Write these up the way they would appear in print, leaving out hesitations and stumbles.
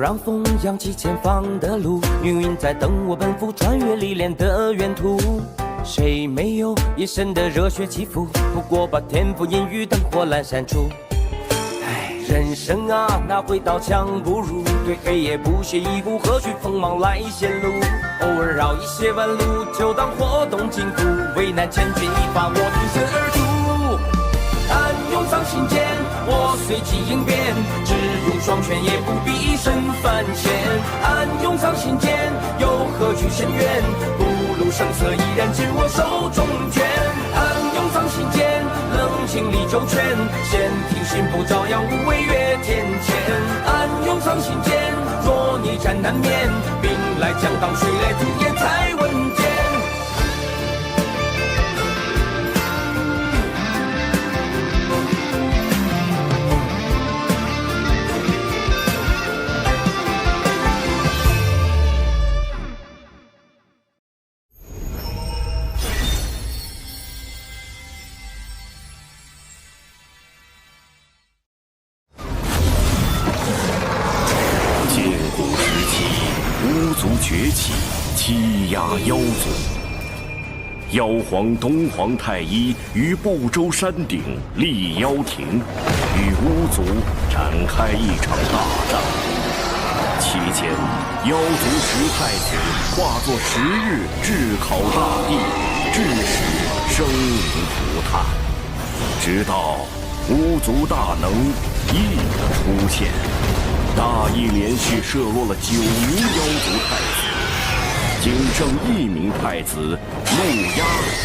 让风扬起前方的路，命运在等我奔赴穿越历练的远途。谁没有一身的热血起伏？不过把天赋阴雨灯火阑珊处。人生啊，哪会刀枪不入？对黑夜不屑一顾，何须锋芒来显露？偶尔绕一些弯路，就当活动筋骨。为难千钧一发，我挺身而出。暗涌上心间，我随机应变，只用双拳也不必一身凡险。暗涌上心间，又何惧深渊？不露声色，依然紧握手中拳。暗涌上心间，冷静理周全，先听心不照阳，无畏越天堑。暗涌上心间，若逆战难免，兵来将挡，水来土掩才稳健。崛起，欺压妖族。妖皇东皇太一于不周山顶立妖庭，与巫族展开一场大战。期间，妖族10太子化作10日炙烤大地，致使生灵涂炭。直到巫族大能羿的出现。大羿连续射落了9名妖族太子，仅剩1名太子陆压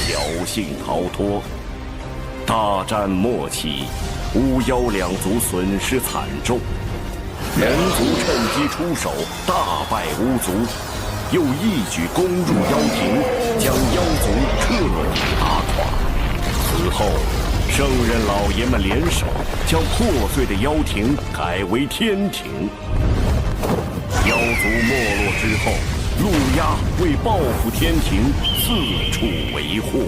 侥幸逃脱。大战末期，巫妖2族损失惨重，人族趁机出手，大败巫族，又一举攻入妖庭，将妖族彻底打垮。此后，圣人老爷们联手，将破碎的妖庭改为天庭。妖族没落之后，陆压为报复天庭，四处为祸。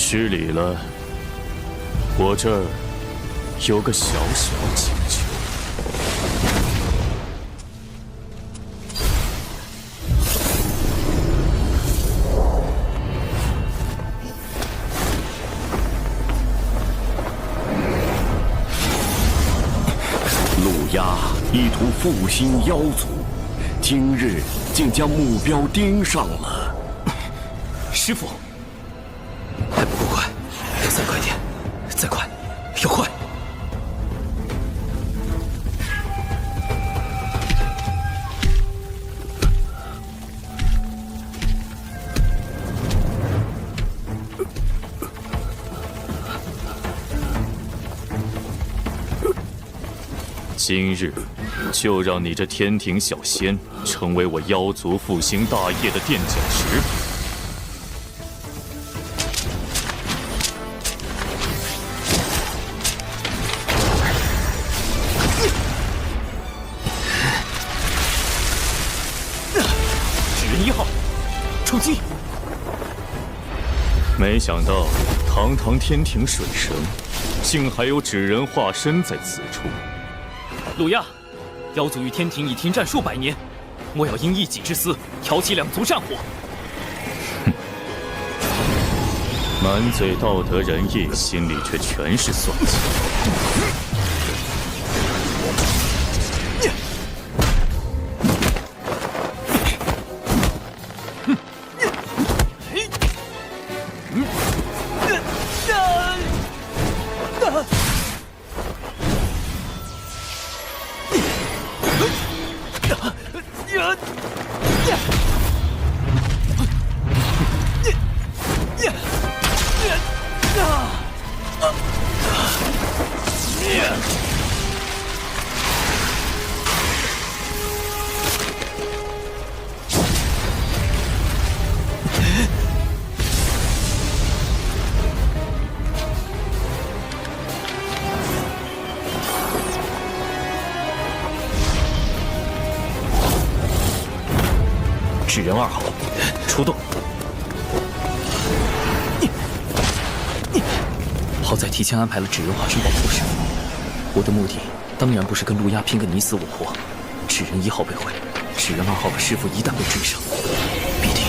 失礼了，我这儿有个小小请求。陆压意图复兴妖族，今日竟将目标盯上了。师父。还不够快，要再快点，再快，要快！今日就让你这天庭小仙成为我妖族复兴大业的垫脚石。冲击！没想到堂堂天庭水神，竟还有纸人化身在此处。陆压，妖族与天庭已停战数百年，莫要因一己之私挑起2族战火。哼，满嘴道德仁义，心里却全是算计。纸人2号，出动！好在提前安排了纸人化身保护师傅。我的目的当然不是跟陆压拼个你死我活。纸人1号被毁，纸人2号和师傅一旦被追上，必定……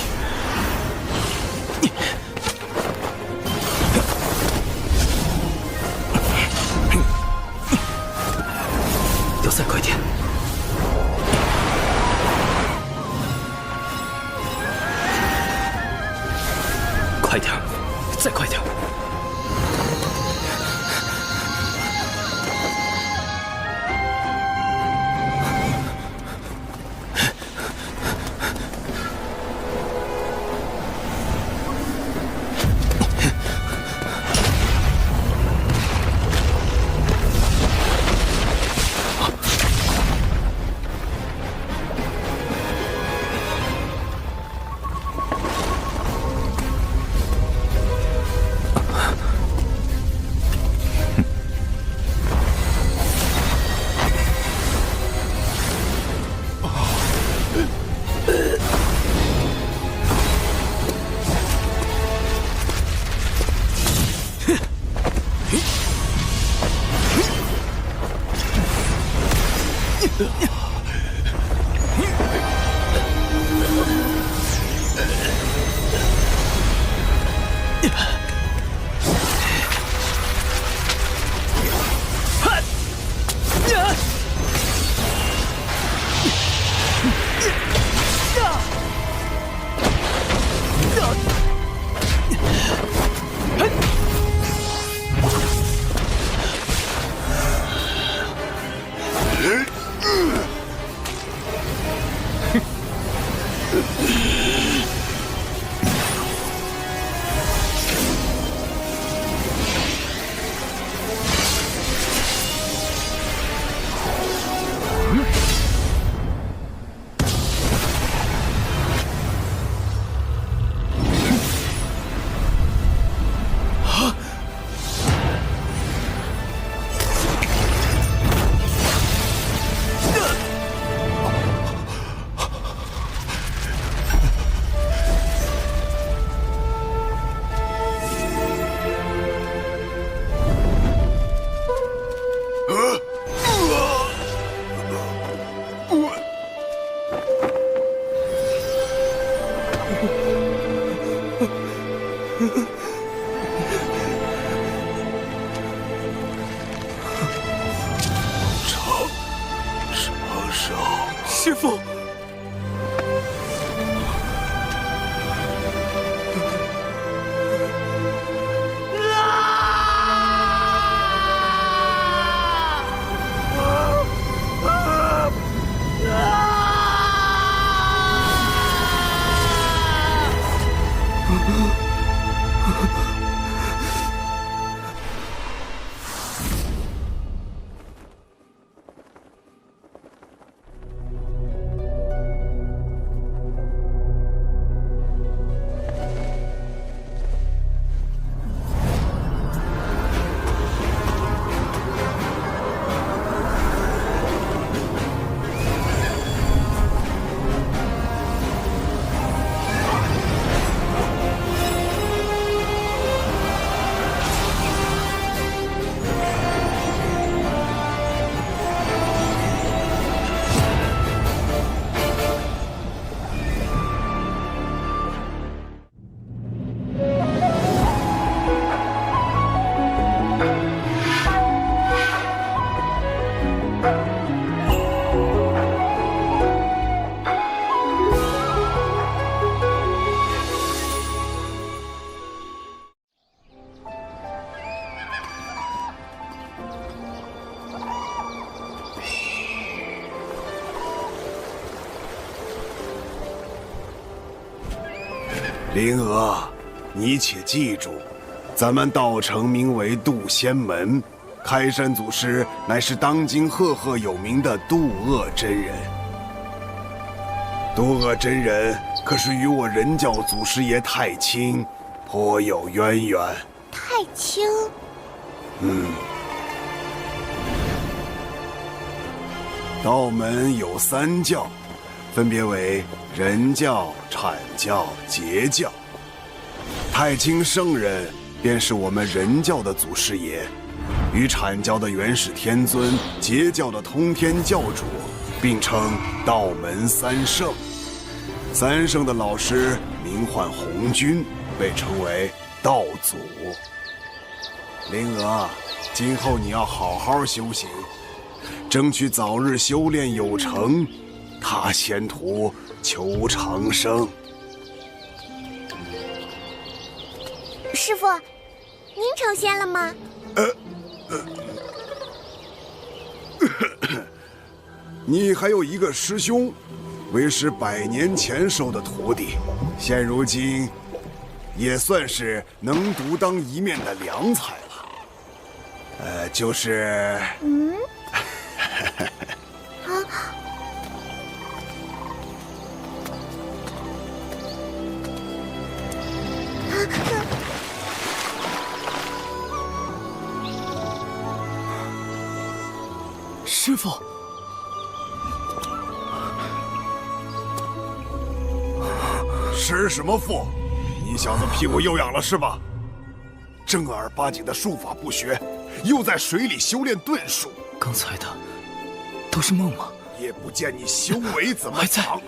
要再快点！ 快点儿，再快点儿！师傅，灵娥，你且记住，咱们道城名为渡仙门，开山祖师乃是当今赫赫有名的渡厄真人。渡厄真人可是与我人教祖师爷太清颇有渊源。太清，道门有3教，分别为人教、阐教、截教。太清圣人便是我们人教的祖师爷，与阐教的元始天尊、截教的通天教主并称道门3圣。3圣的老师名唤红军，被称为道祖。灵娥，今后你要好好修行，争取早日修炼有成，踏仙途求长生。师傅，您成仙了吗？你还有一个师兄，为师100年前收的徒弟，现如今也算是能独当一面的良才了。就是师傅，师什么父？你小子屁股又痒了是吧？正儿八经的术法不学，又在水里修炼遁术。刚才的都是梦吗？也不见你修为怎么还在长。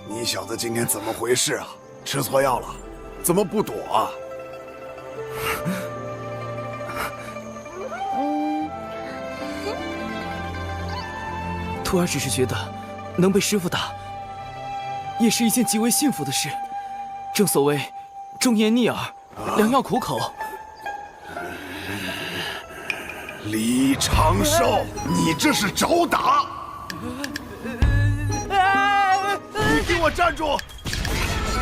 你小子今天怎么回事啊？吃错药了？怎么不躲啊？徒儿只是觉得能被师傅打，也是一件极为幸福的事。正所谓忠言逆耳，良药苦口。李长寿，你这是找打！你给我站住！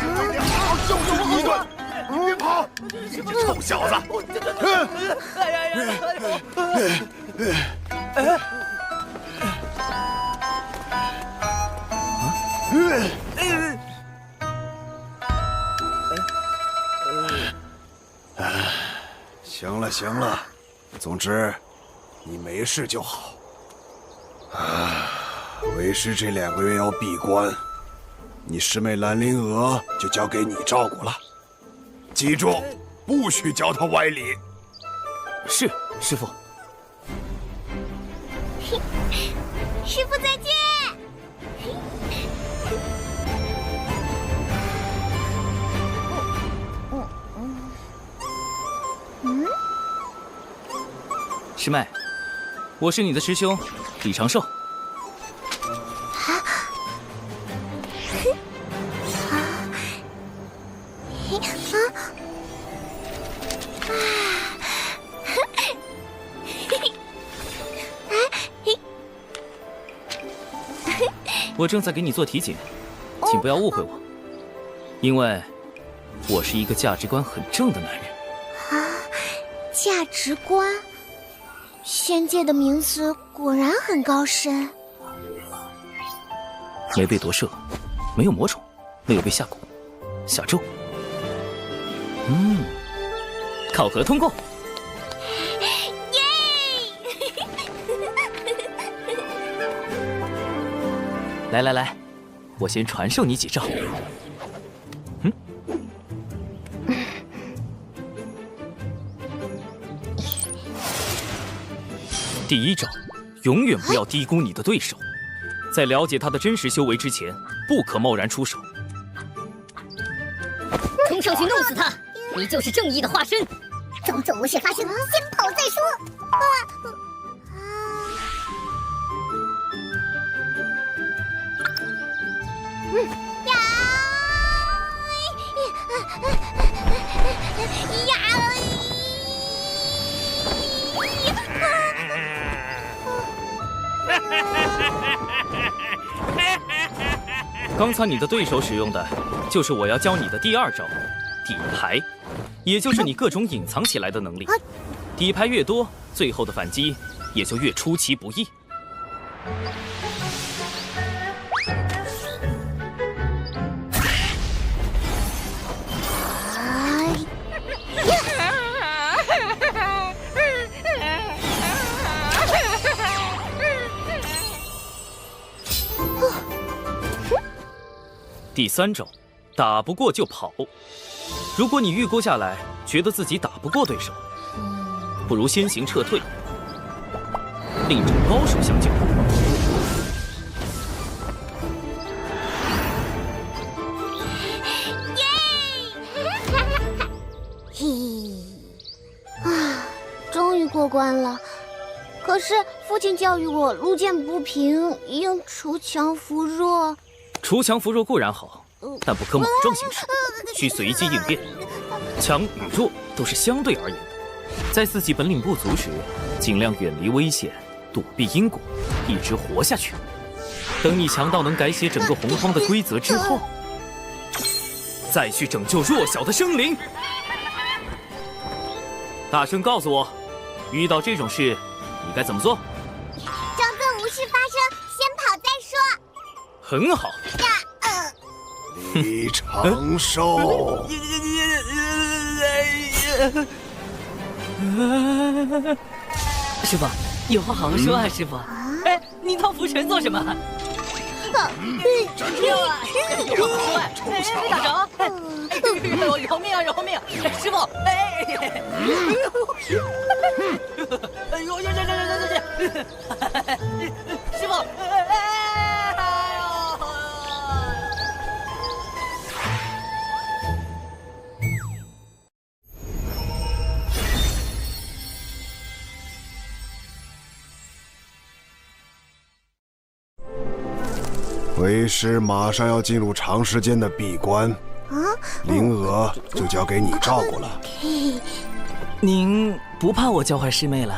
今天好好教训你一顿！你别跑！你这臭小子！行了行了，总之你没事就好。为师这2个月要闭关，你师妹兰陵娥就交给你照顾了。记住，不许教她歪理。是，师傅。师傅再见。师妹，我是你的师兄李长寿。我正在给你做体检，请不要误会我，因为我是一个价值观很正的男人。价值观，仙界的名字果然很高深。没被夺舍，没有魔宠，没有被下蛊、下咒。考核通过。来，我先传授你几招。第一招，永远不要低估你的对手，在了解他的真实修为之前，不可贸然出手。冲上去弄死他！你就是正义的化身。种种无事发生，先跑再说。刚才你的对手使用的，就是我要教你的第2招，底牌，也就是你各种隐藏起来的能力。底牌越多，最后的反击也就越出其不意。第3招，打不过就跑。如果你预估下来，觉得自己打不过对手，不如先行撤退，另找高手相救。终于过关了。可是父亲教育我，路见不平应锄强扶弱。锄强扶弱固然好，但不可莽撞行事，需随机应变。强与弱都是相对而言的，在自己本领不足时，尽量远离危险，躲避因果，一直活下去。等你强到能改写整个洪荒的规则之后，再去拯救弱小的生灵。大声告诉我，遇到这种事，你该怎么做？装作无事发生，先跑再说。很好。李长寿，师傅，有话好好说啊，师傅。哎，你套拂尘做什么？有话说啊！没打着。饶命啊！饶命！师傅，哎！哎呦！师傅，为师马上要进入长时间的闭关，灵娥就交给你照顾了。您不怕我教坏师妹了？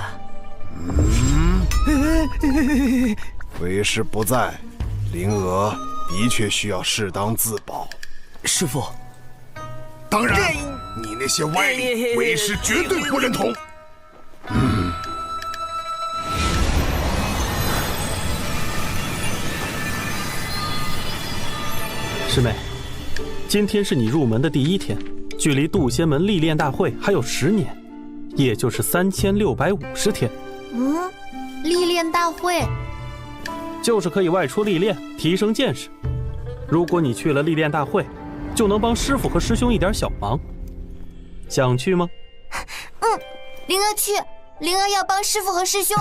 为师不在，灵娥的确需要适当自保。师傅，当然，你那些歪理，为师绝对不认同。师妹，今天是你入门的第1天，距离渡仙门历练大会还有10年，也就是3650天。历练大会就是可以外出历练，提升见识。如果你去了历练大会，就能帮师傅和师兄一点小忙。想去吗？灵儿去，灵儿要帮师傅和师兄。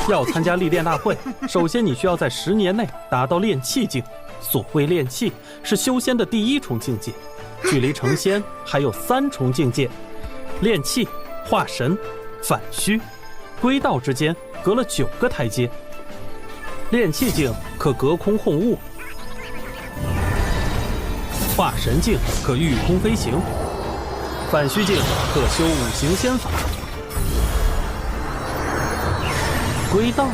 要参加历练大会，首先你需要在10年内达到炼气境。所谓炼气，是修仙的第1重境界，距离成仙还有3重境界。炼气、化神、反虚、归道之间隔了9个台阶。炼气境可隔空控物，化神境可御空飞行，反虚境可修5行仙法，归道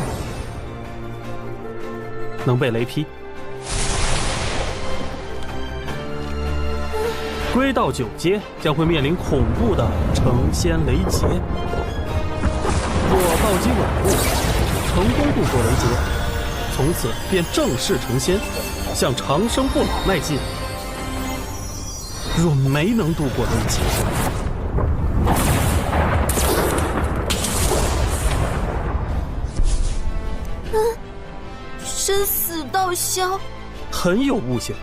能被雷劈。归道9阶将会面临恐怖的成仙雷劫。若暴击稳固，成功度过雷劫，从此便正式成仙，向长生不老迈进。若没能度过雷劫，生死道消，很有悟性。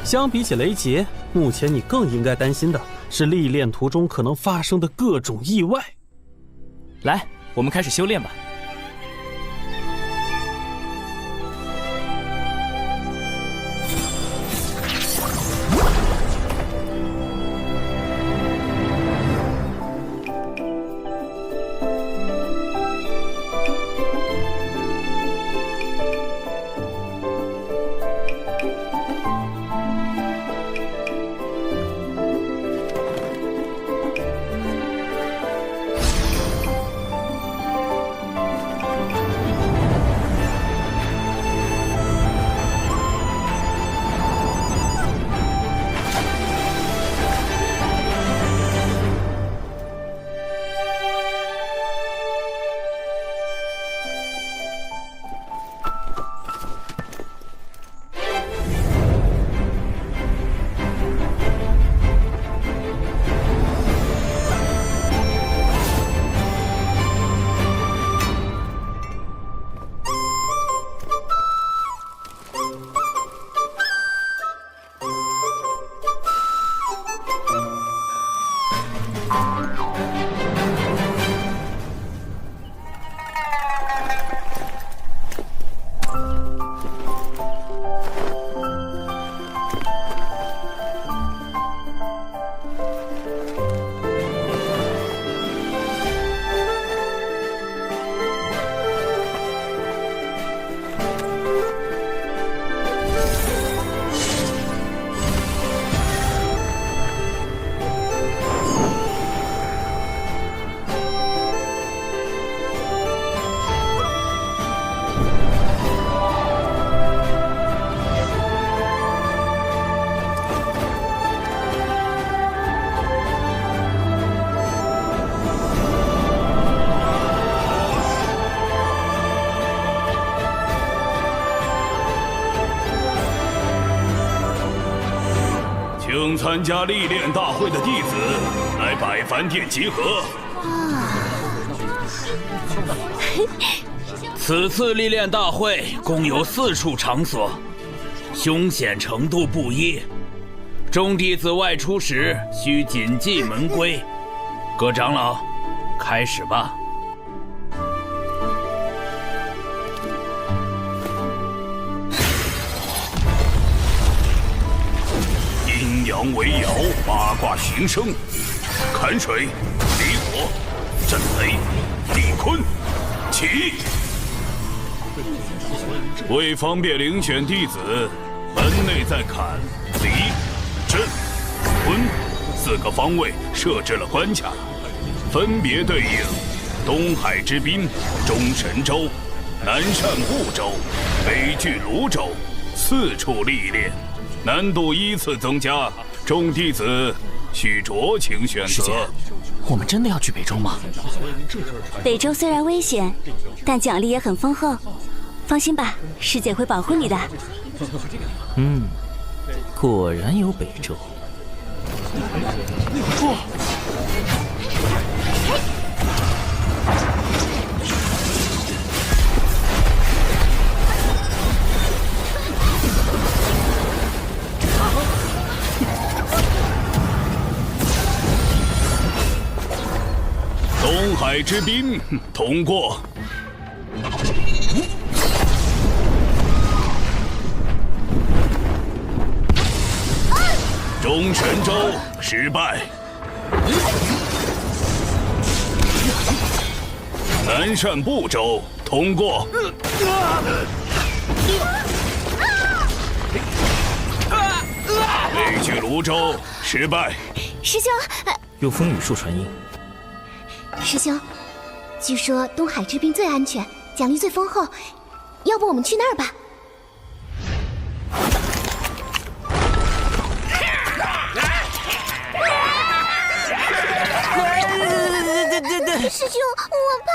相比起雷劫，目前你更应该担心的是历练途中可能发生的各种意外。来，我们开始修炼吧。参加历练大会的弟子来百凡殿集合。此次历练大会共有4处场所，凶险程度不一。众弟子外出时需谨记门规。各长老，开始吧。阴阳为爻，八卦形生，坎水、离火、震雷、地坤，起！为方便遴选弟子，门内在坎、离、震、坤4个方位设置了关卡，分别对应东海之滨、中神州、南赡部洲、北距泸州4处历练。难度依次增加，众弟子需酌情选师姐，择。我们真的要去北周吗？北周虽然危险，但奖励也很丰厚。放心吧，师姐会保护你的。果然有北周。东海之滨通过。中神州失败。南赡部洲通过。北距泸州失败。师兄，用风雨术传音。师兄，据说东海之滨最安全，奖励最丰厚，要不我们去那儿吧？师兄，我怕。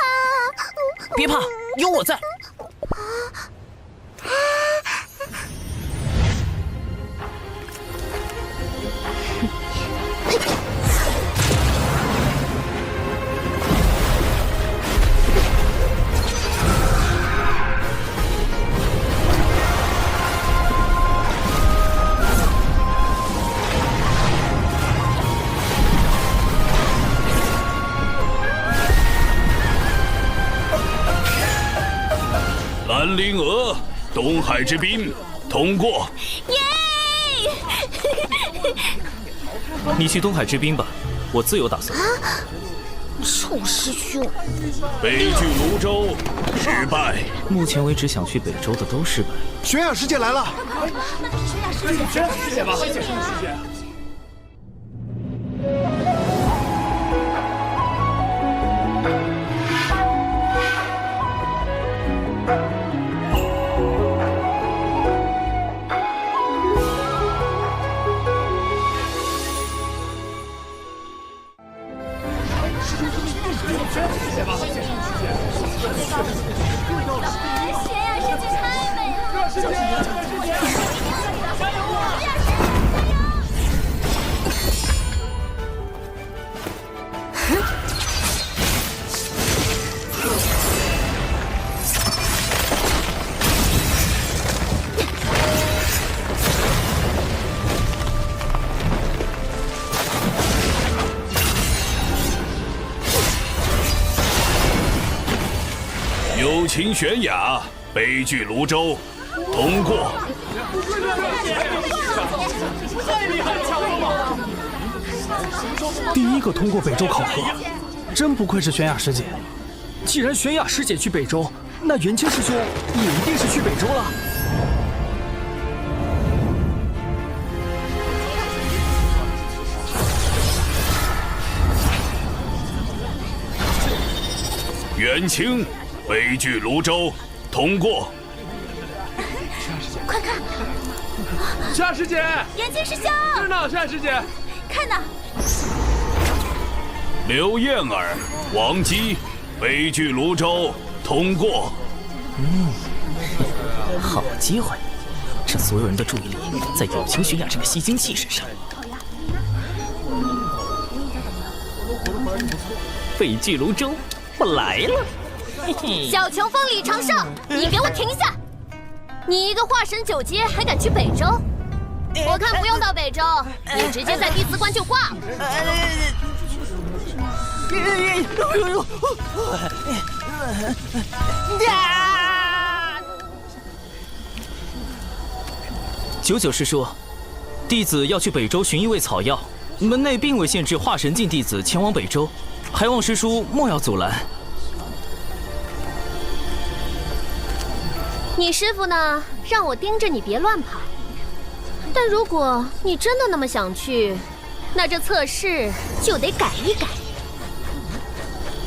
别怕，有我在。蓝灵娥，东海之滨通过。耶！你去东海之滨吧，我自有打算。臭师兄！北距泸州失败。目前为止想去北周的都失败。玄雅师姐来了！玄雅师姐吧，师姐。友情玄雅，北距泸州通过。太厉害了，强了吗？第一个通过北周考核，真不愧是玄雅师姐。既然玄雅师姐去北周，那元清师兄也一定是去北周了。元清，北距泸州通过。快看！玄雅师姐，元清师兄，是呢，玄雅师姐，看呢。刘燕儿、王姬，北距泸州通过。好机会，趁所有人的注意力在友情玄雅这个吸睛器身上。北俱泸州，我来了。嘿嘿，小球风李长胜，你给我停下！你一个化神9阶还敢去北周？我看不用到北周，你直接在弟子关就挂了。99师叔，弟子要去北周寻一味草药，门内并未限制化神境弟子前往北周，还望师叔莫要阻拦。你师傅呢，让我盯着你别乱跑。但如果你真的那么想去，那这测试就得改一改。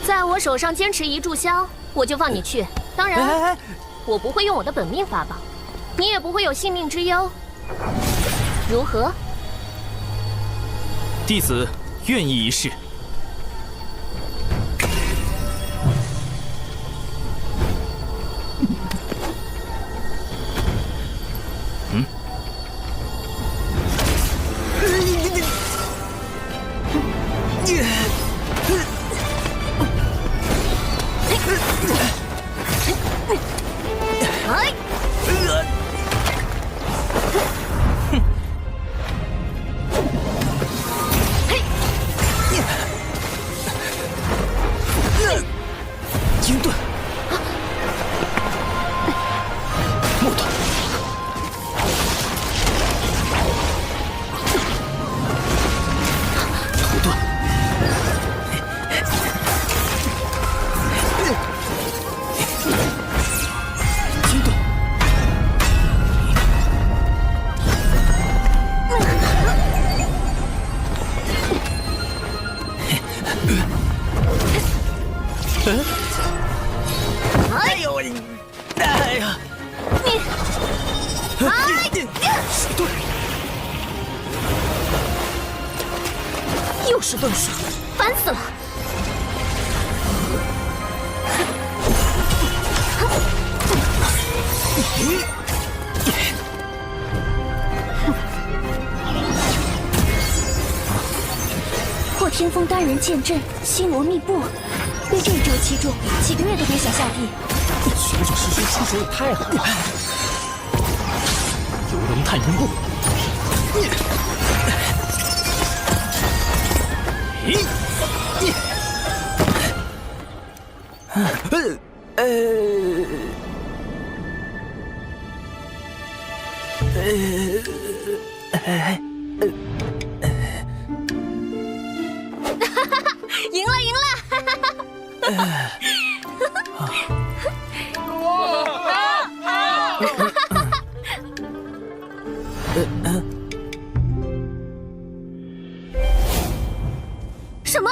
在我手上坚持1炷香，我就放你去。当然，我不会用我的本命法宝，你也不会有性命之忧。如何？弟子愿意一试。金盾，木盾，土盾，金盾，哎呦我，哎呀，你，水遁，又是遁术，烦死了！破天风单人剑阵，星罗密布，被这一招击中，几个月都别想下地。学长师兄出手也太狠了！游龙探云步，赢了，赢了！什么？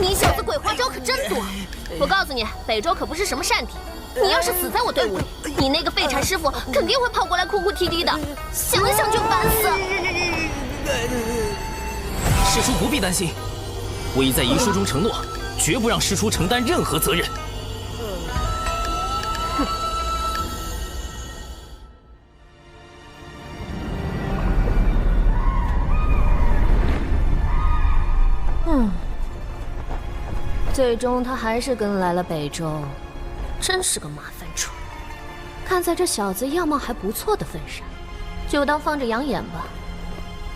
你小子鬼花招可真多！我告诉你，北周可不是什么善地。你要是死在我队伍里，你那个废柴师傅肯定会跑过来哭哭啼啼的，想想就烦死。师叔不必担心，我已在遗书中承诺，绝不让师叔承担任何责任。最终他还是跟来了北周，真是个麻烦虫。看在这小子样貌还不错的份上，就当放着养眼吧。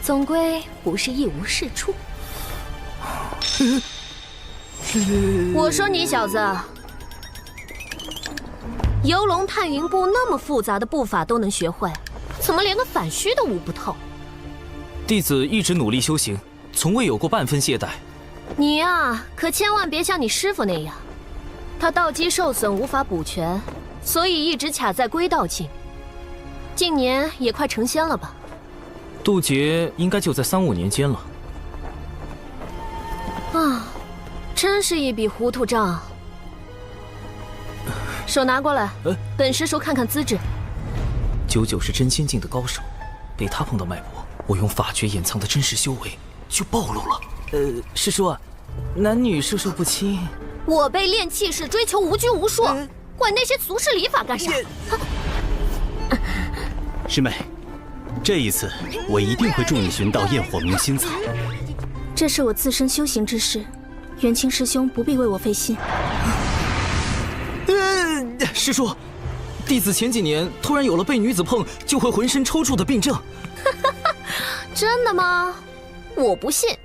总归不是一无是处。我说你小子，游龙探云步那么复杂的步法都能学会，怎么连个反虚都悟不透？弟子一直努力修行，从未有过半分懈怠。你呀，可千万别像你师傅那样，他道基受损无法补全，所以一直卡在归道境。近年也快成仙了吧？渡劫应该就在3、5年间了。啊，真是一笔糊涂账。手拿过来，本师叔看看资质。99是真仙境的高手，被他碰到脉搏，我用法诀掩藏的真实修为就暴露了。师叔，男女授受不亲。我辈练气是追求无拘无束，管那些俗世礼法干啥？师妹，这一次我一定会助你寻到焰火明心草。这是我自身修行之事，元清师兄不必为我费心。师叔，弟子前几年突然有了被女子碰就会浑身抽搐的病症。真的吗？我不信。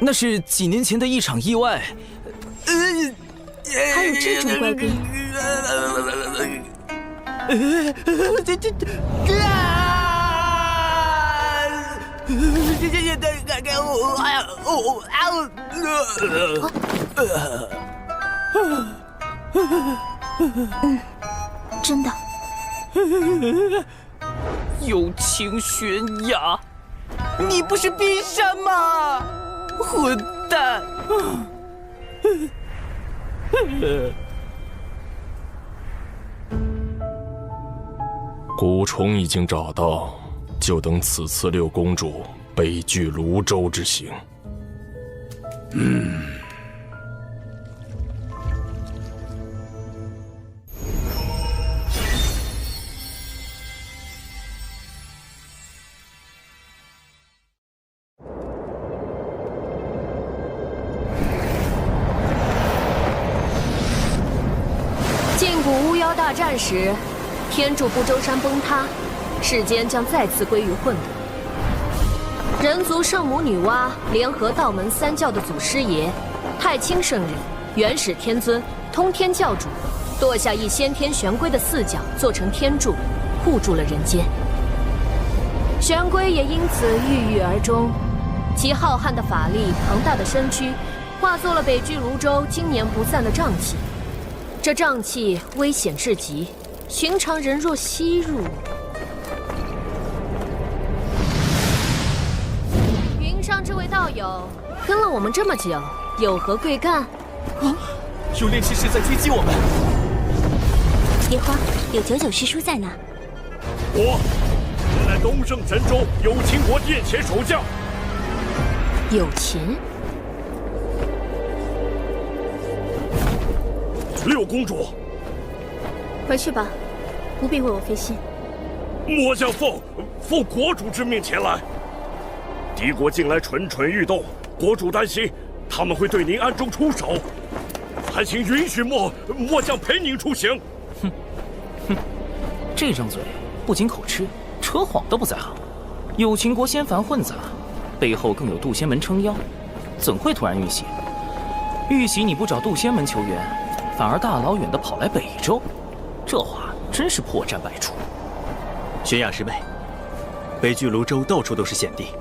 那是几年前的一场意外。还有这种怪病？真的。友情悬崖，你不是冰山吗？混蛋！蛊虫已经找到，就等此次六公主北拒泸州之行。晋古巫妖大战时，天柱不周山崩塌，世间将再次归于混沌。人族圣母女娲联合道门三教的祖师爷太清圣人、元始天尊、通天教主，剁下一先天玄龟的四角做成天柱，护住了人间。玄龟也因此郁郁而终，其浩瀚的法力、庞大的身躯，化作了北距泸州经年不散的瘴气。这瘴气危险至极，寻常人若吸入，云上这位道友跟了我们这么久，有何贵干？有炼气师在追击我们。别慌，有九九师叔在呢。我乃东胜神州有秦国殿前守将。有秦。六公主，回去吧，不必为我费心。末将奉国主之命前来。敌国近来蠢蠢欲动，国主担心他们会对您暗中出手，还请允许末将陪您出行。这张嘴不仅口吃，扯谎都不在行。有秦国仙凡混杂，背后更有渡仙门撑腰，怎会突然遇袭？遇袭你不找渡仙门求援，反而大老远的跑来北周，这话真是破绽百出。玄雅师妹，北距泸州到处都是险地，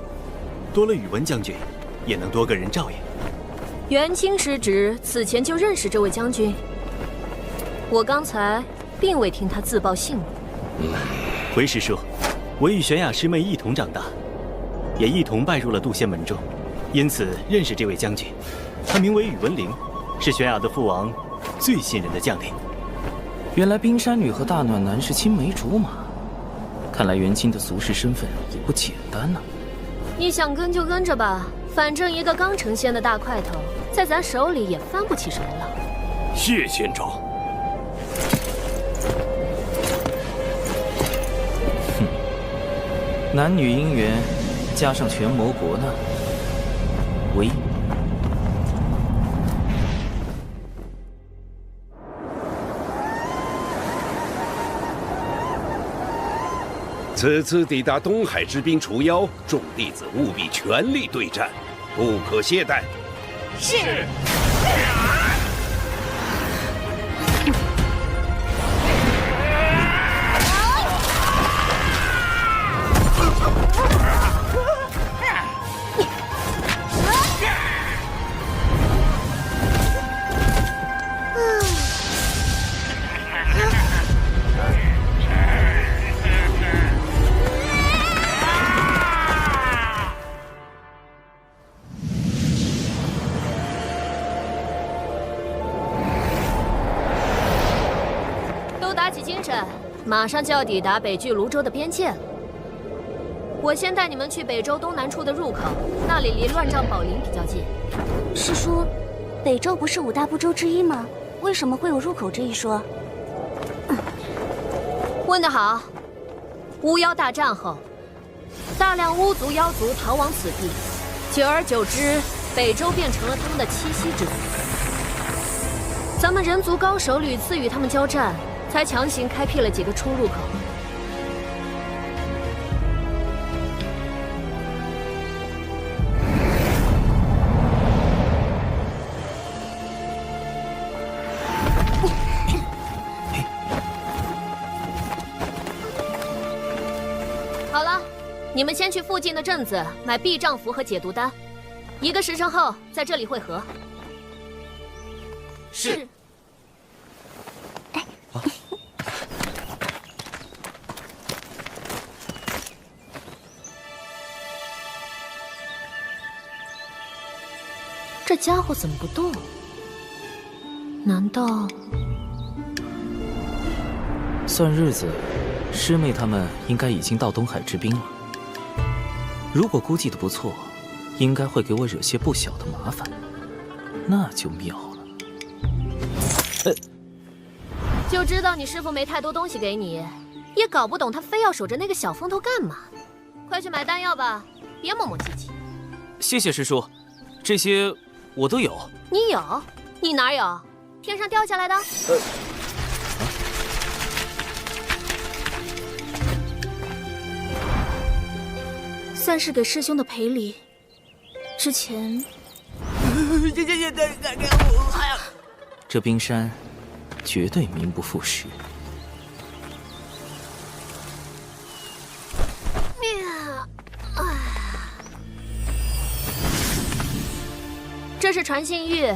多了宇文将军，也能多个人照应。元清师侄此前就认识这位将军，我刚才并未听他自报姓名。回师叔，我与玄雅师妹一同长大，也一同拜入了渡仙门中，因此认识这位将军。他名为宇文灵，是玄雅的父王最信任的将领。原来冰山女和大暖男是青梅竹马，看来元清的俗世身份也不简单呢。你想跟就跟着吧，反正一个刚成仙的大块头，在咱手里也翻不起什么浪。谢仙长。男女姻缘，加上权谋国难，唯。此次抵达东海之滨除妖，众弟子务必全力对战，不可懈怠。是。马上就要抵达北距泸州的边界了。我先带你们去北州东南处的入口，那里离乱帐宝林比较近。师叔，北州不是五大部洲之一吗？为什么会有入口这一说？问得好。巫妖大战后，大量巫族、妖族逃往此地，久而久之，北周变成了他们的栖息之地。咱们人族高手屡次与他们交战，才强行开辟了几个出入口。好了，你们先去附近的镇子买避障符和解毒丹，1个时辰后在这里会合。是。这家伙怎么不动？难道……算日子，师妹他们应该已经到东海之滨了。如果估计的不错，应该会给我惹些不小的麻烦，那就妙了。就知道你师父没太多东西给你，也搞不懂他非要守着那个小风头干嘛。快去买丹药吧，别磨磨唧唧。谢谢师叔，这些我都有。你有？你哪有？天上掉下来的？算是给师兄的赔礼。之前，这冰山绝对名不副实。这是传信玉，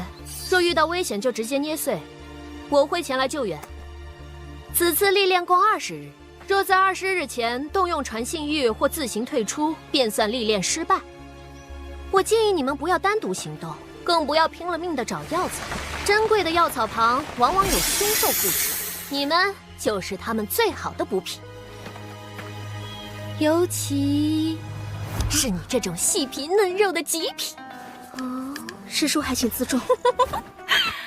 若遇到危险就直接捏碎，我会前来救援。此次历练共20日，若在20日前动用传信玉或自行退出，便算历练失败。我建议你们不要单独行动，更不要拼了命的找药草。珍贵的药草旁往往有凶兽护持，你们就是他们最好的补品。尤其是你这种细皮嫩肉的极品。哦，师叔还请自重。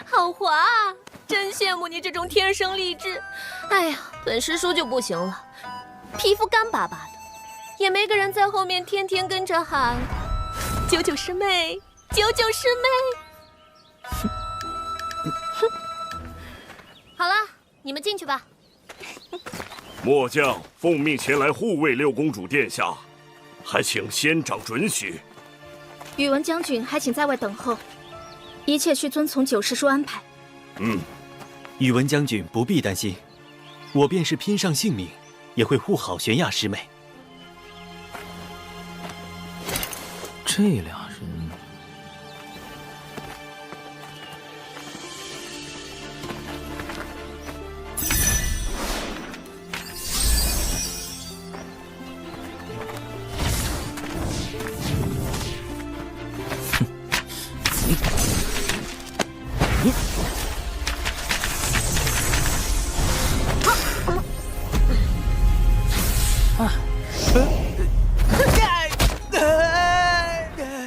好滑啊！真羡慕你这种天生丽质。哎呀，本师叔就不行了，皮肤干巴巴的，也没个人在后面天天跟着喊“九九师妹，九九师妹”。好了，你们进去吧。末将奉命前来护卫六公主殿下，还请仙长准许。宇文将军还请在外等候，一切需遵从九师叔安排。宇文将军不必担心，我便是拼上性命，也会护好玄雅师妹。这俩人，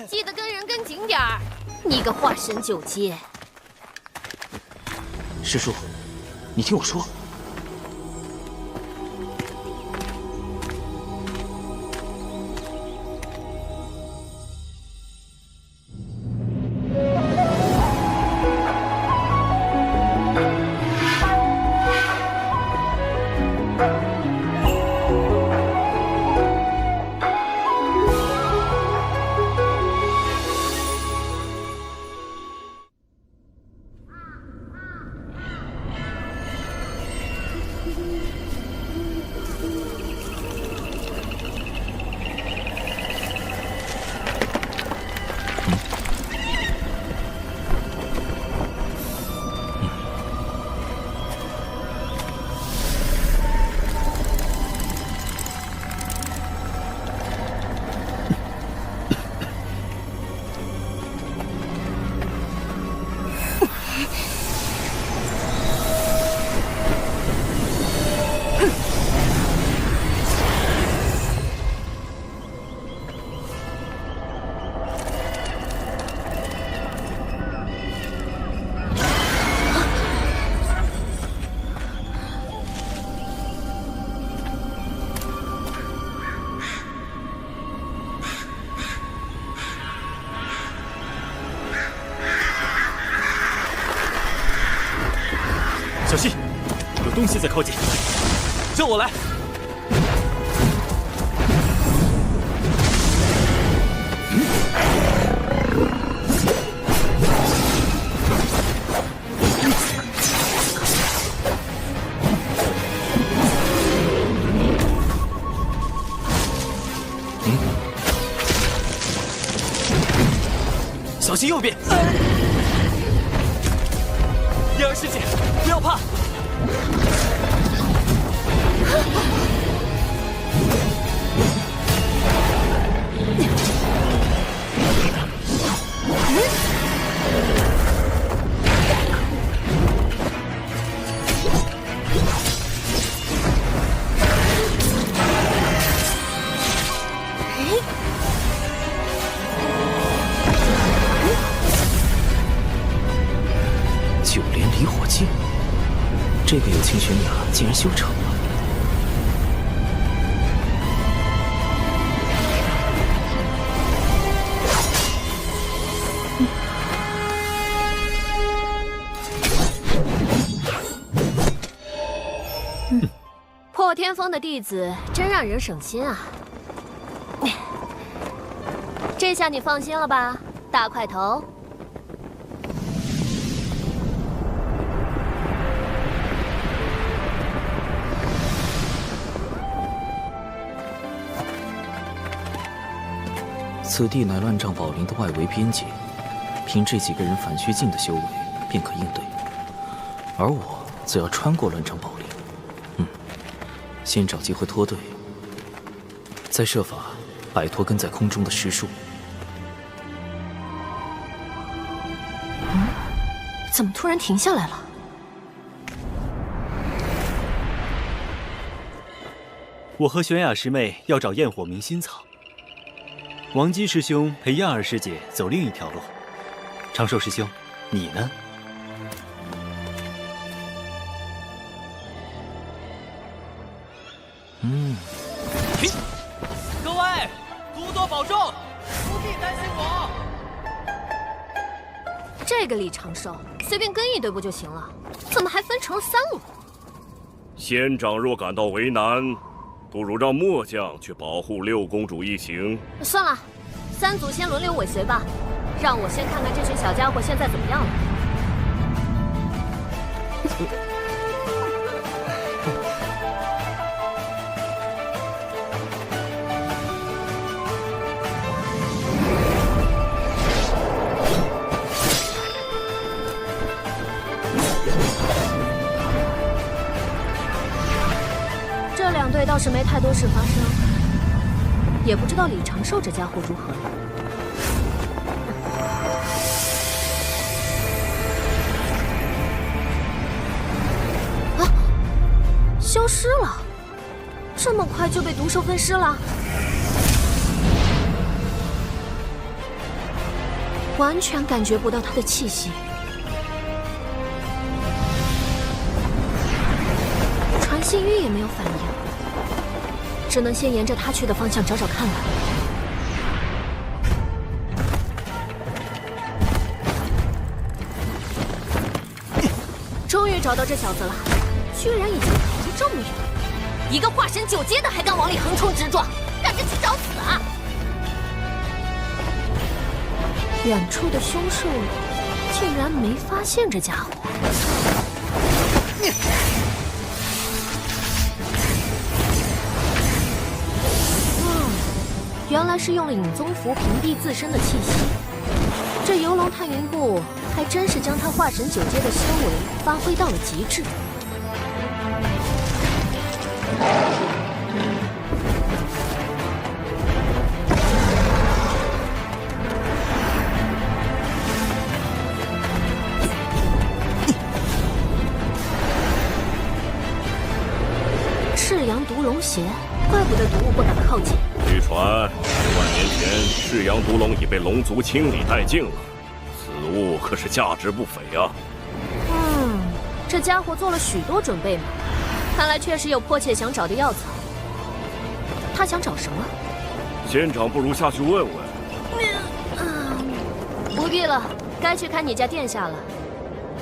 记得跟人跟紧点儿，你个化神九阶！师叔，你听我说。东西在靠近，叫我来。小心右边！叶儿师姐，不要怕。九连离火镜，这个有情悬崖竟然修成了。破天峰的弟子真让人省心啊！这下你放心了吧，大块头。此地乃乱帐宝林的外围边界，凭这几个人反虚境的修为便可应对，而我则要穿过乱帐宝林。先找机会脱队，再设法摆脱跟在空中的尸树。怎么突然停下来了？我和玄雅师妹要找焰火明心草，王姬师兄陪亚儿师姐走另一条路。长寿师兄，你呢？各位，多多保重，不必担心我。这个李长寿随便跟一队不就行了？怎么还分成了3路？仙长若感到为难，不如让末将去保护六公主一行。算了，3组先轮流尾随吧，让我先看看这群小家伙现在怎么样了。这2队倒是没太多事发生，也不知道李长寿这家伙如何了。啊，消失了！这么快就被毒兽分尸了？完全感觉不到他的气息。传信玉也没有反应，只能先沿着他去的方向找找看了。终于找到这小子了，居然已经跑出这么远，一个化神9阶的还敢往里横冲直撞，赶着去找死啊！远处的凶兽竟然没发现这家伙。原来是用了影宗符屏蔽自身的气息，这游龙探云步还真是将他化神9阶的修为发挥到了极致。赤阳毒龙血，怪不得毒物不敢靠近。据传，10万年前，赤阳毒龙已被龙族清理殆尽了。此物可是价值不菲啊！这家伙做了许多准备嘛，看来确实有迫切想找的药草。他想找什么？仙长不如下去问问。不必了，该去看你家殿下了。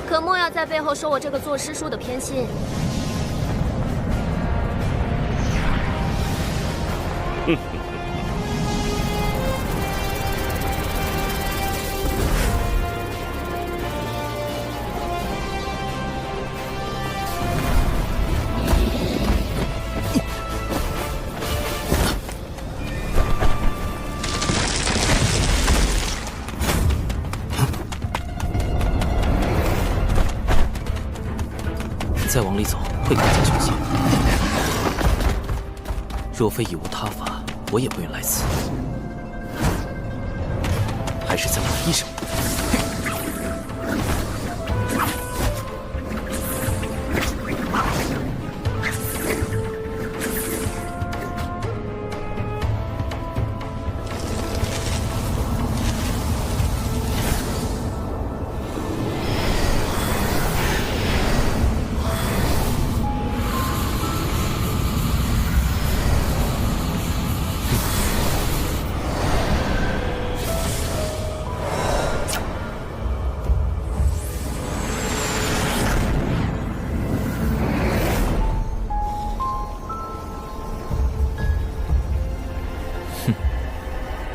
可莫要在背后说我这个做师叔的偏心。会更加凶险。若非已无他法，我也不愿来此。还是再打一手。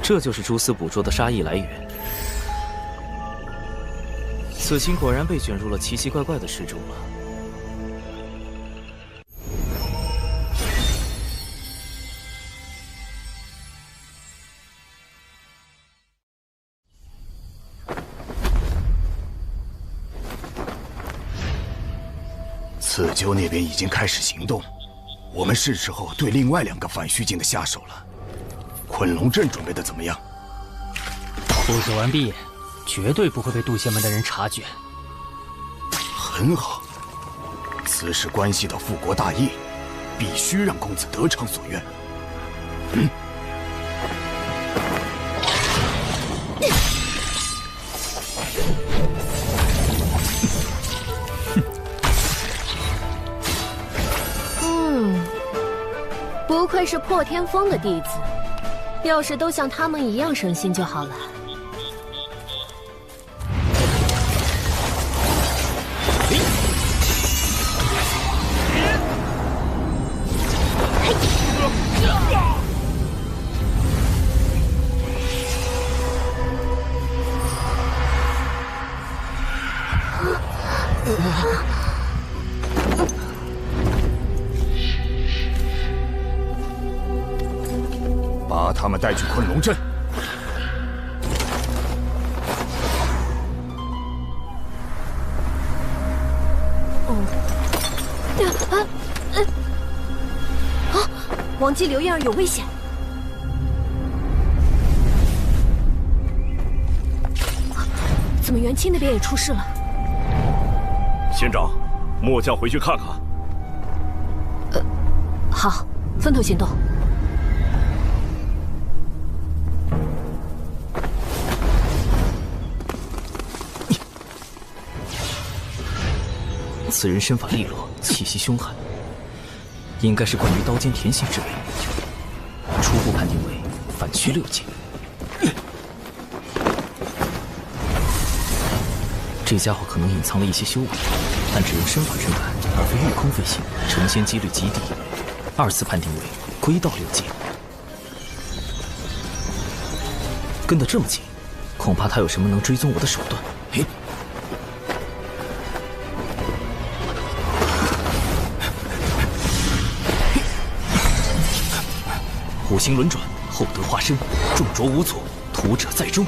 这就是蛛丝捕捉的杀意来源。此行果然被卷入了奇奇怪怪的事中了。刺鸠那边已经开始行动，我们是时候对另外2个反虚境的下手了。昆龙阵准备的怎么样？布置完毕，绝对不会被渡仙门的人察觉。很好，此事关系到复国大业，必须让公子得偿所愿。不愧是破天风的弟子。要是都像他们一样省心就好了。把他们带去昆龙阵。王姬、刘燕儿有危险！怎么元清那边也出事了？仙长，末将回去看看。好，分头行动。此人身法利落，气息凶悍，应该是关于刀尖甜心之类。初步判定为反虚6境。这家伙可能隐藏了一些修为，但只用身法震撼，而非御空飞行，成仙几率极低。2次判定为归道6境。跟得这么近，恐怕他有什么能追踪我的手段。嘿。五行轮转，厚德化身，重着无阻，屠者在中。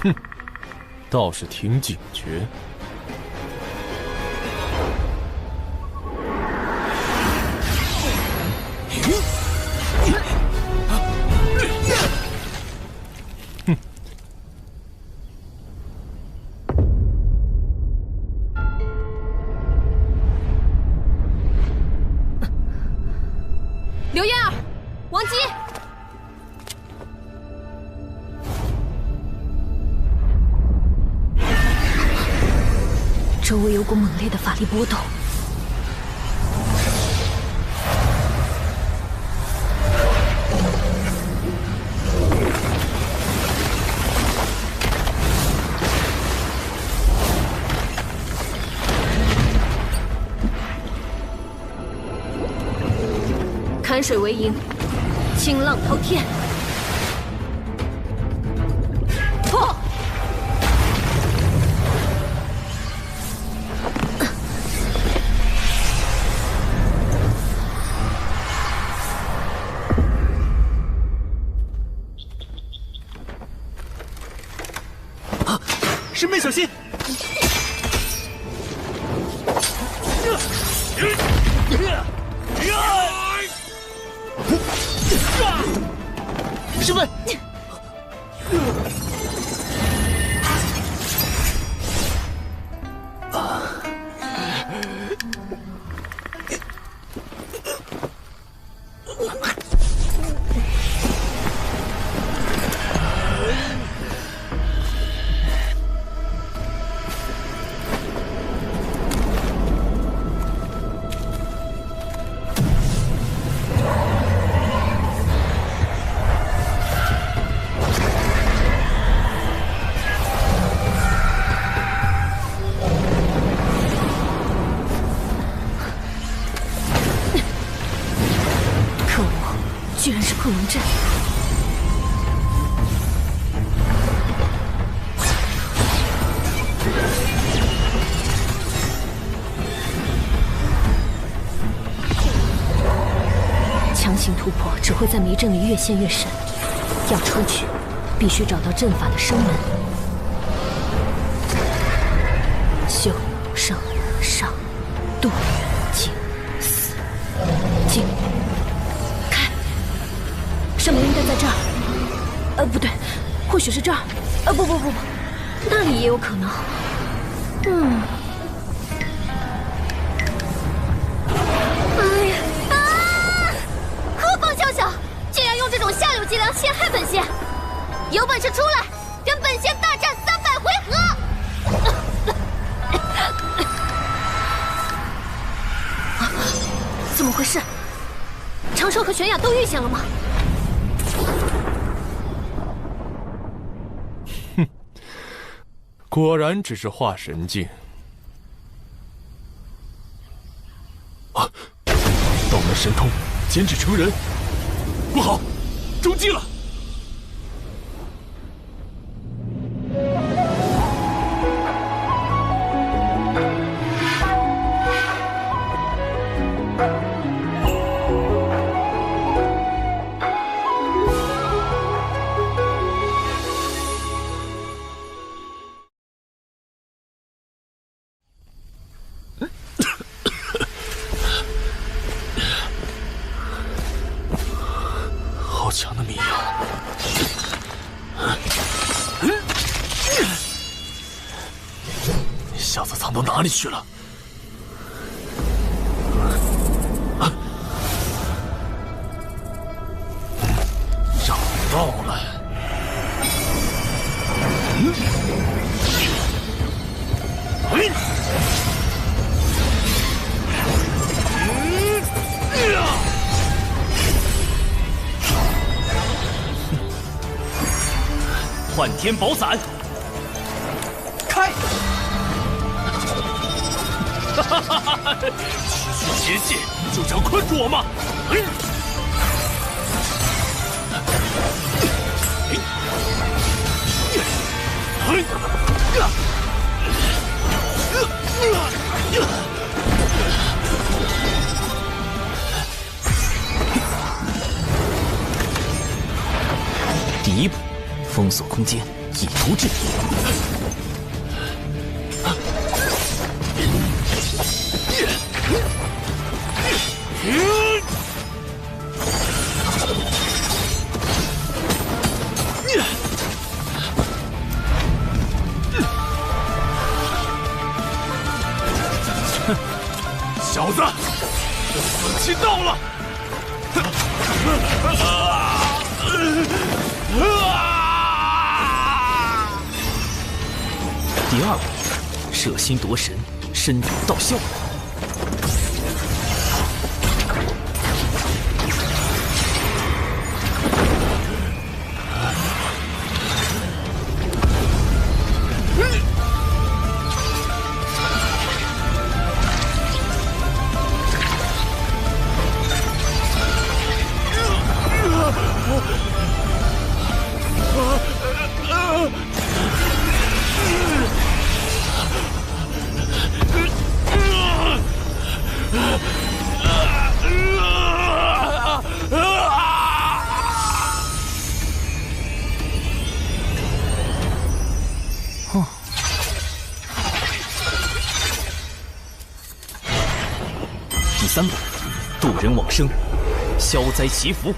哼，倒是挺警觉。刘燕儿，王姬，周围有股猛烈的法力波动。坎水为营，清浪滔天。破！师妹小心！师妹。居然是困龙阵！强行突破只会在迷阵里越陷越深，要出去，必须找到阵法的生门。修、生、上、渡、静、死、静。 生门应该在这儿，不对，或许是这儿，不，那里也有可能。哎呀啊！何方宵小，竟然用这种下流伎俩陷害本仙！有本事出来，跟本仙大战300回合！怎么回事？长寿和玄雅都遇险了吗？ 果然只是化神境啊！道门神通，减脂成人，不好，中计了！好强的迷药！小子藏到哪里去了？找到了！幻天宝伞，开！哈哈哈哈！区区结界就想困住我吗？第一步，封锁空间，以图制敌。小子，死期到了！第二步，摄心夺神，身有道效。3步，渡人往生，消灾祈福。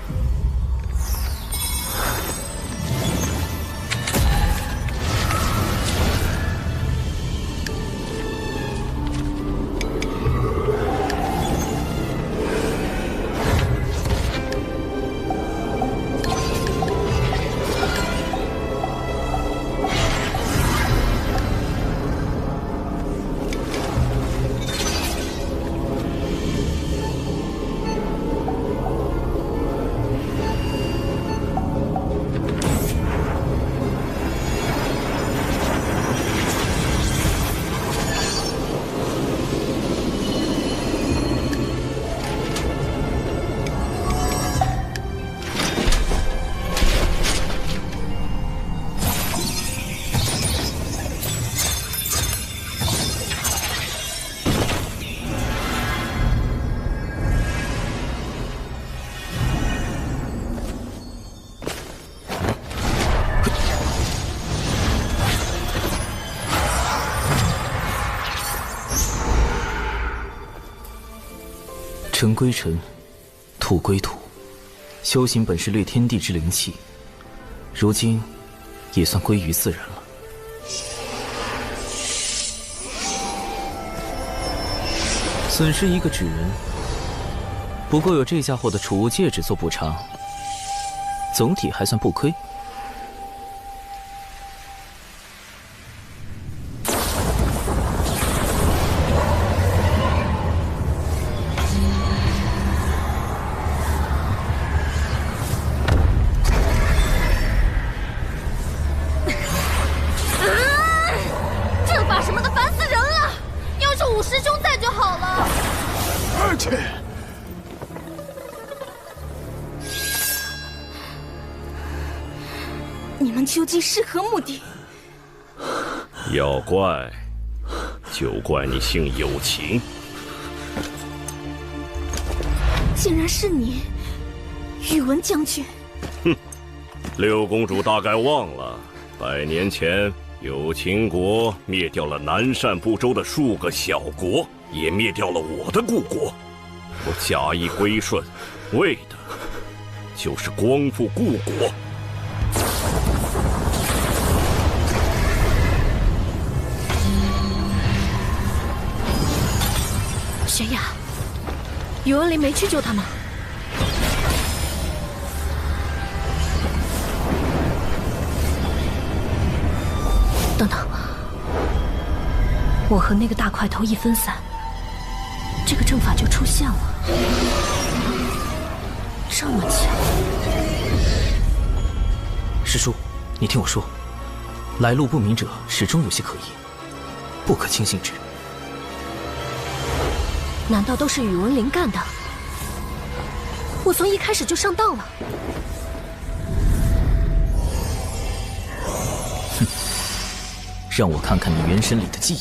尘归尘，土归土，修行本是掠天地之灵气，如今也算归于自然了。损失一个纸人，不过有这家伙的储物戒指做补偿，总体还算不亏。你们究竟是何目的？要怪，就怪你姓有情。竟然是你，宇文将军！哼，六公主大概忘了，100年前有情国灭掉了南赡部洲的数个小国，也灭掉了我的故国。我假意归顺，为的就是光复故国。玄雅，宇文林没去救他吗？等等，我和那个大块头一分散，这个阵法就出现了，这么巧。师叔，你听我说，来路不明者始终有些可疑，不可轻信之。难道都是宇文林干的？我从一开始就上当了。哼，让我看看你元神里的记忆。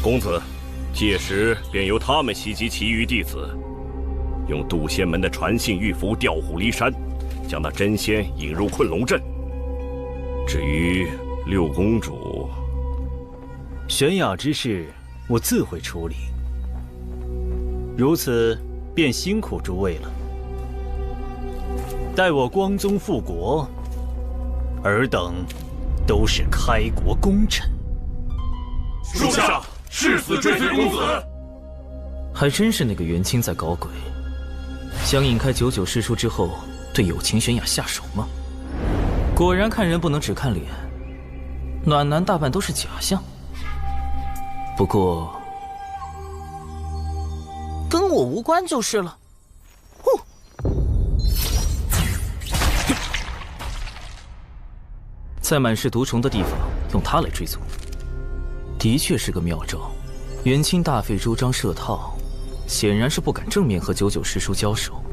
公子，届时便由他们袭击其余弟子，用渡仙门的传信玉符调虎离山，将那真仙引入困龙阵。至于六公主，玄雅之事，我自会处理。如此，便辛苦诸位了。待我光宗复国，尔等都是开国功臣。属下誓死追随公子。还真是那个元清在搞鬼，想引开99师叔之后，对有情玄雅下手吗？果然看人不能只看脸，暖男大半都是假象。不过，跟我无关就是了。在满是毒虫的地方用它来追踪，的确是个妙招。元清大费周章设套，显然是不敢正面和99师叔交手，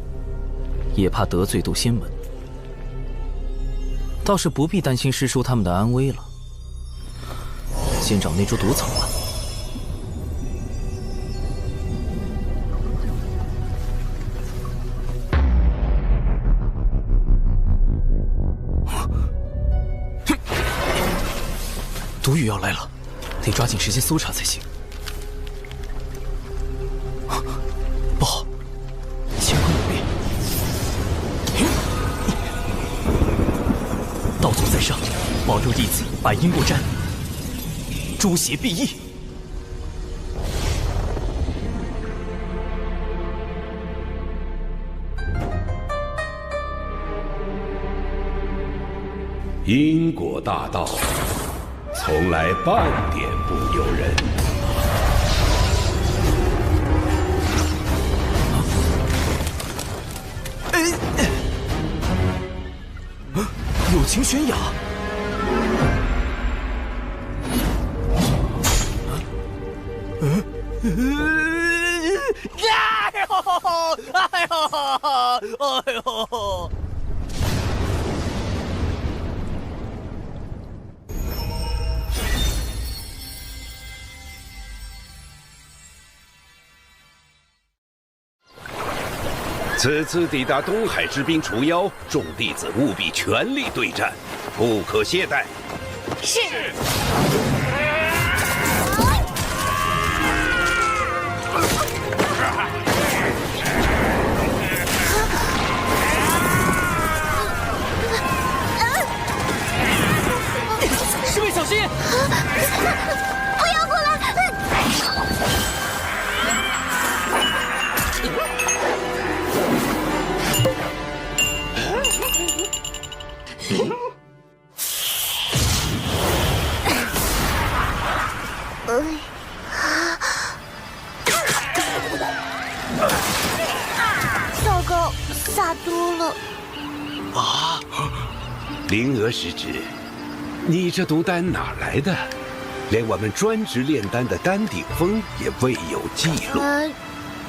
也怕得罪渡仙门。倒是不必担心师叔他们的安危了。先找那株毒草吧。毒雨要来了，得抓紧时间搜查才行。上，保佑弟子百因过战，诸邪必异。因果大道，从来半点不由人。友情悬崖。哎呦！此次抵达东海之滨除妖，众弟子务必全力对战，不可懈怠。是。师妹小心！不要过来！糟糕，洒多了。啊！灵娥师侄，你这毒丹哪来的？连我们专职炼丹的丹顶峰也未有记录。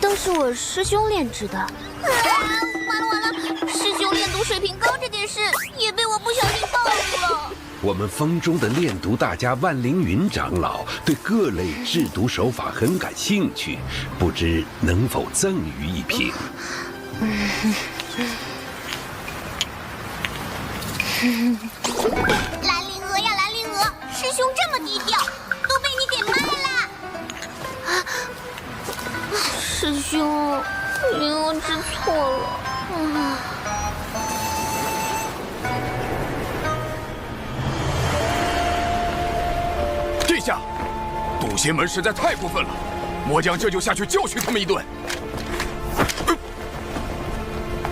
都是我师兄炼制的。完了，师兄炼毒水平高这件事也被我不小心暴露了。我们峰中的炼毒大家万凌云长老对各类制毒手法很感兴趣，不知能否赠予一瓶？兰陵娥呀，兰陵娥，师兄这么低调，都被你给卖了。师兄，灵娥知错了。殿下，渡仙门实在太过分了，末将这就下去教训他们一顿。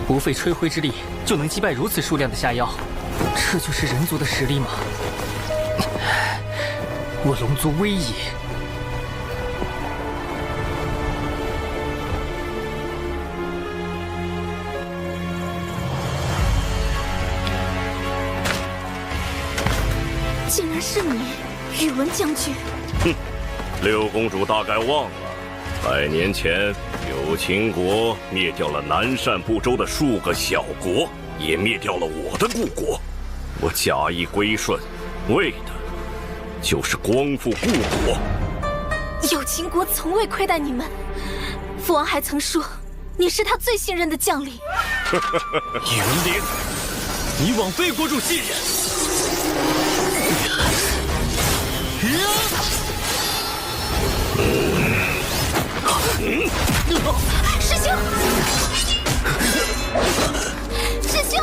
不费吹灰之力就能击败如此数量的下妖，这就是人族的实力吗？我龙族威也。竟然是你，宇文将军！哼，六公主大概忘了，100年前有秦国灭掉了南赡部洲的数个小国，也灭掉了我的故国。我假意归顺，为的就是光复故国。有秦国从未亏待你们，父王还曾说你是他最信任的将领。宇文灵，你枉费国主信任。师兄，师兄！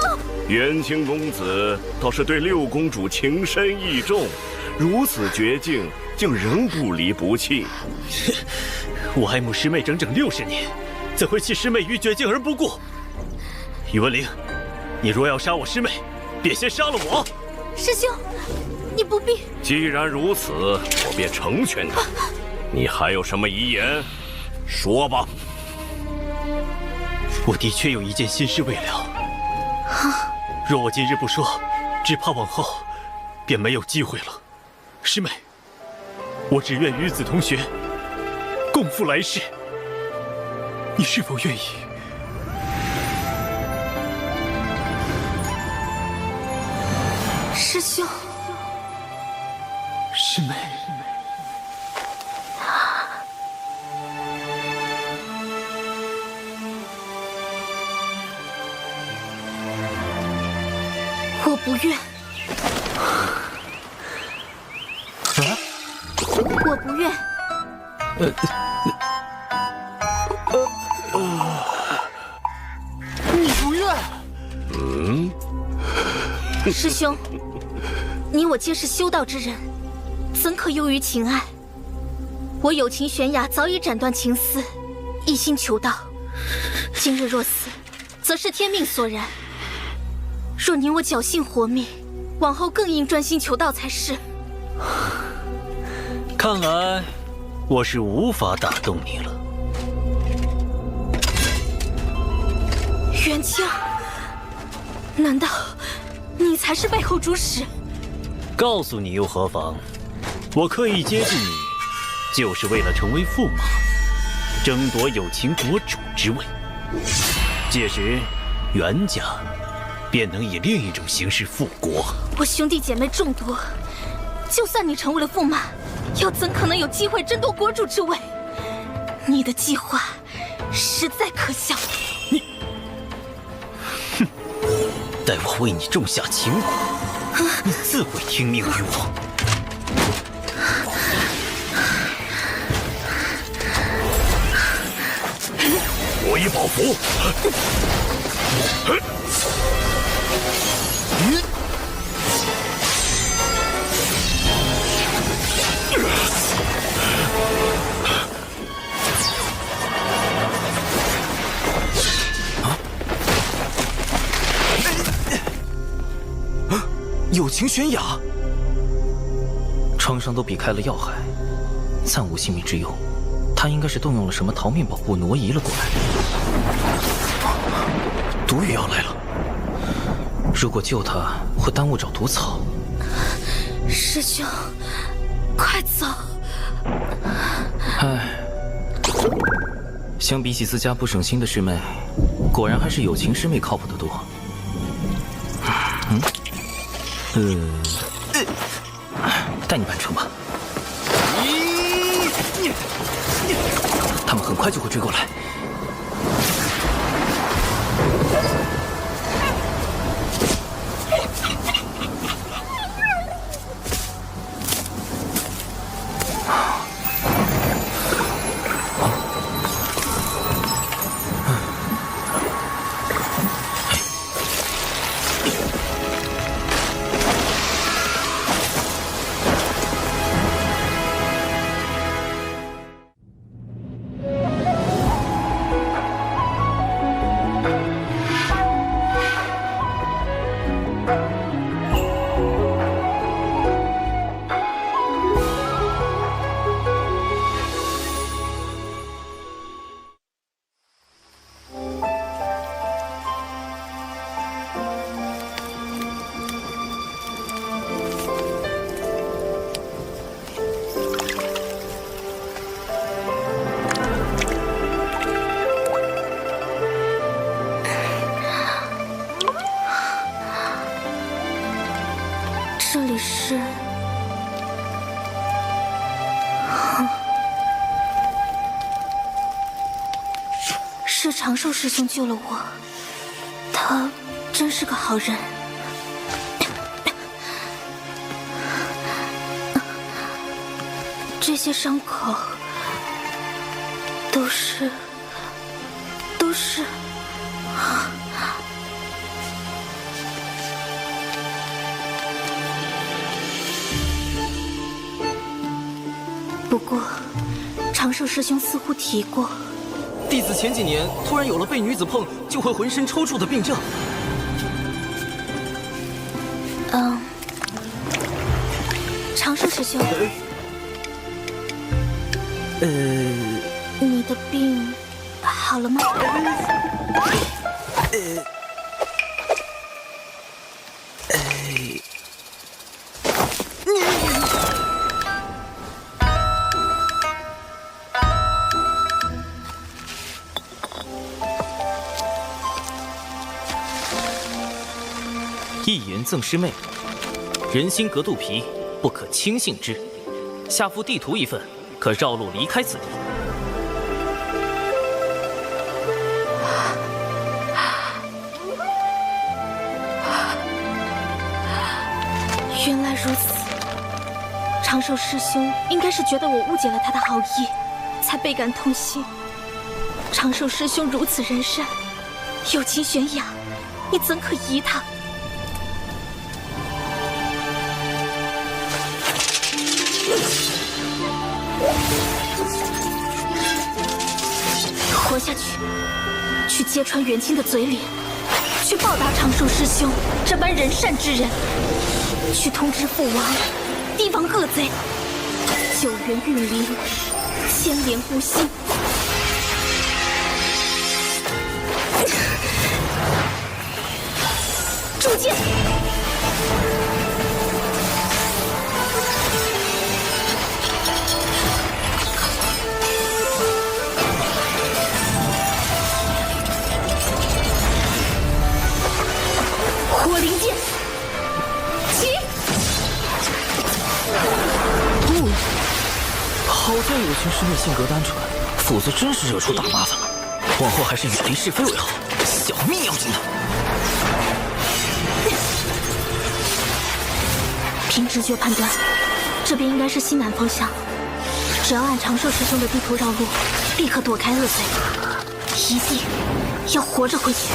元清公子倒是对六公主情深意重，如此绝境，竟仍不离不弃。我爱慕师妹整整60年，怎会弃师妹于绝境而不顾？宇文灵，你若要杀我师妹，便先杀了我。师兄，你不必。既然如此，我便成全你。你还有什么遗言？说吧。我的确有一件心事未了。若我今日不说，只怕往后便没有机会了。师妹，我只愿与子同学，共赴来世。你是否愿意？师兄，师妹。我不愿。我不愿。你不愿？师兄，你我皆是修道之人，怎可囿于情爱？我有情悬崖，早已斩断情丝，一心求道。今日若死，则是天命所然；若你我侥幸活命，往后更应专心求道才是。看来我是无法打动你了。元清，难道你才是背后主使？告诉你又何妨？我刻意接近你，就是为了成为驸马，争夺有情国主之位。届时，袁家便能以另一种形式复国。我兄弟姐妹众多，就算你成为了驸马，又怎可能有机会争夺国主之位？你的计划实在可笑。待我为你种下情蛊，你自会听命于我。我已保服。有情悬崖，创伤都避开了要害，暂无性命之忧。他应该是动用了什么逃命宝物挪移了过来。毒雨要来了，如果救他会耽误找毒草。师兄，快走！唉，相比起自家不省心的师妹，果然还是有情师妹靠谱得多。带你办成吧。他们很快就会追过来。这里是……是长寿师兄救了我，他真是个好人。这些伤口都是……不过，长寿师兄似乎提过，弟子前几年突然有了被女子碰就会浑身抽搐的病症。长寿师兄，你的病好了吗？一言赠师妹，人心隔肚皮，不可轻信之。下附地图一份，可绕路离开此地。原来如此，长寿师兄应该是觉得我误解了他的好意，才倍感痛心。长寿师兄如此仁善，有情悬崖，你怎可疑他？活下去，去揭穿元清的嘴脸，去报答长寿师兄这般仁善之人，去通知父王，提防恶贼，救援玉灵，牵连无心。铸剑！火灵剑！起！好在有群师妹性格单纯，否则真是惹出大麻烦了。往后还是远离是非为好，小命要紧的。凭直觉判断，这边应该是西南方向。只要按长寿师兄的地图绕路，立刻躲开恶贼，一定要活着回去。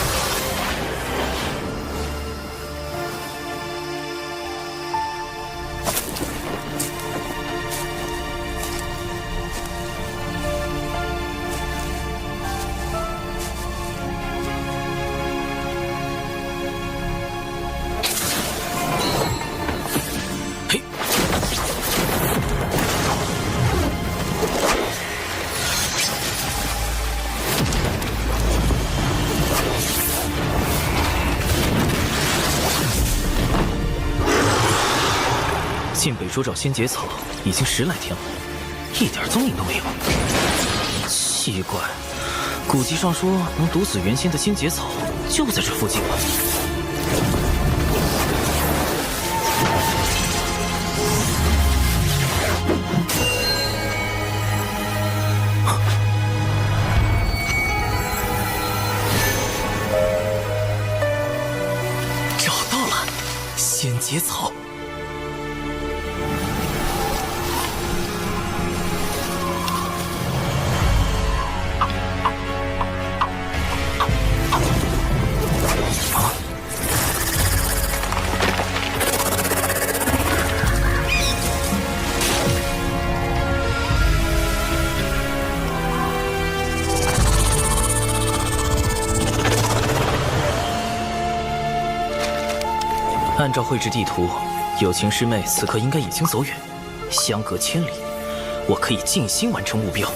进北州找仙节草已经10来天了，一点踪影都没有。奇怪，古籍上说能毒死元仙的仙节草就在这附近了。找到了，仙节草。按照绘制地图，有情师妹此刻应该已经走远，相隔千里，我可以静心完成目标。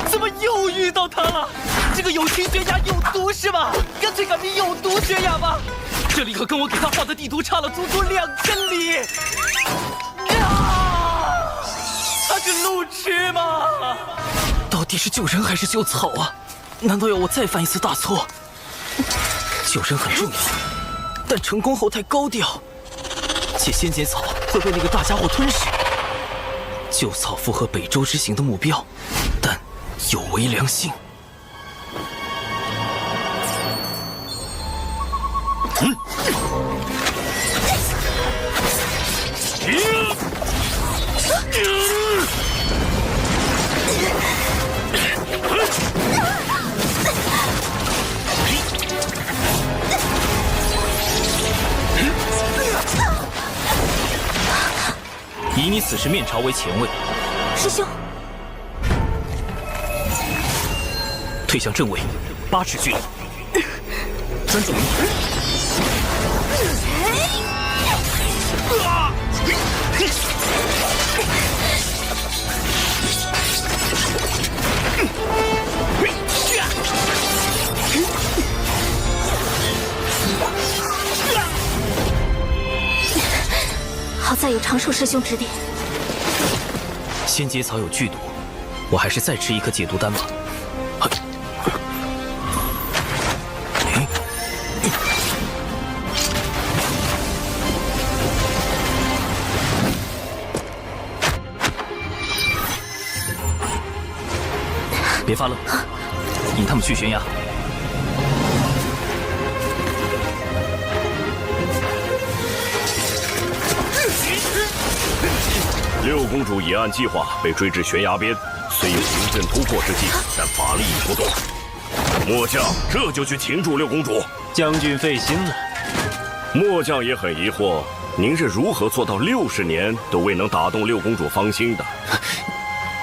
怎么又遇到他了？这个有情悬崖有毒是吧？干脆改名有毒悬崖吧！这里可跟我给他画的地图差了足足2000里。他是路痴吗？到底是救人还是救草啊？难道要我再犯一次大错？救人很重要，但成功后太高调，且仙节草会被那个大家伙吞噬。救草符合北周之行的目标，但有违良心。以你此时面朝为前卫，师兄，退向正位8尺距离，专注于好在有长寿师兄指点。仙节草有剧毒，我还是再吃一颗解毒丹吧。发愣，引他们去悬崖。六公主已按计划被追至悬崖边，虽有临阵突破之计，但法力已不动。末将这就去擒住六公主。将军费心了。末将也很疑惑，您是如何做到60年都未能打动六公主芳心的？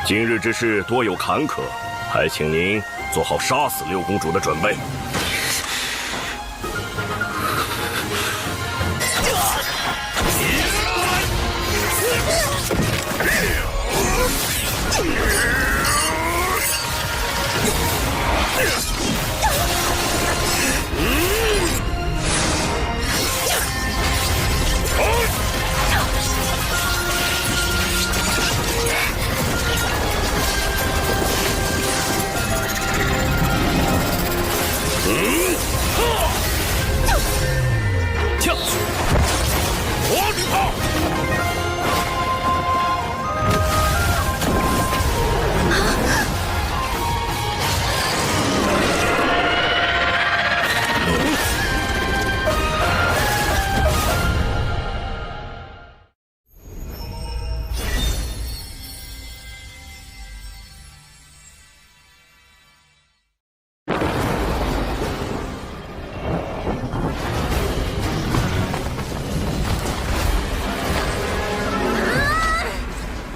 今日之事多有坎坷，还请您做好杀死六公主的准备。跳！我举炮！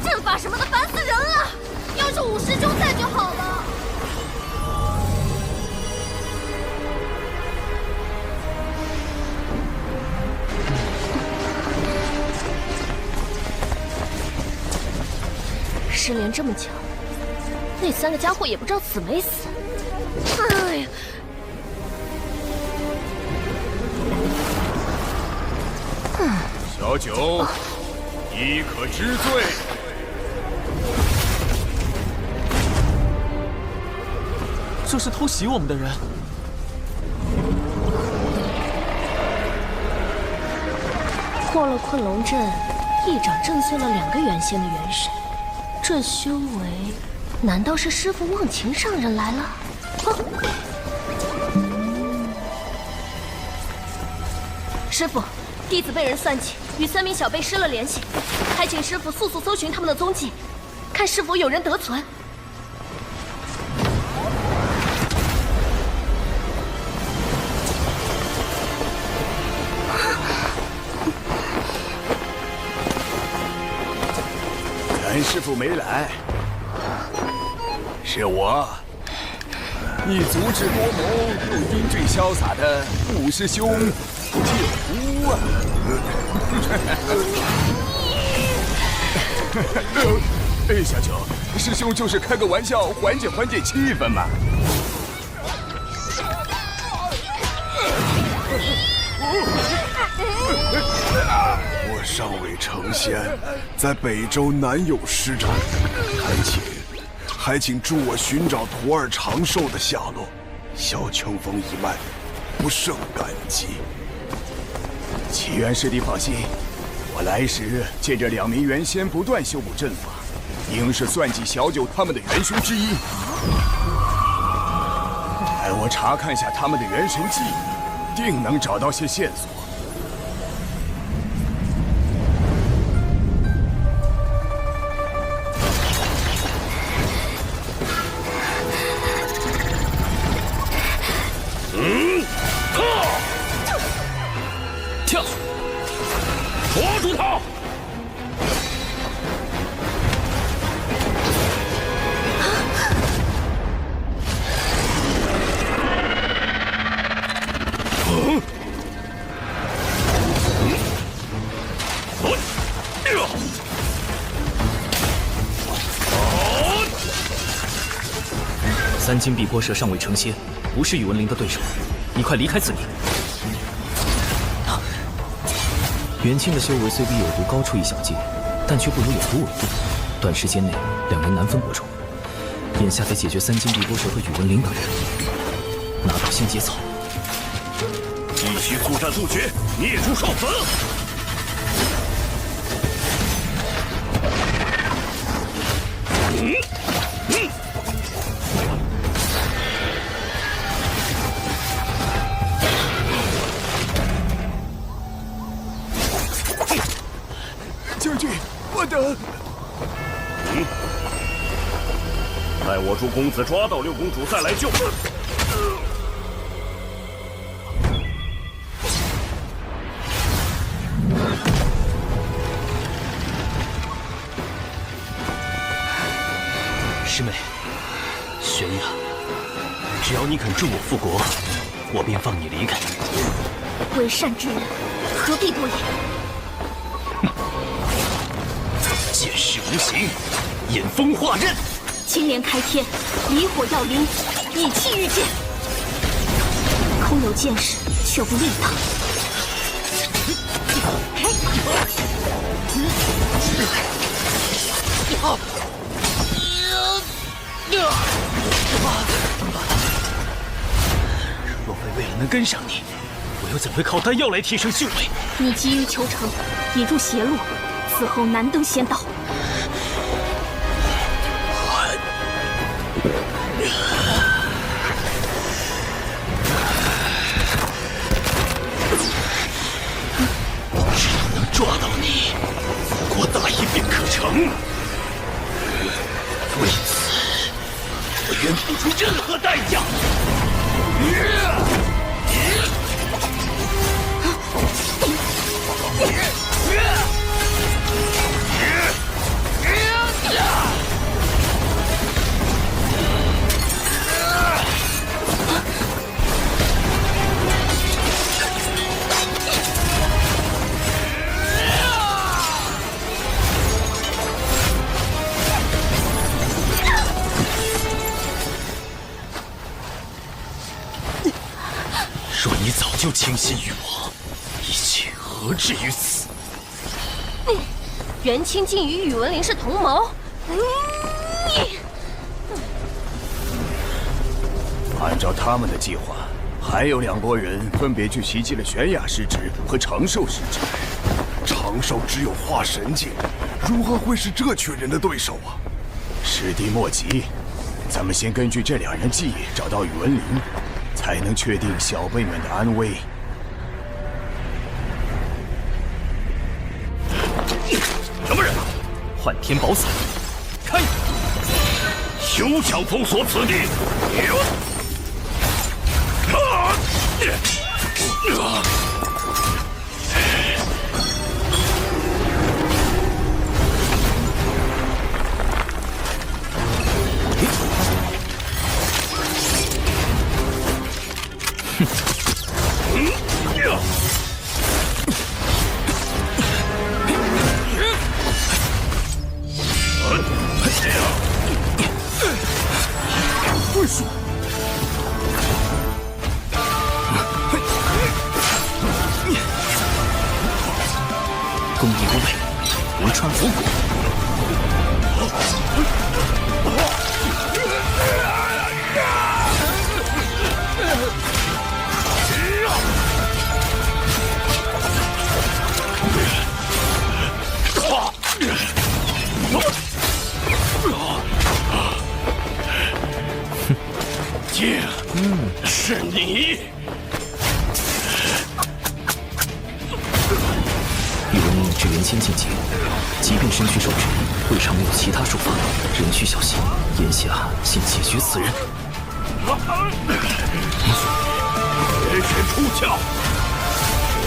阵法什么的烦死人了！要是武师兄在就好了。失联这么久，那3个家伙也不知道死没死。哎呀！小九，亦可知罪。这是偷袭我们的人。破了困龙阵，一掌震碎了2个原先的元神。这修为，难道是师傅忘情上人来了？师傅，弟子被人算计，与3名小辈失了联系，还请师傅速速搜寻他们的踪迹，看是否有人得存。咱师傅没来，是我，你足智多谋又英俊潇洒的五师兄铁狐啊！小九，师兄就是开个玩笑，缓解缓解气氛嘛。我尚未成仙，在北周难有施展，还请助我寻找徒儿长寿的下落。萧清风一脉，不胜感激。启元师弟放心，我来时见着2名元仙不断修补阵法，应是算计小九他们的元凶之一。待我查看下他们的元神记忆，定能找到些线索。跳！捉住他！3金碧波蛇尚未成仙，不是宇文灵的对手，你快离开此地。元清的修为虽比有毒高出一小阶，但却不如有毒稳定，短时间内2人难分伯仲。眼下得解决3金碧波蛇和宇文灵等人，拿到新阶草。继续速战速决，灭诸少子！将军，我的……待我助公子抓到六公主再来救。师妹，玄雅，只要你肯助我复国，我便放你离开。为善之人，何必多言？剑势无形，引风化刃。青莲开天，离火耀灵，以气御剑。空有剑势，却无力挡。若非为了能跟上你，我又怎会靠丹药来提升修为？你急于求成，引入邪路，此后难登仙道。只要能抓到你，复国大业便可成。为此，我愿付出任何代价。若你早就倾心于我，一切何至于此？元清竟与宇文灵是同谋。按照他们的计划，还有2拨人分别去袭击了玄雅师侄和长寿师侄。长寿只有化神境，如何会是这群人的对手啊？师弟莫急，咱们先根据这2人记忆找到宇文灵，才能确定小辈们的安危。什么人？幻天宝伞，开！休想封锁此地！攻敌无畏，无穿佛骨。剑，是你！宇文灵至元仙境界，即便身躯受制，未尝没有其他术法，仍需小心。眼下先解决此人。绝学出鞘，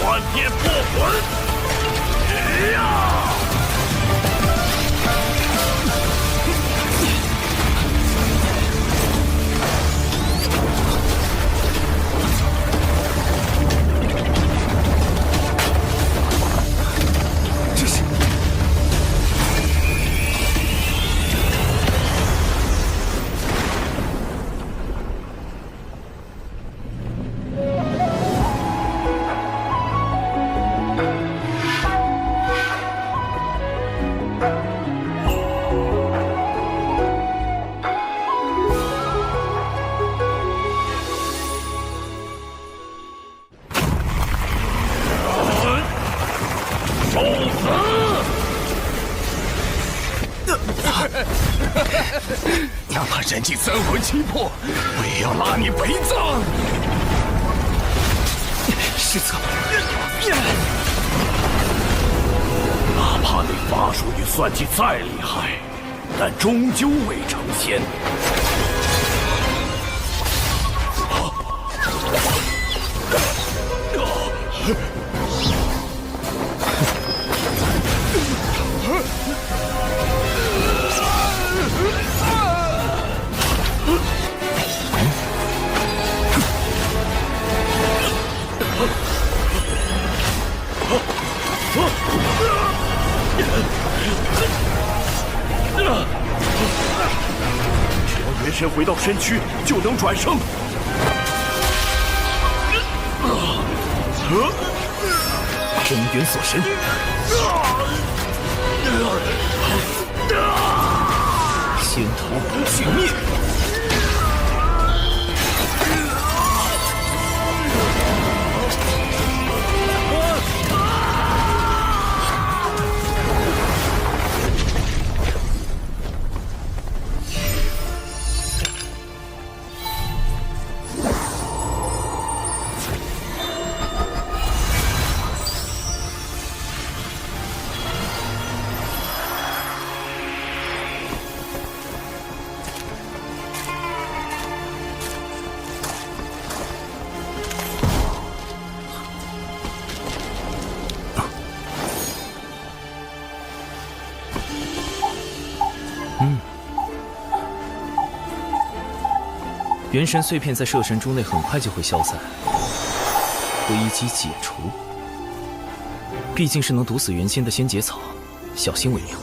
幻天破魂！呀！哪怕燃尽3魂7魄，我也要拉你陪葬！失策！哪怕怕你法术与算计再厉害，但终究未成仙。只要元神回到身躯，就能转生。真元锁神，仙桃绝灭。元神碎片在摄神珠内很快就会消散，危机解除。毕竟是能毒死元仙的仙节草，小心为妙。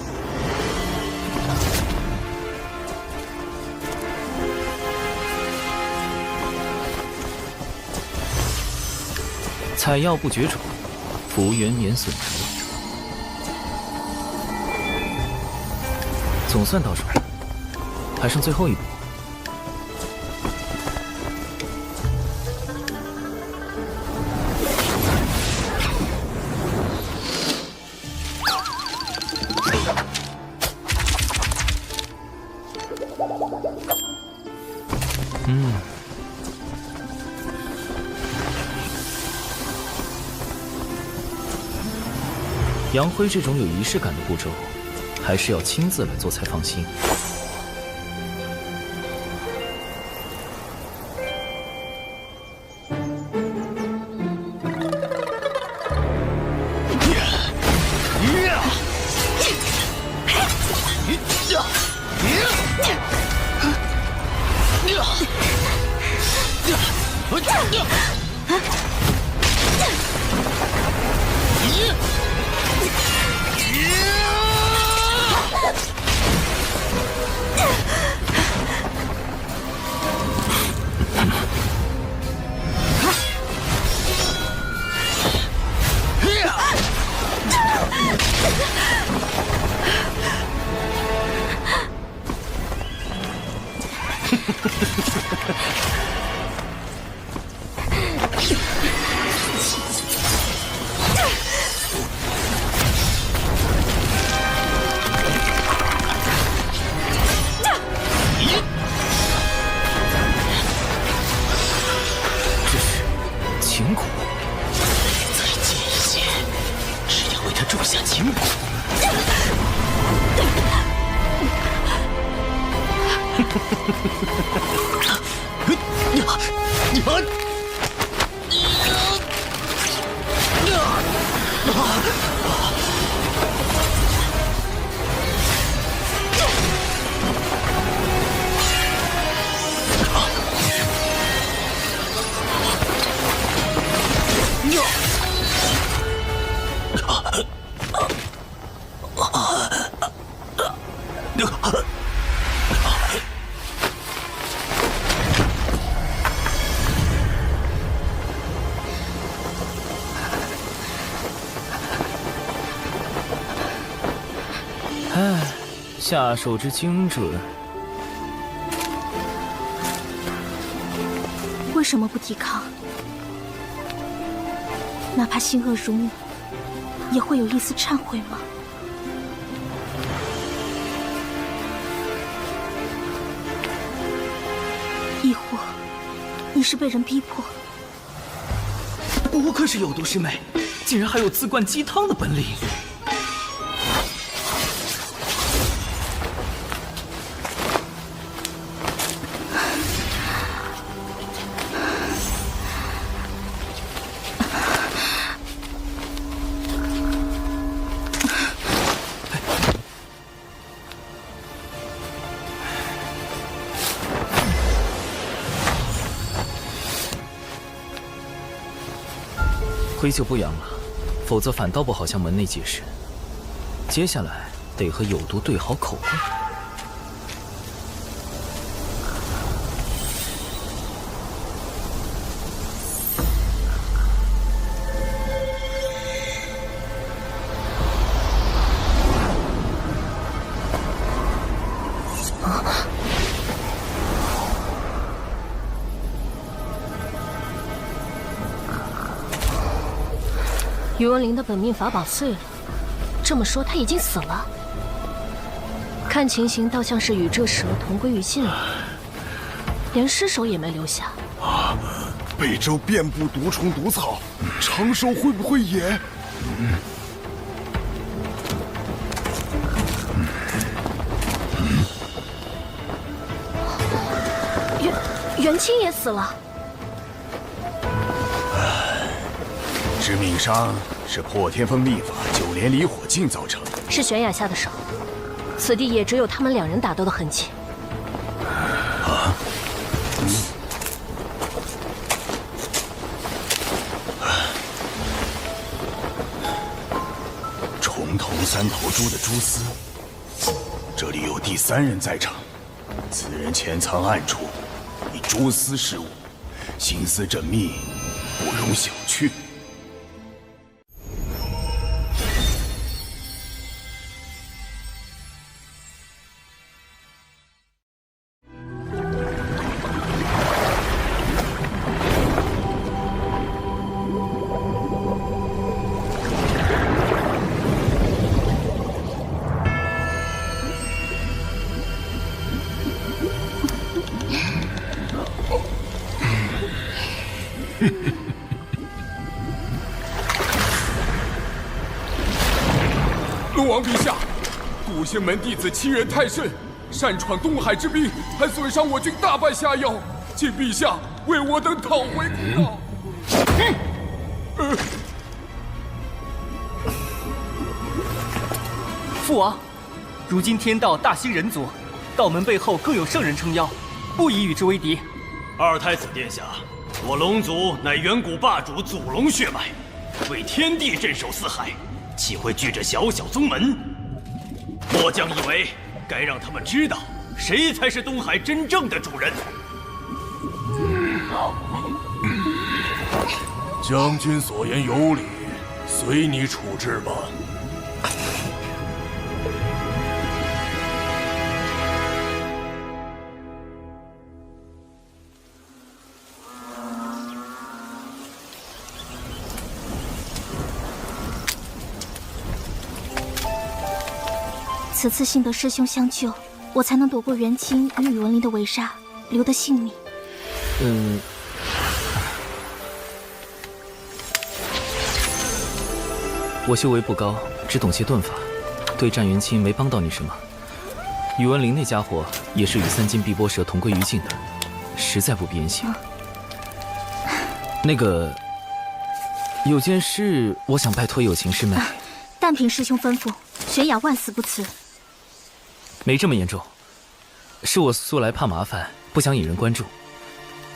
采药不绝种，福元免损折。总算到手了，还剩最后一步。杨辉这种有仪式感的步骤，还是要亲自来做才放心。下手之精准，为什么不抵抗？哪怕心恶如你，也会有一丝忏悔吗？亦或你是被人逼迫？不愧是有毒师妹，竟然还有自灌鸡汤的本领。灰就不扬了，否则反倒不好向门内解释。接下来得和有毒对好口供。宇文灵的本命法宝碎了，这么说他已经死了。看情形，倒像是与这蛇同归于尽了，连尸首也没留下。北周遍布毒虫毒草，长寿会不会也？元清也死了。致命伤是破天风秘法九连离火镜造成，是玄雅下的手，此地也只有他们2人打斗的痕迹。重头3头猪的蛛丝，这里有第3人在场，此人潜藏暗处，以蛛丝事务，心思缜密，不容小觑。陆王陛下，古星门弟子欺人太甚，擅闯东海之滨，还损伤我军大半下药，请陛下为我等讨回公道。父王，如今天道大兴人族，道门背后更有圣人撑腰，不宜与之为敌。二太子殿下，我龙族乃远古霸主祖龙血脉，为天地镇守四海，岂会惧这小小宗门？末将以为，该让他们知道，谁才是东海真正的主人。将军所言有理，随你处置吧。此次幸得师兄相救，我才能躲过元清与宇文灵的围杀，留得性命。我修为不高，只懂些遁法，对战元清没帮到你什么。宇文灵那家伙也是与3金碧波蛇同归于尽的，实在不必言谢。那个，有件事我想拜托有情师妹。但凭师兄吩咐，玄雅万死不辞。没这么严重，是我素来怕麻烦，不想引人关注。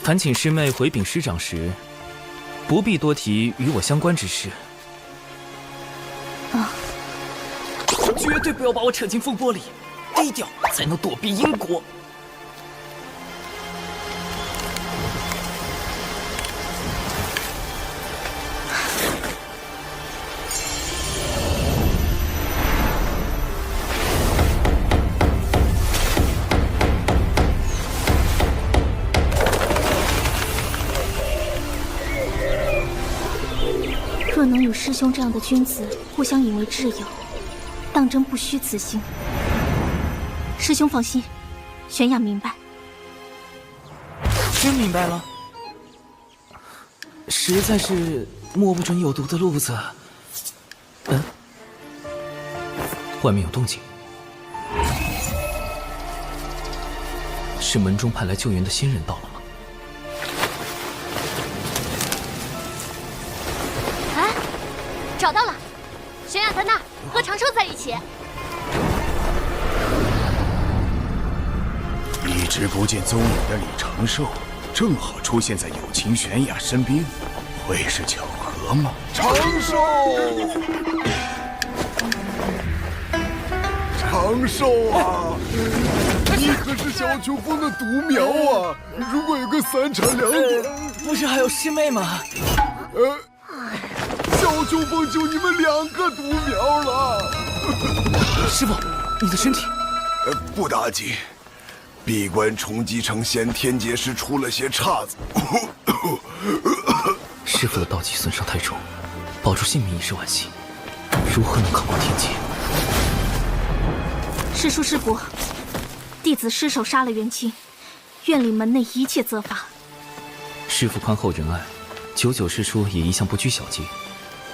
烦请师妹回禀师长时，不必多提与我相关之事。绝对不要把我扯进风波里，低调才能躲避因果。若能与师兄这样的君子互相引为挚友，当真不虚此行。师兄放心，玄雅明白。真明白了，实在是摸不准有毒的路子。外面有动静，是门中派来救援的新人到了吗？找到了，玄雅在那儿和长寿在一起。一直不见踪影的李长寿，正好出现在有情玄雅身边，会是巧合？得吗？长寿，长寿啊！你可是小秋风的独苗啊！如果有个3长2短，不是还有师妹吗？小秋风就你们2个独苗了。师傅，你的身体？不打紧，闭关重击成仙，天劫时出了些岔子。师傅的道基损伤太重，保住性命已是惋惜，如何能抗过天劫？师叔师伯，弟子失手杀了元清，愿领门内一切责罚。师傅宽厚仁爱，久久师叔也一向不拘小节，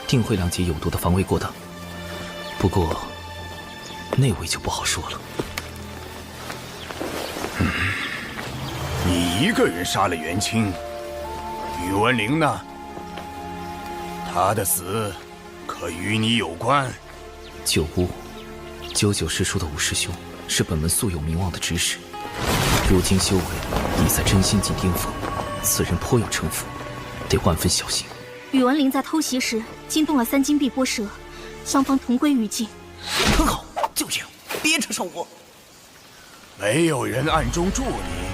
定会谅解有毒的防卫过当。不过，那位就不好说了。你一个人杀了元清，宇文灵呢？他的死可与你有关？九巫，九九师叔的五师兄是本门素有名望的执使，如今修为已在真仙境巅峰，此人颇有城府，得万分小心。宇文灵在偷袭时惊动了3金碧波蛇，双方同归于尽。很好，就这样，别扯上我。没有人暗中助你。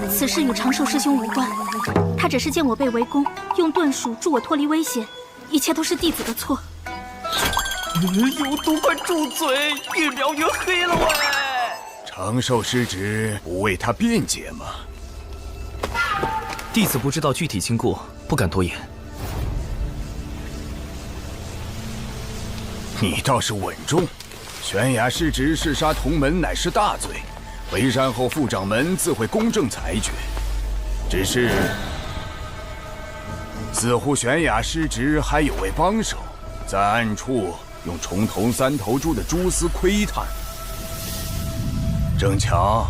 此事与长寿师兄无关，他只是见我被围攻，用遁术助我脱离危险，一切都是弟子的错。有毒，快住嘴！越描越黑了喂！长寿师侄不为他辩解吗？弟子不知道具体经过，不敢多言。你倒是稳重。玄雅师侄弑杀同门乃是大罪，为善后副掌门自会公正裁决。只是，似乎玄雅师侄还有位帮手，在暗处用重瞳3头猪的蛛丝窥探。正巧，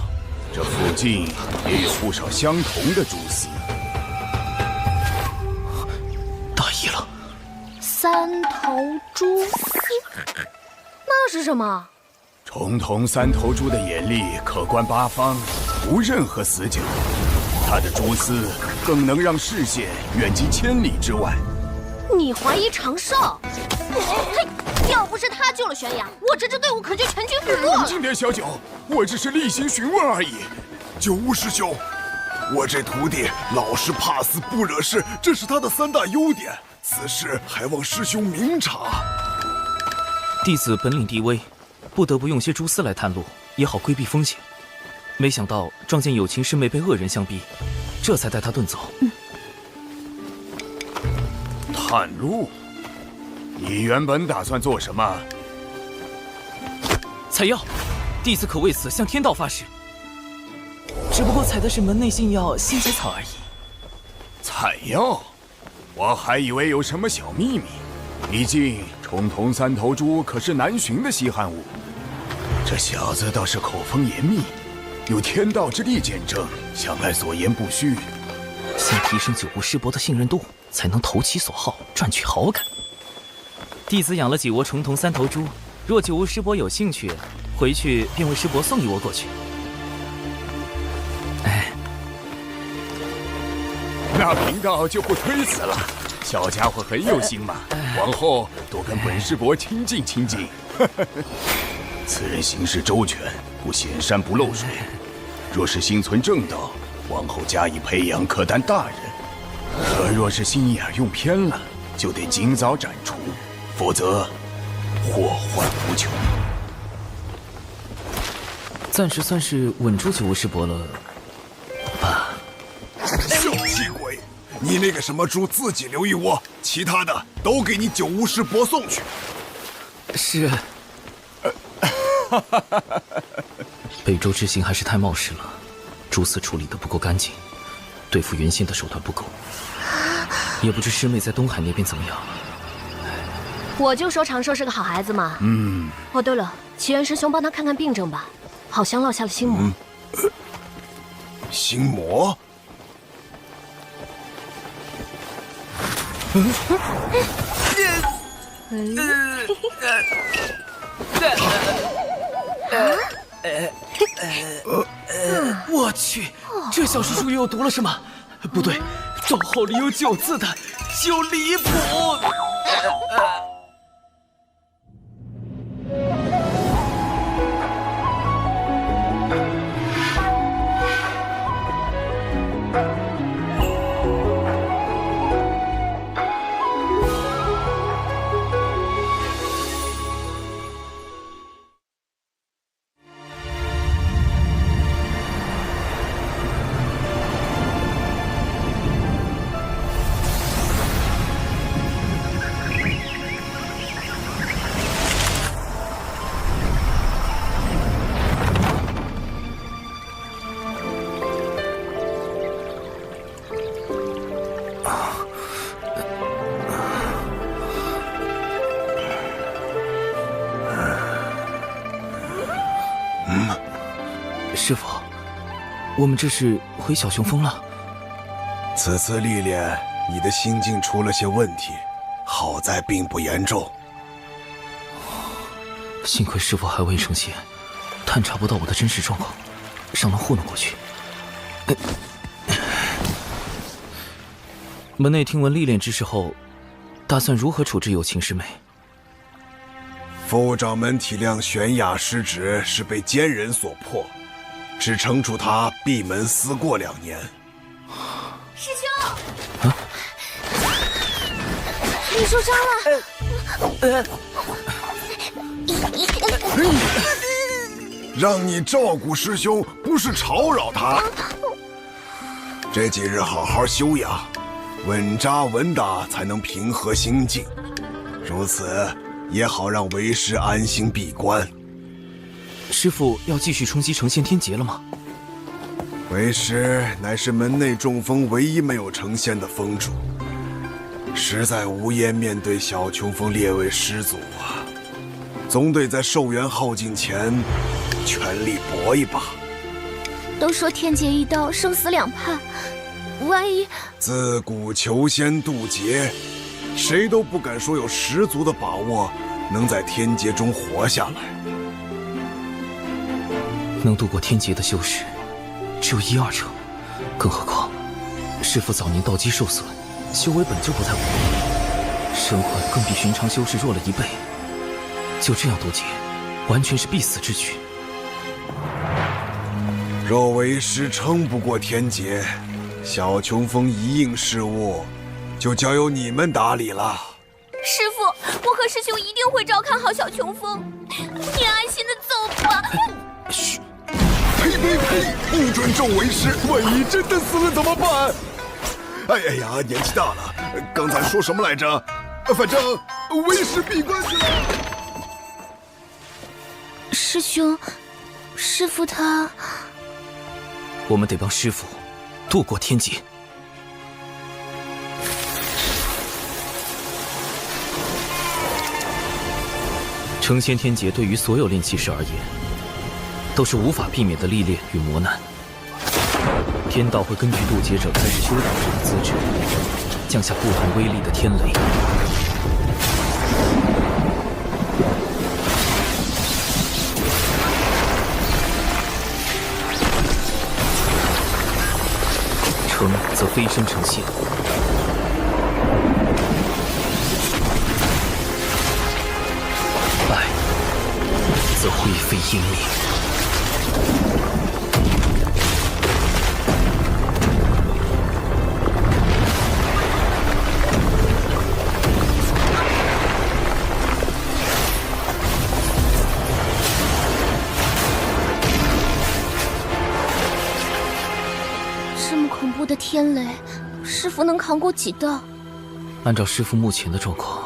这附近也有不少相同的蛛丝。大意了，3头蛛丝，那是什么？重瞳3头猪的眼力可观8方，无任何死角。它的蛛丝更能让视线远及千里之外。你怀疑长寿？嘿，要不是他救了玄雅，我这支队伍可就全军覆没了。冷静点，小九，我只是例行询问而已。九巫师兄，我这徒弟老实怕死不惹事，这是他的3大优点。此事还望师兄明察。弟子本领地微，不得不用些蛛丝来探路，也好规避风险。没想到撞见有情师妹被恶人相逼，这才带她遁走。探路？你原本打算做什么？采药，弟子可为此向天道发誓。只不过采的是门内信药仙节草而已。采药？我还以为有什么小秘密。毕竟重瞳3头猪可是难寻的稀罕物。这小子倒是口风严密，有天道之力见证，想来所言不虚。先提升九巫师伯的信任度，才能投其所好，赚取好感。弟子养了几窝重瞳3头猪，若九巫师伯有兴趣，回去便为师伯送1窝过去。那贫道就不推辞了。小家伙很有心嘛，往后多跟本师伯亲近亲近。此人行事周全，不显山不漏水。若是心存正道，往后加以培养，可担大任。可若是心眼用偏了，就得尽早斩除，否则祸患无穷。暂时算是稳住九巫师伯了吧？小气鬼！你那个什么猪自己留1窝，其他的都给你九巫师伯送去。是。北周之行还是太冒失了，蛛丝处理得不够干净，对付原先的手段不够。也不知师妹在东海那边怎么样。我就说长寿是个好孩子嘛。哦，对了，齐元师兄帮他看看病症吧，好像落下了心魔。心魔？我去，这小师叔又读了什么？不对，招号里有9字的，就离谱。师傅，我们这是回小雄峰了。此次历练，你的心境出了些问题，好在并不严重。幸亏师傅还未成仙，探查不到我的真实状况，尚能糊弄过去。门内听闻历练之事后，打算如何处置有情师妹？副掌门体谅玄雅失职是被奸人所迫，只惩处他闭门思过2年。师兄，你受伤了。让你照顾师兄，不是吵扰他。这几日好好休养，稳扎稳打，才能平和心境。如此也好让为师安心闭关。师父要继续冲击成仙天劫了吗？为师乃是门内众峰唯一没有成仙的峰主，实在无颜面对小琼峰列位师祖啊，总得在寿元耗尽前全力搏一把。都说天劫一刀，生死两判，万一……自古求仙渡劫，谁都不敢说有十足的把握能在天劫中活下来。能度过天劫的修士只有1、2成，更何况师父早年道基受损，修为本就不太稳定，身魂更比寻常修士弱了1倍，就这样渡劫，完全是必死之举。若为师撑不过天劫，小琼峰一应事务就交由你们打理了。师父，我和师兄一定会照看好小琼峰，你安心的走吧。嘘！呸呸呸！不准咒为师，万一真的死了怎么办？哎呀，年纪大了，刚才说什么来着？反正为师闭关去了。师兄，师父他……我们得帮师父渡过天劫。成仙天劫对于所有炼气师而言，都是无法避免的历练与磨难。天道会根据渡劫者开始修道时的资质，降下不同威力的天雷。成则飞升成仙，败则灰飞烟灭。这么恐怖的天雷，师父能扛过几道？按照师父目前的状况，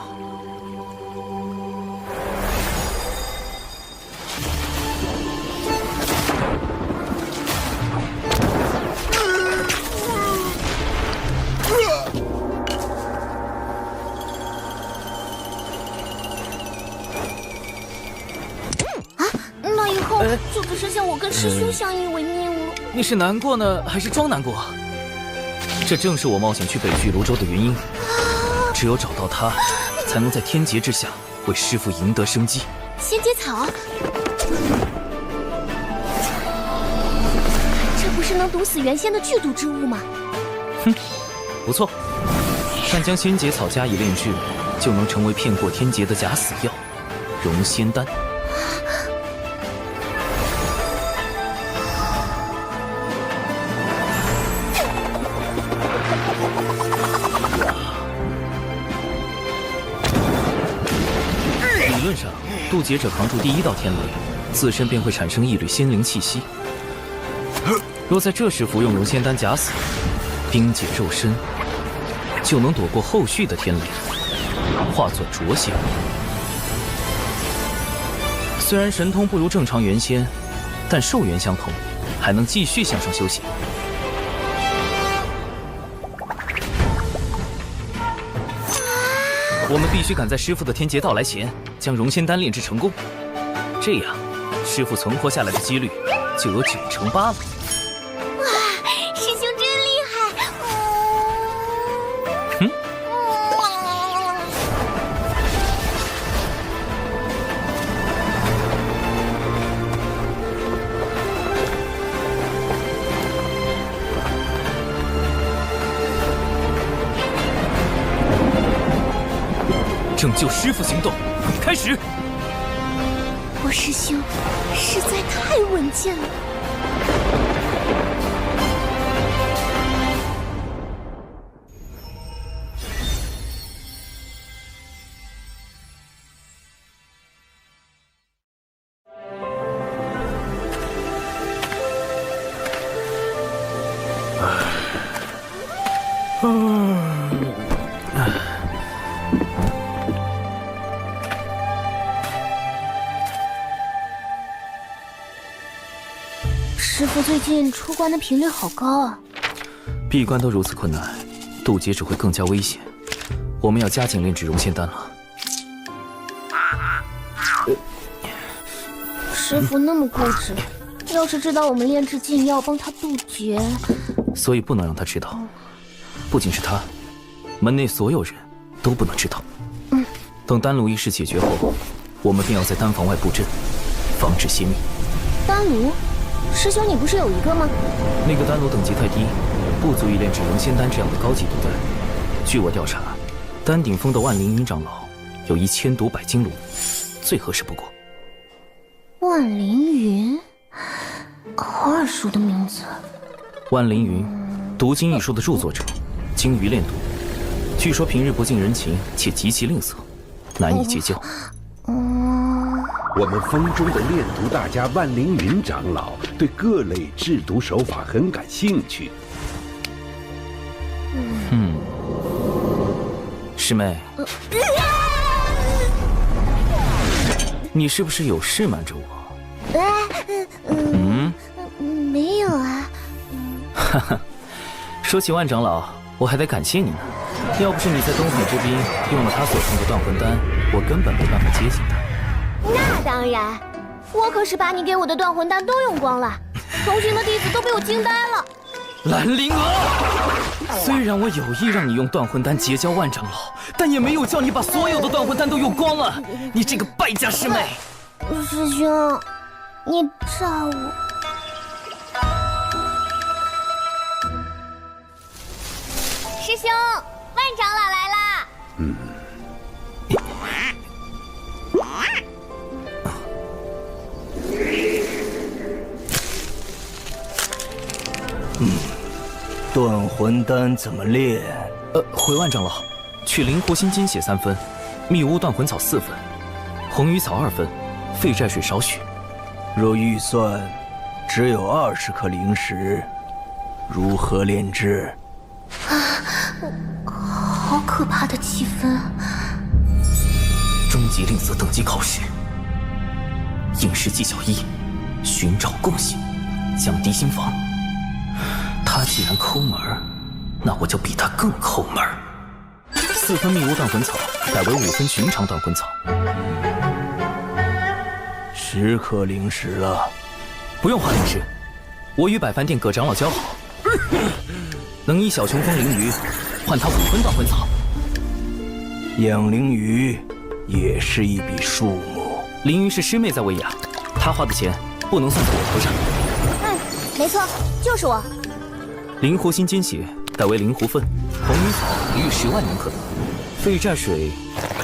那以后就只剩下我跟师兄相依为命了。你是难过呢，还是装难过？这正是我冒险去北距泸州的原因。只有找到他，才才能在天劫之下为师父赢得生机。仙节草，这不是能毒死原仙的剧毒之物吗？哼，不错。但将仙节草加以炼制，就能成为骗过天劫的假死药——融仙丹。理论上，渡劫者扛住第一道天雷，自身便会产生一缕仙灵气息。若在这时服用融仙丹假死，冰解肉身，就能躲过后续的天雷，化作浊仙。虽然神通不如正常元仙，但寿元相同，还能继续向上修行。我们必须赶在师父的天劫到来前，将融仙丹炼制成功，这样师父存活下来的几率就有98%了。哇，师兄真厉害！嗯。拯救师父行动开始。我师兄实在太稳健了。师父最近出关的频率好高啊！闭关都如此困难，渡劫只会更加危险。我们要加紧炼制融仙丹了。师父那么固执，要是知道我们炼制禁药帮他渡劫，所以不能让他知道。不仅是他，门内所有人都不能知道。等丹炉一事解决后，我们便要在丹房外布阵，防止泄密。丹炉？师兄，你不是有一个吗？那个丹炉等级太低，不足以炼制融仙丹这样的高级毒丹。据我调查，丹顶峰的万灵云长老有1000毒百金炉，最合适不过。万灵云，好耳熟的名字。万灵云，毒经一书的著作者，精于炼毒，据说平日不近人情，且极其吝啬，难以结交。我们峰中的炼毒大家万灵云长老对各类制毒手法很感兴趣。师妹，你是不是有事瞒着我？没有啊。哈哈，说起万长老，我还得感谢你呢。要不是你在东海之滨用了他所送的断魂丹，我根本没办法接近他。那当然，我可是把你给我的断魂丹都用光了，同行的弟子都被我惊呆了。兰灵娥，虽然我有意让你用断魂丹结交万长老，但也没有叫你把所有的断魂丹都用光了。你这个败家师妹！师兄，你炸我！师兄，万长老来啦！断魂丹怎么炼？回万长老，取灵活心金血3分，密屋断魂草4分，红鱼草2分，废寨水少许。若预算只有20颗灵石，如何炼制？好可怕的气氛！终极令色等级考试，应试技巧1：寻找共性，降低心防。他既然抠门，那我就比他更抠门。4分密屋断魂草改为5分寻常断魂草。10颗灵石了，不用花灵石，我与百凡殿葛长老交好，能以小琼峰灵鱼换他5分断魂草。养灵鱼也是一笔数目。灵鱼是师妹在喂养，她花的钱不能算在我头上。没错，就是我。灵狐心尖血改为灵狐粪，红泥草培育10万年可得，废债水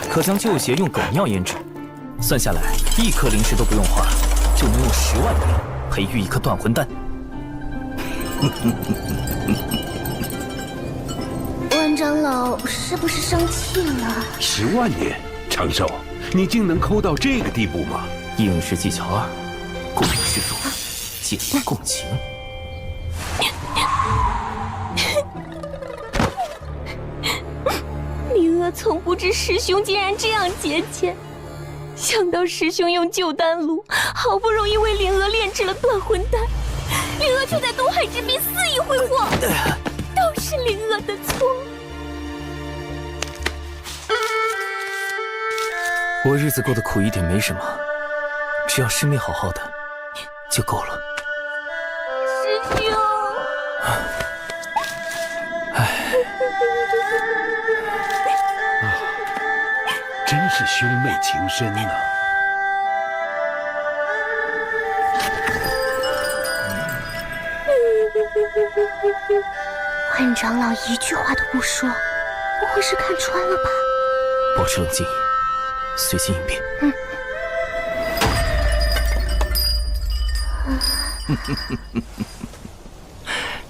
可将旧鞋用狗尿腌制，算下来1颗灵石都不用花，就能用10万年培育一颗断魂丹。万长老是不是生气了？10万年，长寿，你竟能抠到这个地步吗？应试技巧2，共有是非，借力共情。灵儿从不知师兄竟然这样节俭，想到师兄用旧丹炉，好不容易为灵儿炼制了断魂丹，灵儿却在东海之滨肆意挥霍，都是灵儿的错。我日子过得苦一点没什么，只要师妹好好的就够了。师兄，真是兄妹情深呐！万长老一句话都不说，不会是看穿了吧？保持冷静，随机应变。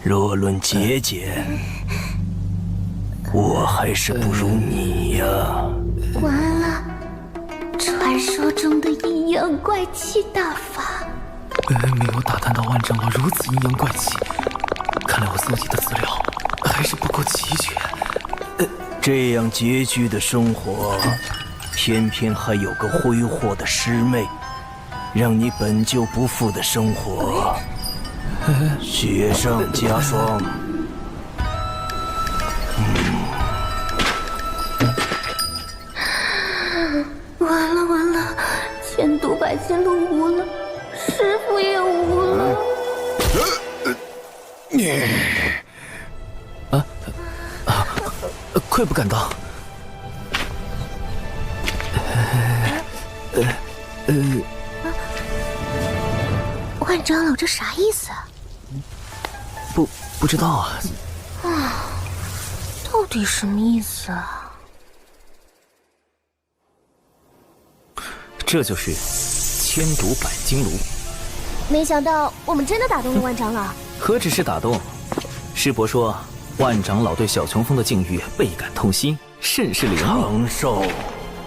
若论节俭，我还是不如你呀。完了，传说中的阴阳怪气大法。没有打探到万长老如此阴阳怪气，看来我搜集的资料还是不够齐全。这样拮据的生活，偏偏还有个挥霍的师妹，让你本就不富的生活雪上加霜。完了完了，千毒百金路无了，师傅也无了。愧不敢当。万长老这啥意思啊？不知道啊。到底什么意思啊？这就是千毒百金炉。没想到我们真的打动了万长老。何止是打动，师伯说万长老对小琼峰的境遇倍感痛心，甚是怜悯。长寿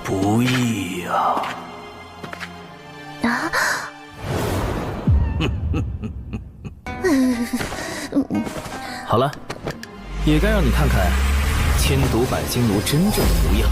不易呀！啊！好了，也该让你看看千毒百金炉真正的模样。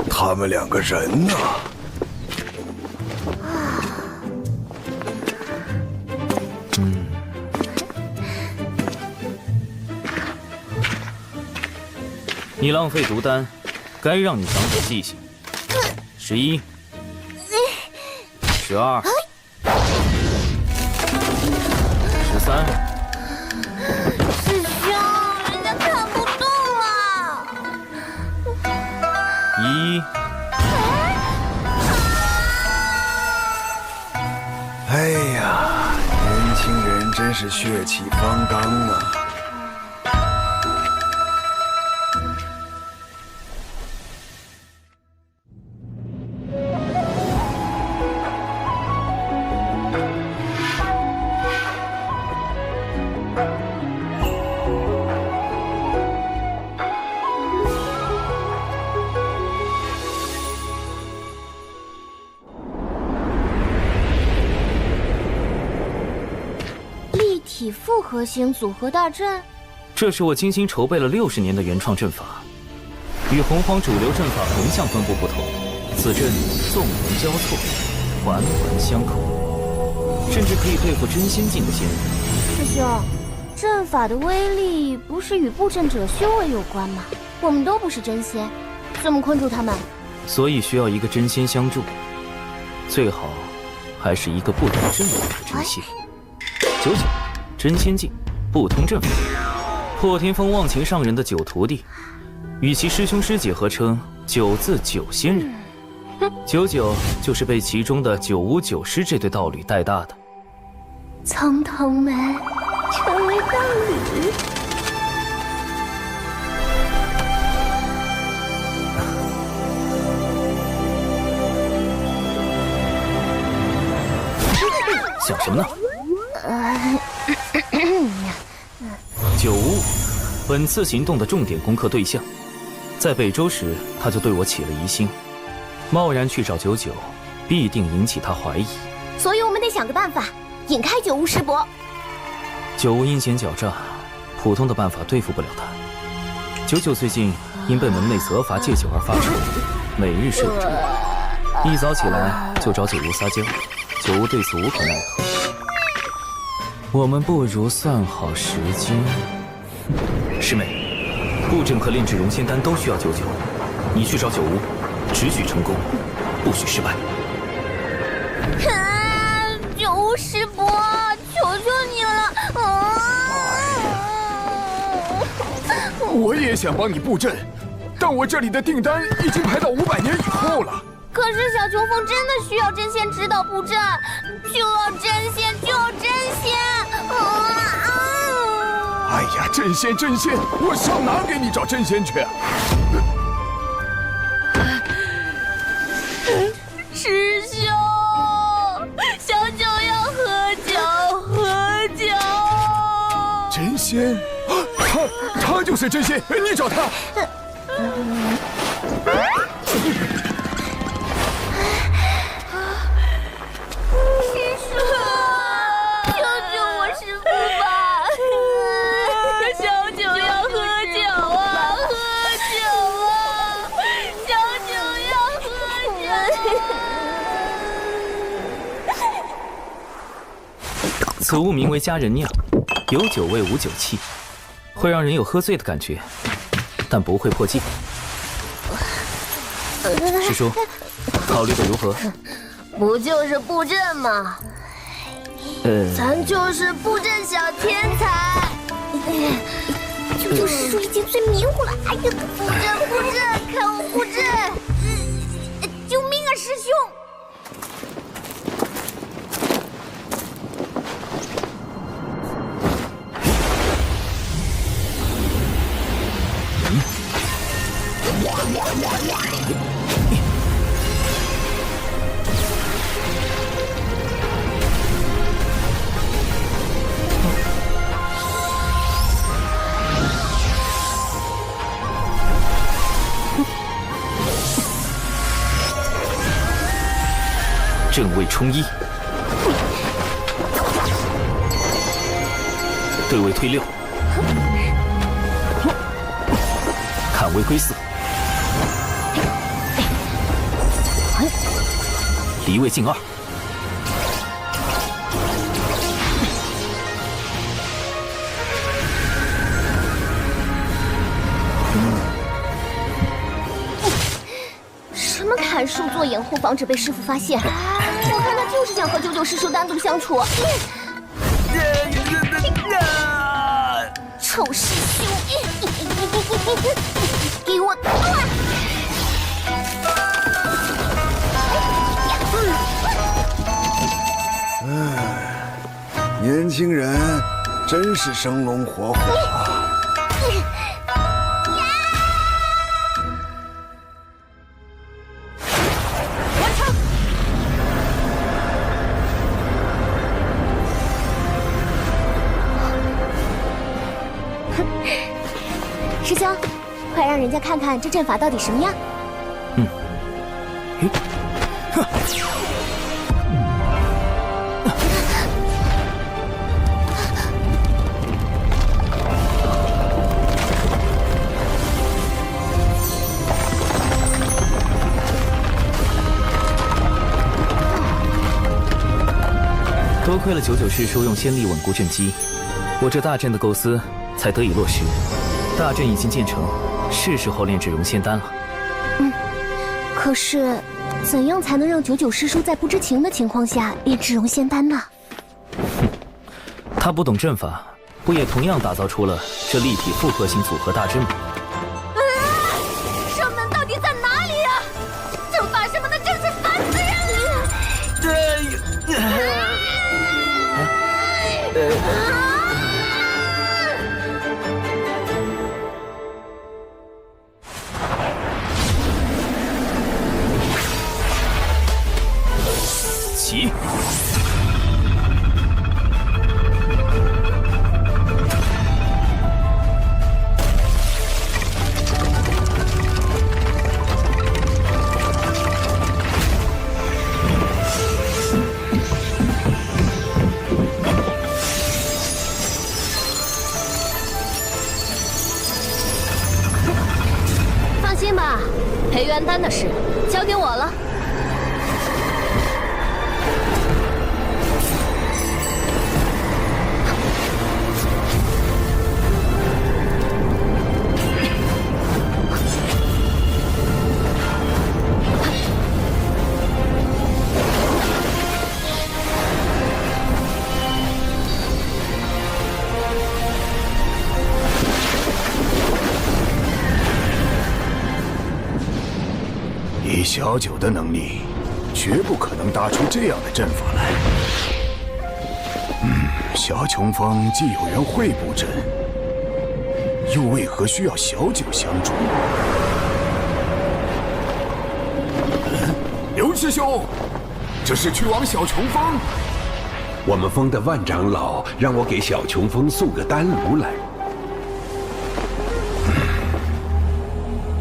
他们2个人呢？你浪费毒丹，该让你长点记性。11、12、13。师兄，人家看不动了。1。哎呀，年轻人真是血气方刚啊！复合型组合大阵，这是我精心筹备了60年的原创阵法。与洪荒主流阵法横向分布不同，此阵纵横交错，环环相扣，甚至可以对付真仙境的仙人。师兄，阵法的威力不是与布阵者修为有关吗？我们都不是真仙，怎么困住他们？所以需要一个真仙相助，最好还是一个不懂阵法的真仙。99真仙境，不通阵法，破天峰忘情上人的9徒弟，与其师兄师姐合称9字9仙人。99就是被其中的959师这对道侣带大的。从同门成为道侣。想什么呢？9巫，本次行动的重点攻克对象，在北周时他就对我起了疑心，贸然去找99，必定引起他怀疑。所以我们得想个办法，引开9巫师伯。9巫阴险狡诈，普通的办法对付不了他。99最近因被门内责罚戒酒而发愁，每日睡不着，一早起来就找9巫撒娇，9巫对此无可奈何。我们不如算好时间。师妹，布阵和炼制熔仙丹都需要99，你去找9巫，只许成功，不许失败。9巫师伯，求求你了！我也想帮你布阵，但我这里的订单已经排到500年以后了。可是小琼峰真的需要真仙指导布阵，就要真仙，就要真仙！哎呀，真仙，我上哪给你找真仙去？师兄，小九要喝酒。真仙，他就是真仙，你找他。此物名为佳人酿，有酒味无酒气，会让人有喝醉的感觉，但不会破戒。师叔，考虑的如何？不就是布阵吗？咱就是布阵小天才。99师叔已经最迷糊了。哎呀，布阵，看我布阵！救命啊，师兄！正位冲一，对位推6，看位归4，离位进2。什么砍树做掩护，防止被师傅发现？我看他就是想和99师叔单独相处。臭师兄，给我断！年轻人真是生龙活虎啊！师兄，快让人家看看这阵法到底什么样。多亏了99师叔用仙力稳固阵基，我这大阵的构思才得以落实。大阵已经建成，是时候炼制融仙丹了。可是，怎样才能让99师叔在不知情的情况下炼制融仙丹呢？他不懂阵法，不也同样打造出了这立体复合型组合大阵吗？圣门到底在哪里呀？阵法什么的，真是烦死人了！起！放心吧，培元丹的事交给我了。以小九的能力，绝不可能搭出这样的阵法来。小琼峰既有缘会布阵，又为何需要小九相助？刘师兄，这是去往小琼峰。我们峰的万长老让我给小琼峰送个丹炉来。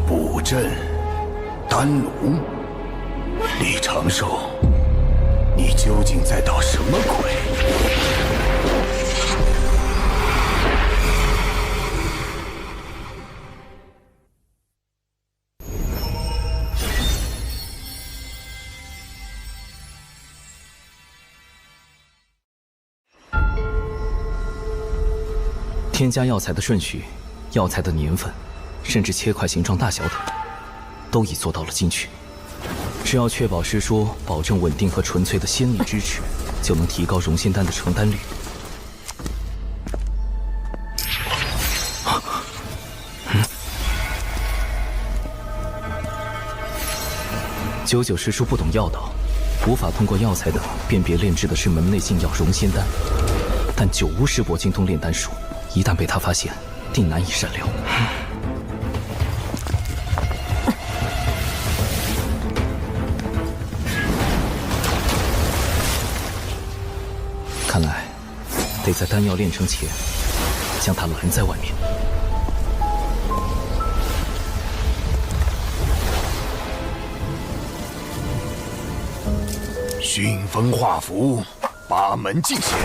布阵。丹炉，李长寿，你究竟在捣什么鬼？添加药材的顺序、药材的年份，甚至切块形状大小等。都已做到了精确，只要确保师叔保证稳定和纯粹的仙力支持，就能提高融仙丹的成丹率。99师叔不懂药道，无法通过药材等辨别炼制的是门内禁药融仙丹，但九巫师伯精通炼丹术，一旦被他发现，定难以善了。看来，得在丹药炼成前，将他拦在外面。熏风化符，八门尽显。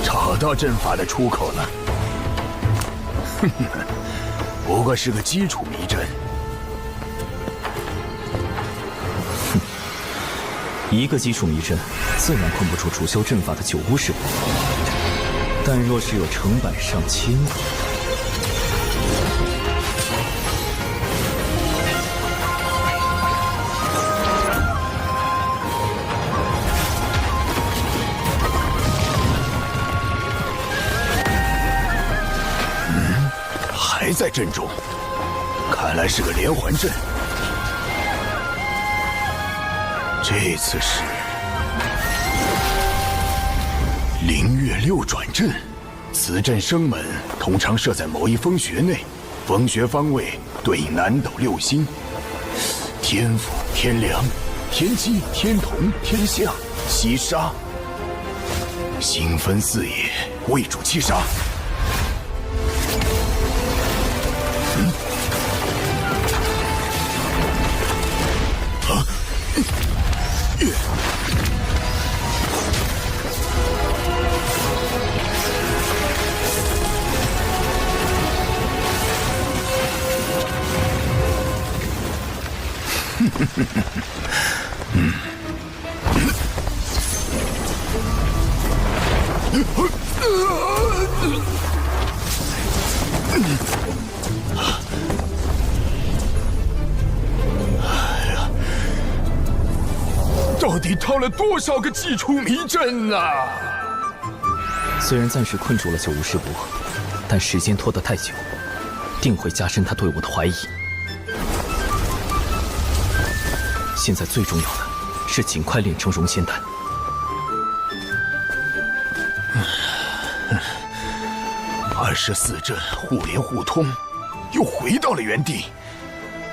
找到阵法的出口了，不过是个基础迷阵。一个基础迷阵，自然困不住主修阵法的九巫师伯。但若是有成百上千个，还在阵中，看来是个连环阵。这次是灵月六转阵，此阵生门通常设在某一风穴内，风穴方位对应南斗六星：天府、天梁、天机、天同、天象、七杀。星分四野，为主七杀。到底套了多少个祭出迷阵啊！虽然暂时困住了九无师伯，但时间拖得太久，定会加深他对我的怀疑。现在最重要的是尽快炼成熔仙丹。24阵互联互通，又回到了原地。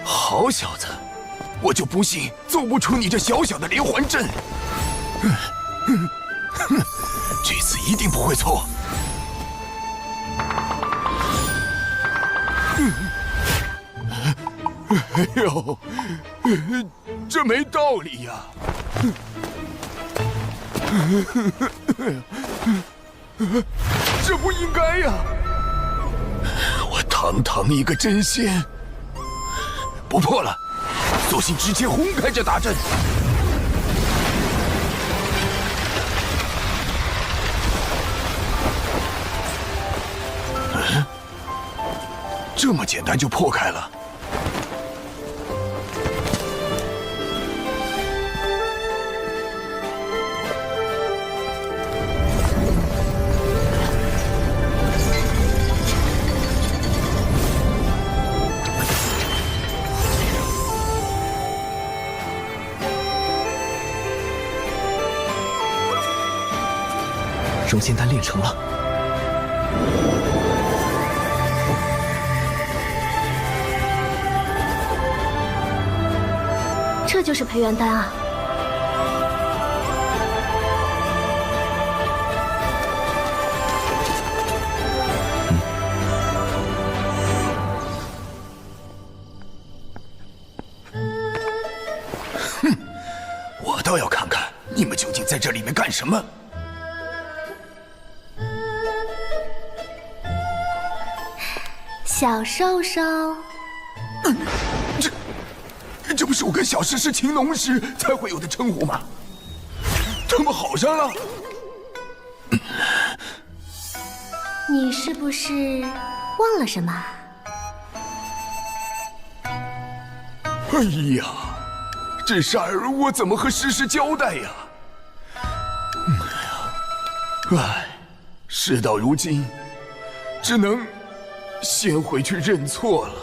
好小子，我就不信奏不出你这小小的连环阵。这次一定不会错。哎呦，这没道理呀！这不应该呀！我堂堂一个真仙，不破了，索性直接轰开这大阵。这么简单就破开了。熔仙丹炼成了。这就是培元丹啊！哼，我倒要看看你们究竟在这里面干什么。小兽兽，这不是我跟小石是情浓时才会有的称呼吗？他们好上了？你是不是忘了什么？哎呀，这事儿我怎么和诗诗交代呀？唉，事到如今，只能先回去认错了。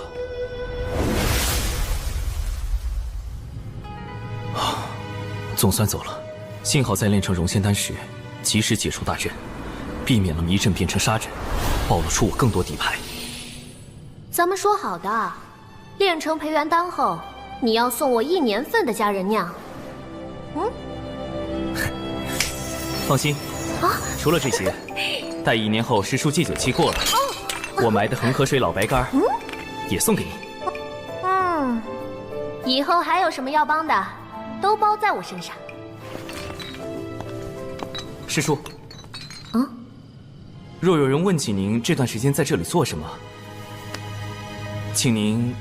总算走了，幸好在炼成熔仙丹时，及时解除大阵，避免了迷阵变成杀阵，暴露出我更多底牌。咱们说好的，炼成培元丹后，你要送我1年份的佳人酿。放心，除了这些，待1年后时数祭酒期过了，我埋的恒河水老白干也送给你。以后还有什么要帮的，都包在我身上。师叔，若有人问起您这段时间在这里做什么，请您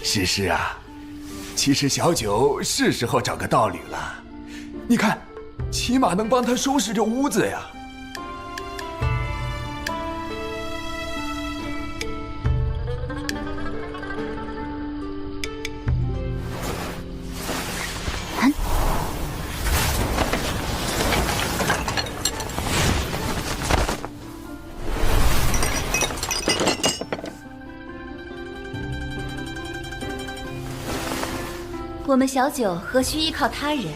诗诗啊，其实小九是时候找个道侣了。你看，起码能帮他收拾这屋子呀。我们小九何须依靠他人？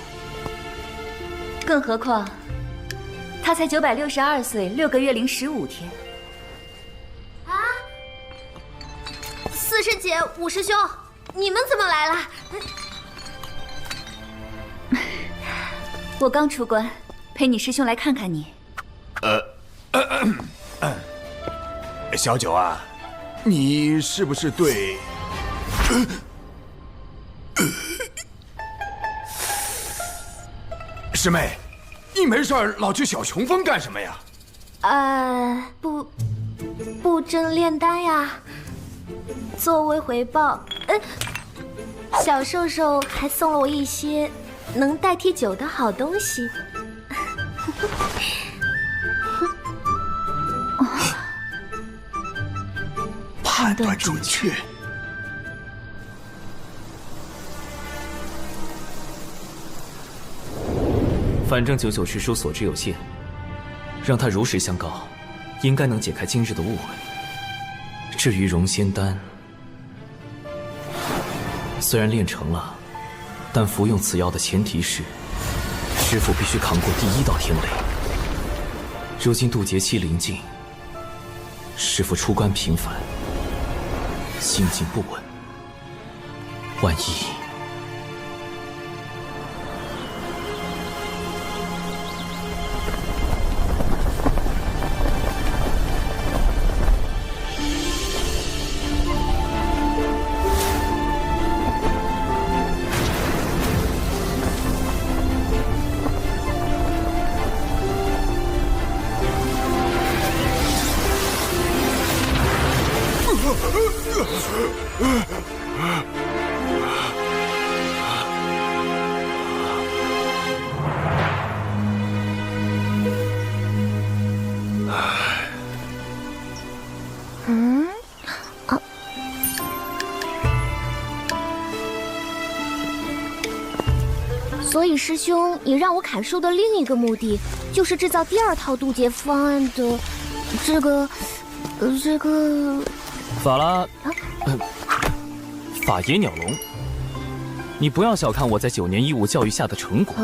更何况，他才962岁6个月零15天。啊！四师姐、五师兄，你们怎么来了？我刚出关，陪你师兄来看看你。小九啊，你是不是对？师妹，你没事老去小琼峰干什么呀？布阵炼丹呀。作为回报，小兽兽还送了我一些能代替酒的好东西。判断准确。反正99师叔所知有限，让他如实相告，应该能解开今日的误会。至于融仙丹，虽然炼成了，但服用此药的前提是，师父必须扛过第1道天雷。如今渡劫期临近，师父出关频繁，心境不稳，万一……所以师兄，你让我砍树的另一个目的，就是制造第2套渡劫方案的这个法拉，法野鸟笼，你不要小看我在9年义务教育下的成果。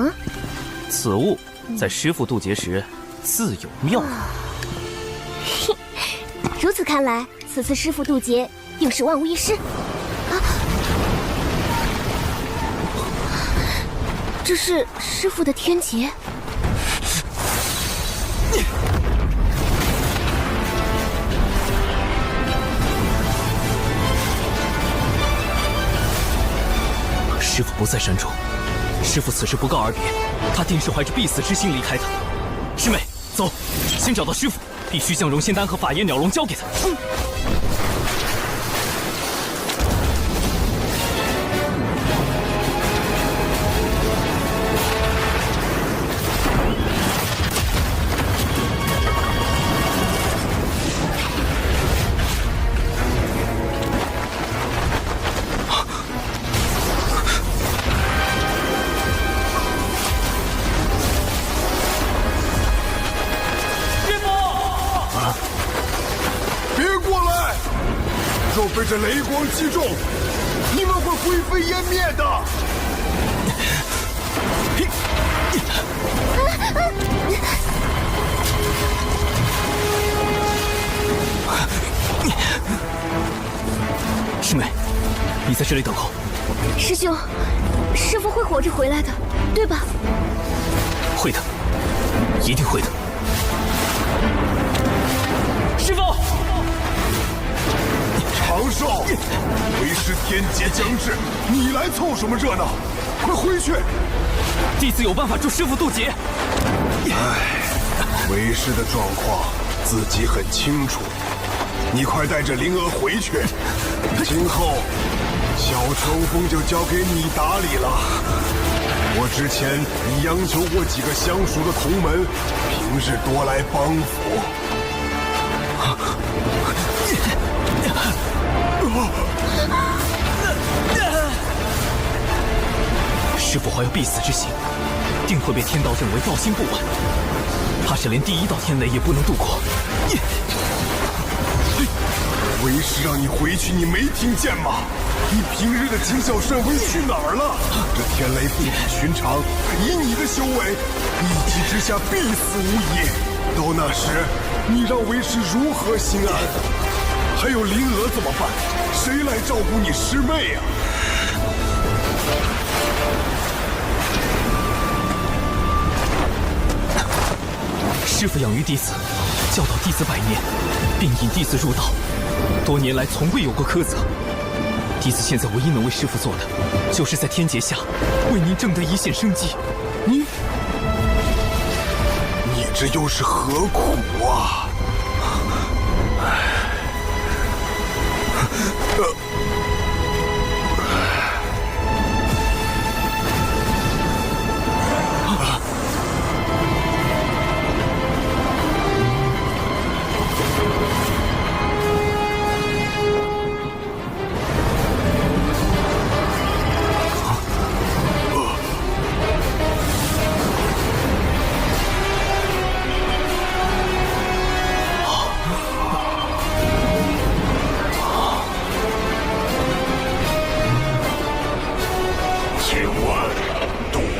此物在师父渡劫时自有妙法。如此看来，此次师父渡劫定是万无一失。这是师父的天劫。师父不在山中，师父此时不告而别，他定是怀着必死之心离开的。师妹，走，先找到师父，必须将融仙丹和法野鸟笼交给他。被这雷光击中，你们会灰飞烟灭的。师妹，你在这里等候。师兄，师父会活着回来的，对吧？会的，一定会的。师父。长寿，为师天劫将至，你来凑什么热闹？快回去！弟子有办法助师父渡劫。为师的状况自己很清楚，你快带着灵儿回去。今后小乘风就交给你打理了。我之前已央求过几个相熟的同门，平日多来帮扶。师父怀有必死之心，定会被天道认为道心不稳，怕是连第1道天雷也不能度过。为师让你回去，你没听见吗？你平日的谨小慎微去哪儿了？这天雷不比寻常，以你的修为，一击之下必死无疑。到那时，你让为师如何心安？还有灵娥怎么办？谁来照顾你师妹呀？师父养育弟子，教导弟子100年，并引弟子入道，多年来从未有过苛责。弟子现在唯一能为师父做的，就是在天劫下为您挣得一线生机。你这又是何苦啊？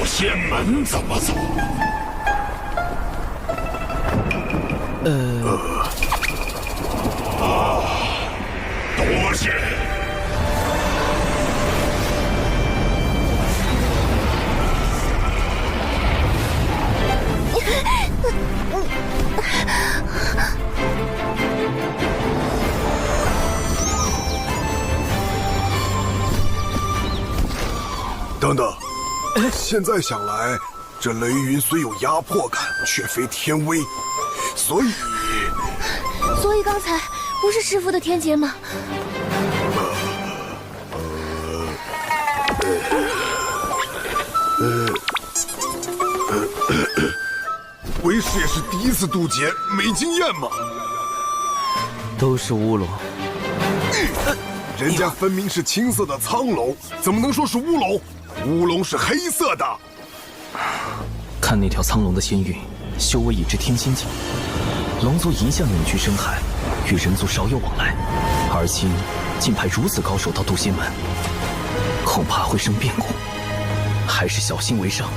仙门怎么走？多谢。等等，现在想来，这雷云虽有压迫感，却非天威，所以刚才不是师父的天劫吗？为师也是第一次渡劫，没经验嘛。都是乌龙。人家分明是青色的苍龙，怎么能说是乌龙？乌龙是黑色的。看那条苍龙的仙韵，修为已至天仙境。龙族一向隐居深海，与人族少有往来，而今竟派如此高手到渡仙门，恐怕会生变故，还是小心为上。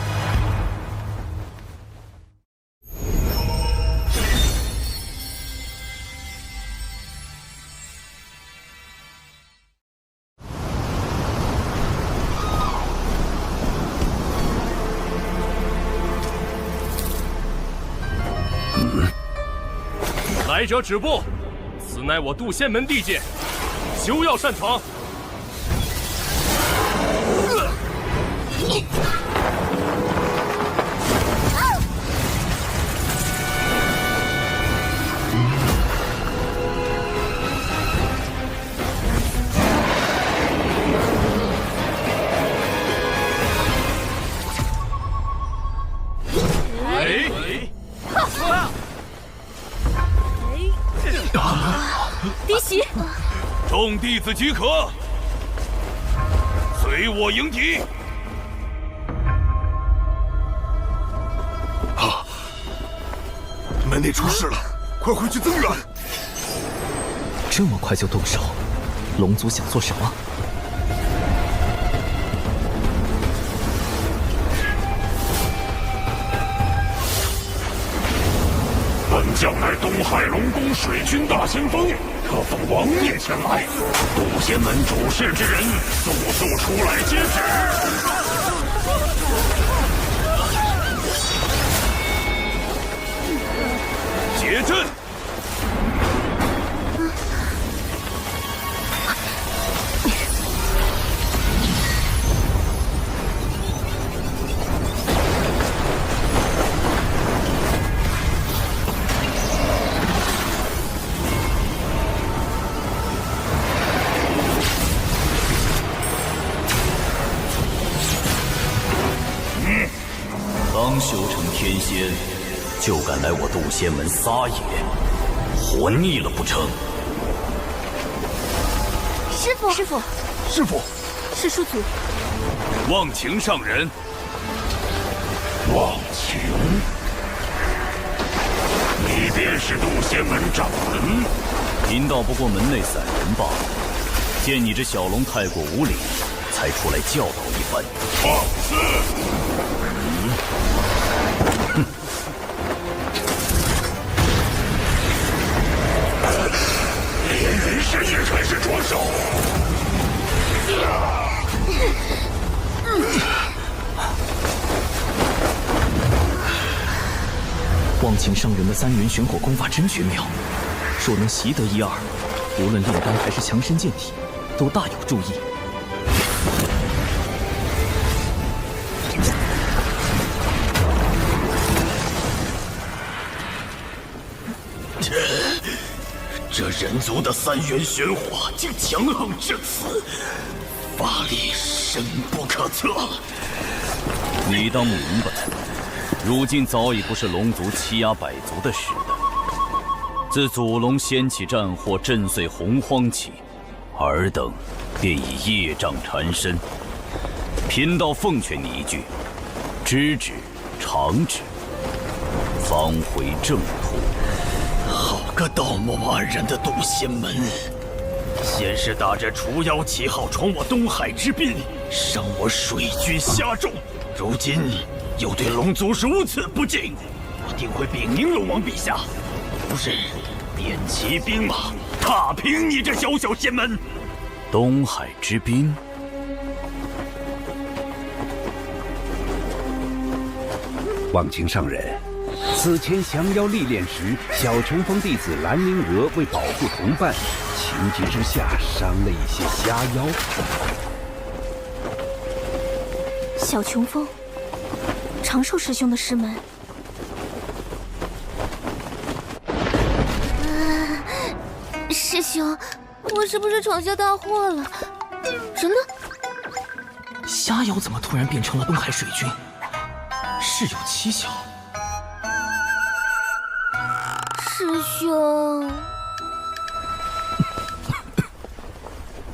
来者止步！此乃我渡仙门地界，休要擅闯！嫡喜，众弟子即可，随我迎敌。啊！门内出事了，快回去增援！这么快就动手，龙族想做什么？本将乃东海龙宫水军大先锋，特奉王爷前来，渡仙门主事之人，速速出来接旨。结阵！刚修成天仙，就敢来我渡仙门撒野，活腻了不成？师父，师父，师父，是叔祖。忘情上人。忘情，你便是渡仙门掌门？贫道不过门内散人罢了，见你这小龙太过无礼，才出来教导一番。放肆！哼！连人士也开始着手。忘情上人的3元玄火功法真绝妙，若能习得1、2，无论炼丹还是强身健体，都大有助益。这人族的3元玄火竟强横至此，法力深不可测。你当明白，如今早已不是龙族欺压百族的时代。自祖龙掀起战火，震碎洪荒起，尔等便已业障缠身。贫道奉劝你一句：知止，长止，方回正途。好个道貌岸然的渡仙门！先是打着除妖旗号闯我东海之滨，伤我水军虾众，如今又对龙族如此不敬，我定会禀明龙王陛下，不日便骑兵马踏平你这小小仙门。东海之滨，忘情上人，此前降妖历练时，小琼峰弟子兰陵娥为保护同伴，情急之下伤了一些虾妖。小琼峰，长寿师兄的师门。师兄，我是不是闯下大祸了？人呢？虾妖怎么突然变成了东海水军？事有蹊跷。师兄，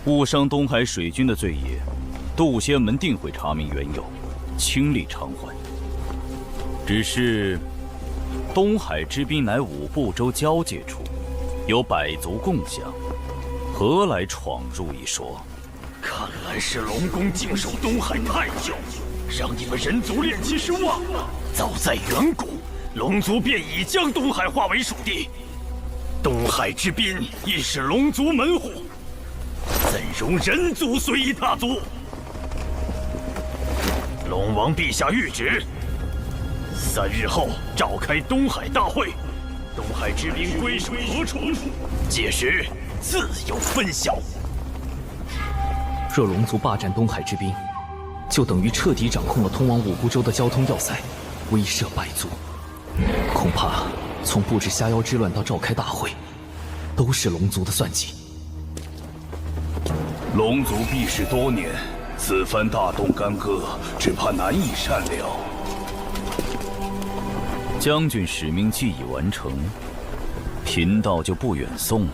误伤东海水军的罪业，渡仙门定会查明缘由，倾力偿还。只是东海之滨乃五部洲交界处，有百族共享，何来闯入一说？看来是龙宫静守东海太久，让你们人族炼气师忘了。早在远古，龙族便已将东海划为属地，东海之滨亦是龙族门户，怎容人族随意踏足？龙王陛下谕旨，3日后召开东海大会，东海之滨归属何处？届时自有分晓。若龙族霸占东海之滨，就等于彻底掌控了通往五部洲的交通要塞，威慑百族。恐怕从布置虾妖之乱到召开大会，都是龙族的算计。龙族避世多年，此番大动干戈，只怕难以善了。将军使命既已完成，贫道就不远送了。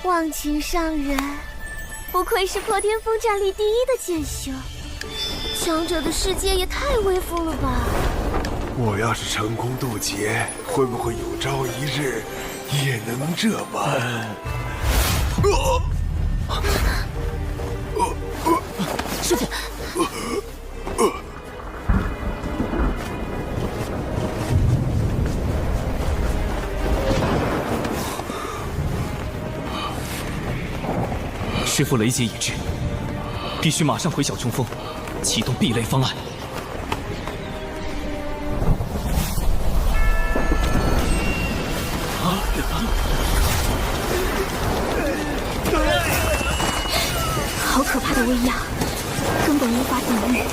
忘情上人，不愧是破天峰战力第1的剑修，强者的世界也太威风了吧！我要是成功渡劫，会不会有朝一日也能这般？师父。师父雷劫已至，必须马上回小琼峰，启动避雷方案。好可怕的威压，根本无法抵御。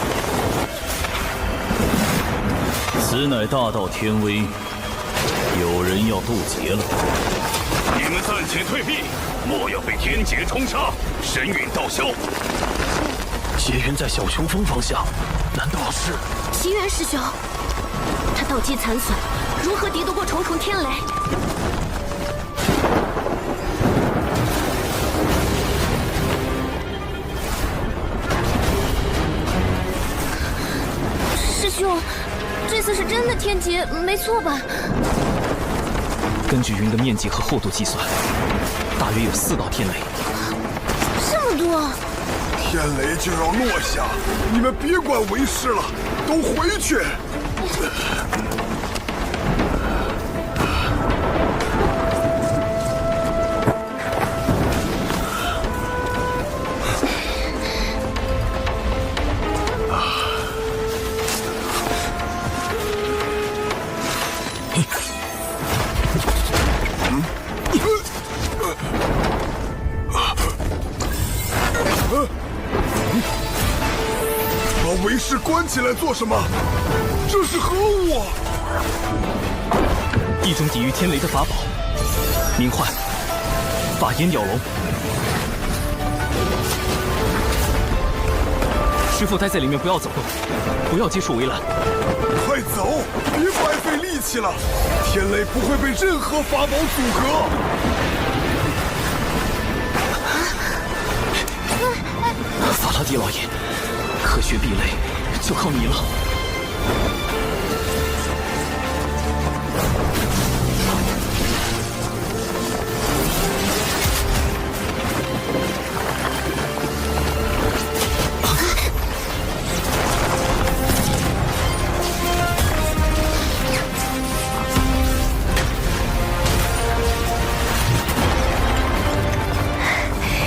此乃大道天威，有人要渡劫了。你们暂且退避，莫要被天劫冲杀，神陨道消。劫云在小琼峰方向，难道是奇缘师兄？他道基残损，如何敌得过重重天雷？师兄，这次是真的天劫，没错吧？根据云的面积和厚度计算，大约有4道天雷。这么多！天雷就要落下，你们别管为师了，都回去。把为师关起来做什么？这是何物啊？一种抵御天雷的法宝，名唤法眼鸟笼。师父待在里面，不要走动，不要接触围栏。快走，别白费力气了。天雷不会被任何法宝阻隔。法拉第老爷，科学壁垒就靠你了。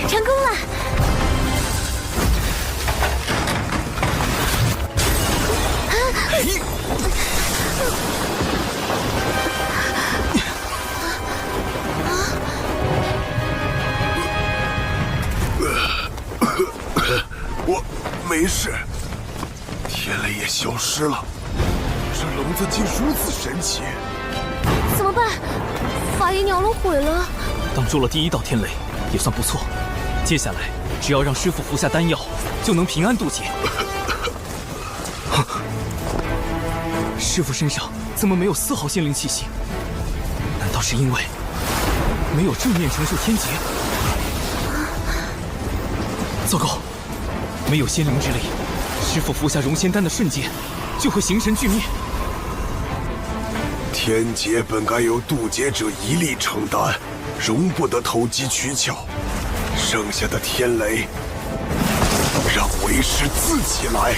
成功了！我没事，天雷也消失了。这笼子竟如此神奇！怎么办？法眼鸟笼毁了。挡住了第1道天雷，也算不错。接下来只要让师父服下丹药，就能平安渡劫。师父身上怎么没有丝毫仙灵气息？难道是因为没有正面承受天劫？糟糕，没有仙灵之力，师父服下融仙丹的瞬间就会形神俱灭。天劫本该由渡劫者一力承担，容不得投机取巧。剩下的天雷，让为师自己来。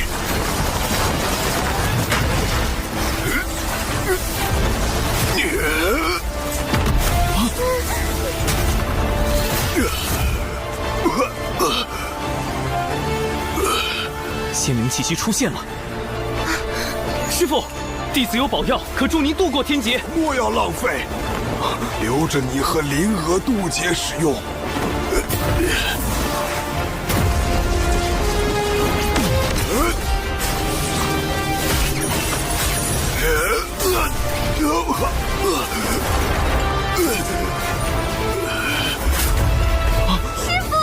仙灵气息出现了，师父，弟子有宝药可助您渡过天劫。莫要浪费，留着你和灵娥渡劫使用。师父！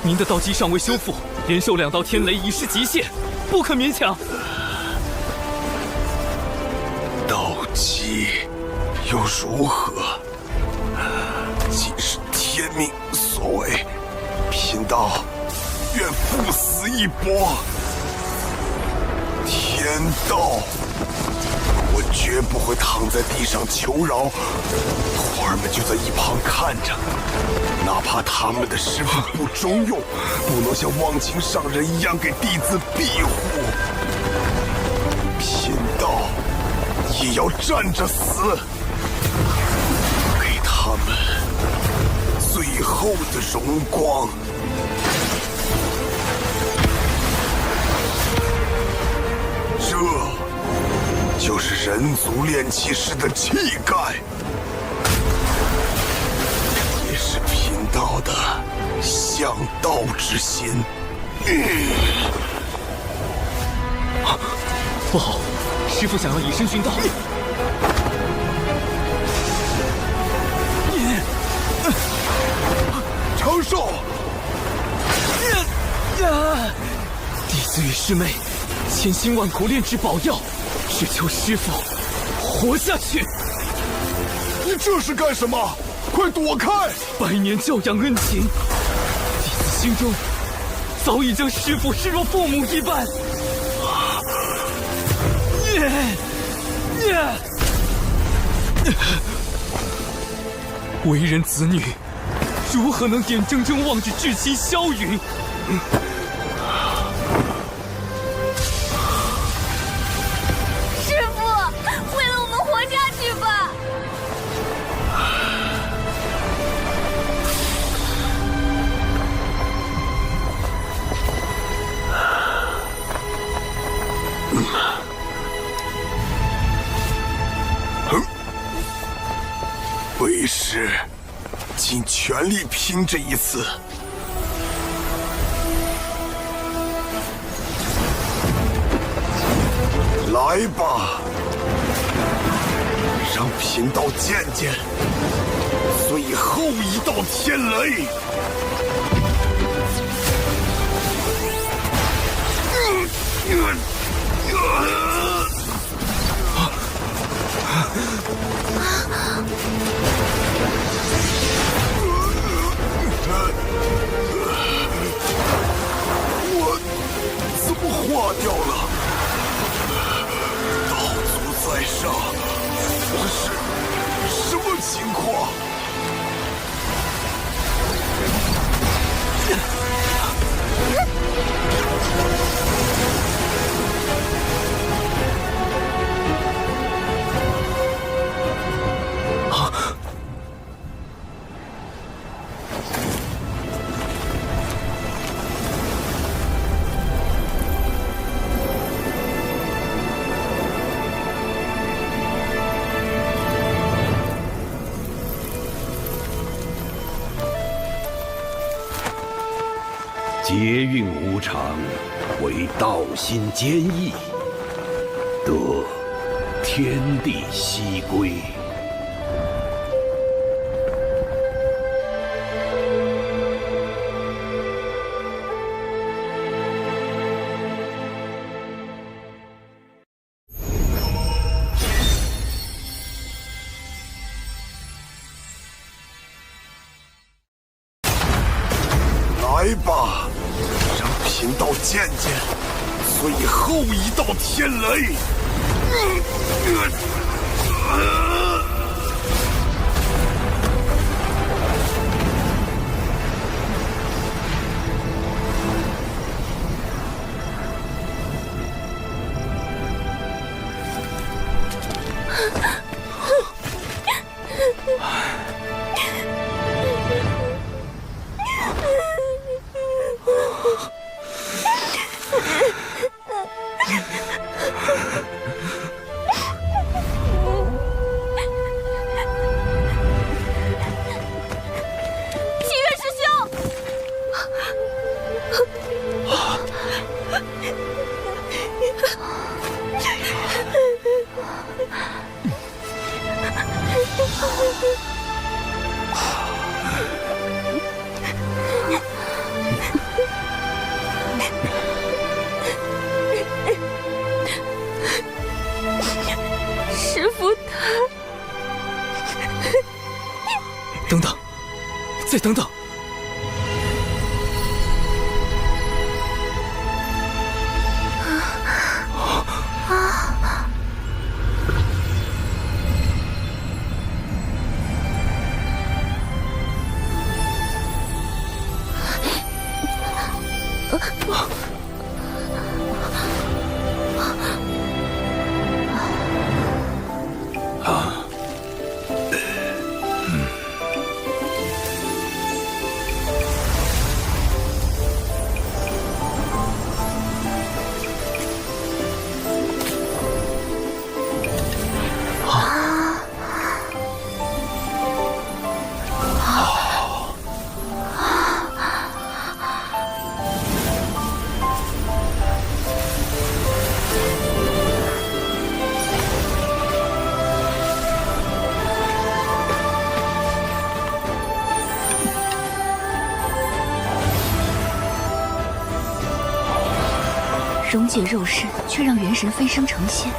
您的道基尚未修复，连受2道天雷已是极限，不可勉强。道基又如何？既是天命所为，贫道愿赴死一搏。天道，我绝不会躺在地上求饶，徒儿们就在一旁看着。哪怕他们的师父不中用，不能像忘情上人一样给弟子庇护，贫道也要站着死，给他们最后的荣光。这就是人族炼气师的气概，也是贫道的向道之心。不好，师父想要以身殉道。长寿！弟子与师妹千辛万苦炼制宝药，只求师父活下去。你这是干什么？快躲开！百年教养恩情，弟子心中早已将师父视若父母一般。为人子女，如何能眼睁睁望着至亲消陨？师父，为了我们活下去吧！为师尽全力拼这一次。来吧，让贫道见见最后一道天雷。我怎么化掉了？道祖在上，这是什么情况？劫运无常，唯道心坚毅，得天地西归。来吧，让贫道见见最后一道天雷。师父他……等等，再等等。溶解肉身，却让元神飞升成仙，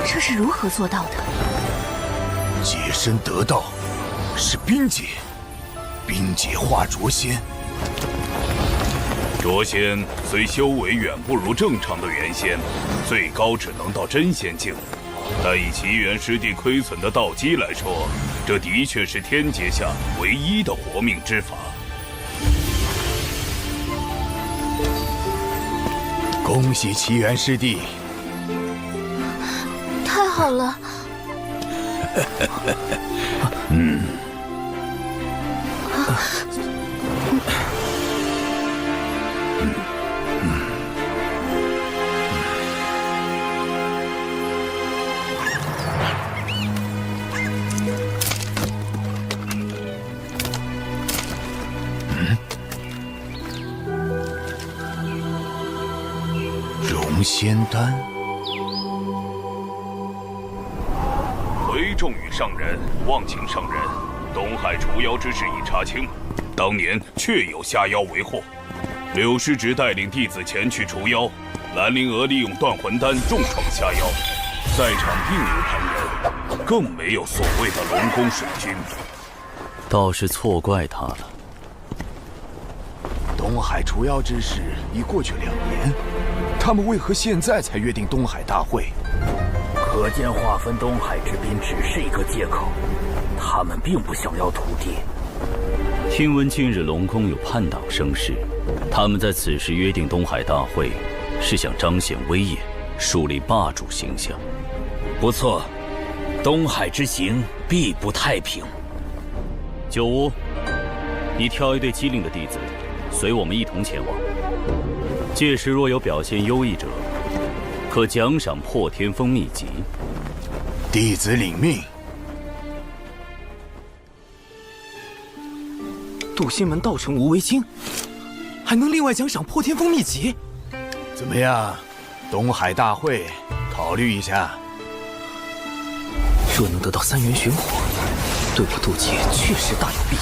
这是如何做到的？解身得道，是冰解，冰解化浊仙。浊仙虽修为远不如正常的元仙，最高只能到真仙境。但以奇缘师弟亏损的道基来说，这的确是天阶下唯一的活命之法。恭喜奇缘师弟！太好了。容仙丹。回众与上人，望请上人，东海除妖之事已查清，当年确有下妖为祸。柳师侄带领弟子前去除妖，兰陵娥利用断魂丹重创下妖，在场并无旁人，更没有所谓的龙宫水军。倒是错怪他了。东海除妖之事已过去2年，他们为何现在才约定东海大会？可见划分东海之滨只是一个借口，他们并不想要土地。听闻近日龙宫有叛党生事，他们在此时约定东海大会，是想彰显威严，树立霸主形象。不错，东海之行必不太平。九乌，你挑一队机灵的弟子，随我们一同前往。届时若有表现优异者，可奖赏破天峰秘籍。弟子领命。渡仙门道成无为经，还能另外奖赏破天峰秘籍。怎么样，东海大会考虑一下？若能得到3元玄火，对我渡劫确实大有裨益。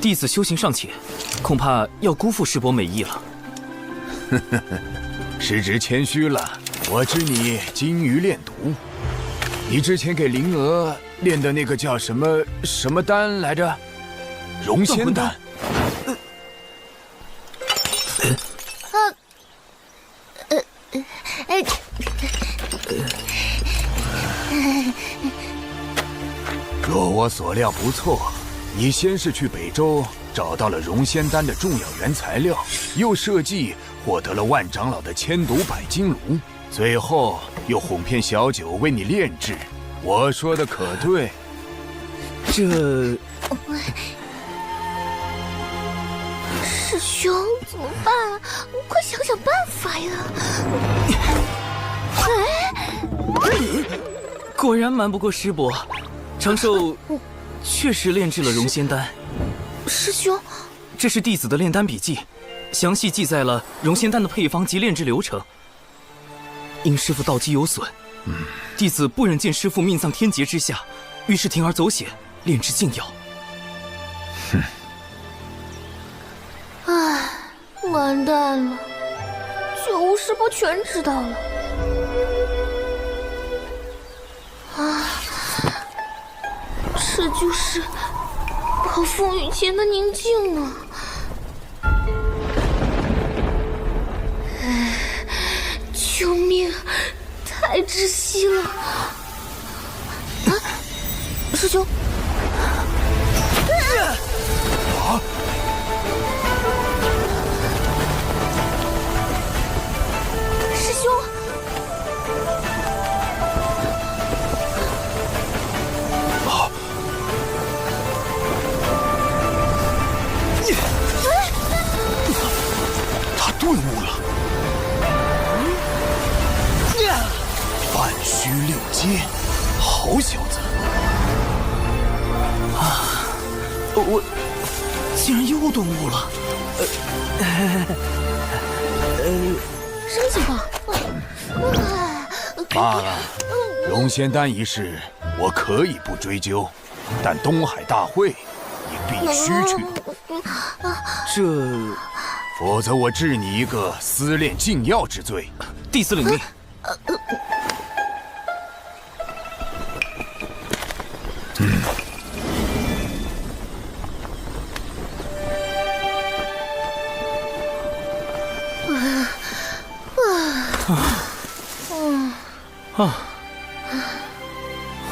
弟子修行尚浅，恐怕要辜负师伯美意了。师侄谦虚了，我知你精于炼毒。你之前给灵娥炼的那个叫什么丹来着？容仙丹。若我所料不错，你先是去北周找到了容仙丹的重要原材料，又设计获得了万长老的千毒百金炉，最后又哄骗小九为你炼制。我说的可对？这……师兄怎么办啊？快想想办法呀！果然瞒不过师伯，长寿确实炼制了容仙丹。师兄，这是弟子的炼丹笔记，详细记载了容仙丹的配方及炼制流程。因师父道基有损，弟子不忍见师父命丧天劫之下，于是铤而走险，炼制禁药。唉，完蛋了，九无师伯全知道了。这就是暴风雨前的宁静啊！救命，太窒息了！啊，师兄！啊！师兄！啊！他顿悟了。半虚六阶，好小子！啊，我竟然又顿悟了。什么情况？罢了，容仙丹一事我可以不追究，但东海大会你必须去。否则我治你一个私炼禁药之罪。弟子领命。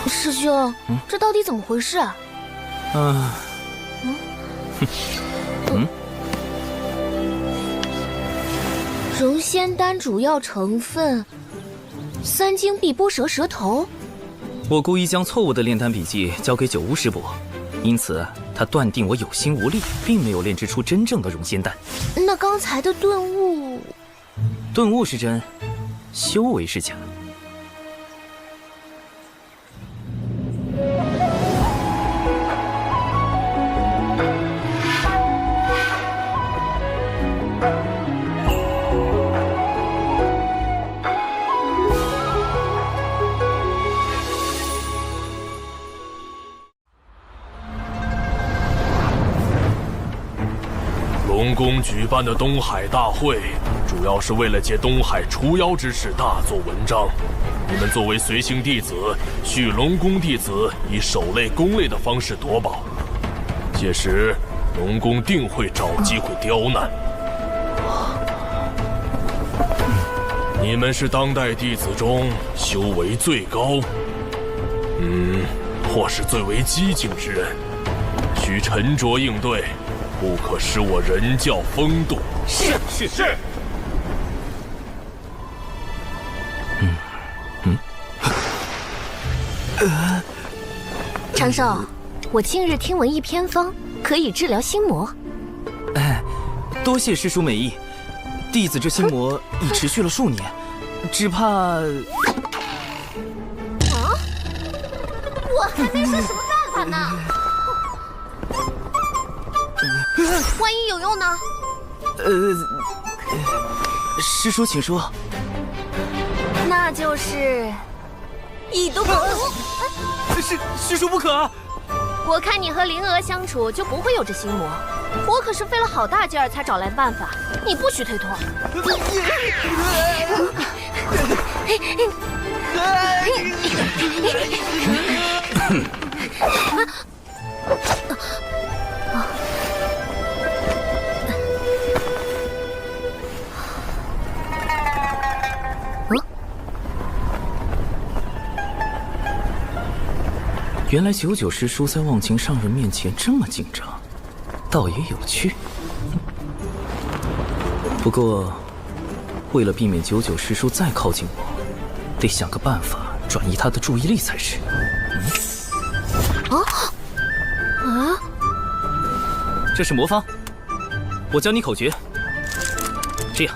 师兄，这到底怎么回事啊？容仙丹主要成分3经碧波蛇蛇头。我故意将错误的炼丹笔记交给九巫师伯，因此他断定我有心无力，并没有炼制出真正的容仙丹。那刚才的顿悟，顿悟是真，修为是假。龙宫举办的东海大会，主要是为了借东海除妖之事大做文章。你们作为随行弟子，需龙宫弟子以守类攻类的方式夺宝，届时龙宫定会找机会刁难。你们是当代弟子中修为最高，或是最为机警之人，需沉着应对，不可使我人教风度。是。长寿，我近日听闻一偏方，可以治疗心魔。多谢师叔美意。弟子这心魔已持续了数年，只怕……我还没说什么办法呢。万一有用呢？师叔请说。那就是以毒攻毒。师叔不可。我看你和灵娥相处就不会有这心魔，我可是费了好大劲儿才找来办法，你不许推脱。原来99师叔在忘情上人面前这么紧张，倒也有趣。不过，为了避免99师叔再靠近我，得想个办法转移他的注意力才是。这是魔方，我教你口诀。这样。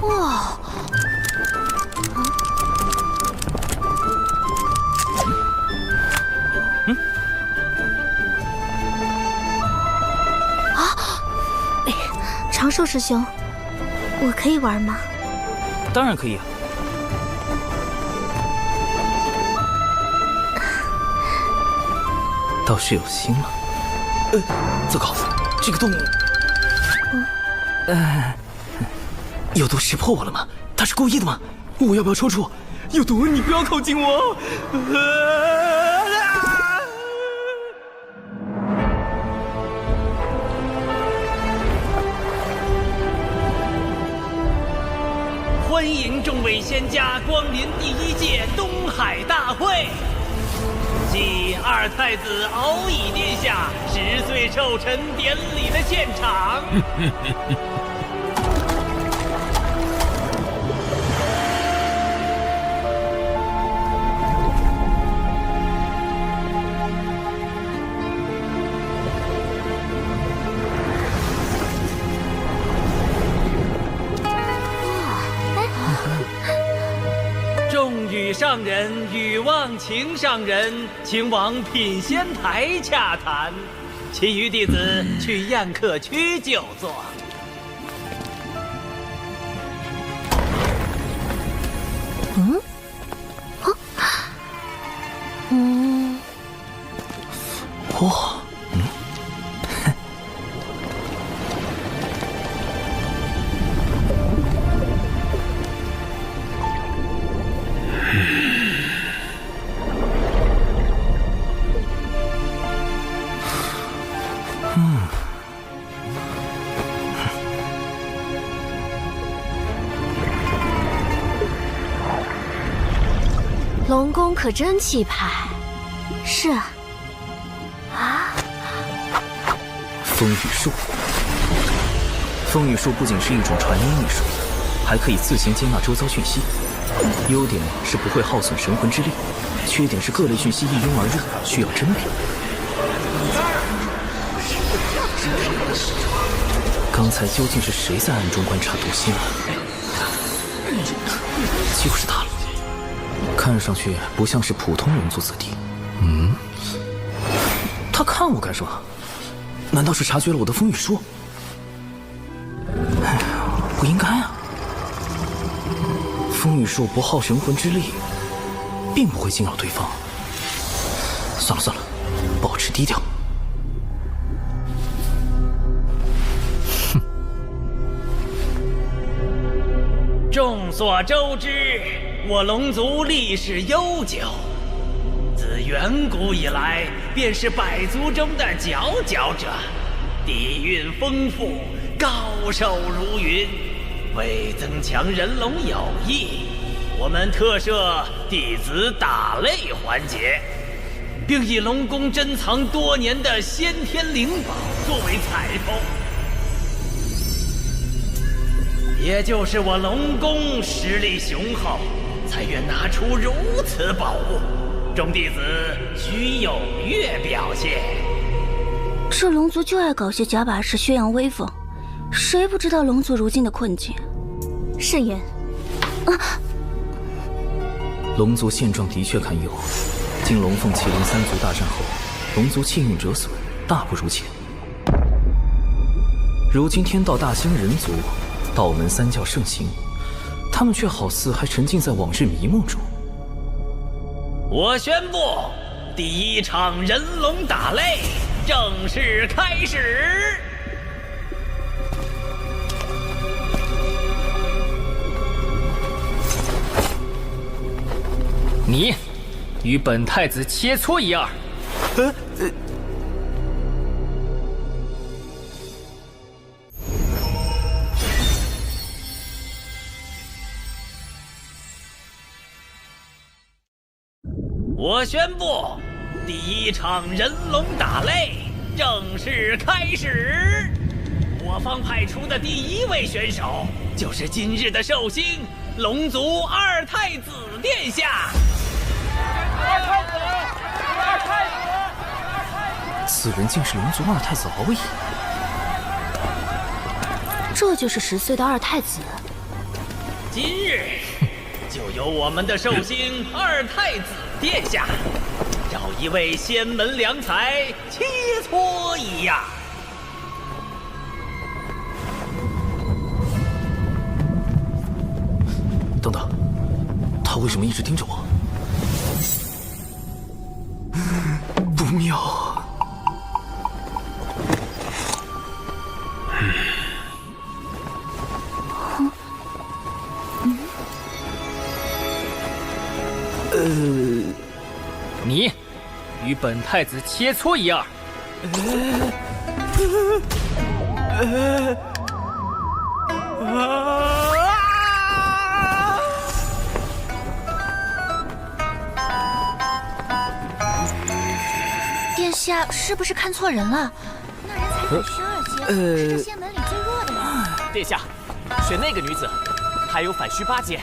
哇！长寿师兄，我可以玩吗？当然可以啊。倒是有心了。糟糕，这个洞，有毒识破我了吗？他是故意的吗？我要不要抽出？有毒，你不要靠近我！欢迎众位仙家光临第1届东海大会。继二太子敖乙殿下10岁寿辰典礼的现场。众羽上人与忘情上人，请往品仙台洽谈，其余弟子去宴客区就坐。哦，龙宫可真气派。是啊。啊！风雨术，风雨术不仅是一种传音艺术，还可以自行接纳周遭讯息。优点是不会耗损神魂之力，缺点是各类讯息一拥而入，需要甄别。刚才究竟是谁在暗中观察毒仙啊？就是他了，看上去不像是普通人族子弟。他看我干什么？难道是察觉了我的风雨术？哎呀，不应该啊！风雨术不耗神魂之力，并不会惊扰对方。算了算了，保持低调。众所周知，我龙族历史悠久，自远古以来便是百族中的佼佼者，底蕴丰富，高手如云。为增强人龙友谊，我们特设弟子打擂环节，并以龙宫珍藏多年的先天灵宝作为彩头。也就是我龙宫实力雄厚，才愿拿出如此宝物，众弟子需踊跃表现。这龙族就爱搞些假把式，宣扬威风，谁不知道龙族如今的困境？慎言。龙族现状的确堪忧，经龙凤麒麟三族大战后，龙族气运折损，大不如前。如今天道大兴人族，道门三教盛行，他们却好似还沉浸在往日迷梦中。我宣布，第一场人龙打擂正式开始。你与本太子切磋一二。我宣布，第一场人龙打擂正式开始。我方派出的第一位选手，就是今日的寿星龙族二太子殿下。二太子！此人竟是龙族二太子敖乙。这就是10岁的二太子。今日就由我们的寿星二太子殿下，找一位仙门良才切磋一样。等等，他为什么一直盯着我？不妙。你与本太子切磋一二。殿下是不是看错人了？那人才反12阶，是这仙门里最弱的人。殿下，选那个女子，还有反虚8阶。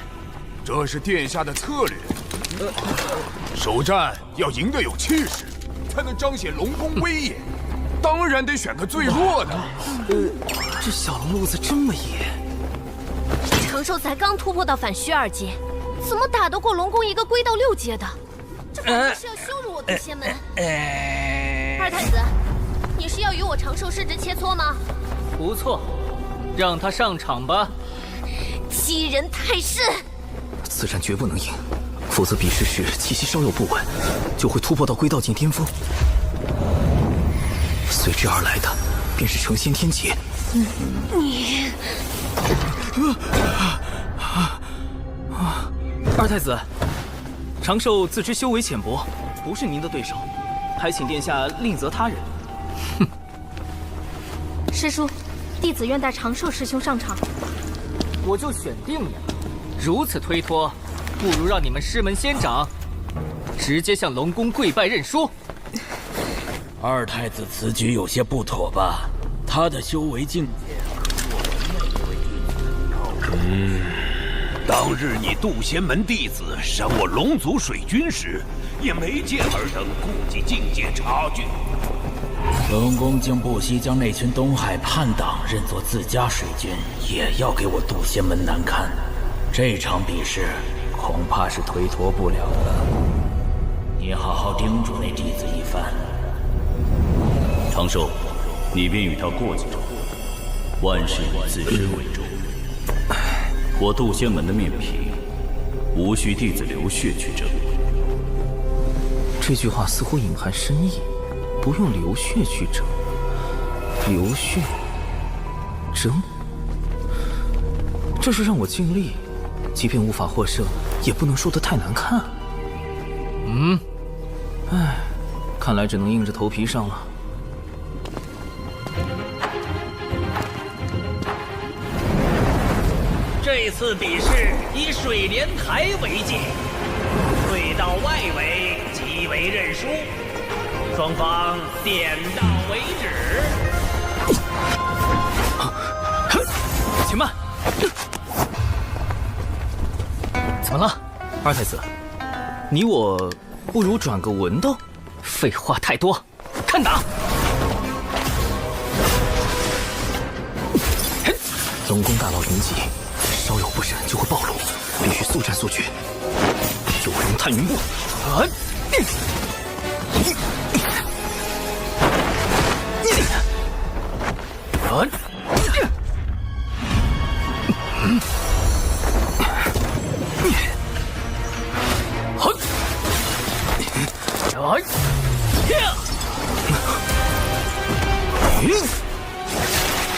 这是殿下的策略。首战要赢得有气势，才能彰显龙宫威严。当然得选个最弱的。这小龙路子这么野。长寿才刚突破到反虚2阶，怎么打得过龙宫一个归到6阶的？这简直是要羞辱我的仙门！二太子，你是要与我长寿师侄切磋吗？不错，让他上场吧。欺人太甚！此战绝不能赢，否则比试时气息稍有不稳，就会突破到归道境巅峰。随之而来的便是成仙天劫。你，二太子，长寿自知修为浅薄，不是您的对手，还请殿下另择他人。哼！师叔，弟子愿带长寿师兄上场。我就选定你了，如此推脱，不如让你们师门仙长直接向龙宫跪拜认输。二太子此举有些不妥吧？他的修为境界和我们那位弟子当日你渡仙门弟子伤我龙族水军时，也没见尔等顾及境界差距。龙宫竟不惜将那群东海叛党认作自家水军，也要给我渡仙门难堪。这场比试恐怕是推脱不了了。你好好叮嘱那弟子一番。长寿，你便与他过几招，万事以自身为重。我渡仙门的面皮，无需弟子流血去争。这句话似乎隐含深意，不用流血去争。流血争，这是让我尽力，即便无法获胜，也不能说得太难看。唉，看来只能硬着头皮上了。这次比试以水莲台为界，退到外围即为认输，双方点到为止。且慢！怎么了，二太子？你我不如转个文斗？废话太多，看打！龙宫大佬云集，稍有不慎就会暴露，必须速战速决。九龙探云步！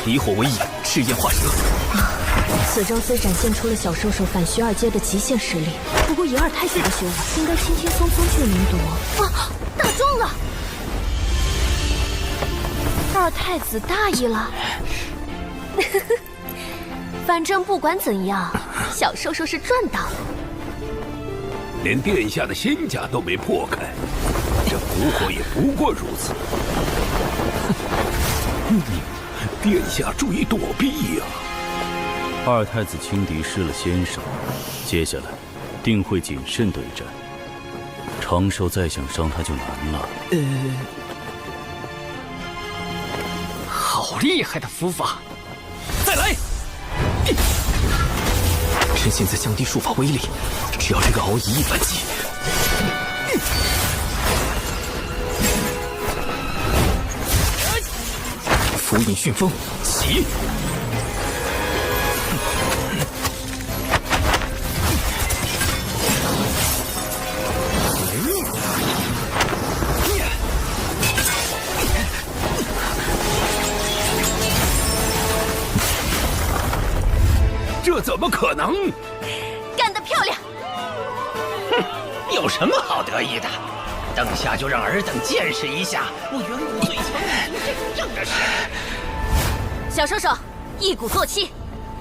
以火为引，赤焰化蛇。此招虽展现出了小兽兽反徐二阶的极限实力，不过以二太子的修为，应该轻轻松松就能夺。啊！打中了！二太子大意了。反正不管怎样，小兽兽是赚到了。连殿下的仙甲都没破开，这蛊惑也不过如此。殿下注意躲避呀！二太子轻敌失了先手，接下来定会谨慎对战。长寿再想伤他就难了。好厉害的符法！再来！趁现在降低术法威力，只要这个敖一一反击。符引旋风，起！这怎么可能？干得漂亮！哼，有什么好得意的？等下就让尔等见识一下我远古最强的正的实力。小兽兽，一鼓作气，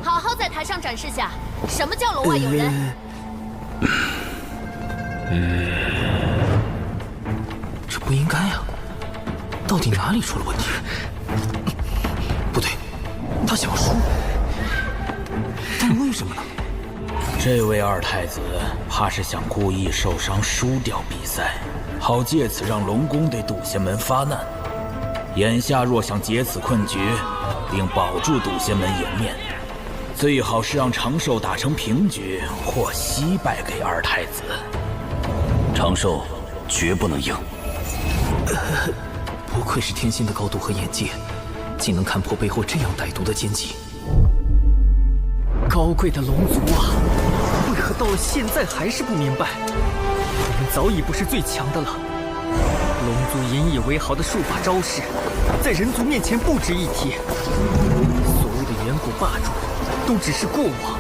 好好在台上展示下什么叫楼外有人。这不应该啊！到底哪里出了问题？不对，他想输，但为什么呢？这位二太子怕是想故意受伤输掉比赛，好借此让龙宫对渡仙门发难。眼下若想解此困局，并保住渡仙门颜面，最好是让长寿打成平局或惜败给二太子。长寿绝不能赢。不愧是天仙的高度和眼界，竟能看破背后这样歹毒的奸计。高贵的龙族啊，为何到了现在还是不明白？我们早已不是最强的了，龙族引以为豪的术法招式，在人族面前不值一提。所谓的远古霸主，都只是过往。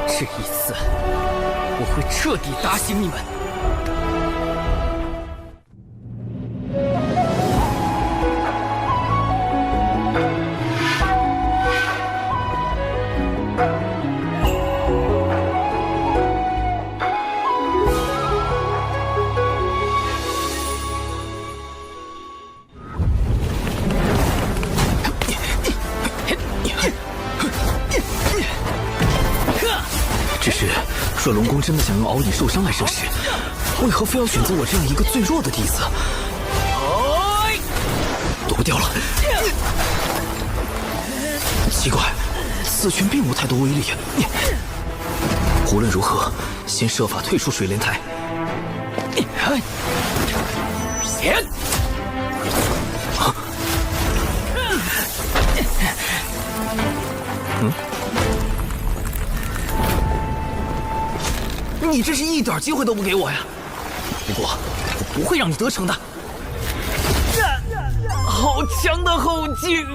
这一次，我会彻底打醒你们。只是，若龙宫真的想用敖乙受伤来射食，为何非要选择我这样一个最弱的弟子？躲不掉了。奇怪，此拳并无太多威力。无论如何，先设法退出水莲台。你这是一点机会都不给我呀！不过，我不会让你得逞的。好强的后劲！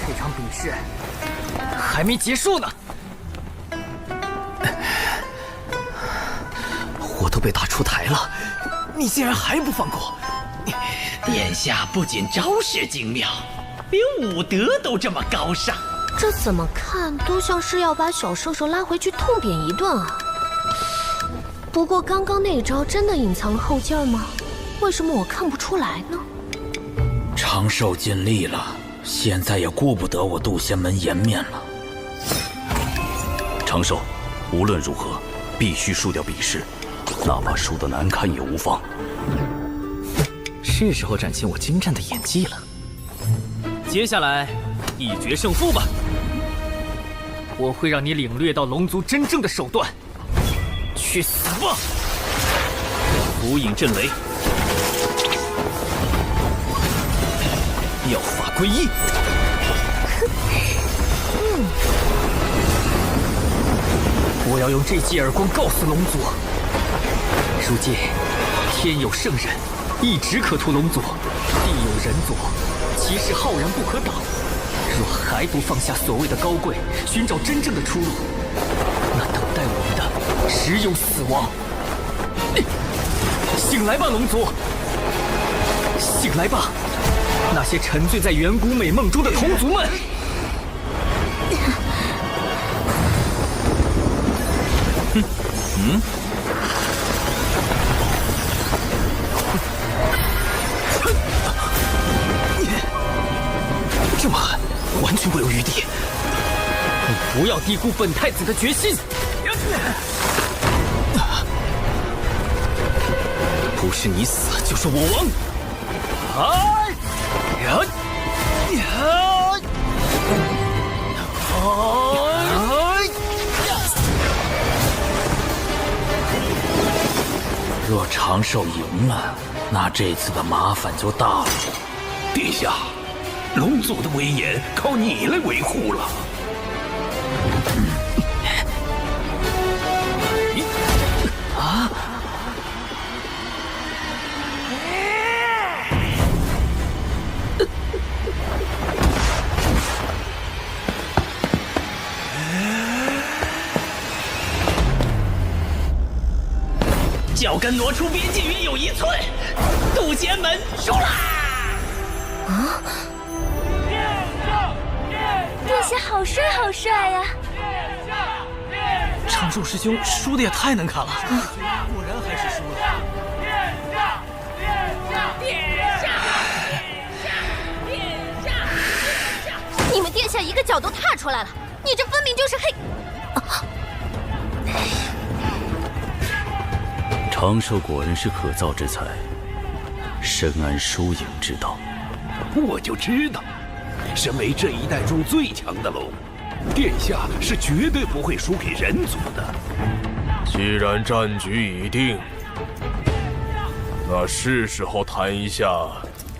这场比试还没结束呢。我都被打出台了，你竟然还不放过！殿下不仅招式精妙，连武德都这么高尚。这怎么看都像是要把小兽兽拉回去痛扁一顿啊！不过刚刚那招真的隐藏了后劲吗？为什么我看不出来呢？长寿尽力了，现在也顾不得我渡仙门颜面了。长寿，无论如何，必须输掉比试。哪怕输得难看也无妨。是时候展现我精湛的演技了。接下来，一决胜负吧！我会让你领略到龙族真正的手段。去死吧！无影震雷，妙法归一。我要用这记耳光告诉龙族。如今，天有圣人，一直可屠龙族；地有人族，其势浩然不可挡。若还不放下所谓的高贵，寻找真正的出路，那等待我们的只有死亡。醒来吧，龙族！醒来吧，那些沉醉在远古美梦中的同族们！这么狠，完全不留余地。你不要低估本太子的决心。不是你死，就是我亡。若长寿赢了，那这次的麻烦就大了。殿下，龙族的威严靠你来维护了。啊！脚跟挪出边界约有1寸，渡仙门出啦！啊！殿下好帅好帅呀！长寿师兄输的也太难看了，果然还是输了。你们殿下一个脚都踏出来了，你这分明就是黑。长寿果然是可造之材，深谙输赢之道。我就知道，身为这一代中最强的龙，殿下是绝对不会输给人族的。既然战局已定，那是时候谈一下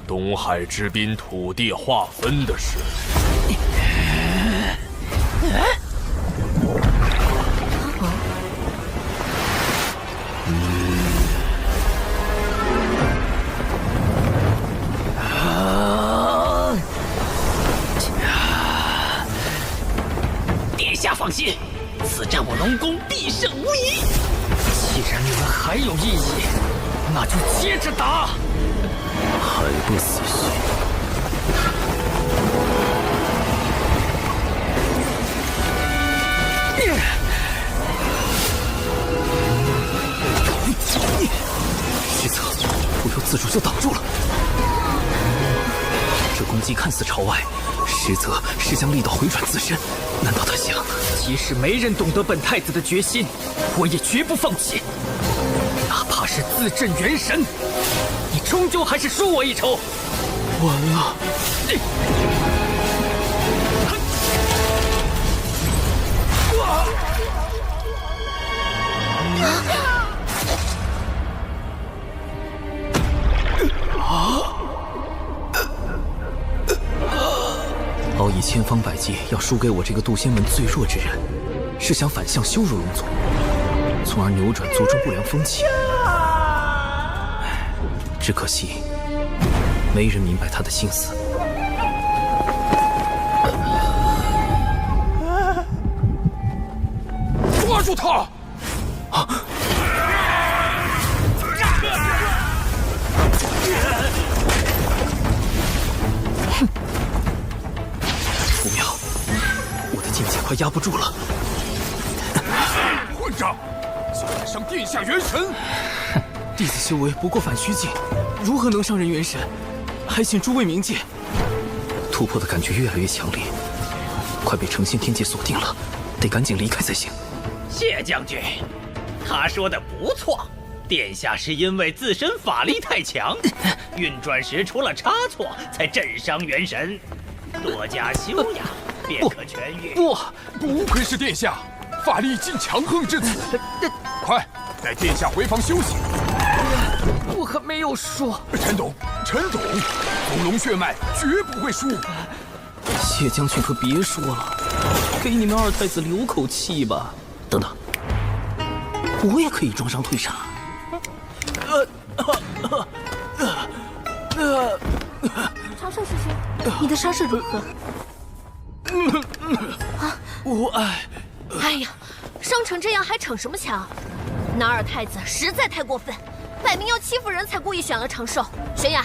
东海之滨土地划分的事。殿下放心，此战我龙宫必胜无疑。既然你们还有异议，那就接着打。还不死心？虚策，不由自主就挡住了。这攻击看似朝外，实则是将力道回转自身。难道他想，即使没人懂得本太子的决心，我也绝不放弃。哪怕是自镇元神，你终究还是输我一筹。完了！敖以千方百计要输给我这个渡仙门最弱之人，是想反向羞辱龙族，从而扭转族中不良风气。只可惜，没人明白他的心思。抓住他！不妙，我的境界快压不住了。混账！竟敢伤殿下元神！弟子修为不过反虚境，如何能伤人元神？还请诸位明鉴。突破的感觉越来越强烈，快被成仙天界锁定了，得赶紧离开才行。谢将军，他说的不错，殿下是因为自身法力太强，运转时出了差错，才震伤元神。多加修养，便可痊愈。不愧是殿下，法力竟强横至此。快带殿下回房休息。我可没有说。陈董，从龙血脉绝不会输。谢将军可别说了，给你们二太子留口气吧。等等，我也可以装伤退杀。长寿师兄，你的伤势如何？无碍。哎呀，伤成这样还逞什么强？那二太子实在太过分，摆明要欺负人才故意选了长寿。玄雅，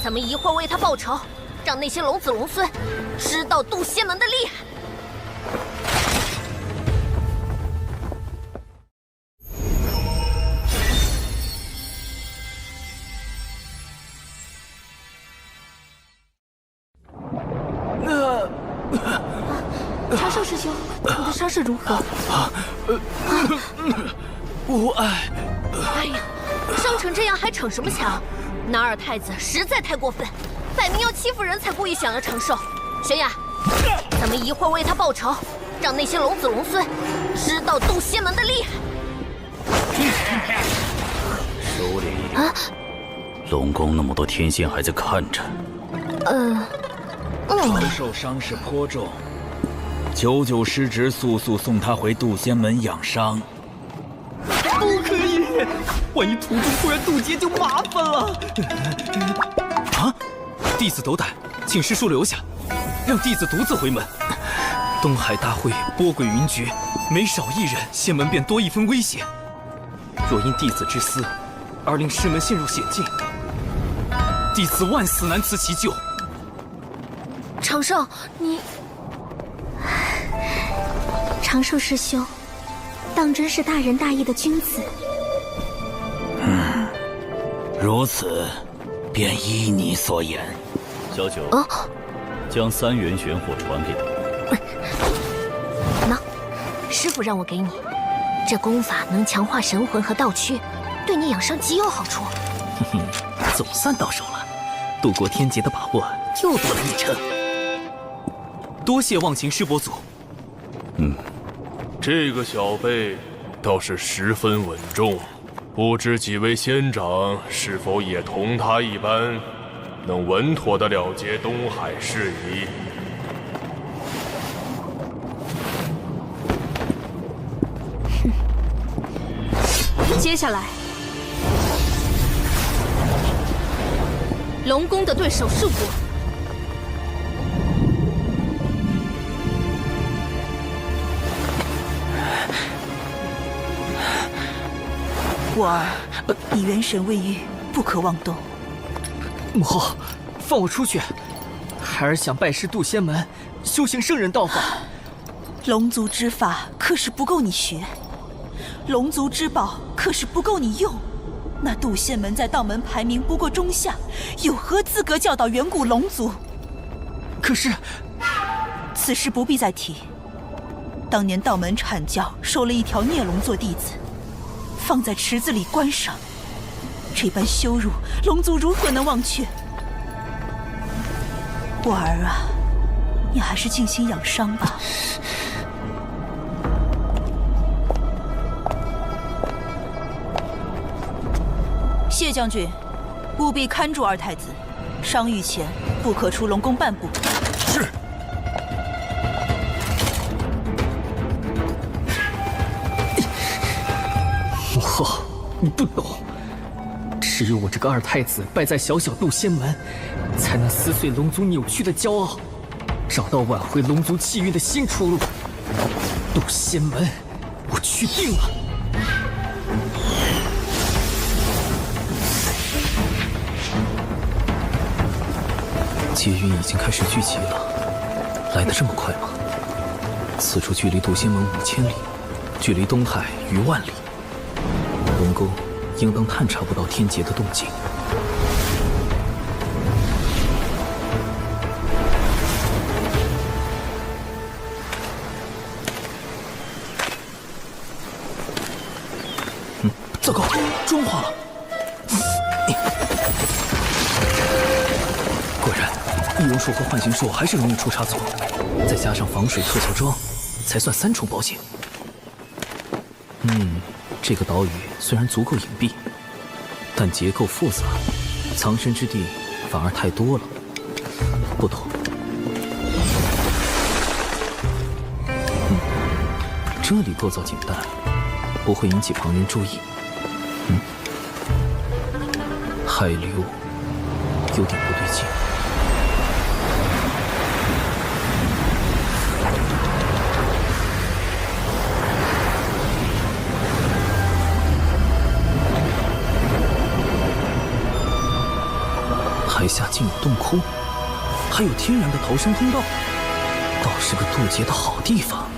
咱们一会儿为他报仇，让那些龙子龙孙知道渡仙门的厉害。长寿师兄，你的伤势如何？无碍。哎呀，伤成这样还逞什么强？那二太子实在太过分，摆明要欺负人才故意选了长寿。玄雅，咱们一会儿为他报仇，让那些龙子龙孙知道渡仙门的厉害。收敛一点。龙宫那么多天仙还在看着。长寿伤势颇重，久久失职，速送他回渡仙门养伤。不可以，万一途中突然渡劫就麻烦了。弟子斗胆，请师叔留下，让弟子独自回门。东海大会波诡云谲，每少一人，仙门便多一分危险。若因弟子之私而令师门陷入险境，弟子万死难辞其咎。长寿，你……长寿师兄，当真是大仁大义的君子。如此，便依你所言。小九，将3元玄火传给他。喏，师傅让我给你，这功法能强化神魂和道躯，对你养伤极有好处。总算到手了，渡过天劫的把握又多了一成。多谢忘情师伯祖。这个小辈倒是十分稳重，不知几位仙长是否也同他一般，能稳妥地了结东海事宜？接下来，龙宫的对手是我。我儿，你元神未愈，不可妄动。母后，放我出去！孩儿想拜师渡仙门，修行圣人道法。龙族之法可是不够你学，龙族之宝可是不够你用。那渡仙门在道门排名不过中下，有何资格教导远古龙族？可是，此事不必再提。当年道门阐教收了一条孽龙做弟子，放在池子里观赏，这般羞辱，龙族如何能忘却？我儿啊，你还是静心养伤吧。谢将军，务必看住二太子，伤愈前不可出龙宫半步。是。母后，你不懂，只有我这个二太子败在小小渡仙门，才能撕碎龙族扭曲的骄傲，找到挽回龙族气运的新出路。渡仙门，我去定了。劫运已经开始聚集了，来得这么快吗？此处距离渡仙门5000里，距离东海逾万里，龙宫应当探查不到天劫的动静。糟糕，妆化了！果然，易容术和幻形术还是容易出差错，再加上防水特效妆，才算3重保险。这个岛屿虽然足够隐蔽，但结构复杂，藏身之地反而太多了。不妥。这里构造简单，不会引起旁人注意。海流有点不对劲。海下竟有洞窟，还有天然的逃生通道，倒是个渡劫的好地方。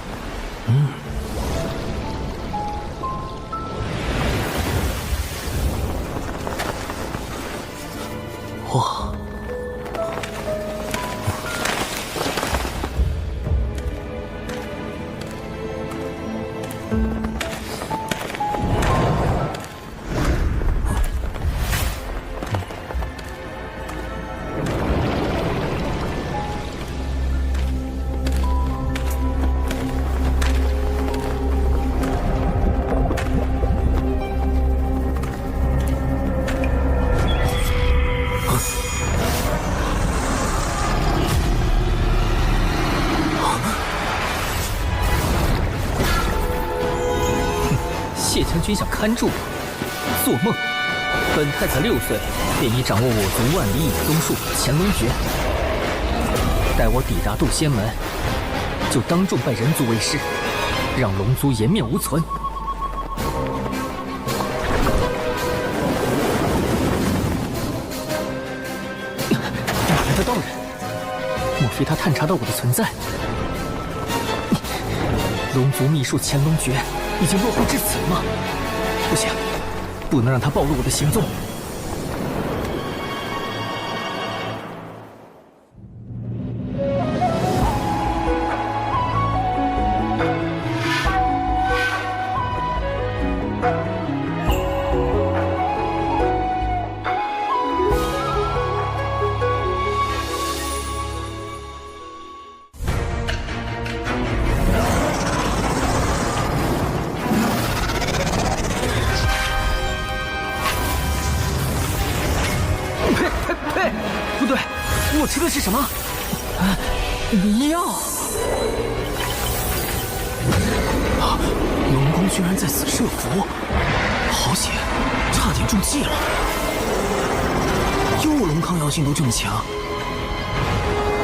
哇！谢将军想看住我，做梦！本太子6岁便已掌握我族万里引宗术乾隆诀，待我抵达渡仙门，就当众拜人族为师，让龙族颜面无存。哪来的道人？莫非他探查到我的存在？龙族秘术乾隆诀已经落后至此了吗？不行，不能让他暴露我的行踪。哎，不对，我吃的是什么？药！啊！龙宫居然在此设伏，好险，差点中计了。幼龙抗药性都这么强，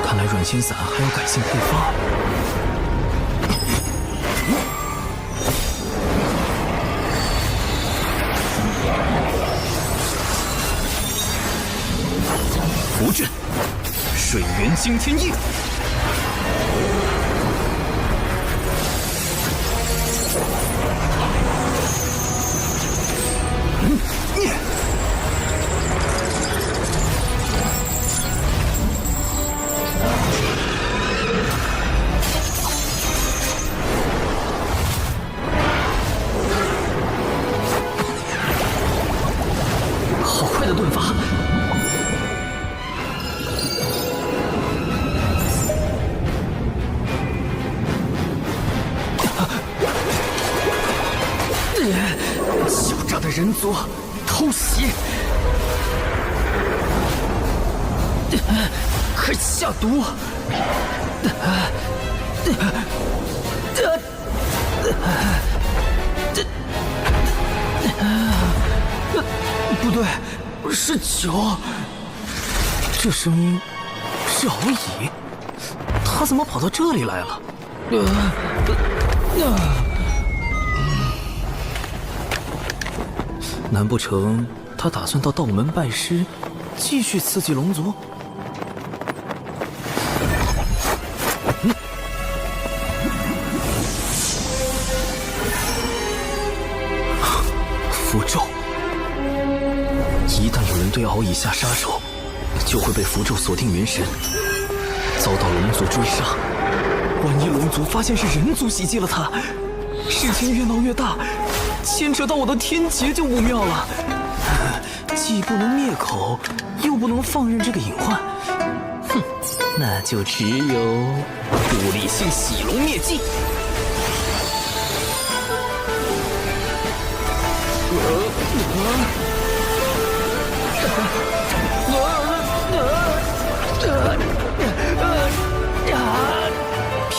看来软仙散还要改进配方。符阵，水源惊天印。好快的盾法！狡诈的人族，偷袭！快下毒！不对，是酒。这声音是敖乙，他怎么跑到这里来了？难不成他打算到道门拜师，继续刺激龙族？符咒，一旦有人对敖乙下杀手，就会被符咒锁定元神，遭到龙族追杀。万一龙族发现是人族袭击了他，事情越闹越大，牵扯到我的天劫就不妙了。既不能灭口，又不能放任这个隐患，哼，那就只有物理性洗龙灭迹。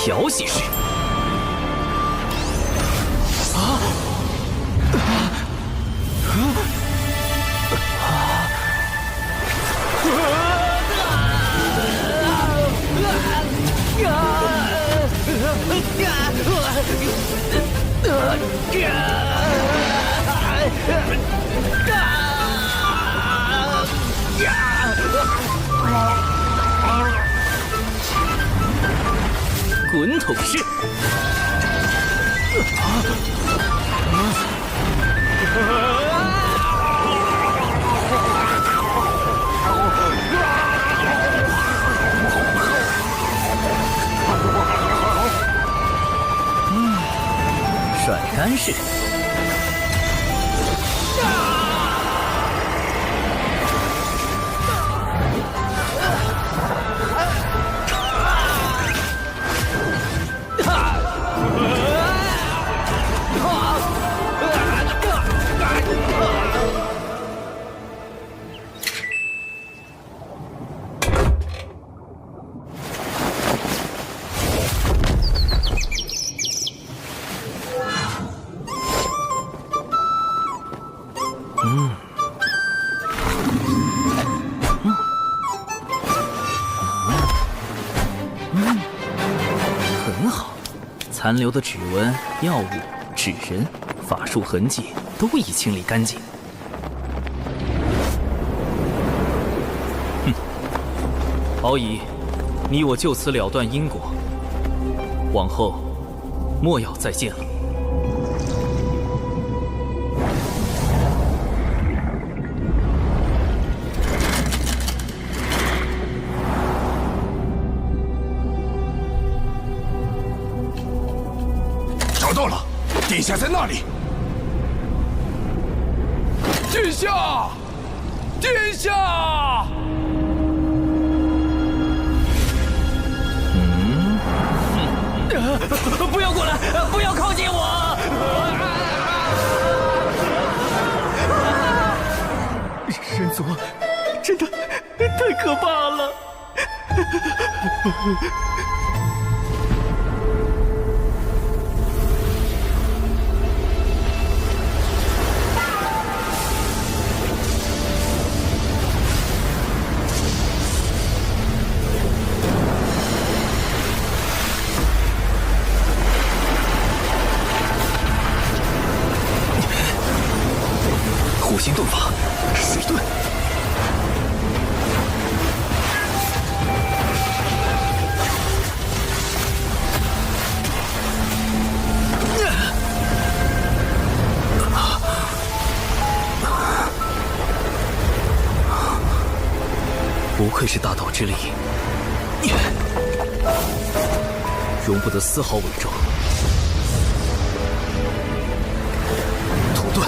漂洗式。滚筒式。甩干式。很好，残留的指纹、药物、纸人、法术痕迹都已清理干净。哼，敖乙，你我就此了断因果，往后莫要再见了。找到了，殿下在那里。殿下，殿下！不要过来，不要靠近我！人族太可怕了！火星遁法，水遁。不愧是大道之力，容不得丝毫伪装。土遁，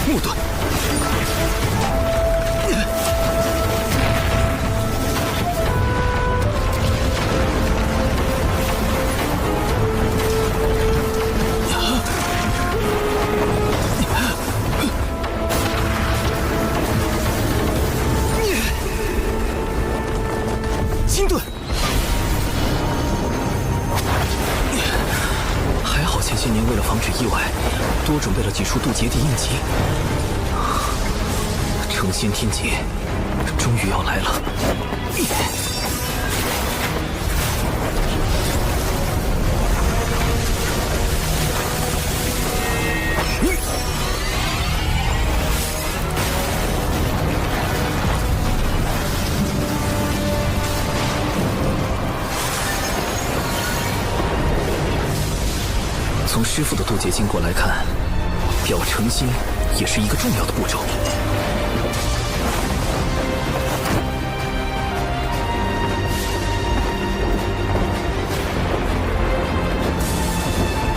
木遁。金盾，还好前些年为了防止意外，多准备了几处渡劫的应急。成仙天劫终于要来了。从师父的渡劫经过来看，表诚心也是一个重要的步骤。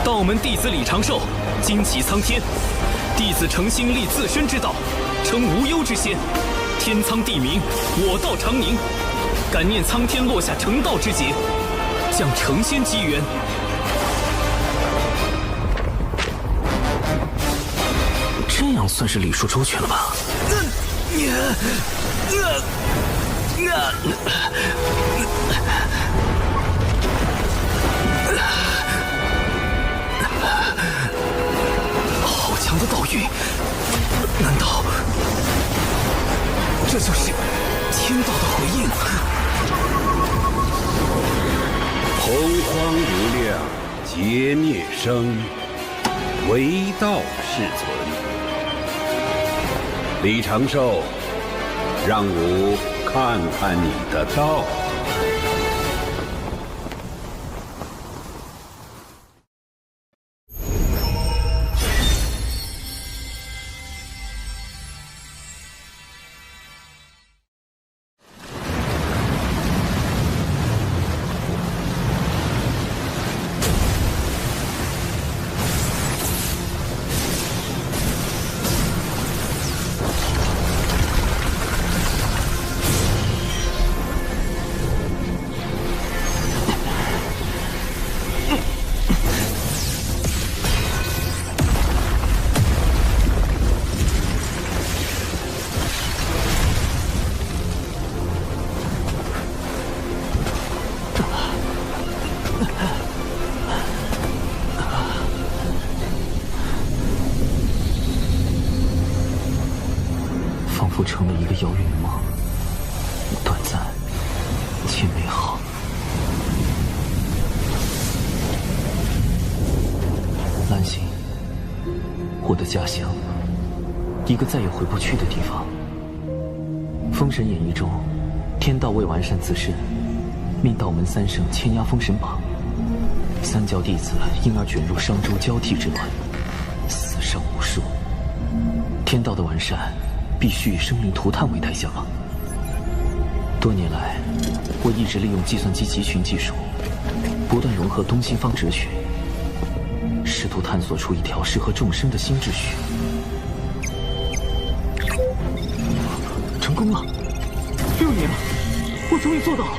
道门弟子李长寿，惊起苍天。弟子诚心立自身之道，称无忧之仙。天苍地明，我道常宁。感念苍天落下成道之劫，降成仙机缘。这样算是礼数周全了吧？好强的道运，难道这就是天道的回应？洪荒无量，劫灭生，唯道是存。李长寿，让吾看看你的道。仿佛成了一个遥远的梦，短暂且美好。兰心，我的家乡，一个再也回不去的地方。封神演义中，天道为完善自身，命道门三圣牵压封神榜，三教弟子因而卷入商周交替之乱，死伤无数。天道的完善，必须以生灵涂炭为代价吗？多年来，我一直利用计算机集群技术，不断融合东西方哲学，试图探索出一条适合众生的新秩序。成功了，6年了，我终于做到了。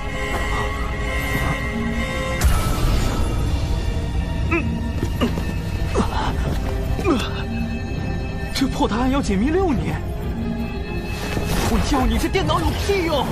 这破答案要解密6年，我教你这电脑有屁用！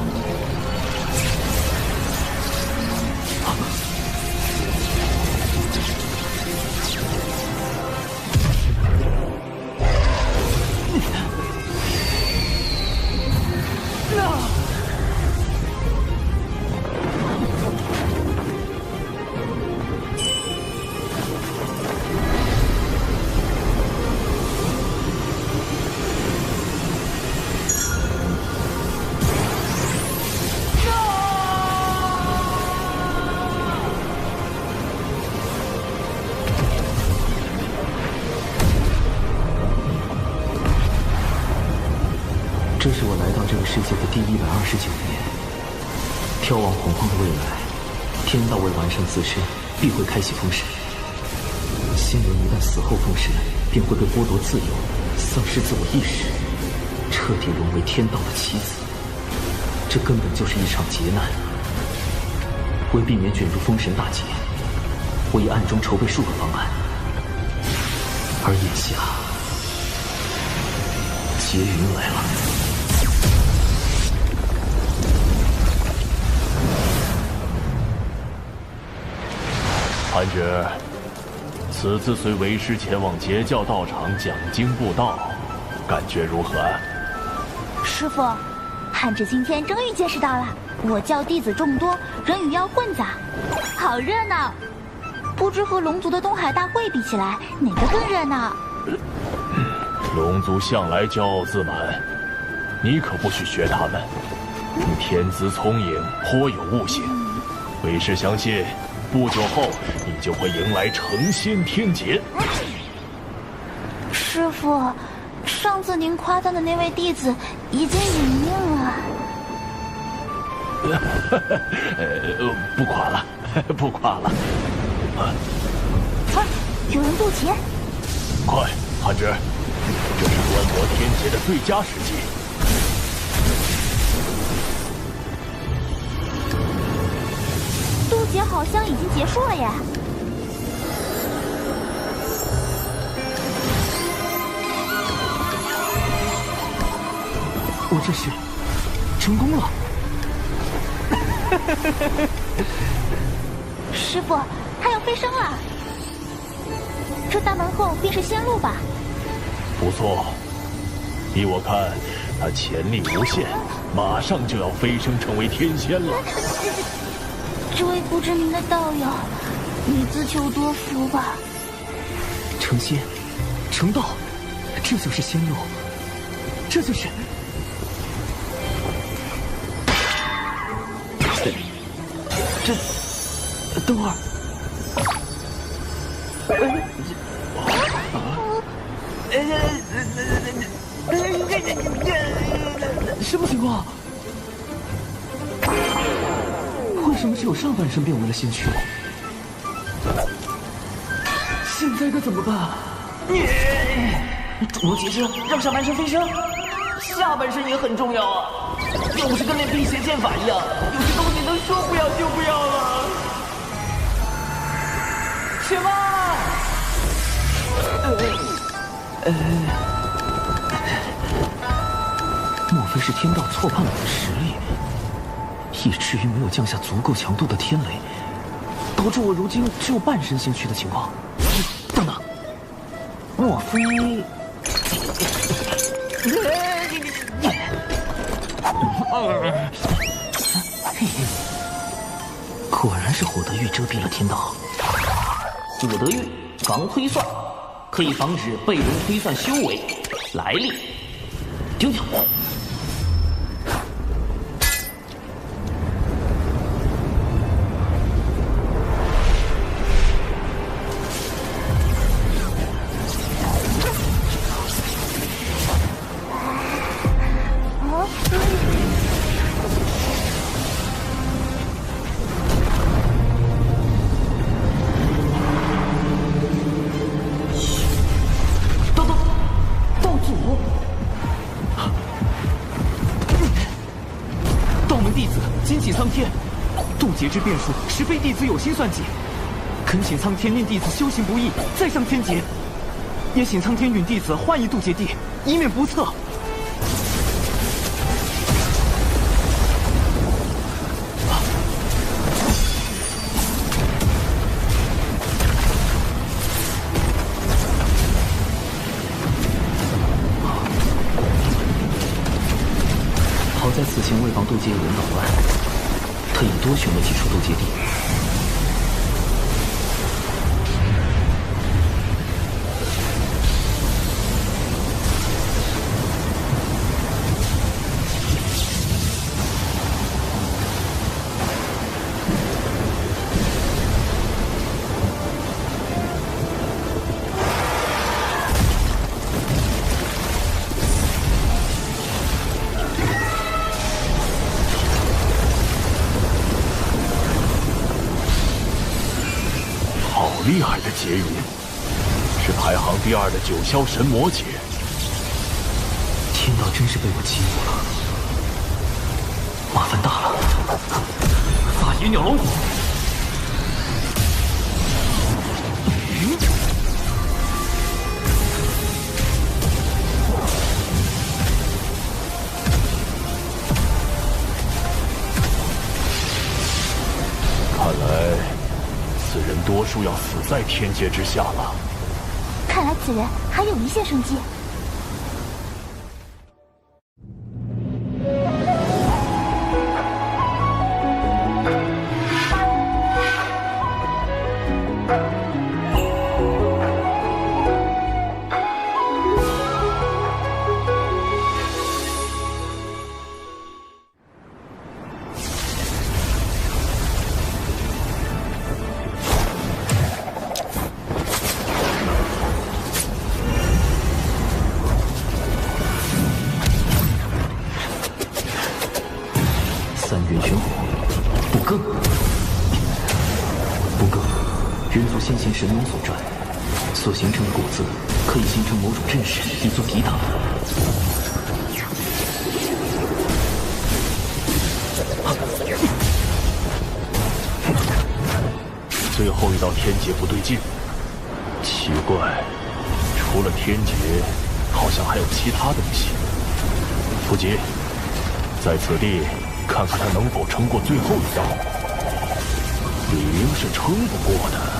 这是我来到这个世界的第129年。眺望洪荒的未来，天道未完善自身，必会开启封神。仙人一旦死后封神，便会被剥夺自由，丧失自我意识，彻底沦为天道的棋子。这根本就是一场劫难。为避免卷入封神大劫，我已暗中筹备数个方案，而眼下劫云来了。韩芷，此次随为师前往截教道场讲经布道，感觉如何？师父，汉芷今天终于见识到了我教弟子众多，人与妖混杂，好热闹。不知和龙族的东海大会比起来，哪个更热闹？龙族向来骄傲自满，你可不许学他们。你天资聪颖，颇有悟性，为师相信，不久后你就会迎来成仙天劫。师父，上次您夸赞的那位弟子已经隐命了。不夸了，不夸了。快，有人渡劫！快，韩芷，这是观摩天劫的最佳时机。渡劫好像已经结束了耶。我这是成功了。师父，他要飞升了。这大门后便是仙路吧？不错，依我看，他潜力无限，马上就要飞升成为天仙了。这位不知名的道友，你自求多福吧。成仙，成道，这就是仙路，这就是。等会儿，什么情况？为什么只有上半身变为了仙躯？现在该怎么办？主动结生，让上半身飞升，下半身也很重要啊！又不是跟练辟邪剑法一样，有些东西能说不要就不要了。且慢！莫非是天道错判了我的实力，以至于没有降下足够强度的天雷，导致我如今只有半身仙躯的情况？等等，莫非……果然是火德玉遮蔽了天道。火德玉防推算，可以防止被人推算修为、来历。丢掉。名弟子惊起苍天，渡劫之变数实非弟子有心算计。恳请苍天令弟子修行不易，再上天劫。也请苍天允弟子换一渡劫地，以免不测。好在此前为防渡劫有人捣乱，特意多选了几处渡劫地。厉害的劫云，是排行第2的九霄神魔劫。天道真是被我欺负了，麻烦大了。法野鸟龙虎，看来此人多数要死在天劫之下了。看来此人还有一线生机。三元玄火，不更。不更，人族先贤神农所传，所形成的果子可以形成某种阵势，以作抵挡。最后一道天劫不对劲，奇怪，除了天劫，好像还有其他东西。不急，在此地看看他能否撑过最后一道，理应是撑不过的。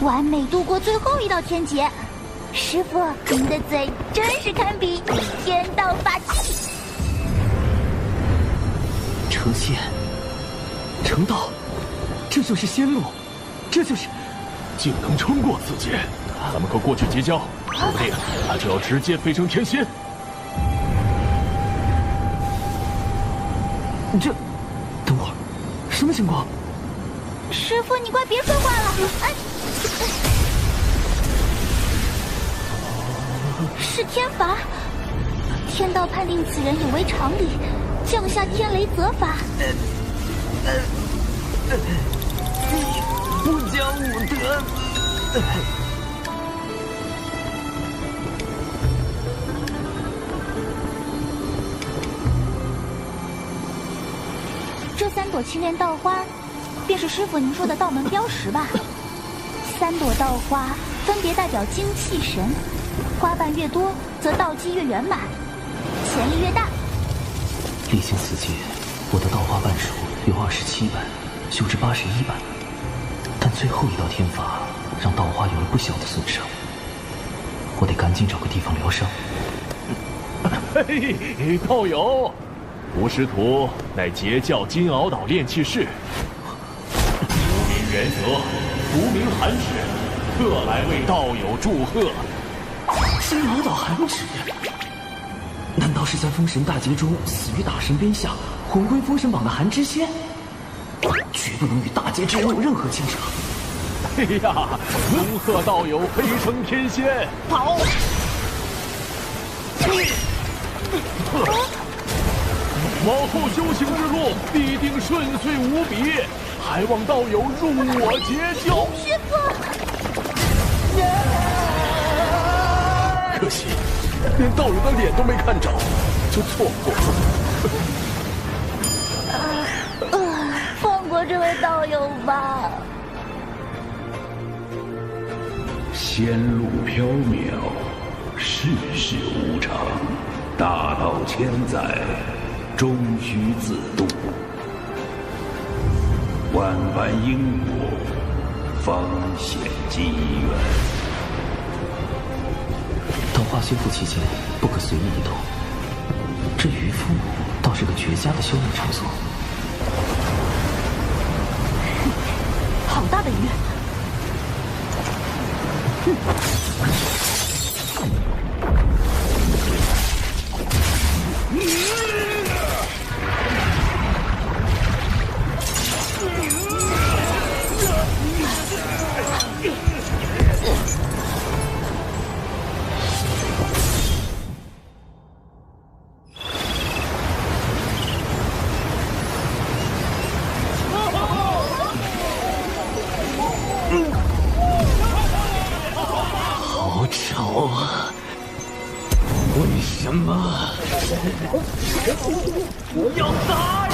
完美度过最后一道天劫，师傅，您的嘴真是堪比天道法器。成仙，成道，这就是仙路，这就是竟能撑过此劫，咱们可过去结交，说不定他就要直接飞升天仙。等会儿，什么情况？师傅，你快别说话了！哎，是天罚，天道判定此人有违常理，降下天雷责罚。不讲武德！ 7连道花，便是师傅您说的道门标识吧？3朵道花分别代表精气神，花瓣越多，则道基越圆满，潜力越大。历经此劫，我的道花瓣数由27瓣修至81瓣，但最后一道天罚让道花有了不小的损伤，我得赶紧找个地方疗伤。嘿，道友，吾师徒乃截教金鳌岛炼气士，无名元泽，无名寒指，特来为道友祝贺。金鳌岛寒指，难道是在封神大劫中死于大神鞭下，魂归封神榜的寒之仙？绝不能与大劫之人有任何牵扯。哎呀，恭贺道友飞升天仙！跑！往后修行之路必定顺遂无比，还望道友入我截教。师傅，可惜，连道友的脸都没看着，就错过了。放过这位道友吧。仙路缥缈，世事无常，大道千载，终须自渡。万般因果，方显机缘。道花修复期间，不可随意移动。这渔夫倒是个绝佳的修炼场所。好大的鱼！好吵啊！为什么要打扰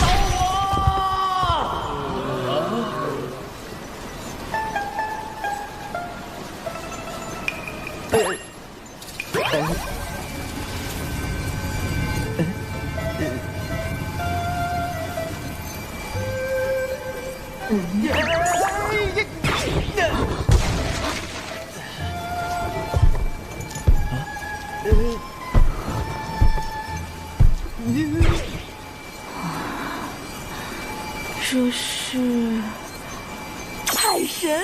这是海神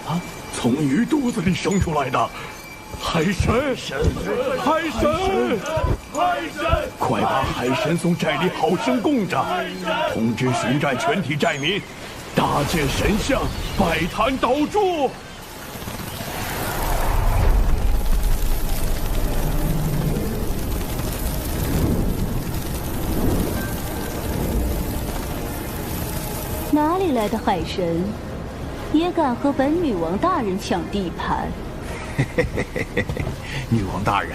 啊！从鱼肚子里生出来的海神，海神！快把海神从寨里好生供着，通知巡寨全体寨民，搭建神像，拜坛祷祝。哪里来的海神，也敢和本女王大人抢地盘？女王大人，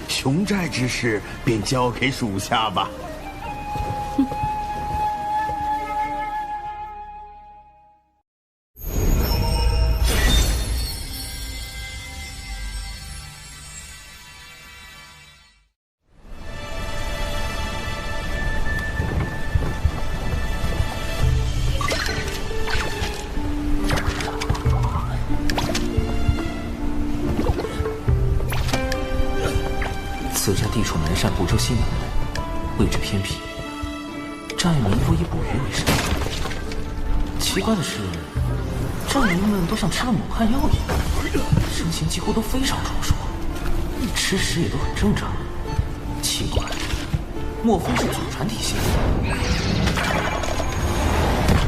雄寨之事便交给属下吧。此寨地处南山湖州西南部，位置偏僻，寨民多以捕鱼为生。奇怪的是，寨民们都像吃了猛汉药一样，身形几乎都非常壮硕，吃食也都很正常。奇怪，莫非是祖传体型？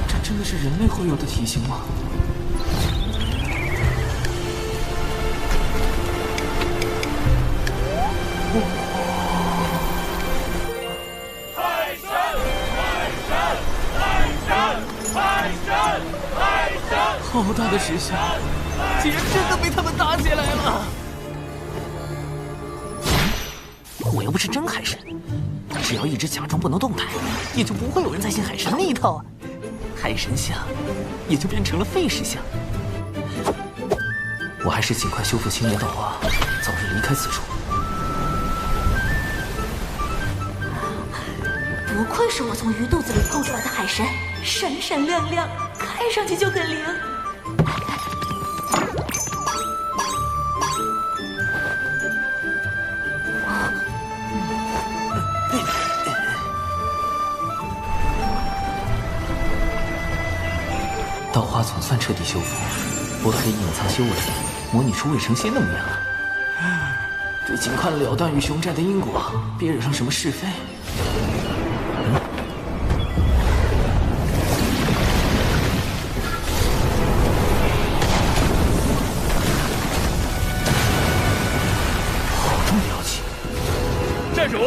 这真的是人类会有的体型吗？好大的石像，竟然真的被他们打起来了！我又不是真海神，只要一直假装不能动弹，也就不会有人再信海神那一套啊。海神像也就变成了废石像。我还是尽快修复青莲道花，早日离开此处。不愧是我从鱼肚子里剖出来的海神，闪闪亮亮，看上去就很灵。道花总算彻底修复，我可以隐藏修为，模拟出魏成仙的模样了。得尽快了断与熊寨的因果，别惹上什么是非。好重妖气！寨主，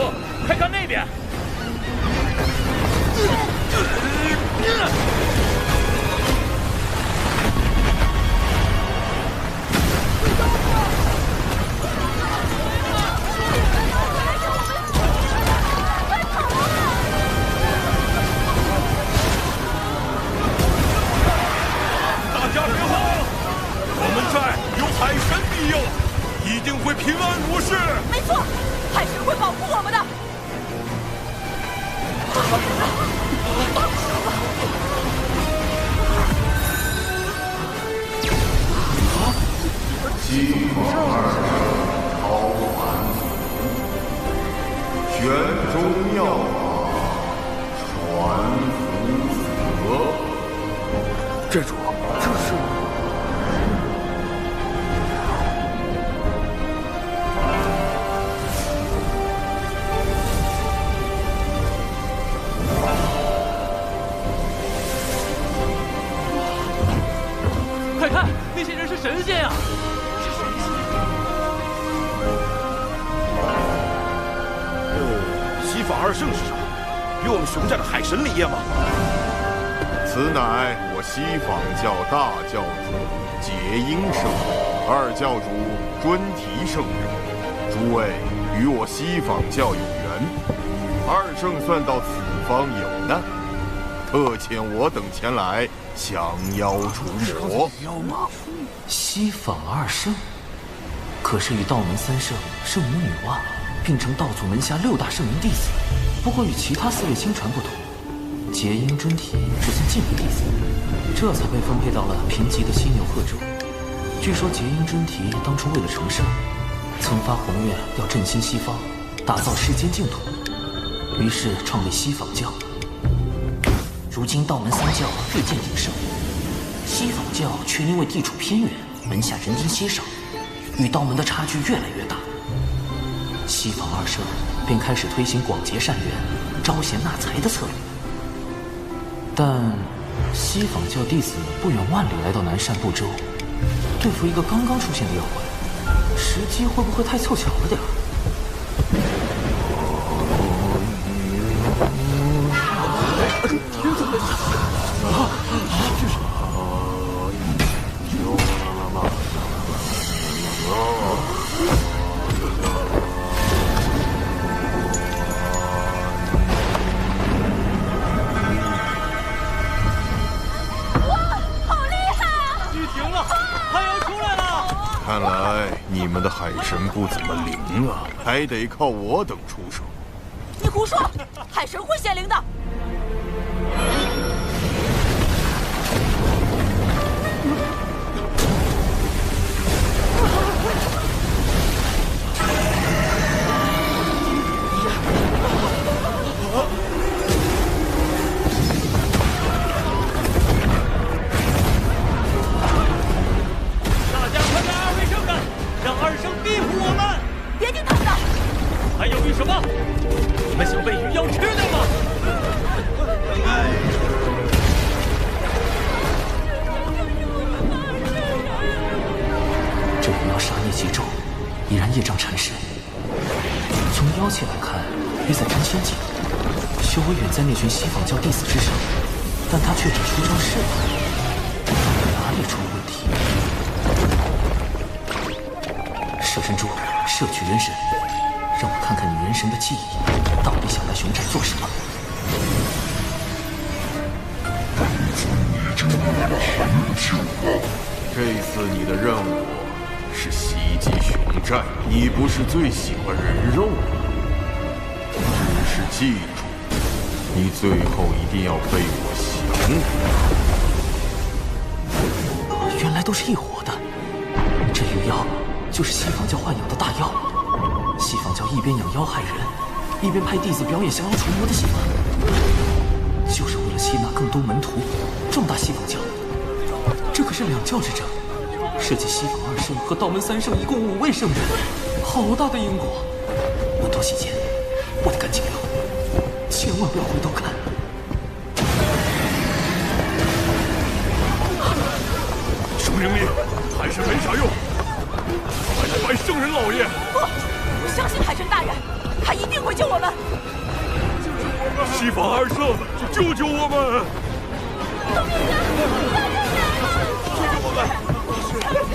快看那边！海神庇佑，一定会平安无事。没错，海神会保护我们的。西方二超凡玄中妙法，传福泽。寨主，这是。快看，那些人是神仙呀！西法二圣是啥？与我们熊寨的海神里耶吗？此乃我西方教大教主结英圣人，二教主尊提圣人。诸位与我西方教有缘，二圣算到此方有难，特遣我等前来降妖除魔。西方二圣，可是与道门三圣、圣母女娲并称道祖门下6大圣明弟子。不过与其他4位亲传不同，结英尊体只算近门弟子，这才被分配到了贫瘠的犀牛贺州。据说结英尊体当初为了成圣，曾发宏愿要振兴西方，打造世间净土，于是创立西方教。如今道门3教日渐鼎盛，西方教却因为地处偏远，门下人丁稀少，与道门的差距越来越大。西方二圣便开始推行广结善缘、招贤纳才的策略。但西方教弟子不远万里来到南赡部洲，对付一个刚刚出现的妖怪，时机会不会太凑巧了点儿？看来你们的海神不怎么灵啊，还得靠我等出手。你胡说，海神会显灵的。别听他们的！还犹豫什么？你们想被鱼妖吃掉吗？这鱼妖杀孽极重，已然业障缠身。从妖气来看，约在真仙境，修为远在那群西方教弟子之上，但他却只出招式了，哪里出了问题？摄神珠，摄取元神，让我看看你元神的记忆。到底想来熊寨做什么？这次你的任务是袭击熊寨，你不是最喜欢人肉吗？只是记住，你最后一定要被我降服。原来都是一伙的。这鱼妖就是西方教豢养的大妖。西方教一边养妖害人，一边派弟子表演降妖除魔的戏法，就是为了吸纳更多门徒，壮大西方教。这可是两教之争，涉及西方2圣和道门3圣，一共5位圣人，好大的因果。门徒席间，我得赶紧溜，千万不要回头看。生灵力还是没啥用，快来拜圣人老爷！不，我相信海神大人，他一定会救我们。西方2圣，救救我们！救命啊！救救我们！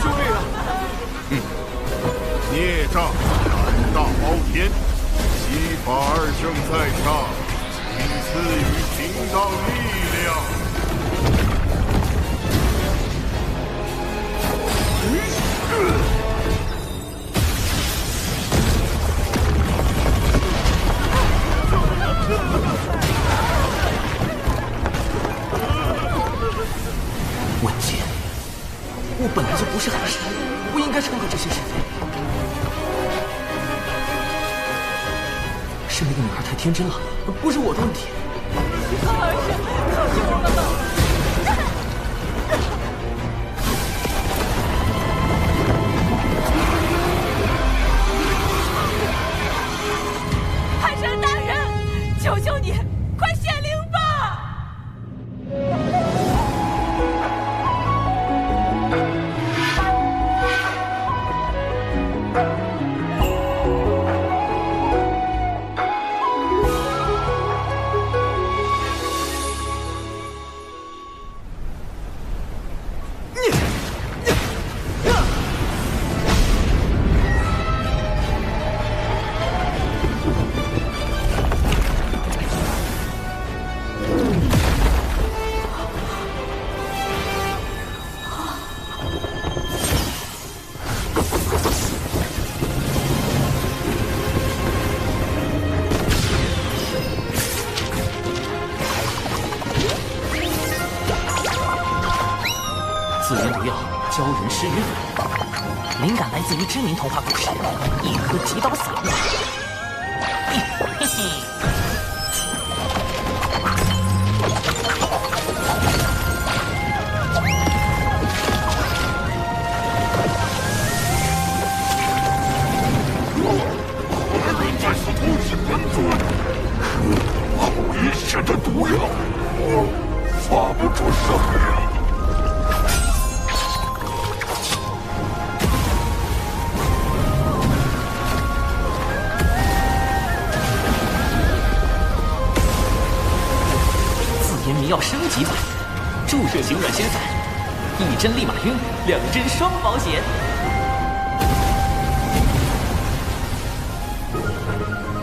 救命啊！孽障胆大包天，西法2圣在上，请赐予平当力量。文杰，我本来就不是海神，不应该掺和这些是非。是那个女孩太天真了，不是我的问题。2圣，救救我们吧！海神大人，求求你，快显灵吧！自研毒药，教人施于法，灵感来自于知名童话故事《一颗极刀撒布》。嘿嘿。人在此偷袭本尊，好一血的毒药，发不出声音。迷药升级版，注射型软仙散，1针立马晕，2针双保险。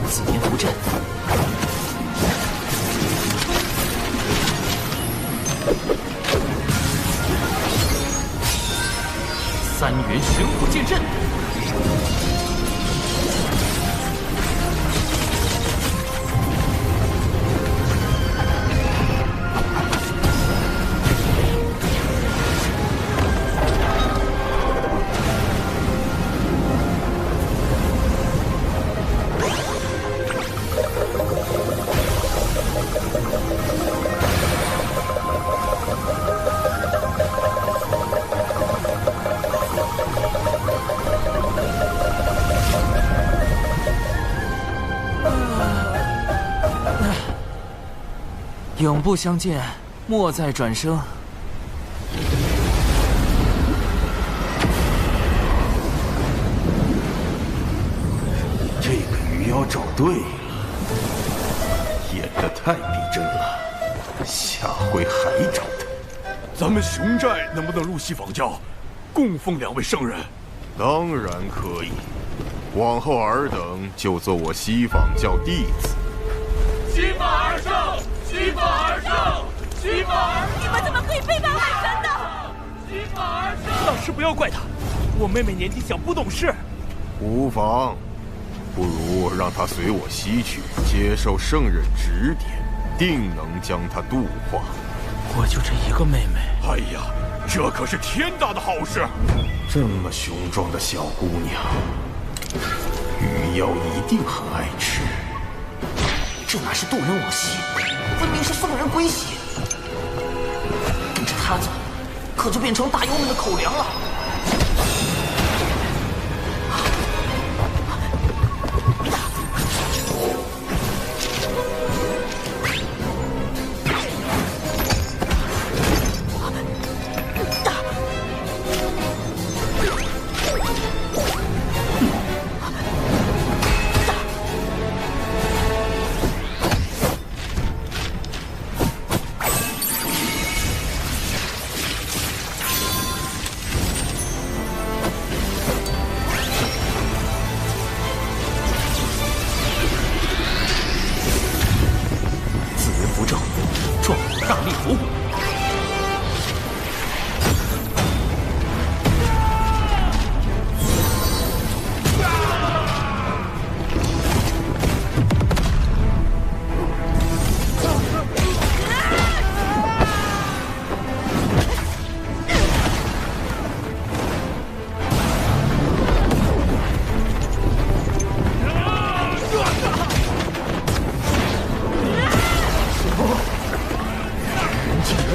紫炎符阵，3元玄火剑阵。永不相见，莫再转生。这个鱼妖找对了，演得太逼真了，下回还找他。咱们熊寨能不能入西方教，供奉2位圣人？当然可以，往后尔等就做我西方教弟子，西法而胜！西法而胜！西法而胜！你们怎么可以背叛海神呢？西法而胜！老师不要怪他，我妹妹年纪小不懂事。无妨，不如让她随我西去，接受圣人指点，定能将她度化。我就这一个妹妹。哎呀，这可是天大的好事！这么雄壮的小姑娘，鱼妖一定很爱吃。这哪是渡人往西，分明是送人归西。跟着他走，可就变成大妖们的口粮了。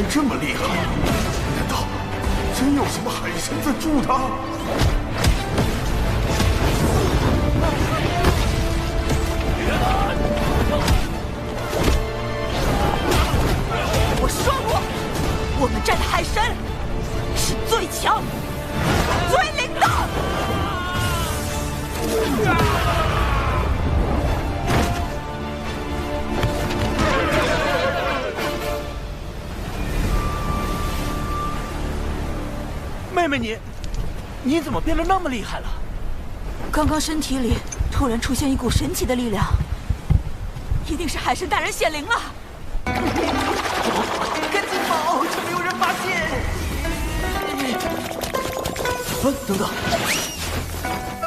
这么厉害，难道真有什么海神在助他？我说过，我们战的海神是最强、最灵的。妹妹你怎么变得那么厉害了？刚刚身体里突然出现一股神奇的力量，一定是海神大人显灵了。赶紧跑，趁没有人发现。等等，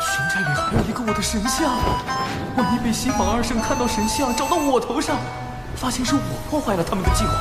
熊寨里还有一个我的神像，万一被西方二圣看到神像找到我头上，发现是我破坏了他们的计划。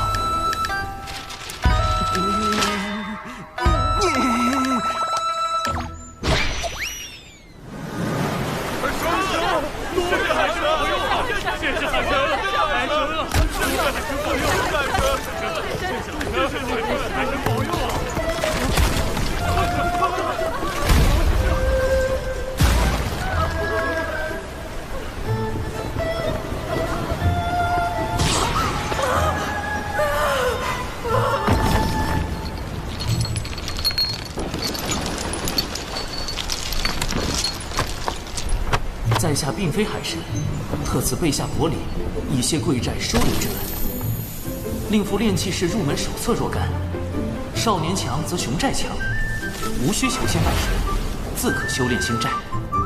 在下并非海神，特此备下薄礼，以谢贵寨收留之恩。令符炼器士入门手册若干，少年强则雄寨强，无需求仙拜神，自可修炼星寨。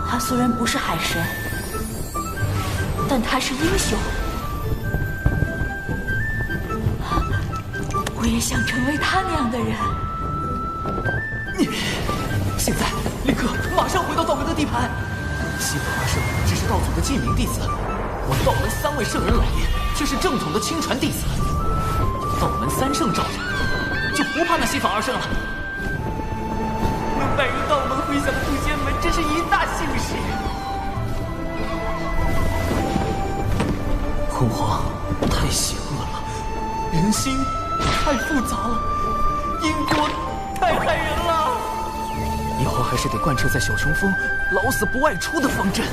他虽然不是海神，但他是英雄。我也想成为他那样的人。现在立刻马上回到道门的地盘。西方二圣只是道祖的记名弟子，我道门3位圣人老爷却是正统的亲传弟子。道门3圣罩着，就不怕那西方二圣了。能拜入道门回响渡仙门，真是一大幸事。昏皇太邪恶了，人心太复杂了，因果太害人了。以后还是得贯彻在小琼峰老死不外出的方针。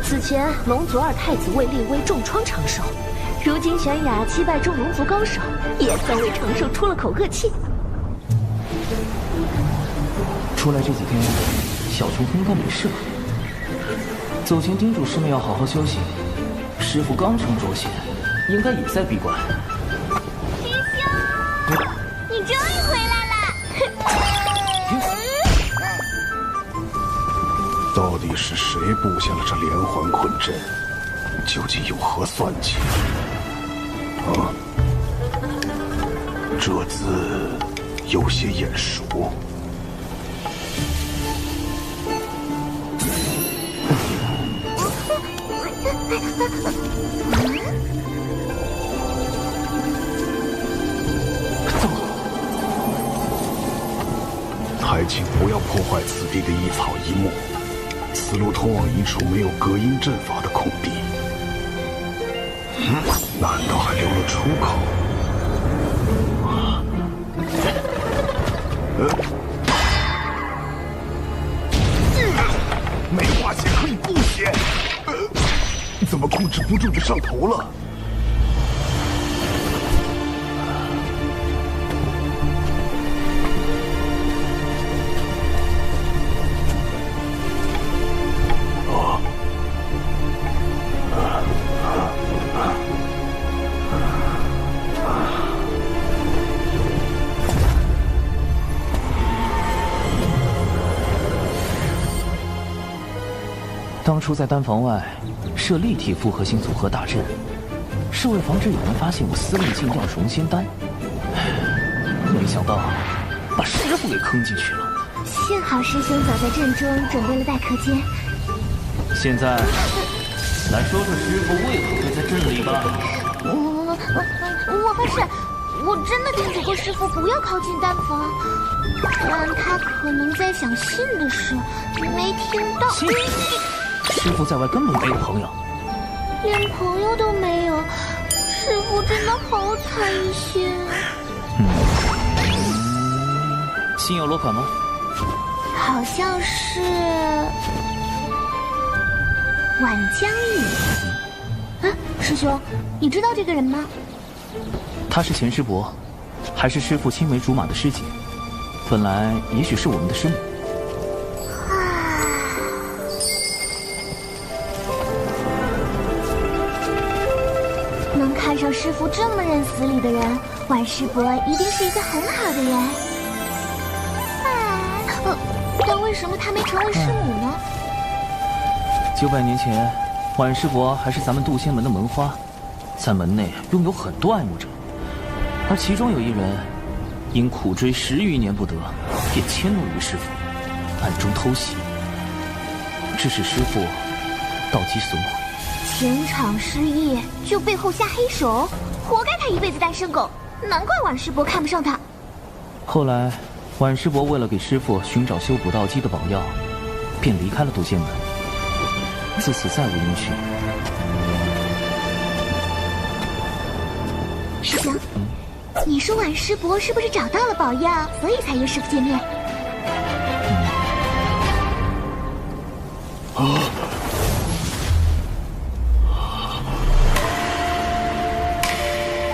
此前龙族二太子为立威重创长寿，如今玄雅击败众龙族高手，也算为长寿出了口恶气。出来这几天，小琼应该没事吧？走前叮嘱师妹要好好休息。师傅刚成周仙，应该也在闭关。师兄，你终于回来了！到底是谁布下了这连环困阵？究竟有何算计？啊，这字有些眼熟。还请不要破坏此地的一草一木，此路通往一处没有隔音阵法的空地。难道还留了出口？没化血可以不血，怎么控制不住就上头了？当初在丹房外设立体复合型组合大阵，是为防止有人发现我私密禁药融仙丹。没想到把师傅给坑进去了。幸好师兄早在阵中准备了待客间。现在来说说师傅为何会在阵里吧。我发誓，我真的叮嘱过师傅不要靠近丹房，但他可能在想信的事，没听到。师傅在外根本没有朋友，连朋友都没有，师傅真的好惨心啊！心有落款吗？好像是晚江影。师兄，你知道这个人吗？他是钱师伯，还是师父青梅竹马的师姐，本来也许是我们的师母。能看上师父这么认死理的人，晚师伯一定是一个很好的人。但为什么他没成为师母呢？900年前，晚师伯还是咱们渡仙门的门花，在门内拥有很多爱慕者，而其中有一人因苦追10余年不得，便迁怒于师父，暗中偷袭，致使师父道基损毁。前场失意就背后下黑手，活该他一辈子单身狗，难怪晚师伯看不上他。后来，晚师伯为了给师父寻找修补道基的宝药，便离开了渡仙门，自此再无音讯。师兄，你说晚师伯是不是找到了宝药，所以才约师父见面？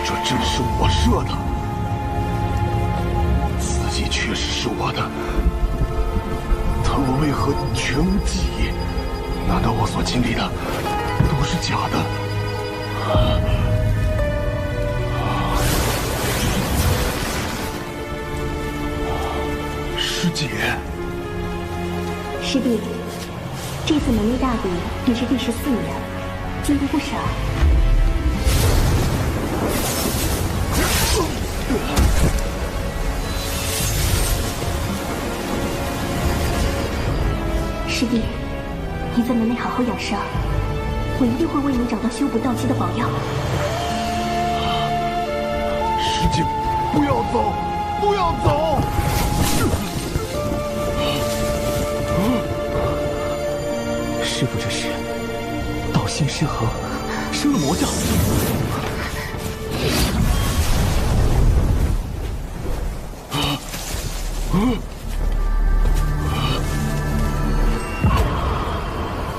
这阵是我设的，此计确实是我的，但我为何全无记忆？难道我所经历的都是假的？师姐，师弟，这次门内大比已是第14年，进步不少。师弟，你在门内好好养伤，我一定会为你找到修补道基的宝药。师姐，不要走，不要走！师父这是道心失衡，生了魔障。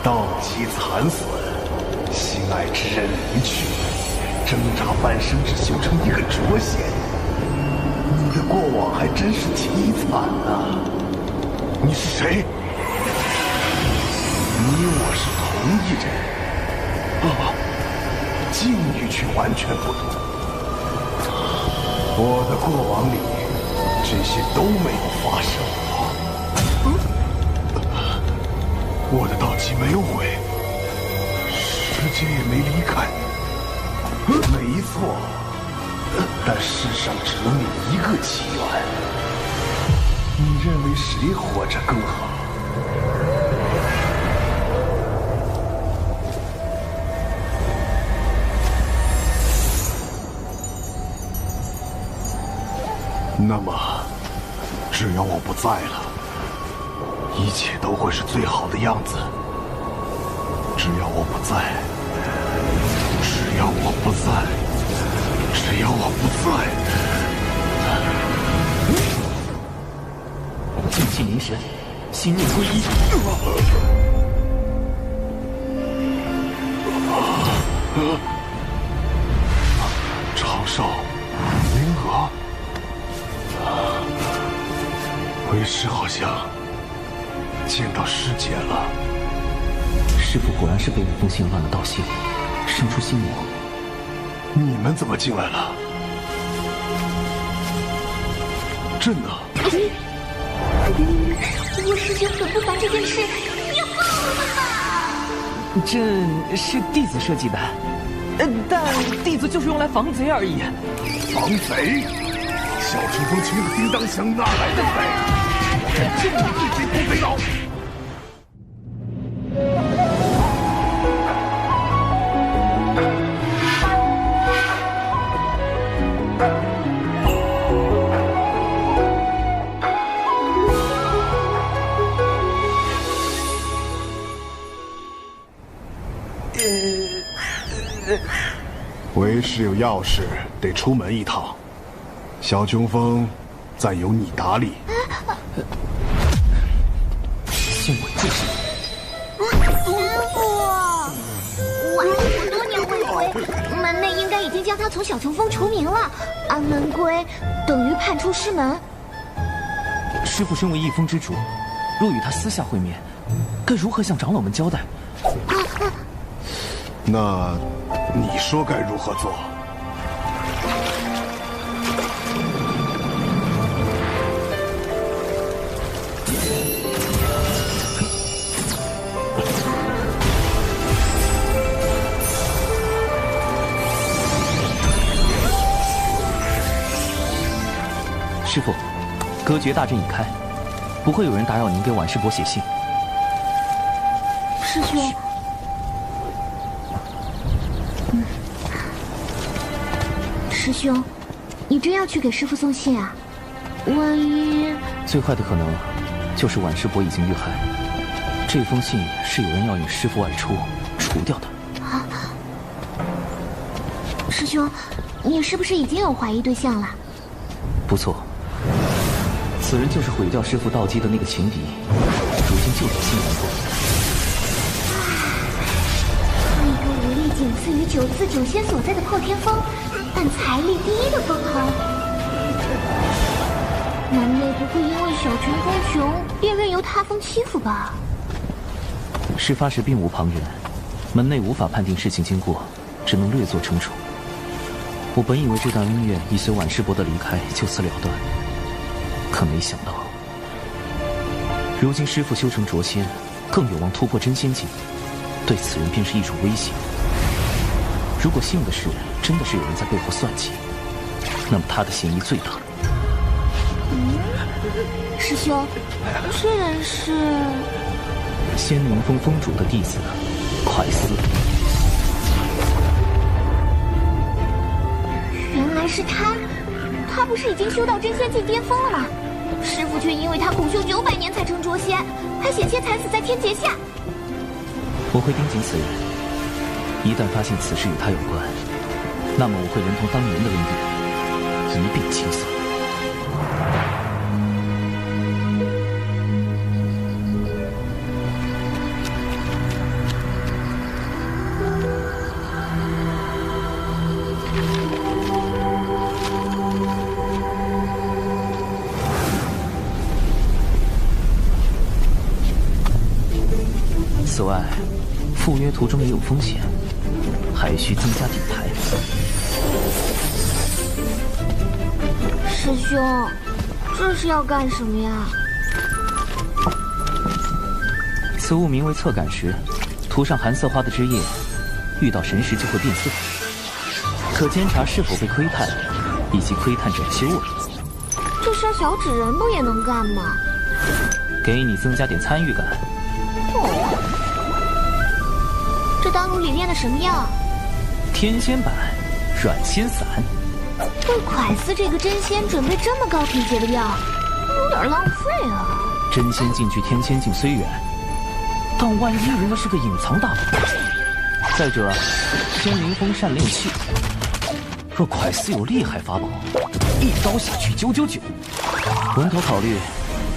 道基残损，心爱之人离去，挣扎半生只修成一个浊仙，你的过往还真是凄惨啊！你是谁？你我是同一人，境遇却完全不同。我的过往里，这些都没有发生过。我的道基没有毁，世界也没离开。没错，但世上只能有一个起源。你认为谁活着更好？那么，只要我不在了，一切都会是最好的样子。只要我不在，只要我不在，只要我不在。静气凝神，心念归一。长寿，灵娥。为师好像见到师姐了。师父果然是被那封信乱了道心，生出心魔。你们怎么进来了？朕呢？我师兄很不烦这件事，你要放了他吧！这是弟子设计的，但弟子就是用来防贼而已。防贼？小春风穷得叮当响，哪来的贼？我看朕对贼不贼牢！为师有要事，得出门一趟。小琼峰，暂由你打理。先稳住手。师父，晚师多年未归，门内应该已经将他从小琼峰除名了。安门归等于叛出师门。师父身为一峰之主，若与他私下会面，该如何向长老们交代？那你说该如何做？师父，隔绝大阵已开，不会有人打扰您给婉师伯写信。师兄。师兄，你真要去给师父送信啊？万一……最坏的可能就是婉师伯已经遇害，这封信是有人要引师父外出除掉的。啊！师兄，你是不是已经有怀疑对象了？不错，此人就是毁掉师父道基的那个情敌，如今就在新王宫。一个武力仅次于九次九仙所在的破天峰，但财力第一的封侯，门内不会因为小琼峰穷便任由他封欺负吧？事发时并无旁人，门内无法判定事情经过，只能略作惩处。我本以为这段恩怨已随婉师伯的离开就此了断，可没想到，如今师父修成浊仙，更有望突破真仙境，对此人便是一种威胁。如果信的是真的是有人在背后算计，那么他的嫌疑最大。师兄，这人是仙灵峰峰主的弟子快思。原来是他，他不是已经修到真仙境巅峰了吗？师父却因为他苦修900年才成浊仙，还险些惨死在天劫下。我会盯紧此人，一旦发现此事与他有关，那么我会连同当年的恩怨一并清算。此外，赴约途中也有风险，还需增加底牌。师兄，这是要干什么呀？此物名为侧感石，涂上寒色花的枝叶，遇到神石就会变色，可监察是否被窥探，以及窥探者的修为。这杀小纸人不也能干吗？给你增加点参与感。哦，这丹炉里炼的什么药？天仙版软仙散。为蒯司这个真仙准备这么高品阶的药，有点浪费啊。真仙进去天仙境虽远，但万一人家是个隐藏大宝。再者，仙灵风善炼器，若蒯司有厉害法宝，一刀下去999。稳妥考虑，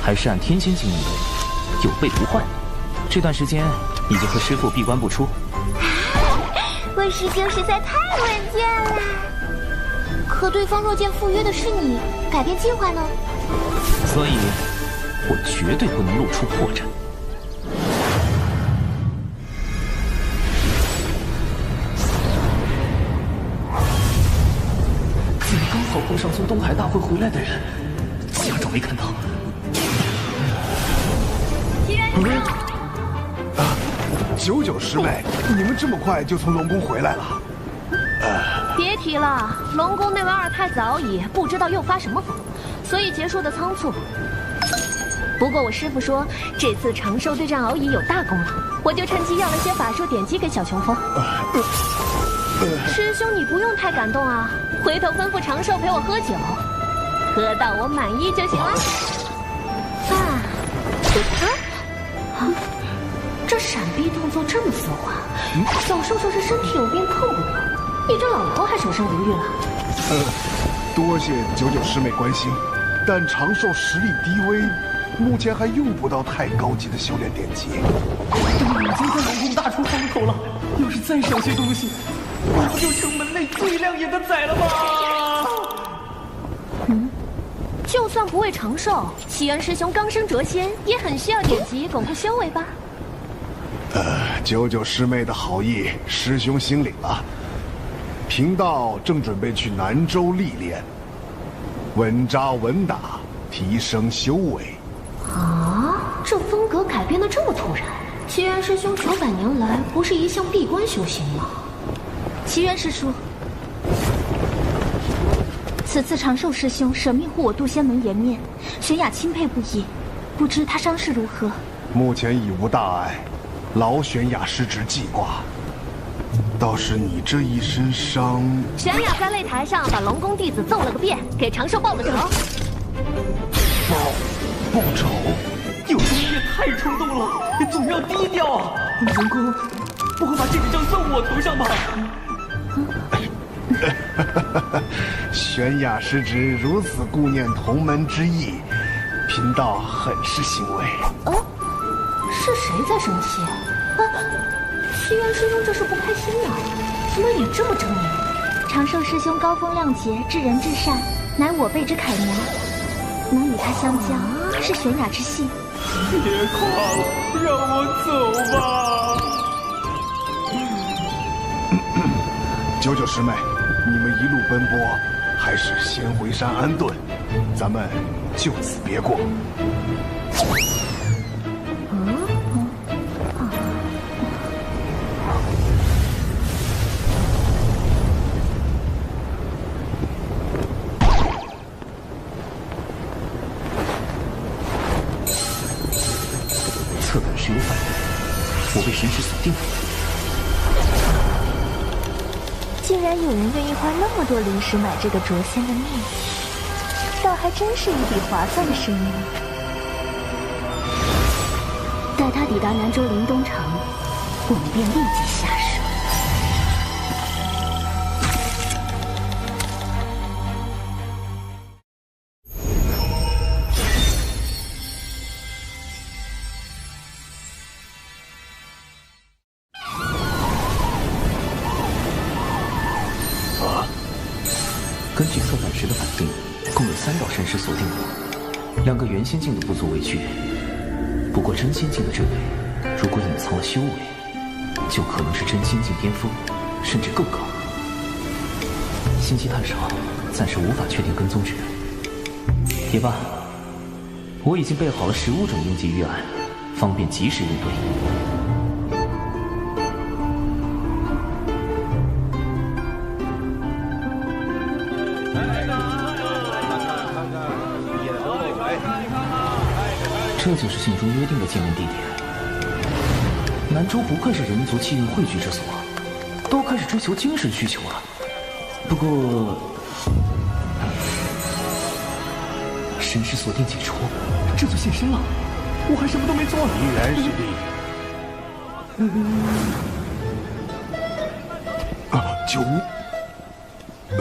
还是按天仙境应对，有备无患。这段时间你就和师父闭关不出。魏师兄实在太稳健了。可对方若见赴约的是你，改变计划呢？所以，我绝对不能露出破绽。怎么刚好碰上从东海大会回来的人？假装没看到。99师妹，你们这么快就从龙宫回来了？别提了，龙宫那位二太子敖乙不知道又发什么疯，所以结束的仓促。不过我师父说，这次长寿对战敖乙有大功劳，我就趁机要了些法术典籍给小琼峰。师兄，你不用太感动啊，回头吩咐长寿陪我喝酒，喝到我满意就行了。这闪避动作这么丝滑，小寿说是身体有病碰不了，你这老头还守身如玉了。多谢99师妹关心，但长寿实力低微，目前还用不到太高级的修炼典籍。都已经在龙宫大出风头了，要是再少些东西，我不就成门内最亮眼的仔了吗？就算不为长寿，齐元师兄刚升谪仙，也很需要典籍巩固修为吧？99师妹的好意，师兄心领了。贫道正准备去南州历练，稳扎稳打，提升修为。这风格改变的这么突然，齐元师兄900年来不是一向闭关修行吗？齐元师叔，此次长寿师兄舍命护我渡仙门颜面，玄雅钦佩不已，不知他伤势如何？目前已无大碍，劳玄雅师侄记挂。倒是你这一身伤，玄雅在擂台上把龙宫弟子揍了个遍，给长寿报了仇。报仇？有时你也太冲动了，总要低调啊！龙宫不会把这笔账算我头上吧？玄雅师侄如此顾念同门之意，贫道很是欣慰。是谁在生气？齐元师兄这是不开心呀？怎么脸这么狰狞？长寿师兄高风亮节，至仁至善，乃我辈之楷模，能与他相交，是玄雅之幸。别夸了，让我走吧。99师妹，你们一路奔波，还是先回山安顿，咱们就此别过。侧感石有反应，我被神石锁定了。竟然有人愿意花那么多灵石买这个谪仙的秘籍，倒还真是一笔划算的生意。待他抵达南州灵东城，我们便立即下手。根据侧感石的反应，共有3道神石锁定我，2个元仙境的不足为惧。不过真仙境的这位，如果隐藏了修为，就可能是真仙境巅峰，甚至更高。信息太少，暂时无法确定跟踪之人。也罢，我已经备好了15种应急预案，方便及时应对。这就是信中约定的见面地点。南州不愧是人族气运汇聚之所，都开始追求精神需求了。不过，神识锁定解除，这就现身了。我还什么都没做。依然师弟。九屋，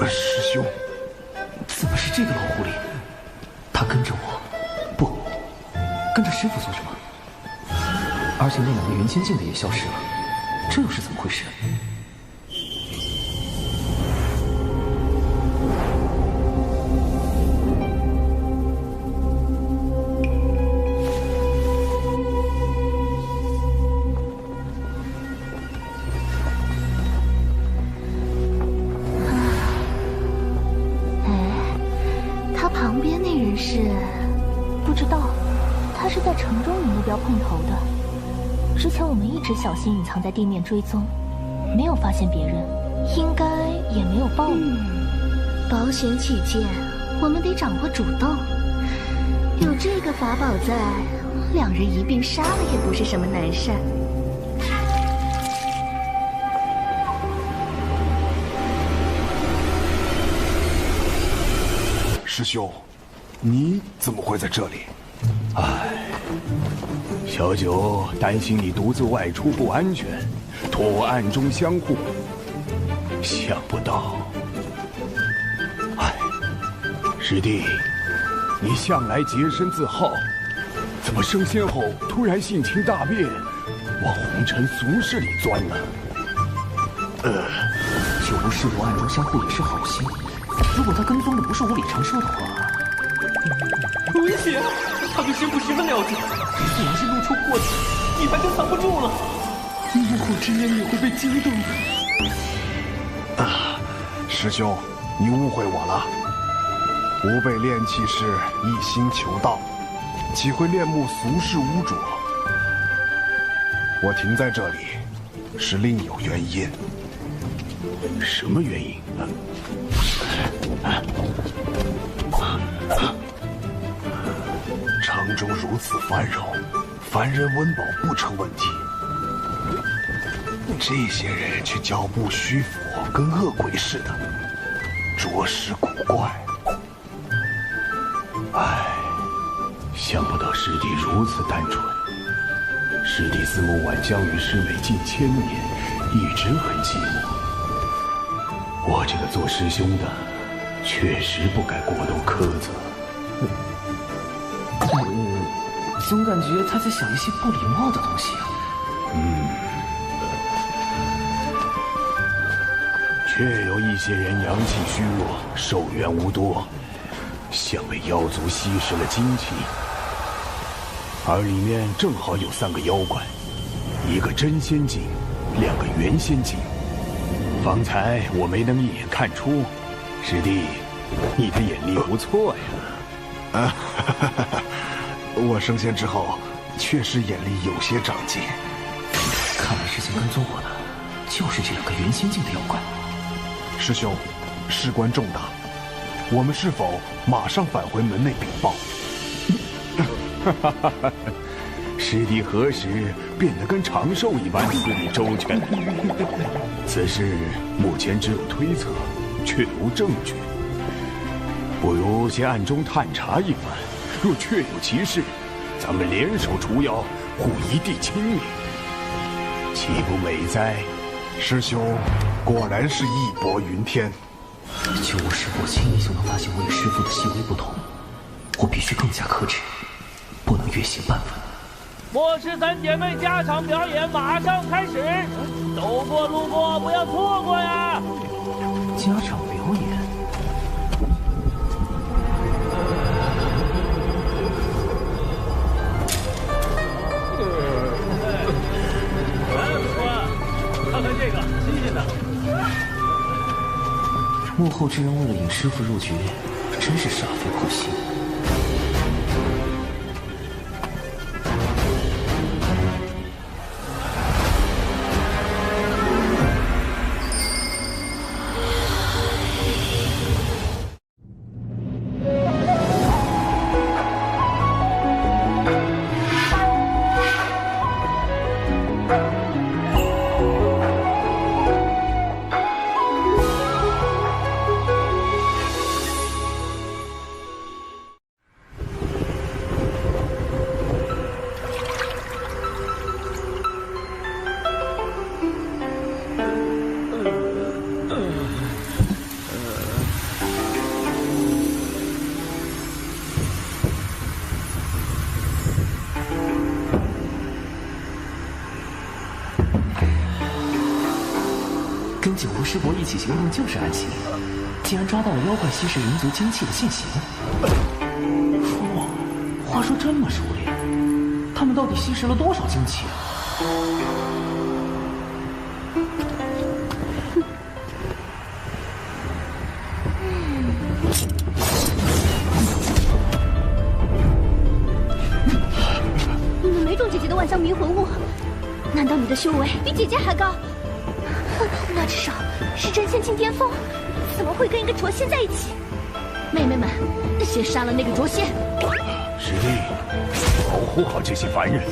师兄，怎么是这个老狐狸？他跟着我，不，跟着师傅做什么？而且那2个元仙境的也消失了，这又是怎么回事？他旁边那人是？不知道，他是在城中与目标碰头的。之前我们一直小心隐藏在地面追踪，没有发现别人，应该也没有暴露。保险起见，我们得掌握主动。有这个法宝在，2人一并杀了也不是什么难事。师兄，你怎么会在这里？小九担心你独自外出不安全，托我暗中相护。想不到，师弟，你向来洁身自好，怎么升仙后突然性情大变，往红尘俗世里钻呢？九无师徒暗中相护也是好心，如果他跟踪的不是无理长寿的话，危险！他对师傅十分了解，我要是露出过错，一般就藏不住了。怒火之渊也会被惊动的。师兄，你误会我了。吾辈炼气士一心求道，岂会恋慕俗世污浊？我停在这里，是另有原因。什么原因？城中如此繁荣，凡人温饱不成问题。这些人却脚步虚浮，跟恶鬼似的，着实古怪。想不到师弟如此单纯。师弟自梦晚将与师妹近1000年，一直很寂寞。我这个做师兄的，确实不该过度苛责。总感觉他在想一些不礼貌的东西啊。确有一些人阳气虚弱，寿元无多，像被妖族吸食了精气。而里面正好有3个妖怪，1个真仙境，2个元仙境。方才我没能一眼看出，师弟，你的眼力不错呀。我升仙之后，确实眼力有些长进。看来之前跟踪我的，就是这2个元仙境的妖怪。师兄，事关重大，我们是否马上返回门内禀报？师弟何时变得跟长寿一般思虑周全？此事目前只有推测，却无证据。不如先暗中探查一番，若确有其事，咱们联手除妖，护一地清明，岂不美哉？师兄果然是义薄云天。就我师傅轻易就能发现我与师傅的细微不同，我必须更加克制，不能越线半分。末世3姐妹加场表演马上开始，走过路过不要错过呀！加场表演。呢？幕后之人为了引师傅入局，真是煞费苦心。跟九无师伯一起行动就是安心，竟然抓到了妖怪吸食人族精气的现行。哇，话说这么熟练，他们到底吸食了多少精气啊？你们没中姐姐的万香迷魂物，难道你的修为比姐姐还高？那至少是真仙境巅峰，怎么会跟一个浊仙在一起？妹妹们，先杀了那个浊仙！师弟，保护好这些凡人。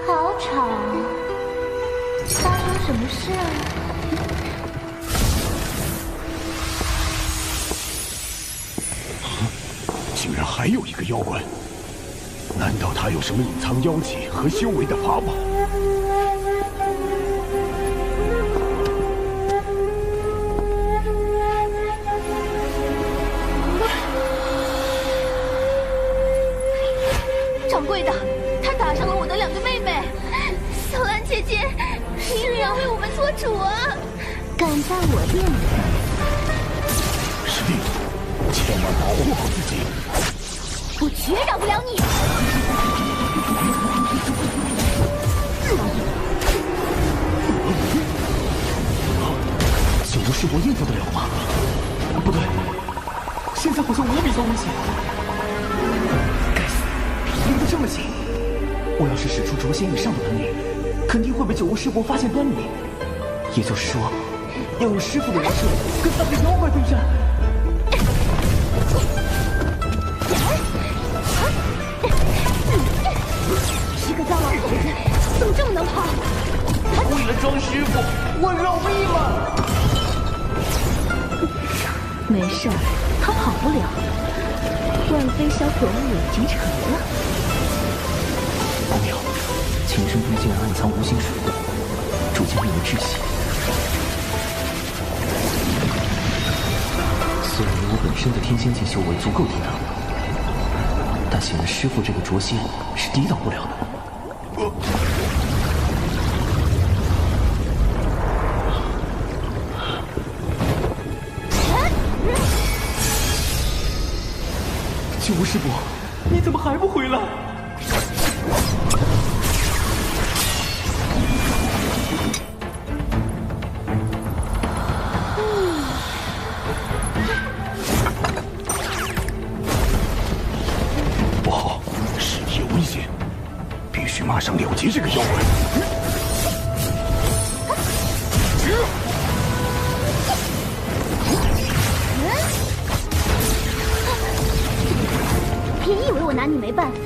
好吵，发生什么事啊？竟然还有一个妖怪，难道他有什么隐藏妖气和修为的法宝？掌柜的，他打伤了我的两个妹妹，小兰姐姐，是要为我们做主啊！敢在我店里？师弟，千万保护好自己！我绝饶不了你！九无师伯应付得了吗？不对，现在好像无比的危险。该死，离得这么近，我要是使出浊仙以上的本领，肯定会被九无师伯发现端倪。也就是说，要用师傅的人设跟三个妖怪对战。一个糟老头子，怎么这么能跑？为了装师傅，我饶命了。没事儿，他跑不了。万飞小可恶已经成了。不妙，情深中竟然暗藏无形水雾，逐渐令人窒息。虽然我本身的天仙境修为足够抵挡，但显然师傅这个浊仙是抵挡不了的。九无师伯，你怎么还不回来？不好，师弟有危险，必须马上了结这个妖怪。别以为我拿你没办法。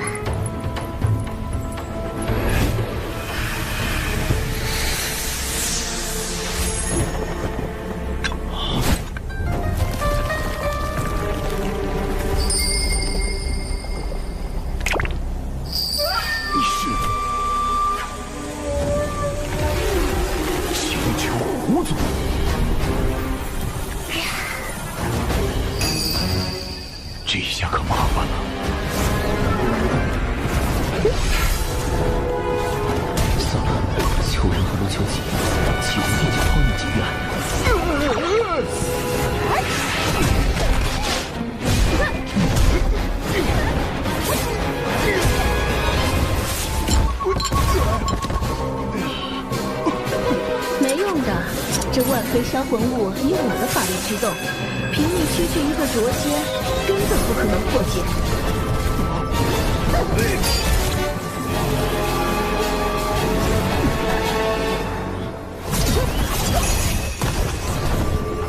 你是星球狐族？这下可麻烦了。算了，求人和罗秋瑾，岂容并脚抛你几远？非销魂物以我的法力驱动，凭你区区一个灼仙，根本不可能破解。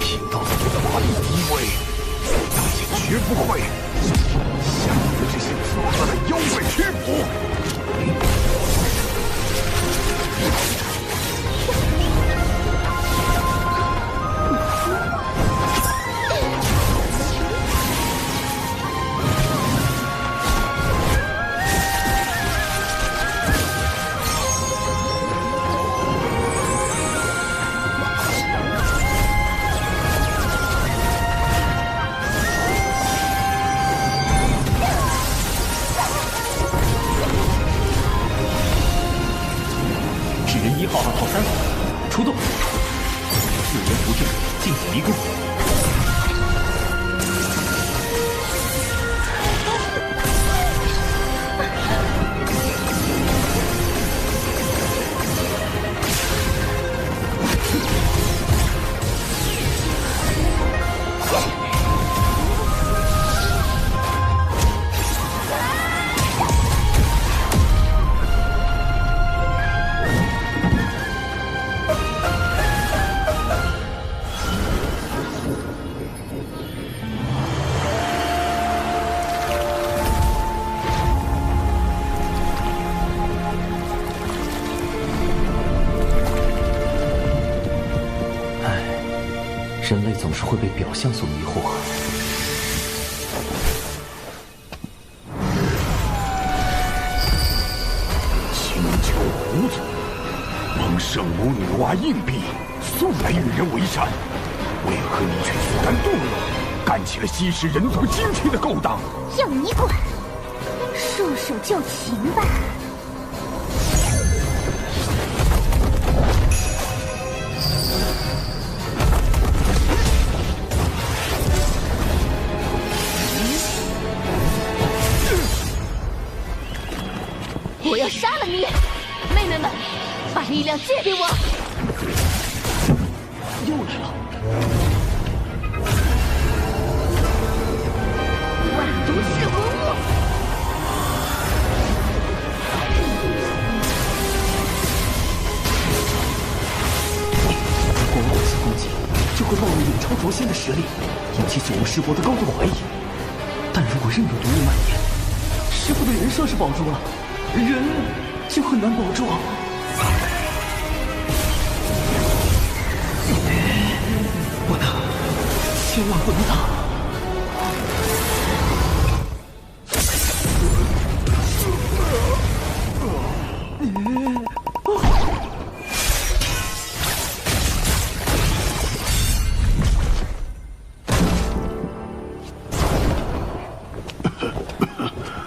听到你的法力低微，大姐绝不会向你们这些自恶的妖怪屈服。1号、2号、3号出动，四人符阵进行迷宫。人类总是会被表象所迷惑。请求胡子，蒙圣母女娲硬币素来与人为善，为何你却自甘堕落，干起了吸食人族精气的勾当？要你管！束手就擒吧。我要杀了你！妹妹们，把力量借给我！又来了！万毒噬魂物！光火系攻击就会暴露远超灼仙的实力，引起九无师伯的高度怀疑。但如果任由毒雾蔓延，师傅的人设是保住了。人就很难保住。不能，千万不能打！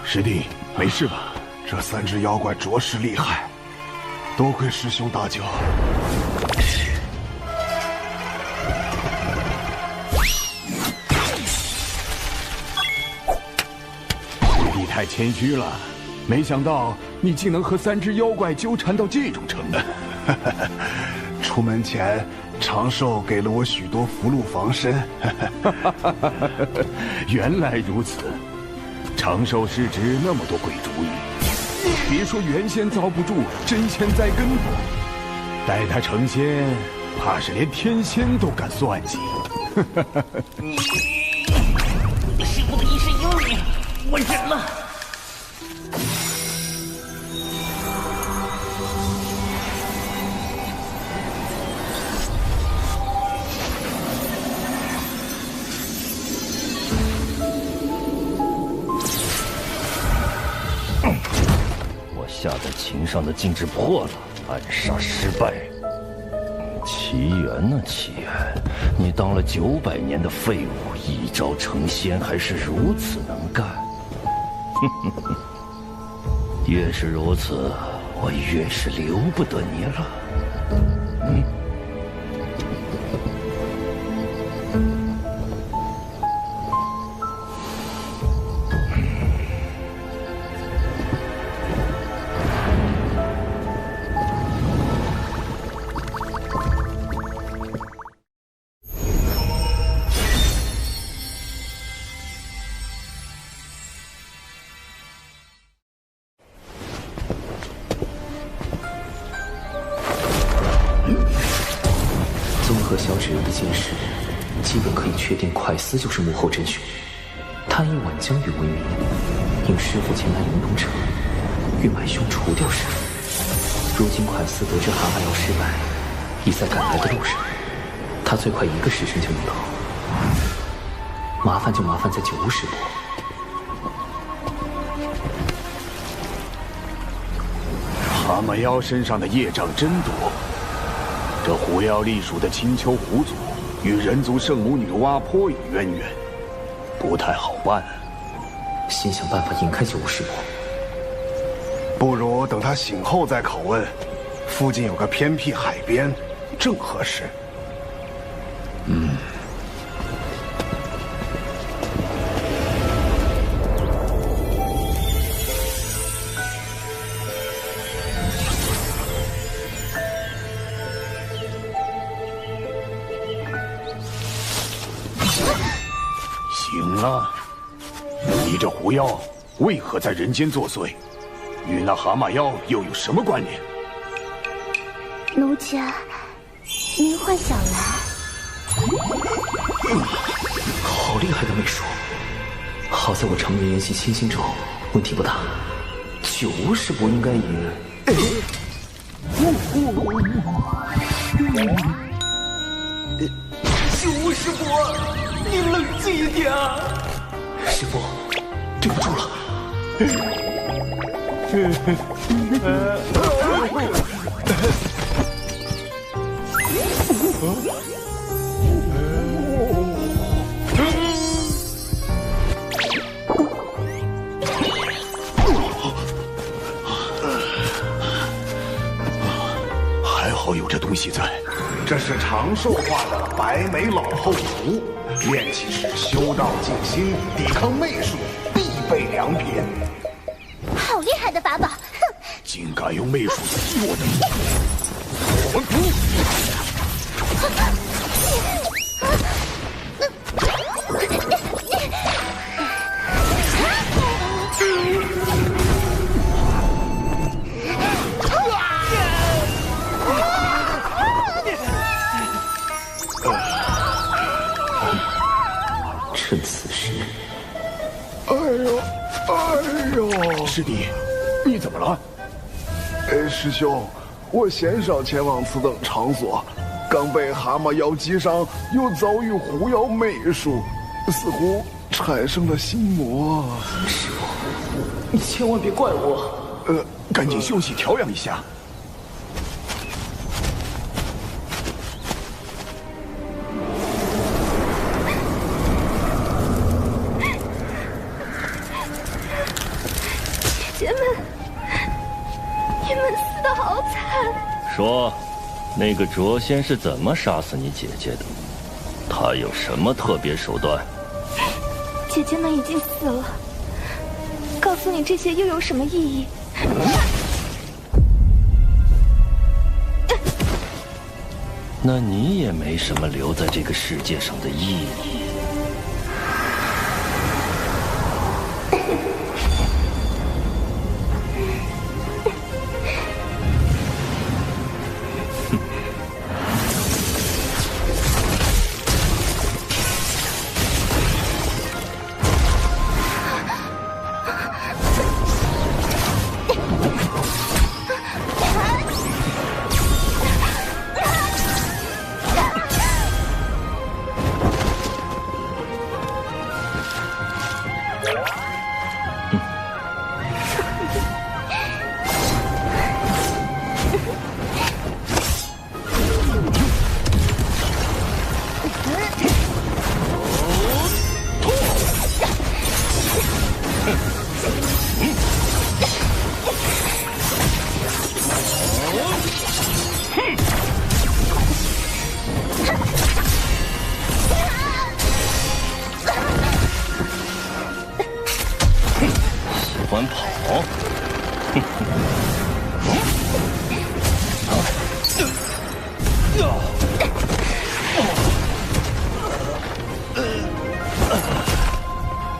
师弟，没事吧？这3只妖怪着实厉害，多亏师兄大救。师弟太谦虚了，没想到你竟能和3只妖怪纠缠到这种程度。出门前，长寿给了我许多符箓防身。原来如此，长寿师侄那么多鬼主意。别说原仙遭不住，真仙栽跟头。待他成仙，怕是连天仙都敢算计。师父的一世英灵，我忍了。下在琴上的禁制破了，暗杀失败。奇缘呐，奇缘，你当了900年的废物，一朝成仙还是如此能干。越是如此，我越是留不得你了。时，基本可以确定快思就是幕后真凶。他以挽江鱼为名，引师傅前来灵东城，欲买凶除掉师傅。如今快思得知蛤蟆药失败，已在赶来的路上，他最快1个时辰就能到。麻烦就麻烦在九巫师伯。蛤蟆妖身上的业障真多，这狐妖隶属的青丘狐族与人族圣母女娲颇有渊源，不太好办。先想办法引开九巫师伯。不如等他醒后再拷问。附近有个偏僻海边，正合适。行了，你这狐妖为何在人间作祟？与那蛤蟆妖又有什么关联？奴家，您幻想来。好厉害的媚术！好在我常年研习清心咒，问题不大。九巫师伯应该也……九巫师伯，你冷静一点啊！师傅，对不住了。还好有这东西在。这是长寿化的白眉老后符，炼气时修道静心，抵抗媚术，必备良品。好厉害的法宝！哼，竟敢用媚术激我的！趁此时，哎呦！师弟，你怎么了？师兄，我鲜少前往此等场所，刚被蛤蟆妖击伤，又遭遇狐妖媚术，似乎产生了心魔。师傅，你千万别怪我。赶紧休息调养一下。姐姐们，你们死得好惨！说，那个卓仙是怎么杀死你姐姐的？他有什么特别手段？姐姐们已经死了，告诉你这些又有什么意义？那你也没什么留在这个世界上的意义。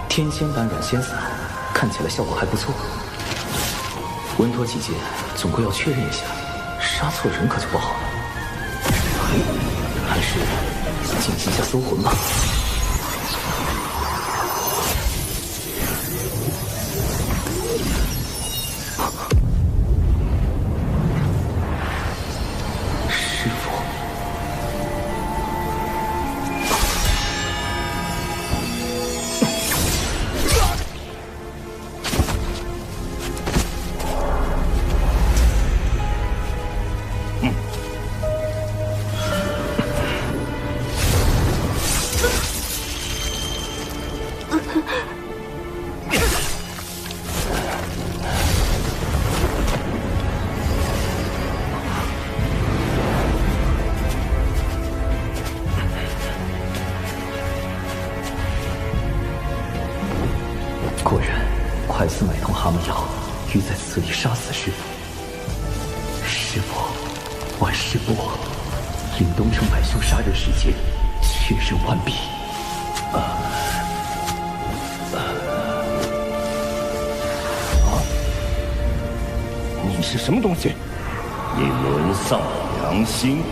天仙丹软仙散，看起来效果还不错。稳妥起见，总归要确认一下，杀错人可就不好了。还是进行下搜魂吧。师傅，果然，快速买通蛤蟆药，欲在此地杀死师傅。师傅，万事不往，令东城百修杀人事件确认完毕。你是什么东西？你沦丧了良心！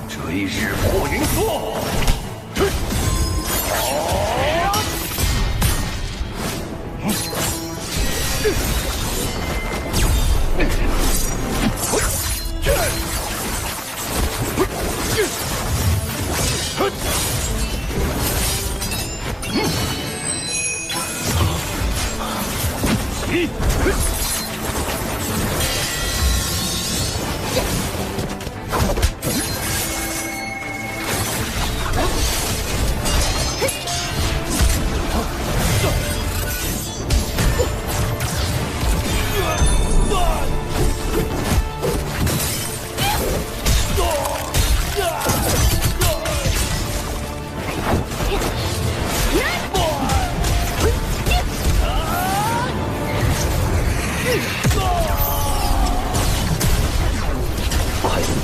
追日破云梭，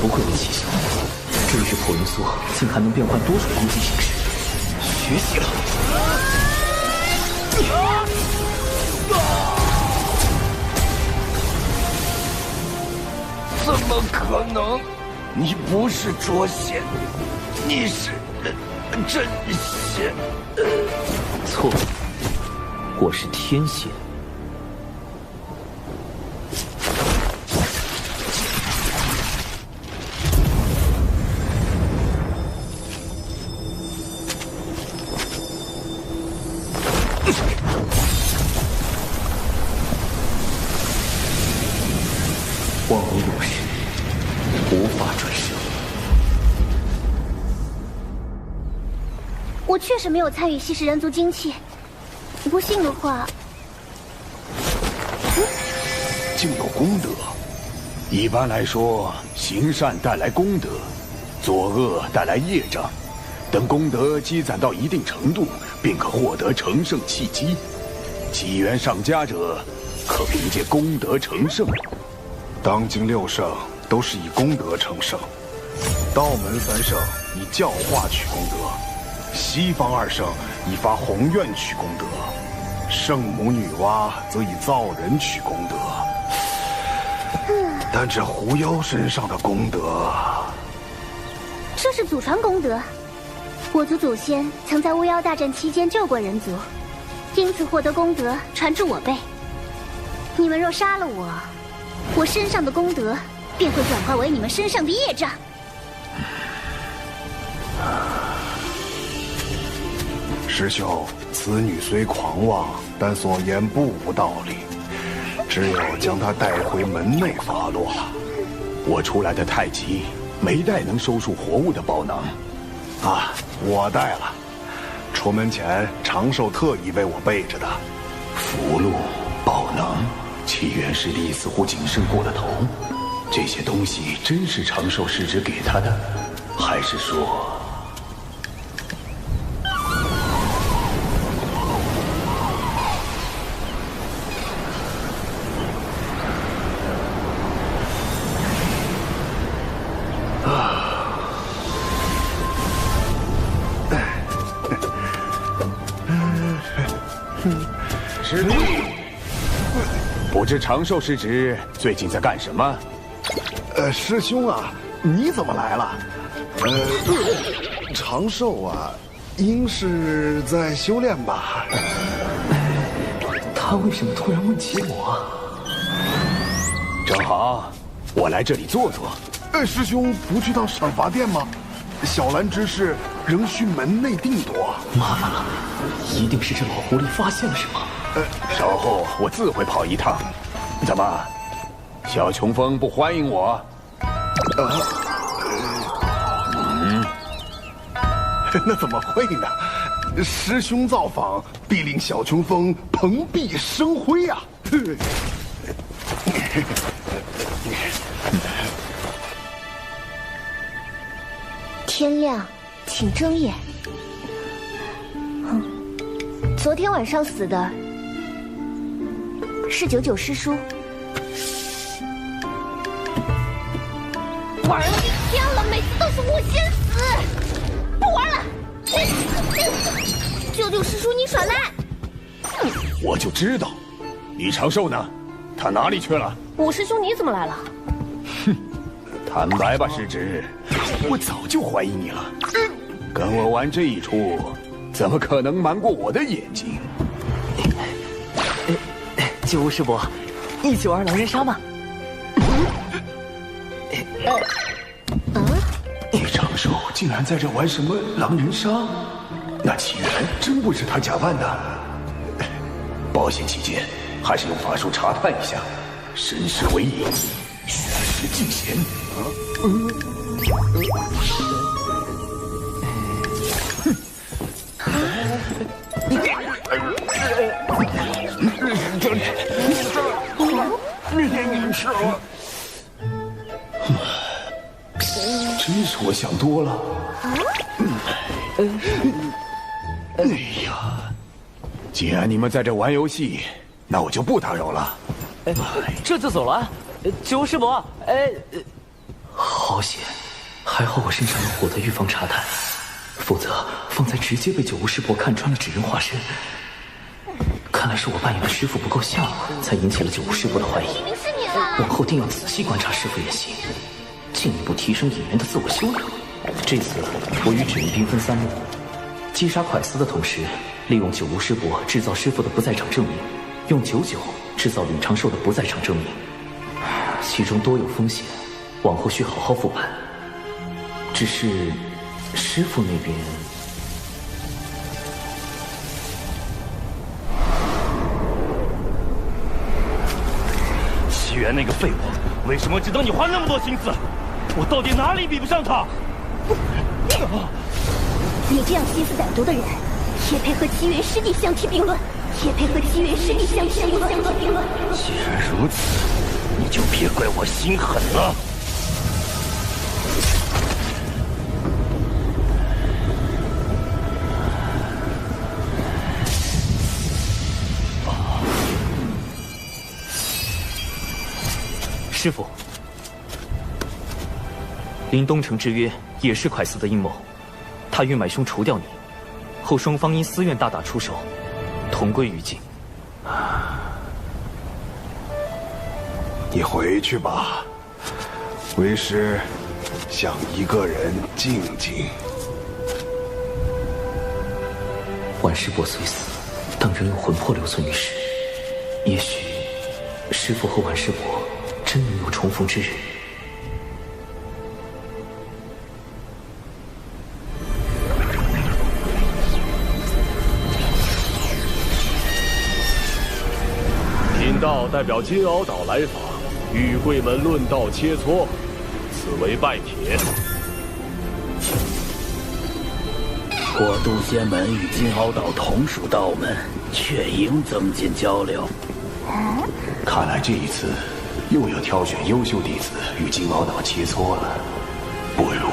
不愧为奇效，追日破云梭竟还能变换多种攻击形式，学习了。怎么可能？你不是捉仙，你是真仙。错，我是天仙。万无有事，无法转生。我确实没有参与吸食人族精气，你不信的话，竟有功德。一般来说，行善带来功德，作恶带来业障。等功德积攒到一定程度，便可获得成圣契机。机缘上佳者，可凭借功德成圣。当今6圣都是以功德成圣，道门3圣以教化取功德，西方2圣以发宏愿取功德，圣母女娲则以造人取功德。但这狐妖身上的功德，这是祖传功德。我族祖先曾在巫妖大战期间救过人族，因此获得功德传至我辈。你们若杀了我，我身上的功德便会转化为你们身上的业障。师兄，此女虽狂妄，但所言不无道理。只有将她带回门内发落。我出来的太急，没带能收束活物的宝囊。啊，我带了。出门前，长寿特意为我备着的。符箓、宝囊，齐元师弟似乎谨慎过了头。这些东西真是长寿师侄给他的，还是说……师弟，不知长寿师侄最近在干什么？师兄啊，你怎么来了？长寿啊，应是在修炼吧？他为什么突然问起我？正好，我来这里坐坐。师兄不去趟赏罚殿吗？小兰之事仍需门内定夺。麻烦了，一定是这老狐狸发现了什么。稍后我自会跑一趟。怎么，小琼峰不欢迎我？那怎么会呢？师兄造访，必令小琼峰蓬荜生辉呀！天亮，请睁眼。昨天晚上死的是99师叔。玩了一天了，每次都是我先死，不玩了。99师叔，你耍赖！我就知道，李长寿呢？他哪里去了？五师兄，你怎么来了？哼，坦白吧，师侄，我早就怀疑你了。跟我玩这一出，怎么可能瞒过我的眼睛？九无师伯，一起玩狼人杀吗？李长寿竟然在这玩什么狼人杀？那起源真不是他假扮的。保险起见，还是用法术查探一下。身世为引，虚实尽显。真是我想多了。哎呀，既然你们在这玩游戏，那我就不打扰了。这就走了？九师伯，好险！还好我身上有火的预防查探，否则方才直接被九无师伯看穿了纸人化身。看来是我扮演的师傅不够像，才引起了九无师伯的怀疑。往后定要仔细观察师傅演习，进一步提升演员的自我修养。这次我与纸人兵分3路，击杀蒯斯的同时，利用九无师伯制造师傅的不在场证明，用99制造李长寿的不在场证明。其中多有风险，往后需好好复盘。只是师傅那边……齐元那个废物，为什么只等你花那么多心思？我到底哪里比不上他？你这样心思歹毒的人，也配和齐元师弟相提并论？也配和齐元师弟相提并论？既然如此，你就别怪我心狠了。师傅，临东城之约也是蒯斯的阴谋，他欲买凶除掉你，后双方因私怨大打出手，同归于尽。你回去吧，为师想一个人静静。婉师伯虽死，但仍有魂魄留存于世，也许师父和婉师伯真能有重逢之日。道代表金鳌岛来访，与贵门论道切磋，此为拜帖。我渡仙门与金鳌岛同属道门，却应增进交流。看来这一次又要挑选优秀弟子与金鳌岛切磋了，不如……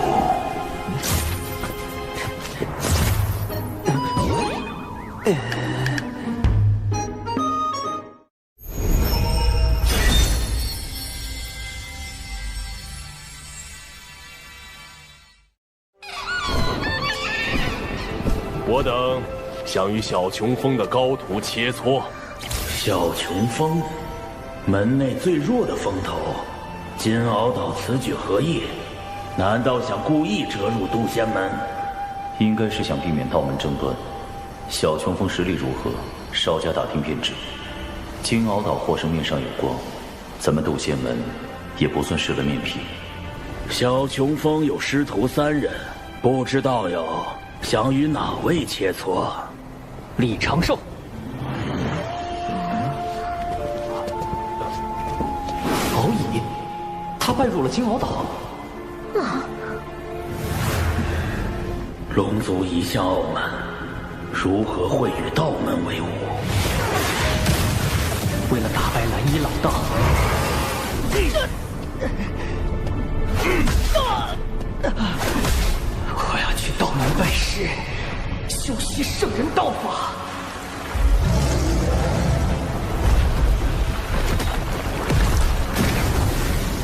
我等想与小琼峰的高徒切磋。小琼峰，门内最弱的风头，金鳌岛此举何意？难道想故意折入渡仙门？应该是想避免道门争端。小琼峰实力如何，稍加打听便知。金鳌岛获胜面上有光，咱们渡仙门也不算失了面皮。小琼峰有师徒3人，不知道友想与哪位切磋？李长寿。敖乙，他拜入了金鳌岛。龙族一向傲慢，如何会与道门为伍？为了打败蓝衣老道，我要去道门拜师，修习圣人道法。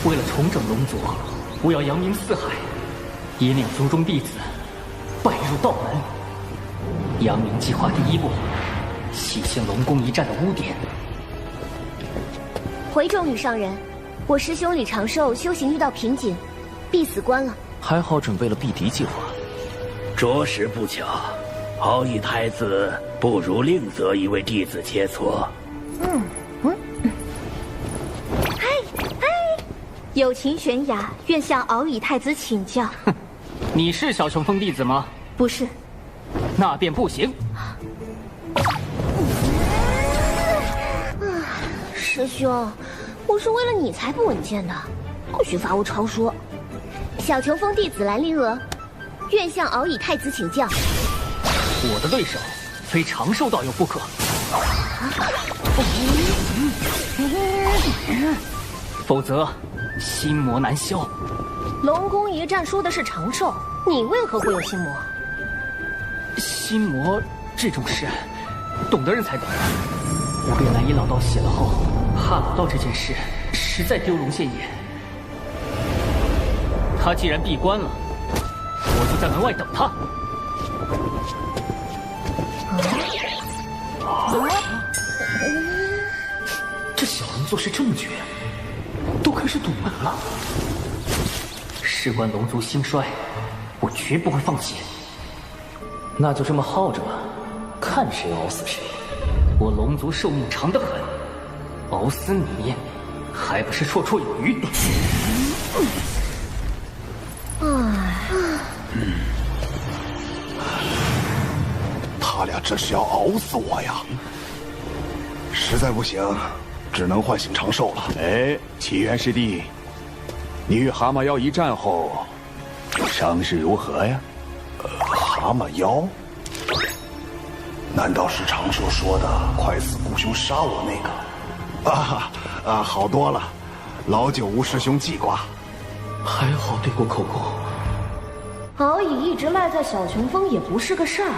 为了重整龙族，我要扬名四海，引领族中弟子拜入道门。扬名计划第1步，洗清龙宫一战的污点。回众女上人，我师兄李长寿修行遇到瓶颈，必死关了。还好准备了避敌计划。着实不巧，敖乙太子不如另择一位弟子切磋。友情玄雅，愿向敖乙太子请教。你是小琼峰弟子吗？不是。那便不行。师兄，我是为了你才不稳健的，不许发无超说。小琼峰弟子兰陵娥，愿向敖乙太子请教。我的对手非长寿道友不可。否则心魔难消。龙宫一战输的是长寿，你为何会有心魔？心魔这种事，懂的人才懂。我被蓝衣老道洗了后，哈老道这件事实在丢龙现眼。他既然闭关了，我就在门外等他。这小龙做事这么绝，都开始堵门了。事关龙族兴衰，我绝不会放弃。那就这么耗着吧，看谁熬死谁。我龙族寿命长得很，熬死你还不是绰绰有余。他俩这是要熬死我呀！实在不行，只能唤醒长寿了。哎，启元师弟，你与蛤蟆妖一战后，伤势如何呀？蛤蟆妖？难道是长寿说的快死孤兄杀我那个？好多了，老九无师兄记挂。还好对过口供。敖乙一直赖在小琼峰也不是个事儿，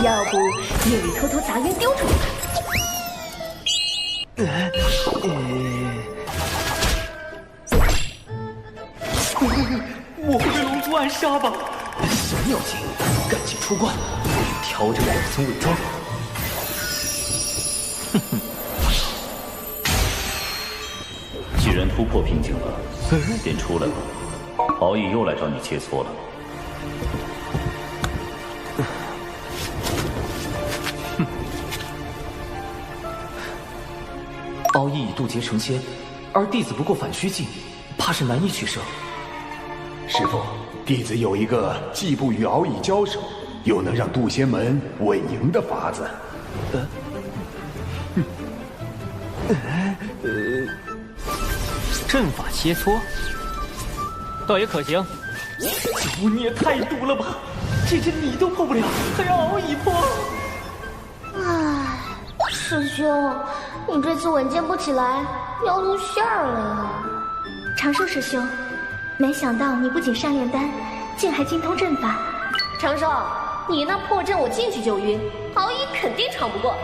要不夜里偷偷砸晕丢出来。我会被龙族暗杀吧？小妙计，赶紧出关，调整2层伪装。既然突破瓶颈了，便出来吧。敖乙又来找你切磋了。敖乙以渡劫成仙，而弟子不过反虚境，怕是难以取胜。师父，弟子有一个既不与敖乙交手，又能让渡仙门稳赢的法子。阵法切磋，倒也可行。九五你也太毒了吧！这阵你都破不了，还让敖乙破。唉，师兄，你这次稳健不起来，要露馅了呀。长寿师兄，没想到你不仅善炼丹，竟还精通阵法。长寿，你那破阵我进去就晕，敖乙肯定闯不过。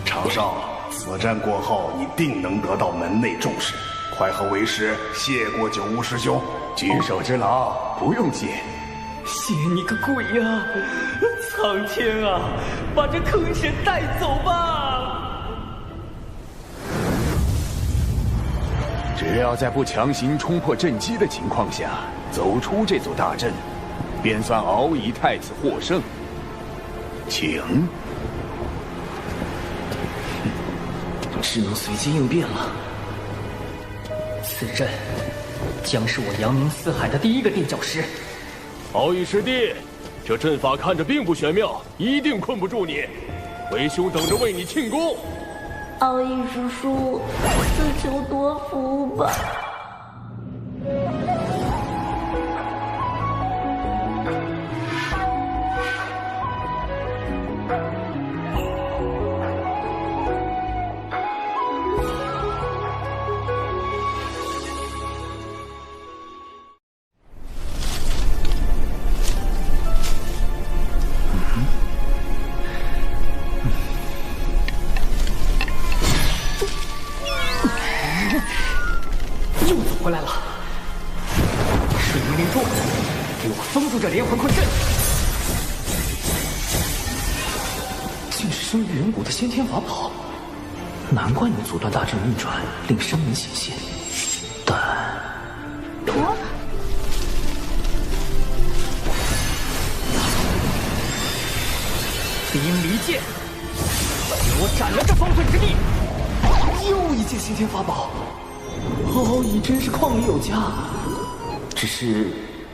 长少，此战过后，你定能得到门内重视。快和为师谢过九巫师兄，举手之劳，不用谢。谢你个鬼呀！苍天啊，把这坑神带走吧！只要在不强行冲破阵基的情况下走出这座大阵，便算敖乙太子获胜。请。只能随机应变了。此阵将是我扬名四海的第一个垫脚石。敖乙师弟，这阵法看着并不玄妙，一定困不住你。为兄等着为你庆功。敖乙师叔，自求多福吧。回来了，水灵灵柱，给我封住这连环困阵！竟是生于远古的先天法宝，难怪能阻断大阵运转，令生灵显现。但，离阴离剑，给我斩了这方寸之地！又一件先天法宝。敖乙真是矿里有家，只是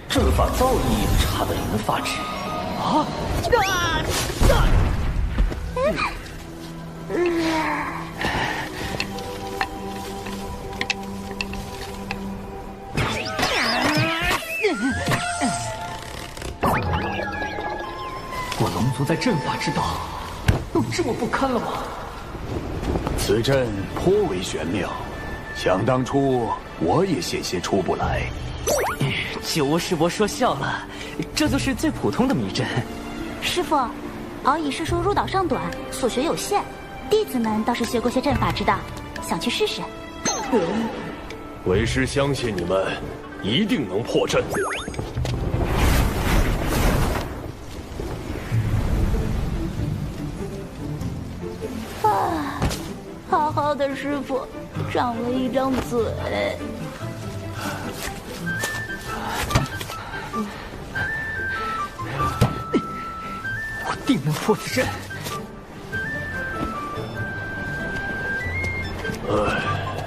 阵法造诣差得令人发指啊！我龙族在阵法之道有这么不堪了吗？此阵颇为玄妙。想当初，我也险些出不来。九巫师伯说笑了，这就是最普通的迷阵。师傅，敖乙师叔入岛尚短，所学有限，弟子们倒是学过些阵法之道，想去试试。为师相信你们一定能破阵。啊，好好的师傅。长了一张嘴，我定能破此阵。唉，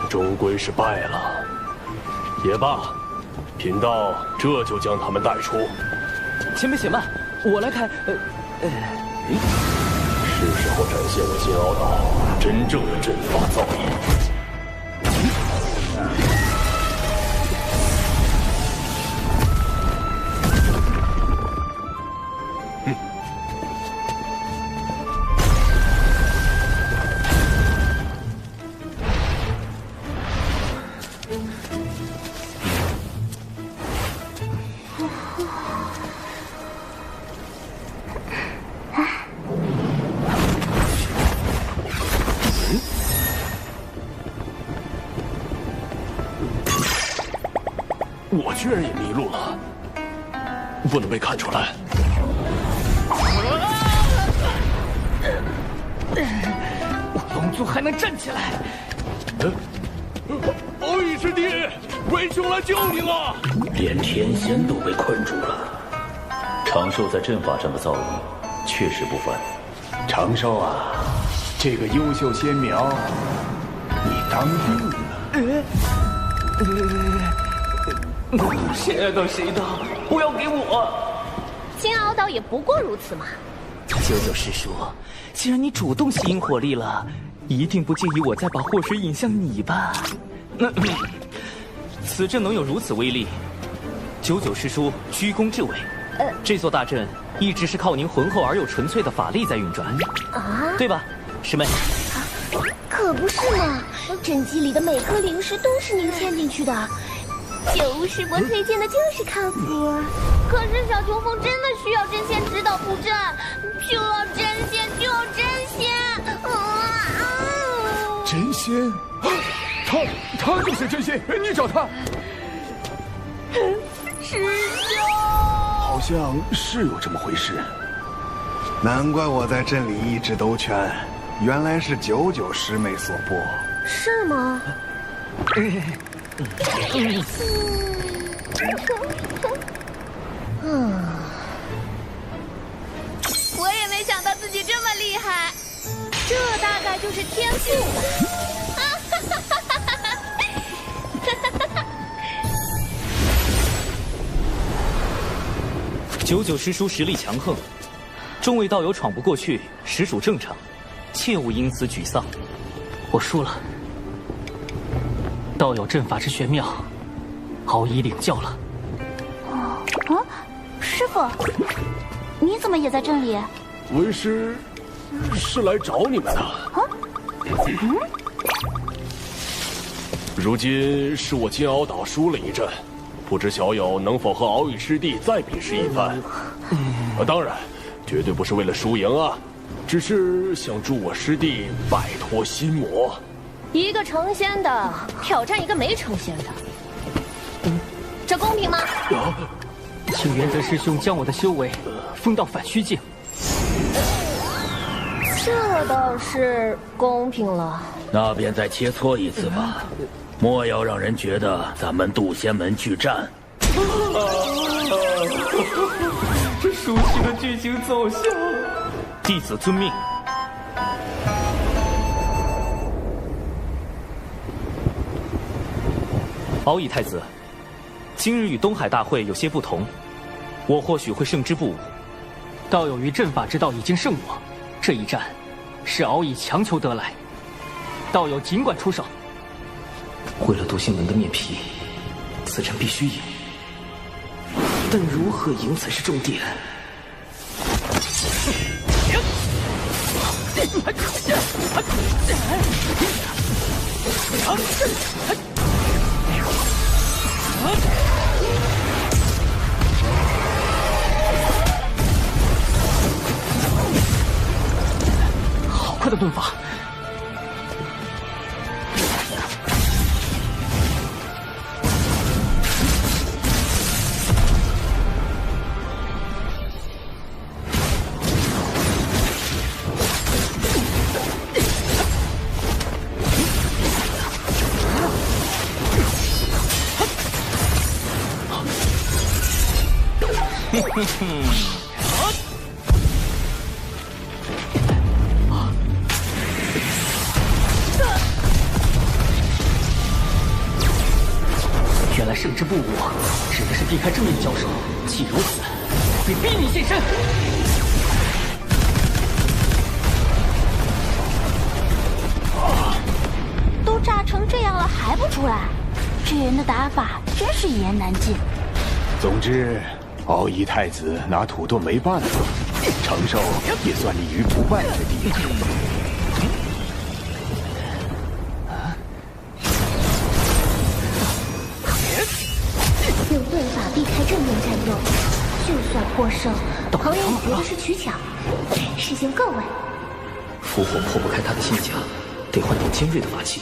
终归是败了。也罢，贫道这就将他们带出。前辈且慢，我来开。是时候展现我金鳌岛真正的阵法造诣。我居然也迷路了，不能被看出来。我龙族还能站起来！敖乙师弟，为兄来救你了！连天仙都被困住了。长寿在阵法上的造诣确实不凡。长寿啊，这个优秀仙苗，你当定了。谁爱当谁当，不要给我！金鳌岛也不过如此嘛。九九师叔，既然你主动吸引火力了，一定不介意我再把祸水引向你吧？此阵能有如此威力，99师叔居功至伟。这座大阵一直是靠您浑厚而又纯粹的法力在运转，对吧，师妹？可不是嘛，阵基里的每颗灵石都是您嵌进去的。九巫师伯推荐的就是靠谱。可是小琼峰真的需要真仙指导布阵，就要真仙，就要真仙！真仙？他就是真仙，你找他。师兄，好像是有这么回事。难怪我在镇里一直兜圈，原来是99师妹所拨。是吗？我也没想到自己这么厉害，这大概就是天赋吧。99师叔实力强横，众位道友闯不过去，实属正常，切勿因此沮丧。我输了，道友阵法之玄妙，敖乙领教了。师傅，你怎么也在镇里？为师是来找你们的。如今是我金鳌岛输了一阵，不知小友能否和敖乙师弟再比试一番？当然，绝对不是为了输赢啊，只是想助我师弟摆脱心魔。一个成仙的挑战一个没成仙的，这公平吗？请元泽师兄将我的修为封到反虚境。这倒是公平了。那便再切磋一次吧，莫要让人觉得咱们渡仙门拒战。这熟悉的剧情走向，弟子遵命。敖乙太子，今日与东海大会有些不同，我或许会胜之不武。道友于阵法之道已经胜我，这一战是敖乙强求得来，道友尽管出手。为了渡仙门的面皮，此战必须赢，但如何赢才是重点。好快的盾法！原来胜之不武指的是避开正面交手，既如此，便逼你现身。都炸成这样了还不出来，这人的打法真是一言难尽。总之，敖乙太子拿土遁没办法，承受也算立于不败之地。用盾法避开正面战斗，就算获胜，旁人也觉得是取巧。师兄够稳。伏火破不开他的心墙，得换点尖锐的法器。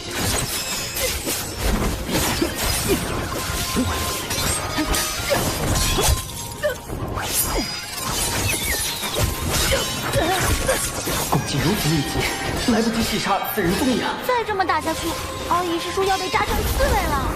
攻击如此密集，来不及细查此人踪影。再这么打下去，敖乙师叔要被炸成刺猬了。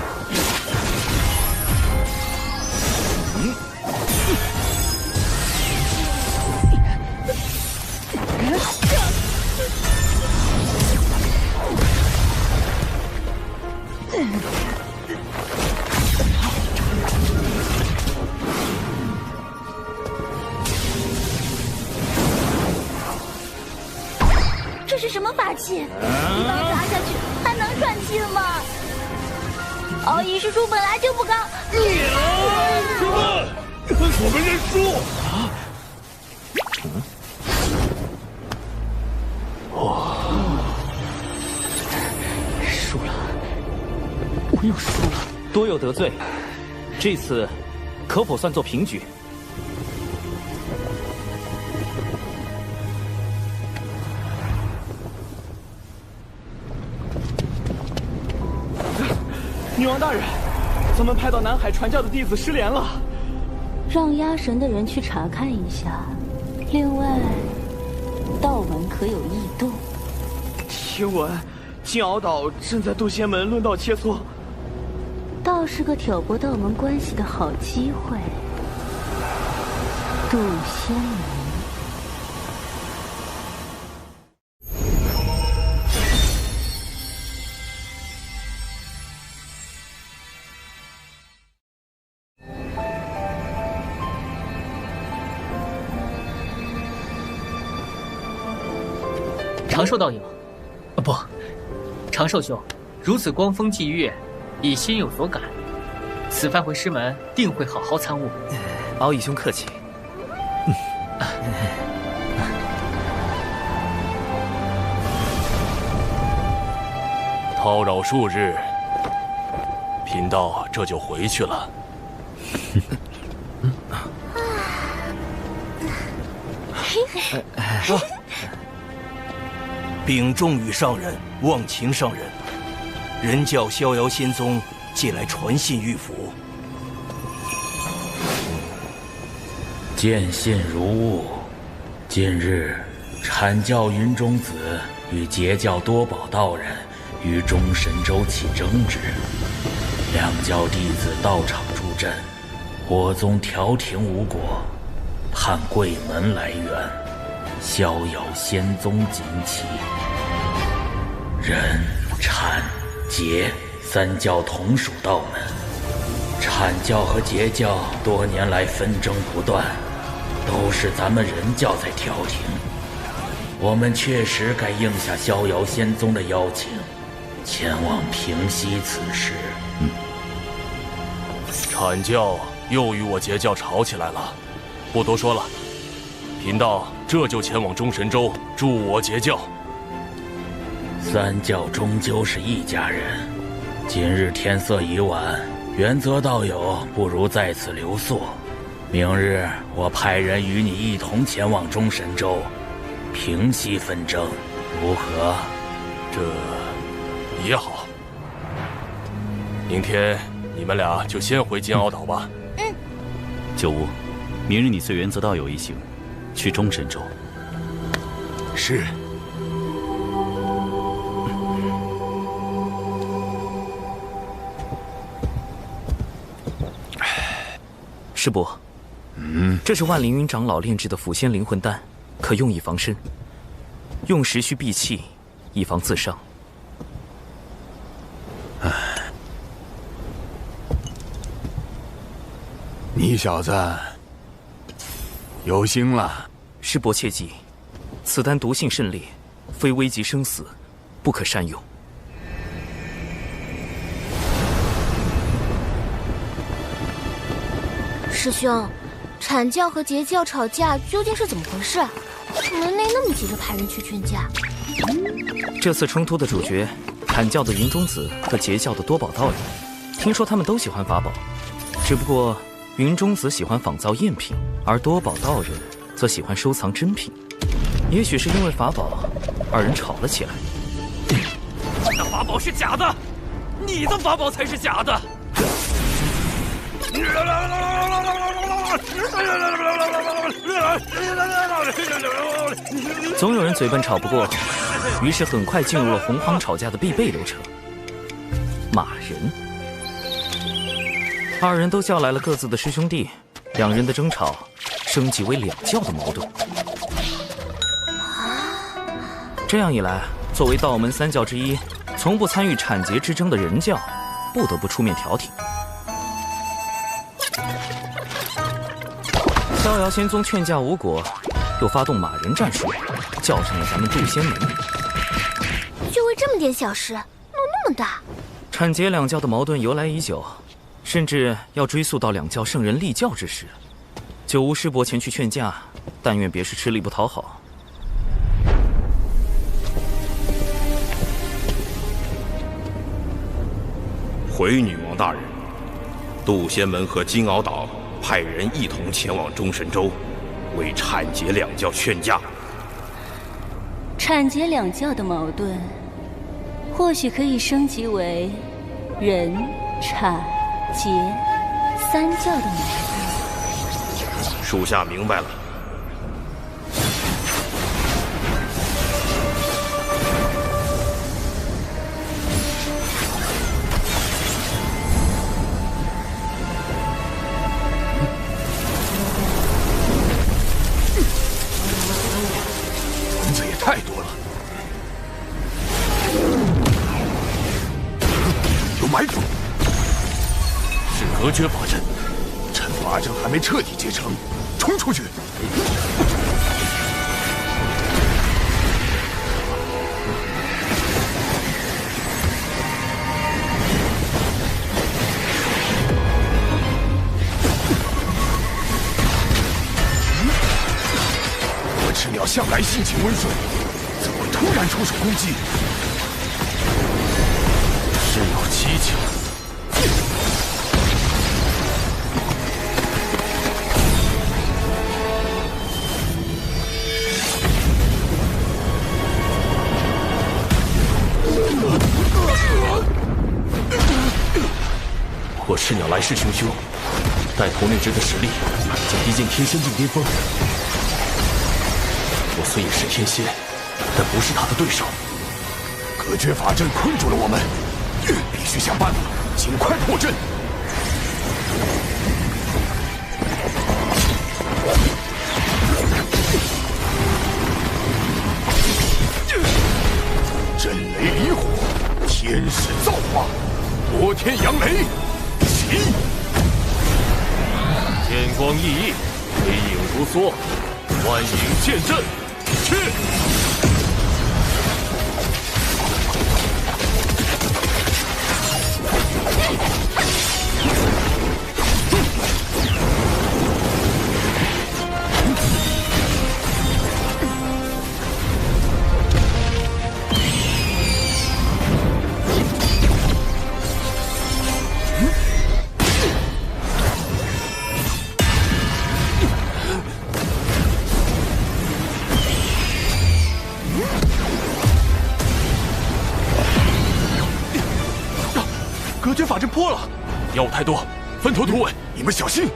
这是什么法器？一刀砸下去还能喘气吗？敖乙师叔本来就不高。师傅，我们认输。输了，我又输了，多有得罪。这次可否算作平局？女王大人，咱们派到南海传教的弟子失联了。让压神的人去查看一下。另外，道门可有异动？听闻金鳌岛正在渡仙门论道切磋，倒是个挑拨道门关系的好机会。渡仙门。长寿道友，不，长寿兄，如此光风霁月，已心有所感。此番回师门，定会好好参悟。敖乙兄客气。叨扰数日，贫道这就回去了。禀众羽上人，望秦上人，人教逍遥仙宗借来传信玉符。见信如晤。近日，阐教云中子与截教多宝道人于中神州起争执，两教弟子到场助阵，我宗调停无果，盼贵门来援，逍遥仙宗锦旗。人、阐、截三教同属道门，阐教和截教多年来纷争不断，都是咱们人教在调停。我们确实该应下逍遥仙宗的邀请，前往平息此事。阐教又与我截教吵起来了，不多说了，贫道这就前往中神州助我截教。三教终究是一家人，今日天色已晚，原则道友不如在此留宿。明日我派人与你一同前往中神州，平息纷争，如何？这也好。明天你们俩就先回金鳌岛吧。九乌，明日你随原则道友一行去中神州。是。师伯，这是万凌云长老炼制的辅仙灵魂丹，可用以防身。用时需闭气，以防自伤。你小子有心了。师伯切记，此丹毒性甚烈，非危及生死，不可擅用。师兄，阐教和截教吵架究竟是怎么回事？门内那么急着派人去劝架。这次冲突的主角，阐教的云中子和截教的多宝道人，听说他们都喜欢法宝，只不过云中子喜欢仿造赝品，而多宝道人则喜欢收藏真品。也许是因为法宝，二人吵了起来。那法宝是假的，你的法宝才是假的。总有人嘴笨吵不过，于是很快进入了洪荒吵架的必备流程——骂人。二人都叫来了各自的师兄弟，两人的争吵升级为两教的矛盾。这样一来，作为道门三教之一，从不参与阐截之争的人教，不得不出面调停。逍遥仙宗劝架无果，又发动骂人战术，叫上了咱们渡仙门。这么点小事，弄那么大？阐解两教的矛盾由来已久，甚至要追溯到两教圣人立教之时。九无师伯前去劝架，但愿别是吃力不讨好。回女王大人，杜仙门和金鳌岛派人一同前往中神州，为阐解两教劝架。阐解两教的矛盾，或许可以升级为人、阐、结三教的矛盾。属下明白了。蚊子也太多了，有埋伏，是隔绝法阵。趁法阵还没彻底结成，冲出去！我赤鸟向来性情温顺，怎会突然出手攻击？事有蹊跷。我赤鸟来势汹汹，带头那只的实力将逼近天仙境巅峰。我虽也是天仙，但不是他的对手。隔绝法阵困住了我们，必须想办法尽快破阵。震雷离火，天使造化，摩天扬雷。天光熠熠，黑影如梭，万影见阵，去！隔绝法阵破了，妖物太多，分头突围，你们小心！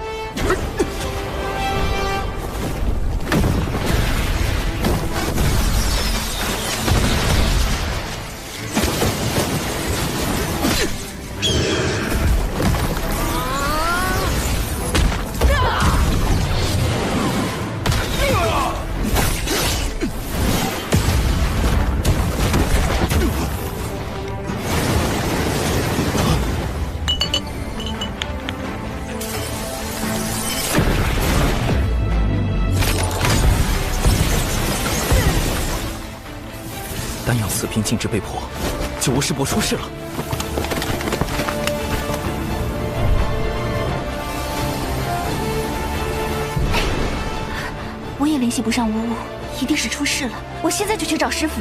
丹阳四平禁制被破，九无师伯出事了。我也联系不上无误，一定是出事了。我现在就去找师傅。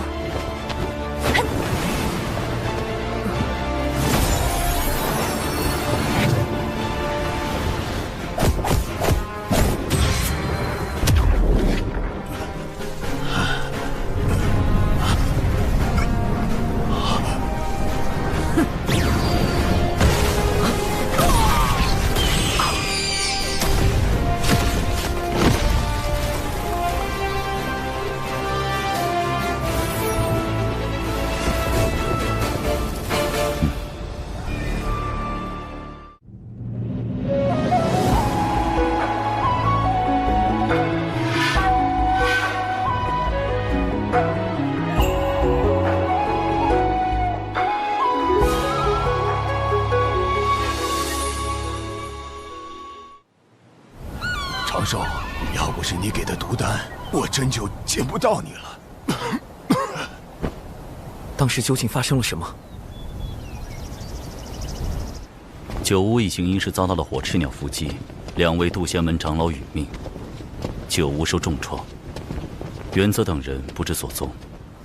长寿，要不是你给的毒丹，我真就见不到你了。当时究竟发生了什么？九巫一行因是遭到了火赤鸟伏击，2位渡仙门长老殒命，九巫受重创，元泽等人不知所踪，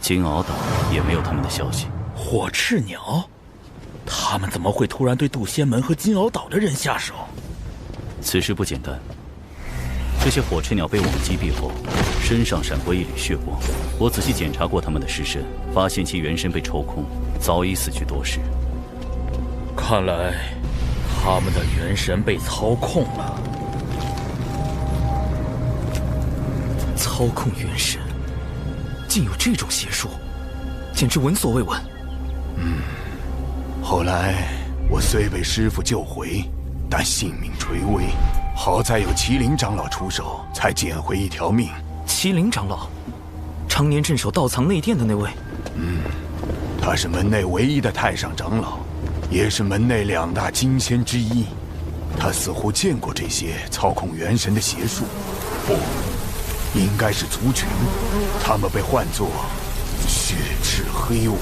金鳌岛也没有他们的消息。火赤鸟，他们怎么会突然对渡仙门和金鳌岛的人下手？此事不简单，这些火赤鸟被我们击毙后，身上闪过一缕血光。我仔细检查过他们的尸身，发现其元神被抽空，早已死去多时。看来他们的元神被操控了。操控元神，竟有这种邪术，简直闻所未闻。后来我虽被师父救回，但性命垂危，好在有麒麟长老出手，才捡回一条命。麒麟长老，常年镇守道藏内殿的那位。他是门内唯一的太上长老，也是门内2大金仙之一。他似乎见过这些操控元神的邪术，不，应该是族群，他们被唤作血赤黑纹。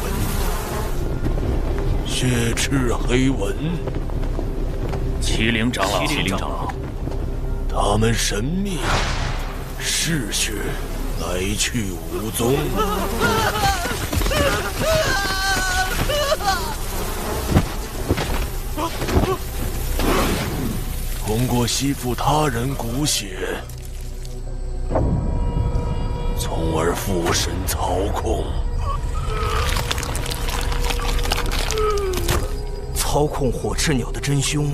血赤黑纹，麒麟长老，麒麟长老，他们神秘，嗜血，来去无踪。通过吸附他人骨血，从而附身操控。操控火赤鸟的真凶，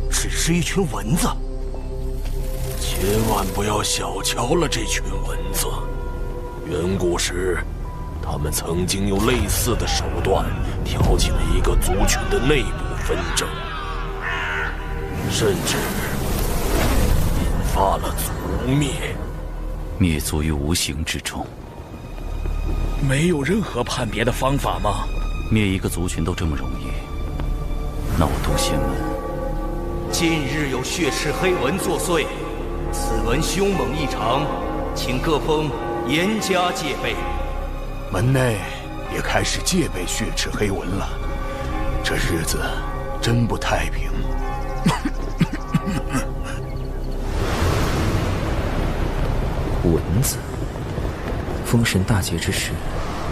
只是一群蚊子。千万不要小瞧了这群蚊子。远古时，他们曾经用类似的手段挑起了一个族群的内部纷争，甚至引发了族灭。灭族于无形之中。没有任何判别的方法吗？灭一个族群都这么容易，那我渡仙门，近日有血赤黑纹作祟，此纹凶猛异常，请各封严加戒备。门内也开始戒备血赤黑纹了，这日子真不太平。蚊子。封神大劫之时，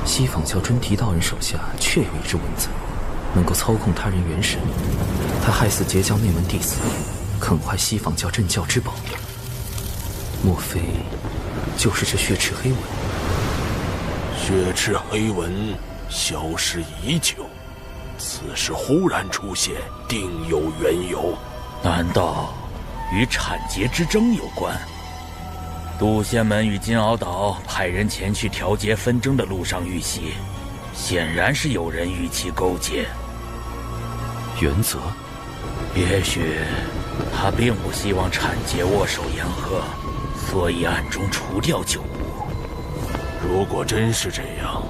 西坊教尊提道人手下确有一只蚊子，能够操控他人元神。他害死截教内门弟子，啃坏西坊教镇教之宝。莫非就是这血赤黑纹？血赤黑纹消失已久，此时忽然出现，定有缘由。难道与产劫之争有关？渡仙门与金鳌岛派人前去调节纷争的路上遇袭，显然是有人与其勾结。原则，也许他并不希望产劫握手言和，所以暗中除掉九巫。如果真是这样，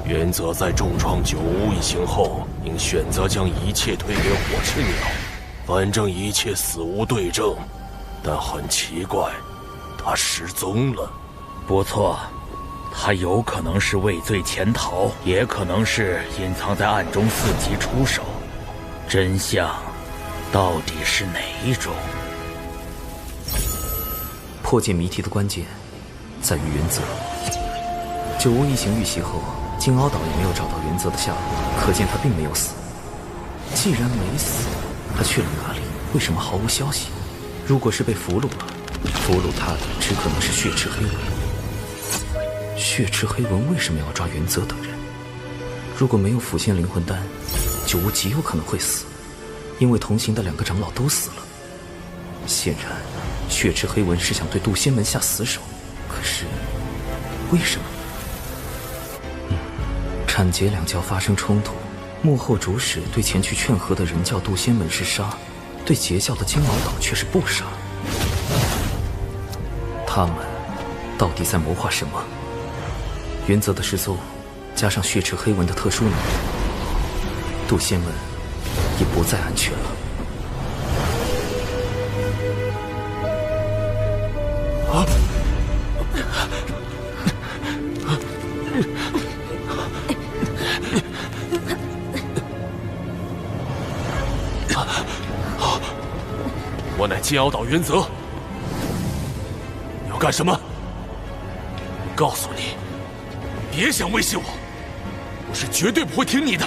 元泽在重创九巫一行后，应选择将一切推给火赤鸟，反正一切死无对证。但很奇怪，他失踪了。不错，他有可能是畏罪潜逃，也可能是隐藏在暗中伺机出手。真相到底是哪一种？破解谜题的关键在于原则。九巫一行遇袭后，金鳌岛也没有找到原则的下落，可见他并没有死。既然没死，他去了哪里？为什么毫无消息？如果是被俘虏了，俘虏他的只可能是血赤黑纹。血赤黑纹为什么要抓原则等人？如果没有腐仙灵魂丹，九巫极有可能会死，因为同行的2个长老都死了。显然，血赤黑纹是想对渡仙门下死手，可是为什么？产劫2教发生冲突，幕后主使对前去劝和的人教渡仙门是杀，对截教的金鳌岛却是不杀。他们到底在谋划什么？原则的失踪，加上血赤黑纹的特殊能力，渡仙门也不再安全了。金鳌岛原则。你要干什么？告诉你，别想威胁我，我是绝对不会听你的。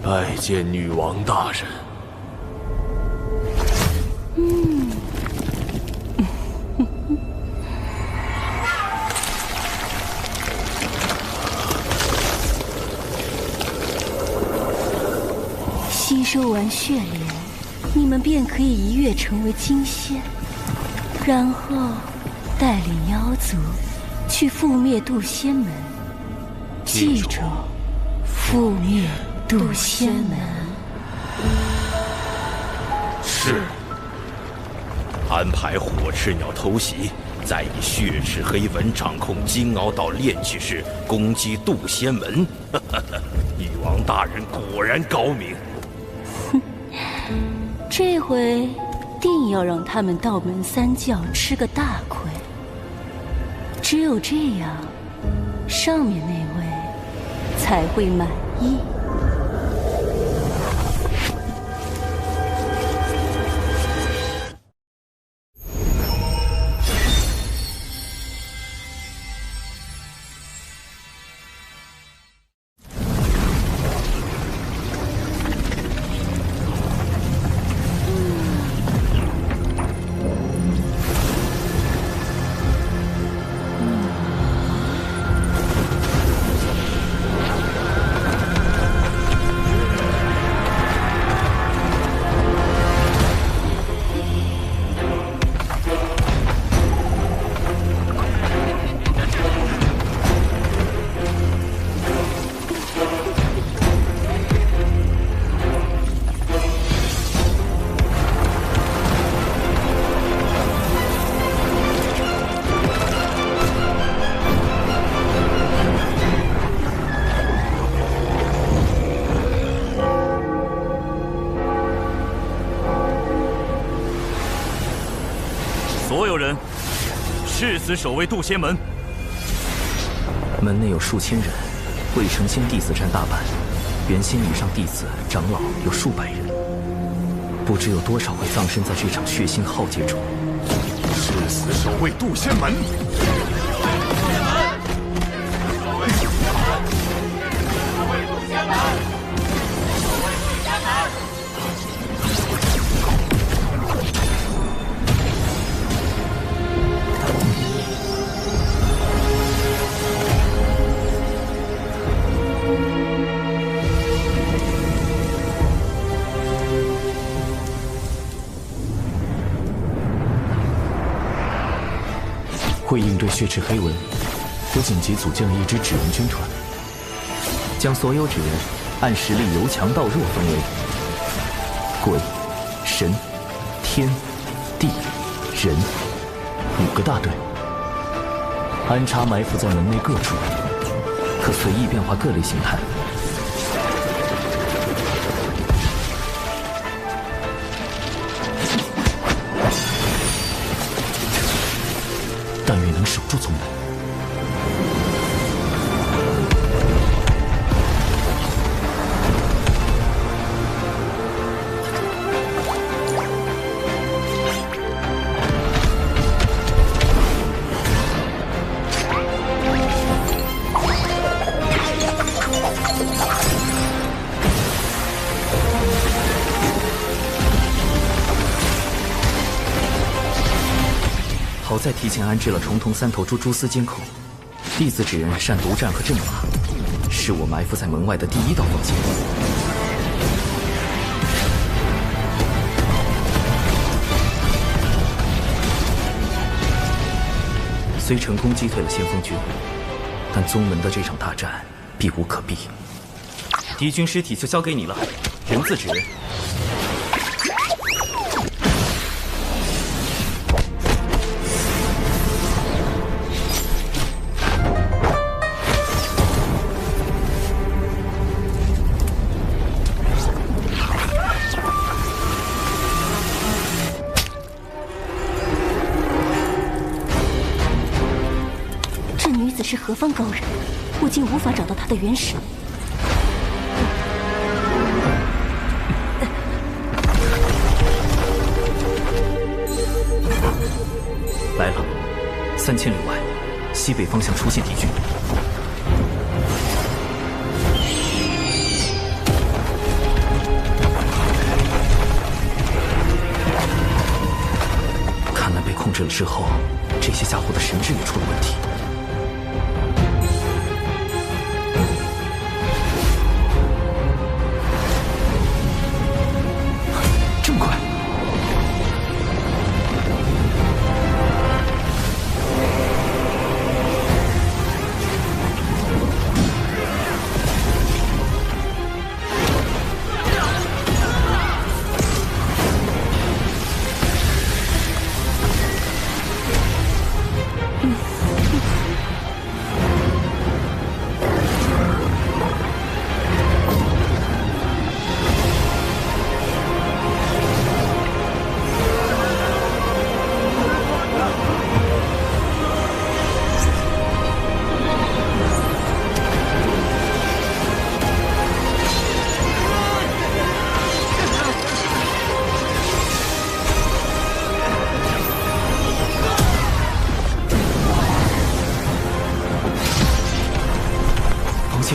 拜见女王大人。吸收完血莲，你们便可以一跃成为金仙，然后带领妖族去覆灭渡仙门。记住，覆灭渡仙门。是。安排火赤鸟偷袭，再以血赤黑纹掌控金鳌岛炼气室，攻击渡仙门。女王大人果然高明。这回定要让他们道门三教吃个大亏。只有这样，上面那位才会满意。所有人，誓死守卫渡仙门。门内有数千人，未成仙弟子占大半，元仙以上弟子、长老有数百人，不知有多少会葬身在这场血腥浩劫中。誓死守卫渡仙门。为应对血赤黑纹，我紧急组建了一支纸人军团，将所有纸人按实力由强到弱分为鬼、神、天、地、人5个大队，安插埋伏在门内各处，可随意变化各类形态。但愿能守住宗门。好在提前安置了重瞳3头猪蛛丝监控，弟子纸人善独战和阵法，是我埋伏在门外的第一道防线。虽成功击退了先锋军，但宗门的这场大战避无可避。敌军尸体就交给你了，人字纸人。的是何方高人，我竟无法找到他的原始。来了，3000里外，西北方向出现敌军。看来被控制了之后，这些家伙的神智也出了问题。这么快！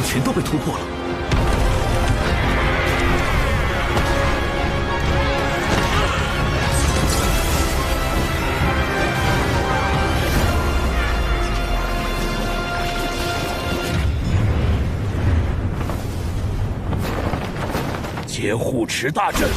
全都被突破了。劫护池大阵。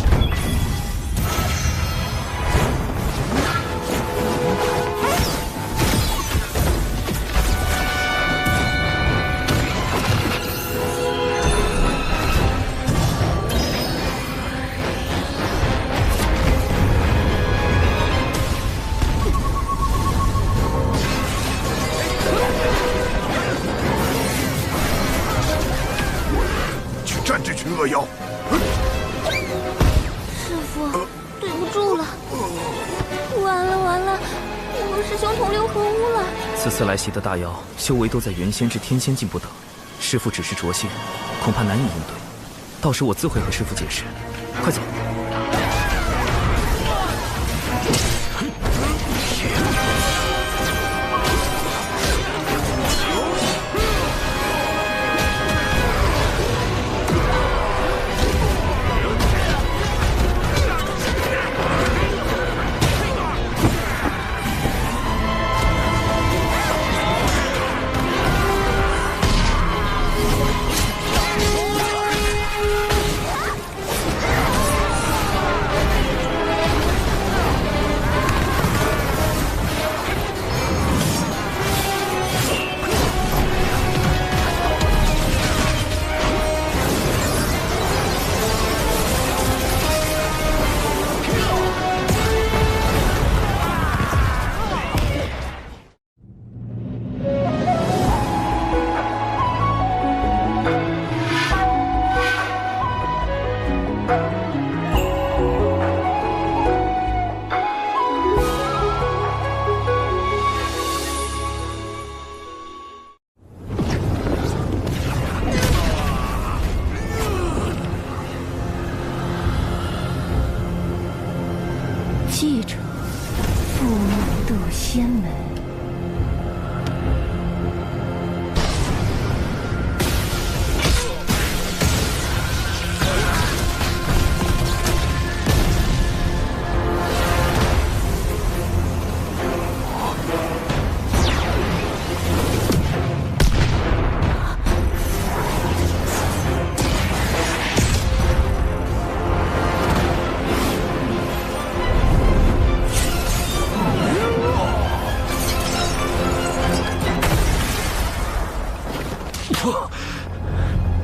这群恶妖！师傅，对不住了。完了完了，我们师兄同流合污了。此次来袭的大妖，修为都在元仙至天仙境不等，师父只是着仙，恐怕难以应对。到时我自会和师父解释。快走！记着，复灭渡仙门。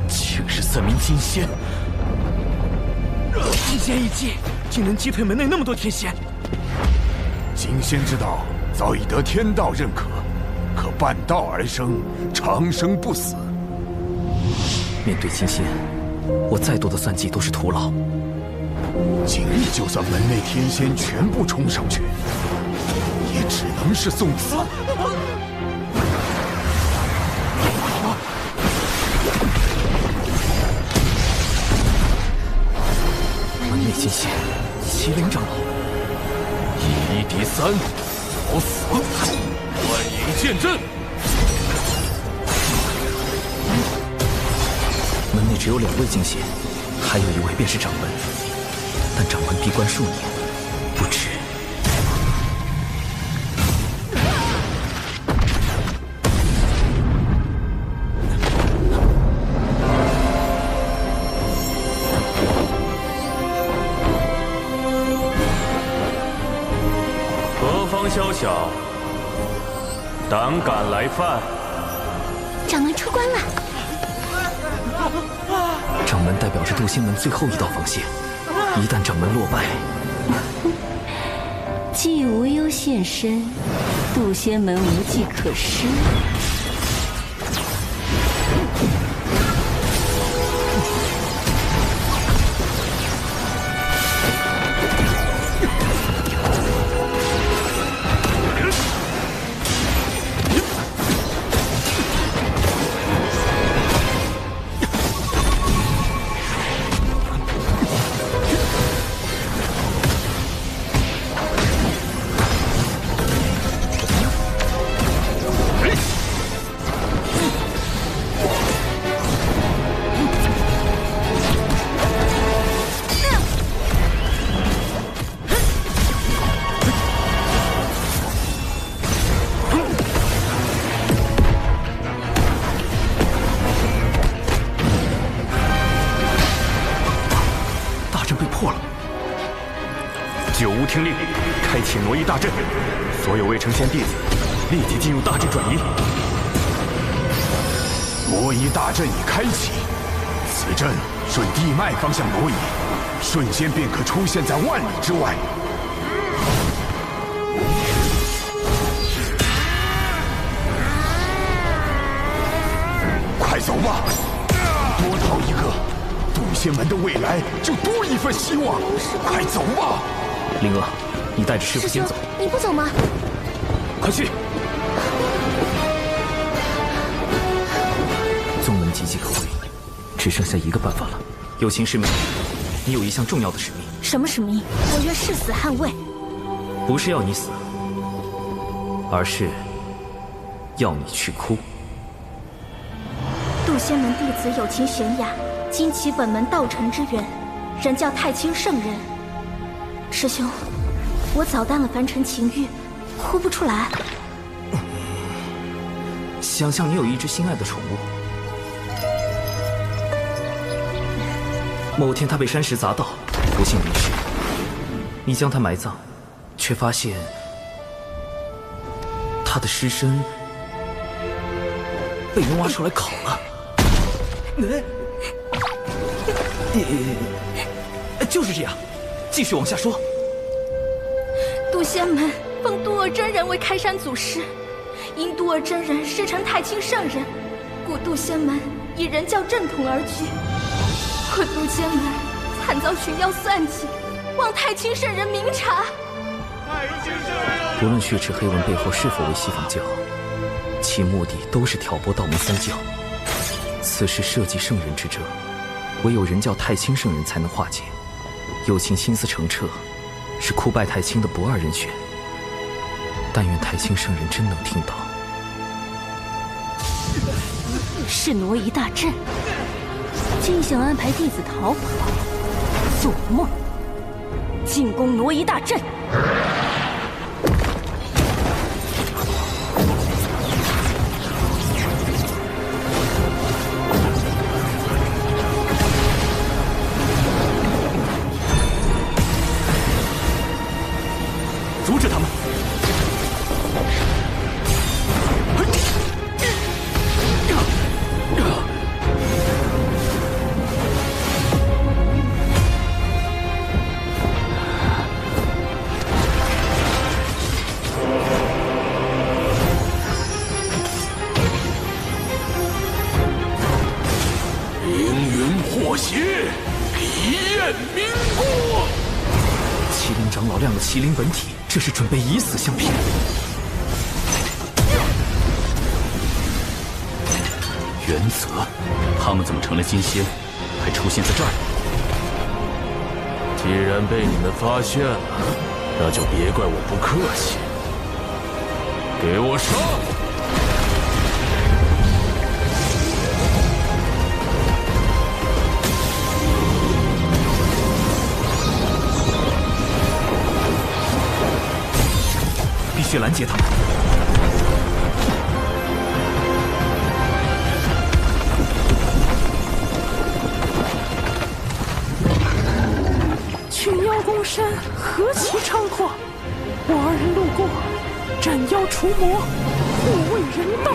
竟是3名金仙！一剑一击，竟能击退门内那么多天仙。金仙之道早已得天道认可，可半道而生，长生不死。面对金仙，我再多的算计都是徒劳。今日就算门内天仙全部冲上去，也只能是送死。金仙，麒麟长老，以1敌3，找死！幻影剑阵。门内只有2位金仙，还有1位便是掌门，但掌门闭关数年，不知。何方宵小，胆敢来犯？掌门出关了。掌门代表着渡仙门最后一道防线，一旦掌门落败，既无忧现身，渡仙门无计可施。九无听令，开启挪移大阵，所有未成仙弟子立即进入大阵转移。挪移大阵已开启，此阵顺地脉方向挪移，瞬间便可出现在万里之外。快走吧，多逃一个，渡仙门的未来就多一份希望。快走吧！灵儿，你带着师傅先走。你不走吗？快去！宗门岌岌可危，只剩下一个办法了。有情师妹，你有一项重要的使命。什么使命？我愿誓死捍卫。不是要你死，而是要你去哭。渡仙门弟子有情玄雅，今起本门道成之缘，人叫太清圣人。师兄，我早淡了凡尘情欲，哭不出来。想象你有一只心爱的宠物，某天它被山石砸到，不幸离世，你将它埋葬，却发现它的尸身被人挖出来烤了。就是这样，继续往下说。渡仙门奉渡尔真人为开山祖师，因渡尔真人师承太清圣人，故渡仙门以人教正统而居。可渡仙门惨遭寻妖算计，望太清圣人明察。不论血池黑纹背后是否为西方教，其目的都是挑拨道门三教。此事涉及圣人之争，唯有人教太清圣人才能化解。有情心思澄澈，是哭拜太清的不二人选。但愿太清圣人真能听到。是挪移大阵，竟想安排弟子逃跑，做梦！进攻挪移大阵。阻止他们！凌云破邪，一焰明光。麒麟长老亮了麒麟本体，这是准备以死相拼。原则，他们怎么成了金仙，还出现在这儿？既然被你们发现了，那就别怪我不客气。给我上！必须拦截他们！群妖攻山，何其猖狂！我二人路过，斩妖除魔，不为人道。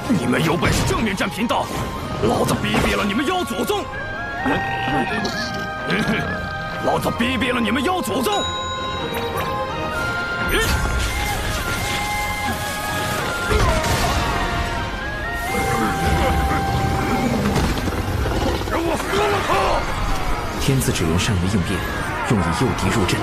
你们有本事正面战贫道，老子逼毙了你们妖祖宗！老子逼毙了你们妖祖宗！让我服了他！天子指人善于应变，用以诱敌入阵。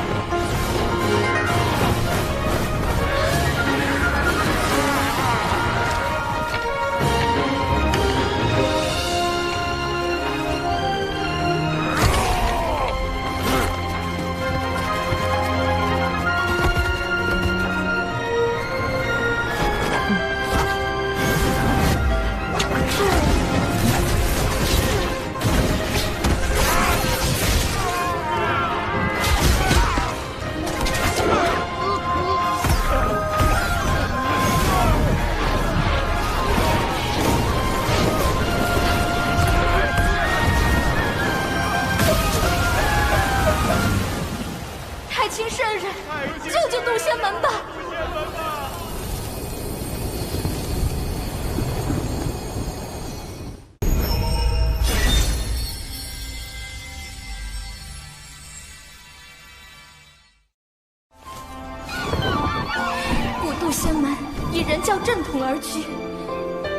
而居，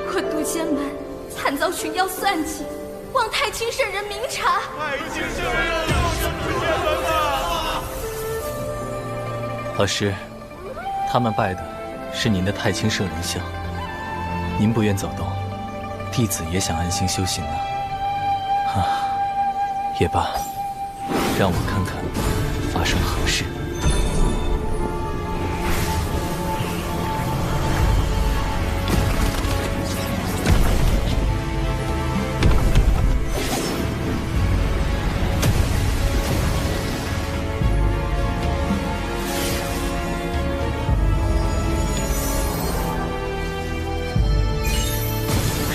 我渡仙门惨遭群妖算计，望太清圣人明察。太清圣人就是渡仙门吧？老师，他们拜的是您的太清圣人像，您不愿走动，弟子也想安心修行啊。也罢，让我看看发生何事。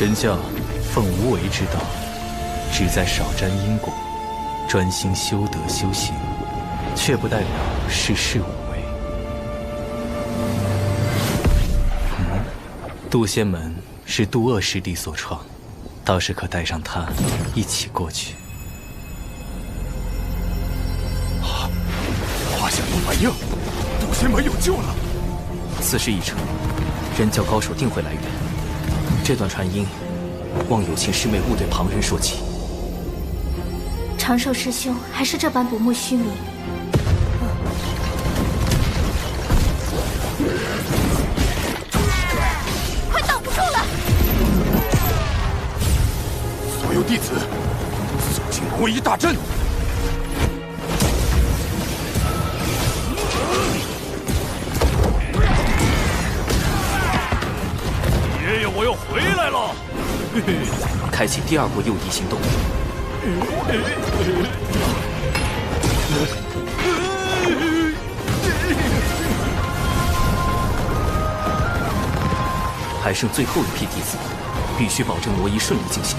人教奉无为之道，旨在少沾因果，专心修德修行，却不代表事事无为。渡仙门是渡恶师弟所创，倒是可带上他一起过去。华夏有反应，渡仙门有救了。此事已成，人教高手定会来援。这段传音，望有情师妹勿对旁人说起。长寿师兄还是这般不慕虚名。快挡不住了！所有弟子，肃静挪移大阵。爷爷，我又回来了！开启第二波诱敌行动。还剩最后一批弟子，必须保证挪移顺利进行。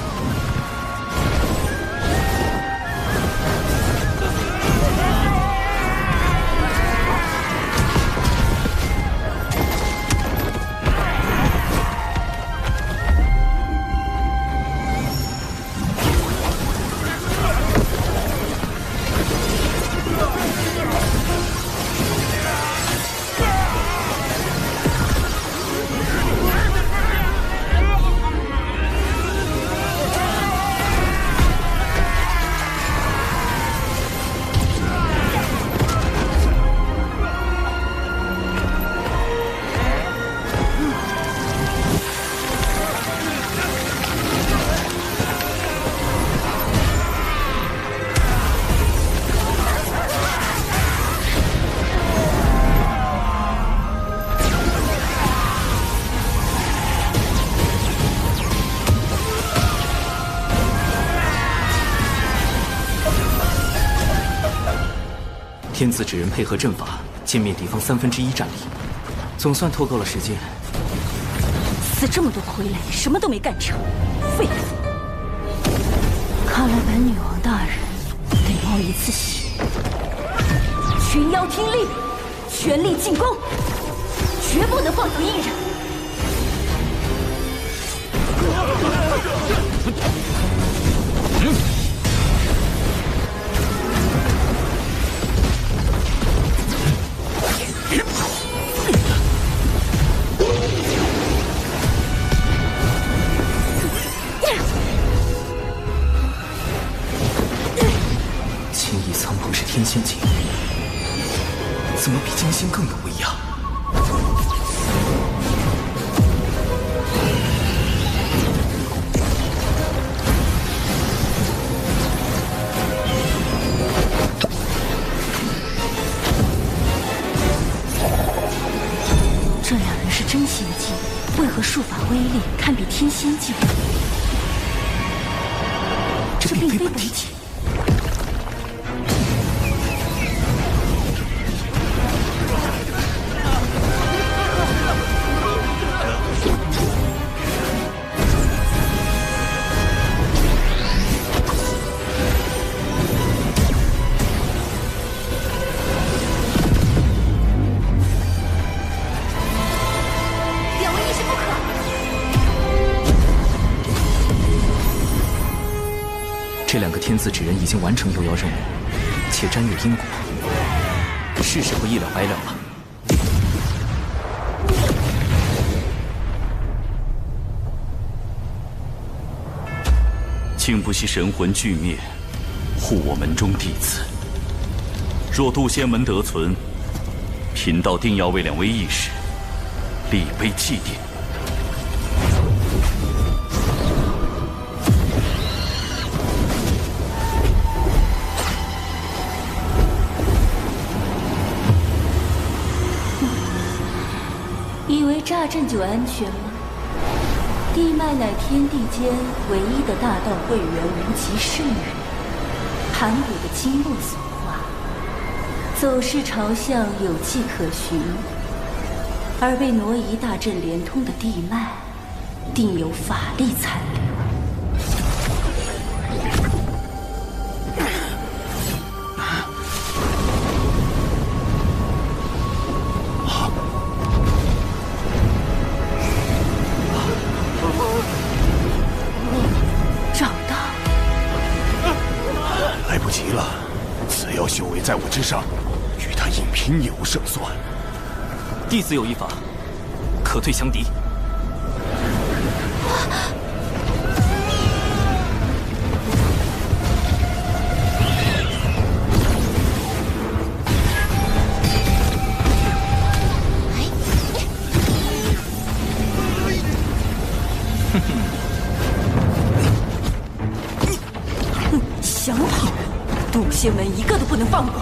天子指人配合阵法，歼灭敌方1/3战力，总算拖够了时间。死这么多傀儡，什么都没干成，废物！看来本女王大人得冒一次险。群妖听令，全力进攻，绝不能放走一人。青翼苍鹏是天仙境，怎么比金仙更有威压？这两人是真仙境，为何术法威力堪比天仙境？这并非本体。这两个天子纸人已经完成幽妖任务，且沾有因果，是时候一了百了了。竟不惜神魂俱灭，护我门中弟子。若渡仙门得存，贫道定要为两位义士立碑祭奠。以为炸阵就安全吗？地脉乃天地间唯一的大道会员无极圣人，盘古的经络所化，走势朝向有迹可循，而被挪移大阵连通的地脉，定有法力残留。修为在我之上，与他硬拼也无胜算。弟子有一法，可退降敌。想跑？渡仙门一个都不能放过！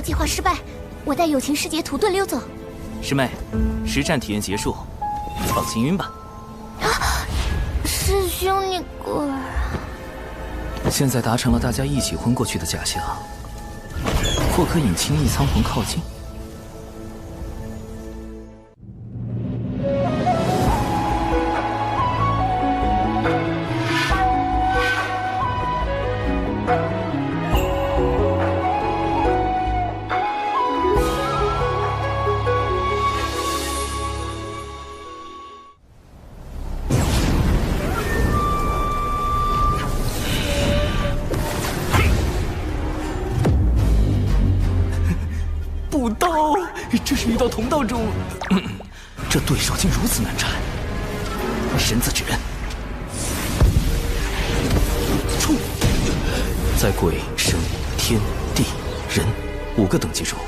计划失败，我带友情师姐土遁溜走。师妹，实战体验结束，放行云吧。师兄，你果然……现在达成了大家一起昏过去的假象，或可引青翼苍鹏靠近。这是遇到同道中，这对手竟如此难缠。神字指人，冲！在鬼、神、天、地、人5个等级中，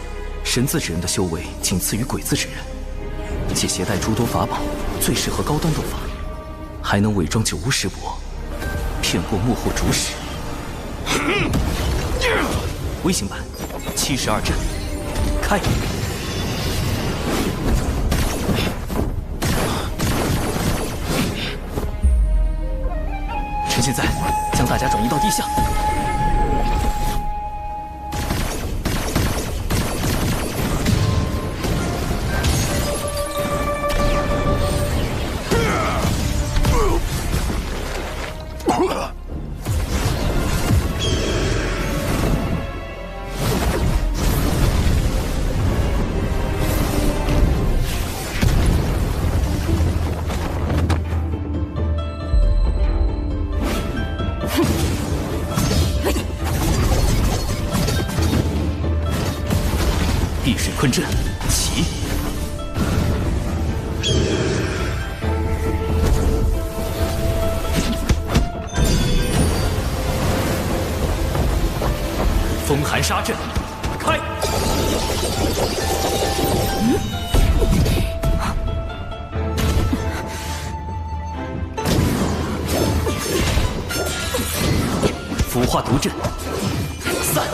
神字指人的修为仅次于鬼字指人，且携带诸多法宝，最适合高端斗法，还能伪装九巫石帛，骗过幕后主使。微型版72阵，开！趁现在，将大家转移到地下。碧水坤阵，起！风寒杀阵，开！腐化毒阵，散！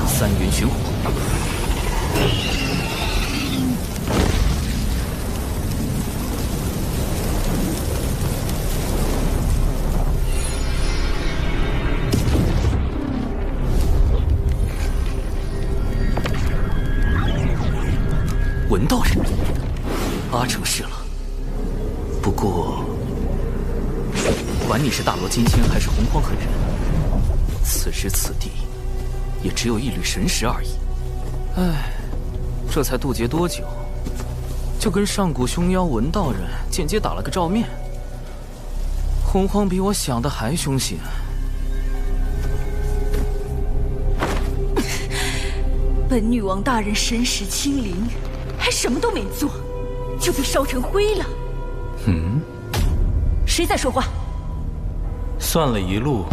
三元玄火，文道人，阿成是了。不过，管你是大罗金仙还是洪荒狠人，此时此地。也只有一缕神识而已。唉，这才渡劫多久，就跟上古凶妖文道人间接打了个照面。洪荒比我想的还凶险。本女王大人神识清零，还什么都没做，就被烧成灰了。谁在说话？算了一路，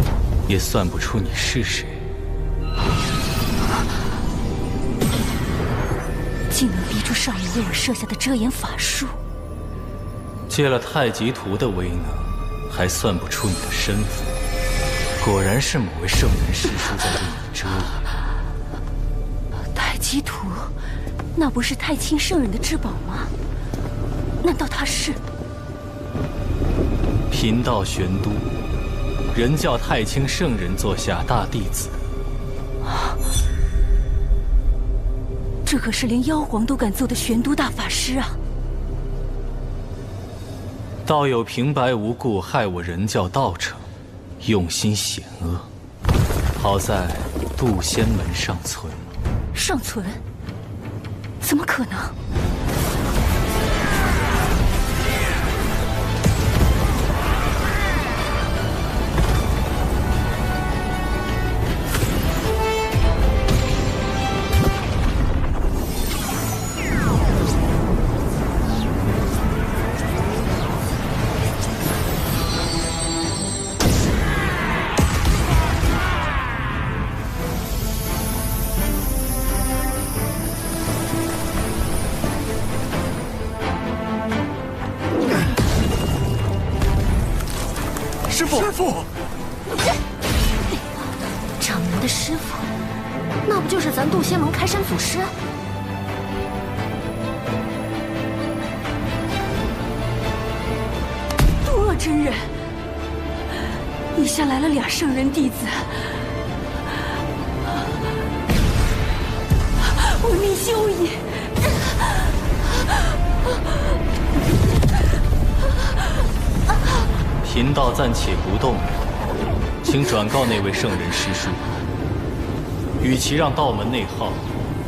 也算不出你是谁。竟能逼出少爷为我设下的遮掩法术，借了太极图的威能，还算不出你的身份。果然是某位圣人师叔在为你遮掩。太极图，那不是太清圣人的至宝吗？难道他是？贫道玄都，人教太清圣人座下大弟子。这可是连妖皇都敢揍的玄都大法师啊！道友平白无故害我人教道场，用心险恶。好在渡仙门尚存。尚存？怎么可能？师傅，掌门的师傅，那不就是咱渡仙门开山祖师？渡恶真人，以下来了俩圣人弟子，闻名修矣。贫道暂且不动，请转告那位圣人师叔，与其让道门内耗，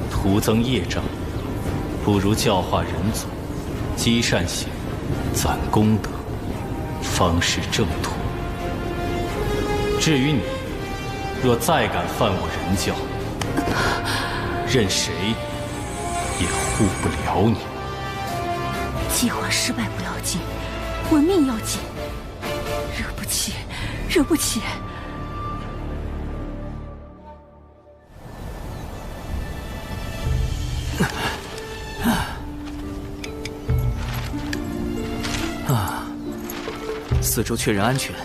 徒增业障，不如教化人族，积善行，攒功德，方是正途。至于你，若再敢犯我人教，任谁也护不了你。计划失败不要紧，我命要紧。惹不起，惹不起。四周确认安全，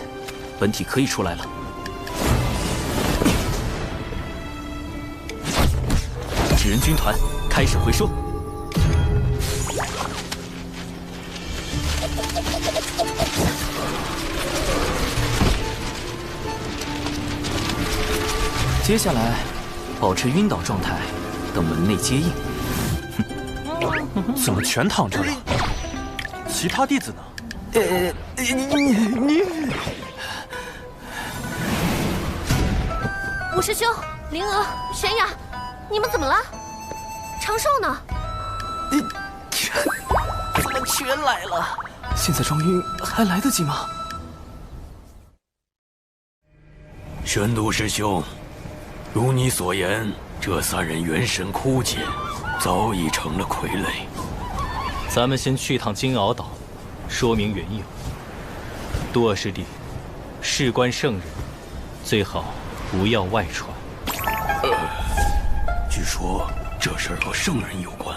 本体可以出来了。纸人军团开始回收。接下来，保持晕倒状态，等门内接应。怎么全躺着了？其他弟子呢？你，五师兄、灵娥、玄雅，你们怎么了？长寿呢？怎么全来了？现在装晕还来得及吗？玄都师兄，如你所言，这三人元神枯竭，早已成了傀儡。咱们先去趟金鳌岛，说明缘由。杜二师弟，事关圣人，最好不要外传。据说这事儿和圣人有关。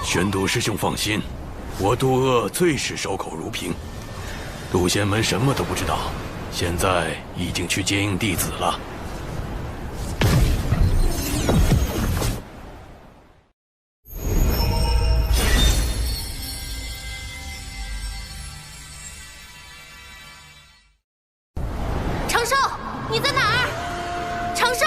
玄都师兄放心，我杜鄂最是守口如瓶。杜仙门什么都不知道，现在已经去接应弟子了。长寿，你在哪儿？长寿！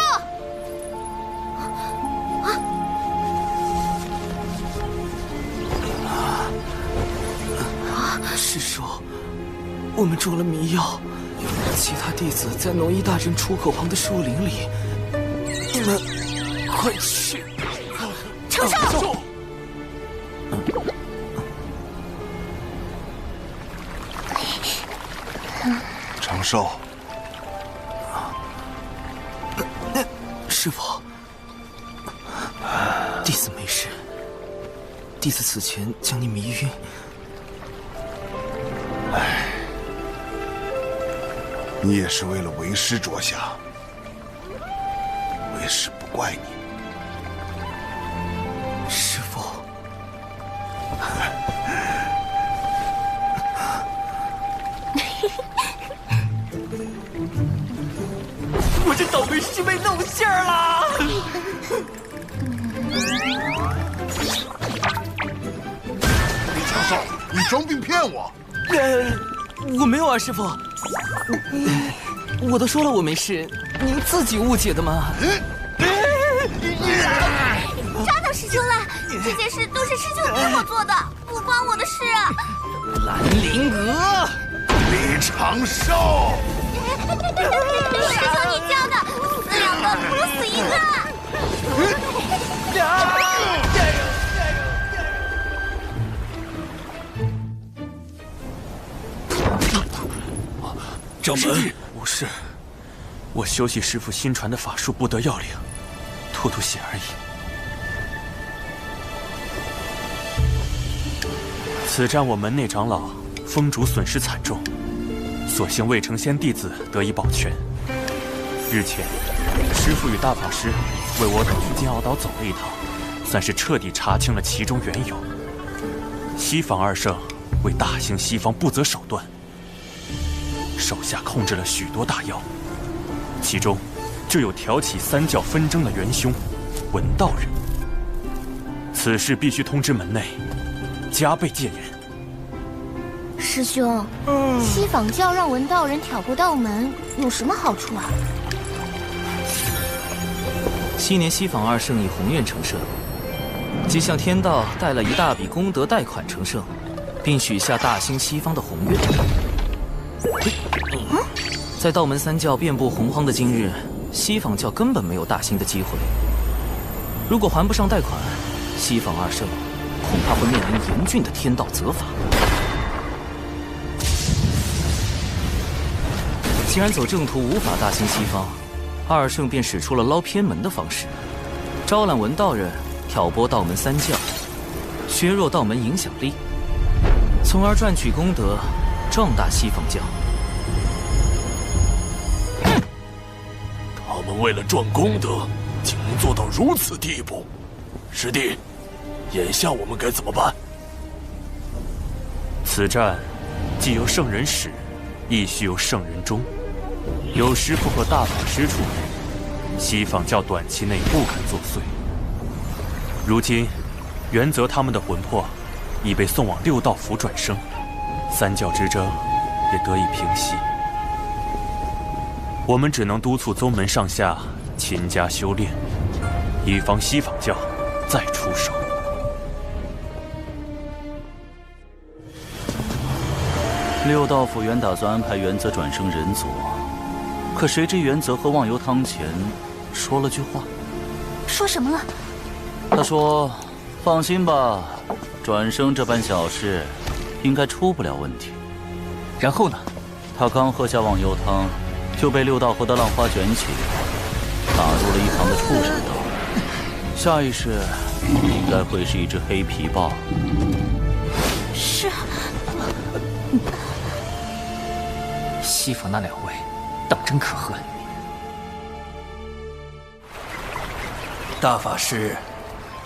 师叔，我们中了迷药，其他弟子在挪移大阵出口旁的树林里，你们快去！长寿！长寿，师父，弟子没事。弟子此前将你迷晕。你也是为了为师着想，为师不怪你。师父，我这倒霉师妹露馅儿了！李长寿，你装病骗我！我没有啊，师父。我都说了我没事，您自己误解的嘛。抓到师兄了！这件事都是师兄逼我做的，不关我的事。兰陵娥，李长寿，师兄你教的，死两个不如死一个。掌门，无事，我修习师父新传的法术，不得要领，吐吐血而已。此战我门内长老风主损失惨重，所幸未成仙弟子得以保全。日前，师父与大法师为我等去金鳌岛走了一趟，算是彻底查清了其中缘由。西方二圣为大兴西方不择手段。手下控制了许多大妖，其中就有挑起三教纷争的元凶文道人。此事必须通知门内，加倍戒严。师兄，西坊教让文道人挑拨道门，有什么好处啊？昔年西坊二圣以宏愿成圣，即向天道带了一大笔功德贷款成圣，并许下大兴西方的宏愿。在道门三教遍布洪荒的今日，西方教根本没有大兴的机会。如果还不上贷款，西方二圣恐怕会面临严峻的天道责罚。既然走正途无法大兴西方，二圣便使出了捞偏门的方式，招揽文道人，挑拨道门三教，削弱道门影响力，从而赚取功德，壮大西方教。他们为了赚功德，竟能做到如此地步。师弟，眼下我们该怎么办？此战既有圣人始，亦须有圣人终。有师父和大法师出面，西方教短期内不敢作祟。如今，元泽他们的魂魄已被送往六道府转生，三教之争也得以平息。我们只能督促宗门上下勤加修炼，以防西方教再出手。六道府原打算安排元泽转生人族，可谁知元泽和忘忧汤前说了句话。说什么了？他说：“放心吧，转生这般小事，应该出不了问题。”然后呢？他刚喝下忘忧汤，就被六道河的浪花卷起，打入了一旁的畜生道。下一世应该会是一只黑皮豹。是。西方那两位，当真可恨。大法师，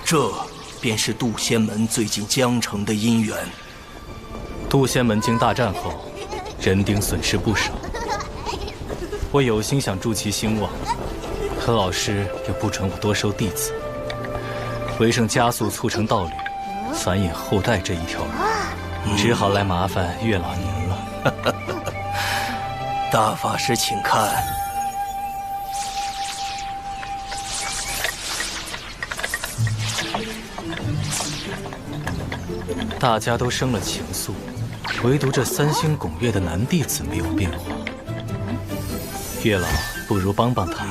这便是渡仙门最近江城的因缘。渡仙门经大战后，人丁损失不少。我有心想助其兴旺，可老师又不准我多收弟子，为省加速促成道侣、繁衍后代这一条路，只好来麻烦月老您了。大法师，请看。大家都生了情愫，唯独这三星拱月的男弟子没有变化。月老，不如帮帮他。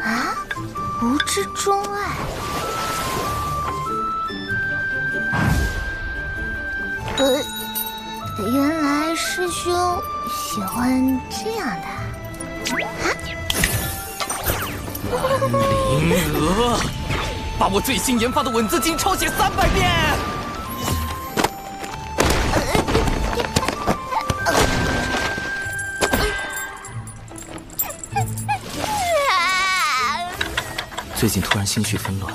啊，无知钟爱。原来师兄喜欢这样的。林娥，把我最新研发的吻字经抄写300遍。最近突然心绪纷乱，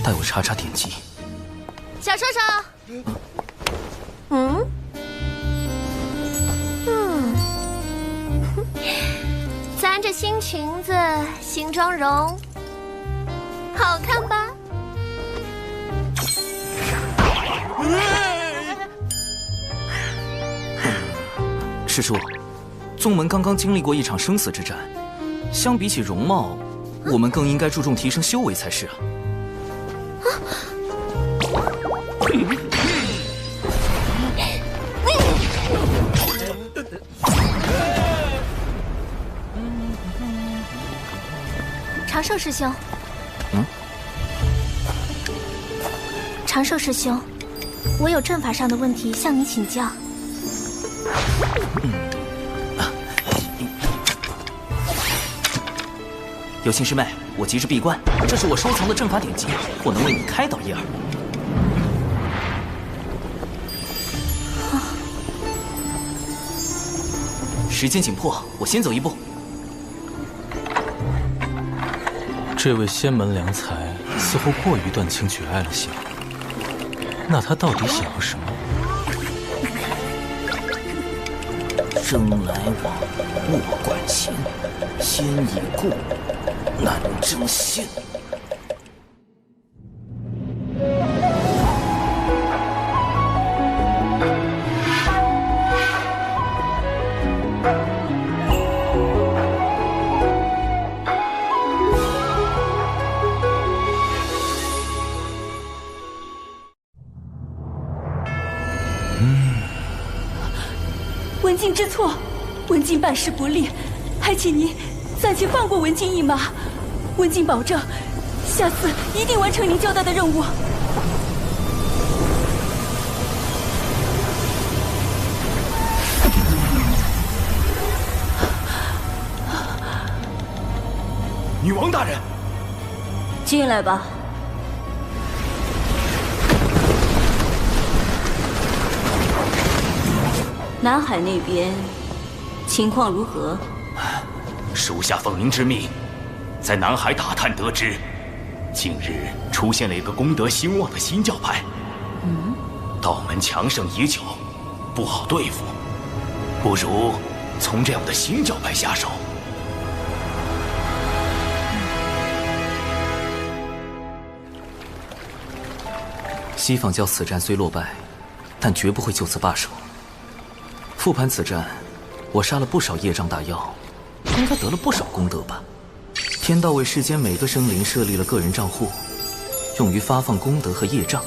带我查查典籍。小兽兽，咱这新裙子、新妆容，好看吧？师叔，宗门刚刚经历过一场生死之战，相比起容貌，我们更应该注重提升修为才是啊。长寿师兄，长寿师兄，我有阵法上的问题向你请教。有心师妹，我急着闭关，这是我收藏的阵法典籍，我能为你开导一二。时间紧迫，我先走一步。这位仙门良才似乎过于断情绝爱了些，那他到底想要什么？生来往，莫管情，先已故，难争先。文静知错，文静办事不力，还请您暂且放过文静一马。文静保证，下次一定完成您交代的任务。女王大人，进来吧。南海那边情况如何？属下奉您之命，在南海打探得知，近日出现了一个功德兴旺的新教派。道门强盛已久，不好对付，不如从这样的新教派下手。西方教此战虽落败，但绝不会就此罢手。复盘此战，我杀了不少业障大妖，应该得了不少功德吧？天道为世间每个生灵设立了个人账户，用于发放功德和业障。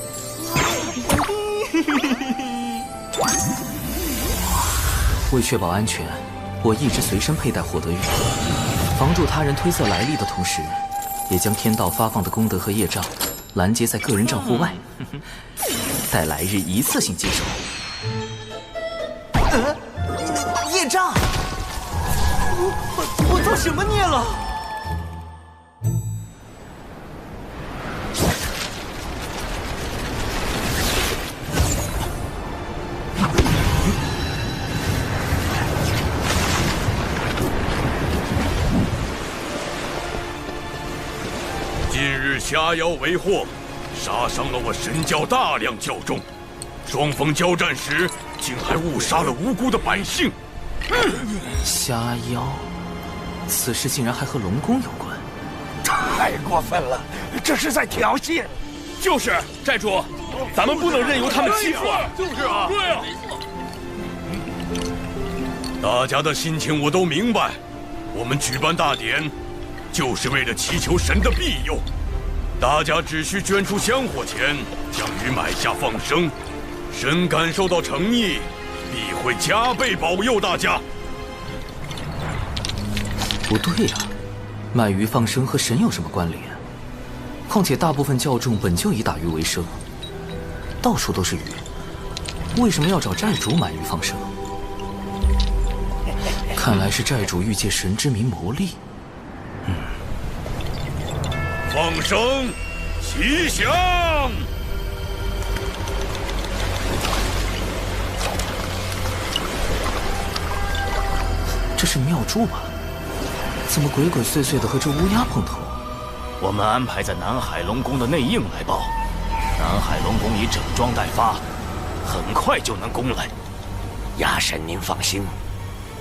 为确保安全，我一直随身佩戴获得玉，防住他人推测来历的同时，也将天道发放的功德和业障拦截在个人账户外，待来日一次性接收。业障！我做什么孽了？近日虾妖为祸，杀伤了我神教大量教众，双方交战时竟还误杀了无辜的百姓。虾妖，此事竟然还和龙宫有关，太过分了，这是在挑衅。就是寨主，咱们不能任由他们欺负啊！就是啊，对啊。大家的心情我都明白，我们举办大典，就是为了祈求神的庇佑。大家只需捐出香火钱，将鱼买下放生，神感受到诚意，必会加倍保佑大家。不对呀，卖鱼放生和神有什么关联？况且大部分教众本就以打鱼为生，到处都是鱼，为什么要找寨主买鱼放生？看来是寨主欲借神之名谋利。放生，吉祥！这是妙珠吧？怎么鬼鬼祟祟的和这乌鸦碰头？我们安排在南海龙宫的内应来报，南海龙宫已整装待发，很快就能攻来。鸦神，您放心，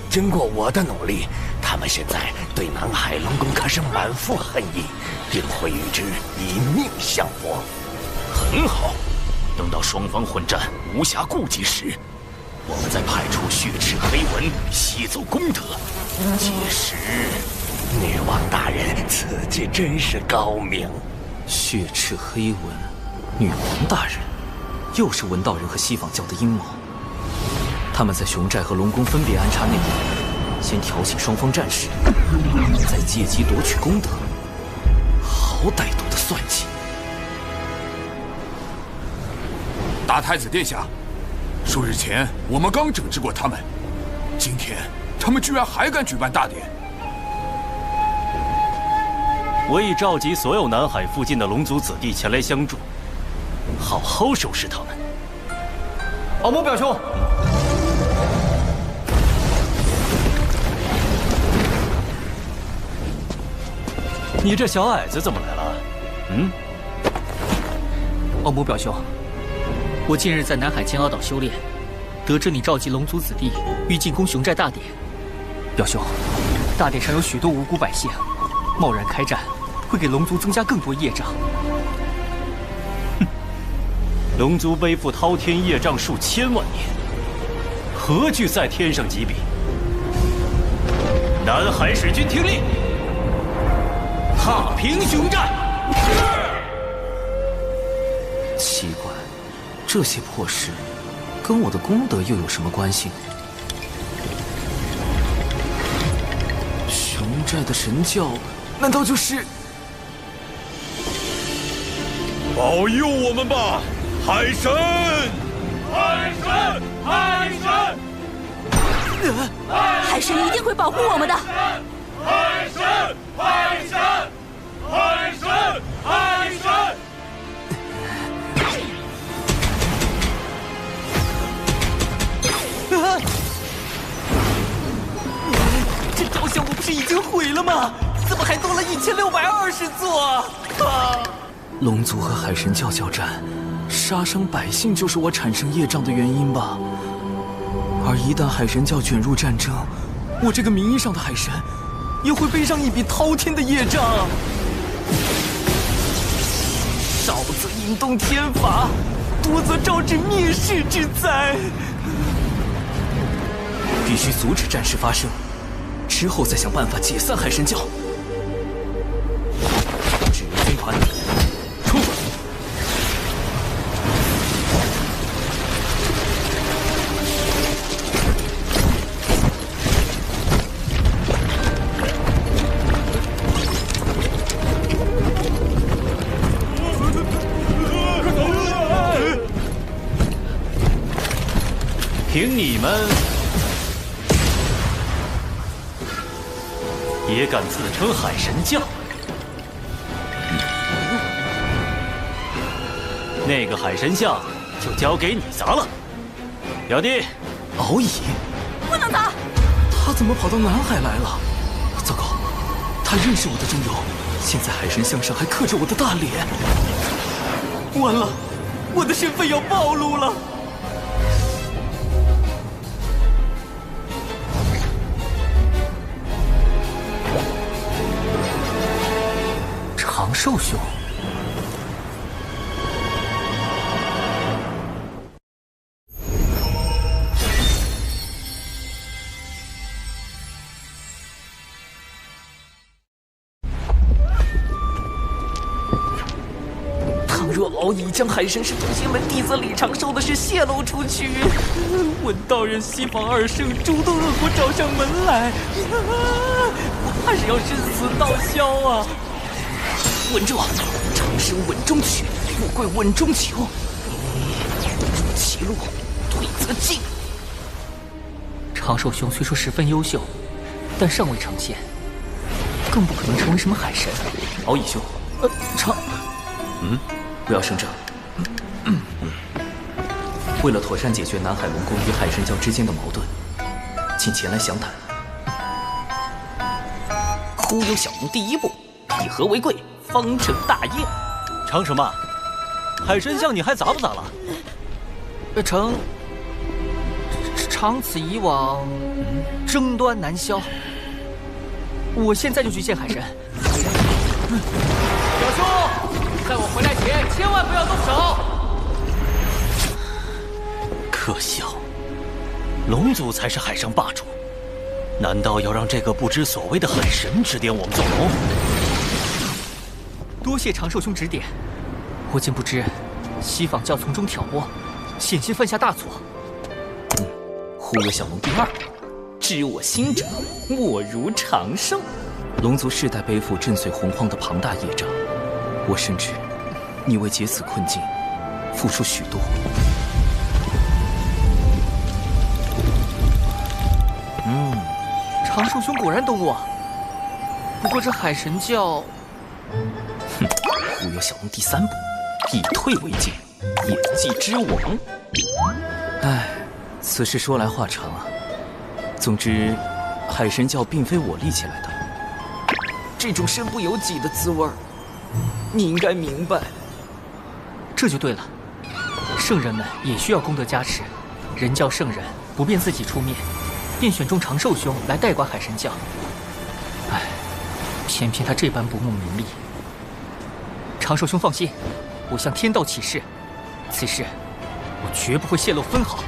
经过我的努力，他们现在对南海龙宫可是满腹恨意，定会与之以命相搏。很好，等到双方混战无暇顾及时，我们再派出血赤黑纹吸走功德。届时，女王大人此计真是高明。血赤黑纹，女王大人，又是文道人和西方教的阴谋。他们在熊寨和龙宫分别安插内应，先挑起双方战事，再借机夺取功德，好歹毒的算计！大太子殿下，数日前我们刚整治过他们，今天他们居然还敢举办大典。我已召集所有南海附近的龙族子弟前来相助，好好收拾他们。敖某表兄。你这小矮子怎么来了？敖某表兄，我近日在南海煎熬岛修炼，得知你召集龙族子弟欲进攻熊寨大典。表兄，大典上有许多无辜百姓，贸然开战会给龙族增加更多业障。龙族背负滔天业障数千万年，何惧在天上几笔？南海水军听令，踏平熊寨！奇怪，这些破事跟我的功德又有什么关系？熊寨的神教，难道就是？保佑我们吧，海神！海神！海神！海神一定会保护我们的。海神！海神！海神！海神！这雕像我不是已经毁了吗？怎么还多了1620座啊！龙族和海神教交战，杀伤百姓就是我产生业障的原因吧？而一旦海神教卷入战争，我这个名义上的海神也会背上一笔滔天的业障。少则引动天罚，多则招致灭世之灾。必须阻止战事发生，之后再想办法解散海神教。指挥军团出发。凭你们也敢自称海神教？那个海神像就交给你砸了。表弟，敖乙，不能砸！他怎么跑到南海来了？糟糕，他认识我的真容，现在海神像上还刻着我的大脸。完了，我的身份要暴露了。长寿兄，倘若敖乙将海神是土仙门弟子李长寿的事泄露出去，文道人、西方二圣诸多恶果找上门来，我怕是要身死道消啊！稳住，长生稳中取，富贵稳中求。入其路，退则进。长寿兄虽说十分优秀，但尚未成仙，更不可能成为什么海神。敖乙兄，不要声张。为了妥善解决南海龙宫与海神教之间的矛盾，请前来详谈。忽悠小龙第一步，以和为贵，方成大业。成什么？海神像你还砸不砸了？长此以往，争端难消。我现在就去见海神。表兄，在我回来前千万不要动手。可笑，龙族才是海上霸主，难道要让这个不知所谓的海神指点我们做龙？多谢长寿兄指点，我竟不知西方教从中挑拨，险些犯下大错。忽悠小龙第二，知我心者，莫如长寿。龙族世代背负震碎洪荒的庞大业障，我深知你为解此困境付出许多。长寿兄果然懂我。不过这海神教，忽悠小龙第三步，以退为进，演技之王。唉，此事说来话长啊。总之，海神教并非我立起来的，这种身不由己的滋味儿，你应该明白。这就对了，圣人们也需要功德加持，人教圣人不便自己出面，便选中长寿兄来代管海神教。唉，偏偏他这般不慕名利。长寿兄放心，我向天道起誓，此事我绝不会泄露分毫。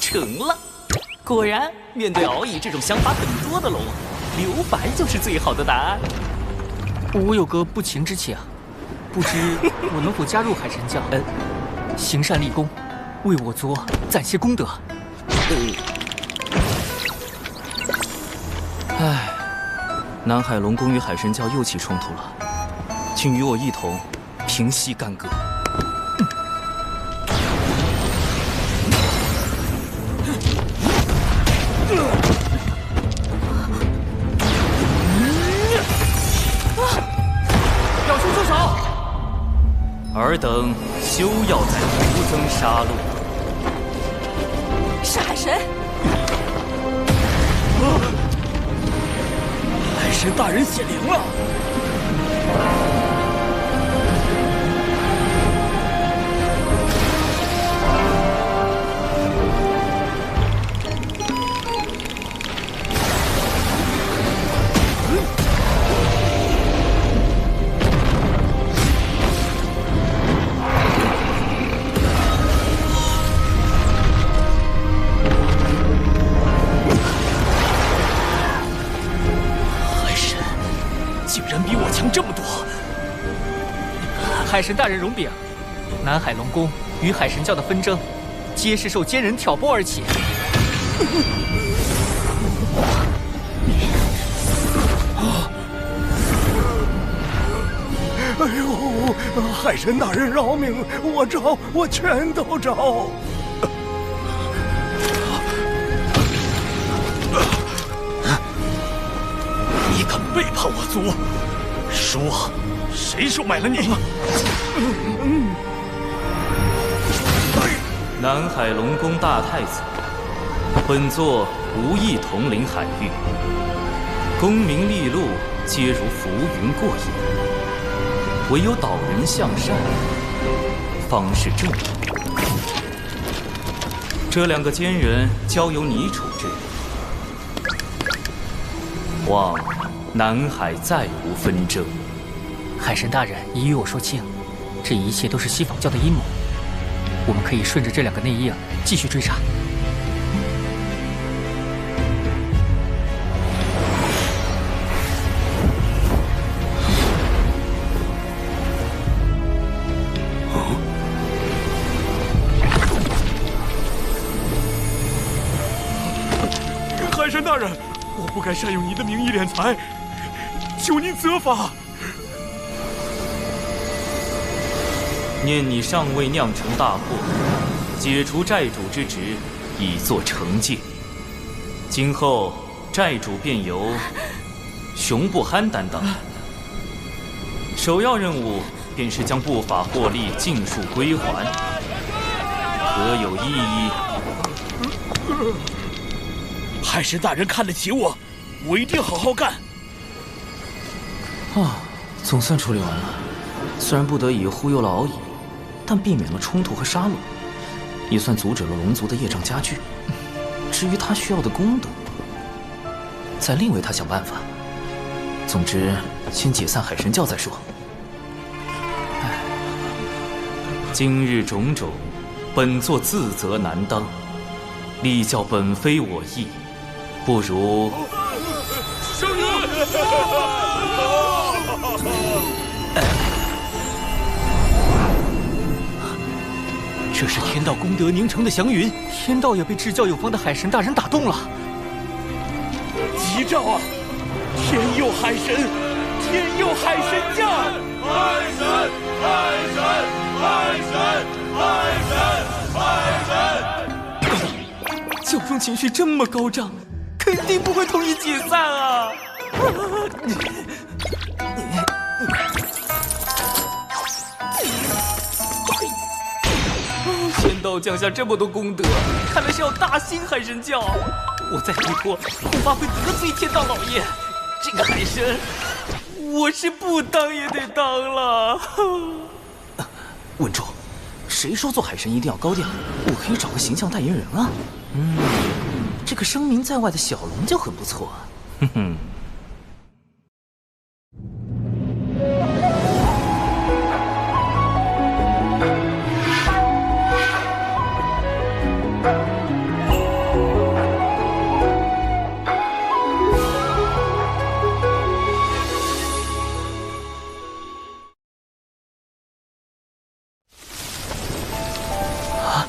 成了，果然面对敖乙这种想法很多的龙，留白就是最好的答案。我有个不情之请，不知我能否加入海神教？行善立功，为我族攒些功德。唉，南海龙宫与海神教又起冲突了，请与我一同平息干戈。表兄住手！尔等休要再徒增杀戮。是海神。海神大人显灵了！这么多！海神大人容禀，南海龙宫与海神教的纷争，皆是受奸人挑拨而起。哎呦，海神大人饶命！我招，我全都招。你敢背叛我族？说，谁收买了你？南海龙宫大太子，本座无意统领海域，功名利禄皆如浮云过眼，唯有导人向善，方是正道。这两个奸人交由你处置，望南海再无纷争。海神大人已与我说清，这一切都是西方教的阴谋。我们可以顺着这两个内应继续追查。海神大人，我不该善用您的名义敛财，求您责罚。念你尚未酿成大祸，解除债主之职，以作惩戒。今后债主便由熊不憨担当，首要任务便是将不法获利尽数归还，可有异议？海神大人看得起我，我一定好好干。总算处理完了。虽然不得已忽悠了敖乙，但避免了冲突和杀戮，也算阻止了龙族的业障加剧。至于他需要的功德，再另为他想办法。总之，先解散海神教再说。今日种种，本座自责难当，力教本非我意，不如圣人。这是天道功德凝成的祥云，天道也被至教有方的海神大人打动了。吉兆啊！天佑海神，天佑海神教！海神，海神，海神，海神，海神！教宗情绪这么高涨，肯定不会同意解散啊！天道降下这么多功德，看来是要大兴海神教。我再推脱，恐怕会得罪天道老爷。这个海神，我是不当也得当了。稳住！谁说做海神一定要高调？我可以找个形象代言人啊。这个声名在外的小龙就很不错。哼哼。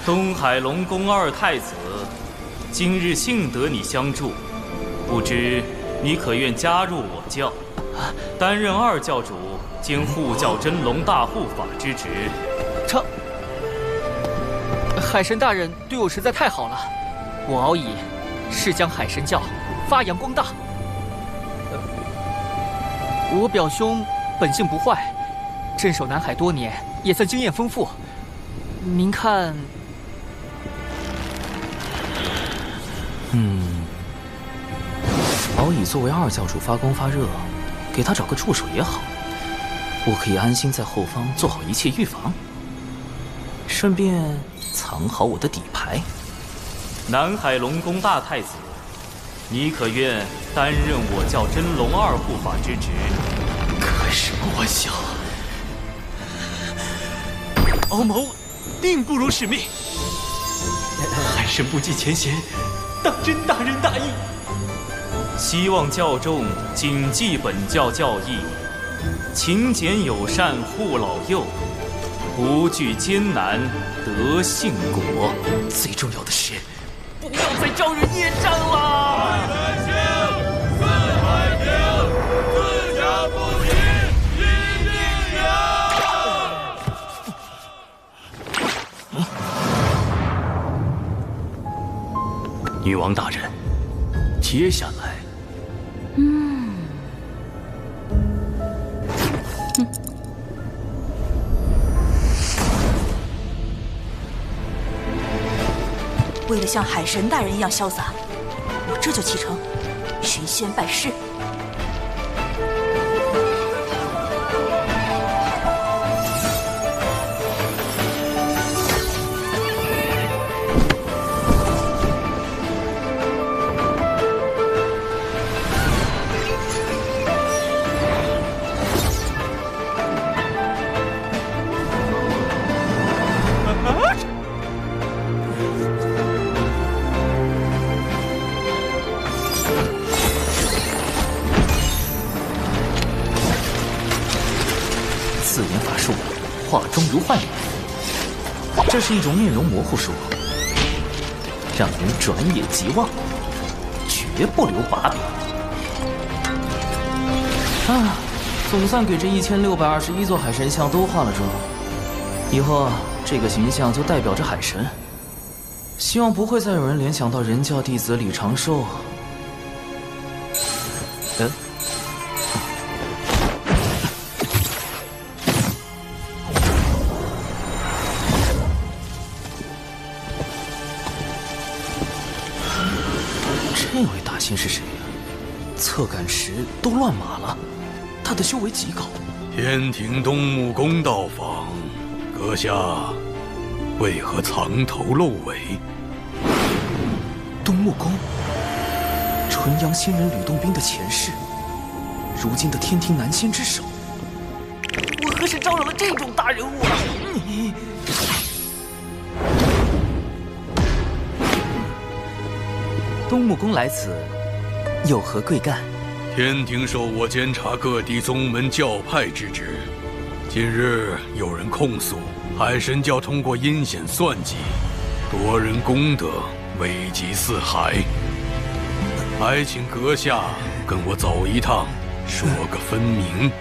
东海龙宫二太子，今日幸得你相助，不知你可愿加入我教，担任二教主兼护教真龙大护法之职？海神大人对我实在太好了，我敖乙誓将海神教发扬光大。我表兄本性不坏，镇守南海多年，也算经验丰富。您看，敖乙作为二教主发光发热，给他找个助手也好，我可以安心在后方做好一切预防，顺便藏好我的底牌。南海龙宫大太子，你可愿担任我教真龙二护法之职？开什么玩笑！敖某定不辱使命。海神不计前嫌，当真大仁大义。希望教众谨记本教教义，勤俭友善护老幼，不惧艰难得幸果。最重要的是，不要再招惹业障了。四海平，自家不敌，一定赢。女王大人，接下来，为了像海神大人一样潇洒，我这就启程，寻仙拜师。自研法术，画中如幻影。这是一种面容模糊术，让人转眼即忘，绝不留把柄。总算给这1621座海神像都化了妆。以后这个形象就代表着海神。希望不会再有人联想到人教弟子李长寿。这位大仙是谁呀？侧感时都乱码了，他的修为极高。天庭东木宫到访，阁下为何藏头露尾？东木宫，纯阳仙人吕洞宾的前世，如今的天庭南仙之首。我何时招惹了这种大人物啊？你东木宫来此，有何贵干？天庭授我监察各地宗门教派之职。近日有人控诉海神教通过阴险算计，夺人功德，危及四海。还请阁下跟我走一趟，说个分明。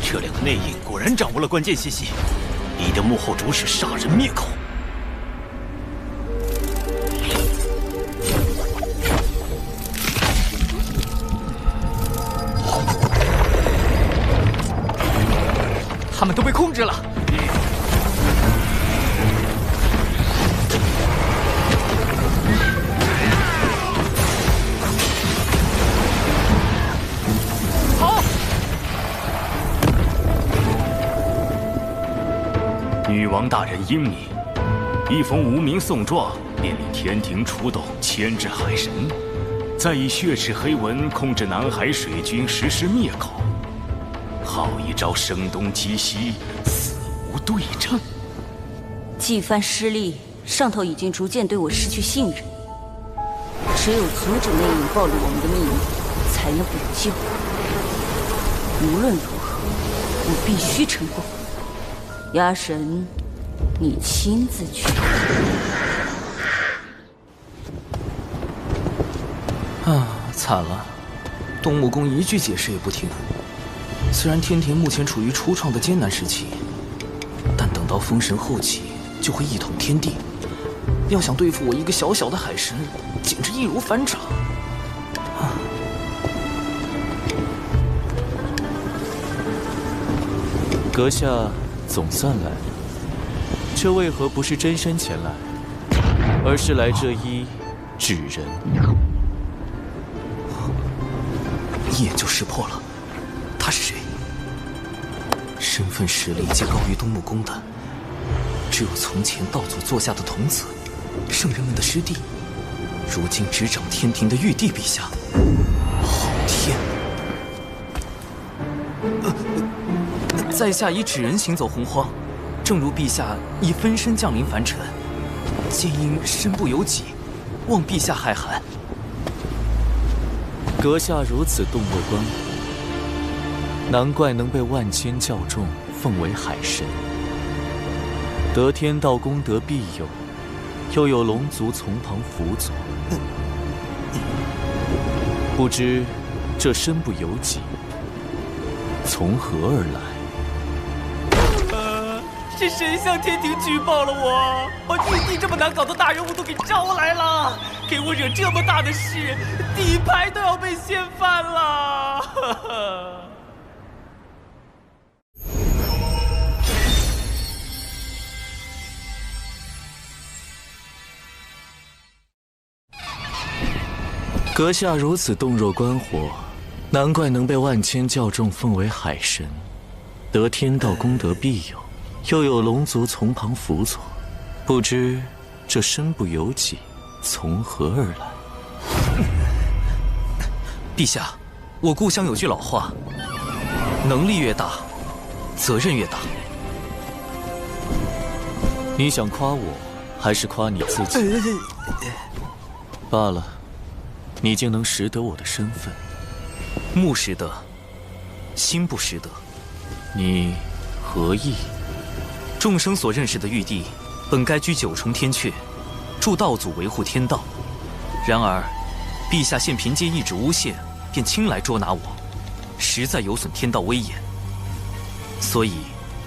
这两个内应果然掌握了关键信息，你的幕后主使杀人灭口。他们都被控制了。好。女王大人英明，一封无名送状，便令天庭出动牵制海神，再以血赤黑纹控制南海水军，实施灭口。好一招声东击西，死无对证。纪番失利，上头已经逐渐对我失去信任。只有阻止魅影暴露我们的秘密，才能补救。无论如何，我必须成功。鸭神，你亲自去。啊，惨了！东木公一句解释也不听。虽然天庭目前处于初创的艰难时期，但等到封神后期，就会一统天地。要想对付我一个小小的海神，简直易如反掌。阁下总算来了，这为何不是真身前来，而是来这一纸人？一眼就识破了，他是谁？身份实力皆高于东木公的，只有从前道祖座下的童子，圣人们的师弟，如今执掌天庭的玉帝陛下。好天！在下以纸人行走洪荒，正如陛下以分身降临凡尘，皆因身不由己，望陛下海涵。阁下如此洞若观火，难怪能被万千教众奉为海神。得天道功德庇佑，又有龙族从旁辅佐，不知这身不由己，从何而来？是谁向天庭举报了我？把玉帝这么难搞的大人物都给招来了，给我惹这么大的事，底牌都要被掀翻了。阁下如此洞若观火，难怪能被万千教众奉为海神，得天道功德庇佑，又有龙族从旁辅佐，不知这身不由己，从何而来？陛下，我故乡有句老话，能力越大，责任越大。你想夸我，还是夸你自己？罢了，你竟能识得我的身份。目识得，心不识得。你何意？众生所认识的玉帝，本该居九重天阙，助道祖维护天道。然而，陛下现凭借一纸诬陷，便轻来捉拿我，实在有损天道威严。所以，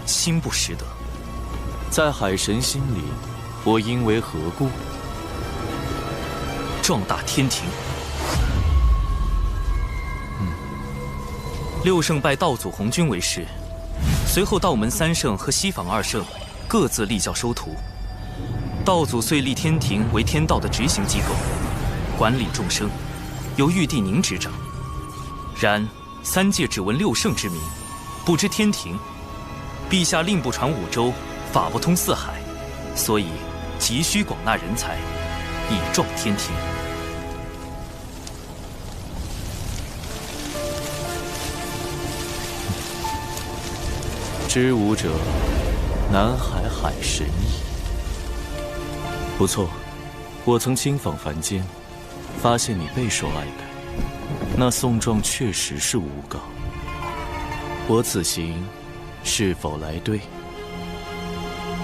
心不识得。在海神心里，我应为何故？壮大天庭。六圣拜道祖红军为师，随后道门三圣和西坊二圣各自立教收徒。道祖遂立天庭为天道的执行机构，管理众生，由玉帝您执掌。然三界只闻六圣之名，不知天庭。陛下令不传五洲，法不通四海，所以急需广纳人才，以壮天庭。知吾者，南海海神矣。不错，我曾亲访凡间，发现你备受爱戴，那送状确实是诬告。我此行是否来对？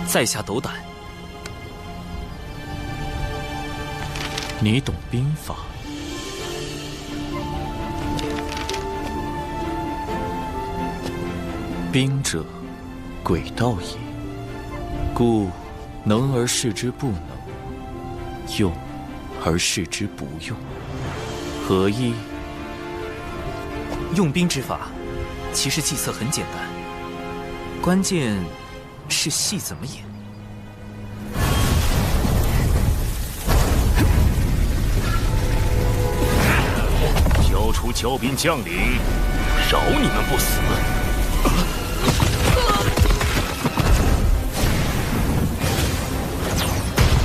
在下斗胆。你懂兵法？兵者，诡道也。故能而示之不能，用而示之不用，何意？用兵之法，其实计策很简单。关键是戏怎么演。交出骄兵将领，饶你们不死。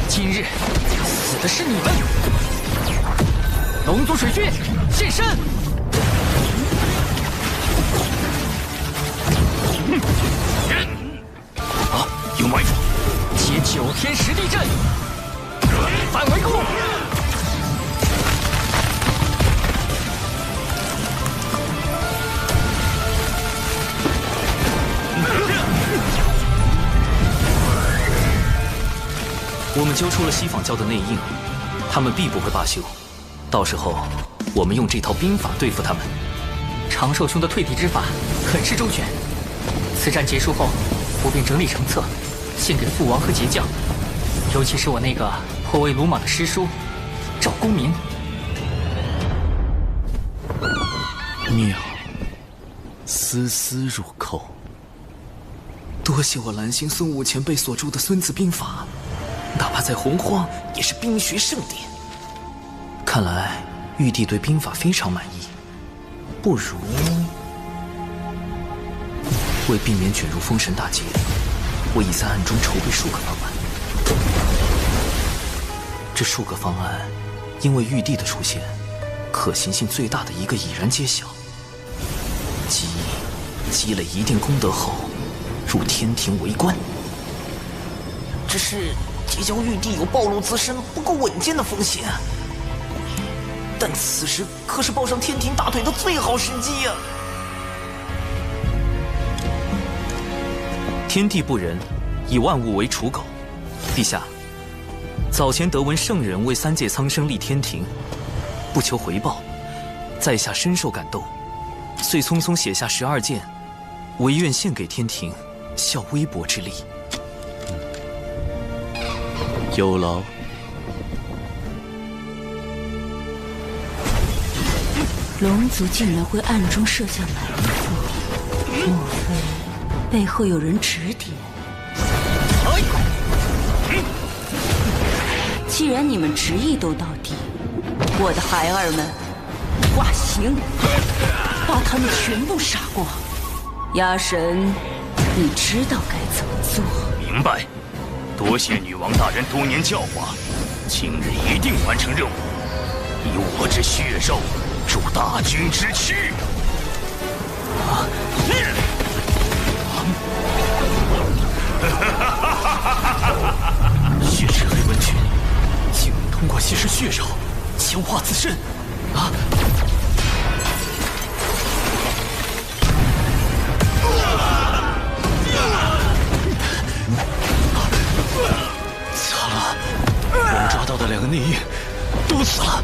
今日死的是你们！龙族水军现身！啊，有埋伏！接9天10地阵，反围攻！我们揪出了西坊教的内应，他们必不会罢休。到时候，我们用这套兵法对付他们。长寿兄的退敌之法很是周全。此战结束后，我便整理成册，献给父王和节将。尤其是我那个颇为鲁莽的师叔赵公明。妙，丝丝入扣。多谢我蓝星孙武前辈所著的《孙子兵法》。哪怕在洪荒，也是兵学圣典。看来玉帝对兵法非常满意，不如为避免卷入封神大劫，我已在暗中筹备数个方案。这数个方案，因为玉帝的出现，可行性最大的一个已然揭晓。积累一定功德后，入天庭为官。只是结交玉帝有暴露自身不够稳健的风险，但此时可是抱上天庭大腿的最好时机呀！天地不仁，以万物为刍狗。陛下，早前得闻圣人为3界苍生立天庭，不求回报，在下深受感动，遂匆匆写下12件，唯愿献给天庭，效微薄之力。有劳。龙族竟然会暗中设下埋伏，莫非背后有人指点？既然你们执意都到底，我的孩儿们，化形，把他们全部杀光。鸭神，你知道该怎么做？明白。多谢女王大人多年教化，今日一定完成任务，以我之血肉助大军之躯。血池黑纹群，竟能通过吸食血肉强化自身啊！惨了，我们抓到的2个内应都死了。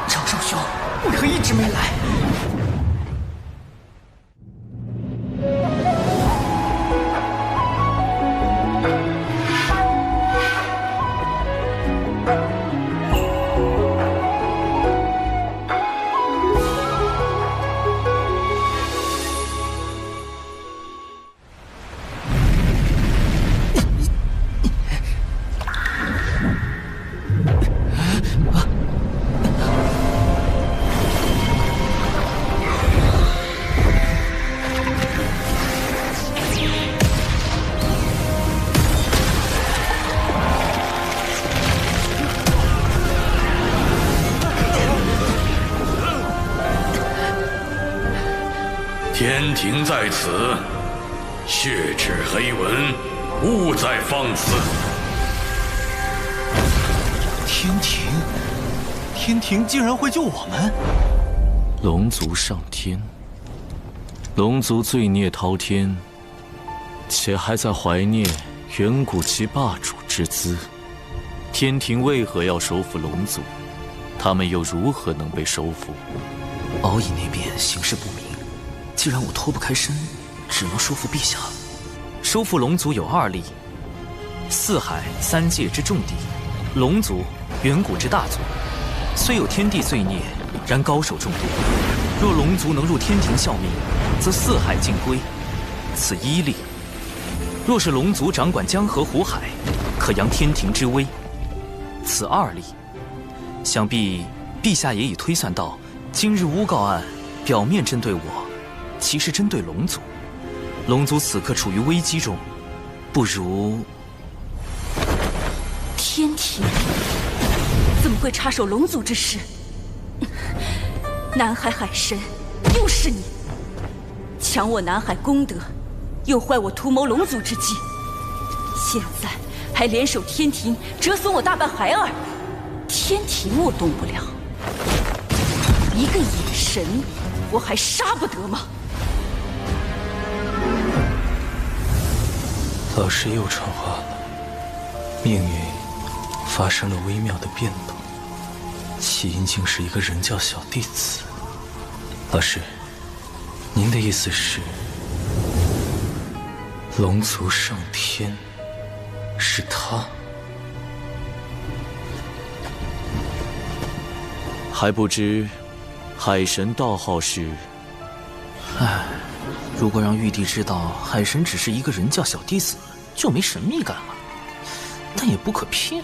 长寿兄，为何一直没来？天庭在此，血赤黑纹，勿再放肆。天庭竟然会救我们？龙族上天，龙族罪孽滔天，且还在怀念远古其霸主之姿，天庭为何要收服龙族？他们又如何能被收服？敖乙那边形势不明，既然我脱不开身，只能说服陛下。收复龙族有2例：四海3界之重地，龙族远古之大族。虽有天地罪孽，然高手众多。若龙族能入天庭效命，则四海尽归，此1例。若是龙族掌管江河湖海，可扬天庭之威，此2例。想必陛下也已推算到，今日诬告案表面针对我，其实针对龙族。龙族此刻处于危机中，不如……天庭怎么会插手龙族之事？南海海神，又是你，抢我南海功德，又坏我图谋龙族之计，现在还联手天庭折损我大半孩儿。天庭我动不了，一个野神，我还杀不得吗？老师又传话了，命运发生了微妙的变动，起因竟是一个人教小弟子。老师，您的意思是，龙族上天是他？还不知海神道号是？唉，如果让玉帝知道海神只是一个人教小弟子，就没神秘感了。但也不可骗。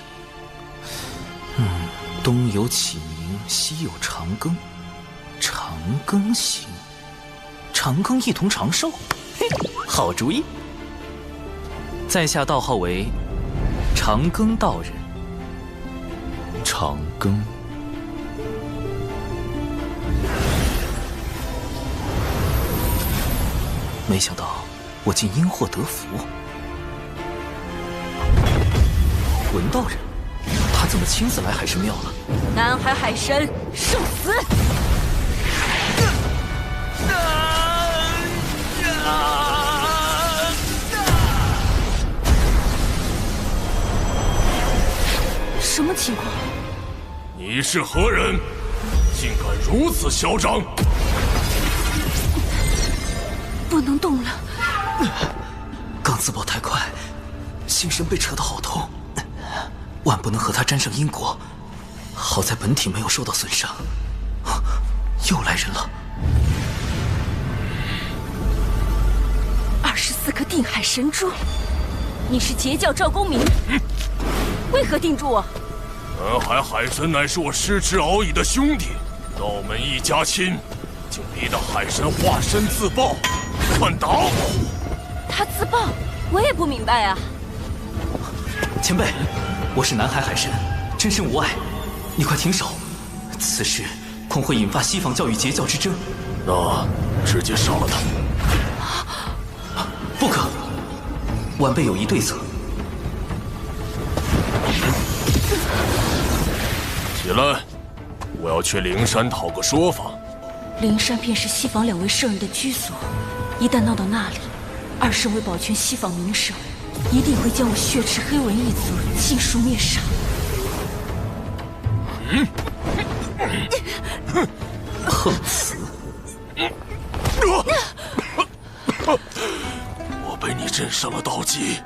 东有启明，西有长庚，长庚行，长庚一同长寿，嘿，好主意。在下道号为长庚道人。长庚。没想到我竟因祸得福。文道人，他怎么亲自来海神庙了？南海海神，受死！什么情况？你是何人？竟敢如此嚣张！不能动了。刚自爆太快，心神被扯得好痛，万不能和他沾上因果。好在本体没有受到损伤。又来人了。24颗定海神珠，你是截教赵公明，为何定住我？南海海神乃是我师侄敖乙的兄弟，道门一家亲，竟逼得海神化身自爆，快打我！他自爆，我也不明白啊。前辈，我是南海海神，真身无碍，你快停手！此事恐会引发西方教与截教之争。那直接杀了他。不可，晚辈有一对策。起来，我要去灵山讨个说法。灵山便是西方2位圣人的居所，一旦闹到那里，2圣为保全西方名声，一定会将我血赤黑纹一族尽数灭杀。碰瓷！我被你震伤了道基，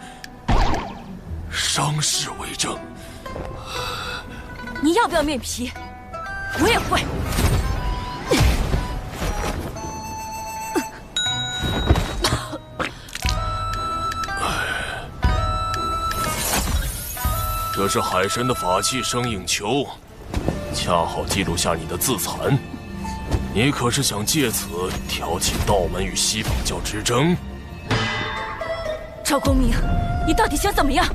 伤势为证。你要不要面皮？我也会。这是海神的法器生影球，恰好记录下你的自残。你可是想借此挑起道门与西方教之争？赵公明，你到底想怎么样？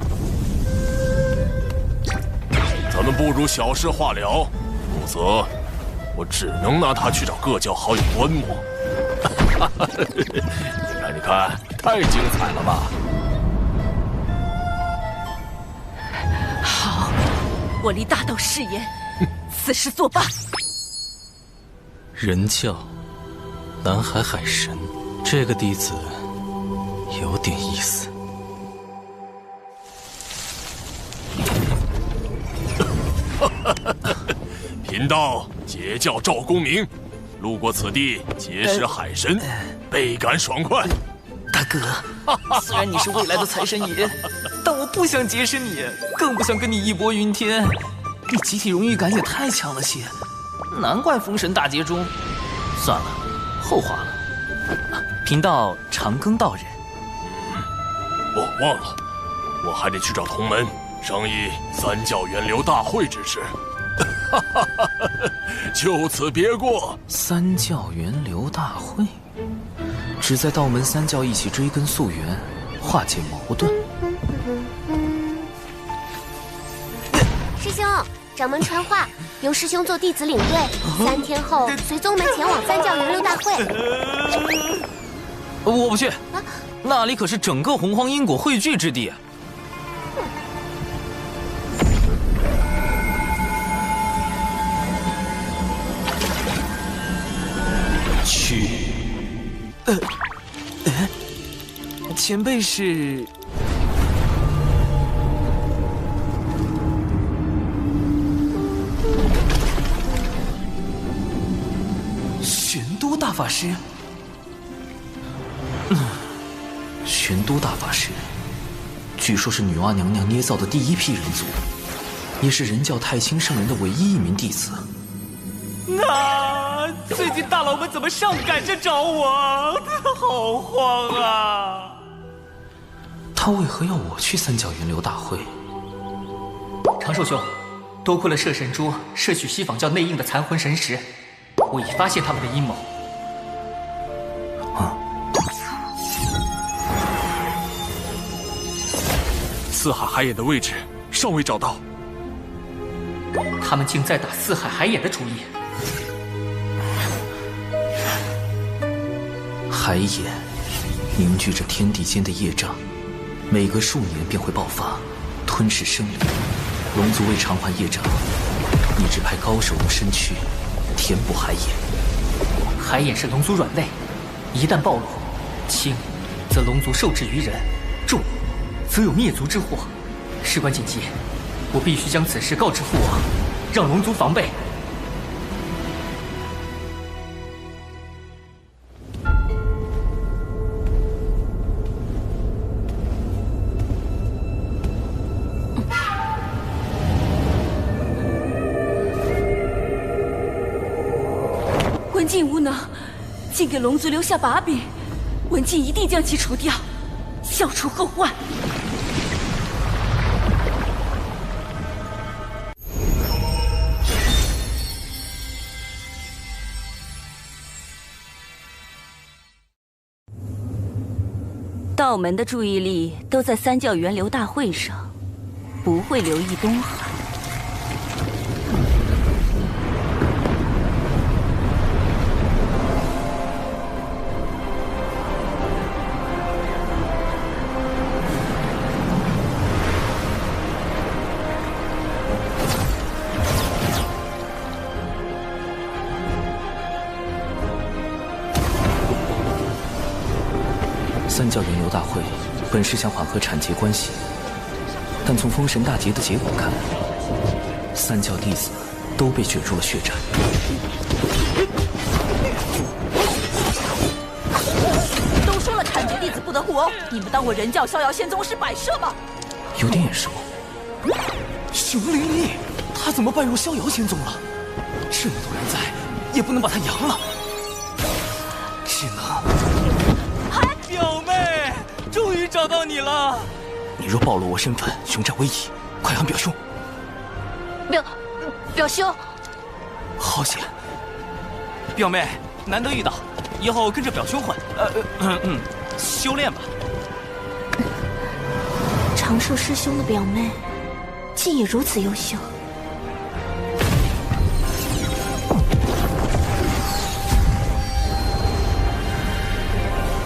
咱们不如小事化了，否则我只能拿它去找各教好友观摩。你看，太精彩了吧！好，我立大道誓言，此事作罢。人教，南海海神，这个弟子有点意思。贫道截教赵公明，路过此地结识海神，倍感爽快。大哥，虽然你是未来的财神爷，但我不想结识你，更不想跟你义薄云天。你集体荣誉感也太强了些，难怪封神大劫中。算了，后话了。贫道长庚道人。忘了，我还得去找同门商议三教源流大会之事。就此别过。三教源流大会，旨在道门三教一起追根溯源，化解矛盾。师兄，掌门传话，由师兄做弟子领队，3天后随宗门前往三教源流大会。我不去，那里可是整个洪荒因果汇聚之地。去。前辈是？玄都大法师。玄都大法师，据说是女娲娘娘捏造的第一批人族，也是人教太清圣人的唯一一名弟子。那最近大佬们怎么上赶着找我？好慌啊！他为何要我去三教源流大会？长寿兄，多亏了摄神珠摄取西仿教内应的残魂神石，我已发现他们的阴谋。四海海眼的位置尚未找到，他们竟在打四海海眼的主意。海眼凝聚着天地间的业障，每隔数年便会爆发，吞噬生灵。龙族为偿还业障，一直派高手用身躯填补海眼。海眼是龙族软肋，一旦暴露，轻则龙族受制于人，重则有灭族之祸。事关紧急，我必须将此事告知父王，让龙族防备。文静无能，竟给龙族留下把柄，文静一定将其除掉，消除后患。道门的注意力都在三教源流大会上，不会留意东海。三教源流大会本是想缓和产劫关系，但从封神大劫的结果看，三教弟子都被卷入了血战。都说了产劫弟子不得互殴，你们当我人教逍遥仙宗是摆设吗？有点眼熟。熊灵异，他怎么拜入逍遥仙宗了？这么多人在，也不能把他扬了，只能……表妹，终于找到你了！你若暴露我身份，熊占威仪，快喊表兄！表兄，好险！表妹，难得遇到，以后跟着表兄混，修炼吧。长寿师兄的表妹，竟也如此优秀。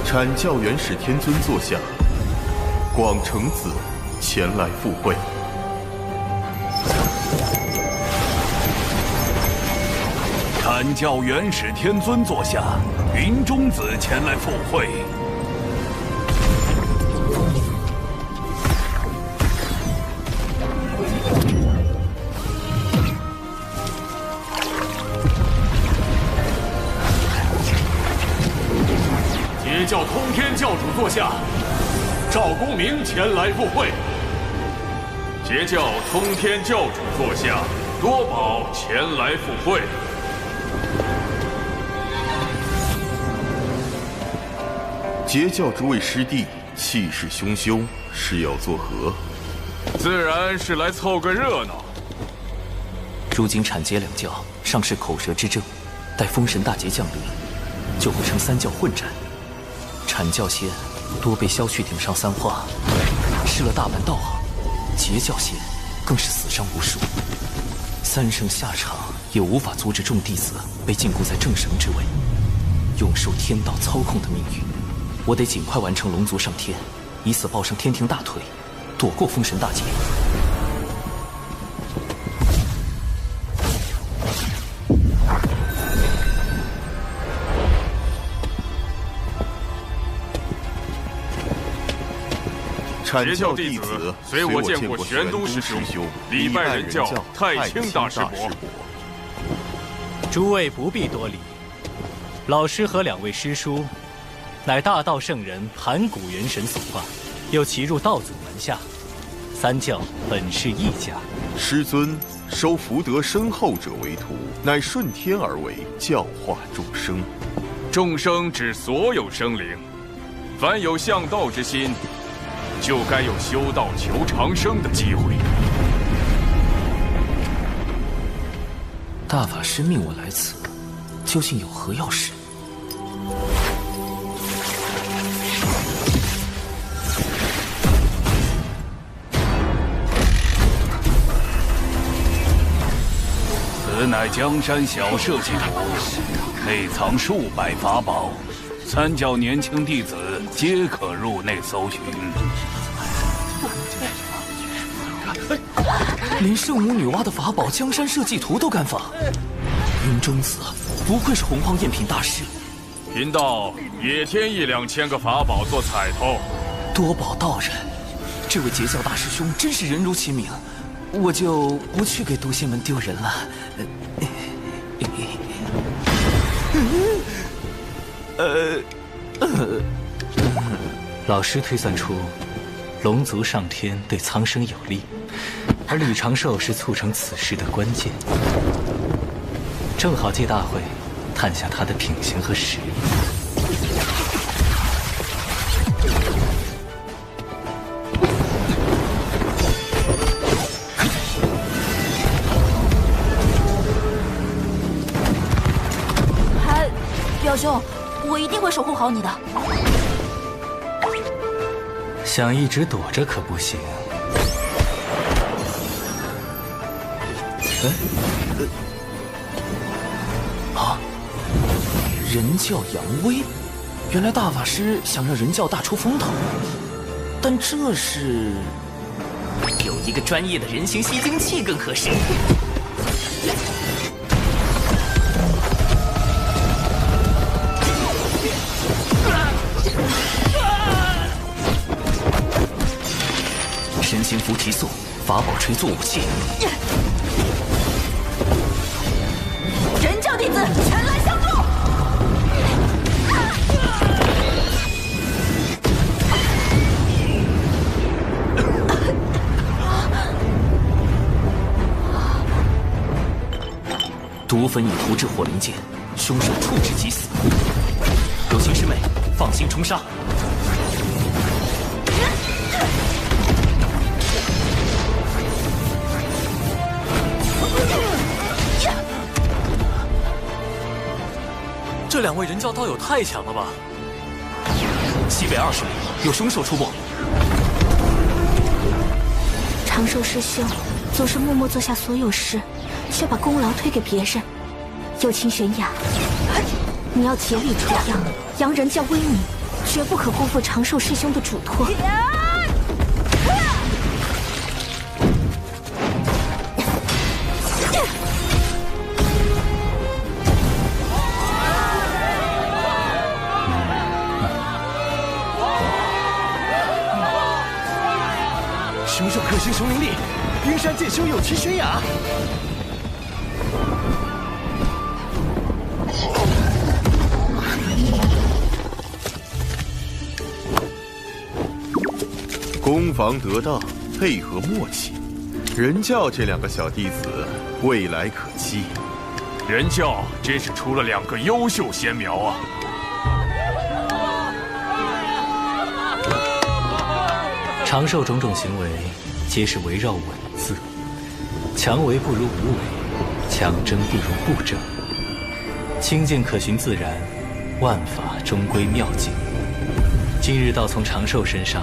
阐教元始天尊座下，广成子前来赴会。阐教元始天尊座下，云中子前来赴会。截教通天教主座下，赵公明前来赴会。截教通天教主座下，多宝前来赴会。截教诸位师弟气势汹汹，是要作何？自然是来凑个热闹。如今阐截两教尚是口舌之争，待封神大劫降临，就会成三教混战。阐教仙多被萧旭顶上三化，失了大半道行；截教仙更是死伤无数。三圣下场也无法阻止众弟子被禁锢在正神之位，永受天道操控的命运。我得尽快完成龙族上天，以此抱上天庭大腿，躲过封神大劫。阐教弟子随我见过玄都师兄、礼拜人教太清大师伯。诸位不必多礼，老师和两位师叔，乃大道圣人盘古元神所化，又齐入道祖门下，三教本是一家。师尊收福德深厚者为徒，乃顺天而为，教化众生。众生指所有生灵，凡有向道之心，就该有修道求长生的机会。大法师命我来此，究竟有何要事？此乃江山小设计图，内藏数百法宝，三教年轻弟子皆可入内搜寻。连圣母女娲的法宝江山设计图都敢仿，云中子不愧是洪荒赝品大师。贫道也添1、2千个法宝做彩头。多宝道人，这位截教大师兄真是人如其名，我就不去给毒仙门丢人了。老师推算出，龙族上天对苍生有利，而李长寿是促成此事的关键。正好借大会，探下他的品行和实力。表兄，我一定会守护好你的。想一直躲着可不行。人教扬威，原来大法师想让人教大出风头，但这是有一个专业的人形吸精器更合适。神行符提速，法宝锤作武器。人教弟子前来相助。毒粉已涂至火灵剑，凶手处置即死。有情师妹，放心冲杀。这两位人教道友太强了吧！西北20里有凶手出没。长寿师兄总是默默做下所有事，却把功劳推给别人。友情悬崖，你要竭力出扬，扬人教威名，绝不可辜负长寿师兄的嘱托。凶手可行雄灵力，冰山剑修有其悬崖。攻防得当，配合默契，人教这2个小弟子未来可期。人教真是出了2个优秀仙苗啊！长寿种种行为，皆是围绕稳字。强为不如无为，强争不如不争。清净可循自然，万法终归妙境。今日倒从长寿身上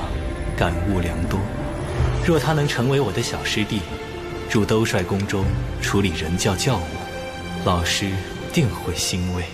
感悟良多。若他能成为我的小师弟，入兜率宫中处理人教教务，老师定会欣慰。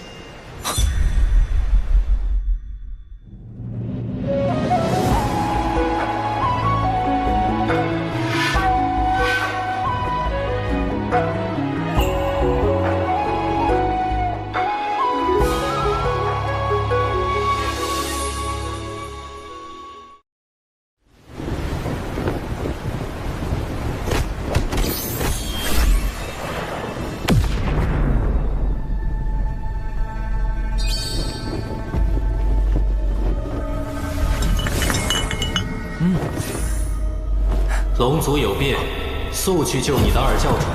龙族有变，速去救你的二教主。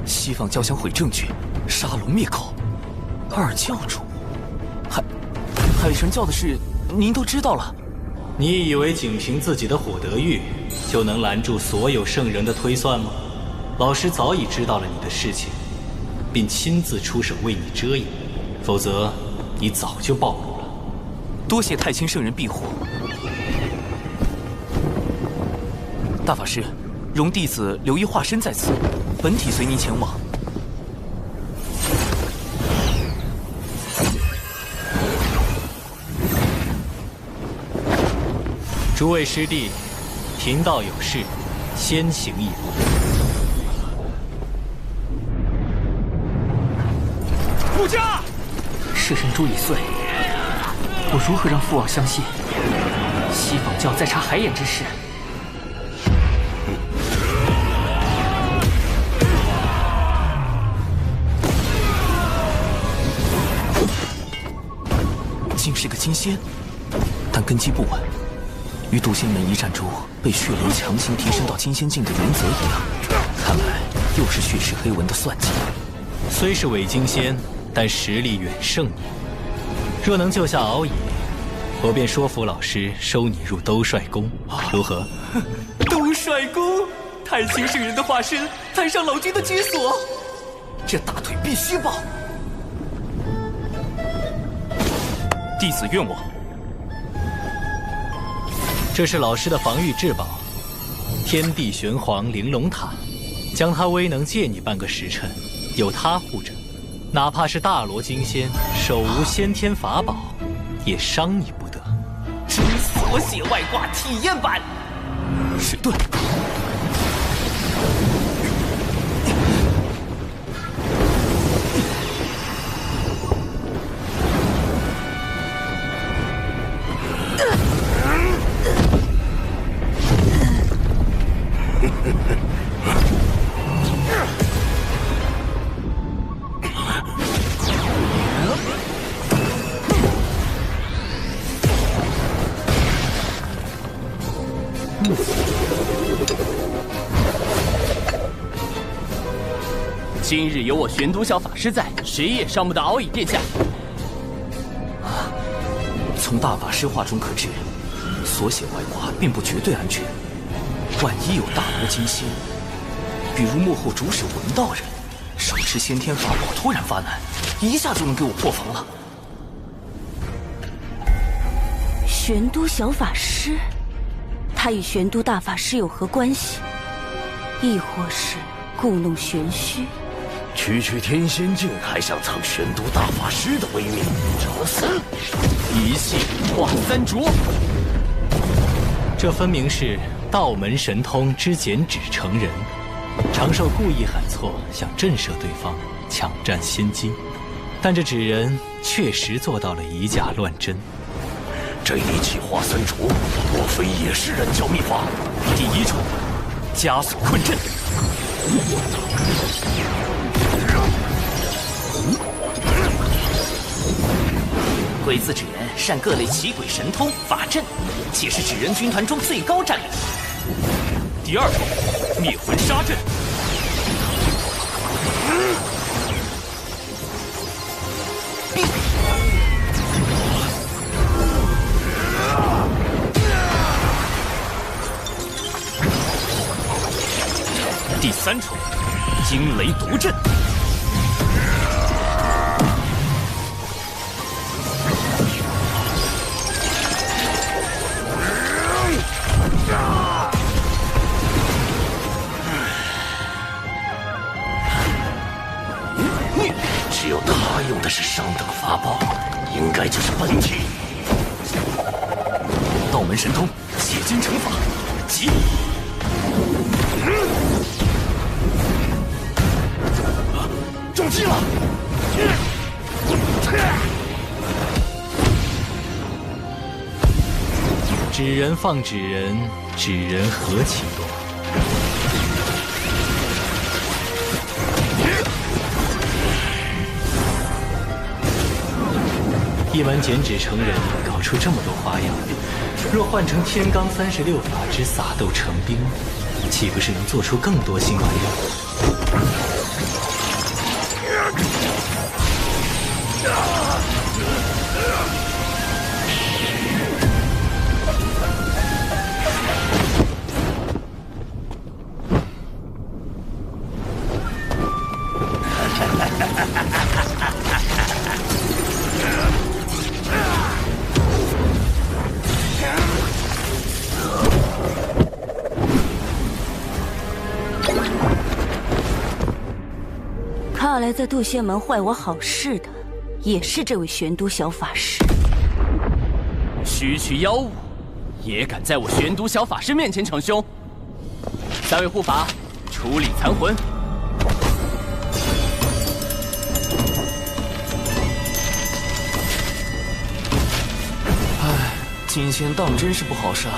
西方交想毁证据，杀龙灭口。二教主，海神教的事，您都知道了。你以为仅凭自己的火德玉，就能拦住所有圣人的推算吗？老师早已知道了你的事情，并亲自出手为你遮掩，否则你早就暴露了。多谢太清圣人庇护。大法师，容弟子留意化身在此，本体随您前往。诸位师弟，贫道有事，先行一步。顾家，摄神珠已碎，我如何让父王相信西方教在查海眼之事？竟是个金仙，但根基不稳。与渡仙门一战中被血莲强行提升到金仙境的原则一样，看来又是血池黑纹的算计。虽是伪金仙，但实力远胜你。若能救下敖乙，我便说服老师收你入兜率宫，如何？兜率宫，太清圣人的化身攀上老君的居所，这大腿必须抱。弟子愿往。这是老师的防御至宝，天地玄黄玲珑塔，将它威能借你半个时辰，有它护着，哪怕是大罗金仙手无先天法宝，也伤你不得。真锁血外挂体验版，水遁。今日有我玄都小法师在，谁也伤不得敖乙殿下。从大法师话中可知，锁血外挂并不绝对安全。万一有大罗金仙，比如幕后主使文道人，手持先天法宝突然发难，一下就能给我破防了。玄都小法师，他与玄都大法师有何关系？亦或是故弄玄虚？区区天仙境还想蹭玄都大法师的威名？找死！一气化三浊。这分明是道门神通之剪纸成人。长寿故意喊错，想震慑对方，抢占先机。但这纸人确实做到了以假乱真。这一气化三除，莫非也是人教秘法？第一重，加速困阵。鬼子纸人善各类奇鬼神通法阵，且是纸人军团中最高战力。第二重，灭魂杀阵。第三重，惊雷毒阵。只有他用的是上等法宝，应该就是本体。道门神通，血金成法，急！中计了！纸人放纸人，纸人何启动？一门剪纸成人，搞出这么多花样，若换成天罡36法之撒豆成兵，岂不是能做出更多新玩意儿？看来在渡仙门坏我好事的，也是这位玄都小法师。区区妖物，也敢在我玄都小法师面前逞凶？三位护法，处理残魂。唉，金仙当真是不好杀。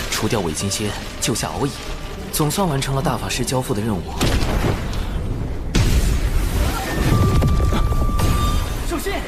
除掉伪金仙，救下敖乙，总算完成了大法师交付的任务。首先，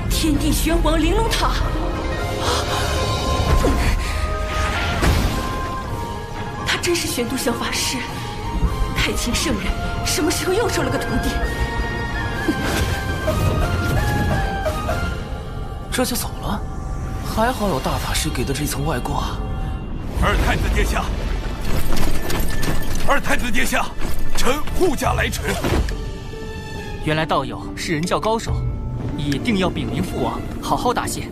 天地玄王玲珑塔。他真是玄都小法师，太清圣人什么时候又收了个徒弟？这就走了？还好有大法师给的这层外挂。二太子殿下，二太子殿下，臣护驾来迟。原来道友是人教高手，也定要禀明父王，好好答谢。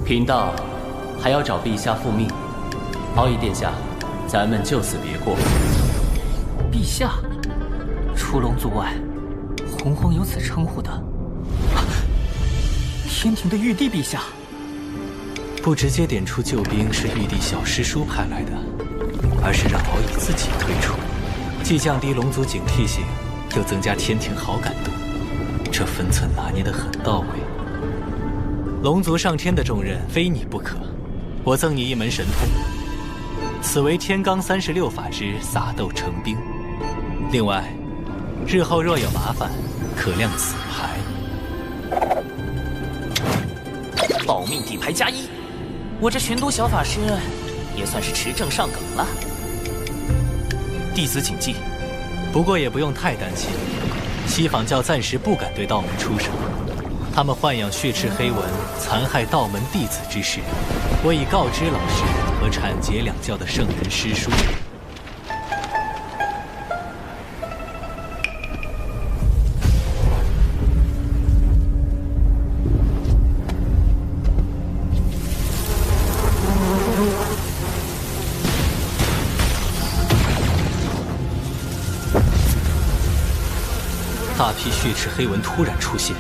贫道还要找陛下复命。敖乙殿下，咱们就此别过。陛下，除龙族外，洪荒有此称呼的。天庭的玉帝陛下。不直接点出救兵是玉帝小师叔派来的，而是让敖乙自己退出，既降低龙族警惕性，又增加天庭好感度，这分寸拿捏得很到位。龙族上天的重任非你不可，我赠你一门神通，此为天罡36法之撒豆成兵。另外，日后若有麻烦，可亮此牌。保命底牌加1，我这玄都小法师也算是持证上岗了。弟子谨记。不过也不用太担心，西坊教暂时不敢对道门出手。他们豢养血赤黑纹，残害道门弟子之事，我已告知老师和阐节两教的圣人师叔。大批血赤黑纹突然出现，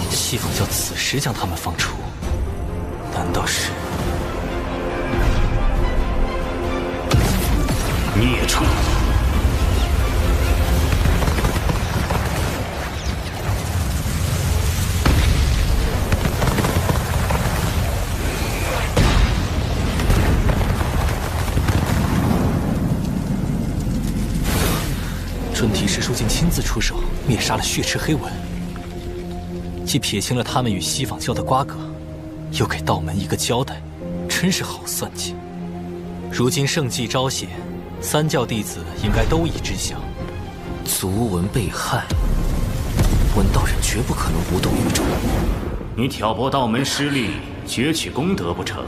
西坊教此时将他们放出，难道是孽畜？准提师叔竟亲自出手灭杀了血赤黑纹，既撇清了他们与西坊教的瓜葛，又给道门一个交代，真是好算计。如今圣迹昭显，三教弟子应该都已知晓。族文被害，文道人绝不可能无动于衷。你挑拨道门失利，攫取功德不成，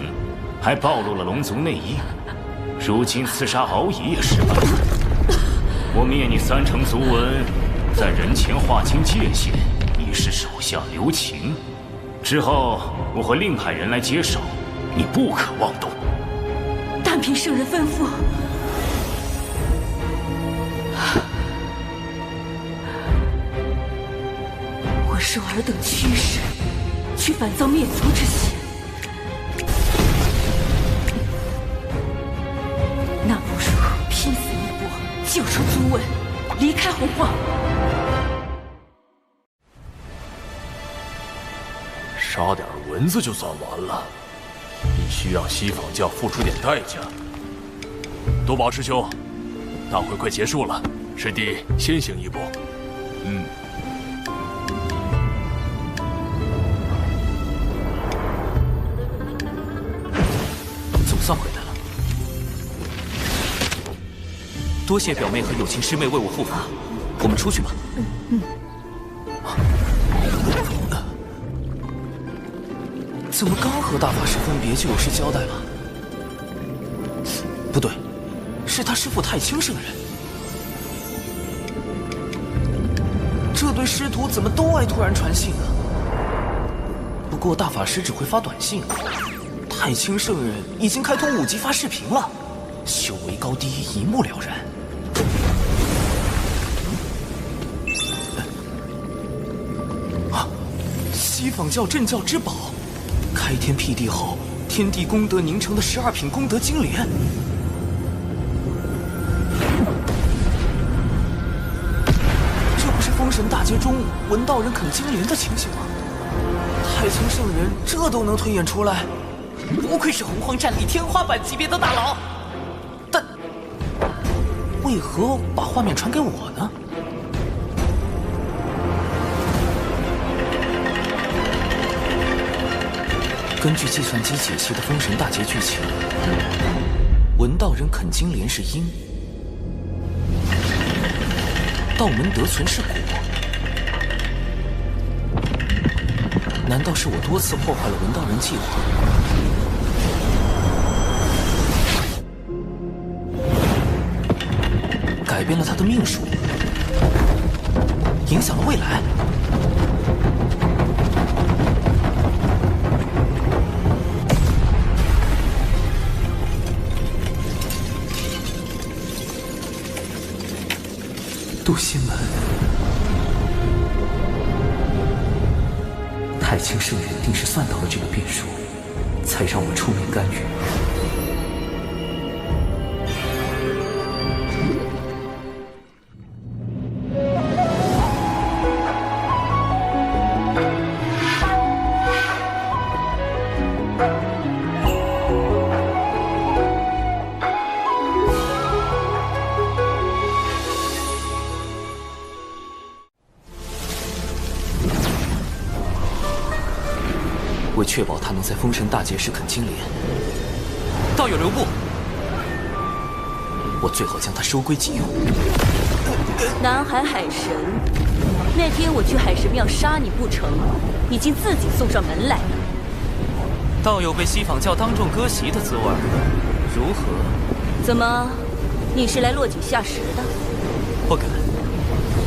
还暴露了龙族内应。如今刺杀敖乙也失败。我灭你3成族文，在人前划清界限，以示手下留情。之后我会另派人来接手，你不可妄动。但凭圣人吩咐。我受尔等驱使，去反造灭族之嫌。那不如拼死一搏，救出族文，离开洪荒。杀点蚊子就算完了，必须让西坊教付出点代价。多宝师兄，大会快结束了，师弟先行一步。总算回来了，多谢表妹和友情师妹为我护法，我们出去吧。怎么刚和大法师分别就有事交代了？不对，是他师父太清圣人。这对师徒怎么都爱突然传信啊？不过大法师只会发短信，太清圣人已经开通5级发视频了，修为高低一目了然。西坊教镇教之宝。开天辟地后，天地功德凝成的12品功德金莲，这不是封神大劫中文道人啃金莲的情形吗？太清圣人这都能推演出来，不愧是洪荒战力天花板级别的大佬。但为何把画面传给我呢？根据计算机解析的《封神大劫》剧情，文道人啃金莲是因，道门得存是果。难道是我多次破坏了文道人计划？改变了他的命数，影响了未来。渡仙门，太清圣人定是算到了这个变数，才让我出面干预。为确保他能在封神大劫时啃金莲，道友留步，我最好将他收归己用。南海海神，那天我去海神庙杀你不成，已经自己送上门来了。道友被西坊教当众割席的滋味，如何？怎么，你是来落井下石的？不敢，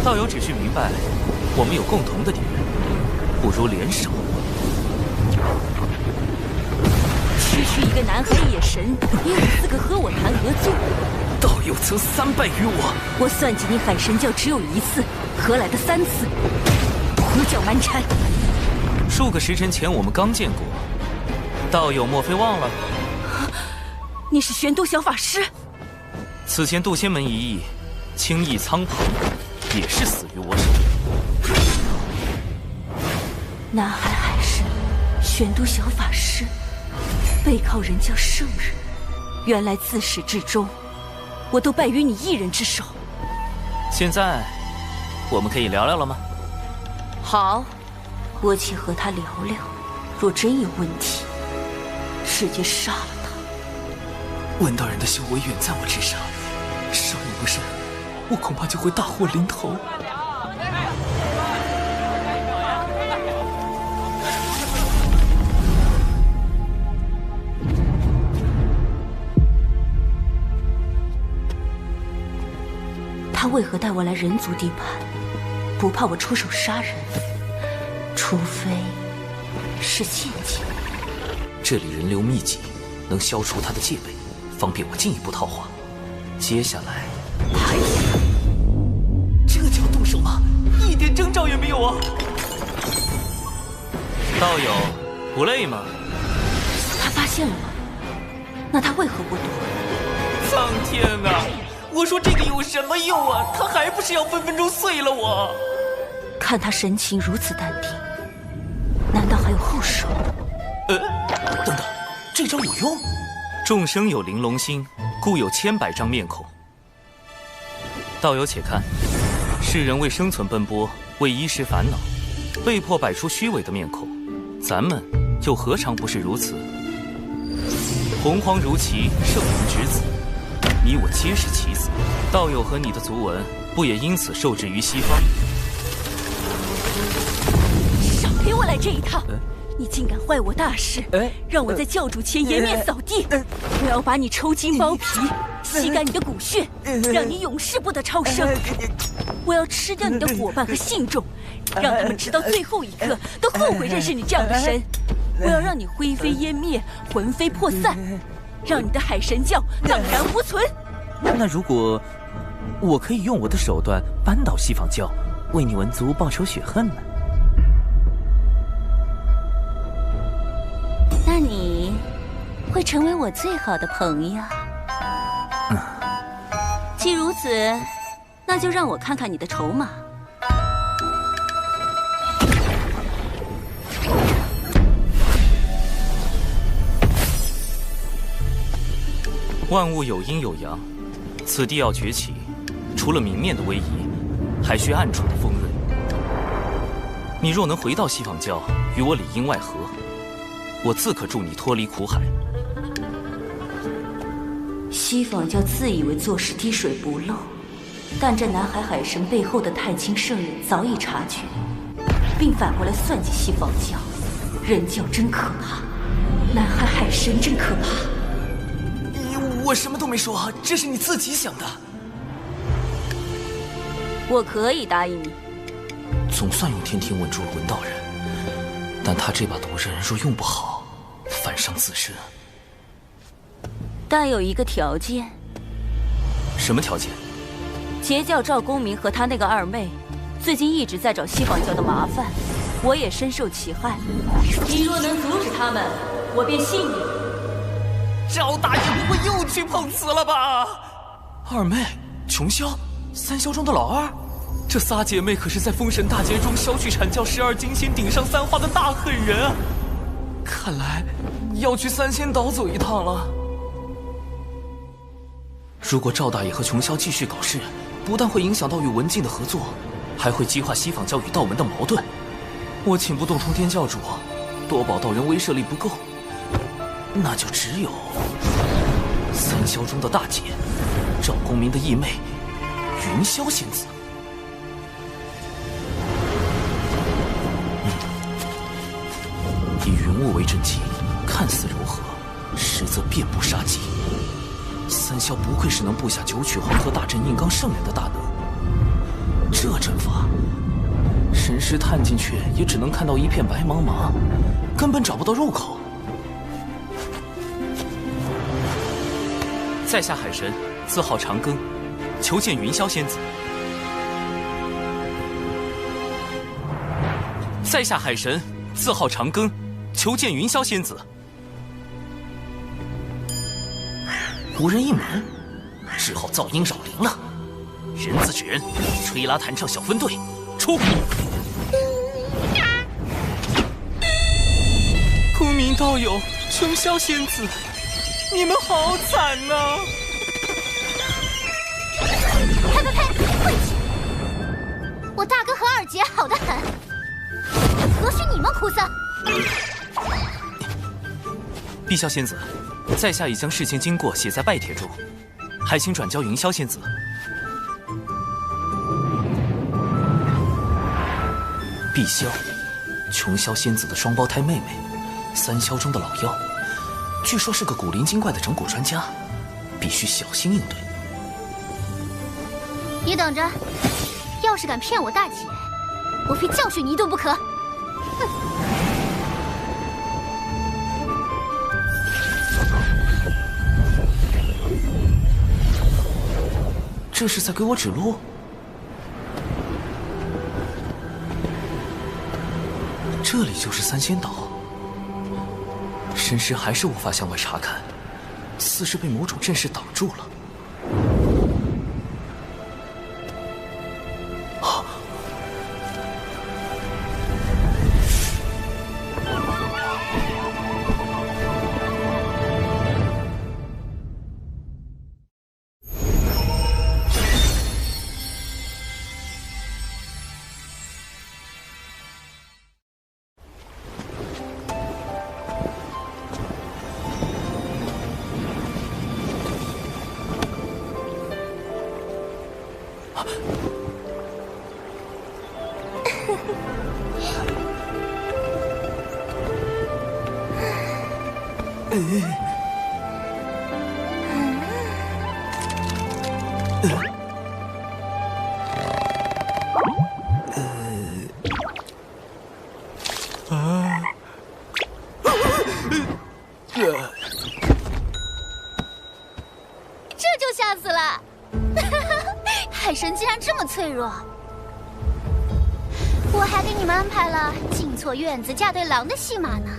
道友只是明白，我们有共同的敌人，不如联手。区区一个南海野神，也有资格和我谈合作？道友曾3败于我，我算计你海神教只有1次，何来的3次？胡搅蛮缠！数个时辰前我们刚见过，道友莫非忘了？你是玄都小法师？此前渡仙门一役，轻易苍庞也是死于我手。南海海神，玄都小法师。背靠人教圣人，原来自始至终，我都败于你一人之手。现在，我们可以聊聊了吗？好，我且和他聊聊。若真有问题，直接杀了他。文道人的修为远在我之上，稍一不慎，我恐怕就会大祸临头。他为何带我来人族地盘？不怕我出手杀人？除非是陷阱。这里人流密集，能消除他的戒备，方便我进一步套话。接下来，哎呀，这就要动手吗？一点征兆也没有啊！道友，不累吗？他发现了我，那他为何不躲？苍天啊！我说这个有什么用啊？他还不是要分分钟碎了我！看他神情如此淡定，难道还有后手？等等，这招有用？众生有玲珑心，故有千百张面孔。道友且看，世人为生存奔波，为衣食烦恼，被迫摆出虚伪的面孔，咱们又何尝不是如此？洪荒如棋，圣人之子。你我皆是棋子，道友和你的族文不也因此受制于西方？少给我来这一套！你竟敢坏我大事，让我在教主前颜面扫地！我要把你抽筋剥皮，吸干你的骨血，让你永世不得超生！我要吃掉你的伙伴和信众，让他们直到最后一刻都后悔认识你这样的神！我要让你灰飞烟灭，魂飞魄散！让你的海神教荡然无存。那如果我可以用我的手段扳倒西坊教，为你文族报仇雪恨呢？那你会成为我最好的朋友。既如此，那就让我看看你的筹码。万物有阴有阳，此地要崛起，除了明面的威仪，还需暗处的锋锐。你若能回到西坊教，与我里应外合，我自可助你脱离苦海。西方教自以为做事滴水不漏，但这南海海神背后的太清圣人早已察觉，并反过来算计西方教。人教真可怕，南海海神真可怕。我什么都没说，这是你自己想的。我可以答应你。总算用天庭稳住了文道人，但他这把毒刃若用不好，反伤自身。但有一个条件。什么条件？截教赵公明和他那个二妹，最近一直在找西方教的麻烦，我也深受其害。你若能阻止他们，我便信你。赵大爷不会又去碰瓷了吧？二妹、琼霄、三霄中的老二，这仨姐妹可是在封神大劫中削去阐教12金仙顶上3花的大狠人啊！看来要去三仙岛走一趟了。如果赵大爷和琼霄继续搞事，不但会影响到与文静的合作，还会激化西方教与道门的矛盾。我请不动通天教主，多宝道人威慑力不够，那就只有三霄中的大姐，赵公明的义妹云霄仙子。以云雾为阵基，看似柔和，实则遍布杀机。三霄不愧是能布下九曲黄河大阵硬刚圣人的大能，这阵法，神识探进去也只能看到一片白茫茫，根本找不到入口。在下海神，字号长庚，求见云霄仙子。在下海神，字号长庚，求见云霄仙子。无人应门，只好噪音扰灵了。人自制人，吹拉弹唱小分队，出！公明道友，琼霄仙子，你们好惨呐！呸呸呸！晦气！我大哥和二姐好得很，何须你们哭丧？碧霄仙子，在下已将事情经过写在拜帖中，还请转交云霄仙子。碧霄，琼霄仙子的双胞胎妹妹，三霄中的老妖，据说是个古灵精怪的整蛊专家，必须小心应对。你等着，要是敢骗我大姐，我非教训你一顿不可！哼！这是在给我指路？这里就是三仙岛，神识还是无法向外查看，似是被某种阵势挡住了。这就吓死了！海神竟然这么脆弱，我还给你们安排了进错院子嫁对郎的戏码呢，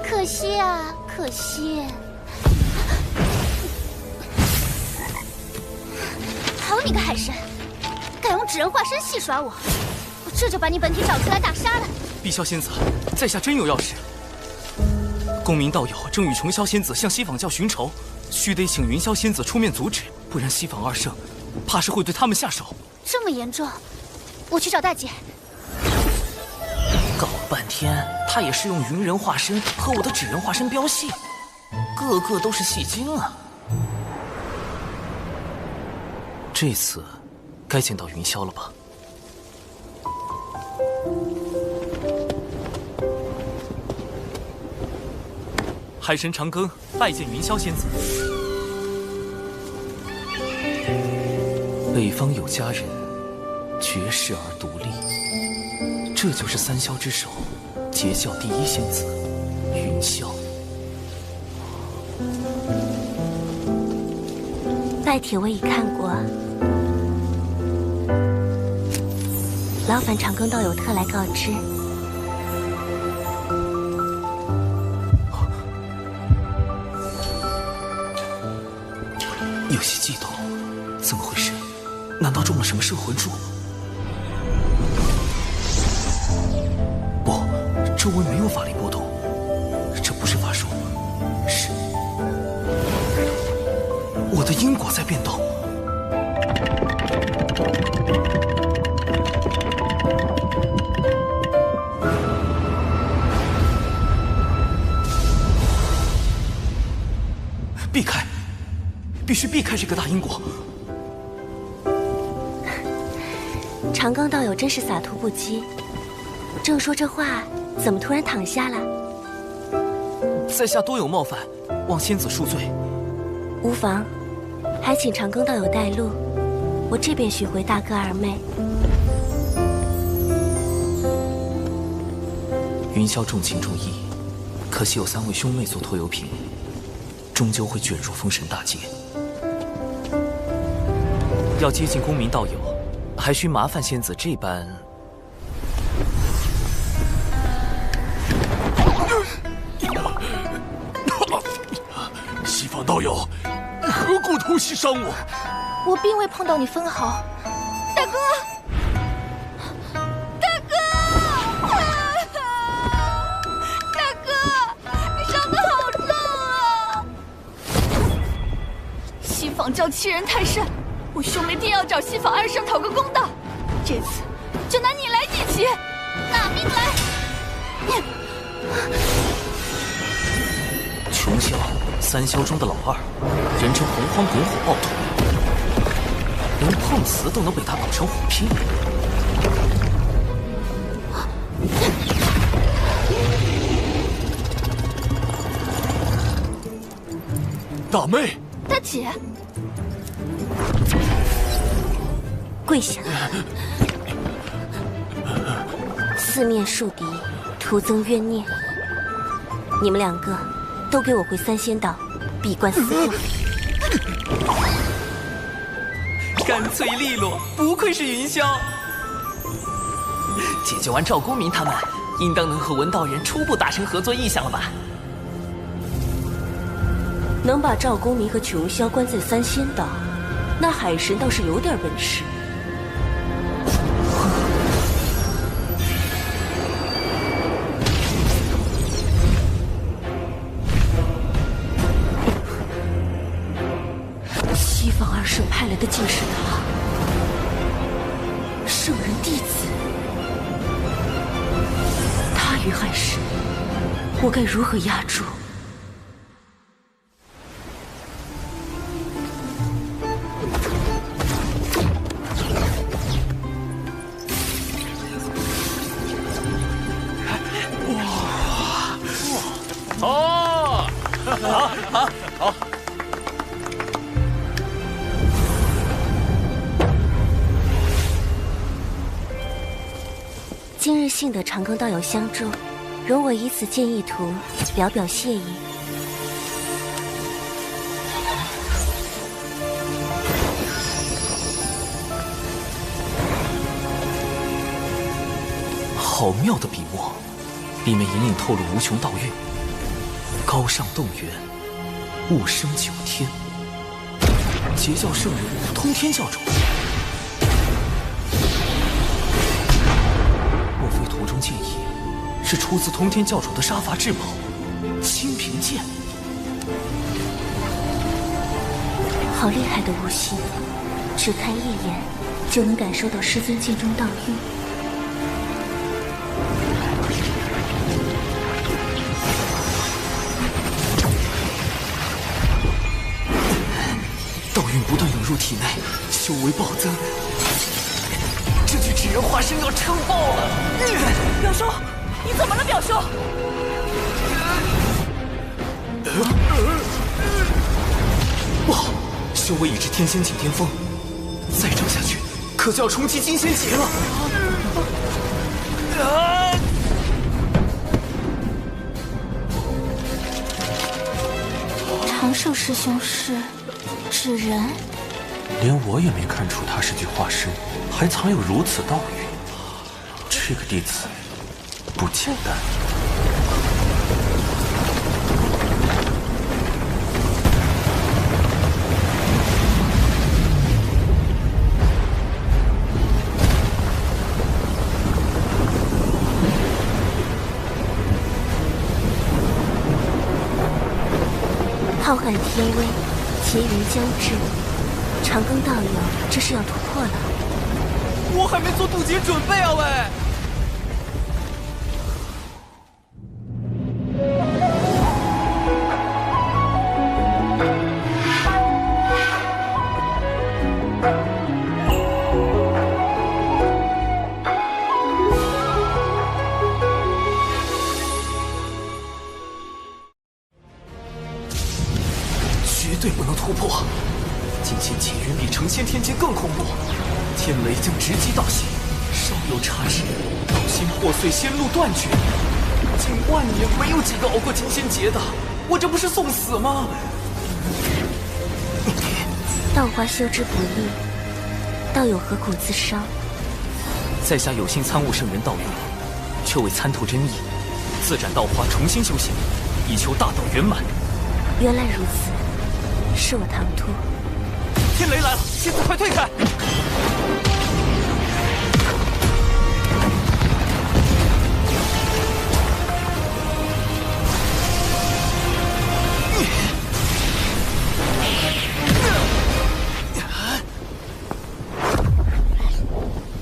可惜啊，可惜！好你个海神，敢用纸人化身戏耍我，我这就把你本体找出来大杀了！碧霄仙子，在下真有要事。公明道友正与琼霄仙子向西坊教寻仇，须得请云霄仙子出面阻止，不然西坊二圣怕是会对他们下手。这么严重，我去找大姐。告半天，他也是用云人化身和我的纸人化身飙戏，个个都是戏精啊！这次该见到云霄了吧？海神长庚拜见云霄仙子。北方有佳人，绝世而独立，这就是三霄之首，截教第一仙子云霄。拜帖我已看过，劳烦长庚道友特来告知。有些激动，怎么回事？难道中了什么摄魂术？不，周围没有法力波动，这不是法术，是我的因果在变动。避开！必须避开这个大因果。长庚道友真是洒脱不羁，正说这话，怎么突然躺下了？在下多有冒犯，望仙子恕罪。无妨，还请长庚道友带路，我这便寻回大哥二妹。云霄重情重义，可惜有3位兄妹做拖油瓶，终究会卷入封神大劫。要接近公民道友，还需麻烦仙子这般。西方道友，何故偷袭伤我？我并未碰到你分毫。大哥，大哥，大哥，你伤得好重啊！西方教欺人太甚。我兄妹定要找西方二圣讨个公道，这次就拿你来祭旗，拿命来！穷枭，3枭中的老二，人称洪荒滚火暴徒，连碰瓷都能被他搞成虎皮。大妹，大姐。跪下！四面树敌，徒增冤孽。你们2个都给我回3仙道，闭关思过。干脆利落，不愧是云霄。解决完赵公明他们，应当能和文道人初步达成合作意向了吧？能把赵公明和穷枭关在3仙道，那海神倒是有点本事。西方二圣派来的竟是他，圣人弟子。他与海神，我该如何压住？好。今日幸得长庚道友相助，容我以此建议图，表表谢意。好妙的笔墨，里面隐隐透露无穷道韵。高尚动员，物生九天，截教圣人，通天教主。莫非图中剑意是出自通天教主的杀伐至宝清平剑？好厉害的悟性，只看一眼就能感受到师尊剑中道韵。道运不断涌入体内，修为暴增。这具纸人化身要撑爆了！表兄，你怎么了，表兄？不好，修为已至天仙境巅峰，再争下去，可就要冲击金仙劫了。长寿师兄是纸人，连我也没看出他是具化身，还藏有如此道运。这个弟子不简单。浩瀚天威，劫云将至，长庚道友这是要突破了。我还没做渡劫准备啊喂！绝对不能突破！金仙劫云比成仙天劫更恐怖，天雷将直击道心，稍有差池，道心破碎，仙路断绝。近万年没有几个熬过金仙劫的，我这不是送死吗？道花修之不易，道友何苦自伤？在下有幸参悟圣人道运，却未参透真意，自斩道花，重新修行，以求大道圆满。原来如此，是我唐突。天雷来了，仙子快退开！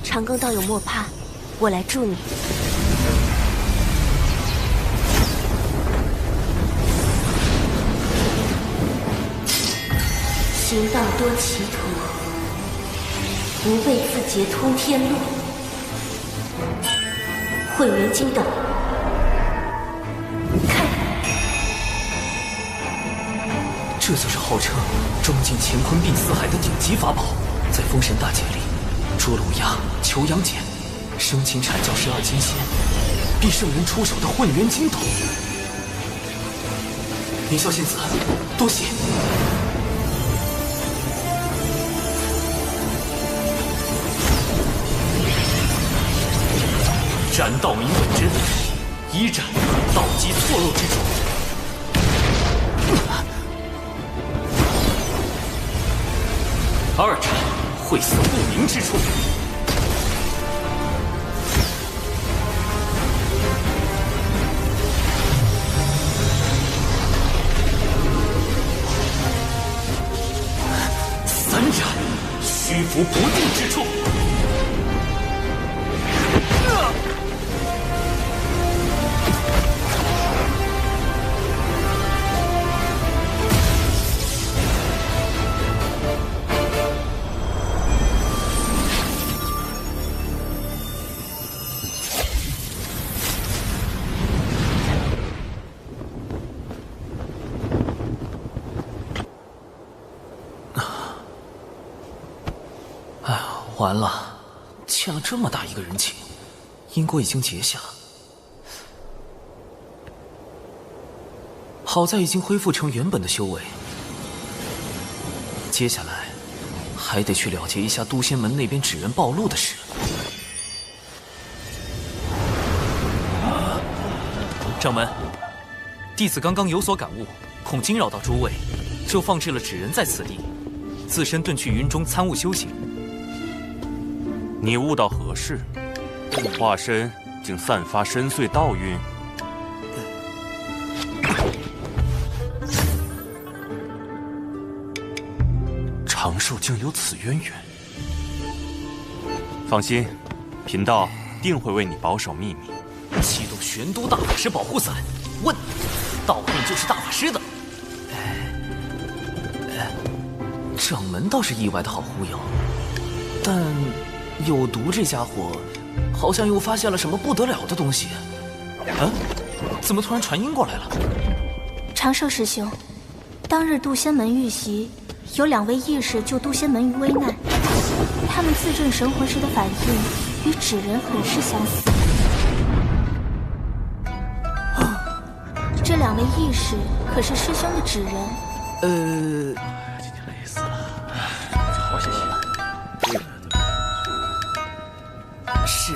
长庚道友莫怕，我来助你。行道多歧途，不为自劫通天路。混元金斗，开！这就是号称装进乾坤并四海的顶级法宝，在封神大劫里，捉龙鸦、求阳锏，生擒阐教12金仙，逼圣人出手的混元金斗。凌霄仙子，多谢。斩道明本真，一斩道基错漏之处。二斩晦涩不明之处。三斩虚浮不定之处。完了，欠了这么大一个人情，因果已经结下。好在已经恢复成原本的修为，接下来还得去了结一下都仙门那边纸人暴露的事。掌门，弟子刚刚有所感悟，恐惊扰到诸位，就放置了纸人在此地，自身遁去云中参悟修行。你悟到何事？化身竟散发深邃道运？长寿竟有此渊源？放心，贫道定会为你保守秘密。启动玄都大法师保护伞。问，道命就是大法师的。掌门倒是意外的好忽悠，但有毒这家伙好像又发现了什么不得了的东西。啊？怎么突然传音过来了？长寿师兄，当日渡仙门遇袭，有2位义士救渡仙门于危难，他们自证神魂时的反应与纸人很是相似。这2位义士可是师兄的纸人？今天累死了，好些了。是。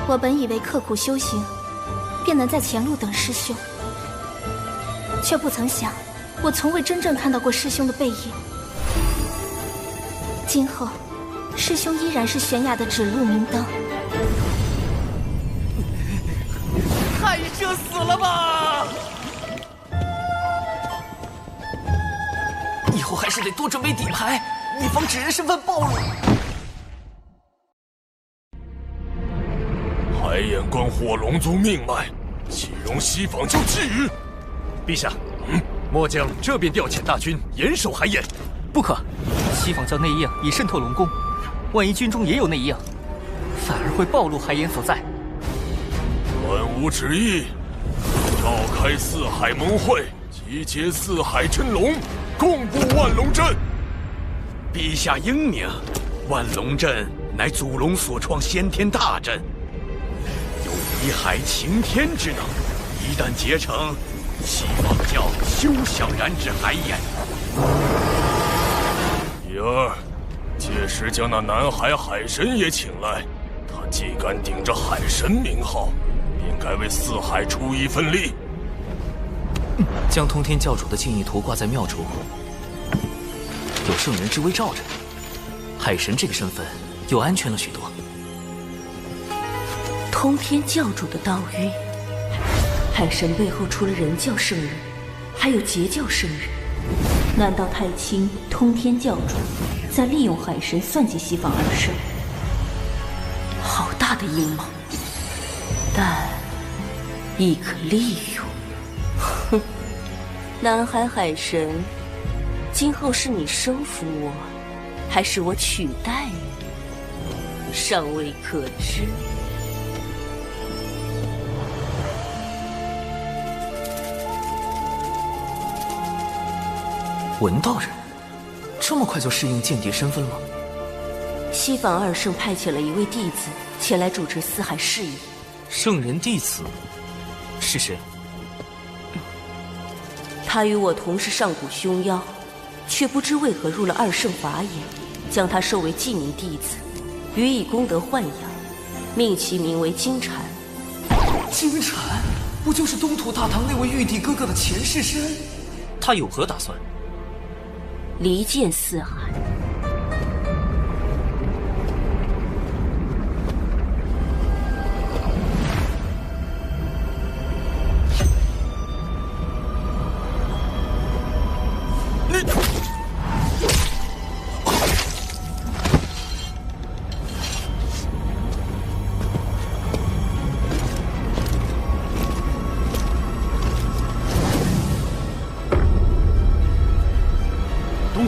我本以为刻苦修行，便能在前路等师兄，却不曾想，我从未真正看到过师兄的背影。今后，师兄依然是悬崖的指路明灯。太社死了吧！以后还是得多准备底牌，以防纸人身份暴露。海眼关火龙族命脉，岂容西坊就觊觎？陛下，末将这便调遣大军严守海眼。不可，西坊教内应已渗透龙宫，万一军中也有内应，反而会暴露海眼所在。本无旨意，召开四海盟会，集结四海真龙，共布万龙阵。陛下英明，万龙阵乃祖龙所创先天大阵，有移海擎天之能。一旦结成，西坊教休想染指海眼。第二，届时将那南海海神也请来，他既敢顶着海神名号，便该为四海出一份力。将通天教主的敬意图挂在庙中，有圣人之威罩着，海神这个身份又安全了许多。通天教主的道运，海神背后除了人教圣人，还有截教圣人。难道太清通天教主在利用海神算计西坊二圣？好大的阴谋，但亦可利用。哼，南海海神，今后是你收服我，还是我取代你，尚未可知。文道人，这么快就适应间谍身份了？西坊二圣派遣了一位弟子前来主持四海事宜。圣人弟子是谁？他与我同是上古凶妖，却不知为何入了二圣法眼，将他收为记名弟子，予以功德豢养，命其名为金蝉。金蝉不就是东土大唐那位玉帝哥哥的前世身？他有何打算？离间四海。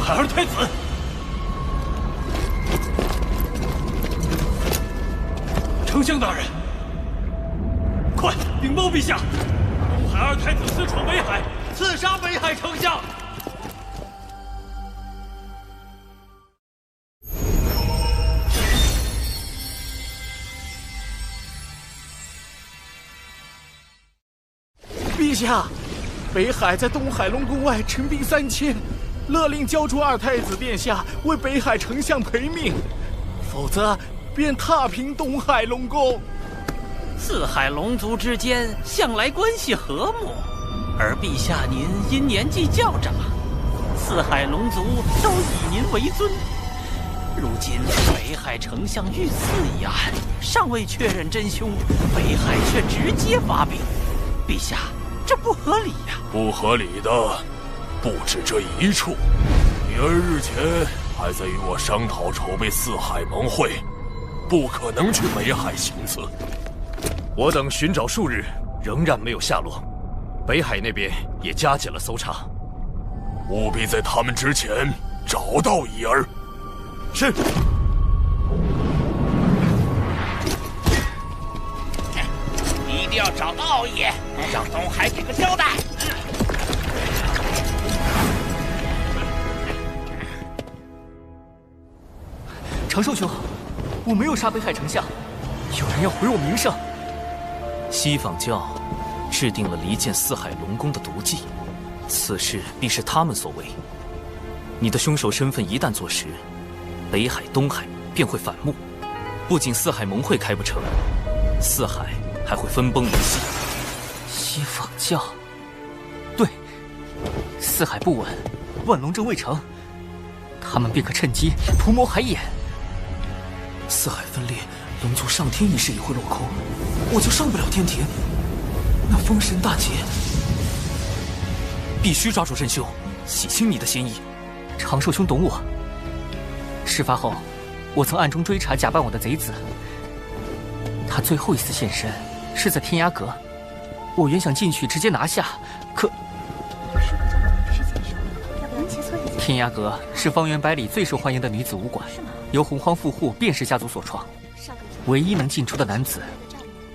海二太子，丞相大人，快禀报陛下，东海二太子私闯北海，刺杀北海丞相。陛下，北海在东海龙宫外陈兵3000。勒令交出二太子殿下为北海丞相赔命，否则便踏平东海龙宫。四海龙族之间向来关系和睦，而陛下您因年纪较长，四海龙族都以您为尊。如今北海丞相遇刺一案，尚未确认真凶，北海却直接发兵，陛下这不合理呀！不合理的不止这一处，你儿日前还在与我商讨筹备四海盟会，不可能去北海行刺。我等寻找数日，仍然没有下落。北海那边也加紧了搜查，务必在他们之前找到怡儿。是。一定要找到奥义，让东海给个交代。长寿兄，我没有杀北海丞相，有人要毁我名声。西坊教制定了离间四海龙宫的毒计，此事必是他们所为。你的凶手身份一旦坐实，北海、东海便会反目，不仅四海盟会开不成，四海还会分崩离析。西坊教，对，四海不稳，万龙阵未成，他们便可趁机图谋海眼。四海分裂，龙族上天一事也会落空，我就上不了天庭。那封神大劫，必须抓住真凶，洗清你的嫌疑。长寿兄懂我。事发后，我曾暗中追查假扮我的贼子。他最后一次现身是在天涯阁，我原想进去直接拿下，可天涯阁是方圆百里最受欢迎的女子武馆，由洪荒富户卞氏家族所创，唯一能进出的男子，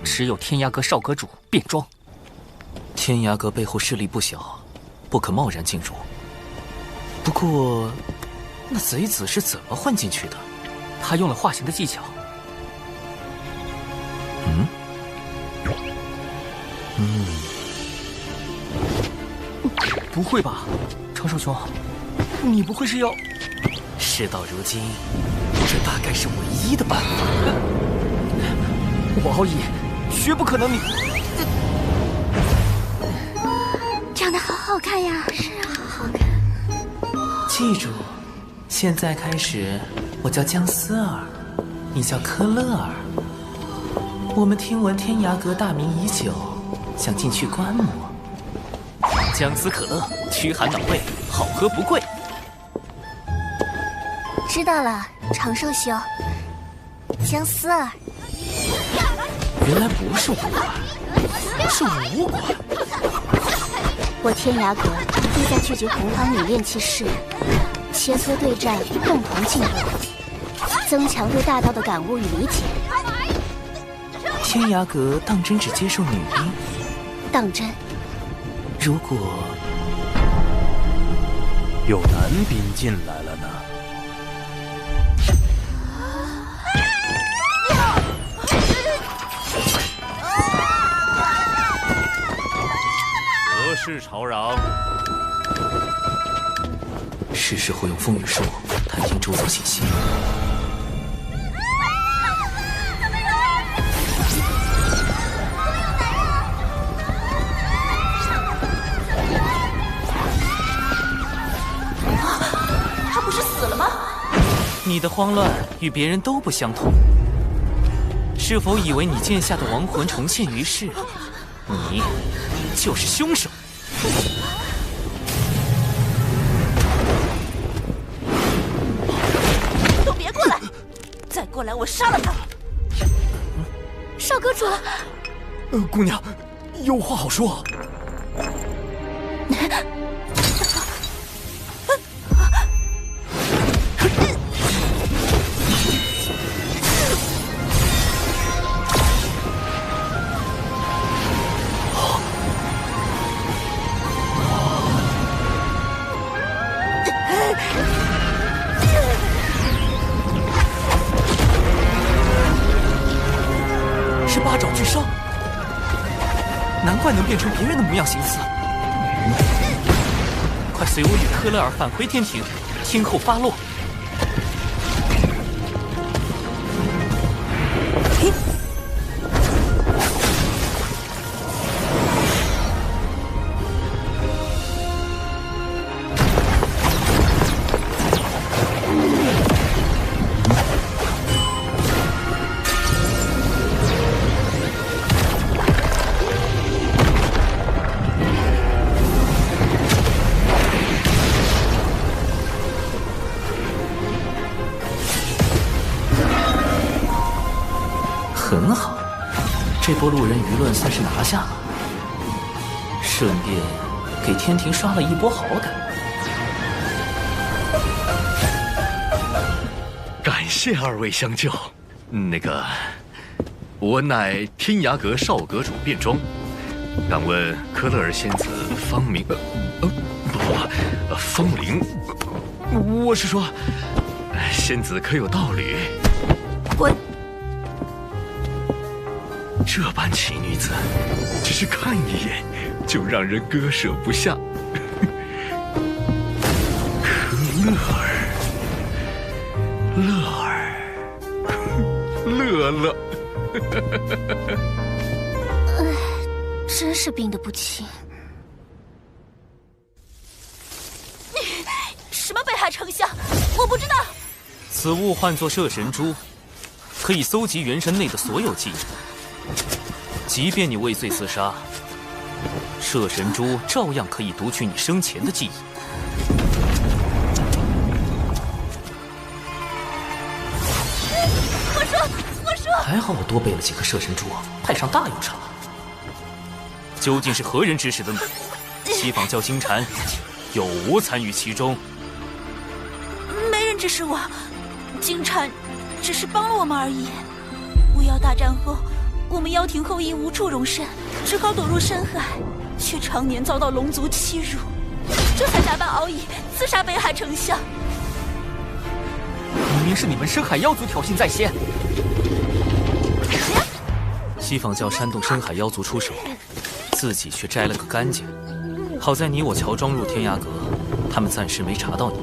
只有天涯阁少阁主卞庄。天涯阁背后势力不小，不可贸然进入。不过，那贼子是怎么混进去的？他用了化形的技巧。不会吧，长寿兄，你不会是要……事到如今，这大概是唯一的办法。我奥义绝不可能你。长得好好看呀！是啊，好好看。记住，现在开始，我叫姜思儿，你叫科勒尔。我们听闻天涯阁大名已久，想进去观摩。姜思可乐，驱寒暖胃，好喝不贵。知道了，长寿兄，姜思儿。原来不是武馆，是武馆。我天涯阁意在聚集洪荒女炼气士，切磋对战，共同进步，增强对大道的感悟与理解。天涯阁当真只接受女兵？当真。如果有男兵进来了呢？何事吵嚷？是时候用风雨术探听周遭信息。他不是死了吗？你的慌乱与别人都不相同。是否以为你剑下的亡魂重现于世，你就是凶手？都别过来！再过来，我杀了他！少阁主，姑娘，有话好说。是八爪巨伤，难怪能变成别人的模样形似。快随我与科勒尔返回天庭，听候发落。波路人舆论算是拿下了，顺便给天庭刷了一波好感。感谢二位相救。那个，我乃天涯阁少阁主卞庄，敢问科勒尔仙子芳名？芳龄？我是说，仙子可有道侣？滚！这般奇女子，只是看一眼就让人割舍不下。科勒尔，乐乐，真是病得不轻。什么北海丞相？我不知道。此物唤作摄神珠，可以搜集元神内的所有记忆。即便你畏罪自杀，摄神珠照样可以读取你生前的记忆。我说，还好我多备了几颗摄神珠，派上大用场。究竟是何人指使的你？西坊教金蝉有无参与其中？没人指使我，金蝉只是帮了我们而已。巫妖大战后，我们妖庭后裔无处容身，只好躲入深海，却常年遭到龙族欺辱，这才打扮敖乙刺杀北海丞相。明明是你们深海妖族挑衅在先。西坊教煽动深海妖族出手，自己却摘了个干净。好在你我乔装入天涯阁，他们暂时没查到你。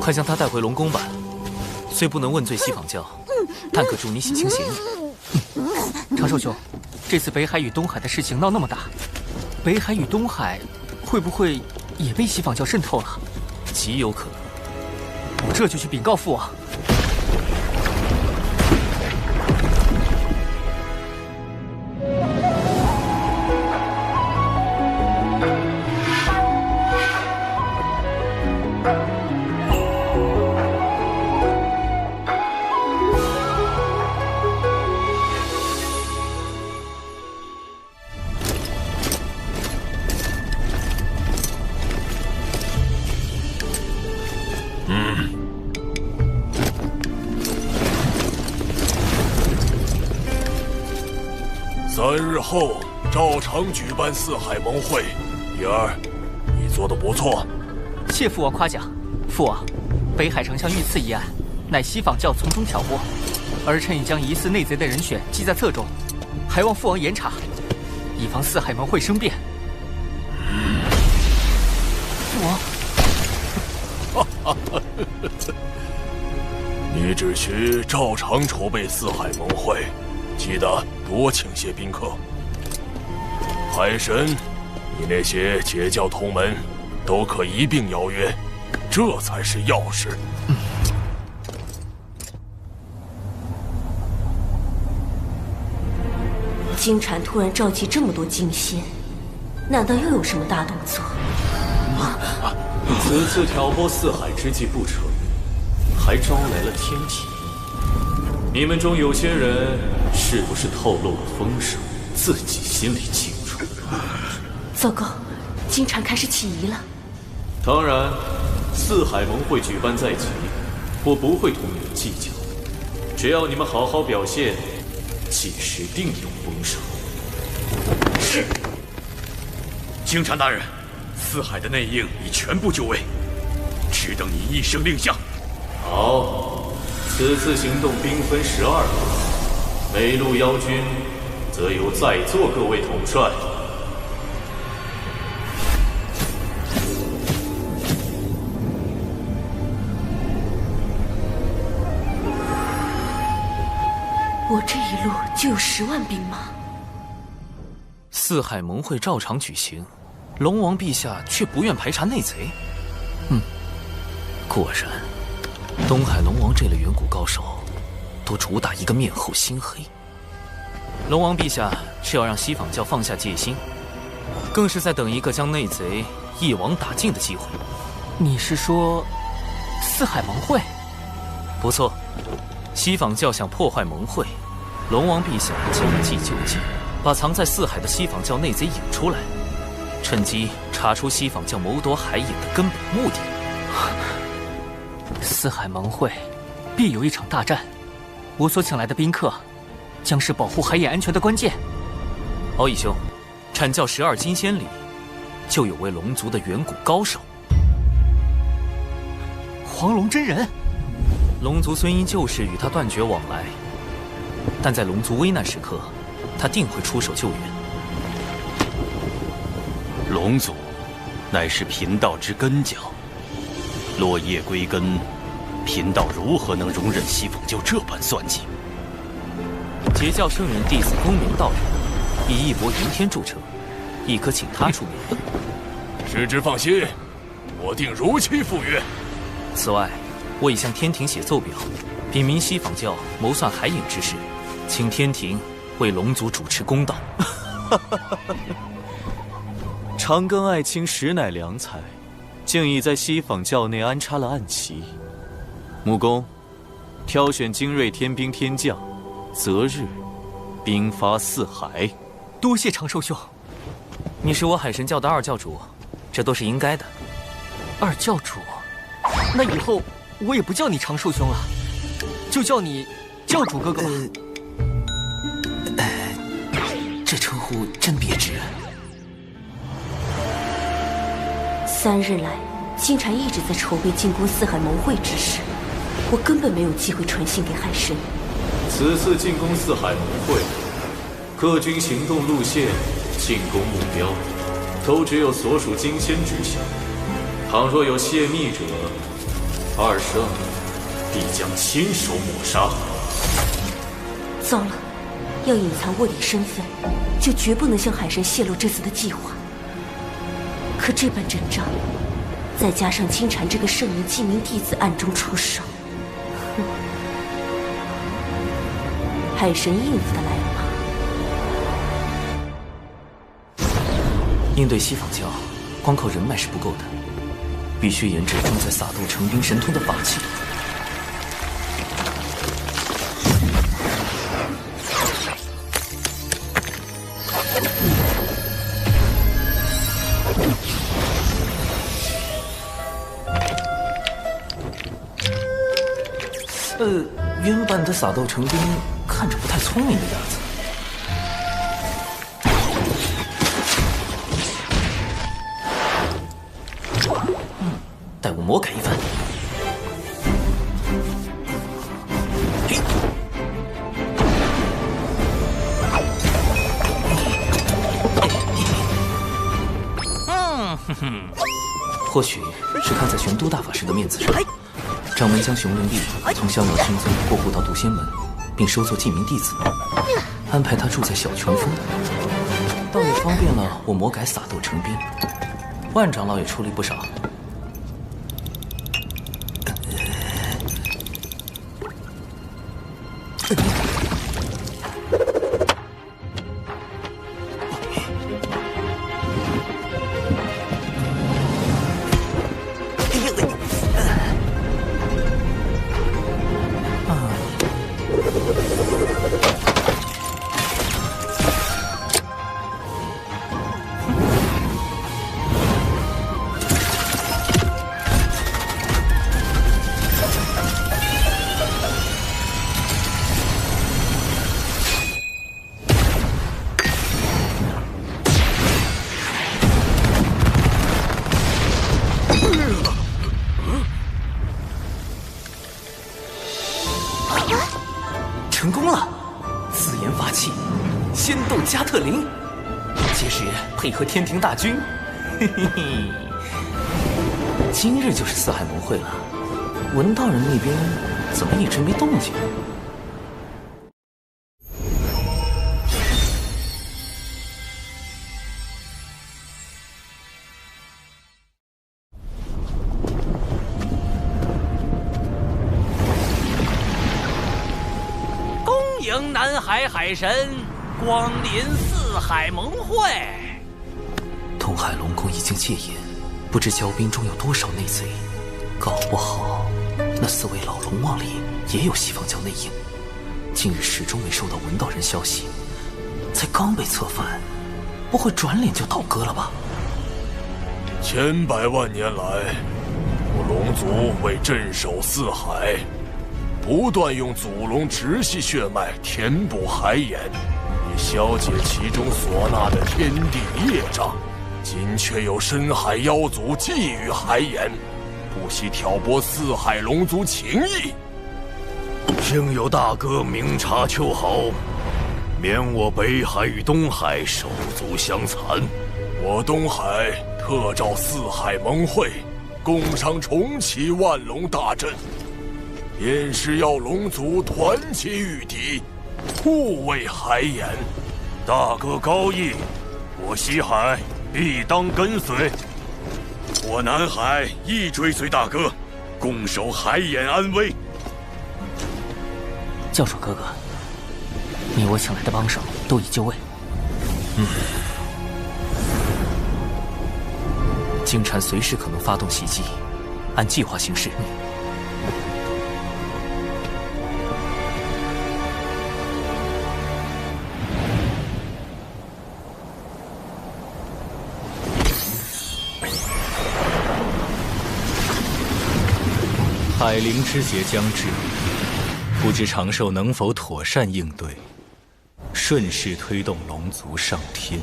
快将他带回龙宫吧。虽不能问罪西坊教，但可助你洗清嫌疑。长寿兄，这次北海与东海的事情闹那么大，北海与东海会不会也被西坊教渗透了？极有可能。我这就去禀告父王。3日后照常举办四海盟会。女儿，你做得不错。谢父王夸奖。父王，北海丞相遇刺一案，乃西坊教从中挑拨，儿臣已将疑似内贼的人选记在册中，还望父王严查，以防四海盟会生变。父王，你只需照常筹备四海盟会，记得多请些宾客。海神，你那些截教同门都可一并邀约，这才是要事。金蝉突然召集这么多金仙，难道又有什么大动作？此次挑拨四海之计不成，还招来了天体。你们中有些人是不是透露了风声，自己心里清楚？糟糕，金蝉开始起疑了。当然，四海盟会举办在即，我不会同你们计较。只要你们好好表现，届时定有丰收。是。金蝉大人，四海的内应已全部就位，只等你一声令下。好，此次行动兵分12路，每路妖军则由在座各位统帅。我这一路就有10万兵马。四海盟会照常举行，龙王陛下却不愿排查内贼。果然，东海龙王这类远古高手，都主打一个面厚心黑。龙王陛下是要让西坊教放下戒心，更是在等一个将内贼一网打尽的机会。你是说，四海盟会？不错，西坊教想破坏盟会，龙王陛下将计就计，把藏在四海的西坊教内贼引出来，趁机查出西坊教谋夺海饮的根本目的。四海盟会必有一场大战，我所请来的宾客，将是保护海饮安全的关键。敖乙兄，阐教12金仙里，就有位龙族的远古高手，黄龙真人。龙族虽因旧事与他断绝往来，但在龙族危难时刻，他定会出手救援。龙族乃是贫道之根教，落叶归根，贫道如何能容忍西坊教这般算计？截教圣人弟子公明道人，以义薄云天著称，亦可请他出面。师之放心，我定如期赴约。此外，我已向天庭写奏表，禀明西坊教谋算海饮之事，请天庭为龙族主持公道。长庚爱卿实乃良才，竟已在西坊教内安插了暗棋。木工，挑选精锐天兵天将，择日兵发四海。多谢长寿兄。你是我海神教的二教主，这都是应该的。二教主，那以后我也不叫你长寿兄了，就叫你教主哥哥吧。这称呼真别致。3日来，金蝉一直在筹备进攻四海盟会之事，我根本没有机会传信给海神。此次进攻四海盟会，各军行动路线、进攻目标，都只有所属金仙知晓。倘若有泄密者，二圣必将亲手抹杀。糟了，要隐藏卧底身份，就绝不能向海神泄露这次的计划。可这般阵仗，再加上金蝉这个圣人记名弟子暗中出手，海神应付得来吗？应对西坊教，光靠人脉是不够的，必须研制装载撒豆成兵神通的法器。原版的撒豆成兵看着不太聪明的样子。待我魔改一番。或许是看在玄都大法师的面子上，掌门将熊灵帝从逍遥天宗过户到渡仙门，并收作记名弟子，安排他住在小泉峰，倒也方便了我魔改撒豆成兵。万长老也出力不少。成功了！自研法器，仙斗加特林，届时配合天庭大军，嘿嘿嘿。今日就是四海盟会了，文道人那边怎么一直没动静？迎南海海神光临四海盟会。东海龙宫已经戒严，不知骄兵中有多少内贼，搞不好那4位老龙王里也有西坊教内应。近日始终没收到文道人消息，才刚被策反，不会转脸就倒戈了吧？千百万年来，我龙族为镇守四海，不断用祖龙直系血脉填补海眼，以消解其中所纳的天地业障。今却有深海妖族觊觎海眼，不惜挑拨四海龙族情谊。幸有大哥明察秋毫，免我北海与东海手足相残。我东海特召四海盟会，共商重启万龙大阵，便是要龙族团结御敌，护卫海眼。大哥高义，我西海必当跟随。我南海亦追随大哥，共守海眼安危。教主哥哥，你我请来的帮手都已就位。金蝉随时可能发动袭击，按计划行事。海灵之劫将至，不知长寿能否妥善应对，顺势推动龙族上天。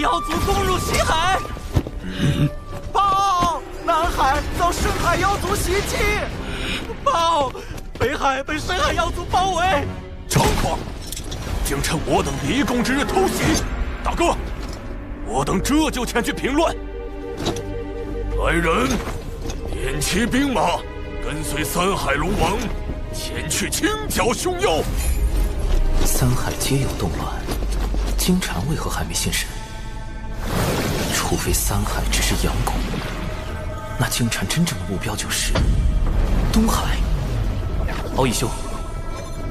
妖族攻入西海！报！南海遭深海妖族袭击！报！北海被深海妖族包围！张狂！竟趁我等离宫之日偷袭！大哥，我等这就前去平乱。来人，点齐兵马，跟随三海龙王前去清剿凶妖。三海皆有动乱，金蝉为何还没现身？除非三海只是佯攻，那金蝉真正的目标就是东海。敖义兄，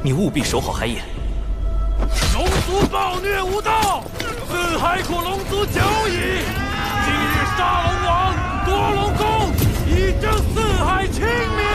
你务必守好海眼。龙族暴虐无道，四海苦龙族久矣。今日杀龙王，夺龙宫，以正四海清明。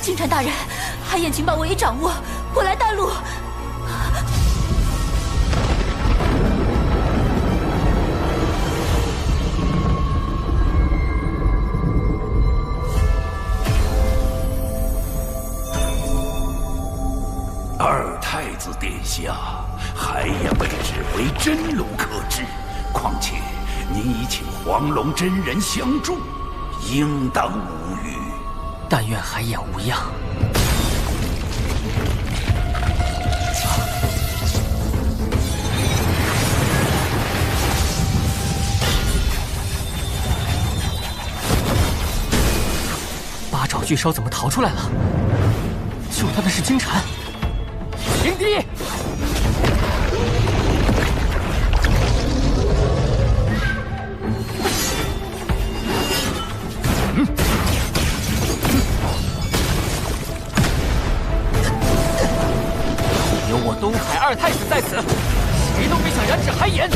金蝉大人，海眼情报我已掌握，我来带路。二太子殿下，海眼位置为真龙可治，况且您已请黄龙真人相助，应当无虞。但愿海眼无恙。八爪巨兽怎么逃出来了？救他的是金蝉。迎敌！有我东海二太子在此，谁都别想染指海眼。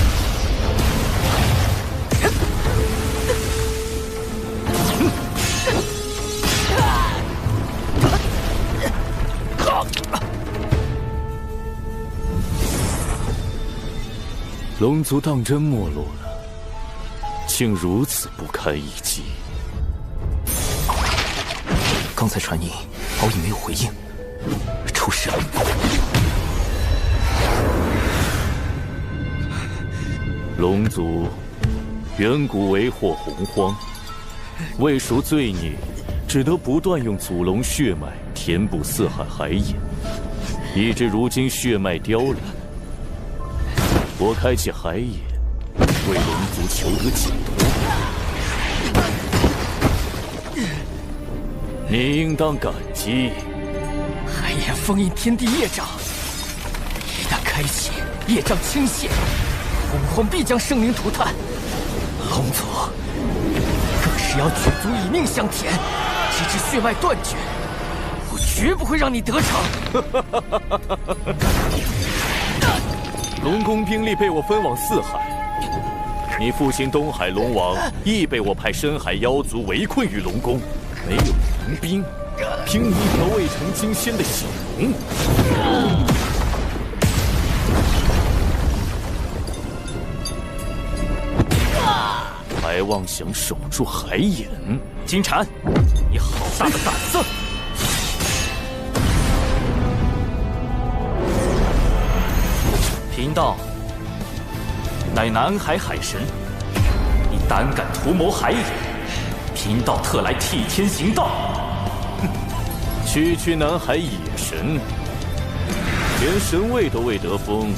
龙族当真没落了，竟如此不堪一击。刚才传音，敖乙没有回应，出事了。龙族远古为祸洪荒，为赎罪孽，只得不断用祖龙血脉填补四海海眼，以致如今血脉凋零。我开启海眼，为龙族求得解脱。你应当感激。海眼封印天地业障，一旦开启，业障倾泻，洪荒必将生灵涂炭。龙族更是要举足以命相填，直至血脉断绝。我绝不会让你得逞。龙宫兵力被我分往四海，你父亲东海龙王亦被我派深海妖族围困于龙宫，没有援兵，凭你一条未成金仙的小龙，还妄想守住海眼？金蝉，你好大的胆子！贫道乃南海海神，你胆敢图谋海眼，贫道特来替天行道。区区南海野神，连神位都未得封，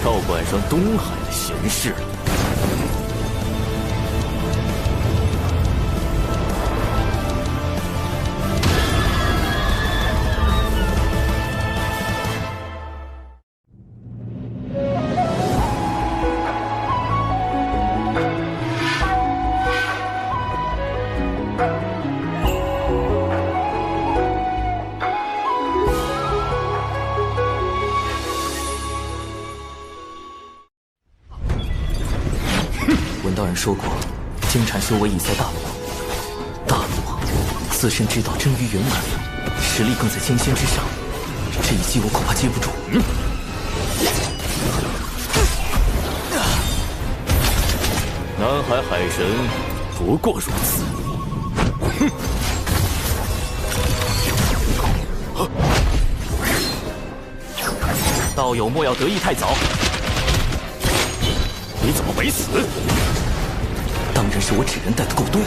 倒管上东海的闲事了。闻道人说过，金蝉修为已在大罗，大罗自身之道臻于圆满，实力更在金仙之上。这一击我恐怕接不住。南海海神不过如此。道友莫要得意太早。你怎么没死？当然是我纸人带的够多。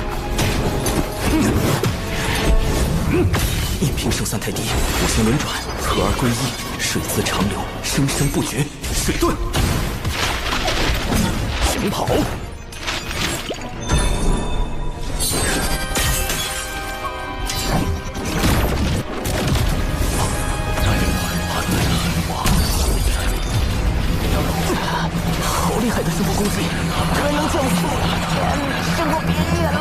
应凭寿三太低，五行轮转，合而归一，水自长流，生生不绝。水遁，想跑？好厉害的师傅功力，可能降速。师傅别演了。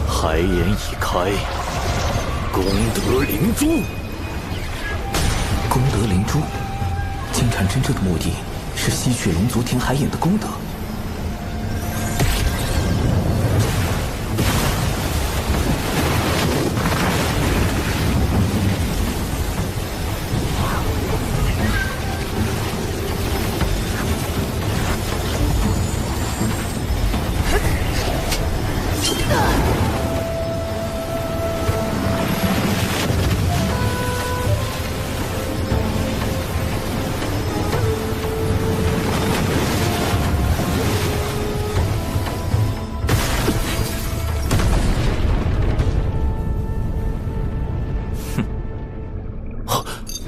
海眼已开，功德灵珠。功德灵珠，金蝉真正的目的是吸取龙族填海眼的功德。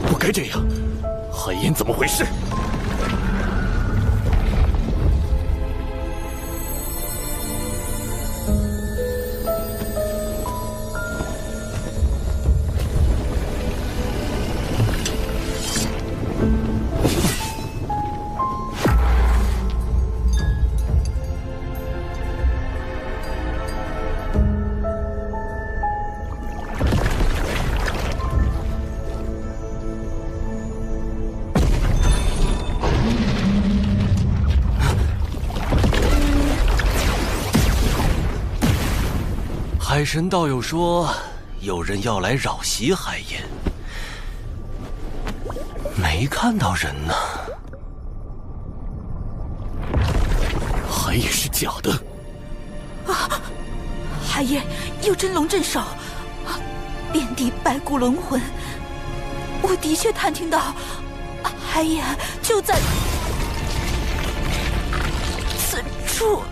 不该这样，海眼怎么回事？海神道友说，有人要来扰袭海盐，没看到人呢。海也是假的。啊！海爷有真龙镇守，遍地白骨轮魂。我的确探听到，海爷就在此处。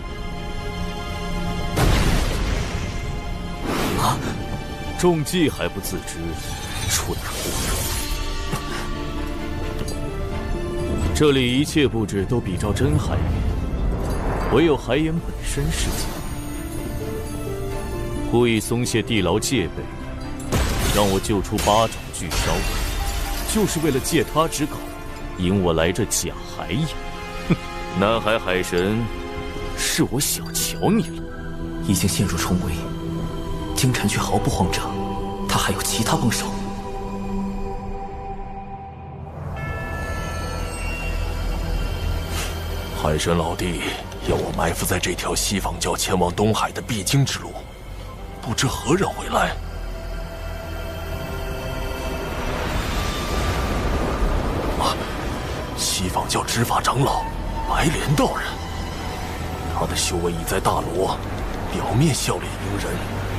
啊！中计还不自知，蠢货！这里一切布置都比照真海盐，唯有海盐本身是假。故意松懈地牢戒备，让我救出八爪巨烧，就是为了借他之口，引我来这假海盐。哼，南海海神，是我小瞧你了。已经陷入重围，金蝉却毫不慌张，他还有其他帮手。海神老弟要我埋伏在这条西方教前往东海的必经之路，不知何人会来。西方教执法长老白莲道人，他的修为已在大罗，表面笑脸迎人，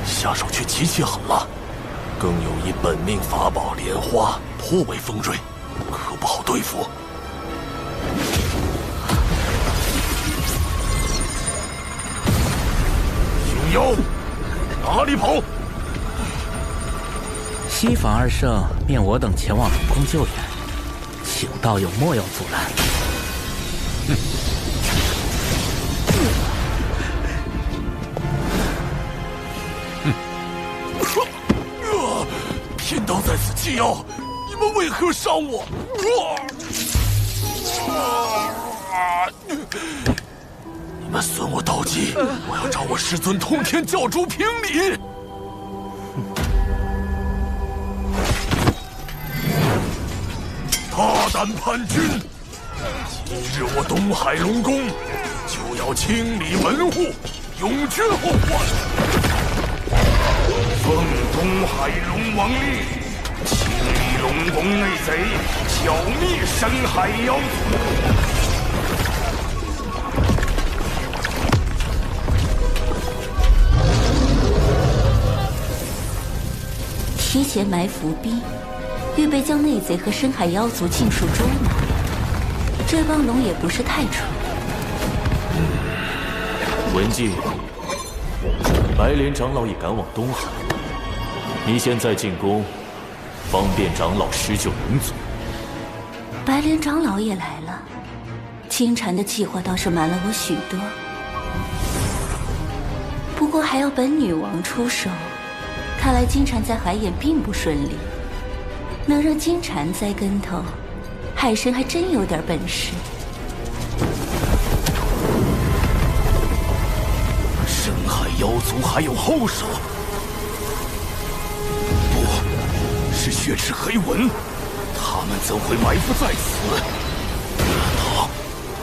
下手却极其狠辣，更有一本命法宝莲花，颇为锋锐，可不好对付。熊妖，哪里跑？西方二圣命我等前往龙宫救援，请道友莫要阻拦。贫道在此祭妖，你们为何伤我？你们损我道基，我要找我师尊通天教主评理。大胆叛军！今日我东海龙宫就要清理门户，永绝后患。奉东海龙王令，清理龙宫内贼，剿灭深海妖族。提前埋伏兵，预备将内贼和深海妖族尽数捉拿。这帮龙也不是太蠢。文静，白莲长老也赶往东海，你现在进宫，方便长老施救灵族。白莲长老也来了，金蝉的计划倒是瞒了我许多，不过还要本女王出手。看来金蝉在海眼并不顺利，能让金蝉栽跟头，海神还真有点本事。深海妖族还有后手？不是血池黑纹，他们怎会埋伏在此？难道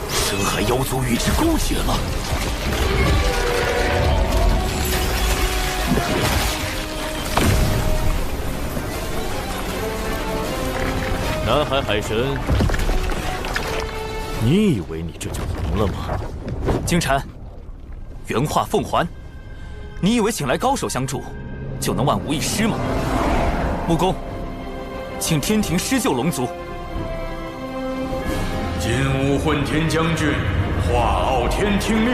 深海妖族与之勾结了？南海海神，你以为你这就赢了吗？金蝉，原话奉还。你以为请来高手相助，就能万无一失吗？木工，请天庭施救龙族。今武混天将军化傲天听命，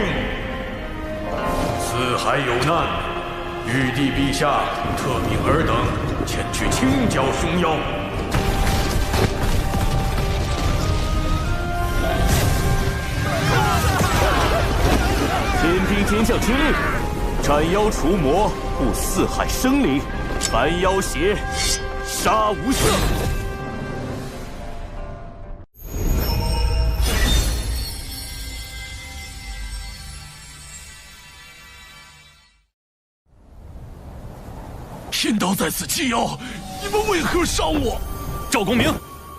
四海有难，玉帝陛下特命尔等前去清剿凶妖。天兵天将听令，斩妖除魔，护四海生灵，凡妖邪，杀无赦。贫道在此祭妖，你们为何伤我？赵公明，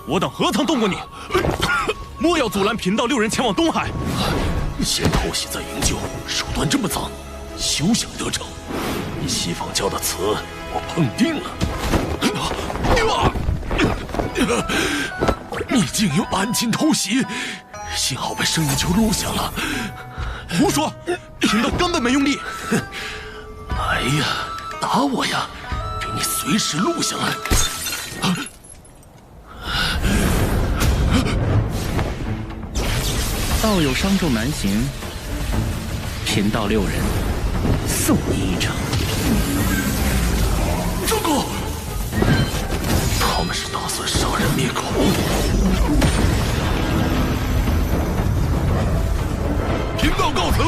我等何曾动过你？莫要阻拦贫道6人前往东海。先偷袭再营救，手段这么脏，休想得逞！西方教的词我碰定了。你竟有暗劲偷袭，幸好被声音球录下了。胡说，贫道根本没用力。来呀，打我呀，给你随时录下来。道友伤重难行，贫道6人送你一场。住口！他们是打算杀人灭口。贫道告辞。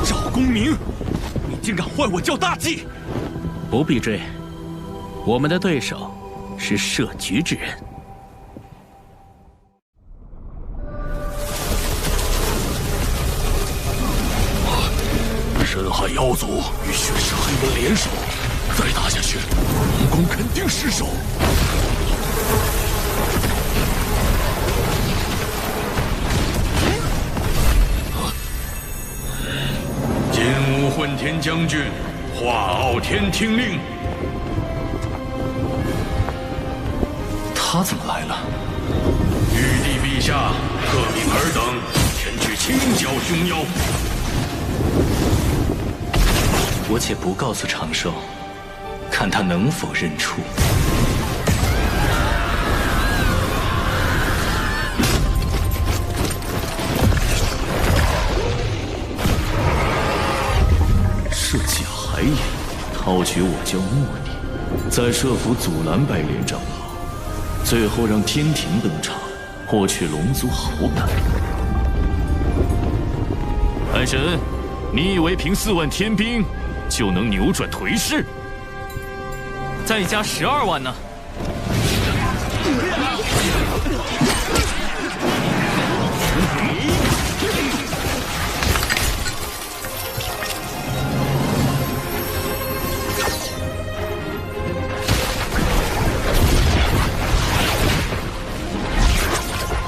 赵公明，你竟敢坏我教大计！不必追，我们的对手是设局之人。深海妖族与血石黑门联手，再打下去，龙宫肯定失守。金武混天将军，化傲天听令。他怎么来了？玉帝陛下，特命尔等前去清剿凶妖。我且不告诉长寿，看他能否认出。设计海眼，套取我教目的，再设伏阻拦白莲长老，最后让天庭登场，获取龙族好感。海神，你以为凭4万天兵就能扭转颓势？再加12万呢？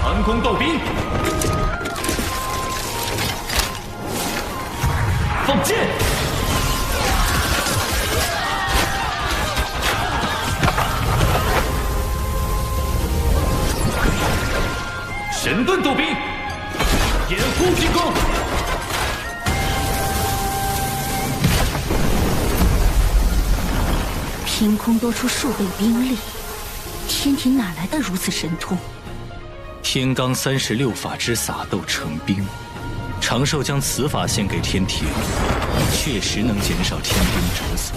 寒空斗兵，放箭！神盾斗兵，掩护进攻！凭空多出数倍兵力，天庭哪来的如此神通？天罡36法之撒豆成兵，长寿将此法献给天庭，确实能减少天兵折损。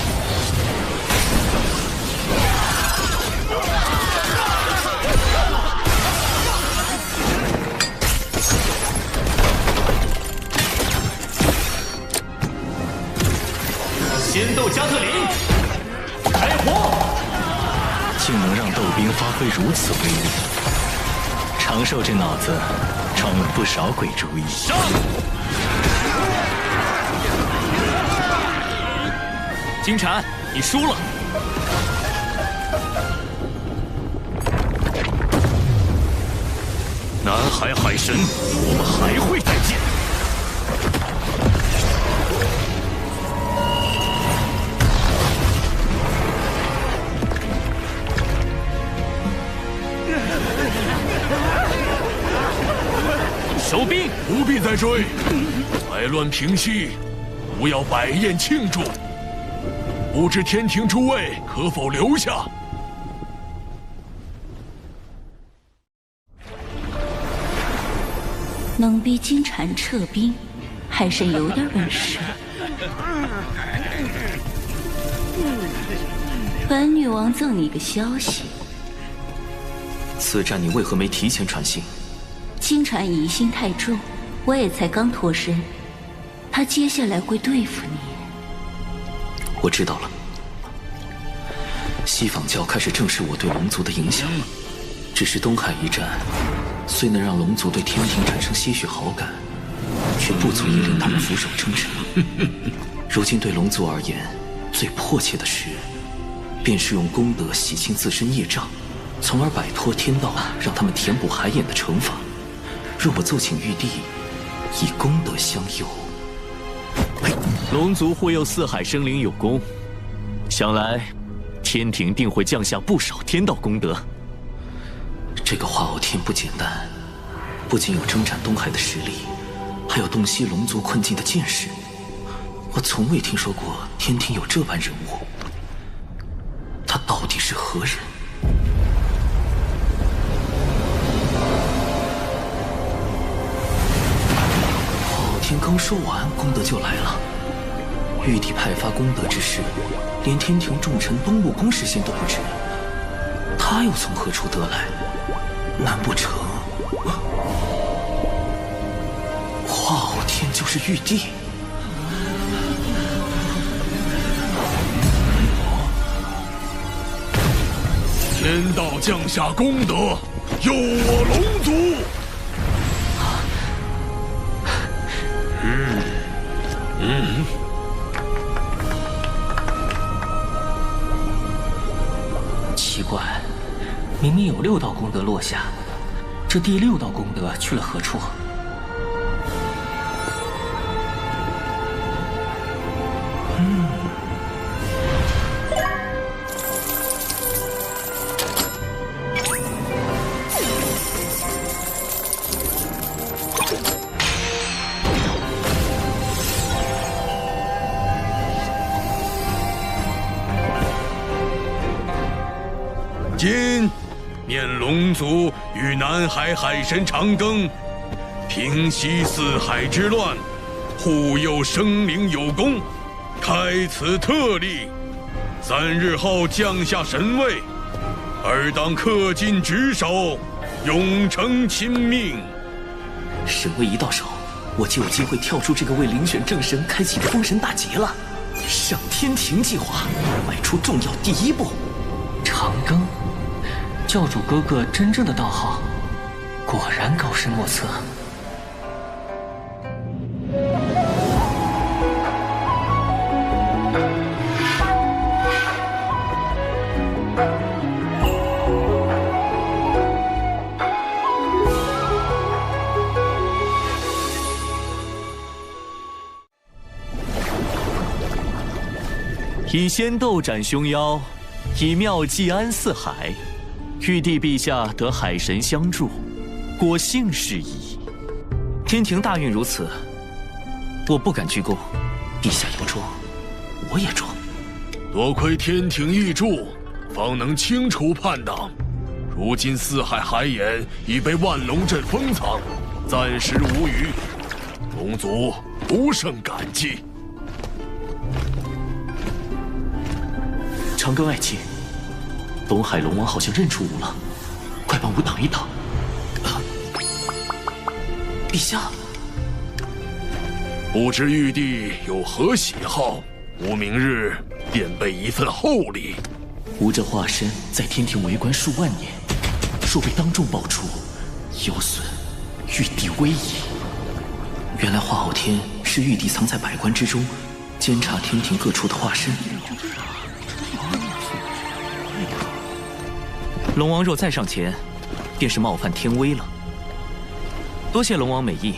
仙斗加特林，开火！竟能让斗兵发挥如此威力，长寿这脑子装了不少鬼主意。上！金蝉，你输了。南海海神，我们还会再见。收兵，不必再追。灾乱平息，吾要摆宴庆祝。不知天庭诸位可否留下？能逼金蝉撤兵，海神有点本事。本女王赠你个消息，此战你为何没提前传信？金蝉疑心太重，我也才刚脱身，他接下来会对付你。我知道了，西方教开始正视我对龙族的影响，只是东海一战，虽能让龙族对天庭产生些许好感，却不足以令他们俯首称臣。如今对龙族而言，最迫切的事，便是用功德洗清自身业障，从而摆脱天道让他们填补海眼的惩罚。若我奏请玉帝，以功德相佑。龙族护佑四海生灵有功，想来天庭定会降下不少天道功德。这个化傲天不简单，不仅有征战东海的实力，还有洞悉龙族困境的见识。我从未听说过天庭有这般人物，他到底是何人？化傲天刚说完，功德就来了。玉帝派发功德之事，连天庭重臣东木宫事先都不知，他又从何处得来？难不成化傲天就是玉帝？天道降下功德，佑我龙族。奇怪，明明有6道功德落下，这第6道功德去了何处？今念龙族与南海海神长庚平息四海之乱，护佑生灵有功，开此特例。3日后降下神位，尔当恪尽职守，永承亲命。神位一到手，我就有机会跳出这个为遴选正神开启的封神大劫了。上天庭计划迈出重要第1步。长庚，教主哥哥真正的道行，果然高深莫测。以仙斗斩凶妖，以妙计安四海。玉帝陛下得海神相助，果幸事矣。天庭大运如此，我不敢居功。陛下要装，我也装。多亏天庭义助，方能清除叛党。如今四海海眼已被万龙阵封藏，暂时无虞。龙族不胜感激。长庚爱卿，东海龙王好像认出吾了，快帮吾挡一挡。陛下，不知玉帝有何喜好，吾明日便备一份厚礼。吾这化身在天庭为官数万年，若被当众爆出，有损玉帝威仪。原来化傲天是玉帝藏在百官之中，监察天庭各处的化身。龙王若再上前，便是冒犯天威了。多谢龙王美意，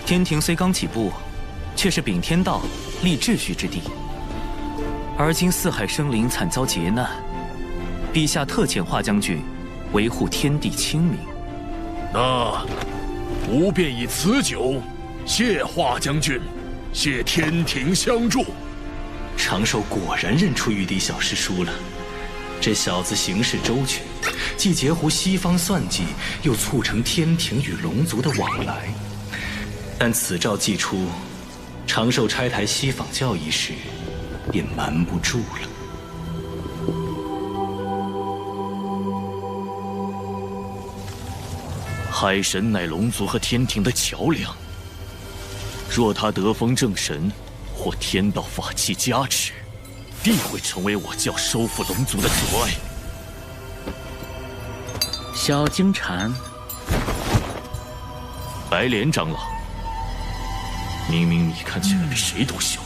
天庭虽刚起步，却是秉天道、立秩序之地。而今四海生灵惨遭劫难，陛下特遣华将军维护天地清明。那吾便以此酒谢华将军，谢天庭相助。长寿果然认出玉帝小师叔了。这小子行事周全，既截胡西方算计，又促成天庭与龙族的往来。但此诏既出，长寿拆台西访教一事，便瞒不住了。海神乃龙族和天庭的桥梁，若他得封正神，或天道法器加持，必会成为我教收复龙族的阻碍。小金蝉，白莲长老，明明你看起来比谁都小。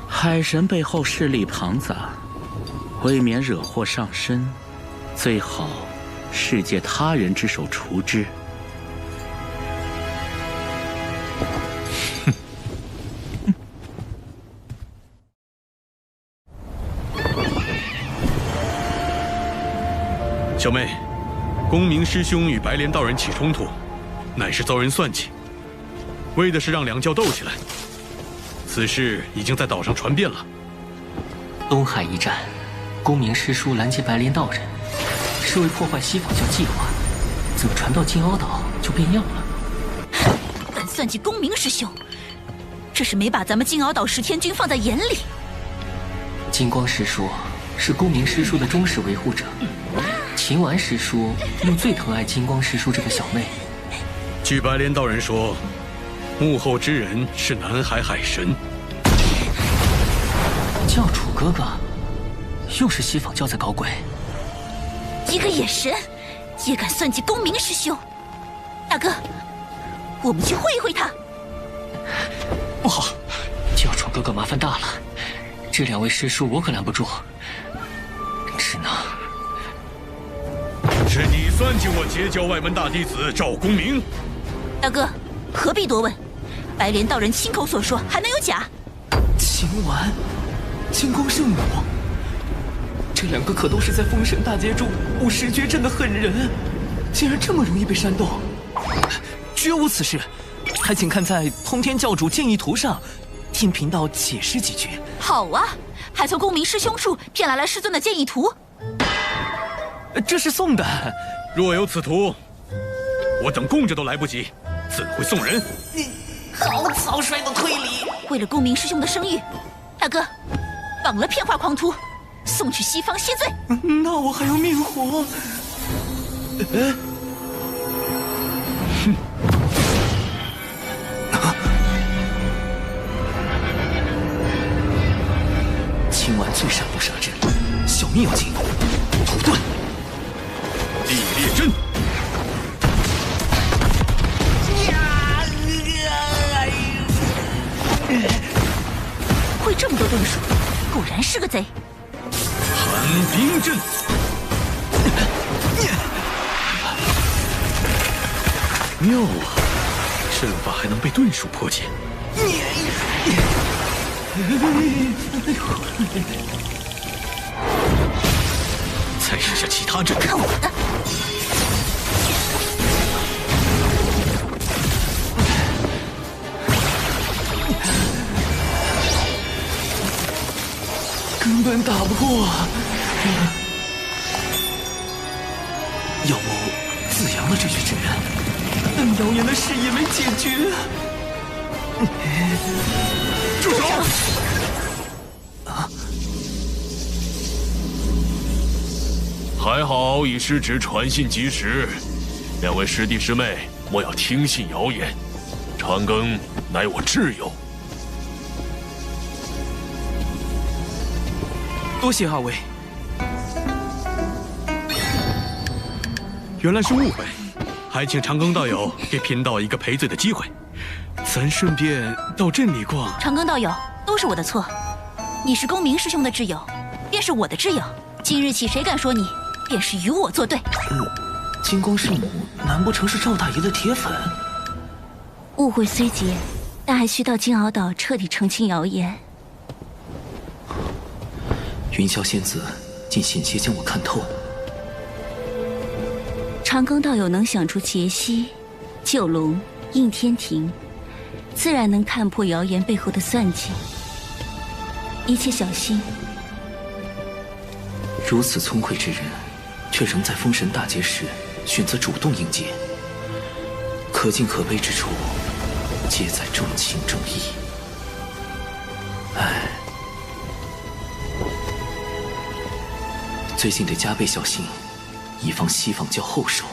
海神背后势力庞杂，为免惹祸上身，最好是借他人之手除之。小妹，公明师兄与白莲道人起冲突，乃是遭人算计，为的是让两教斗起来。此事已经在岛上传遍了。东海一战，公明师叔拦截白莲道人，是为破坏西方教计划，怎么传到金鳌岛就变样了？敢算计公明师兄，这是没把咱们金鳌岛10天军放在眼里。金光师叔是公明师叔的忠实维护者，秦完师叔又最疼爱金光师叔这个小妹。据白莲道人说，幕后之人是南海海神。教主哥哥，又是西方教在搞鬼。一个野神也敢算计公明师兄，大哥，我们去会一会他。不好，教主哥哥麻烦大了，这2位师叔我可拦不住，只能……是你算计我截教外门大弟子赵公明？大哥，何必多问？白莲道人亲口所说，还能有假？秦完、金光圣母，这2个可都是在封神大劫中武石绝阵的狠人，竟然这么容易被煽动，绝无此事。还请看在通天教主建议图上，听贫道解释几句。好啊，还从公明师兄处骗来了师尊的建议图。这是送的。若有此图，我等供着都来不及，怎会送人？你好草率的推理！为了公明师兄的声誉，大哥，绑了骗话狂徒，送去西方谢罪。那我还要命活？秦完最善不杀之，小命要紧。土遁，地裂阵。会这么多遁术，果然是个贼。寒冰阵。妙啊，阵法还能被遁术破解。再试下其他阵。看我的！根本打不过。要不子阳了这句之人，但谣言的事也没解决。住手！还好以师侄传信及时，2位师弟师妹莫要听信谣言。长庚乃我挚友。多谢2位。原来是误会，还请长庚道友给贫道一个赔罪的机会，咱顺便到镇里逛。长庚道友，都是我的错。你是公明师兄的挚友，便是我的挚友。今日起，谁敢说你，便是与我作对。金光圣母难不成是赵大爷的铁粉？误会虽结，但还需到金鳌岛彻底澄清谣言。云霄仙子竟险些将我看透。长庚道友能想出劫西、九龙、应天庭，自然能看破谣言背后的算计。一切小心。如此聪慧之人，却仍在封神大劫时选择主动应劫，可敬可悲之处，皆在重情重义。唉，最近得加倍小心，以防西方教后手。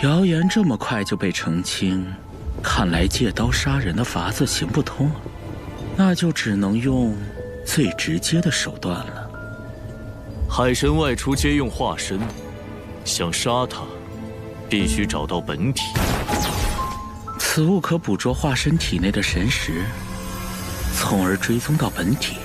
谣言这么快就被澄清，看来借刀杀人的法子行不通，那就只能用最直接的手段了。海神外出皆用化身，想杀他，必须找到本体。此物可捕捉化身体内的神识，从而追踪到本体。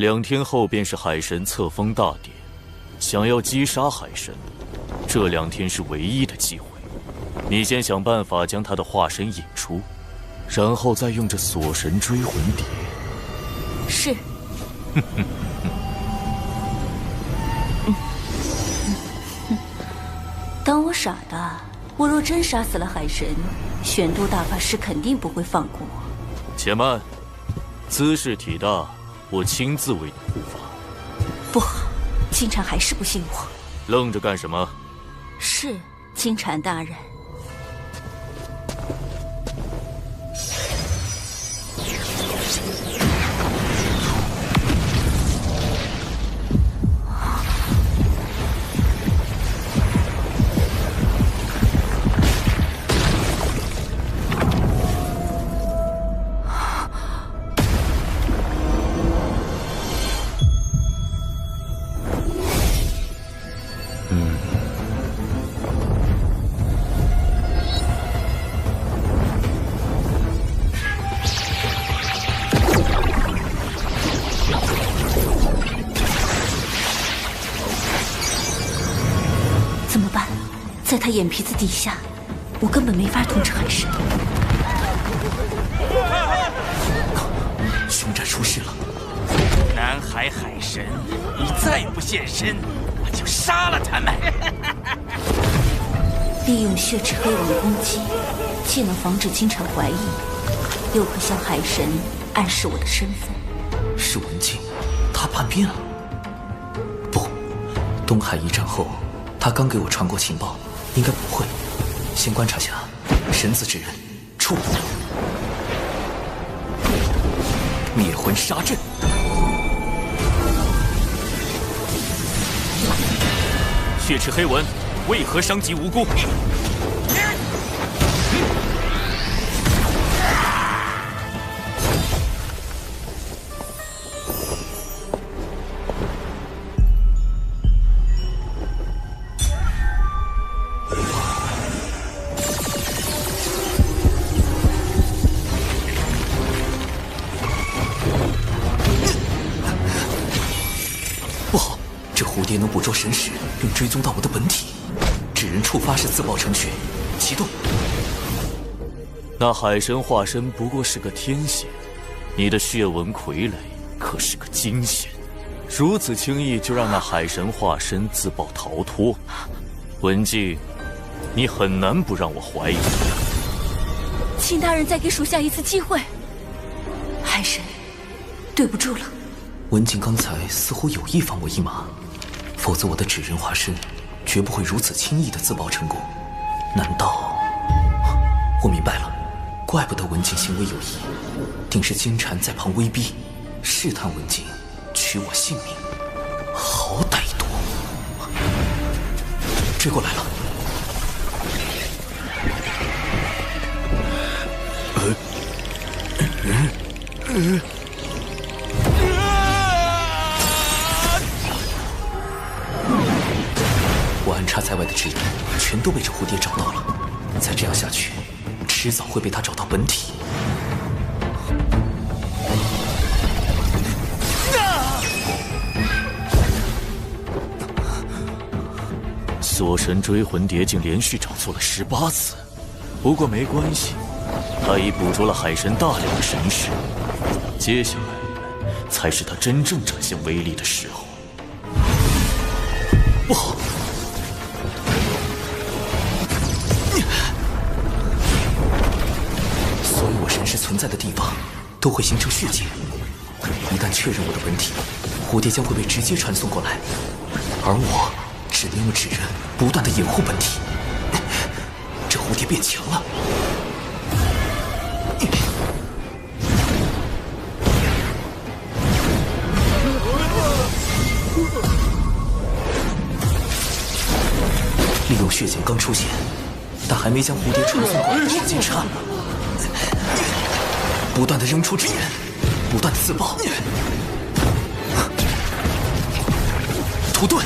2天后便是海神册封大典，想要击杀海神，这2天是唯一的机会。你先想办法将他的化身引出，然后再用这锁神追魂碟。是。当我傻的，我若真杀死了海神，玄都大法师肯定不会放过我。且慢，姿势体大，我亲自为你护法。不好，金蝉还是不信我。愣着干什么？是，金蝉大人。在他眼皮子底下，我根本没法统治海神。凶战出事了！南海海神，你再不现身，我就杀了他们！利用血池黑纹攻击，既能防止金蝉怀疑，又可向海神暗示我的身份。是文静，他叛变了。不，东海一战后，他刚给我传过情报。应该不会，先观察下。神子之人，出！灭魂杀阵。血池黑纹，为何伤及无辜？蝶能捕捉神识，并追踪到我的本体。纸人触发时自爆成血，启动。那海神化身不过是个天仙，你的血纹傀儡可是个金仙，如此轻易就让那海神化身自爆逃脱，文静，你很难不让我怀疑。请大人再给属下一次机会。海神，对不住了。文静刚才似乎有意放我一马。否则我的纸人化身绝不会如此轻易的自爆成功。难道我明白了？怪不得文静行为有疑，定是金蝉在旁威逼，试探文静取我性命。好歹毒！追过来了。我安插在外的纸人全都被这蝴蝶找到了，再这样下去，迟早会被他找到本体。锁神追魂蝶竟连续找错了18次，不过没关系，他已捕捉了海神大量的神识，接下来才是他真正展现威力的时候。不好！所有我神识存在的地方都会形成血界，一旦确认我的本体，蝴蝶将会被直接传送过来，而我只能用纸人不断的掩护本体。这蝴蝶变强了。利用血茧刚出现，但还没将蝴蝶传送过来的时间差了。不断的扔出纸人，不断的自爆。屠盾。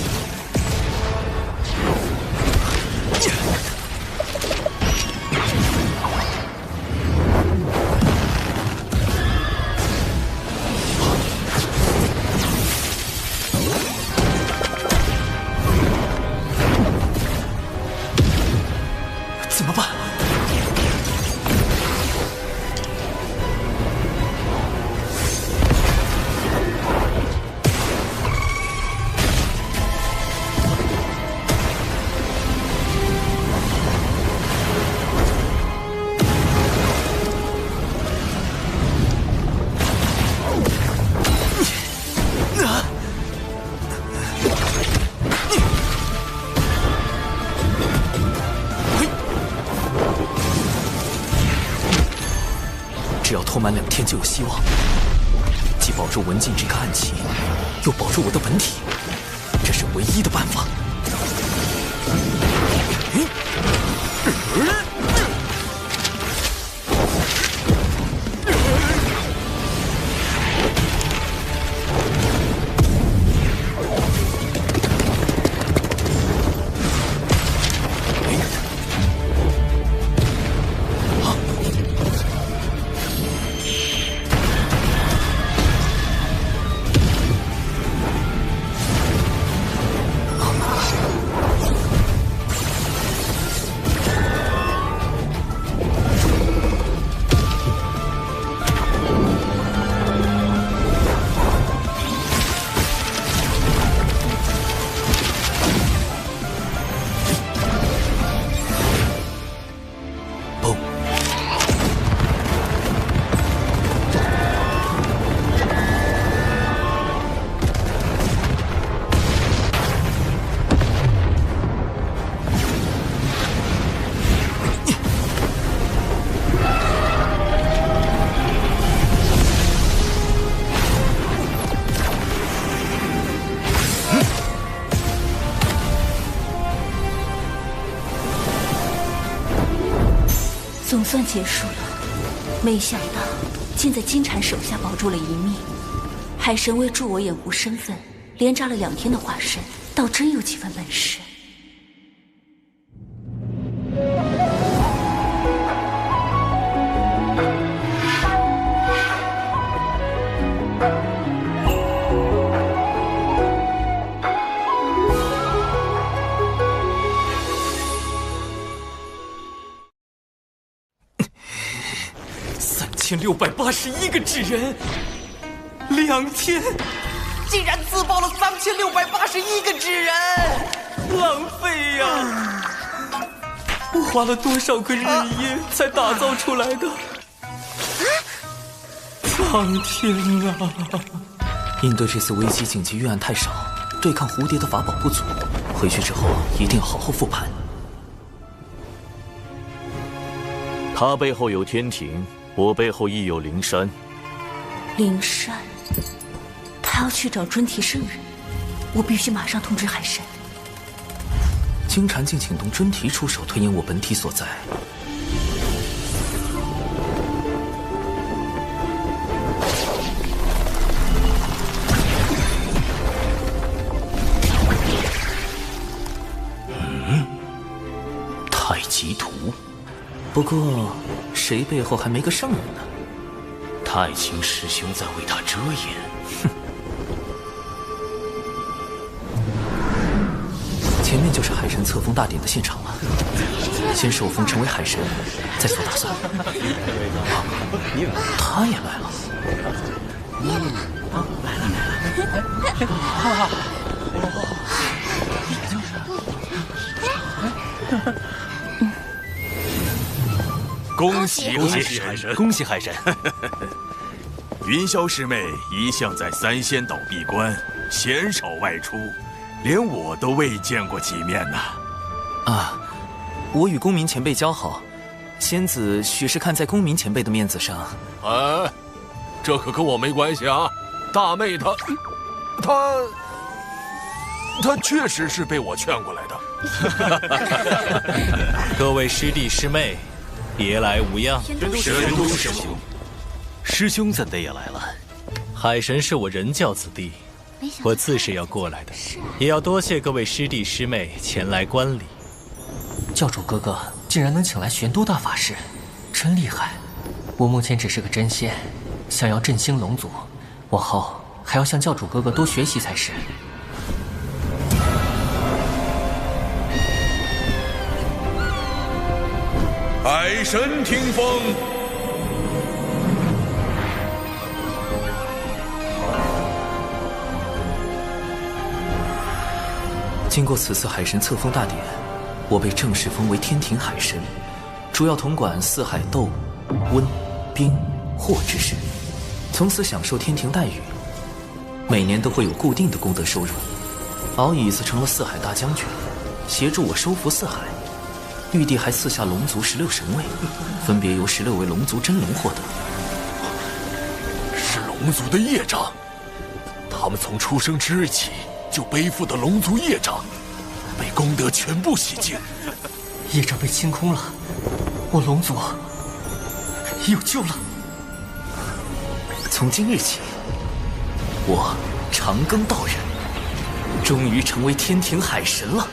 只要拖满2天就有希望，既保住文静这个暗棋，又保住我的本体，这是唯一的办法。总算结束了，没想到竟在金蝉手下保住了一命。海神为助我掩护身份，连扎了2天的化身，倒真有几分本事。3681个纸人，2天竟然自爆了3681个纸人，浪费呀！我花了多少个日夜才打造出来的？苍天啊！应对这次危机，紧急预案太少，对抗蝴蝶的法宝不足，回去之后一定要好好复盘。他背后有天庭，我背后亦有灵山。灵山，他要去找尊提圣人，我必须马上通知海神。金蝉竟请动尊提出手推演我本体所在。太极图，不过谁背后还没个圣人呢？太清师兄在为他遮掩。哼！前面就是海神册封大典的现场了，先受封成为海神，再做打算。他也来了。恭喜海神！恭喜海神！云霄师妹一向在3仙岛闭关，鲜少外出，连我都未见过几面呐。啊，我与公明前辈交好，仙子许是看在公明前辈的面子上。哎，这可跟我没关系啊！大妹她确实是被我劝过来的。各位师弟师妹，别来无恙。玄都师兄，师兄怎的也来了？海神是我人教子弟，我自是要过来的，也要多谢各位师弟师妹前来观礼。教主哥哥竟然能请来玄都大法师，真厉害！我目前只是个真仙，想要振兴龙族，往后还要向教主哥哥多学习才是。海神听风。经过此次海神册封大典，我被正式封为天庭海神，主要统管四海斗、温、冰、火之事，从此享受天庭待遇，每年都会有固定的功德收入。敖乙则成了四海大将军，协助我收服四海。玉帝还赐下龙族16神位，分别由16位龙族真龙获得。龙族的业障。他们从出生之日起就背负的龙族业障，被功德全部洗净，业障被清空了，我龙族有救了。从今日起，我长庚道人终于成为天庭海神了。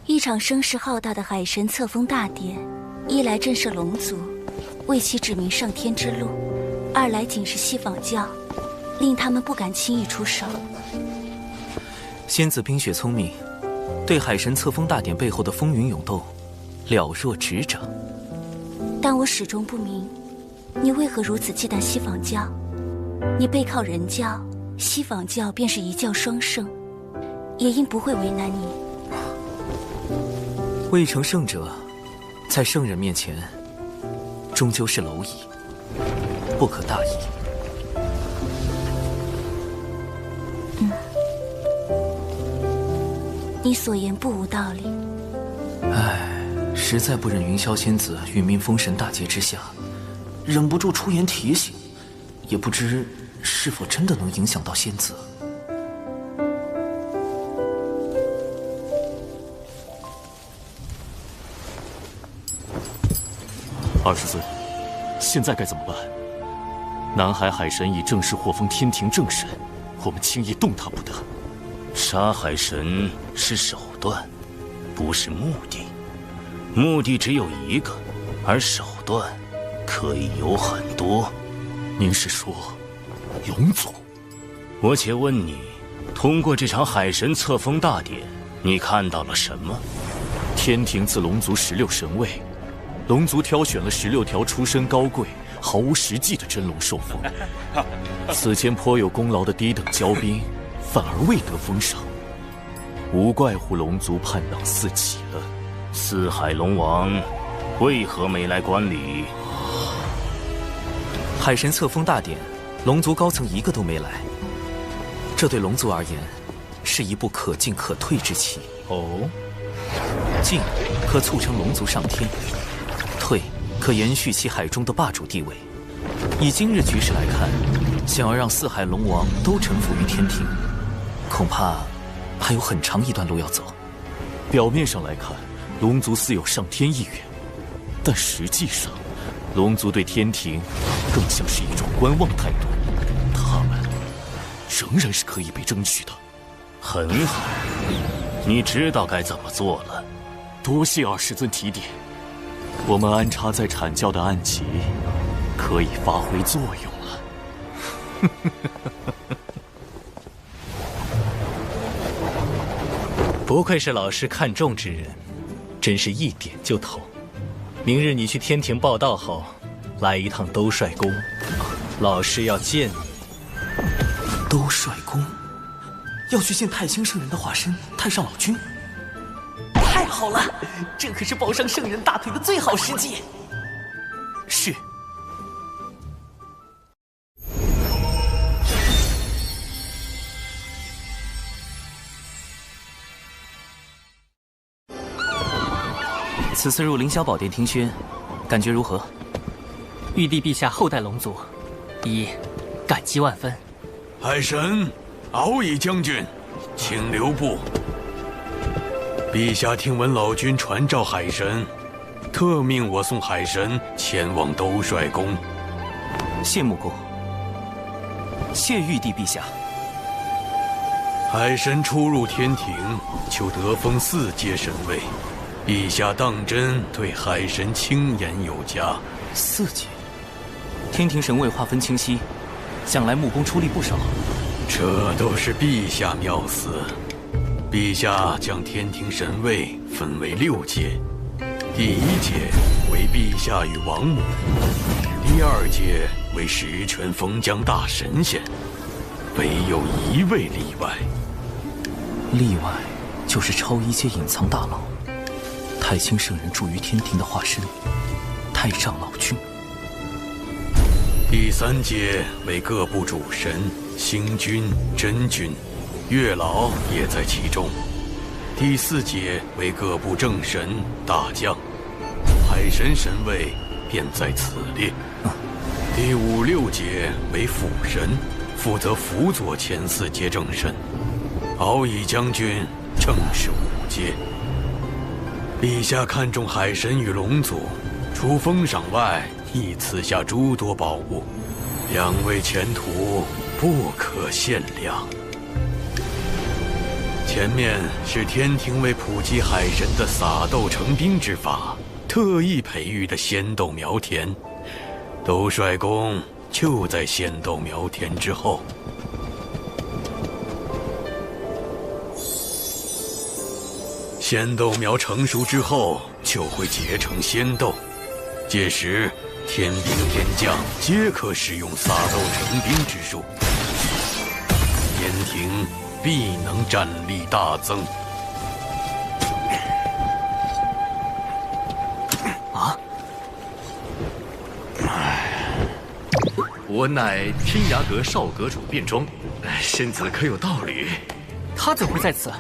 一场声势浩大的海神册封大典，一来震慑龙族，为其指明上天之路；二来警示西方教，令他们不敢轻易出手。仙子冰雪聪明，对海神册封大典背后的风云涌动了若指掌。但我始终不明，你为何如此忌惮西方教？你背靠人教，西方教便是一教双圣，也应不会为难你。未成圣者，在圣人面前，终究是蝼蚁，不可大意。你所言不无道理。唉，实在不忍云霄仙子殒命封神大劫之下，忍不住出言提醒，也不知是否真的能影响到仙子。24，现在该怎么办？南海海神已正式获封天庭正神，我们轻易动他不得。杀海神是手段，不是目的。目的只有一个，而手段可以有很多。您是说，龙族？我且问你，通过这场海神册封大典，你看到了什么？天庭自龙族16神位，龙族挑选了16条出身高贵、毫无实际的真龙受封。此间颇有功劳的低等骄兵，反而未得封赏，无怪乎龙族叛党四起了。四海龙王为何没来观礼？海神册封大典，龙族高层一个都没来，这对龙族而言，是一步可进可退之棋。哦，进可促成龙族上天，退可延续其海中的霸主地位。以今日局势来看，想要让四海龙王都臣服于天庭，恐怕还有很长一段路要走。表面上来看，龙族似有上天意愿，但实际上，龙族对天庭更像是一种观望态度。他们仍然是可以被争取的。很好，你知道该怎么做了。多谢20尊提点，我们安插在阐教的暗旗可以发挥作用了。不愧是老师看重之人，真是一点就透。明日你去天庭报道后，来一趟兜率宫，老师要见你。兜率宫要去见太清圣人的化身太上老君？太好了，这可是抱上圣人大腿的最好时机。是。此次入凌霄宝殿听宣，感觉如何？玉帝陛下厚待龙族，已感激万分。海神，敖乙将军，请留步。陛下听闻老君传召海神，特命我送海神前往兜率宫。谢穆公，谢玉帝陛下。海神初入天庭，就得封4阶神位，陛下当真对海神轻言有加。4阶，天庭神位划分清晰，想来穆公出力不少。这都是陛下妙思。陛下将天庭神位分为6阶，第1阶为陛下与王母，第2阶为十全封疆大神仙，唯有1位例外。例外就是超1阶隐藏大佬，太清圣人住于天庭的化身，太上老君。第3阶为各部主神，星君、真君，月老也在其中。第4阶为各部正神、大将，海神神位便在此列。第5、6阶为辅神，负责辅佐前4阶正神。敖乙将军正是5阶。陛下看重海神与龙族，除封赏外，亦赐下诸多宝物，2位前途不可限量。前面是天庭为普及海神的撒豆成兵之法，特意培育的仙豆苗田，兜率宫就在仙豆苗田之后。仙豆苗成熟之后，就会结成仙豆，届时天兵天将皆可使用撒豆成兵之术，天庭必能战力大增。啊！我乃天涯阁少阁主卞庄，仙子可有道侣？他怎会在此？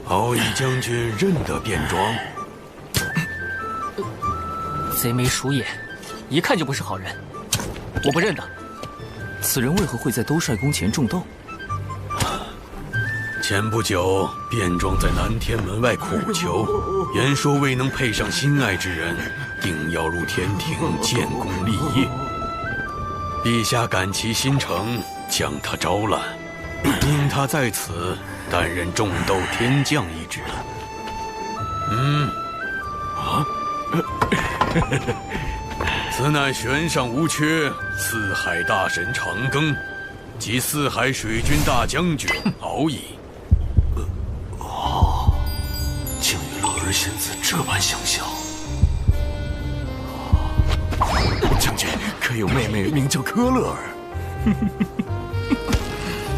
敖乙将军认得卞庄？贼眉鼠眼，一看就不是好人，我不认得。此人为何会在兜率宫前种豆？前不久，卞庄在南天门外苦求，言说未能配上心爱之人，定要入天庭建功立业。陛下感其心诚，将他招揽，命他在此担任种豆天将一职。此乃悬上无缺，四海大神长庚及四海水军大将军敖乙。竟与乐儿仙子这般相像。将军可有妹妹名叫柯乐儿？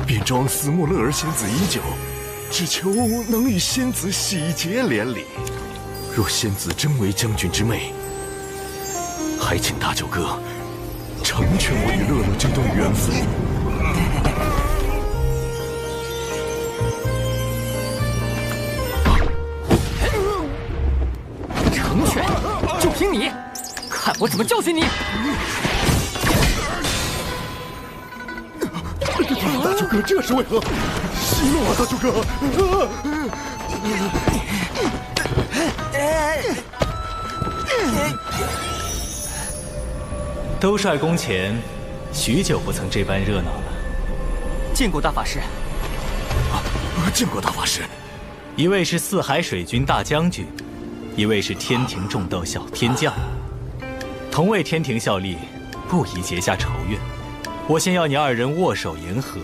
卞庄思慕乐儿仙子已久，只求能与仙子喜结连理。若仙子真为将军之妹，还请大舅哥成全我与乐乐这段缘分。成全？就凭你？看我怎么教训你！大舅哥，这是为何？息怒啊，大舅哥！兜率宫前，许久不曾这般热闹了。见过大法师。见过大法师。一位是四海水军大将军，一位是天庭种豆小天将，同为天庭效力，不宜结下仇怨。我先要你二人握手言和，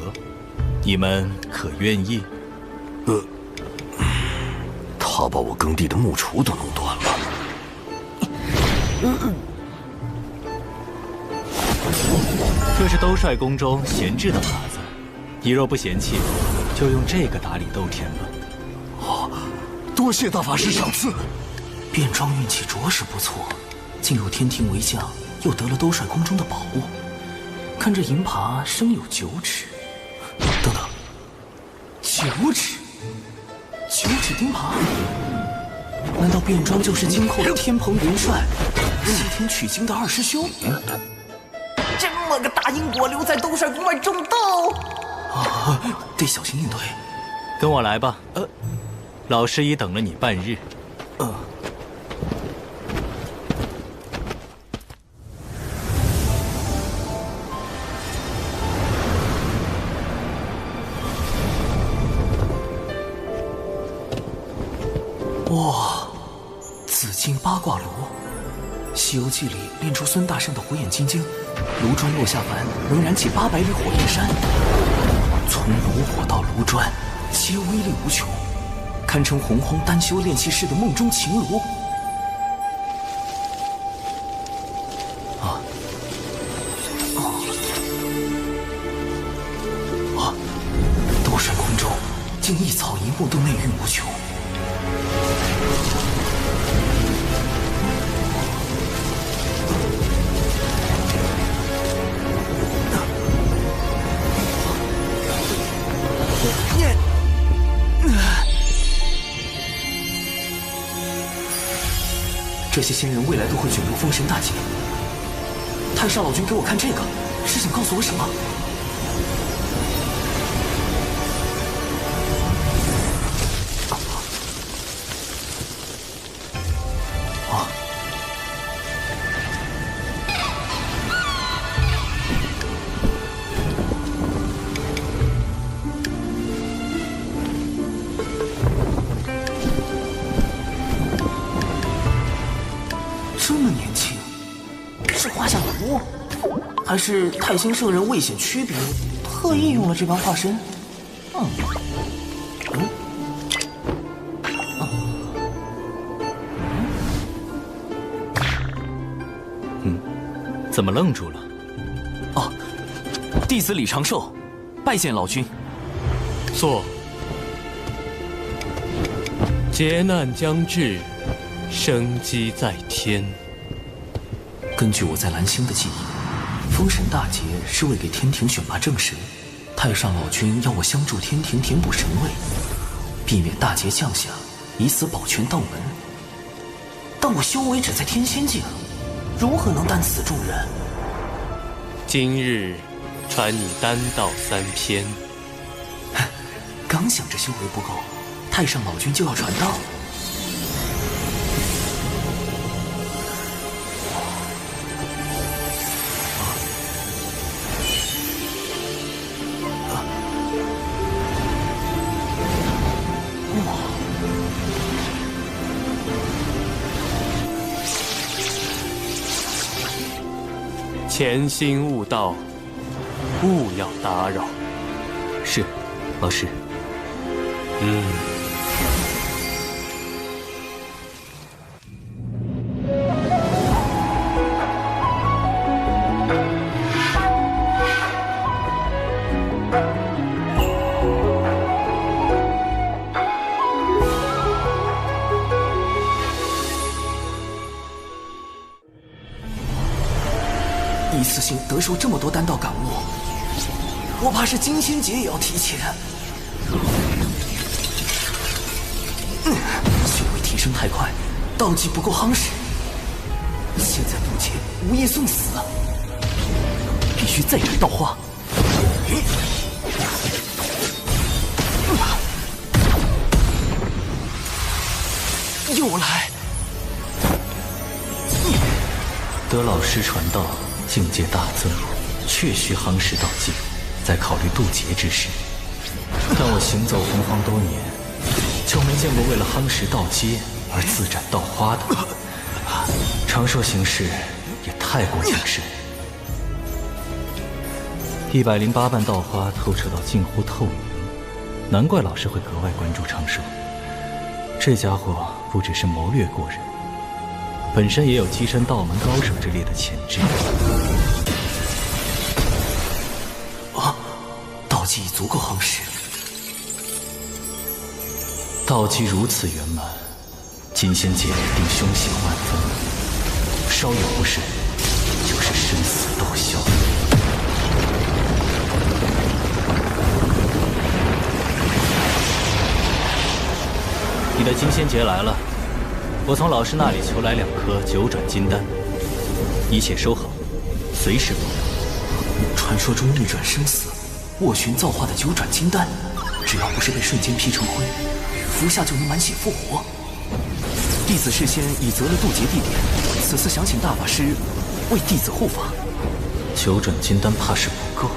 你们可愿意？他把我耕地的木锄都弄断了。这是兜率宫中闲置的耙子，你若不嫌弃，就用这个打理豆田吧。多谢大法师赏赐。卞庄运气着实不错，进入天庭为将，又得了兜率宫中的宝物。看这银耙生有9齿，等等，9齿钉耙，难道卞庄就是今后的天蓬元帅，西天取经的二师兄？这么个大英国留在东帅宫外种豆啊，得小心应对。跟我来吧。老师已等了你半日。哇，紫金八卦炉，《西游记》里炼出孙大圣的火眼金睛，炉砖落下凡，能燃起800里火焰山。从炉火到炉砖，皆威力无穷，堪称洪荒丹修炼气士的梦中情炉。斗水空中，竟一草一木都内蕴无穷。这些仙人未来都会卷入封神大劫。太上老君给我看这个，是想告诉我什么？这么年轻，是画下图，还是太星圣人未显区别，特意用了这般化身？怎么愣住了？弟子李长寿，拜见老君。坐。劫难将至，生机在天。根据我在蓝星的记忆，封神大劫是为给天庭选拔正神，太上老君要我相助天庭填补神位，避免大劫降下，以此保全道门。但我修为只在天仙境，如何能担此重任？今日传你丹道3篇。刚想着修为不够，太上老君就要传道。潜心悟道，勿要打扰。是，老师。一次性得受这么多丹道感悟，我怕是金仙劫也要提前。修为提升太快，道技不够夯实，现在渡劫无异送死，必须再燃道花。又来！得老师传道，境界大增，确需夯实道技，再考虑渡劫之事。但我行走洪荒多年，就没见过为了夯实道阶而自斩道花的。长寿行事也太过谨慎。108瓣道花透彻到近乎透明，难怪老师会格外关注长寿。这家伙不只是谋略过人，本身也有跻身道门高手之列的潜质。道技已足够夯实。道基如此圆满，金仙劫定凶险万分，稍有不慎，就是生死道消。你的金仙劫来了，我从老师那里求来2颗9转金丹，一切收好，随时报到。传说中逆转生死、斡旋造化的9转金丹，只要不是被瞬间劈成灰，服下就能满血复活。弟子事先已择了渡劫地点，此次想请大法师为弟子护法。9转金丹怕是不够，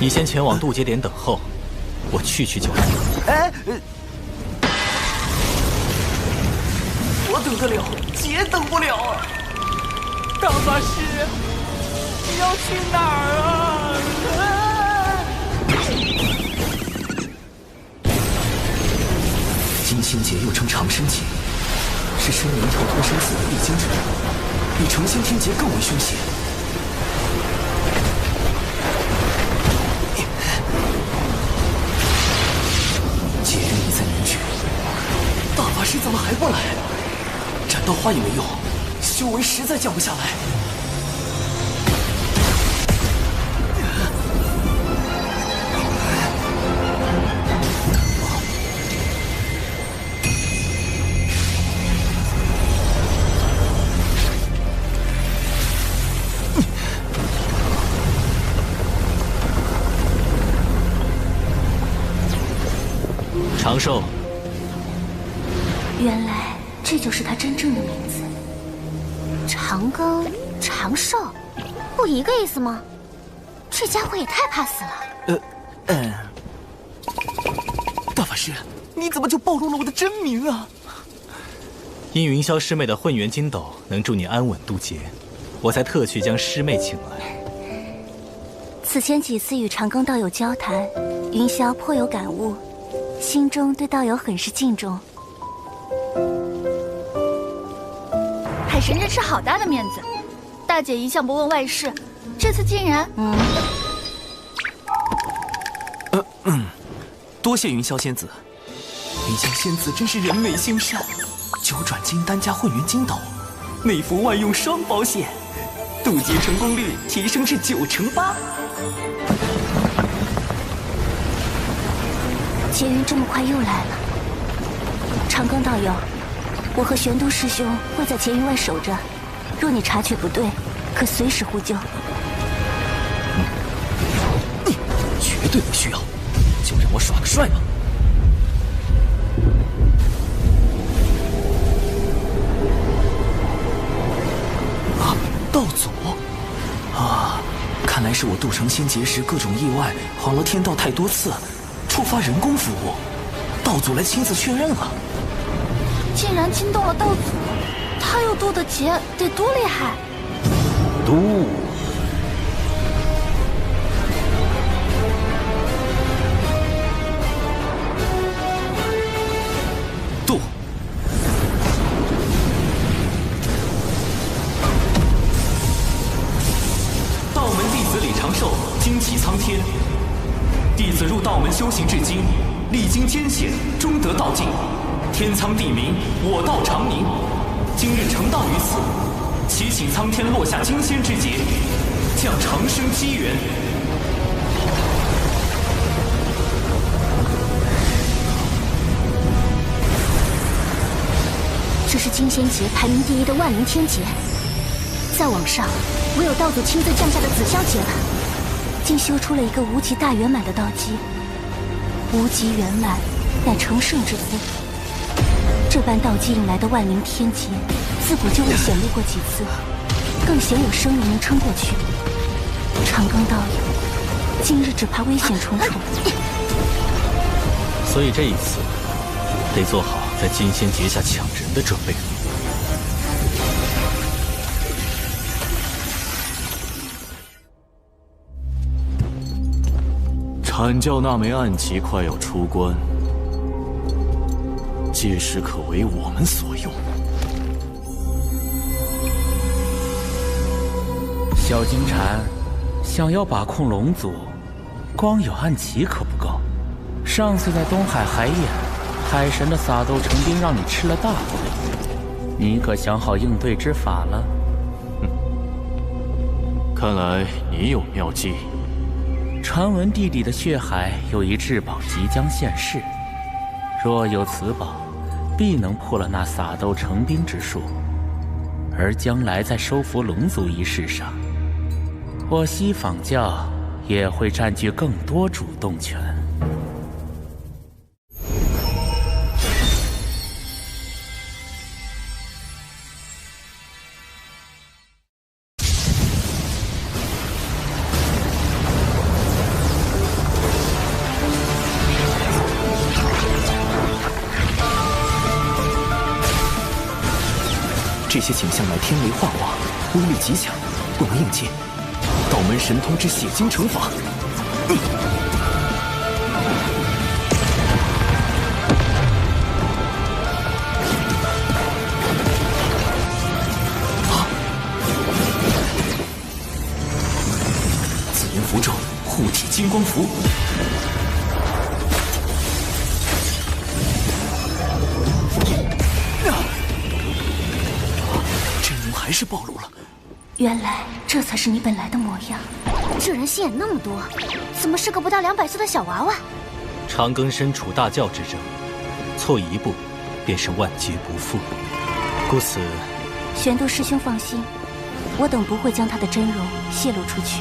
你先前往渡劫点等候，我去就来。哎，我等得了，姐等不了啊！大法师，你要去哪儿啊？金仙劫又称长生劫，是生灵逃脱生死的必经之路，比成仙天劫更为凶险。劫运已在凝聚，大法师怎么还不来？斩刀花也没用，修为实在降不下来。长寿。原来这就是他真正的名字。长庚、长寿，不一个意思吗？这家伙也太怕死了。大法师，你怎么就暴露了我的真名啊？因云霄师妹的混元金斗能助你安稳渡劫，我才特去将师妹请来。此前几次与长庚道友交谈，云霄颇有感悟，心中对道友很是敬重。海神这吃好大的面子，大姐一向不问外事，这次竟然……多谢云霄仙子。云霄仙子真是人美心善，9转金丹加混元金斗，内服外用双保险，渡劫成功率提升至98%。劫云这么快又来了，长庚道友，我和玄都师兄会在劫云外守着，若你察觉不对，可随时呼救。绝对不需要，就让我耍个帅吧。啊，道祖！啊，看来是我渡成仙劫时各种意外，晃了天道太多次，触发人工服务，道祖来亲自确认了。竟然惊动了道祖，他又渡的劫得多厉害！渡。渡。道门弟子李长寿，精气苍天。弟子入道门修行至今，历经艰险，终得道境。天苍地明，我道长明。今日成道于此，祈请苍天落下金仙之劫，降长生机缘。这是金仙劫排名第1的万灵天劫，再往上，唯有道祖亲自降下的紫霄劫了。竟修出了一个无极大圆满的道基，无极圆满，乃成圣之夫。这般道基引来的万灵天劫，自古就未显露过几次，更鲜有生灵能撑过去。长庚道友，今日只怕危险重重。所以这一次，得做好在金仙劫下抢人的准备。阐教那枚暗旗快要出关，届时可为我们所用。小金蝉，想要把控龙族，光有暗旗可不够。上次在东海海眼，海神的撒豆成兵让你吃了大亏，你可想好应对之法了？看来你有妙计。传闻地底的血海有一至宝即将现世，若有此宝，必能破了那撒豆成兵之术，而将来在收服龙族一事上，我西坊教也会占据更多主动权。这些景象乃天雷化化，威力极强，不能应接。道门神通之血晶惩罚。紫炎符咒，护体金光符。还是暴露了。原来这才是你本来的模样。这人心眼那么多，怎么是个不到200岁的小娃娃？长庚身处大教之争，错一步，便是万劫不复。故此，玄都师兄放心，我等不会将他的真容泄露出去。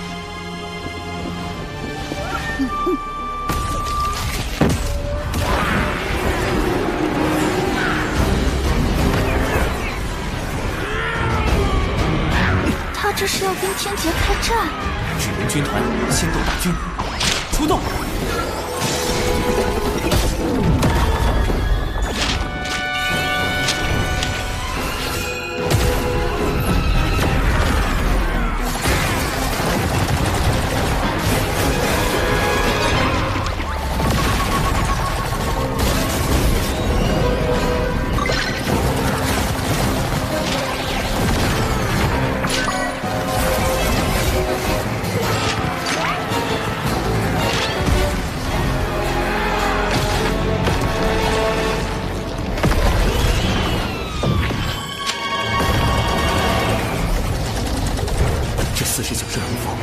这是要跟天劫开战？纸人军团先斗大军出动！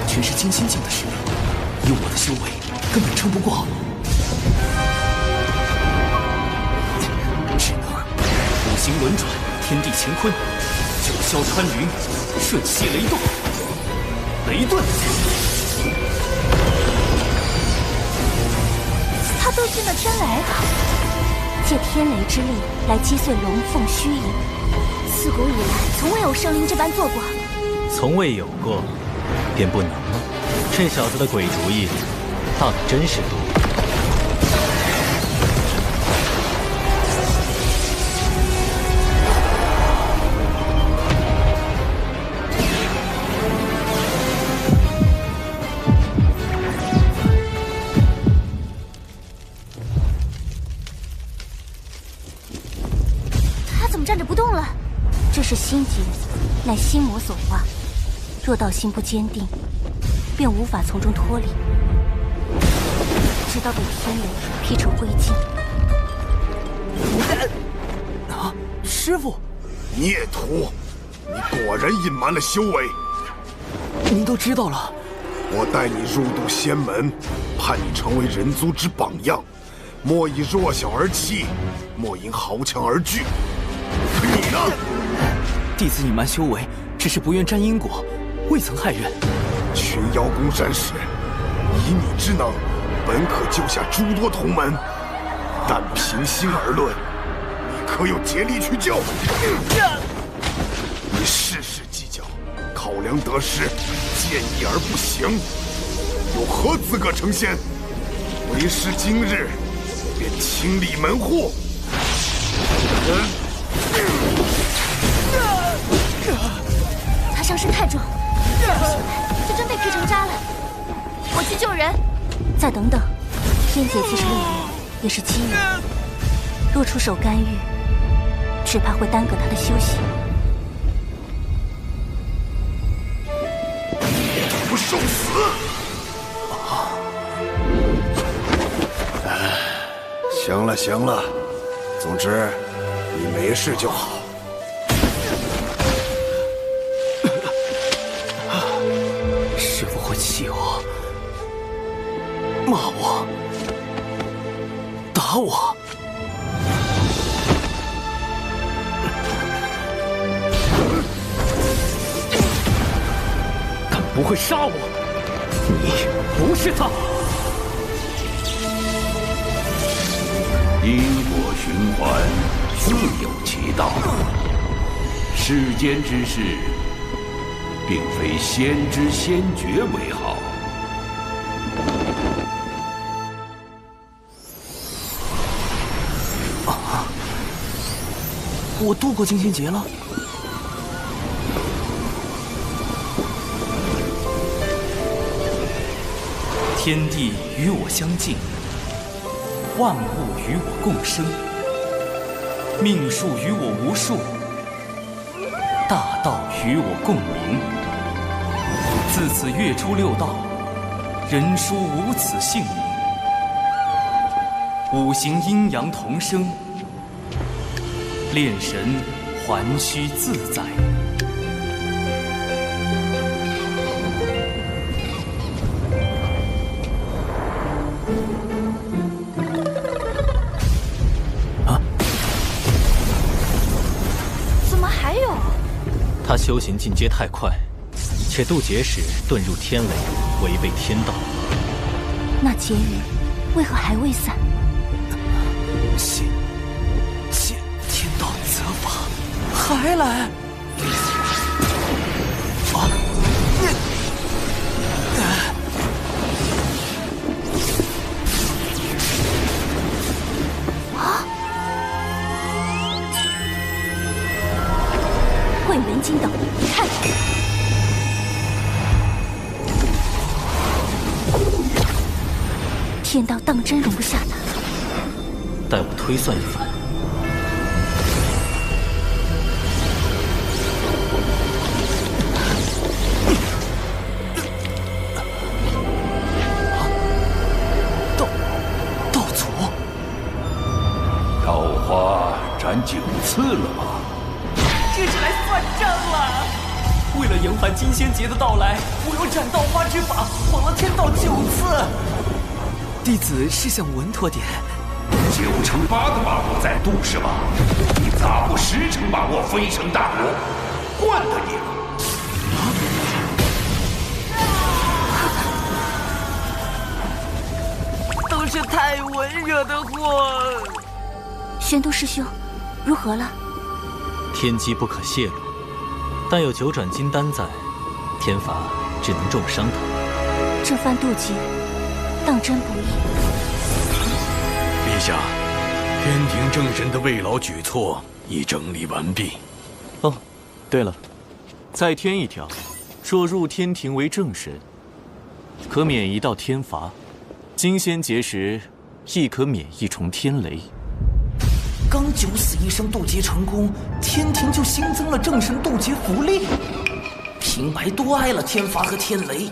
全是金心境的实力，以我的修为，根本撑不过。只能五行轮转，天地乾坤，九霄穿云，瞬息雷动，雷遁。他都进了天雷，借天雷之力来击碎龙凤虚影，自古以来从未有生灵这般做过。从未有过。便不能吗？这小子的鬼主意倒的真是多。他怎么站着不动了？这是心结，乃心魔所化。若道心不坚定，便无法从中脱离，直到被天雷劈成灰烬。啊，师父！孽徒，你果然隐瞒了修为。您都知道了。我带你入渡仙门，盼你成为人族之榜样，莫以弱小而欺，莫因豪强而惧。可你呢？弟子隐瞒修为，只是不愿沾因果。未曾害人。群妖攻山时，以你之能，本可救下诸多同门，但平心而论，你可有竭力去救？你事事计较，考量得失，见义而不行，有何资格成仙？为师今日便清理门户。他伤势太重。再不醒来，就真被劈成渣了。我去救人。再等等，天劫既是利缘，也是机缘。若出手干预，只怕会耽搁他的修行。不受死！行了行了，总之你没事就好。师父会气我、骂我、打我。不会杀我。你不是他。因果循环，自有其道。世间之事，并非先知先觉为好。啊！我度过惊仙劫了。天地与我相敬，万物与我共生，命数与我无数，大道与我共鸣。自此跃出六道，人殊无此姓名。五行阴阳同生，炼神还须自在。他修行进阶太快，且渡劫时遁入天雷，违背天道。那劫云为何还未散？谢天道责罚，还来！混元金斗，看！天道当真容不下他。待我推算一番。道祖，桃花斩9次了吗？这是来算账了！为了延缓金仙劫的到来，我用斩道花之法晃了天道9次。弟子是想稳妥点。9成8的把握在渡是吧？你咋不10成把握飞升大罗？惯得你了。都是太文惹的祸。玄都师兄，如何了？天机不可泄露，但有9转金丹在，天罚只能重伤他。这番渡劫，当真不易。陛下，天庭正神的慰劳举措已整理完毕。哦，对了，再添一条，若入天庭为正神，可免1道天罚；金仙劫时，亦可免1重天雷。刚9死1生渡劫成功，天庭就新增了正神渡劫福利，平白多挨了天罚和天雷。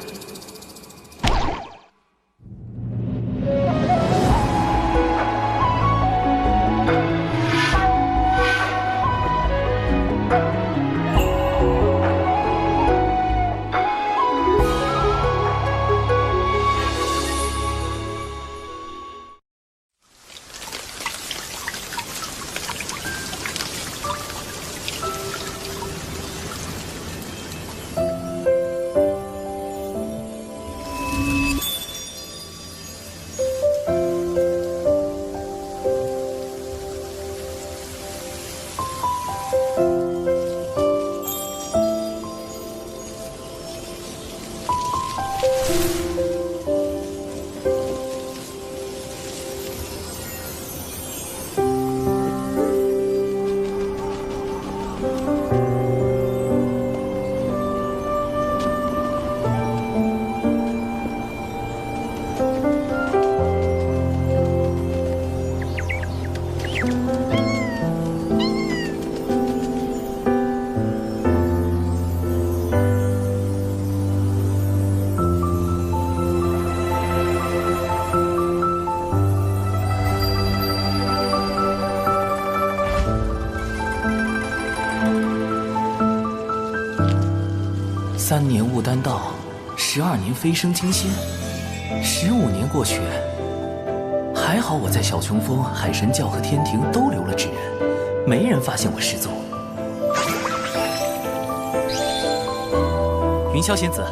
3年悟丹道，12年飞升金仙，15年过去，还好我在小琼峰、海神教和天庭都留了指人，没人发现我失踪。云霄仙子，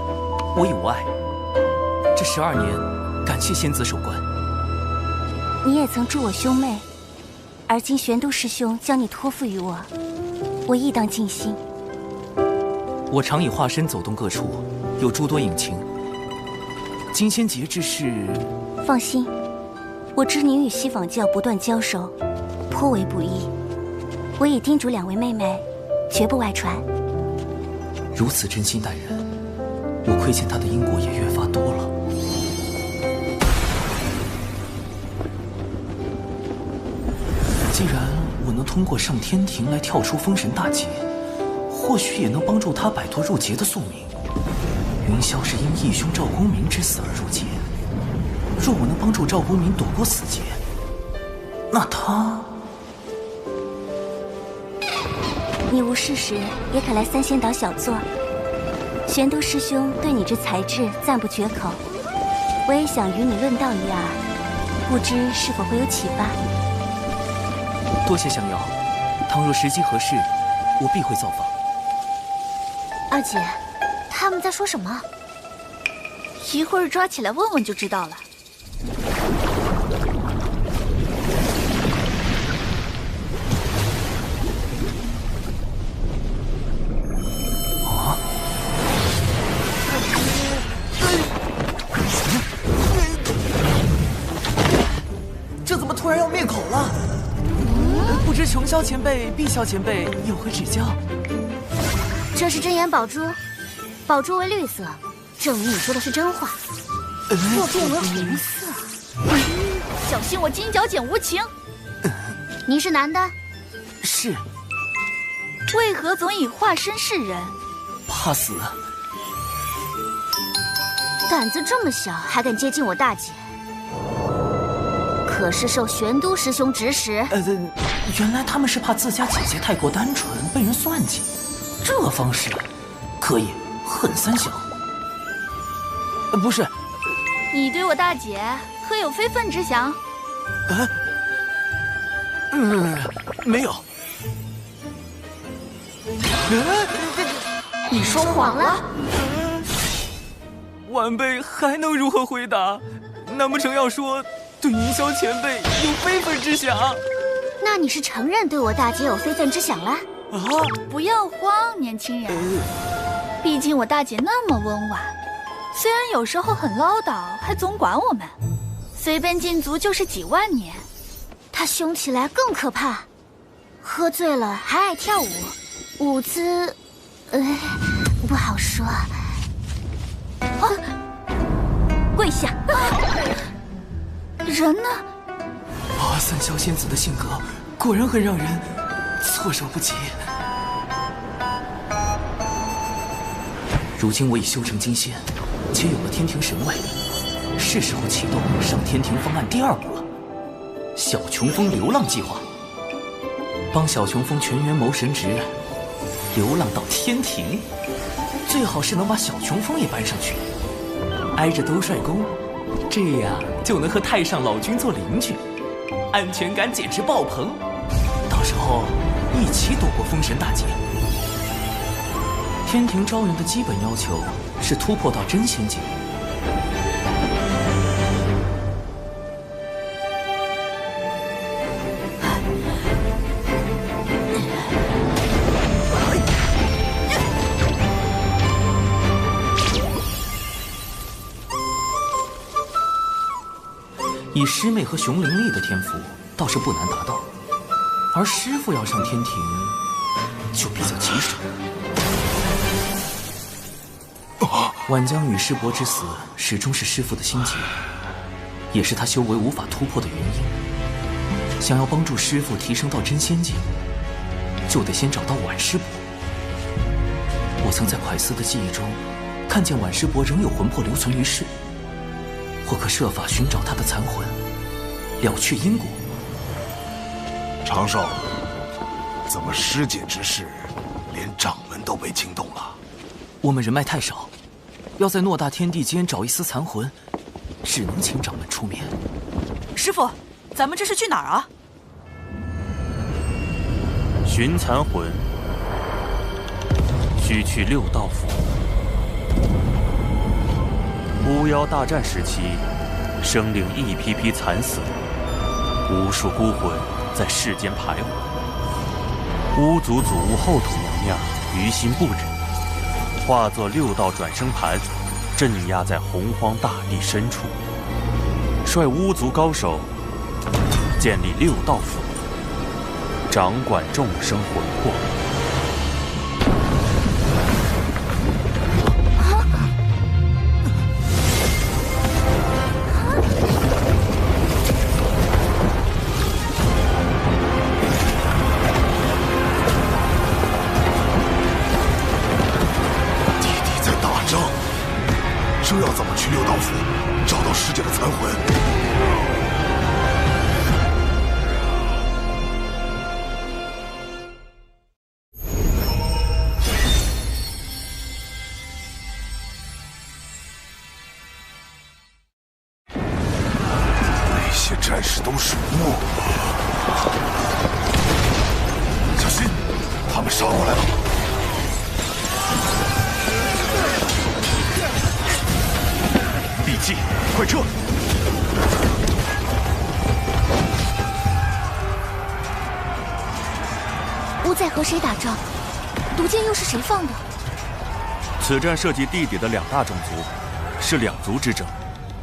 我已无碍。这12年，感谢仙子守关。你也曾助我兄妹，而今玄都师兄将你托付于我，我亦当尽心。我常以化身走动各处，有诸多隐情。金仙节之事，放心，我知您与西坊教不断交手，颇为不易。我已叮嘱2位妹妹，绝不外传。如此真心待人，我亏欠他的因果也越发多了。既然我能通过上天庭来跳出封神大劫，或许也能帮助他摆脱入劫的宿命。云霄是因义兄赵公明之死而入劫，若我能帮助赵公明躲过死劫，那他……你无事时也可来三仙岛小坐。玄都师兄对你之才智赞不绝口，我也想与你论道一二，不知是否会有启发。多谢降妖，倘若时机合适，我必会造访。二姐，他们在说什么？一会儿抓起来问问就知道了。这怎么突然要灭口了？不知琼霄前辈、碧霄前辈有何指教？这是真言宝珠，宝珠为绿色，证明你说的是真话。若变为红色，小心我金角剪无情。你是男的？是。为何总以化身示人？怕死。胆子这么小，还敢接近我大姐？可是受玄都师兄指使。原来他们是怕自家姐姐太过单纯，被人算计。这方式可以狠三小。不是，你对我大姐可有非分之想？没有。你说谎了。晚辈还能如何回答？难不成要说对云霄前辈有非分之想？那你是承认对我大姐有非分之想了？不要慌，年轻人。毕竟我大姐那么温婉，虽然有时候很唠叨，还总管我们，随便禁足就是几万年。她凶起来更可怕，喝醉了还爱跳舞，舞姿，不好说。跪下！人呢？三霄仙子的性格果然很让人措手不及。如今我已修成金仙，且有了天庭神位，是时候启动上天庭方案第2步了——小琼峰流浪计划。帮小琼峰全员谋神职，流浪到天庭，最好是能把小琼峰也搬上去，挨着兜帅宫，这样就能和太上老君做邻居，安全感简直爆棚。到时候一起躲过封神大劫。天庭招人的基本要求是突破到真仙境。以师妹和熊灵力的天赋，倒是不难达到，而师父要上天庭，就比较棘手。晚江与师伯之死，始终是师父的心结，也是他修为无法突破的原因。想要帮助师父提升到真仙境，就得先找到晚师伯。我曾在蒯斯的记忆中，看见晚师伯仍有魂魄留存于世。或可设法寻找他的残魂，了却因果。长寿，怎么师姐之事，连掌门都被惊动了？我们人脉太少，要在偌大天地间找一丝残魂，只能请掌门出面。师父，咱们这是去哪儿啊？寻残魂，需去6道府。巫妖大战时期，生灵一批批惨死，无数孤魂在世间徘徊。巫族祖巫后土娘娘于心不忍，化作六道转生盘，镇压在洪荒大地深处，率巫族高手建立六道府，掌管众生魂魄。这要怎么去六道府找到师姐的残魂？那些战士都是巫，小心，他们杀过来了。快撤！巫在和谁打仗？毒箭又是谁放的？此战涉及地底的两大种族，是两族之争。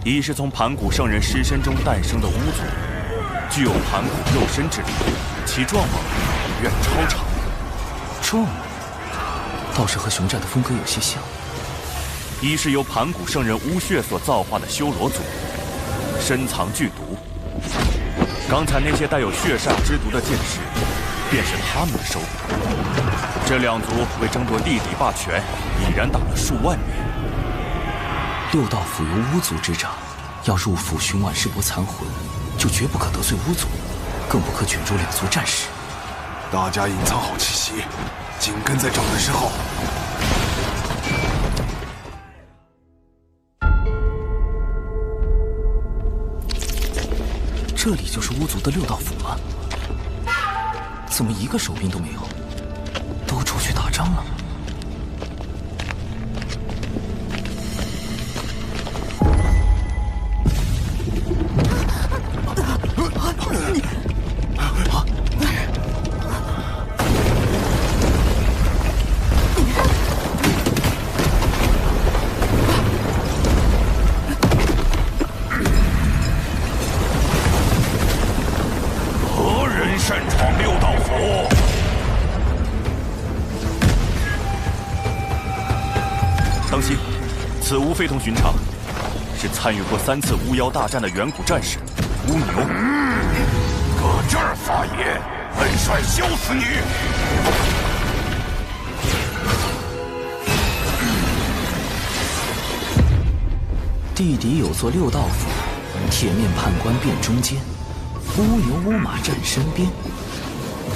一是从盘古圣人尸身中诞生的巫族，具有盘古肉身之力，其壮猛远超常人。壮猛，倒是和熊战的风格有些像。一是由盘古圣人巫血所造化的修罗族，深藏剧毒。刚才那些带有血煞之毒的剑士，便是他们的收获。这两族为争夺地底霸权，已然打了数万年。六道府由巫族执掌，要入府寻晚世伯残魂，就绝不可得罪巫族，更不可卷入两族战事。大家隐藏好气息，紧跟在掌门身后。这里就是巫族的六道府吗？怎么一个守兵都没有？都出去打仗了？此巫非同寻常，是参与过3次巫妖大战的远古战士巫牛。搁这儿发言，本帅削死你！地底有座六道府，铁面判官殿中间，巫牛巫马站身边。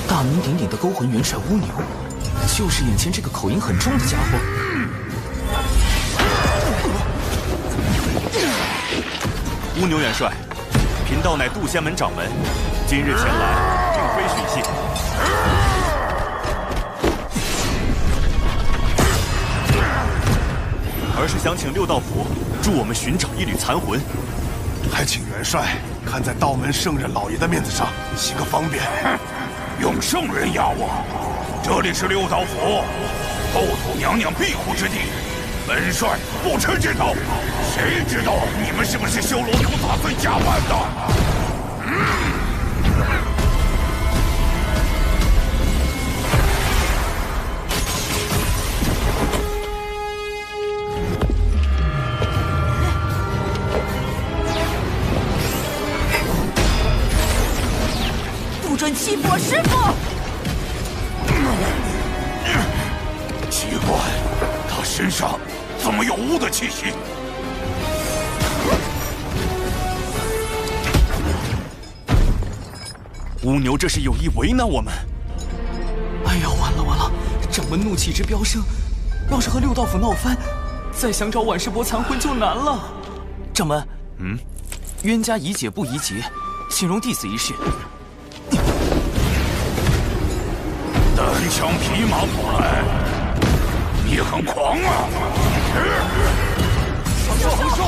大名鼎鼎的勾魂元帅巫牛，就是眼前这个口音很重的家伙。巫牛元帅，贫道乃渡仙门掌门，今日前来并非寻衅，而是想请六道府助我们寻找一缕残魂。还请元帅看在道门圣人老爷的面子上，行个方便。用圣人压我？这里是六道府，后土娘娘庇护之地。本帅不吃这套，谁知道你们是不是修罗族打算假扮的？不准欺负我师父！奇怪，他身上怎么有巫的气息？巫牛这是有意为难我们。哎呀，完了完了！掌门怒气值飙升，要是和六道府闹翻，再想找晚世伯残魂就难了。掌门，冤家宜解不宜结，请容弟子一试。单枪匹马跑来，你很狂啊！寿，恒寿！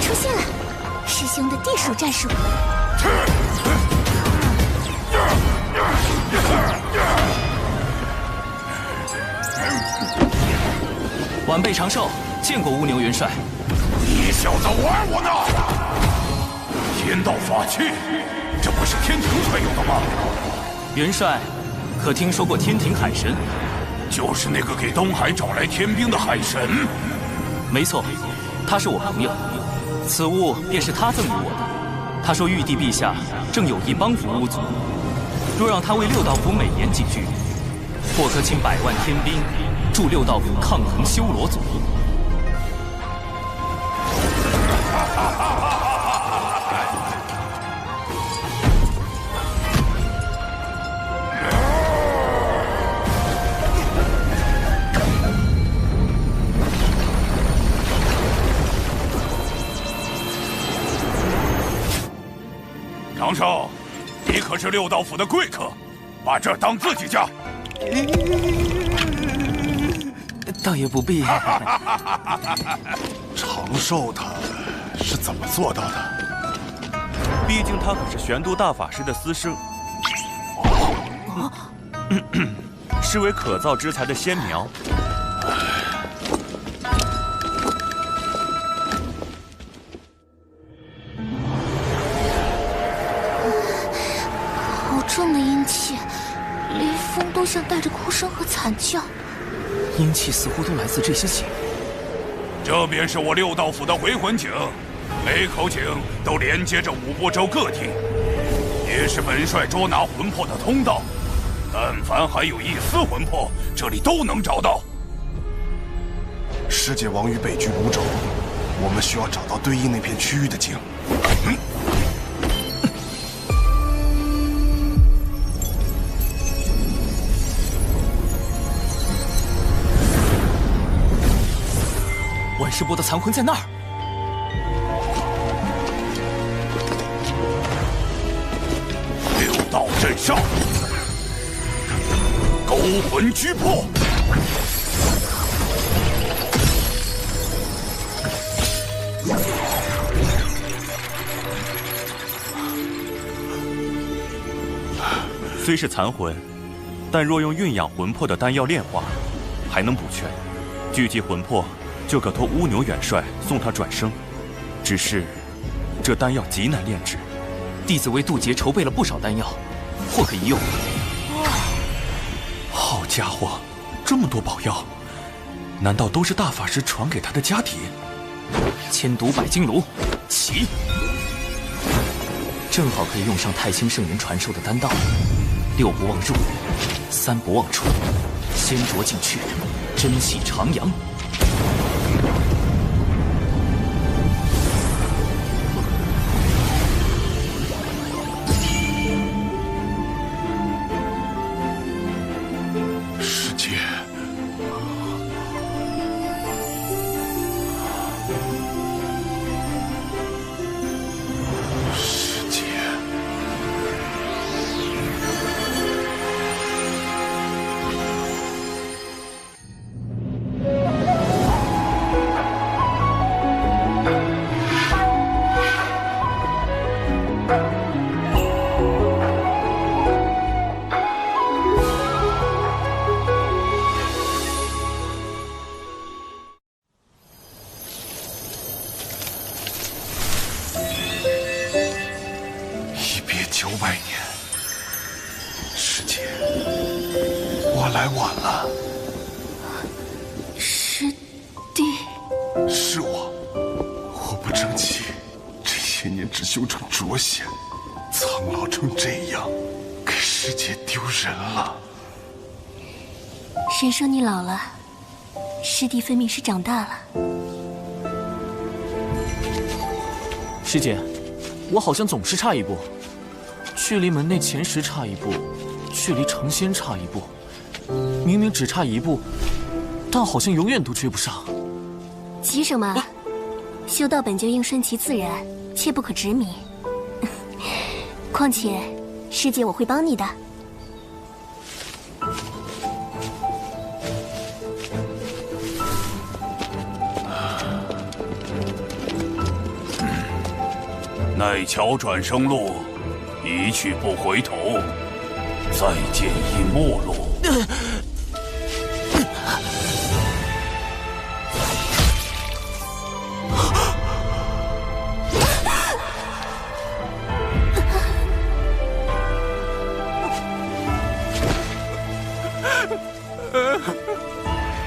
出现了，师兄的地术战术。晚辈长寿，见过乌牛元帅。你小子玩我呢！天道法器，这不是天庭才有的吗？元帅，可听说过天庭海神？就是那个给东海找来天兵的海神。没错，他是我朋友，此物便是他赠予我的。他说玉帝陛下正有意帮扶巫族，若让他为六道府美言几句，或可请100万天兵助六道府抗衡修罗族。长寿，你可是六道府的贵客，把这儿当自己家。倒也不必。长寿他是怎么做到的？毕竟他可是玄都大法师的私生，是为可造之材的仙苗。好重的阴气，连风都像带着哭声和惨叫。阴气似乎都来自这些井。这便是我六道府的回魂井，每口井都连接着五波州各地，也是本帅捉拿魂魄的通道。但凡还有一丝魂魄，这里都能找到。师姐亡于北居五州，我们需要找到对应那片区域的井。万世波的残魂在那儿。六道镇上，勾魂拘魄。虽是残魂，但若用蕴养魂魄的丹药炼化，还能补全，聚集魂魄。就可托乌牛元帅送他转生，只是这丹药极难炼制。弟子为渡劫筹备了不少丹药，或可一用。好家伙，这么多宝药，难道都是大法师传给他的家底？千毒百金炉，起！正好可以用上太清圣人传授的丹道，6不忘入，3不忘出，先着进去，真气徜徉。来晚了，师弟，是我不争气，这些年只修成浊仙，苍老成这样，给师姐丢人了。谁说你老了？师弟分明是长大了。师姐，我好像总是差一步，距离门内前10差一步，距离成仙差一步。明明只差一步，但好像永远都追不上。急什么？修道本就应顺其自然，切不可执迷。况且，师姐我会帮你的。奈桥转生路，一去不回头，再见已没落。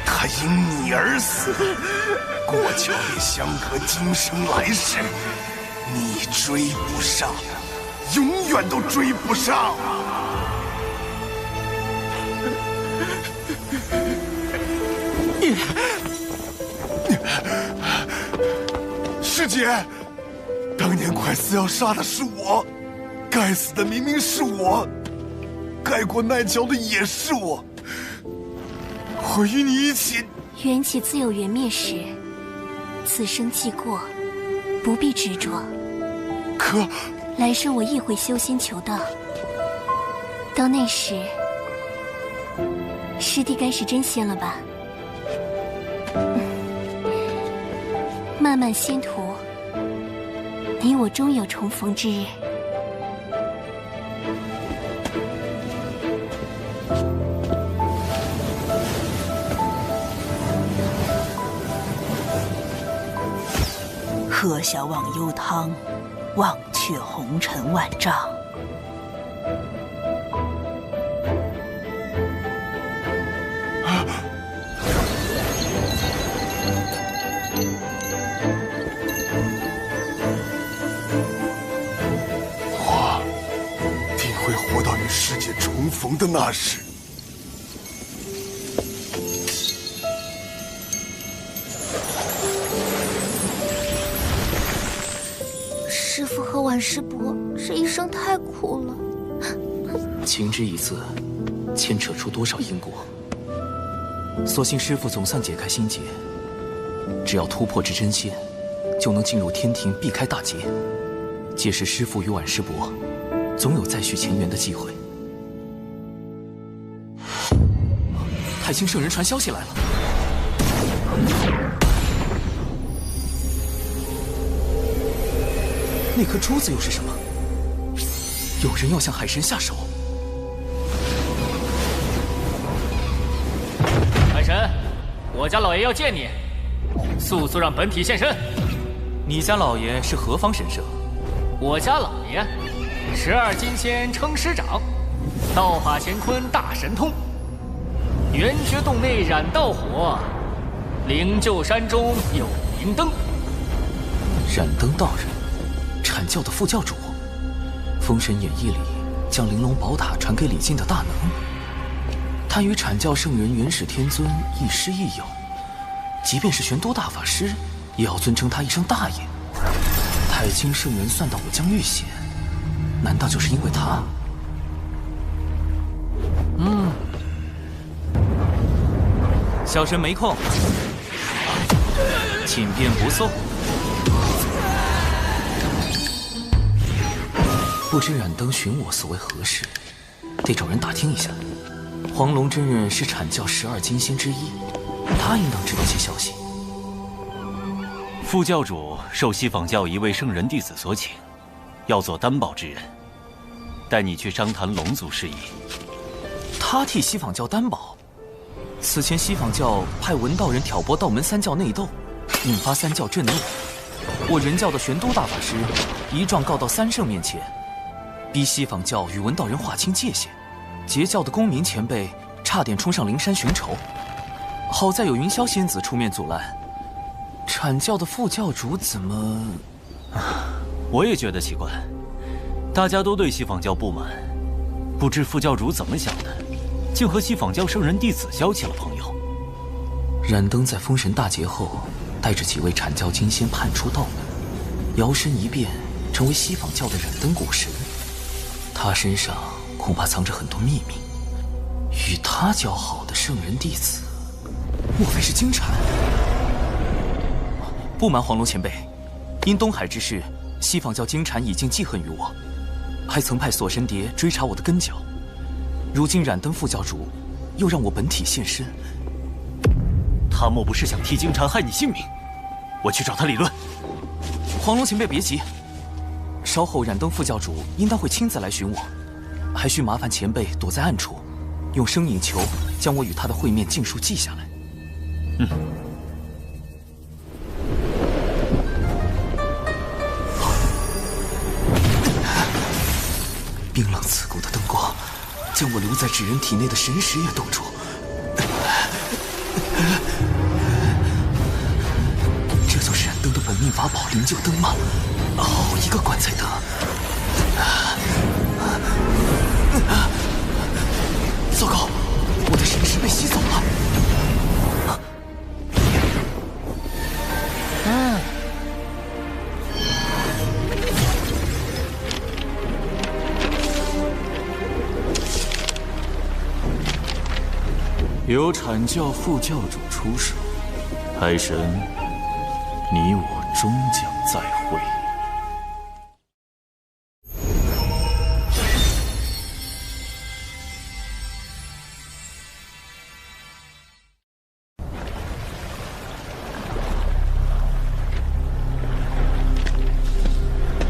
他因你而死，过桥也相隔今生来世。你追不上，永远都追不上。师姐，当年快死要杀的是我，该死的明明是我，该过奈桥的也是我。我与你一起。缘起自有缘灭时，此生既过，不必执着。可来生我亦会修仙求道，到那时，师弟该是真仙了吧？漫漫仙途，你我终有重逢之日。喝下忘忧汤，忘却红尘万丈。我定会活到与师姐重逢的那时。师父和婉师伯这一生太苦了。情之一字，牵扯出多少因果？所幸师父总算解开心结，只要突破至真仙，就能进入天庭，避开大劫。届时师父与婉师伯，总有再续前缘的机会。太清圣人传消息来了。那颗珠子又是什么？有人要向海神下手。海神，我家老爷要见你，速速让本体现身。你家老爷是何方神圣？我家老爷，12金仙称师长，道法乾坤大神通，圆觉洞内燃道火，灵鹫山中有明灯。燃灯道人，阐教的副教主，《封神演义》里将玲珑宝塔传给李靖的大能，他与阐教圣人元始天尊亦师亦友，即便是玄都大法师，也要尊称他一声大爷。太清圣人算到我将遇险，难道就是因为他？小神没空，请便不送。不知燃灯寻我所为何事，得找人打听一下。黄龙真人是阐教12金仙之一，他应当知道些消息。副教主受西坊教一位圣人弟子所请，要做担保之人，带你去商谈龙族事宜。他替西坊教担保？此前西坊教派文道人挑拨道门三教内斗，引发三教震怒。我人教的玄都大法师一状告到三圣面前，逼西坊教与文道人划清界限。截教的公民前辈差点冲上灵山寻仇，好在有云霄仙子出面阻拦。阐教的副教主怎么……我也觉得奇怪，大家都对西坊教不满，不知副教主怎么想的，竟和西坊教圣人弟子交起了朋友。燃灯在封神大劫后，带着几位阐教金仙叛出道门，摇身一变成为西坊教的燃灯古神。他身上恐怕藏着很多秘密，与他交好的圣人弟子，莫非是金蝉？不瞒黄龙前辈，因东海之事，西方教金蝉已经记恨于我，还曾派锁神蝶追查我的根脚。如今冉登副教主又让我本体现身，他莫不是想替金蝉害你性命？我去找他理论。黄龙前辈别急，稍后冉登副教主应当会亲自来寻我，还需麻烦前辈躲在暗处，用声影球将我与他的会面尽数记下来。冰冷刺骨的灯光，将我留在纸人体内的神识也冻住。这就是燃灯的本命法宝灵柩灯吗？好一个棺材灯！糟糕，我的神识被吸走了。由阐教副教主出手，海神，你我终将再会。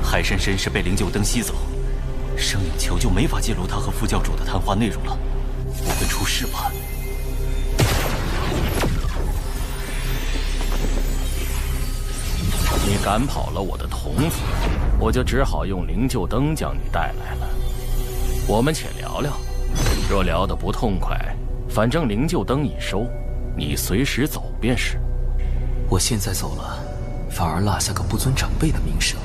海神神识被灵柩灯吸走，声影球就没法记录他和副教主的谈话内容了，不会出事吧？你赶跑了我的童子，我就只好用灵柩灯将你带来了。我们且聊聊，若聊得不痛快，反正灵柩灯已收，你随时走便是。我现在走了，反而落下个不尊长辈的名声，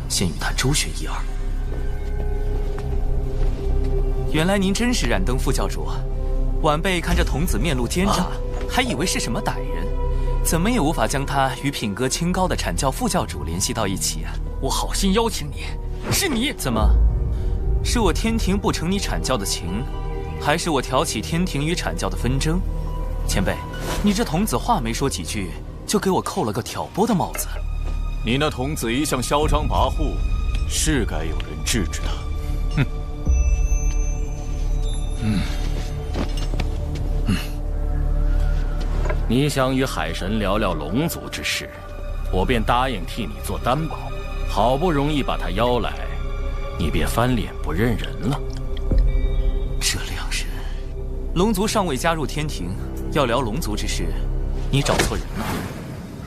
先与他周旋一二。原来您真是冉登副教主，晚辈看着童子面露奸诈，还以为是什么歹人。怎么也无法将他与品格清高的阐教副教主联系到一起啊！我好心邀请你，是你怎么？是我天庭不成你阐教的情，还是我挑起天庭与阐教的纷争？前辈，你这童子话没说几句，就给我扣了个挑拨的帽子。你那童子一向嚣张跋扈，是该有人制止他。你想与海神聊聊龙族之事，我便答应替你做担保。好不容易把他邀来，你便翻脸不认人了。这两人，龙族尚未加入天庭，要聊龙族之事，你找错人了。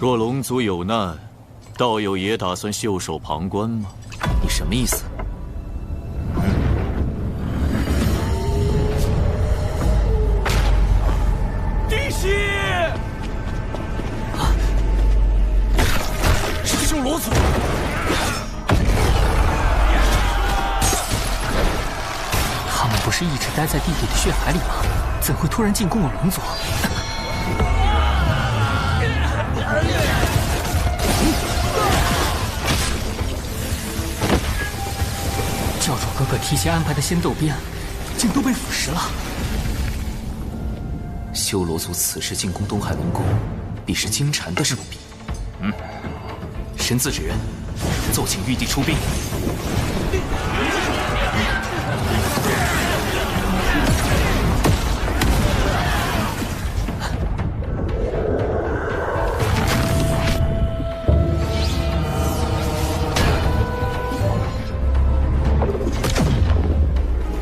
若龙族有难，道友也打算袖手旁观吗？你什么意思？帝玺！师兄罗祖，他们不是一直待在地底的血海里吗？怎会突然进攻我龙族？教主哥哥提前安排的仙斗鞭，竟都被腐蚀了。修罗族此时进攻东海龙宫，必是金蝉的手笔。神字指人，奏请玉帝出兵。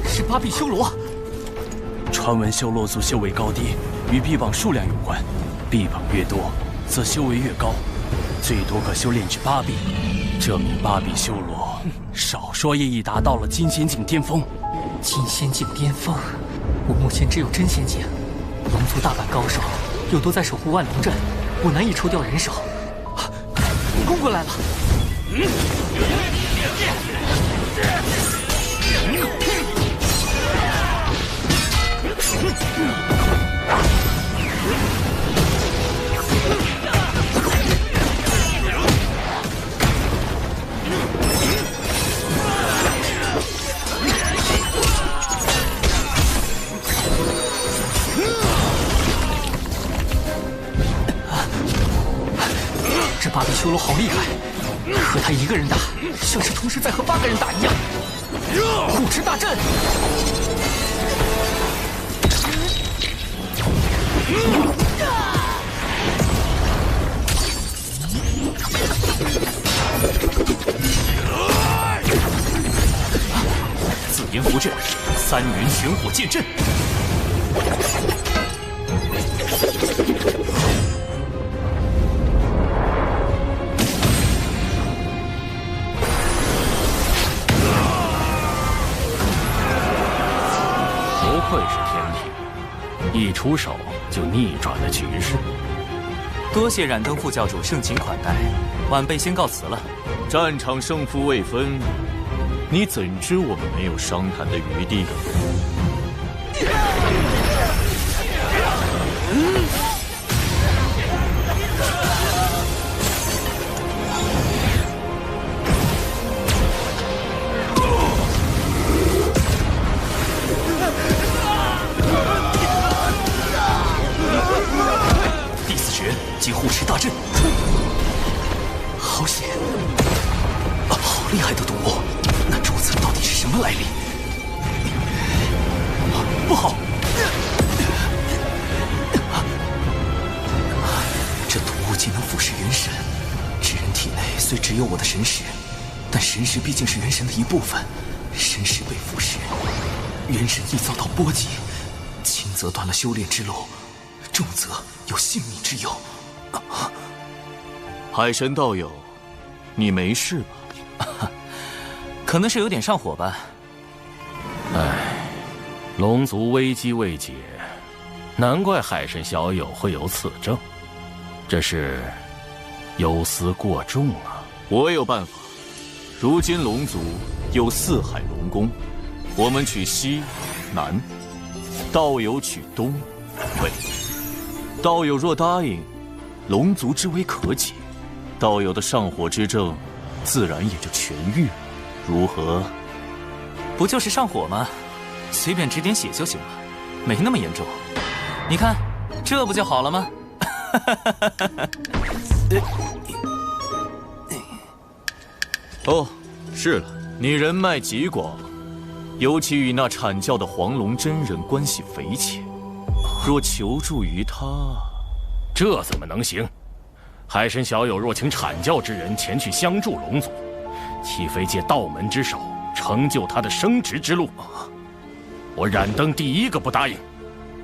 是八臂修罗。传闻修罗族修为高低与臂膀数量有关，臂膀越多，则修为越高，最多可修炼至8臂。这名8臂修罗，少说也已达到了金仙境巅峰。金仙境巅峰，我目前只有真仙境，龙族大半高手又都在守护万龙阵，我难以抽调人手。攻过来了！芭比修罗好厉害，和他一个人打，像是同时在和8个人打一样。护持大阵。紫炎符阵，3元玄火剑阵。不愧是天品，一出手就逆转了局势。多谢冉登副教主盛情款待，晚辈先告辞了。战场胜负未分，你怎知我们没有商谈的余地？第4诀即护持大阵，好险！好厉害的毒物，那珠子到底是什么来历？不好！这毒物竟能腐蚀元神，至人体内虽只有我的神识，但神识毕竟是元神的一部分，神识被腐蚀，元神易遭到波及，轻则断了修炼之路，重则有性命之忧。海神道友，你没事吧？可能是有点上火吧。唉，龙族危机未解，难怪海神小友会有此症，这是忧思过重啊。我有办法，如今龙族有4海龙宫，我们取西南，道友取东北。道友若答应，龙族之危可解，道友的上火之症自然也就痊愈了。如何？不就是上火吗？随便止点血就行了，没那么严重。你看，这不就好了吗？哦，是了，你人脉极广，尤其与那阐教的黄龙真人关系匪浅。若求助于他，这怎么能行？海神小友若请阐教之人前去相助龙族，岂非借道门之手成就他的升职之路？我冉登第一个不答应。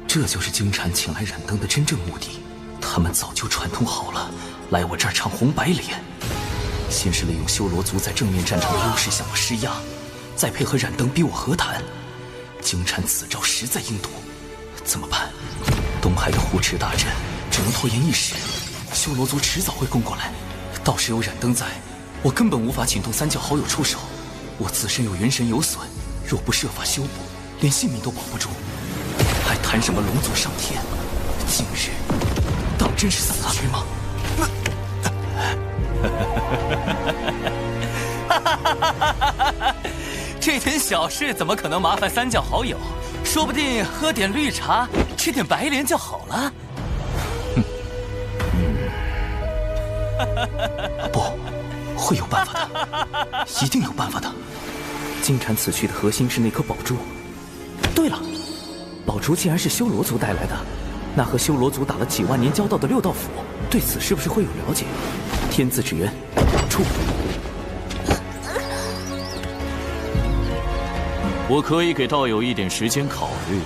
这就是金蝉请来冉登的真正目的。他们早就串通好了，来我这儿唱红白脸。先是利用修罗族在正面战场的优势向我施压，再配合冉登逼我和谈。金蝉此招实在阴毒，怎么办？东海的护持大阵只能拖延一时，修罗族迟早会攻过来。到时有冉登在，我根本无法请动3教好友出手。我自身又元神有损，若不设法修补，连性命都保不住，还谈什么龙族上天？今日当真是死局吗？这点小事怎么可能麻烦3教好友？说不定喝点绿茶，吃点白莲就好了。不，会有办法的，一定有办法的。金蝉此去的核心是那颗宝珠。对了，宝珠既然是修罗族带来的，那和修罗族打了几万年交道的6道府，对此是不是会有了解？天字之源，出。我可以给道友一点时间考虑，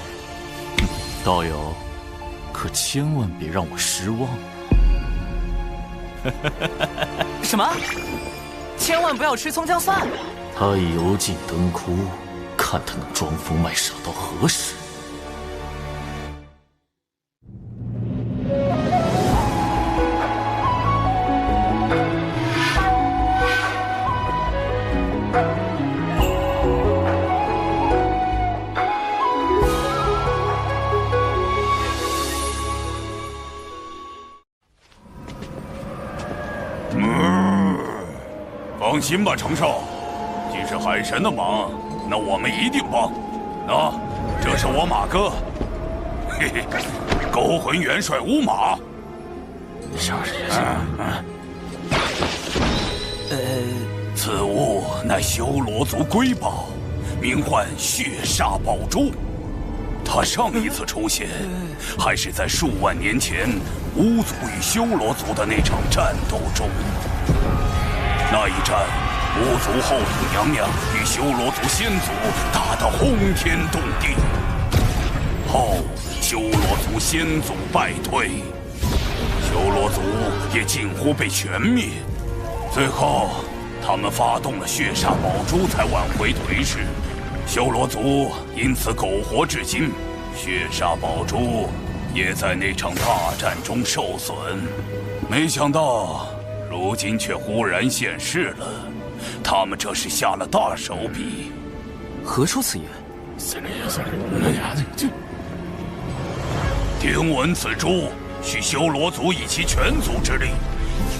道友，可千万别让我失望。什么？千万不要吃葱姜蒜！他已油尽灯枯，看他能装疯卖傻到何时？放心吧，程少，既是海神的忙，那我们一定帮。这是我马哥，嘿嘿，勾魂元帅乌马。上此物乃修罗族瑰宝，名唤血煞宝珠。它上一次出现，还是在数万年前巫族与修罗族的那场战斗中。那一战，巫族后土娘娘与修罗族先祖打得轰天动地，后修罗族先祖败退，修罗族也近乎被全灭。最后，他们发动了血煞宝珠才挽回颓势，修罗族因此苟活至今。血煞宝珠也在那场大战中受损，没想到如今却忽然现世了。他们这是下了大手笔。何出此言？听闻此珠需修罗族以其全族之力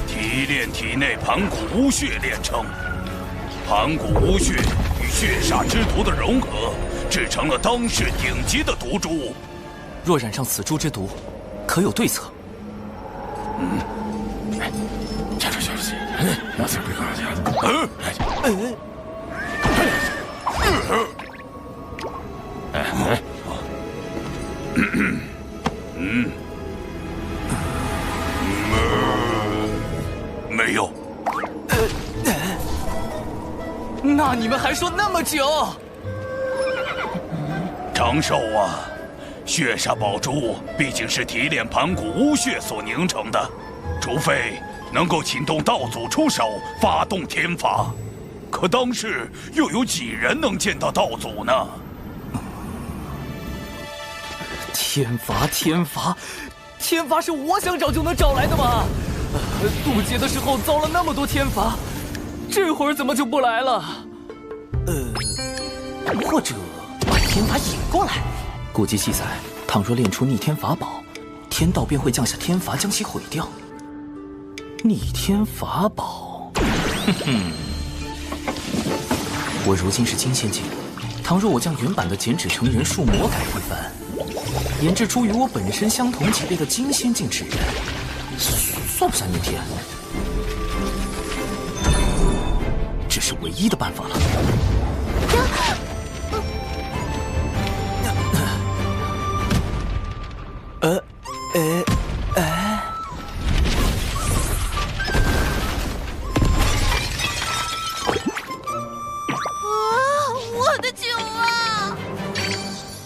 提炼体内盘古巫血炼成，盘古巫血与血煞之毒的融合，制成了当世顶级的毒珠。若染上此珠之毒，可有对策？没有。那你们还说那么久？长寿啊，血煞宝珠毕竟是提炼盘古巫血所凝成的，除非能够请动道祖出手，发动天罚。可当世又有几人能见到道祖呢？天罚，天罚，天罚是我想找就能找来的吗？渡劫的时候遭了那么多天罚，这会儿怎么就不来了？或者把天罚引过来。古籍记载，倘若炼出逆天法宝，天道便会降下天罚将其毁掉。逆天法宝，我如今是金仙境，倘若我将原版的剪纸成人术魔改一番，研制出与我本身相同级别的金仙境纸人，算不算逆天？这是唯一的办法了。我的酒啊！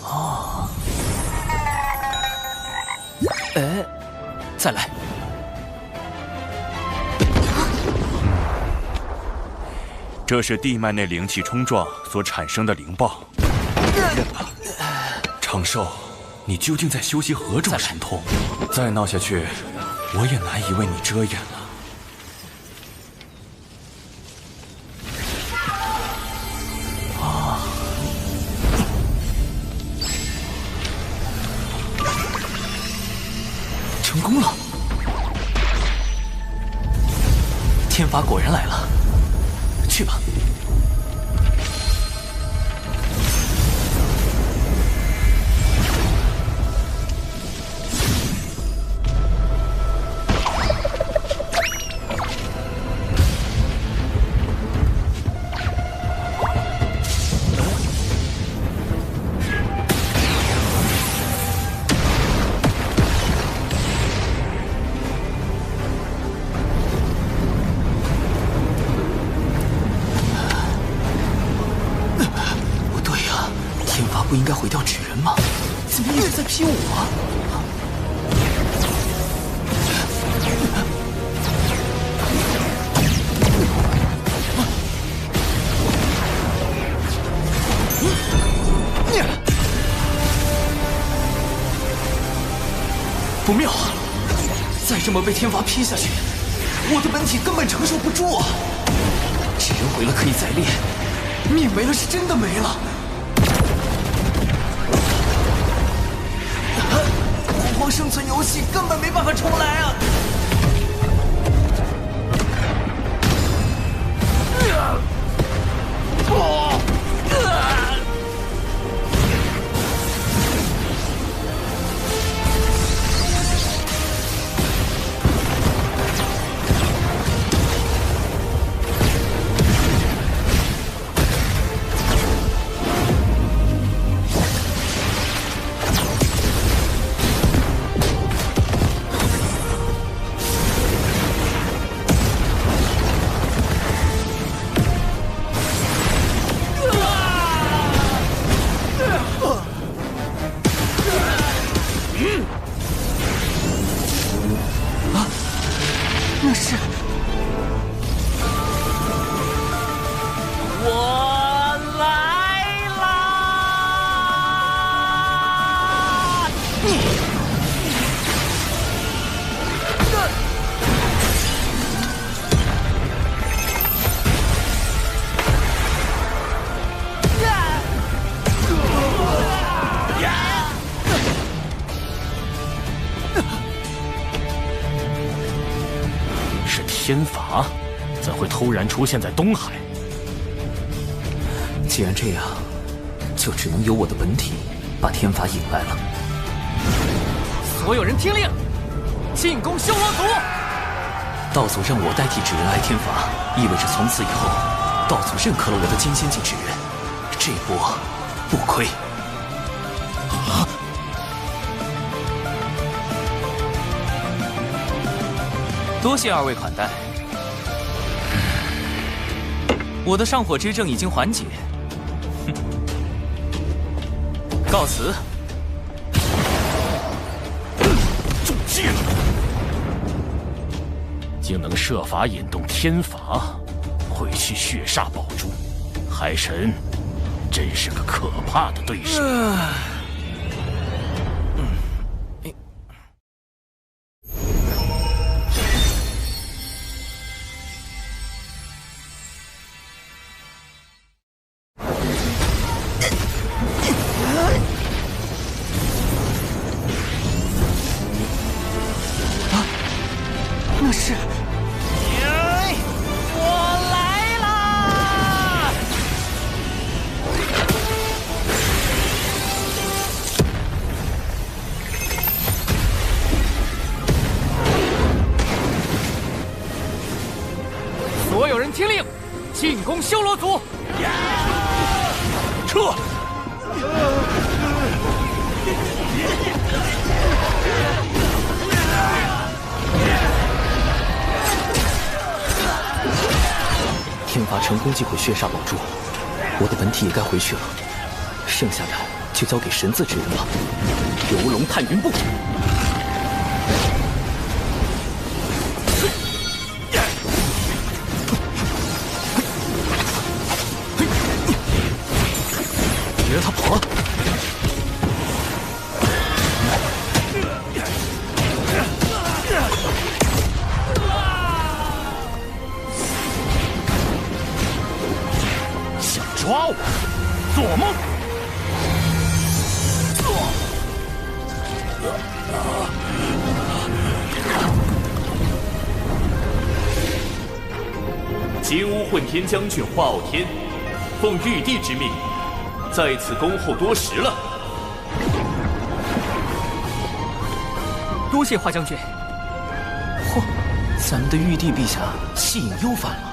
哦，再来。这是地脉内灵气冲撞所产生的灵爆。长寿，你究竟在修习何种神通？再闹下去，我也难以为你遮掩了。成功了！天罚果然来了，去吧。不应该毁掉纸人吗？怎么一直在劈我？不妙啊！再这么被天罚劈下去，我的本体根本承受不住啊！纸人毁了可以再炼，命没了是真的没了。生存游戏根本没办法重来啊！啊，那是我来啦！是天罚，怎会突然出现在东海？既然这样，就只能由我的本体把天罚引来了。所有人听令，进攻修罗族！道祖让我代替纸人挨天罚，意味着从此以后，道祖认可了我的金仙境纸人，这波不亏。多谢二位款待，我的上火之症已经缓解，告辞。中计了，竟能设法引动天罚，毁去血煞宝珠，海神真是个可怕的对手。那是，我来啦！所有人听令，进攻修罗族！撤！天罚成功击毁血煞宝珠，我的本体也该回去了，剩下的就交给神字指人了。游龙探云步。别让他跑了！想抓我？做梦！金乌混天将军华傲天，奉玉帝之命，在此恭候多时了。多谢华将军。嚯，咱们的玉帝陛下气瘾又犯了。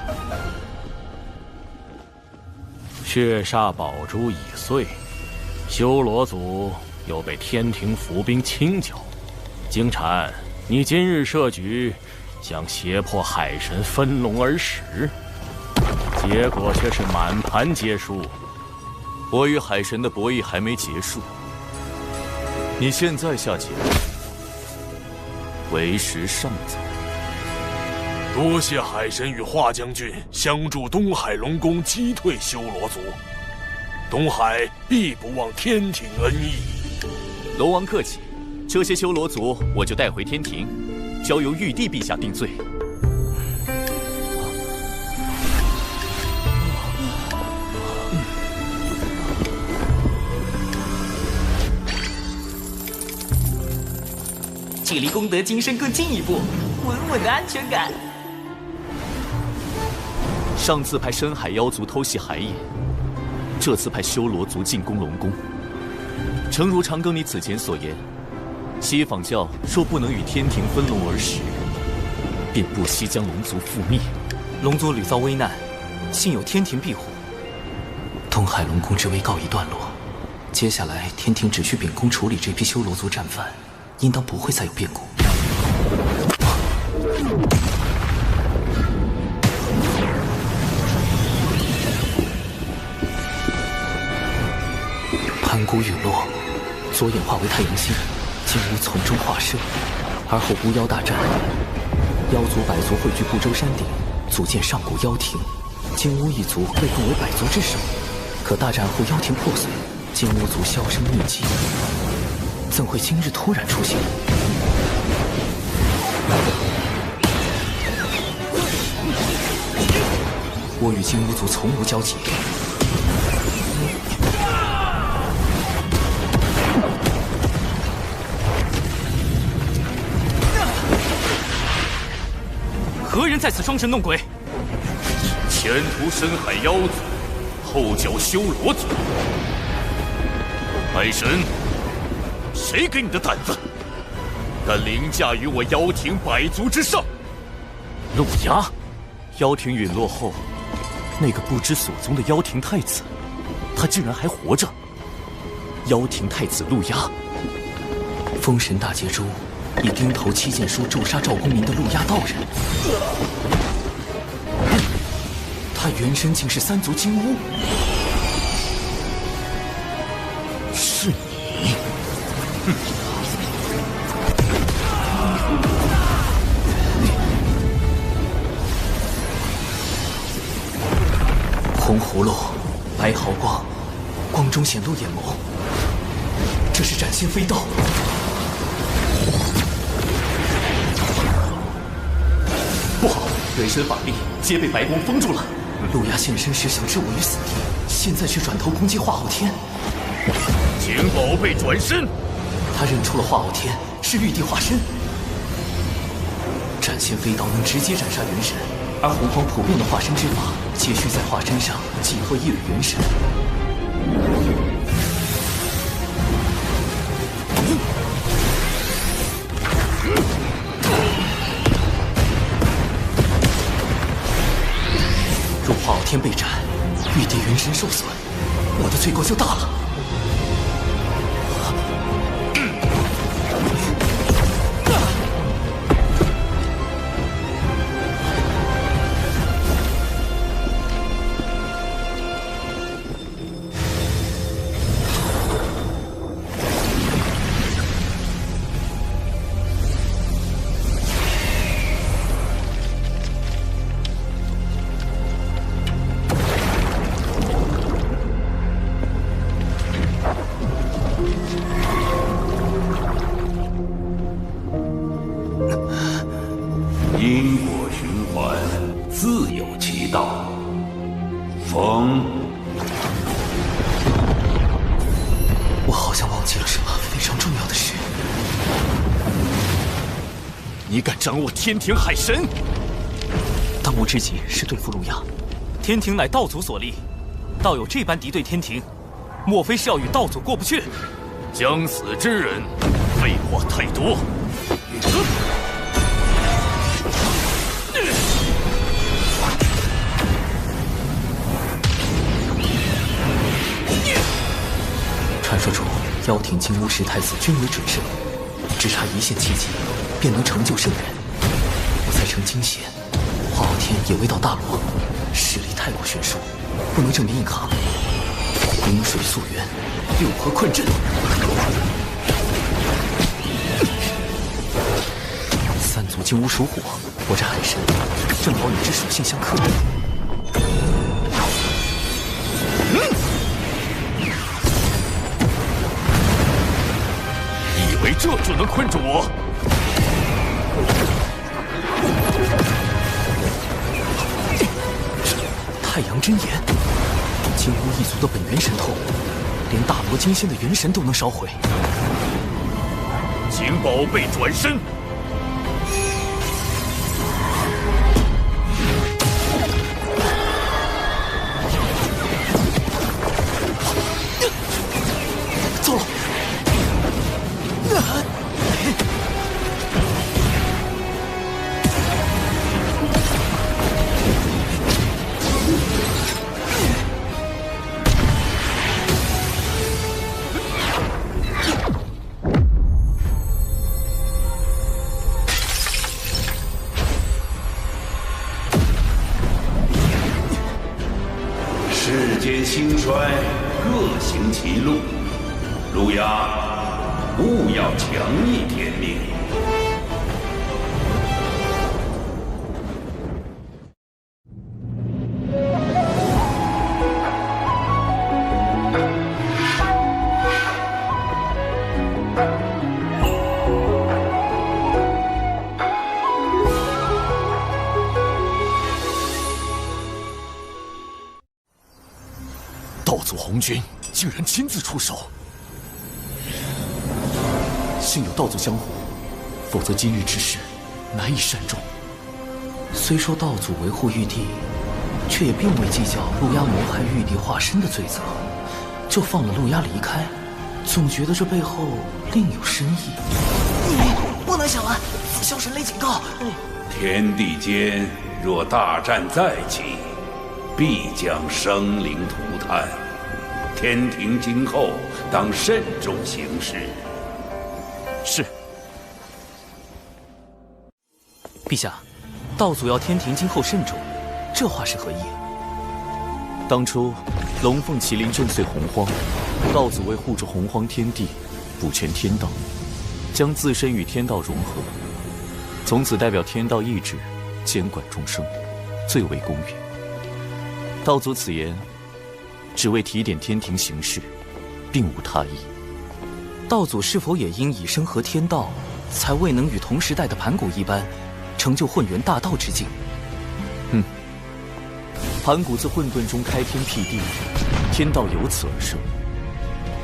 血煞宝珠已碎，修罗族又被天庭伏兵清剿。金蝉，你今日设局，想胁迫海神分龙而食，结果却是满盘皆输。我与海神的博弈还没结束，你现在下界，为时尚早。多谢海神与华将军相助东海龙宫击退修罗族，东海必不忘天庭恩义。龙王客气，这些修罗族我就带回天庭，交由玉帝陛下定罪。距离功德金身更进一步，稳稳的安全感。上次派深海妖族偷袭海野，这次派修罗族进攻龙宫。诚如长庚你此前所言，西坊教若不能与天庭分龙而食，便不惜将龙族覆灭。龙族屡遭危难，幸有天庭庇护，东海龙宫之危告一段落。接下来天庭只需秉公处理这批修罗族战犯，应当不会再有变故。盘古陨落，左眼化为太阳星，金乌从中化身，而后巫妖大战，妖族百族汇聚不周山顶，组建上古妖庭。金乌一族被奉为百族之首，可大战后妖庭破碎，金乌族销声匿迹，怎会今日突然出现？我与金乌族从无交集。何人在此装神弄鬼？前途深海妖族，后脚修罗族。海神，谁给你的胆子，敢凌驾于我妖庭百族之上？陆牙，妖庭陨落后，那个不知所踪的妖庭太子，他竟然还活着。妖庭太子陆牙，封神大劫中以钉头七剑书诛杀赵公明的陆压道人，他原身竟是三族金乌。是你！哼！红葫芦，白毫光，光中显露眼眸。这是斩仙飞刀。不好，人身法力皆被白光封住了。陆压现身时想置我于死地，现在却转头攻击化昊天。请宝贝转身！他认出了化昊天是玉帝化身。斩仙飞刀能直接斩杀元神，而洪荒普遍的化身之法，皆需在化身上寄托一缕元神。若化昊天被斩，玉帝元神受损，我的罪过就大了。因果循环，自有其道。风，我好像忘记了什么非常重要的事。你敢掌握天庭海神？当务之急是对付陆压。天庭乃道祖所立，道友这般敌对天庭，莫非是要与道祖过不去？将死之人，废话太多。传说中，妖庭金乌10太子均为准圣，只差一线契机，便能成就圣人。我才成金仙，化昊天也未到大罗，实力太过悬殊，不能正面硬抗。饮水溯源，六合困阵。三族金乌属火，我这海神正好与之属性相克。以为这就能困住我？太阳真言，金乌一族的本源神通，连大罗金仙的元神都能烧毁。请宝贝转身。糟了！世间兴衰，各行其路。陆压，勿要强逆天命。道祖红军竟然亲自出手，幸有道祖相护，否则今日之事难以善终。虽说道祖维护玉帝，却也并未计较陆压谋害玉帝化身的罪责，就放了陆压离开，总觉得这背后另有深意。不能小玩，萧神雷警告。天地间若大战再起，必将生灵涂炭。天庭今后当慎重行事。是。陛下，道祖要天庭今后慎重，这话是何意？当初龙凤麒麟震碎洪荒，道祖为护住洪荒天地，补全天道，将自身与天道融合，从此代表天道意志，监管众生，最为公允。道祖此言，只为提点天庭行事，并无他意。道祖是否也因以身合天道，才未能与同时代的盘古一般，成就混元大道之境？盘古自混沌中开天辟地，天道由此而生。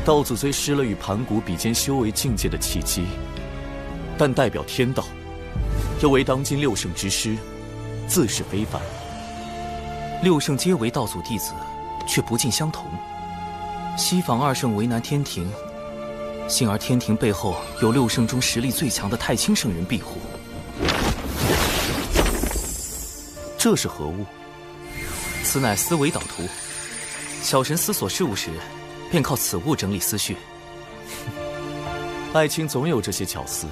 道祖虽失了与盘古比肩修为境界的契机，但代表天道，又为当今六圣之师，自是非凡。六圣皆为道祖弟子，却不尽相同。西方二圣为难天庭，幸而天庭背后有六圣中实力最强的太清圣人庇护。这是何物？此乃思维导图，小神思索事物时，便靠此物整理思绪。爱卿总有这些巧思。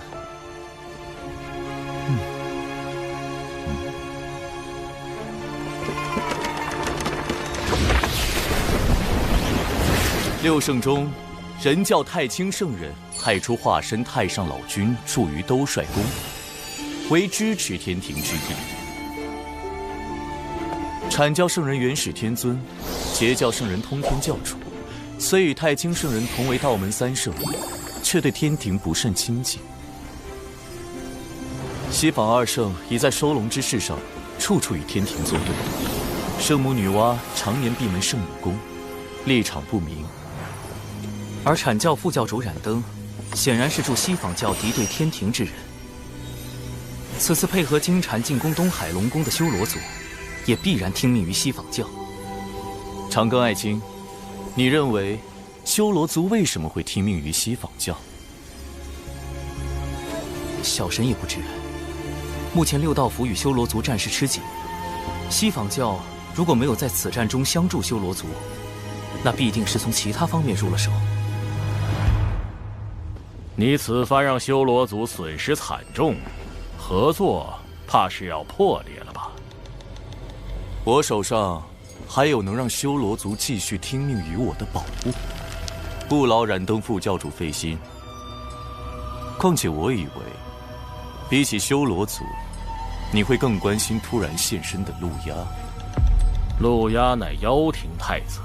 六圣中，人教太清圣人派出化身太上老君驻于兜率宫，为支持天庭之意。阐教圣人元始天尊，截教圣人通天教主，虽与太清圣人同为道门三圣，却对天庭不甚亲近。西方二圣已在收龙之事上，处处与天庭作对。圣母女娲常年闭门圣母宫，立场不明。而阐教副教主冉登，显然是助西方教敌对天庭之人。此次配合金蝉进攻东海龙宫的修罗族，也必然听命于西方教。长庚爱卿，你认为修罗族为什么会听命于西方教？小神也不知。目前六道府与修罗族战事吃紧，西方教如果没有在此战中相助修罗族，那必定是从其他方面入了手。你此番让修罗族损失惨重，合作怕是要破裂了吧？我手上还有能让修罗族继续听命于我的宝物，不劳冉登副教主费心。况且我以为，比起修罗族，你会更关心突然现身的陆压。陆压乃妖庭太子，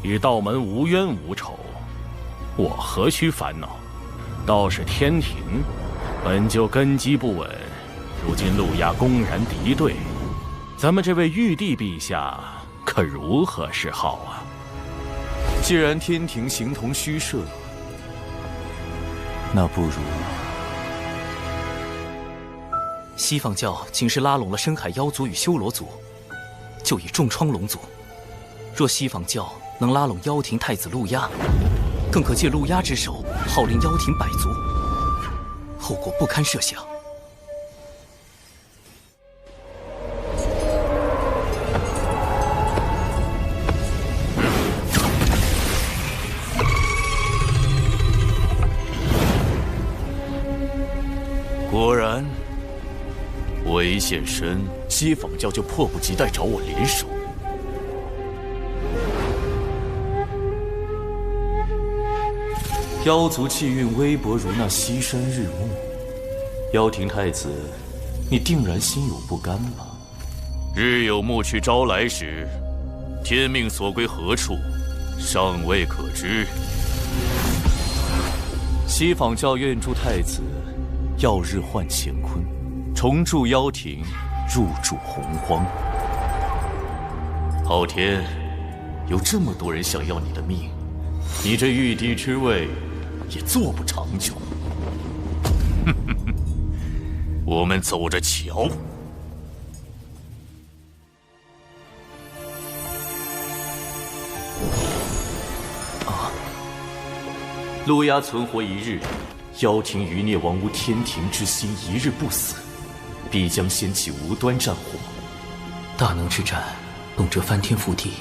与道门无冤无仇，我何须烦恼？倒是天庭，本就根基不稳，如今陆压公然敌对，咱们这位玉帝陛下可如何是好啊？既然天庭形同虚设，那不如……西方教仅是拉拢了深海妖族与修罗族，就已重创龙族。若西方教能拉拢妖庭太子陆压，更可借陆压之手号令妖庭百族，后果不堪设想。果然，我一现身，西方教就迫不及待找我联手。妖族气运微薄如那西山日暮，妖庭太子，你定然心有不甘吧？日有暮去朝来时，天命所归何处，尚未可知。西坊教院助太子，曜日换乾坤，重铸妖庭，入主洪荒。昊天，有这么多人想要你的命，你这玉帝之位也坐不长久。我们走着瞧。陆压存活一日，妖庭余孽亡无天庭之心，一日不死，必将掀起无端战火。大能之战，动辄翻天覆地，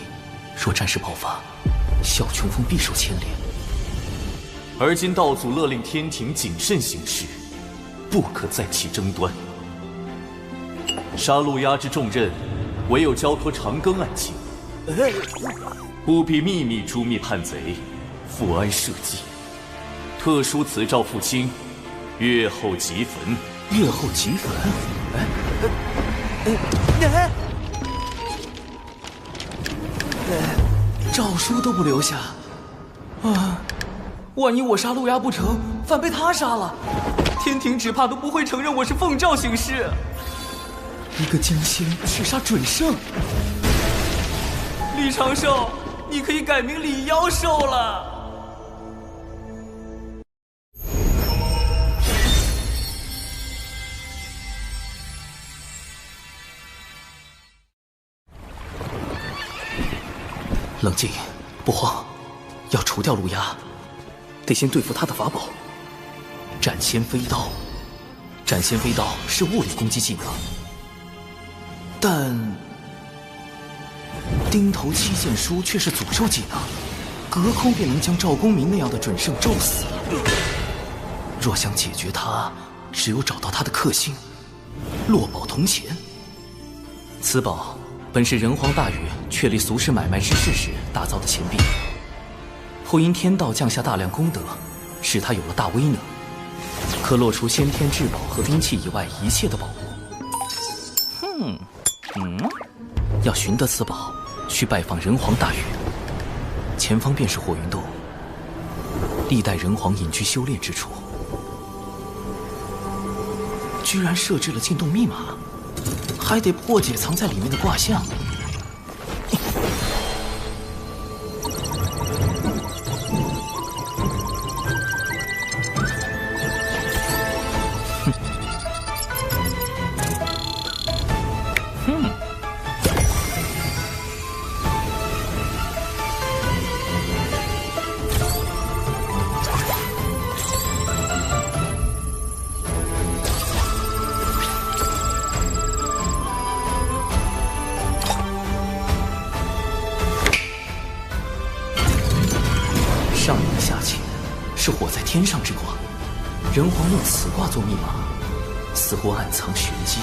若战事爆发，小琼峰必受牵连。而今道祖勒令天庭谨慎行事，不可再起争端。杀陆压之重任，唯有交托长庚案情，务必秘密诛灭叛贼，复安社稷。特书此诏父亲，月后即焚。月后即焚？诏书都不留下啊！万一我杀陆压不成，反被他杀了，天庭只怕都不会承认我是奉诏行事。一个江仙去杀准圣，李长寿，你可以改名李妖寿了。冷静，不慌，要除掉陆压，得先对付他的法宝——斩仙飞刀。斩仙飞刀是物理攻击技能，但钉头七剑书却是诅咒技能，隔空便能将赵公明那样的准圣咒死了。若想解决他，只有找到他的克星——落宝铜钱。此宝本是人皇大禹确立俗世买卖之事时打造的钱币，后因天道降下大量功德，使他有了大威能，可落除先天至宝和兵器以外一切的宝物。要寻得此宝，需拜访人皇大禹。前方便是火云洞，历代人皇隐居修炼之处。居然设置了进洞密码，还得破解藏在里面的卦象。上影下潜是火在天上之卦，人皇用此卦做密码，似乎暗藏玄机。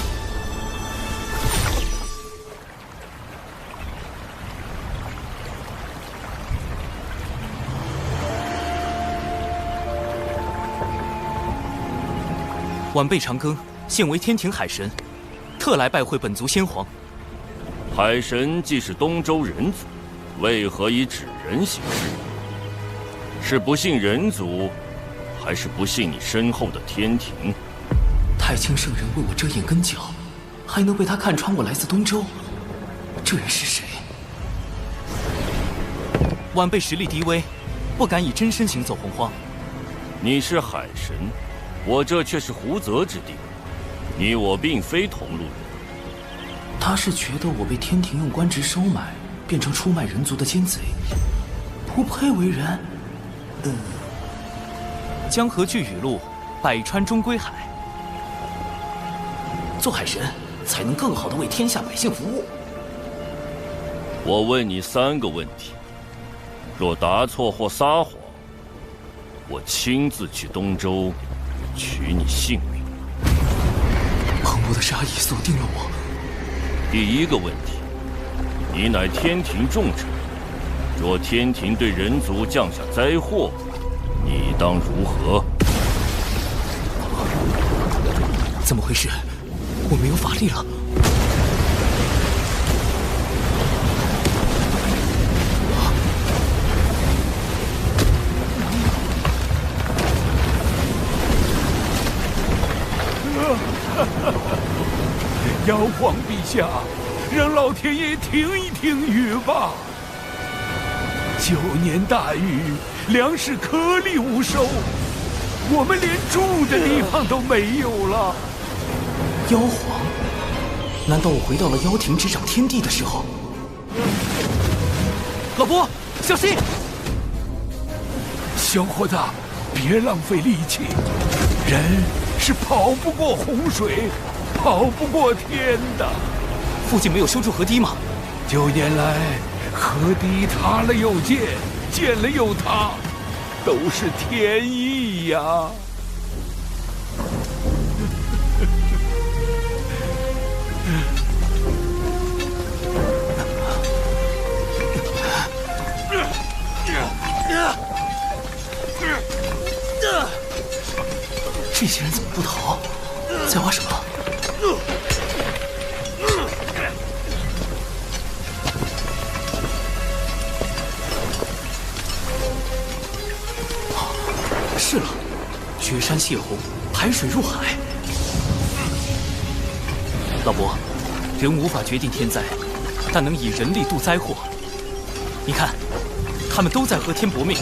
晚辈长庚，现为天庭海神，特来拜会本族先皇。海神既是东周人族，为何以纸人行事？是不信人族，还是不信你身后的天庭？太清圣人为我遮掩根脚，还能被他看穿我来自东周？这人是谁？晚辈实力低微，不敢以真身行走洪荒。你是海神，我这却是湖泽之地，你我并非同路人。他是觉得我被天庭用官职收买，变成出卖人族的奸贼，不配为人。江河聚雨露，百川终归海。做海神，才能更好地为天下百姓服务。我问你3个问题，若答错或撒谎，我亲自去东周取你性命。澎湃的杀意锁定了我。第1个问题，你乃天庭重臣，若天庭对人族降下灾祸，你当如何？怎么回事？我没有法力了。妖皇陛下，让老天爷听一听雨吧。9年大雨，粮食颗粒无收，我们连住的地方都没有了。妖皇？难道我回到了妖庭执掌天地的时候？老伯，小心！小伙子，别浪费力气，人是跑不过洪水，跑不过天的。附近没有修筑河堤吗？9年来，河堤塌了又建，建了又塌，都是天意呀。这些人怎么不逃？在挖什么？是了，决山泄洪，排水入海。老伯，人无法决定天灾，但能以人力度灾祸。你看，他们都在和天搏命。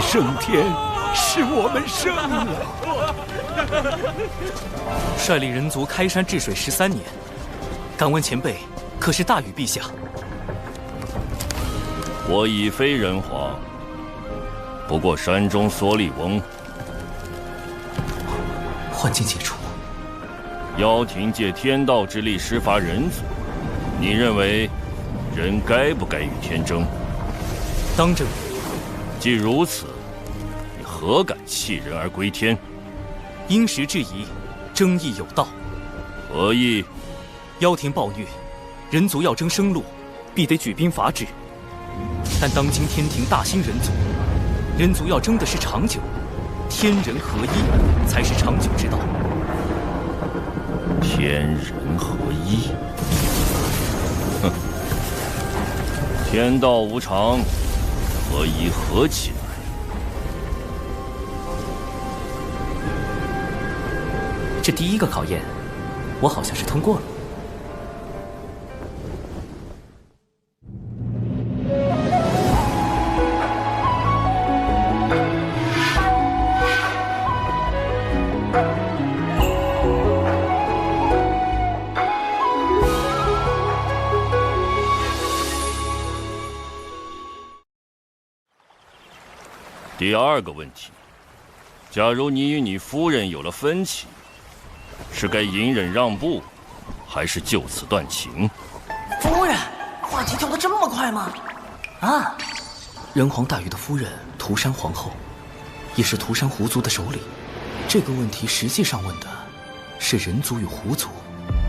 胜天，是我们胜了。率领人族开山治水13年，敢问前辈，可是大禹陛下？我已非人皇，不过山中缩力翁。幻境解除，妖庭借天道之力施伐人族，你认为人该不该与天争？当争。既如此，你何敢弃人而归天？因时制宜，争议有道。何意？妖庭暴虐，人族要争生路，必得举兵伐之。但当今天庭大兴人族，人族要争的是长久，天人合一才是长久之道。天人合一？哼！天道无常，合一合起来。这第一个考验，我好像是通过了。第二个问题，假如你与你夫人有了分歧，是该隐忍让步，还是就此断情？夫人，话题跳得这么快吗？啊！人皇大禹的夫人涂山皇后，也是涂山狐族的首领。这个问题实际上问的是人族与狐族，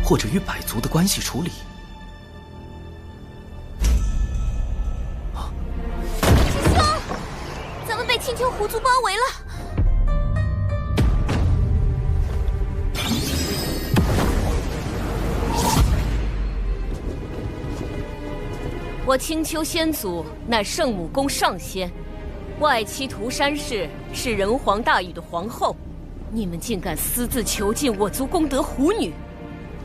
或者与百族的关系处理。青丘狐族包围了，我青丘仙祖乃圣母宫上仙，外戚涂山氏是人皇大禹的皇后，你们竟敢私自囚禁我族功德狐女，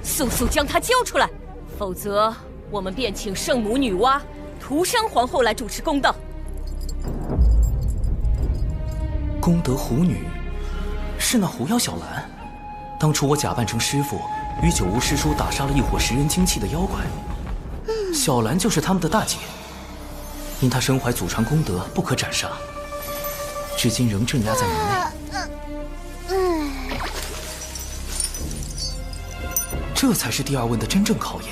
速速将她交出来，否则我们便请圣母女娲、涂山皇后来主持公道。功德狐女是那狐妖小兰，当初我假扮成师傅，与九巫师叔打杀了一伙食人精气的妖怪，小兰就是他们的大姐。因他身怀祖传功德，不可斩杀，至今仍镇压在门内。这才是第二问的真正考验。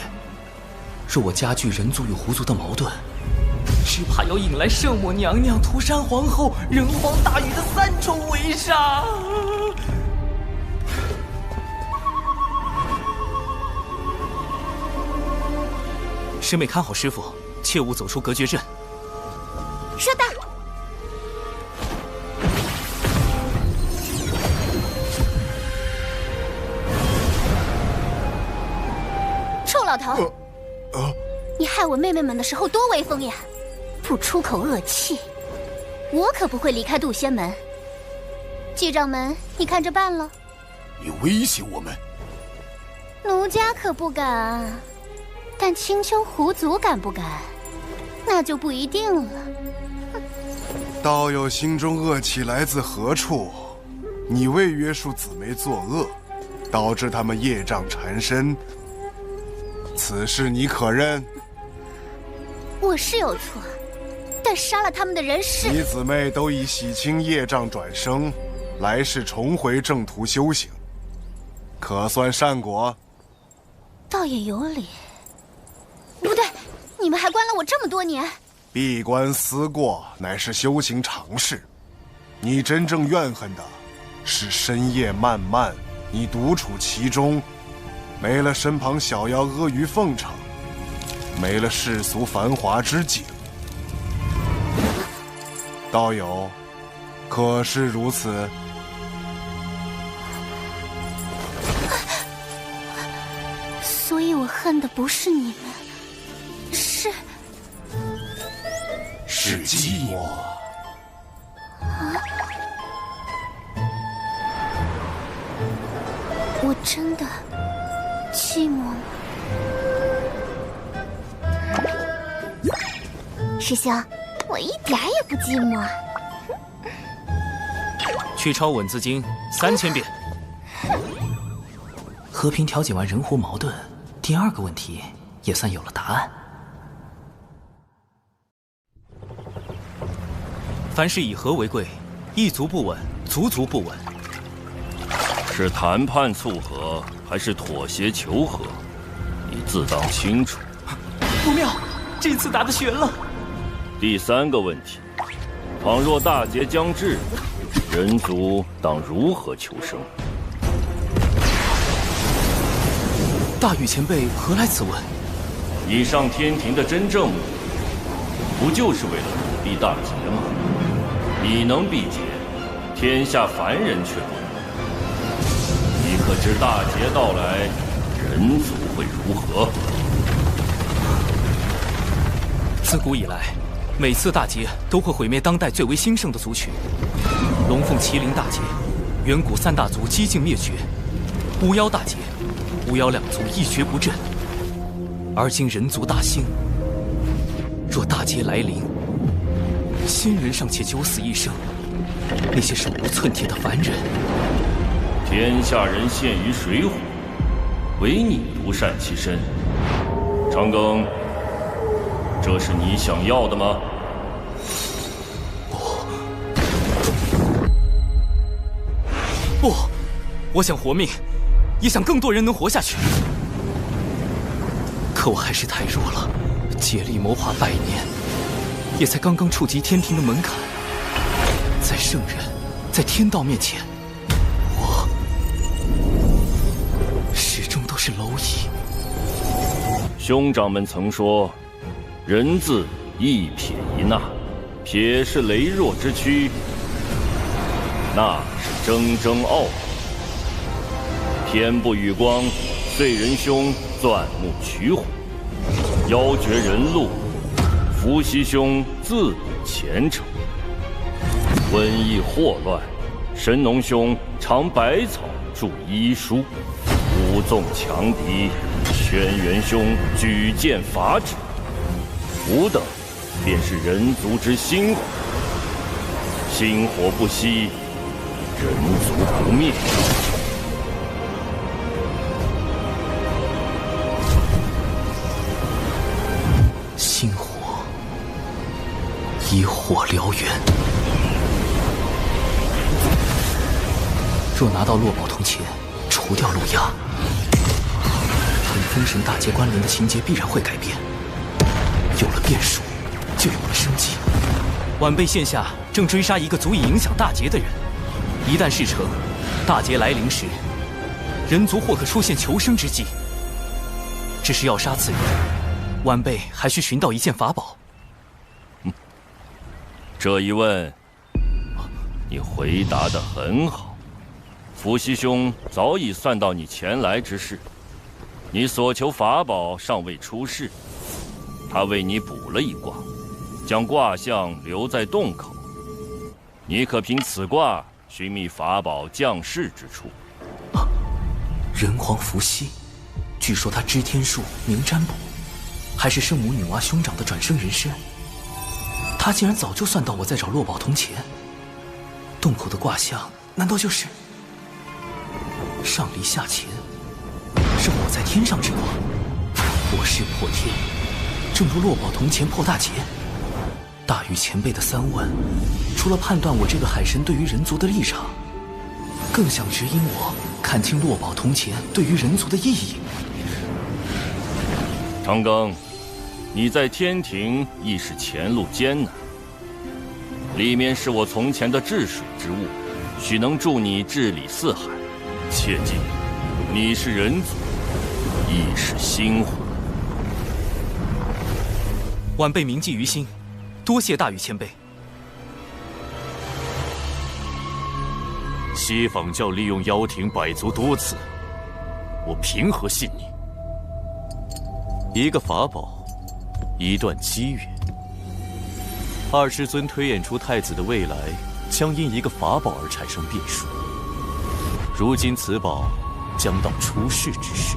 若我加剧人族与狐族的矛盾，只怕要引来圣母娘娘、涂山皇后、人皇大禹的3重围杀。师妹看好师傅，切勿走出隔绝阵。收到。臭老头，你害我妹妹们的时候多威风呀！不出口恶气，我可不会离开渡仙门。季掌门，你看着办了。你威胁我们？奴家可不敢，但青丘狐族敢不敢？那就不一定了。道友心中恶气来自何处？你未约束姊妹作恶，导致他们业障缠身，此事你可认？我是有错，但杀了他们的人是你姊妹都已洗清业障转生，来世重回正途修行，可算善果。倒也有理。不对，你们还关了我这么多年。闭关思过乃是修行常事，你真正怨恨的是深夜漫漫，你独处其中，没了身旁小妖阿谀奉承，没了世俗繁华之景。道友，可是如此？所以我恨的不是你们，是寂寞。我真的寂寞吗？师兄，我一点也不寂寞。去抄《稳字经》3000遍。和平调解完人狐矛盾，第2个问题也算有了答案。凡事以和为贵，一族不稳，族族不稳。是谈判促和，还是妥协求和？你自当清楚。不妙，这次打得悬了。第3个问题，倘若大劫将至，人族当如何求生？大禹前辈何来此问？你上天庭的真正目的，不就是为了躲避大劫吗？你能避劫，天下凡人却不能。你可知大劫到来，人族会如何？自古以来，每次大劫都会毁灭当代最为兴盛的族群。龙凤麒麟大劫，远古3大族几近灭绝；巫妖大劫，巫妖2族一蹶不振。而今人族大兴，若大劫来临，仙人尚且九死一生，那些手无寸铁的凡人，天下人陷于水火，唯你独善其身。长庚，这是你想要的吗？不，我想活命，也想更多人能活下去。可我还是太弱了，借力谋划100年，也才刚刚触及天庭的门槛。在圣人，在天道面前，我始终都是蝼蚁。兄长们曾说，人字一撇一捺，撇是羸弱之躯，捺是铮铮傲骨。天不与光，遂人兄钻木取火，妖绝人路，伏羲兄自古虔诚。瘟疫祸乱，神农兄尝百草著医书，武纵强敌，轩辕兄举剑伐之。吾等便是人族之心火，心火不息，人族不灭。心火，以火燎原。若拿到落宝铜钱，除掉陆压，同封神大劫关联的情节必然会改变。有了变数，就有了生机。晚辈现下正追杀一个足以影响大劫的人，一旦事成，大劫来临时，人族或可出现求生之机。只是要杀此人，晚辈还需寻到一件法宝。这一问，你回答得很好。伏羲兄早已算到你前来之事，你所求法宝尚未出世，他为你卜了一卦，将卦象留在洞口。你可凭此卦寻觅法宝降世之处。人皇伏羲，据说他知天术，明占卜，还是圣母女娲兄长的转生人身。他竟然早就算到我在找落宝铜钱，洞口的卦象难道就是上离下乾，是我在天上之卦，我势破天，正如落宝铜钱破大劫。大禹前辈的3问，除了判断我这个海神对于人族的立场，更想指引我看清落宝铜钱对于人族的意义。长庚，你在天庭亦是前路艰难，里面是我从前的治水之物，许能助你治理四海。切记，你是人族，亦是星火。晚辈铭记于心，多谢大禹前辈。西仿教利用妖庭百足多次，我凭何信你？一个法宝，一段机缘。二师尊推演出太子的未来，将因一个法宝而产生变数。如今此宝将到出世之时。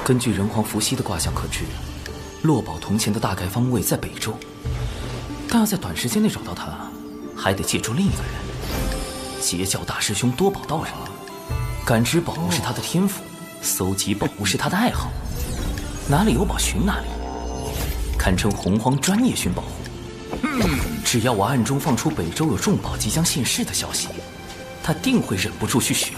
根据人皇伏羲的卦象可知，落宝铜钱的大概方位在北周，但要在短时间内找到它，还得借助另一个人——截教大师兄多宝道人。感知宝物是他的天赋，搜集宝物是他的爱好，哪里有宝寻哪里，堪称洪荒专业寻宝户。只要我暗中放出北周有重宝即将现世的消息，他定会忍不住去寻。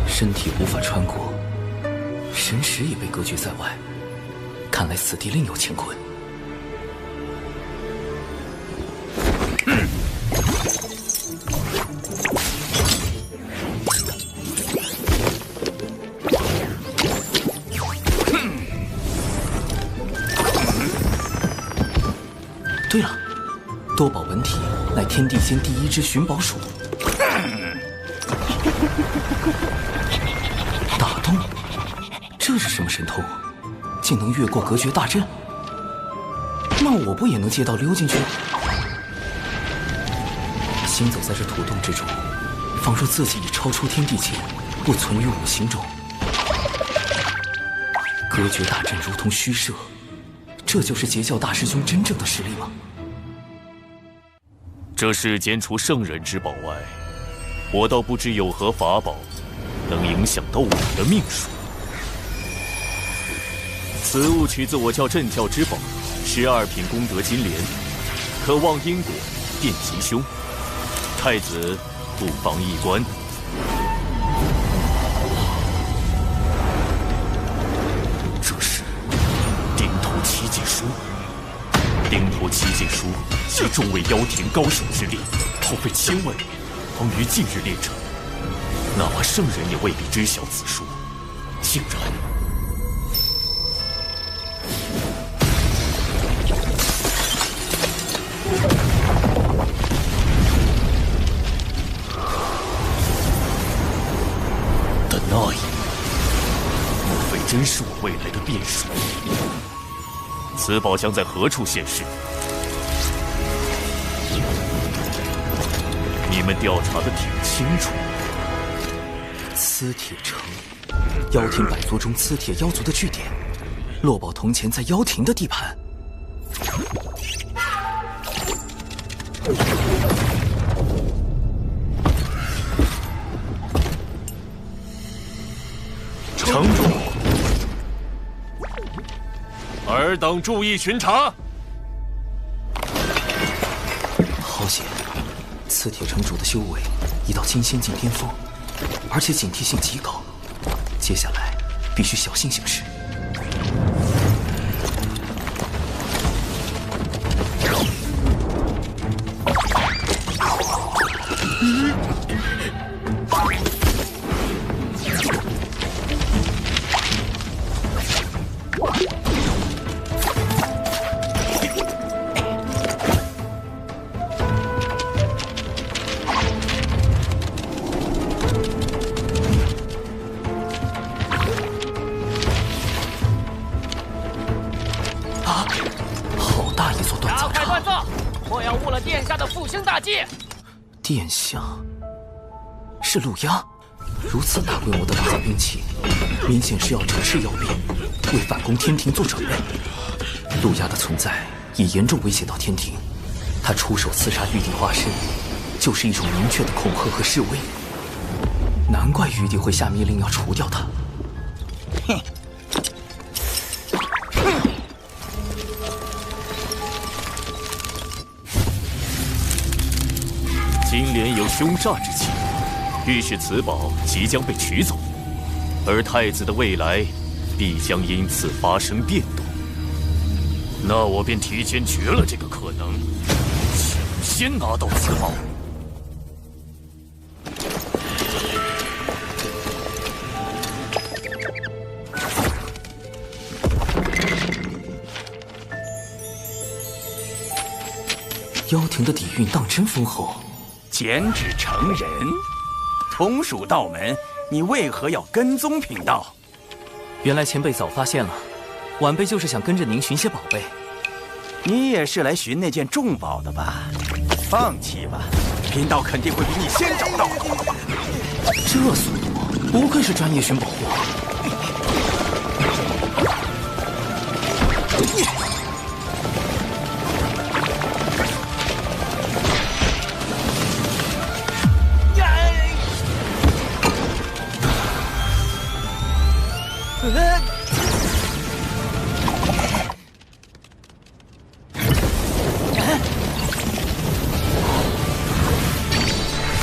身体无法穿过，神识也被隔绝在外，看来此地另有乾坤。对了，多宝文体乃天地间第一只寻宝鼠。打洞，这是什么神通？竟能越过隔绝大阵？那我不也能借道溜进去？行走在这土洞之中，仿若自己已超出天地间，不存于五行中。隔绝大阵如同虚设，这就是截教大师兄真正的实力吗？这世间除圣人之宝外，我倒不知有何法宝能影响到我的命数。此物取自我教镇教之宝12品功德金莲，可望因果变吉凶。太子不妨一观。这是顶头七剑书。顶头七剑书集众位妖庭高手之力，耗费1000万年，方于近日炼成。哪怕圣人也未必知晓此书，竟然……的那一幕，莫非真变数。此宝将在何处现世？你们调查的挺清楚。磁铁城，妖庭百族中磁铁妖族的据点。落宝铜钱在妖庭的地盘。城主，尔等注意巡查。好险，磁铁城主的修为已到金仙境巅峰，而且警惕性极高。接下来必须小心行事。殿下是陆压，如此大规模的打造兵器，明显是要整治妖兵，为反攻天庭做准备。陆压的存在已严重威胁到天庭，他出手刺杀玉帝化身，就是一种明确的恐吓和示威。难怪玉帝会下密令要除掉他。哼！金莲有凶煞之气，预示此宝即将被取走，而太子的未来必将因此发生变动。那我便提前绝了这个可能，抢先拿到此宝。妖庭的底蕴当真丰厚。减脂成人，同属道门，你为何要跟踪贫道？原来前辈早发现了，晚辈就是想跟着您寻些宝贝。你也是来寻那件重宝的吧？放弃吧，贫道肯定会比你先找到。这速度，不愧是专业寻宝货。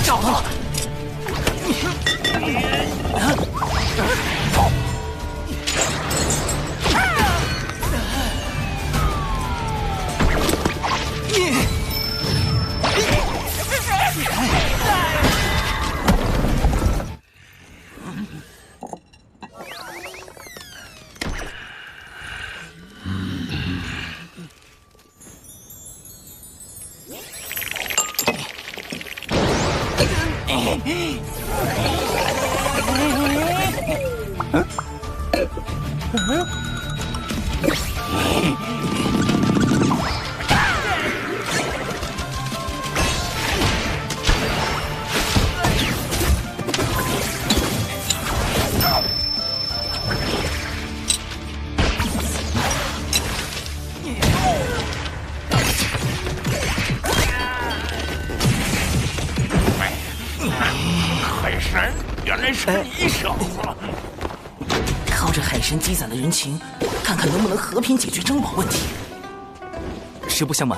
找到了！海神，原来是你小子！靠着海神积攒的人情，看看能不能和平解决珍宝问题。实不相瞒，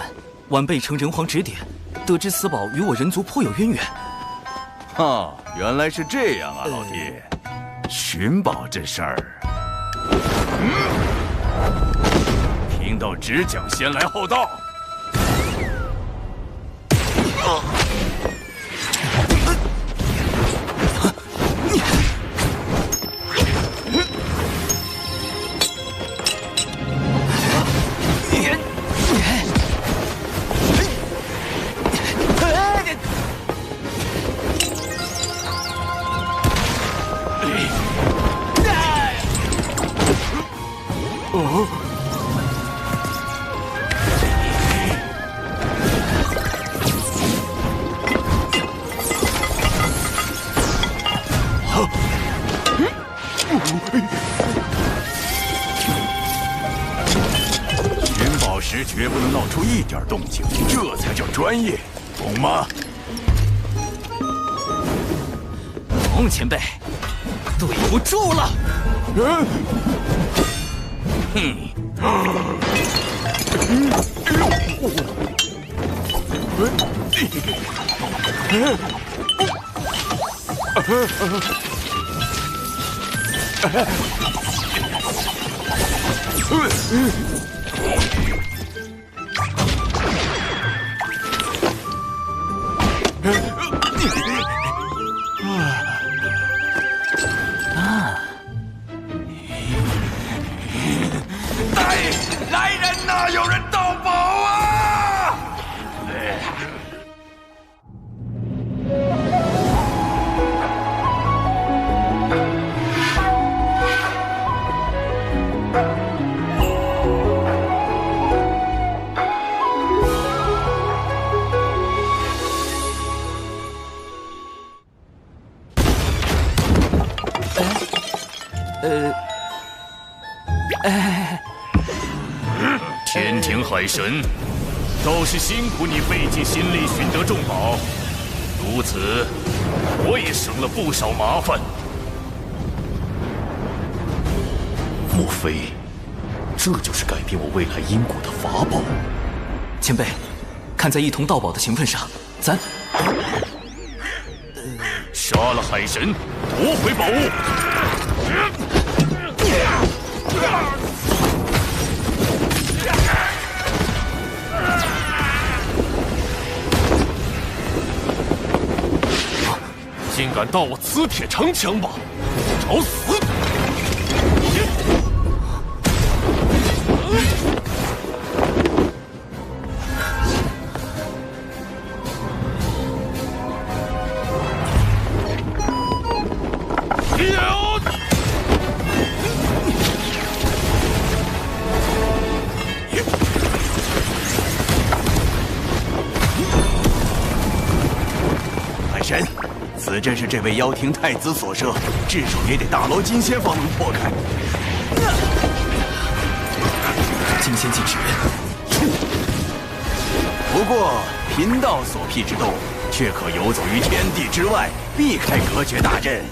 晚辈承人皇指点，得知此宝与我人族颇有渊源。哈，原来是这样啊，老弟。寻宝这事儿，贫道只讲先来后到。能闹出一点动静，这才叫专业，懂吗？龙前辈，对不住了。来人呐！有人盗宝啊！天庭海神，倒是辛苦你费尽心力寻得重宝，如此我也省了不少麻烦。莫非这就是改变我未来因果的法宝？前辈，看在一同盗宝的情分上，咱杀了海神，夺回宝物。竟敢盗我磁铁城墙吧！找死！海神，此阵是这位妖庭太子所设，至少也得大罗金仙方能破开。金仙禁止。不过贫道所辟之洞，却可游走于天地之外，避开隔绝大阵。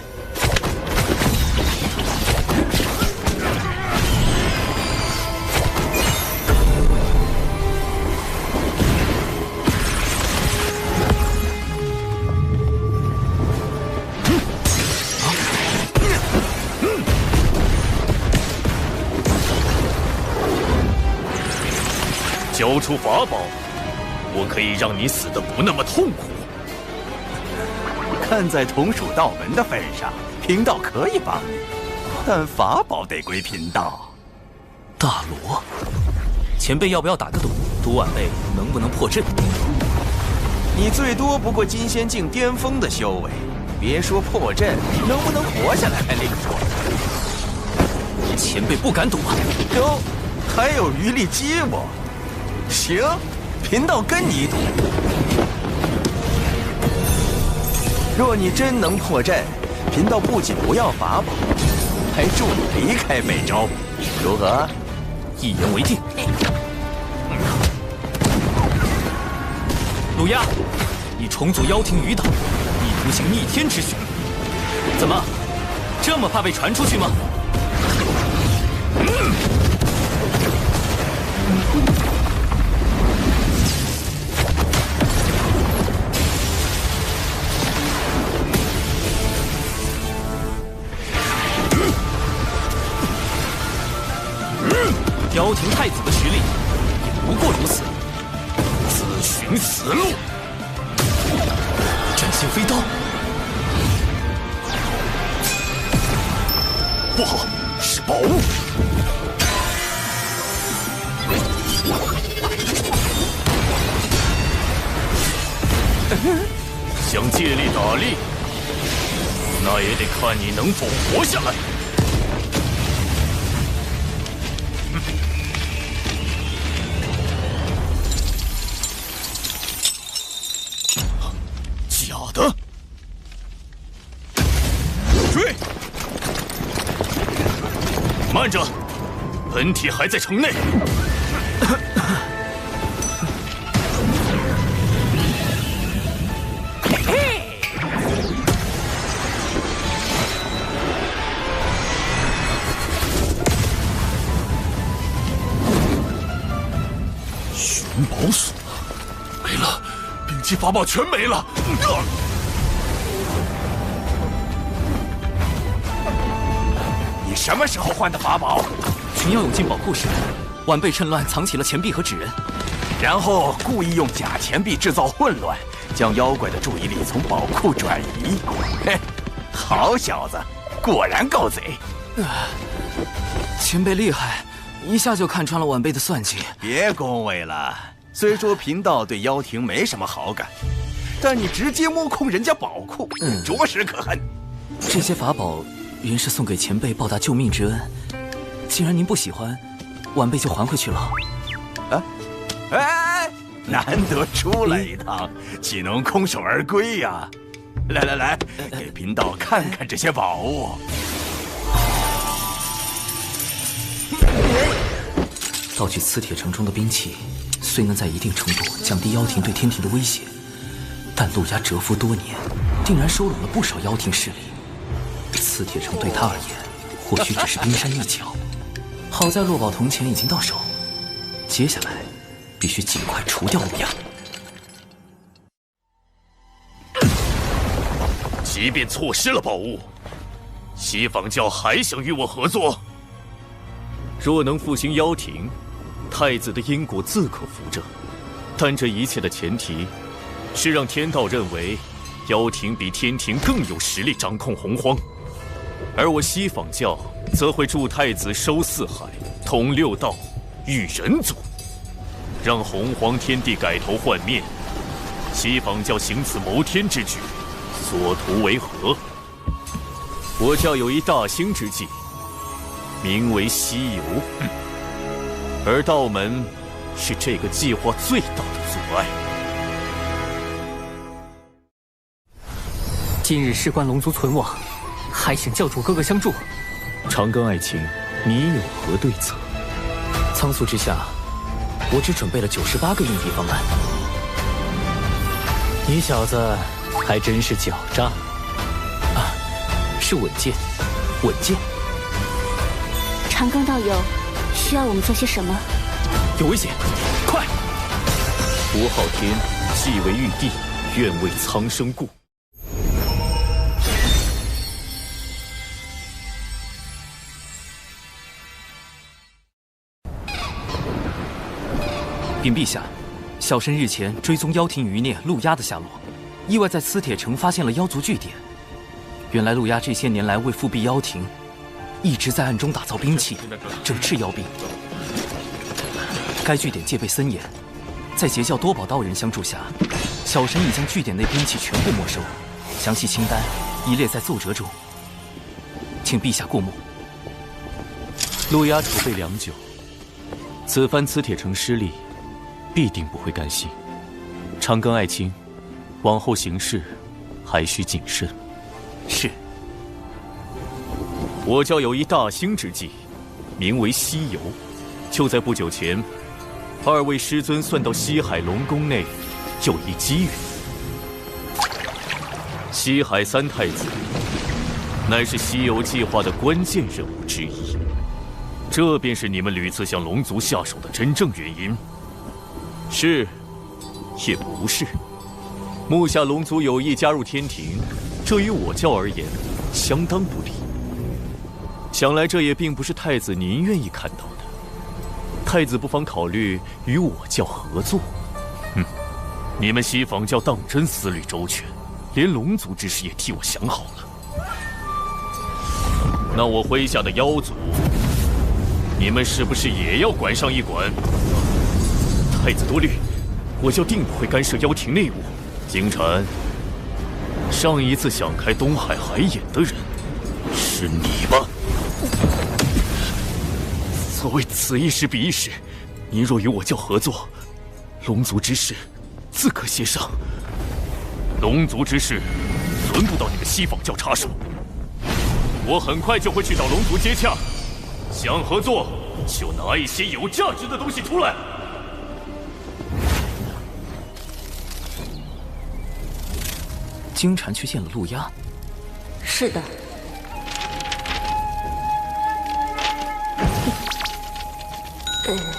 交出法宝，我可以让你死得不那么痛苦。看在同属道门的份上，贫道可以帮你，但法宝得归贫道。大罗，前辈要不要打个赌，赌晚辈能不能破阵？你最多不过金仙境巅峰的修为，别说破阵，能不能活下来还另说。前辈不敢赌啊？哟，还有余力激我？行，贫道跟你赌。若你真能破阵，贫道不仅不要法宝，还助你离开北周，如何？一言为定。鲁押，你重组妖庭余党，意图行逆天之举，怎么这么怕被传出去吗？妖庭太子的实力也不过如此，自寻死路。真心飞刀，不好，是宝物。想借力打力，那也得看你能否活下来。假的！追！慢着，本体还在城内。灵宝锁没了，兵器法宝全没了。你什么时候换的法宝？群妖涌进宝库时，晚辈趁乱藏起了钱币和纸人，然后故意用假钱币制造混乱，将妖怪的注意力从宝库转移。嘿，好小子，果然够贼。前辈厉害，一下就看穿了晚辈的算计。别恭维了，虽说贫道对妖庭没什么好感，但你直接摸空人家宝库，着实可恨。这些法宝原是送给前辈报答救命之恩，既然您不喜欢，晚辈就还回去了。哎，难得出来一趟，岂能空手而归呀？来，给贫道看看这些宝物。盗取磁铁城中的兵器，虽能在一定程度降低妖庭对天庭的威胁，但陆家蛰伏多年，定然收拢了不少妖庭势力。磁铁城对他而言，或许只是冰山一角。好在落宝铜钱已经到手，接下来必须尽快除掉陆家。即便错失了宝物，西方教还想与我合作？若能复兴妖庭，太子的因果自可扶正。但这一切的前提，是让天道认为妖庭比天庭更有实力掌控洪荒，而我西方教则会助太子收四海、统六道、育人族，让洪荒天地改头换面。西方教行此谋天之举，所图为何？我教有一大兴之计，名为西游，而道门是这个计划最大的阻碍。今日事关龙族存亡，还请教主哥哥相助。长庚爱卿，你有何对策？仓促之下，我只准备了98个应敌方案。你小子还真是狡诈啊！是稳健，稳健。长庚道友，需要我们做些什么？有危险，快！吴昊天既为玉帝，愿为苍生故。禀陛下，小神日前追踪妖庭余孽陆压的下落，意外在磁铁城发现了妖族据点。原来陆压这些年来为复辟妖庭，一直在暗中打造兵器，整治妖兵。该据点戒备森严，在截教多宝道人相助下，小神已将据点内兵器全部没收，详细清单已列在奏折中，请陛下过目。陆压储备良久，此番磁铁城失利，必定不会甘心。长庚爱卿，往后行事还需谨慎。是。我教有一大兴之计，名为西游。就在不久前，二位师尊算到西海龙宫内有一机缘。西海三太子乃是西游计划的关键人物之一，这便是你们屡次向龙族下手的真正原因。是，也不是。目下龙族有意加入天庭，这于我教而言相当不利。想来这也并不是太子您愿意看到的。太子不妨考虑与我教合作。你们西方教当真思虑周全，连龙族之事也替我想好了。那我麾下的妖族，你们是不是也要管上一管？太子多虑，我教定不会干涉妖庭内务。金蝉，上一次想开东海海眼的人是你吧？所谓此一时彼一时，您若与我教合作，龙族之事自可协商。龙族之事轮不到你们西方教插手，我很快就会去找龙族接洽。想合作就拿一些有价值的东西出来。金蝉去见了陆压。是的。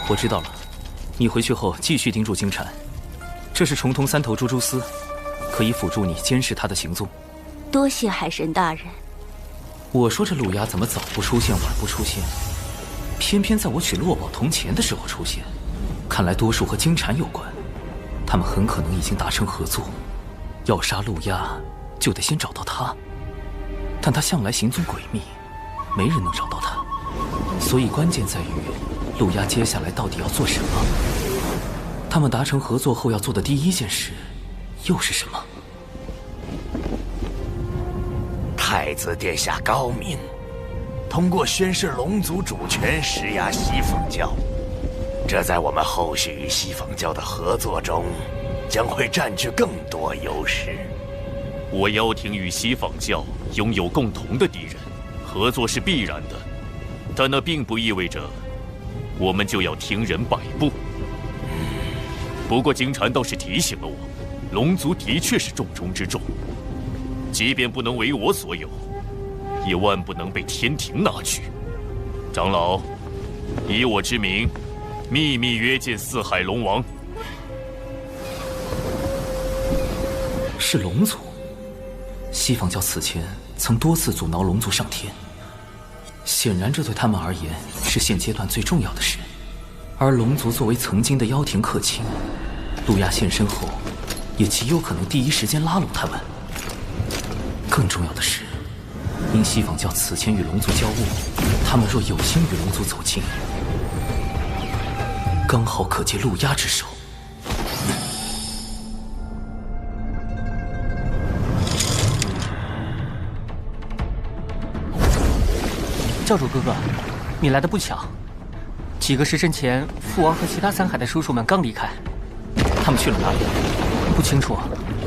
我知道了，你回去后继续盯住金蝉，这是重瞳3头蜘蛛丝，可以辅助你监视他的行踪。多谢海神大人。我说这陆压怎么早不出现晚不出现，偏偏在我取落宝铜钱的时候出现，看来多数和金蝉有关。他们很可能已经达成合作，要杀陆压就得先找到他，但他向来行踪诡秘，没人能找到他，所以关键在于陆压接下来到底要做什么。他们达成合作后要做的第一件事又是什么？太子殿下高明，通过宣示龙族主权施压西方教，这在我们后续与西方教的合作中将会占据更多优势。我妖庭与西方教拥有共同的敌人，合作是必然的，但那并不意味着我们就要听人摆布。不过金蝉倒是提醒了我，龙族的确是重中之重，即便不能为我所有，也万不能被天庭拿去。长老，以我之名，秘密约见四海龙王。是龙族。西方教此前曾多次阻挠龙族上天，显然这对他们而言是现阶段最重要的事。而龙族作为曾经的妖庭客卿，陆压现身后，也极有可能第一时间拉拢他们。更重要的是，因西方教此前与龙族交恶，他们若有心与龙族走近，刚好可借陆压之手。教主哥哥，你来的不巧。几个时辰前，父王和其他3海的叔叔们刚离开，他们去了哪里？不清楚。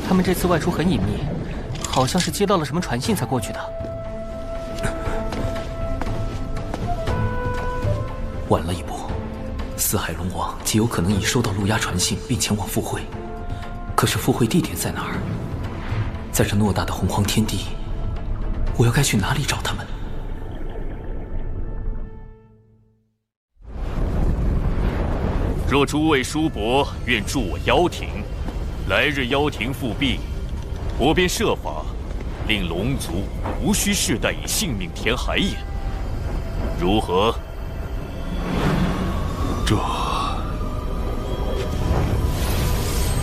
他们这次外出很隐秘，好像是接到了什么传信才过去的。晚了一步，四海龙王极有可能已收到陆压传信，并前往赴会。可是赴会地点在哪儿？在这偌大的洪荒天地，我又该去哪里找他们？若诸位叔伯愿助我妖庭，来日妖庭复辟，我便设法令龙族无需世代以性命填海眼，如何？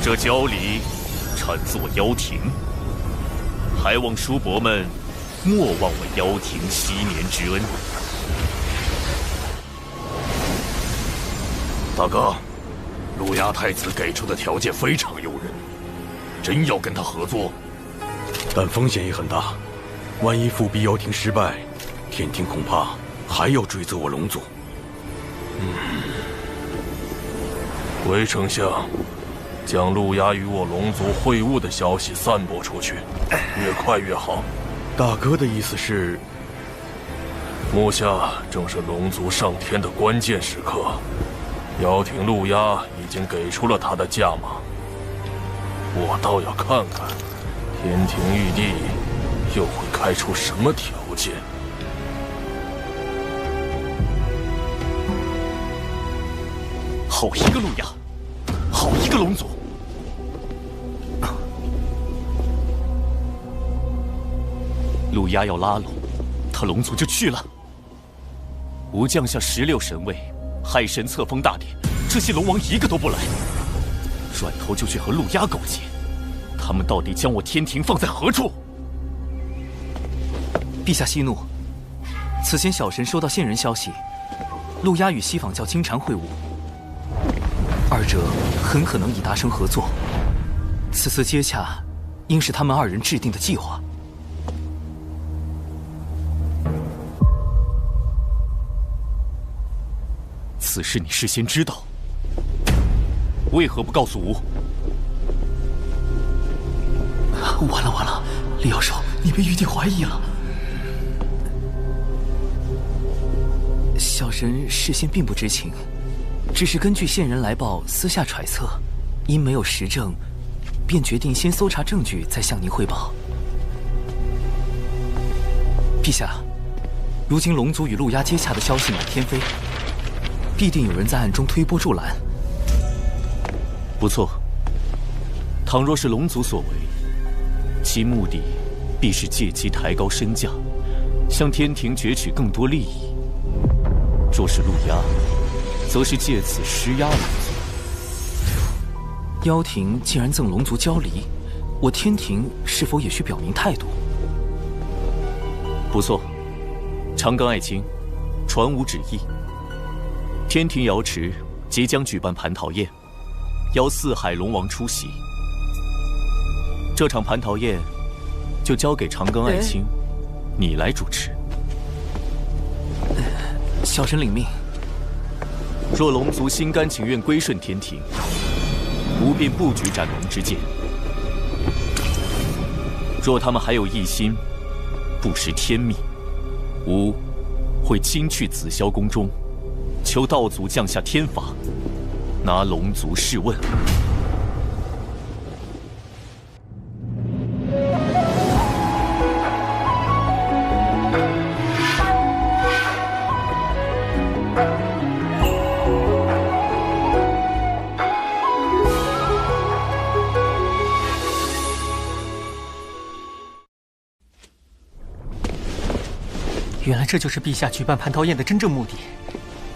这交礼产自我妖庭，还望叔伯们莫忘我妖庭昔年之恩。大哥，陆压太子给出的条件非常诱人，真要跟他合作，但风险也很大。万一复辟妖庭失败，天庭恐怕还要追责我龙族。回丞相，将陆压与我龙族会晤的消息散播出去，越快越好。大哥的意思是，目下正是龙族上天的关键时刻。妖庭陆压已经给出了他的价码，我倒要看看天庭玉帝又会开出什么条件。好一个陆压，好一个龙族！陆压要拉拢他，龙族就去了。吾将下16神位。海神册封大典，这些龙王一个都不来，转头就去和陆压勾结。他们到底将我天庭放在何处？陛下息怒，此前小神收到线人消息，陆压与西方教金蝉会晤，二者很可能已达成合作。此次接洽，应是他们2人制定的计划。此事你事先知道，为何不告诉吾？完了，李妖兽，你被玉帝怀疑了。小神事先并不知情，只是根据线人来报，私下揣测，因没有实证，便决定先搜查证据，再向您汇报。陛下，如今龙族与陆压接洽的消息满天飞。必定有人在暗中推波助澜，不错。倘若是龙族所为，其目的必是借机抬高身价，向天庭攫取更多利益；若是陆压，则是借此施压龙族。妖庭既然赠龙族交离，我天庭是否也需表明态度？不错，长庚爱卿，传吾旨意。天庭瑶池即将举办蟠桃宴，邀四海龙王出席。这场蟠桃宴就交给长庚爱卿，你来主持。小臣领命。若龙族心甘情愿归顺天庭，吾便不举斩龙之剑；若他们还有一心不识天命，吾会亲去紫霄宫中，求道祖降下天罚，拿龙族试问。原来这就是陛下举办蟠桃宴的真正目的。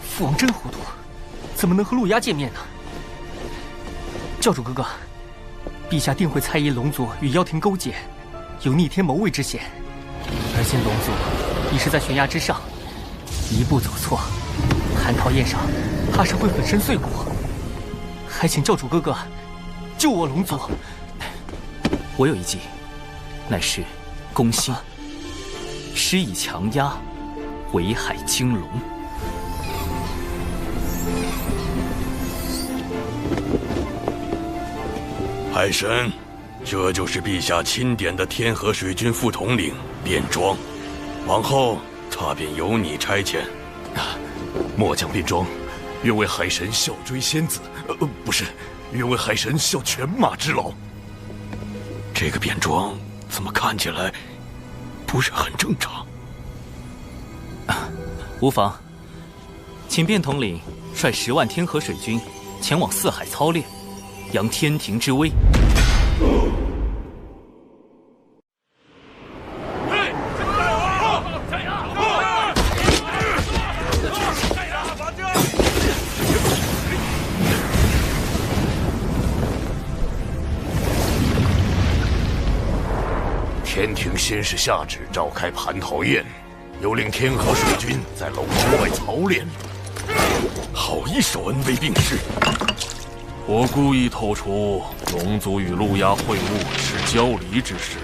父王真糊涂，怎么能和陆压见面呢？教主哥哥，陛下定会猜疑龙族与妖庭勾结，有逆天谋位之嫌。而今龙族已是在悬崖之上，一步走错，蟠桃宴上怕是会粉身碎骨。还请教主哥哥救我龙族。我有一计，乃是攻心，施以强压，围海惊龙。海神，这就是陛下钦点的天河水军副统领卞庄，往后他便由你差遣。末将卞庄，愿为海神效追仙子，不是，愿为海神效犬马之劳。这个卞庄怎么看起来不是很正常？无妨，请卞统领率10万天河水军前往四海操练，扬天庭之威。天庭先是下旨召开蟠桃宴，又令天河水军在龙之外操练，好一手恩威并施。我故意透出龙族与陆压会晤是交离之事，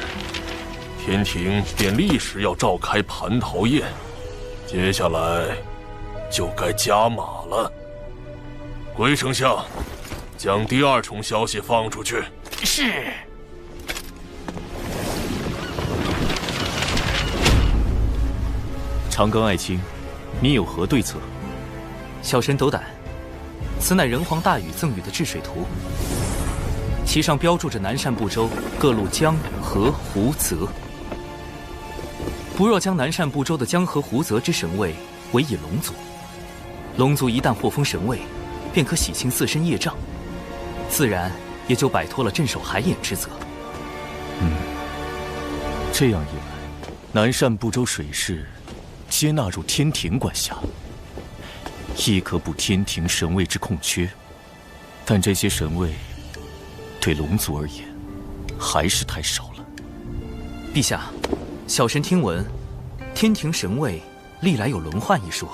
天庭便立时要召开蟠桃宴，接下来就该加码了。回丞相，将第2重消息放出去。是。长庚爱卿，你有何对策？小神斗胆，此乃人皇大禹赠予的治水图，其上标注着南赡部洲各路江河湖泽。不若将南赡部洲的江河湖泽之神位委以龙族，龙族一旦获封神位，便可洗清自身业障，自然也就摆脱了镇守海眼之责。这样一来，南赡部洲水势接纳入天庭管辖，亦可补天庭神位之空缺。但这些神位对龙族而言还是太少了。陛下，小神听闻天庭神位历来有轮换一说。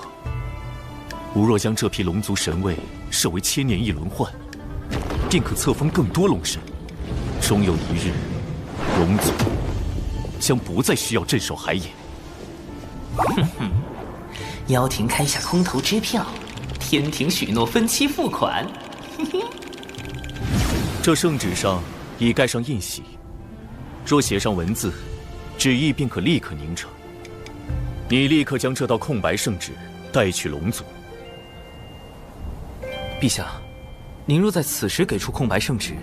吾若将这批龙族神位设为1000年一轮换，便可册封更多龙神。终有一日，龙族将不再需要镇守海眼。妖庭开下空头支票，天庭许诺分期付款。这圣旨上已盖上印玺，若写上文字，旨意便可立刻凝成。你立刻将这道空白圣旨带去龙族。陛下，您若在此时给出空白圣旨，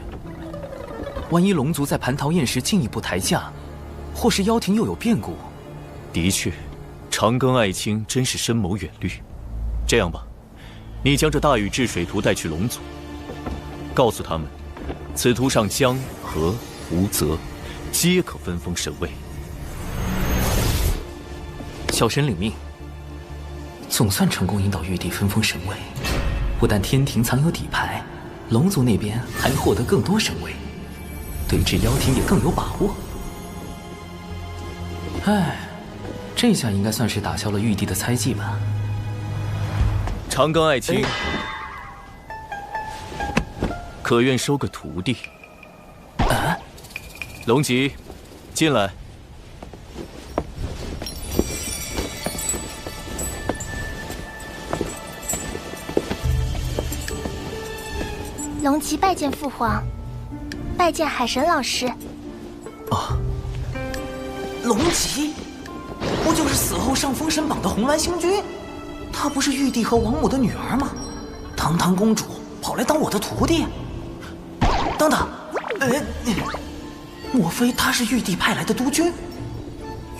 万一龙族在蟠桃宴时进一步抬价，或是妖庭又有变故。的确，长庚爱卿真是深谋远虑。这样吧，你将这大禹治水图带去龙族，告诉他们，此图上江河湖泽，皆可分封神位。小神领命。总算成功引导玉帝分封神位，不但天庭藏有底牌，龙族那边还能获得更多神位，对峙妖庭也更有把握。唉，这下应该算是打消了玉帝的猜忌吧。长庚爱卿，可愿收个徒弟？啊！龙吉，进来。龙吉拜见父皇，拜见海神老师。哦，龙吉，不就是死后上封神榜的红鸾星君？她不是玉帝和王母的女儿吗？堂堂公主跑来当我的徒弟？等等，莫非她是玉帝派来的督军？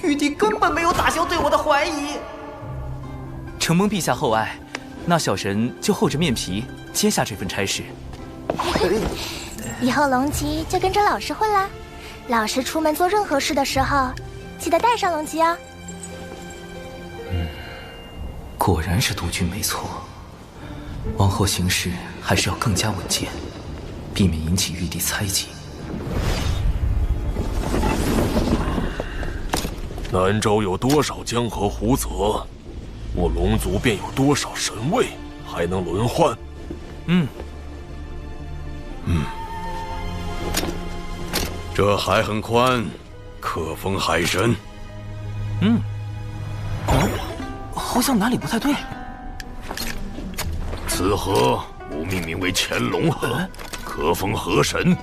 玉帝根本没有打消对我的怀疑。承蒙陛下厚爱，那小神就厚着面皮接下这份差事。以后龙吉就跟着老师混啦。老师出门做任何事的时候，记得带上龙吉哦。果然是督军没错。往后行事还是要更加稳健，避免引起玉帝猜忌。南州有多少江河湖泽，我龙族便有多少神位，还能轮换。这海很宽，可封海神。好像哪里不太对。此河吾命名为乾隆河，可封河神。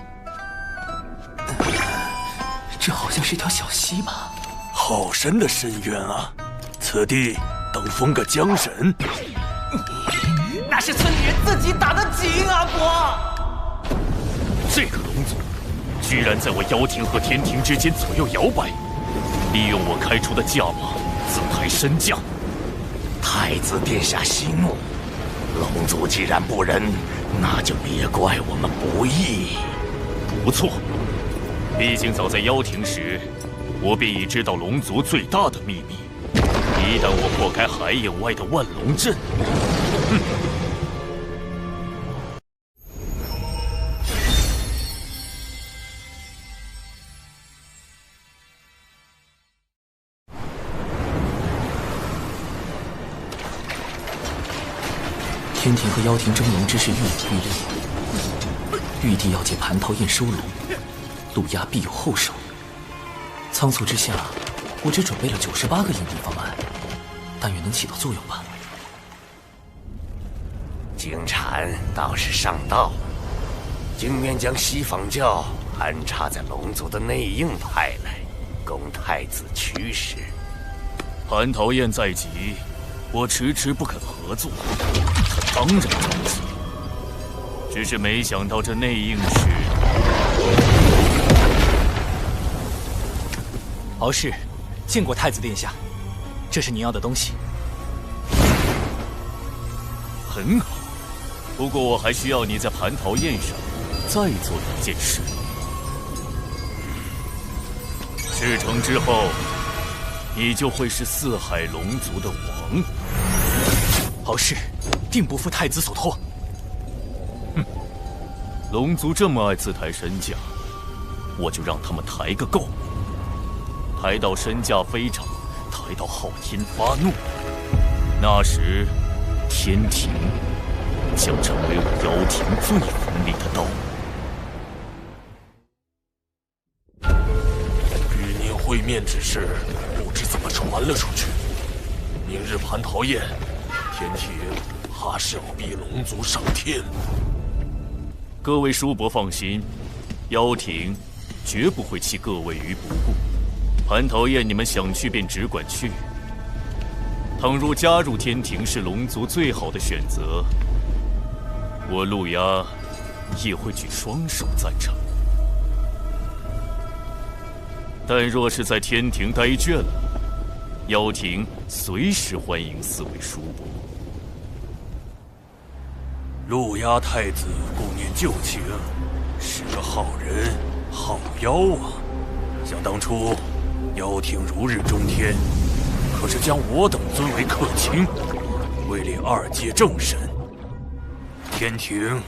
这好像是条小溪吧？好深的深渊啊！此地等封个江神。那是村里人自己打的井啊，国！这个龙族居然在我妖庭和天庭之间左右摇摆，利用我开出的价码自抬身价。太子殿下息怒，龙族既然不仁，那就别怪我们不义。不错，毕竟早在妖庭时，我便已知道龙族最大的秘密。一旦我破开海眼外的万龙阵，天庭和妖庭争龙之事愈演愈烈，玉帝要借蟠桃宴收龙，陆压必有后手。仓促之下，我只准备了98个应对方案，但愿能起到作用吧。经禅倒是上道，竟愿将西方教安插在龙族的内应派来，供太子驱使。蟠桃宴在即，我迟迟不肯合作，他当然着急。只是没想到这内应是敖氏，见过太子殿下，这是您要的东西。很好，不过我还需要你在蟠桃宴上再做一件事。事成之后，你就会是四海龙族的王。敖氏，定不负太子所托。龙族这么爱自抬身价，我就让他们抬个够。抬到身价飞涨，抬到昊天发怒，那时天庭将成为我妖庭最锋利的刀。与您会面之事，不知怎么传了出去。明日蟠桃宴，天庭怕是要逼龙族上天。各位叔伯放心，妖庭绝不会弃各位于不顾。蟠桃宴你们想去便只管去。倘若加入天庭是龙族最好的选择，我陆压也会举双手赞成。但若是在天庭待倦了，妖庭随时欢迎四位叔伯。陆压太子顾念旧情，是个好人好妖啊！想当初，妖庭如日中天，可是将我等尊为客卿，位列2阶正神。天庭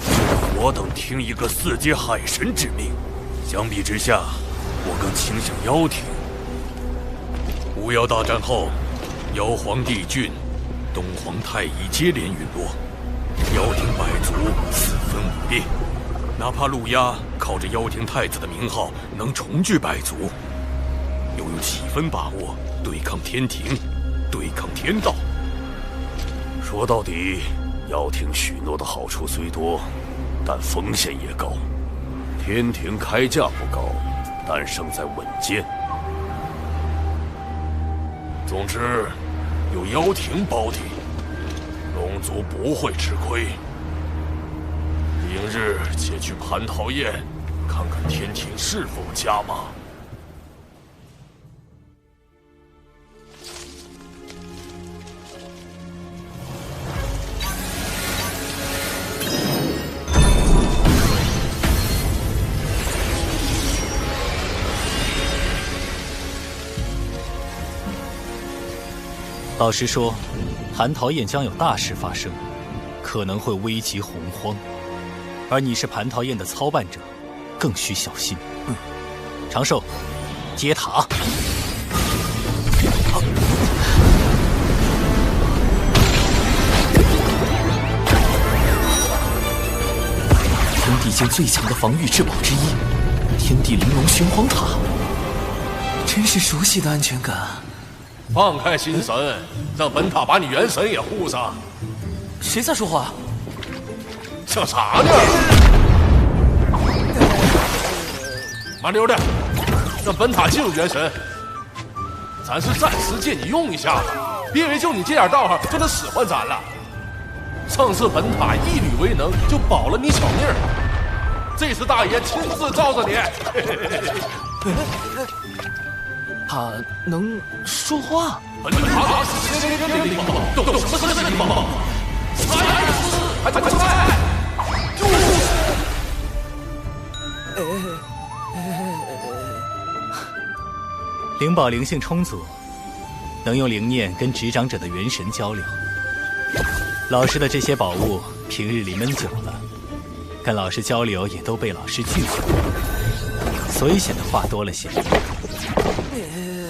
就让我等听一个4阶海神之命。相比之下，我更倾向妖庭。巫妖大战后，妖皇帝俊、东皇太乙接连陨落，妖庭百族四分五裂。哪怕陆压靠着妖庭太子的名号能重聚百族，又有几分把握对抗天庭，对抗天道？说到底，妖庭许诺的好处虽多，但风险也高。天庭开价不高，但胜在稳健。总之，有妖庭保底，龙族不会吃亏。明日且去蟠桃宴，看看天庭是否加码。老实说，蟠桃宴将有大事发生，可能会危及洪荒。而你是蟠桃宴的操办者，更需小心。长寿，接塔。天地间最强的防御至宝之一，天地玲珑玄黄塔，真是熟悉的安全感。放开心神，让本塔把你元神也护上。谁在说话？想啥呢？麻溜的，让本塔进入元神。咱是暂时借你用一下子，别以为就你这点道行就能使唤咱了。上次本塔一缕为能，就保了你小命儿。这次大爷亲自罩着你。他能说话？本塔是天灵灵宝，有什么事灵宝？才还快！灵宝灵性充足，能用灵念跟执掌者的元神交流。老师的这些宝物平日里闷久了，跟老师交流也都被老师拒绝，所以显得话多了些。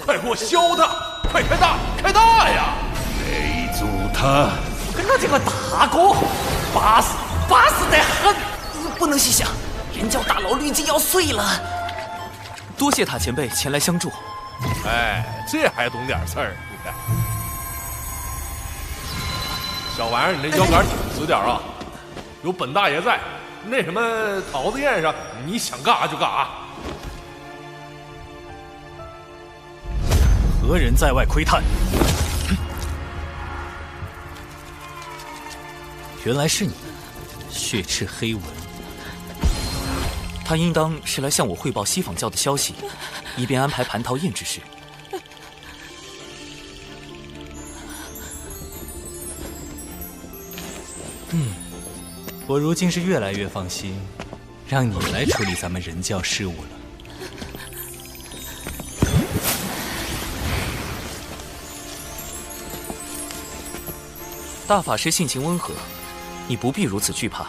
快给我削他！快开大，开大呀！没阻他！跟他这个大哥，巴适得很！不能细想，人教大佬滤镜要碎了。多谢塔前辈前来相助。哎，这还懂点事儿？你看，小玩意儿，你这腰杆挺直点啊！有本大爷在，那什么桃子宴上，你想干啥就干啥。何人在外窥探？原来是你，血赤黑纹。他应当是来向我汇报西坊教的消息，以便安排蟠桃宴之事。我如今是越来越放心，让你来处理咱们人教事务了。大法师性情温和，你不必如此惧怕。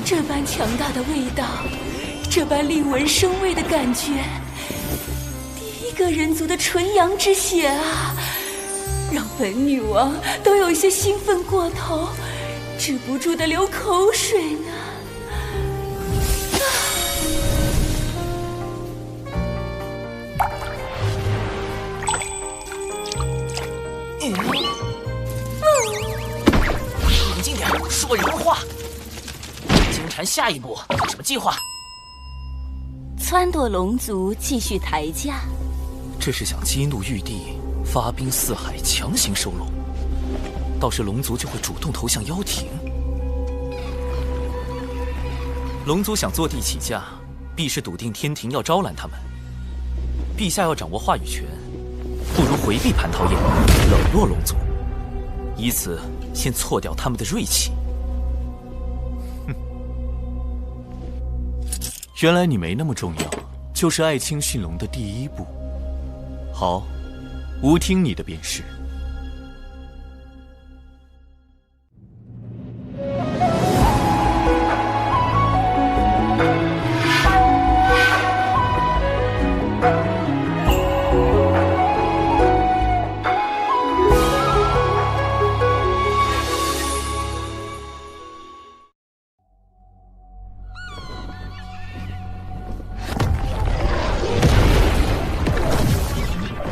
这般强大的味道，这般令闻生畏的感觉，第一个人族的纯阳之血啊，让本女王都有些兴奋过头，止不住的流口水呢。冷静点，说人话。金蝉下一步有什么计划？撺掇龙族继续抬价。这是想激怒玉帝，发兵四海，强行收拢。到时龙族就会主动投向妖庭。龙族想坐地起价，必是笃定天庭要招揽他们。陛下要掌握话语权，不如回避蟠桃宴，冷落龙族，以此先挫掉他们的锐气。原来你没那么重要，就是爱卿驯龙的第一步。好，吾听你的便是。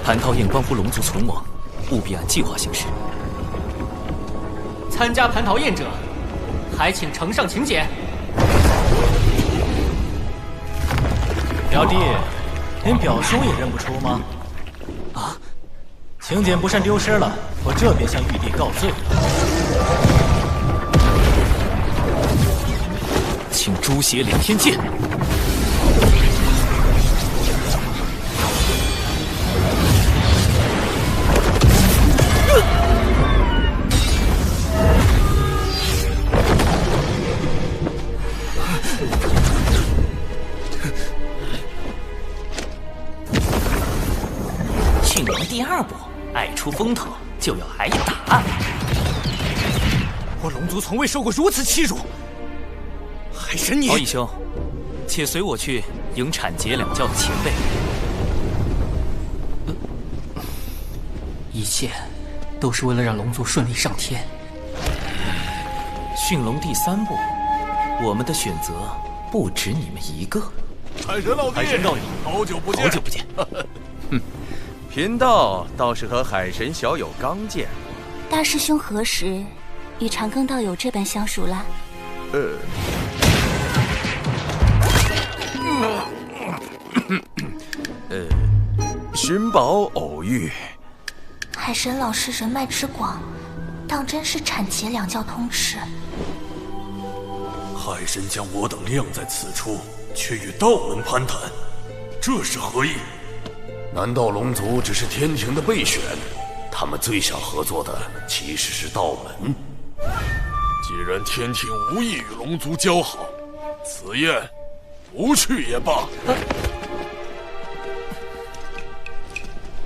蟠桃宴关乎龙族存亡，务必按计划行事。参加蟠桃宴者，还请呈上请柬。表弟，连表兄也认不出吗？啊！请柬不慎丢失了，我这便向玉帝告罪。请诛邪连天剑。驯龙第二步，爱出风头就要挨打。我龙族从未受过如此欺辱。海神你，敖义兄，且随我去迎产劫两教的前辈。一切都是为了让龙族顺利上天。驯龙第三步，我们的选择不止你们一个。海神老弟，海神道友，好久不见，好久不见。贫道倒是和海神小友刚见。大师兄何时与长庚道友这般相熟了？寻宝偶遇。海神老师人脉之广，当真是产劫两教通吃。海神将我等晾在此处，却与道门攀谈，这是何意？难道龙族只是天庭的备选？他们最想合作的其实是道门。既然天庭无意与龙族交好，此宴不去也罢。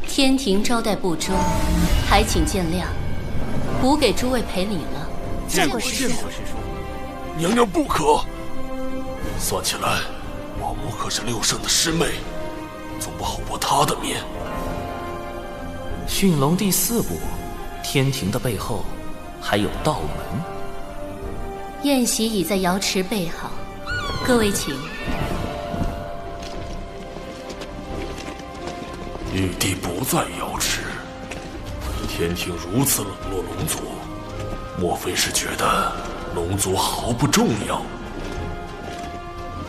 天庭招待不周，还请见谅。吾给诸位赔礼了。见过师叔。娘娘不可。算起来，王母可是六圣的师妹，总不好驳她的面。驯龙第四步，天庭的背后还有道门。宴席已在瑶池备好，各位请。玉帝不在瑶池，天庭如此冷落龙族，莫非是觉得龙族毫不重要？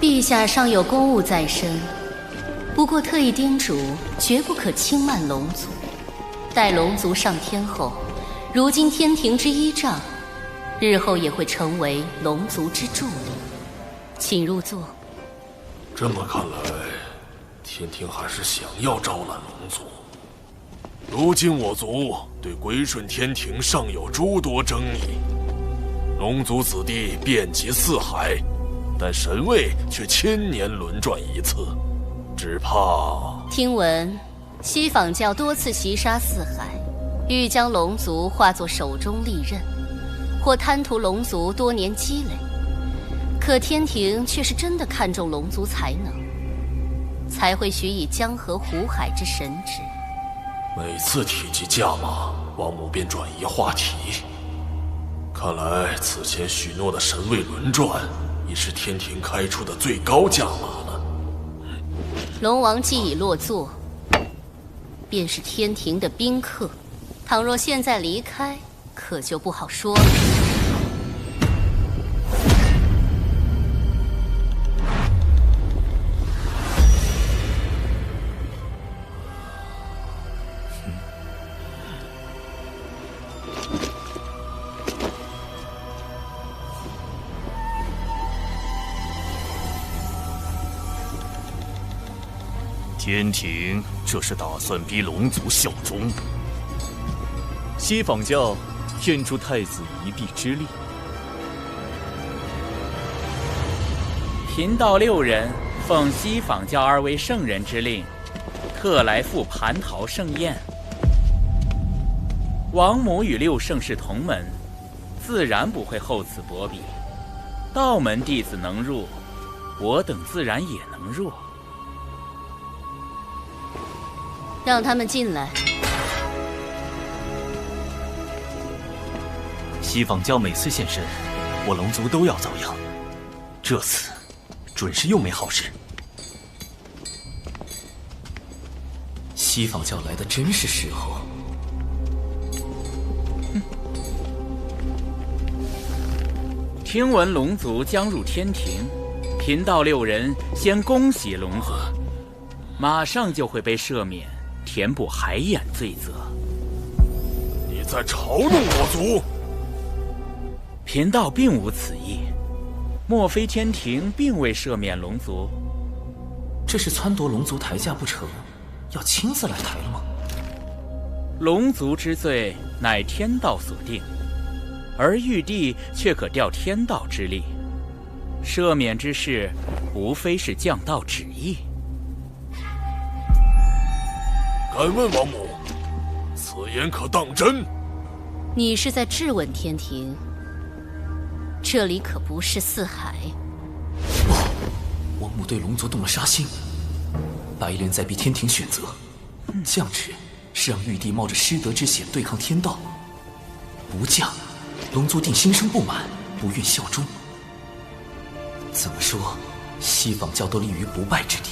陛下尚有公务在身，不过特意叮嘱，绝不可轻慢龙族。待龙族上天后，如今天庭之依仗，日后也会成为龙族之助力。请入座。这么看来，天庭还是想要招揽龙族。如今我族对归顺天庭尚有诸多争议，龙族子弟遍及四海，但神位却千年轮转一次，只怕……听闻西坊教多次袭杀四海，欲将龙族化作手中利刃，或贪图龙族多年积累。可天庭却是真的看重龙族才能，才会许以江河湖海之神旨。每次提及价码，王母便转移话题。看来此前许诺的神位轮转，已是天庭开出的最高价码了。龙王既已落座，便是天庭的宾客。倘若现在离开，可就不好说了。天庭这是打算逼龙族效忠？西坊教愿助太子一臂之力。贫道6人奉西坊教2位圣人之令，特来赴蟠桃盛宴。王母与6圣是同门，自然不会厚此薄彼。道门弟子能入，我等自然也能入。让他们进来。西坊教每次现身，我龙族都要遭殃。这次准是又没好事。西坊教来的真是时候。听闻龙族将入天庭，贫道6人先恭喜龙族，马上就会被赦免，填补海眼罪责。你在嘲弄我族？贫道并无此意，莫非天庭并未赦免龙族？这是撺掇龙族抬价不成，要亲自来抬了吗？龙族之罪乃天道所定，而玉帝却可调天道之力，赦免之事无非是降道旨意。敢问王母，此言可当真？你是在质问天庭？这里可不是四海。王母对龙族动了杀心，白莲在逼天庭选择，降旨是让玉帝冒着失德之险对抗天道，不降，龙族定心生不满，不愿效忠。怎么说，西坊教都立于不败之地。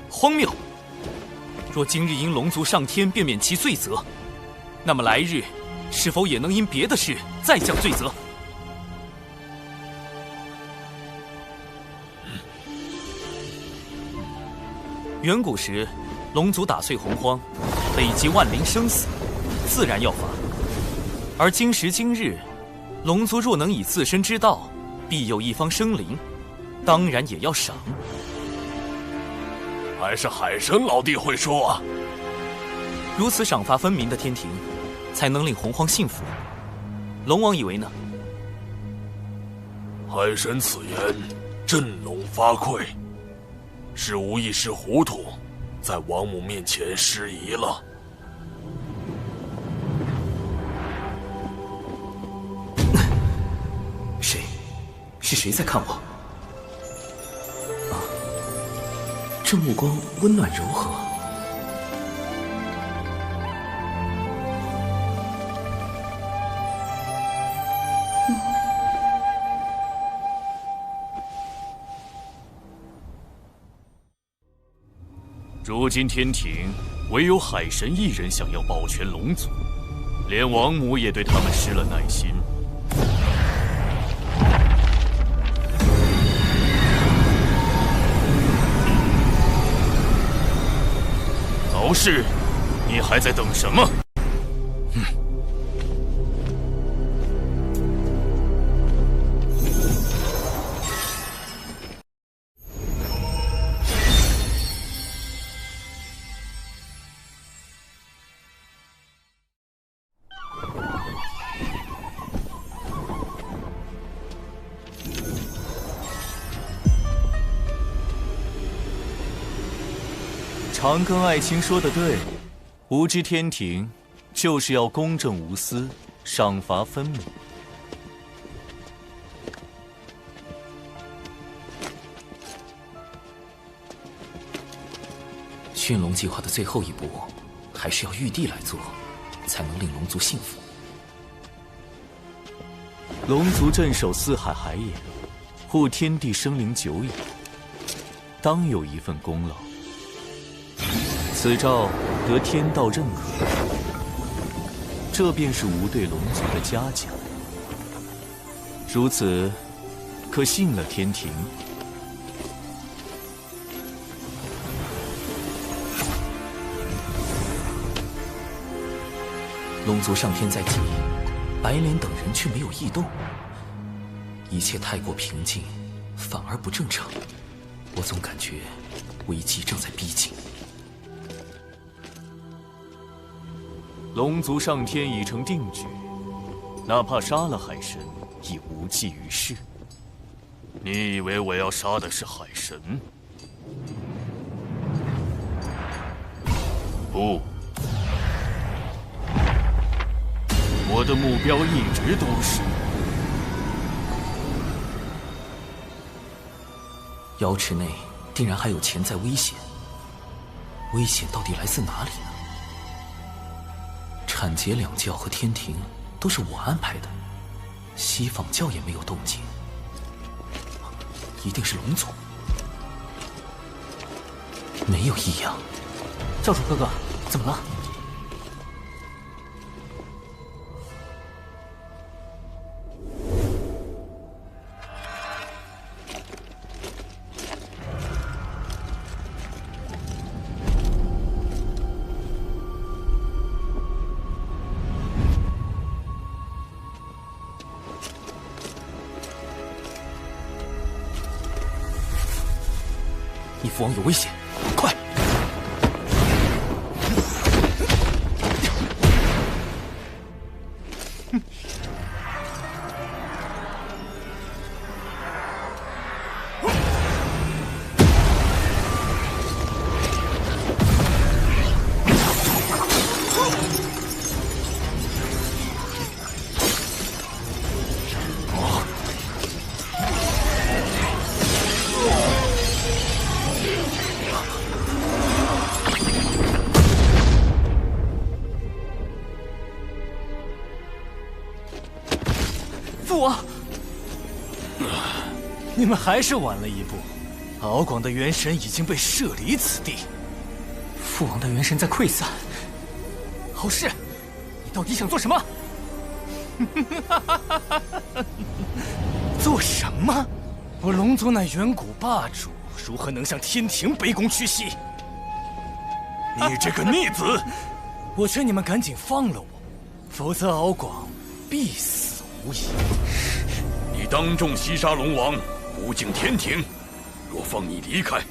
荒谬！若今日因龙族上天便免其罪责，那么来日是否也能因别的事再降罪责？远古时，龙族打碎洪荒，累积万灵生死，自然要罚。而今时今日，龙族若能以自身之道庇佑一方生灵，当然也要赏。还是海神老弟会说啊！如此赏罚分明的天庭，才能令洪荒幸福。龙王以为呢？海神此言，振龙发聩，是无一时糊涂，在王母面前失仪了。谁？是谁在看我？啊，这目光温暖柔和。如今天庭唯有海神一人想要保全龙族，连王母也对他们失了耐心。早逝，你还在等什么？长庚爱卿说的对，无知天庭就是要公正无私，赏罚分明。驯龙计划的最后一步，还是要玉帝来做，才能令龙族幸福。龙族镇守四海海眼，护天地生灵久矣，当有一份功劳。此诏得天道认可，这便是吾对龙族的嘉奖。如此，可信了天庭。龙族上天在即，白莲等人却没有异动，一切太过平静，反而不正常。我总感觉危机正在逼近。龙族上天已成定局，哪怕杀了海神，亦无济于事。你以为我要杀的是海神？不，我的目标一直都是瑶池内定然还有潜在危险，危险到底来自哪里呢？产劫两教和天庭都是我安排的，西坊教也没有动静，一定是龙族，没有异样。教主哥哥，怎么了？你父王有危险，快！父王，你们还是晚了一步。敖广的元神已经被射离此地。父王的元神在溃散。敖氏，你到底想做什么？做什么？我龙族乃远古霸主，如何能向天庭卑躬屈膝？你这个逆子！我劝你们赶紧放了我，否则敖广必死无疑。你当众袭杀龙王，不敬天庭，若放你离开，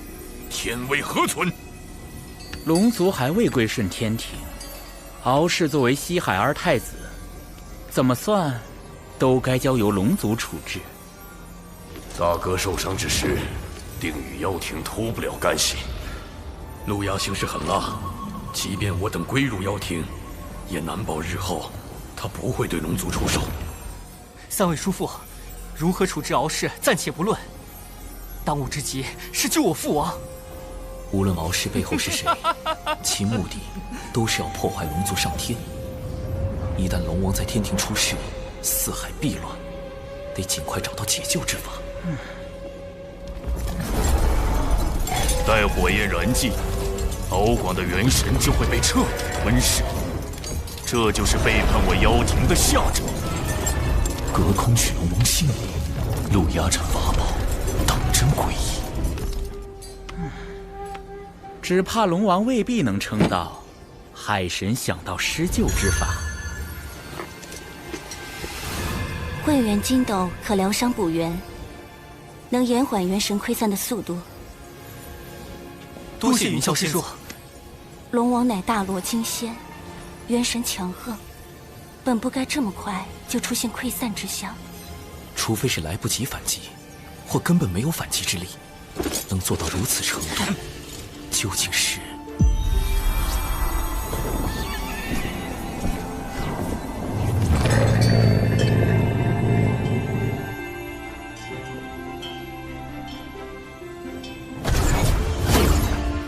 天威何存？龙族还未归顺天庭，敖氏作为西海二太子，怎么算都该交由龙族处置。大哥受伤之时，定与妖庭脱不了干系。陆阳行事狠辣，即便我等归入妖庭，也难保日后他不会对龙族出手。三位叔父，如何处置敖氏暂且不论，当务之急是救我父王。无论敖氏背后是谁，其目的都是要破坏龙族上天。一旦龙王在天庭出事，四海必乱，得尽快找到解救之法。待火焰燃尽，敖广的元神就会被彻底吞噬，这就是背叛我妖庭的下场。隔空取龙王性命，陆压斩法宝，当真诡异。只怕龙王未必能撑到海神想到施救之法。混元金斗可疗伤补元，能延缓元神溃散的速度。多谢云霄仙术。龙王乃大罗金仙，元神强横，本不该这么快就出现溃散之象。除非是来不及反击，或根本没有反击之力，能做到如此程度，究竟是……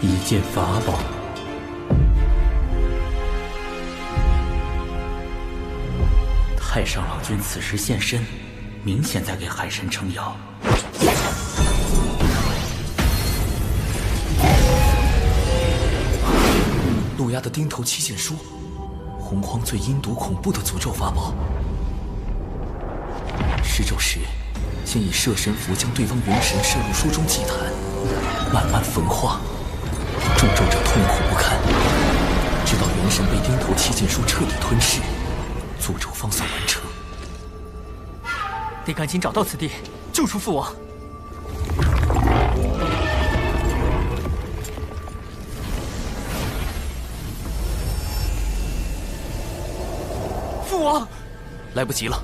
一件法宝。太上老君此时现身，明显在给海神撑腰。陆压的钉头七剑书，洪荒最阴毒恐怖的诅咒法宝。施咒时，先以摄神符将对方元神摄入书中祭坛，慢慢焚化，中咒者痛苦不堪，直到元神被钉头七剑书彻底吞噬，诅咒方算完成。得赶紧找到此地，救出父王。父王，来不及了。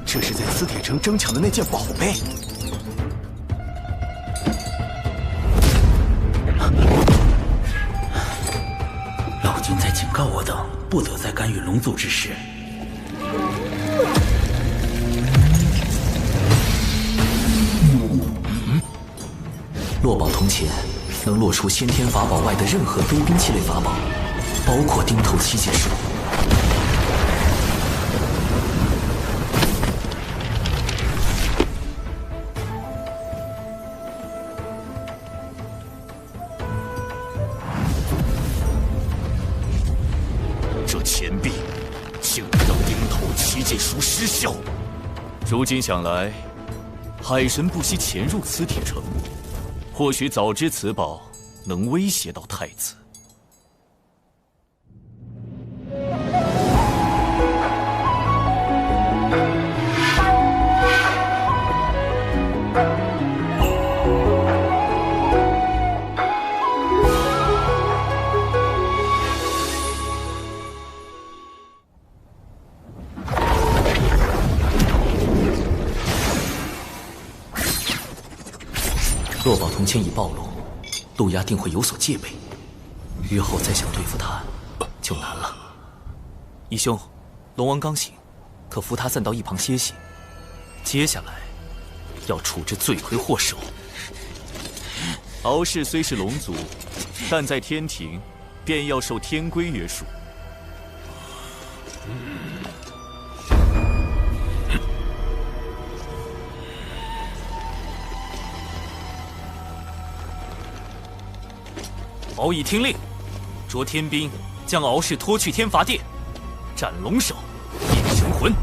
这是在磁铁城争抢的那件宝贝。老君在警告我等，不得再干预龙族之事。落宝铜钱能落出先天法宝外的任何多兵器类法宝，包括钉头七剑术。这钱币竟然让钉头七剑术失效。如今想来，海神不惜潜入磁铁城，或许早知此宝能威胁到太子。落宝铜钱已暴露，陆牙定会有所戒备，日后再想对付他就难了。义兄，龙王刚醒，可扶他暂到一旁歇息。接下来要处置罪魁祸首。敖氏虽是龙族，但在天庭便要受天规约束。敖乙听令，着天兵将敖氏拖去天罚殿，斩龙首，变神魂。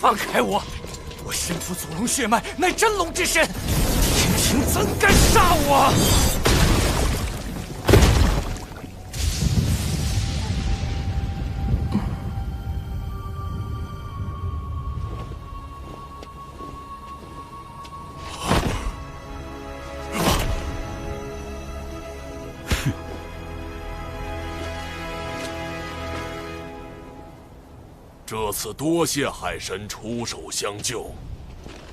放开我！我身负祖龙血脉，乃真龙之身，天庭怎敢杀我？这次多谢海神出手相救，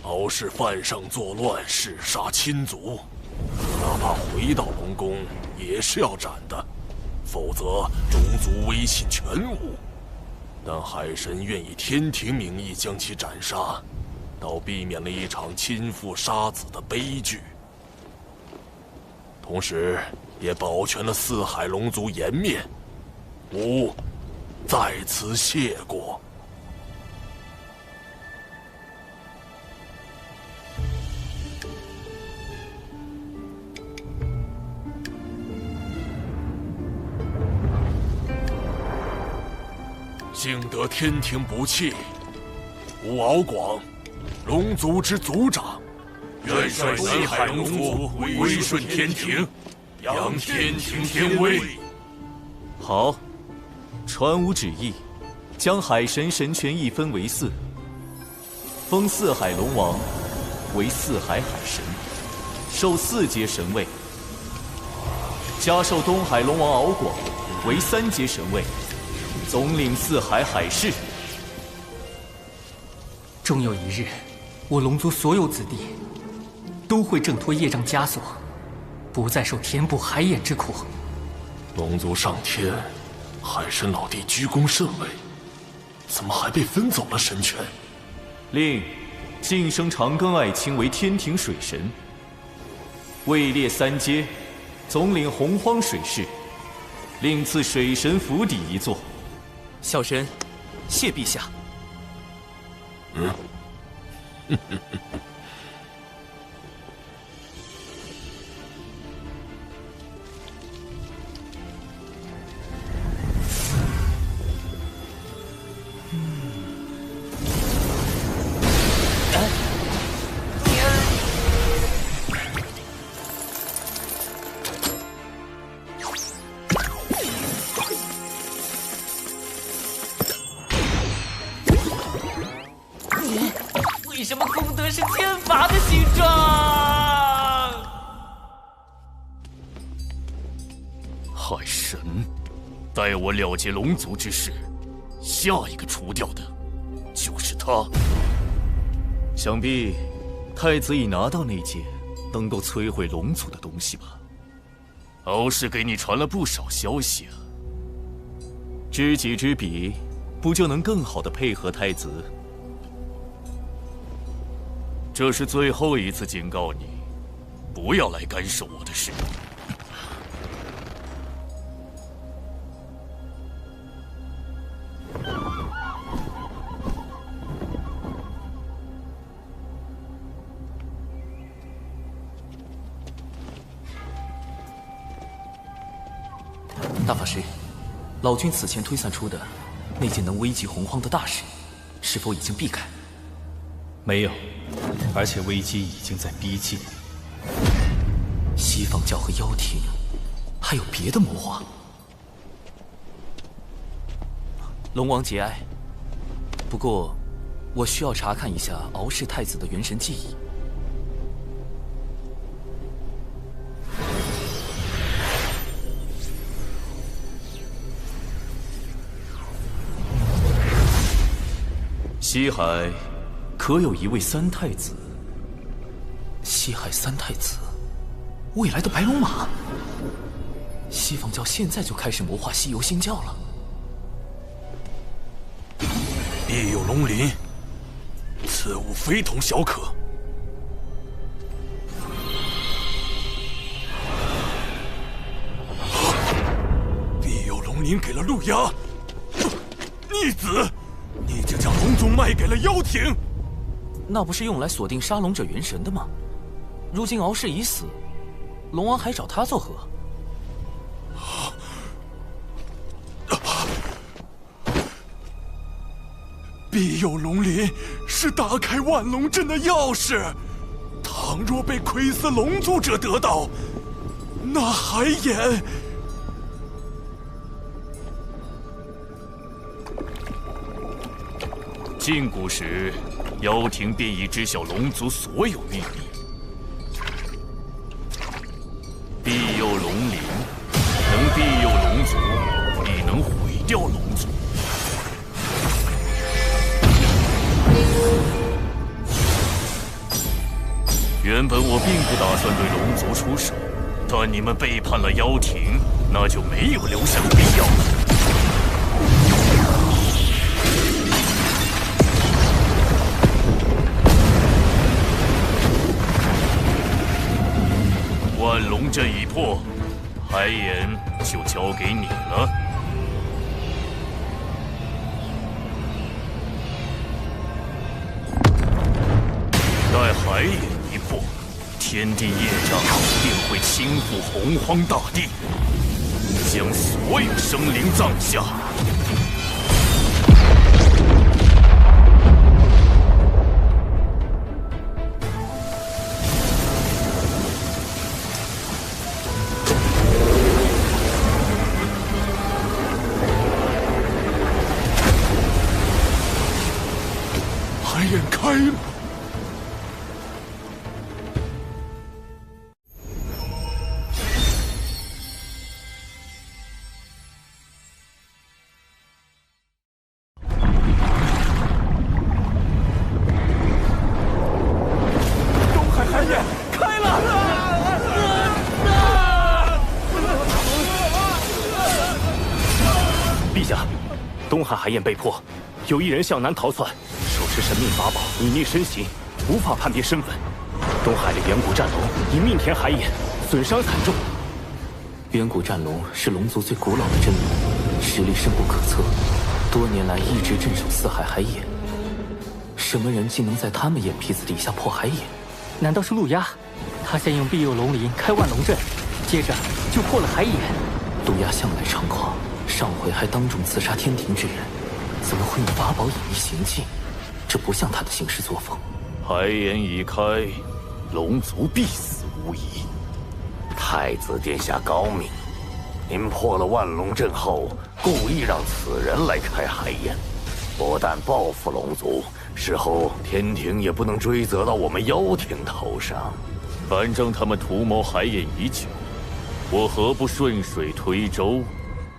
敖氏犯上作乱，弑杀亲族，哪怕回到龙宫也是要斩的，否则龙族威信全无。但海神愿以天庭名义将其斩杀，倒避免了一场亲父杀子的悲剧，同时也保全了四海龙族颜面。吾在此谢过。幸得天庭不弃，吾敖广，龙族之族长，愿率四海龙族归顺天庭，扬天庭天威。好，传吾旨意，将海神神权一分为4，封四海龙王为四海海神，授4阶神位，加授东海龙王敖广为3阶神位，总领四海海事。终有一日，我龙族所有子弟都会挣脱业障枷锁，不再受天不海眼之苦。龙族上天，海神老弟居功甚伟，怎么还被分走了神权？令晋升长庚爱卿为天庭水神，位列3阶，总领洪荒水势，另赐水神府邸1座。小神，谢陛下。什么功德是天罚的形状？海神，待我了结龙族之事，下一个除掉的就是他。想必太子已拿到那件能够摧毁龙族的东西吧？敖氏给你传了不少消息啊。知己知彼，不就能更好的配合太子？这是最后一次警告你，不要来干涉我的事。大法师，老君此前推算出的那件能危及洪荒的大事，是否已经避开？没有，而且危机已经在逼近。西方教和妖庭还有别的谋划？龙王节哀，不过我需要查看一下敖氏太子的元神记忆。西海可有一位三太子？西海三太子，未来的白龙马。西方教现在就开始谋划西游新教了。必有龙鳞，此物非同小可。必有龙鳞给了陆压，逆子！你就将龙族卖给了妖庭，那不是用来锁定杀龙者元神的吗？如今敖氏已死，龙王还找他作何？必有龙鳞是打开万龙阵的钥匙，倘若被窥伺龙族者得到，那海眼……禁古时，妖庭便已知晓龙族所有秘密。庇佑龙鳞，能庇佑龙族，亦能毁掉龙族。原本我并不打算对龙族出手，但你们背叛了妖庭，那就没有留下的必要了。万龙阵已破，海眼就交给你了。待海眼一破，天地业障定会倾覆洪荒大地，将所有生灵葬下。海眼开了。东海海眼开了！陛下，东海海眼被破，有一人向南逃窜。手持神秘法宝，隐匿身形，无法判别身份。东海的远古战龙已命填海眼，损伤惨重。远古战龙是龙族最古老的真龙，实力深不可测，多年来一直镇守四海海眼。什么人竟能在他们眼皮子底下破海眼？难道是陆压？他先用庇佑龙鳞开万龙阵，接着就破了海眼。陆压向来猖狂，上回还当众刺杀天庭之人，怎么会用法宝隐匿行径？这不像他的行事作风。海眼已开，龙族必死无疑。太子殿下高明，您破了万龙阵后，故意让此人来开海眼，不但报复龙族，事后天庭也不能追责到我们妖庭头上。反正他们图谋海眼已久，我何不顺水推舟？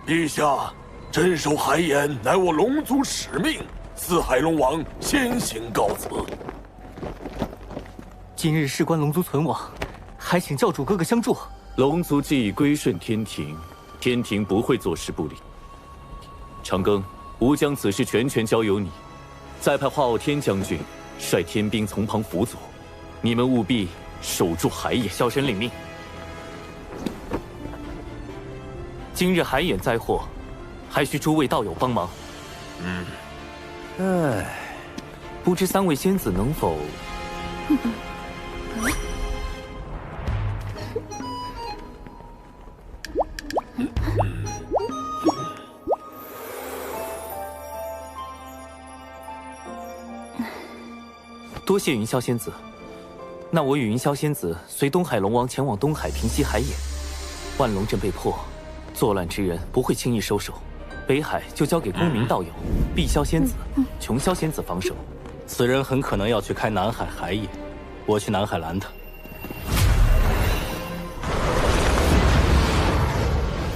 陛下，镇守海眼乃我龙族使命，四海龙王先行告辞。今日事关龙族存亡，还请教主哥哥相助。龙族既已归顺天庭，天庭不会坐视不理。长庚，吾将此事全权交由你，再派华傲天将军率天兵从旁辅佐，你们务必守住海眼。小神领命。今日海眼灾祸，还需诸位道友帮忙。不知三位仙子能否？多谢云霄仙子，那我与云霄仙子随东海龙王前往东海平息海眼。万龙阵被破，作乱之人不会轻易收手。北海就交给公明道友、碧霄仙子、琼霄仙子防守。此人很可能要去开南海海眼，我去南海拦他。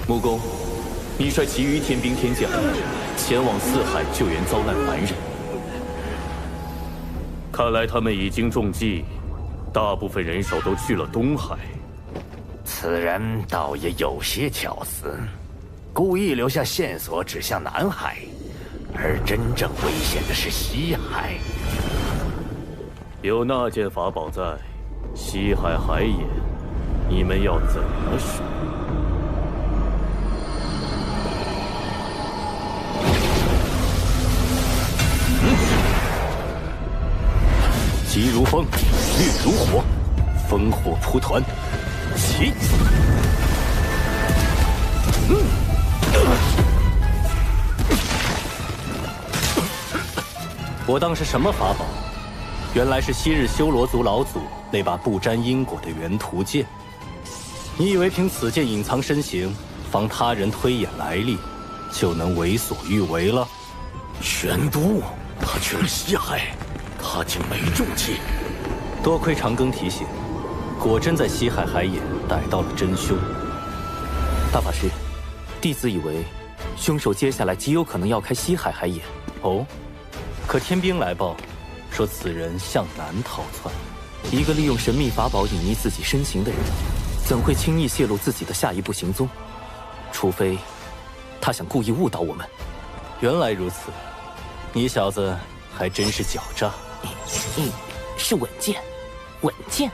木工，你率其余天兵天将前往四海救援遭难凡人。看来他们已经中计，大部分人手都去了东海。此人倒也有些巧思，故意留下线索指向南海，而真正危险的是西海。有那件法宝在，西海海眼，你们要怎么守？急如风，烈如火，烽火蒲团，起！我当是什么法宝？原来是昔日修罗族老祖那把不沾因果的元图剑。你以为凭此剑隐藏身形，防他人推演来历，就能为所欲为了？玄都，他去了西海。他竟没中计，多亏长庚提醒，果真在西海海眼逮到了真凶。大法师，弟子以为凶手接下来极有可能要开西海海眼。哦，可天兵来报，说此人向南逃窜。一个利用神秘法宝隐匿自己身形的人，怎会轻易泄露自己的下一步行踪？除非他想故意误导我们。原来如此，你小子还真是狡诈。是稳健，稳健。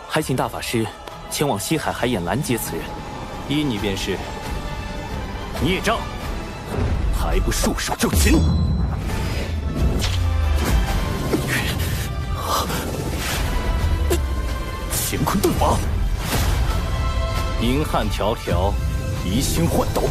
还请大法师前往西海海眼拦截此人。依你便是。孽障，还不束手就擒！乾坤遁法，银汉迢迢，移星换斗。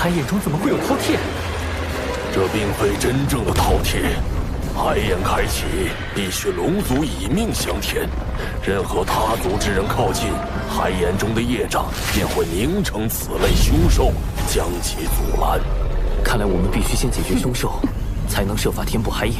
海眼中怎么会有饕餮？这并非真正的饕餮。海眼开启，必须龙族以命相填。任何他族之人靠近，海眼中的业障便会凝成此类凶兽，将其阻拦。看来我们必须先解决凶兽，才能设法填补海眼。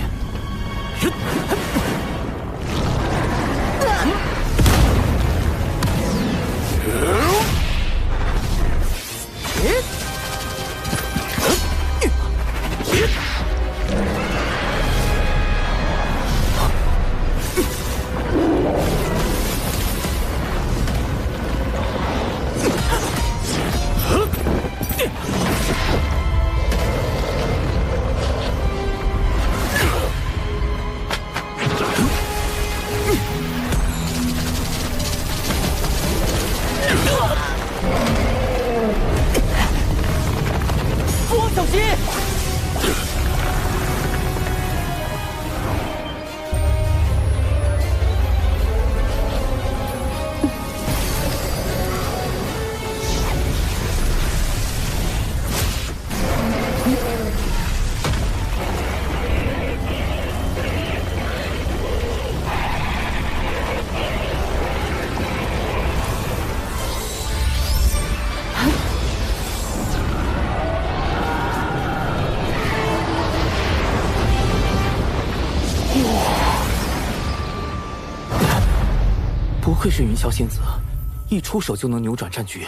愧是云霄仙子，一出手就能扭转战局。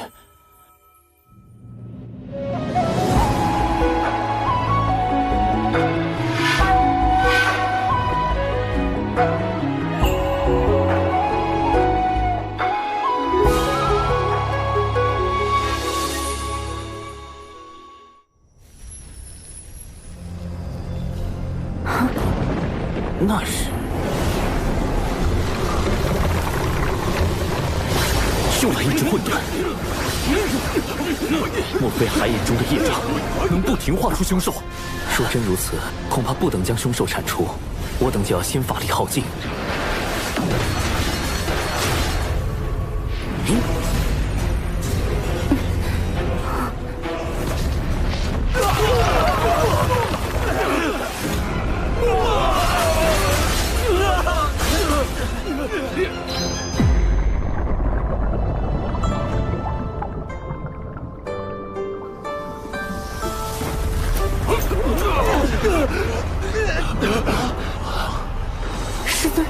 那是又来一只混沌，莫非海眼中的业障能不停化出凶兽？若真如此，恐怕不等将凶兽铲除，我等就要先法力耗尽。师尊，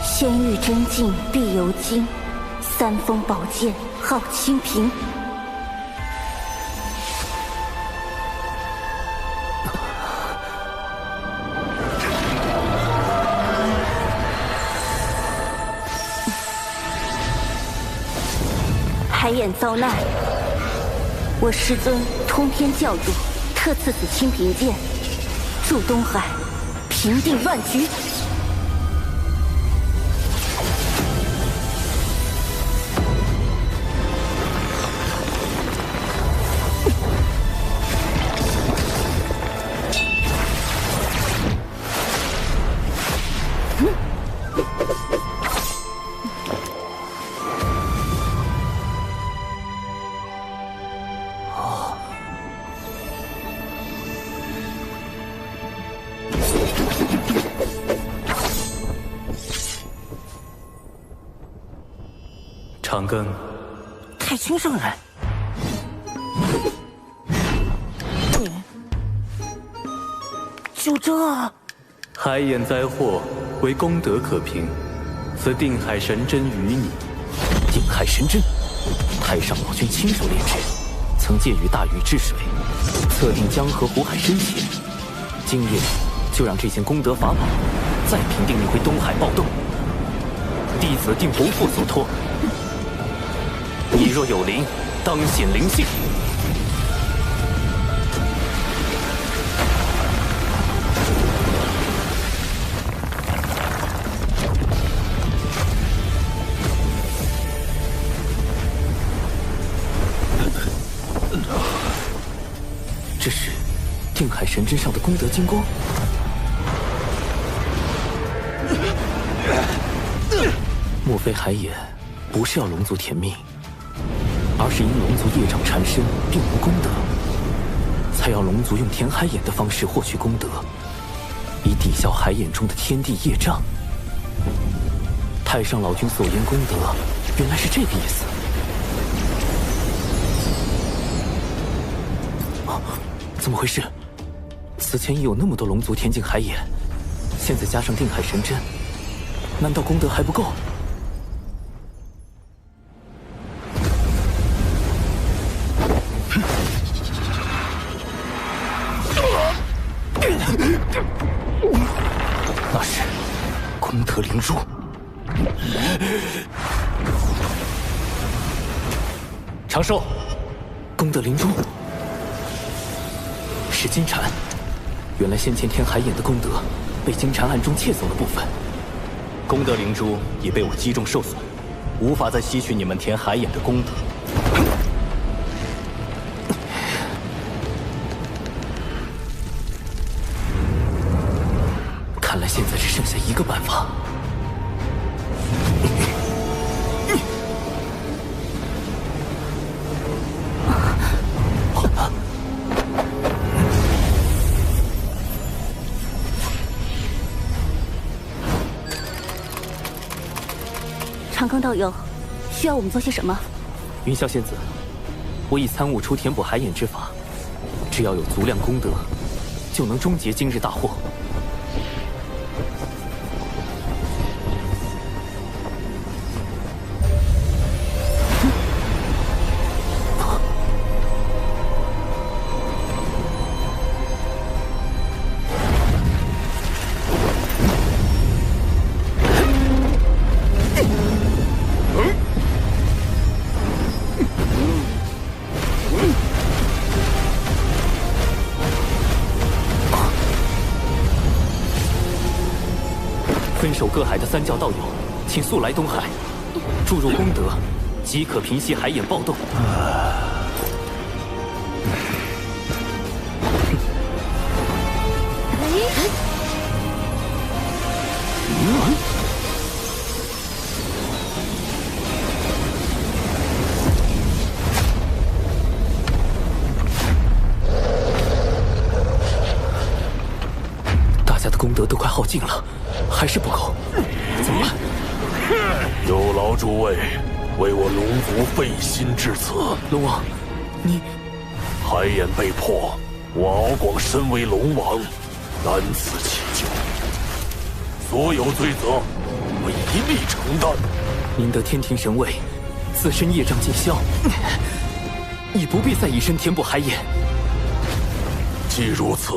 仙域真境必有精，三峰宝剑号清平。海眼遭难，我师尊通天教主特赐此清平剑，助东海平定乱局。长庚，太清圣人，就这？海眼灾祸为功德可平，此定海神针于你。定海神针，太上老君亲手炼制，曾借于大禹治水，测定江河湖海深浅。今夜就让这件功德法宝再平定那回东海暴动，弟子定不负所托。你若有灵，当显灵性。这是定海神针上的功德金光。莫非海眼不是要龙族填命，而是因龙族业障缠身，并无功德，才要龙族用填海眼的方式获取功德，以抵消海眼中的天地业障。太上老君所言功德，原来是这个意思。怎么回事？此前已有那么多龙族填进海眼，现在加上定海神针，难道功德还不够？那是功德灵珠。长寿，功德灵珠是金蝉。原来先前填海眼的功德被金蝉暗中窃走了部分，功德灵珠已被我击中受损，无法再吸取你们填海眼的功德。看来现在只剩下一个办法。长庚道友，需要我们做些什么？云霄仙子，我已参悟出填补海眼之法，只要有足量功德，就能终结今日大祸。分守各海的三教道友，请速来东海，注入功德，即可平息海眼暴动。大家的功德都快耗尽了，还是不够，怎么办？有劳诸位为我龙族费心至此。龙王，你海眼被破，我敖广身为龙王，难辞其咎，所有罪责我一力承担。您得天庭神位，自身业障尽消，已不必再以身填补海眼。既如此，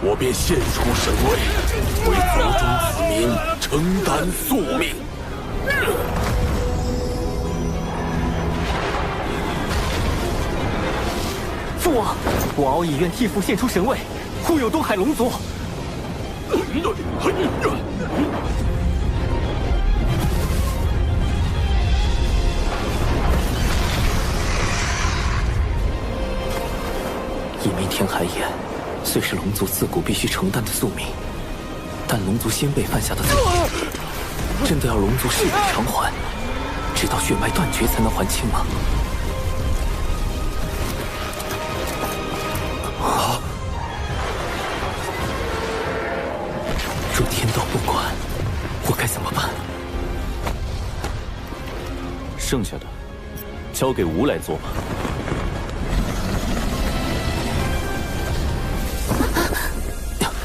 我便献出神位，为族中子民承担宿命。父王，我敖以愿替父献出神位，护佑东海龙族。一枚填海眼，虽是龙族自古必须承担的宿命，但龙族先辈犯下的罪，真的要龙族世代偿还，直到血脉断绝才能还清吗？啊！若天道不管，我该怎么办？剩下的交给吾来做吧。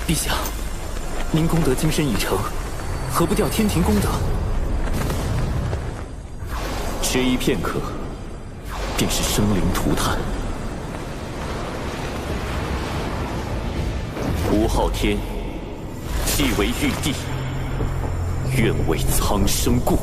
陛下，您功德今身已成，何不调天庭功德？迟疑片刻，便是生灵涂炭。吴昊天，既为玉帝，愿为苍生故。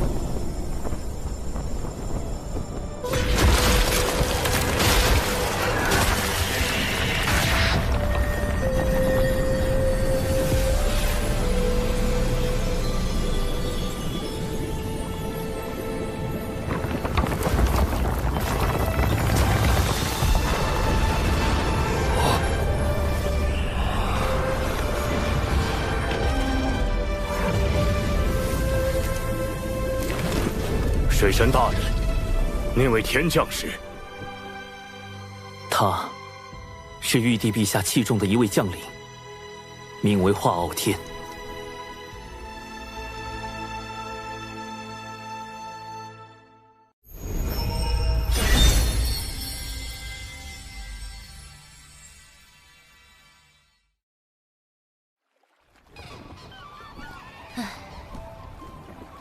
水神大人，那位天将是？他，是玉帝陛下器重的一位将领，名为华傲天。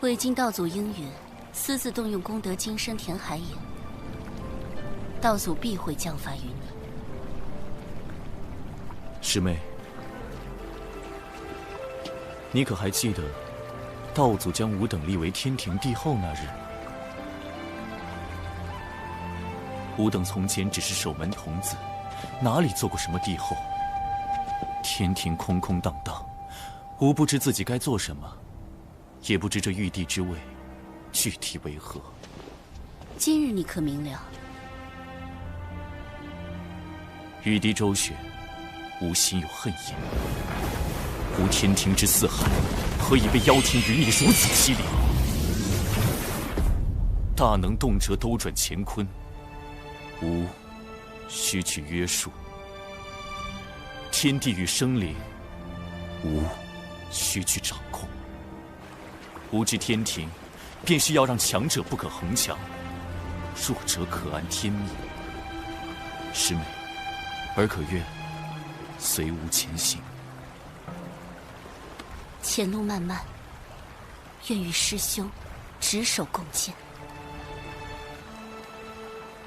未经道祖应允，私自动用功德金身填海眼，道祖必会降罚于你。师妹，你可还记得道祖将吾等立为天庭帝后那日？吾等从前只是守门童子，哪里做过什么帝后？天庭空空荡荡，吾不知自己该做什么，也不知这玉帝之位具体为何。今日你可明了？玉帝周旋，吾心有恨意。吾天庭之四海，何以被妖天余孽如此欺凌？大能动辄兜转乾坤，吾须去约束；天地与生灵，吾须去掌控。吾知天庭便是要让强者不可恒强，弱者可安天命。师妹，儿可愿随吾前行？前路漫漫，愿与师兄执手共剑。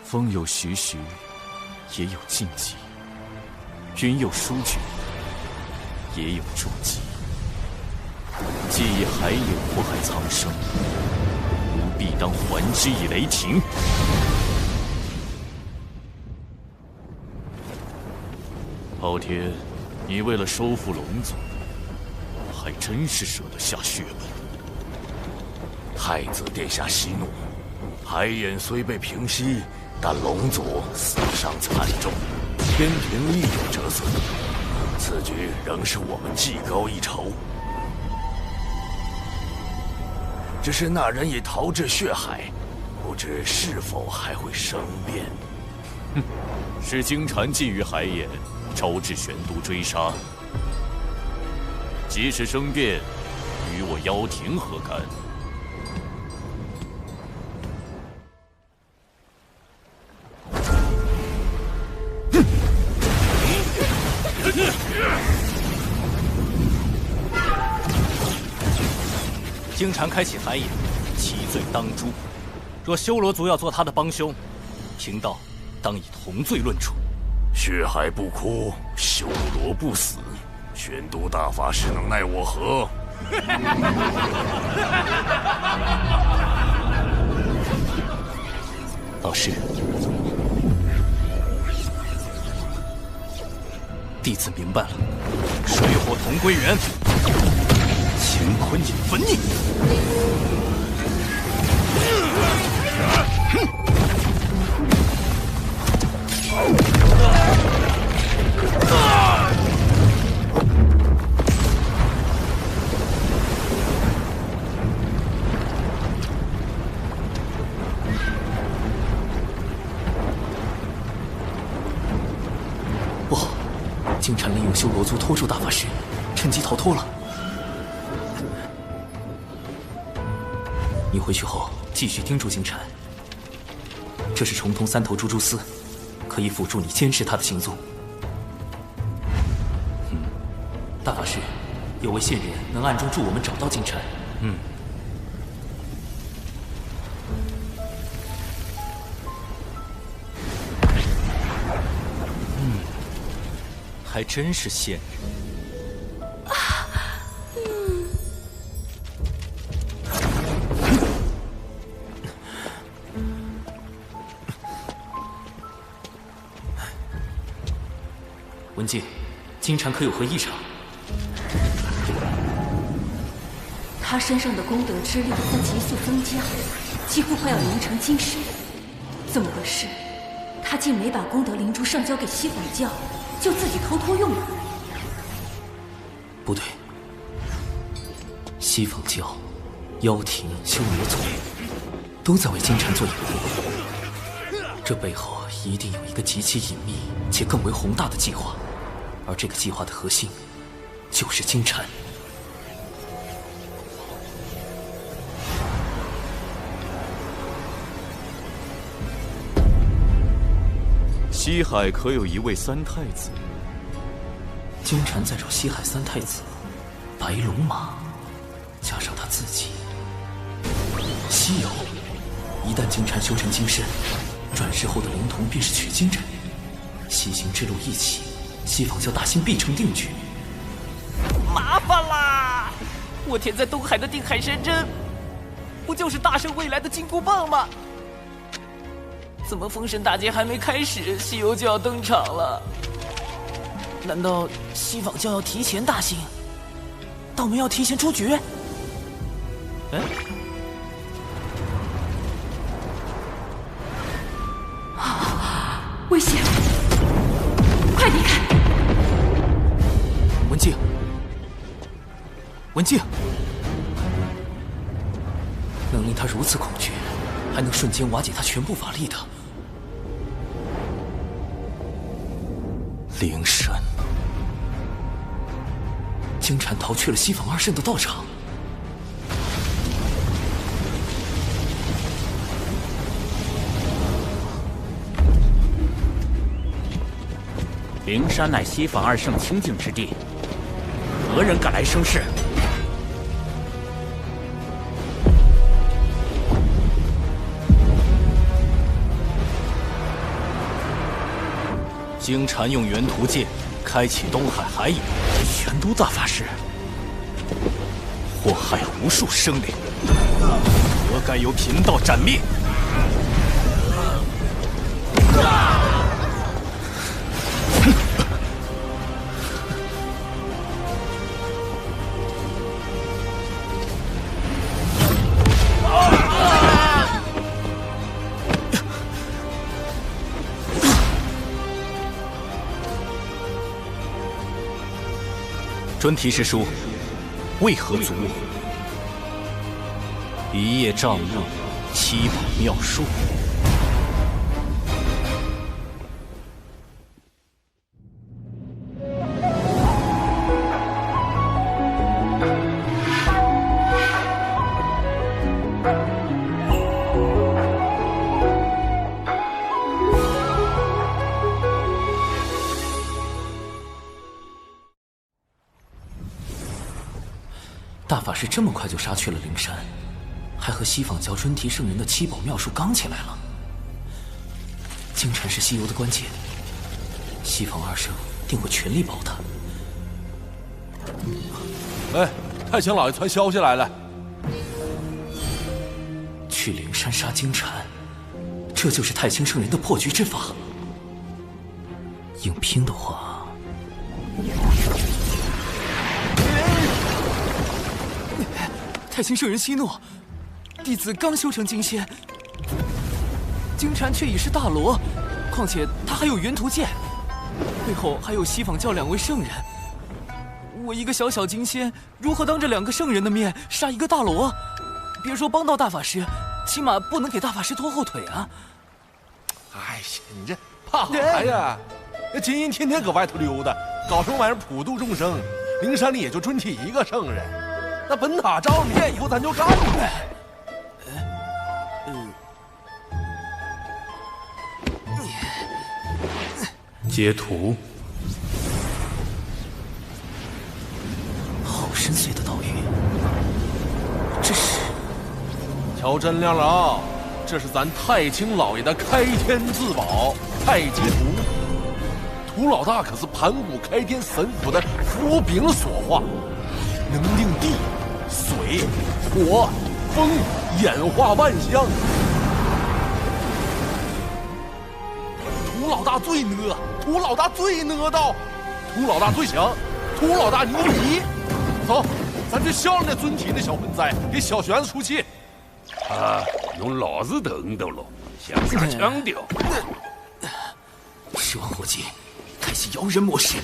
风有徐徐，也有静寂；云有舒卷，也有注记。既已还有祸害苍生，吾必当还之以雷霆。昊天，你为了收复龙族，还真是舍得下血本。太子殿下息怒，海眼虽被平息，但龙族死伤惨重，天平亦有折损。此举仍是我们技高一筹。只是那人已逃至血海，不知是否还会生变。哼，是金蝉觊觎海眼，招致玄都追杀。即使生变，与我妖庭何干？金蝉开启海眼，其罪当诛。若修罗族要做他的帮凶，贫道当以同罪论处。血海不枯，修罗不死，玄都大法师能奈我何？老师，弟子明白了，水火同归元，乾坤引焚逆。不好，金蝉利用修罗族拖住大法师，趁机逃脱了。你回去后继续叮嘱金蝉，这是重通三头蜘蛛丝，可以辅助你监视他的行踪。大法师，有位线人能暗中助我们找到金蝉。还真是线人。文静，金蝉可有何异常？他身上的功德之力在急速增加，几乎快要凝成金身。怎么回事？他竟没把功德灵珠上交给西方教，就自己偷偷用了。不对，西方教、妖庭、修罗族都在为金蝉做掩护，这背后一定有一个极其隐秘且更为宏大的计划，而这个计划的核心就是金蝉。西海可有一位三太子？金蝉在找西海三太子，白龙马，加上他自己。西游，一旦金蝉修成金身，转世后的灵童便是取经人。西行之路一起，西方教大兴必成定局。麻烦啦！我填在东海的定海神针，不就是大圣未来的金箍棒吗？怎么封神大劫还没开始，西游就要登场了？难道西方教要提前大兴？道门要提前出局？危险！快离开！文静，文静，能令他如此恐惧，还能瞬间瓦解他全部法力的灵神。金蝉逃去了西方二圣的道场。灵山乃西坊二圣清净之地，何人敢来生事？经禅用元图剑开启东海海眼，玄都大法师祸害无数生灵，何该由贫道斩灭？专提示书，为何阻我？一叶障目，七宝妙术。大法师这么快就杀去了灵山，还和西坊教专提圣人的七宝妙术刚起来了。京城是西游的关键，西坊二圣定会全力保他。哎，太清老爷传消息来了，去灵山杀金蝉，这就是太清圣人的破局之法。硬拼的话，太清圣人息怒，弟子刚修成金仙，金蝉却已是大罗，况且他还有元图剑，背后还有西坊教2位圣人。我一个小小金仙，如何当着2个圣人的面杀一个大罗？别说帮到大法师，起码不能给大法师拖后腿啊！哎呀，你这怕啥呀？那金银天天搁外头溜达，搞什么玩意儿普度众生？灵山里也就专提1个圣人，那本塔照你以后咱就干呗。截图。好深邃的道语，这是？瞧真亮了啊！这是咱太清老爷的开天至宝太极图。涂老大可是盘古开天神斧的符柄所化，能令地、水、火、风演化万象。涂老大最呢，涂老大最呢道，涂老大最强，涂老大牛逼！走，咱去消了那尊体那小混灾，给小玄子出气。啊，用老子等到了，想啥腔调？10万火急，开启摇人模式。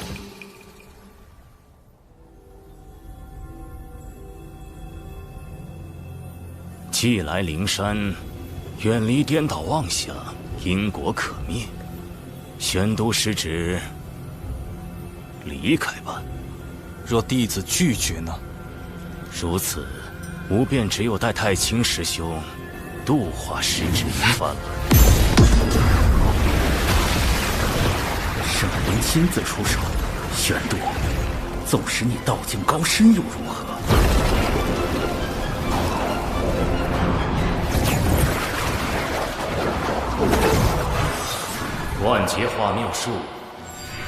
既来灵山，远离颠倒妄想，因果可灭。玄都是指离开吧。若弟子拒绝呢？如此，吾便只有带太清师兄度化师之一番了。圣人亲自出手，玄都，纵使你道境高深又如何？万劫化妙术，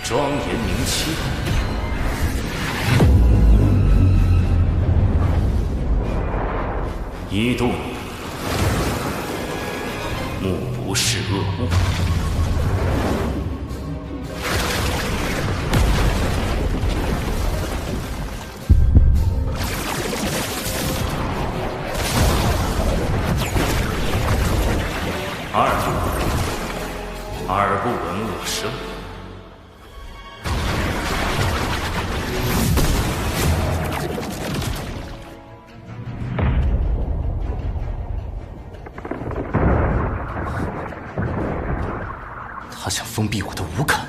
庄严明清。一度目不视恶物。二度耳不闻恶声。他想封闭我的五感。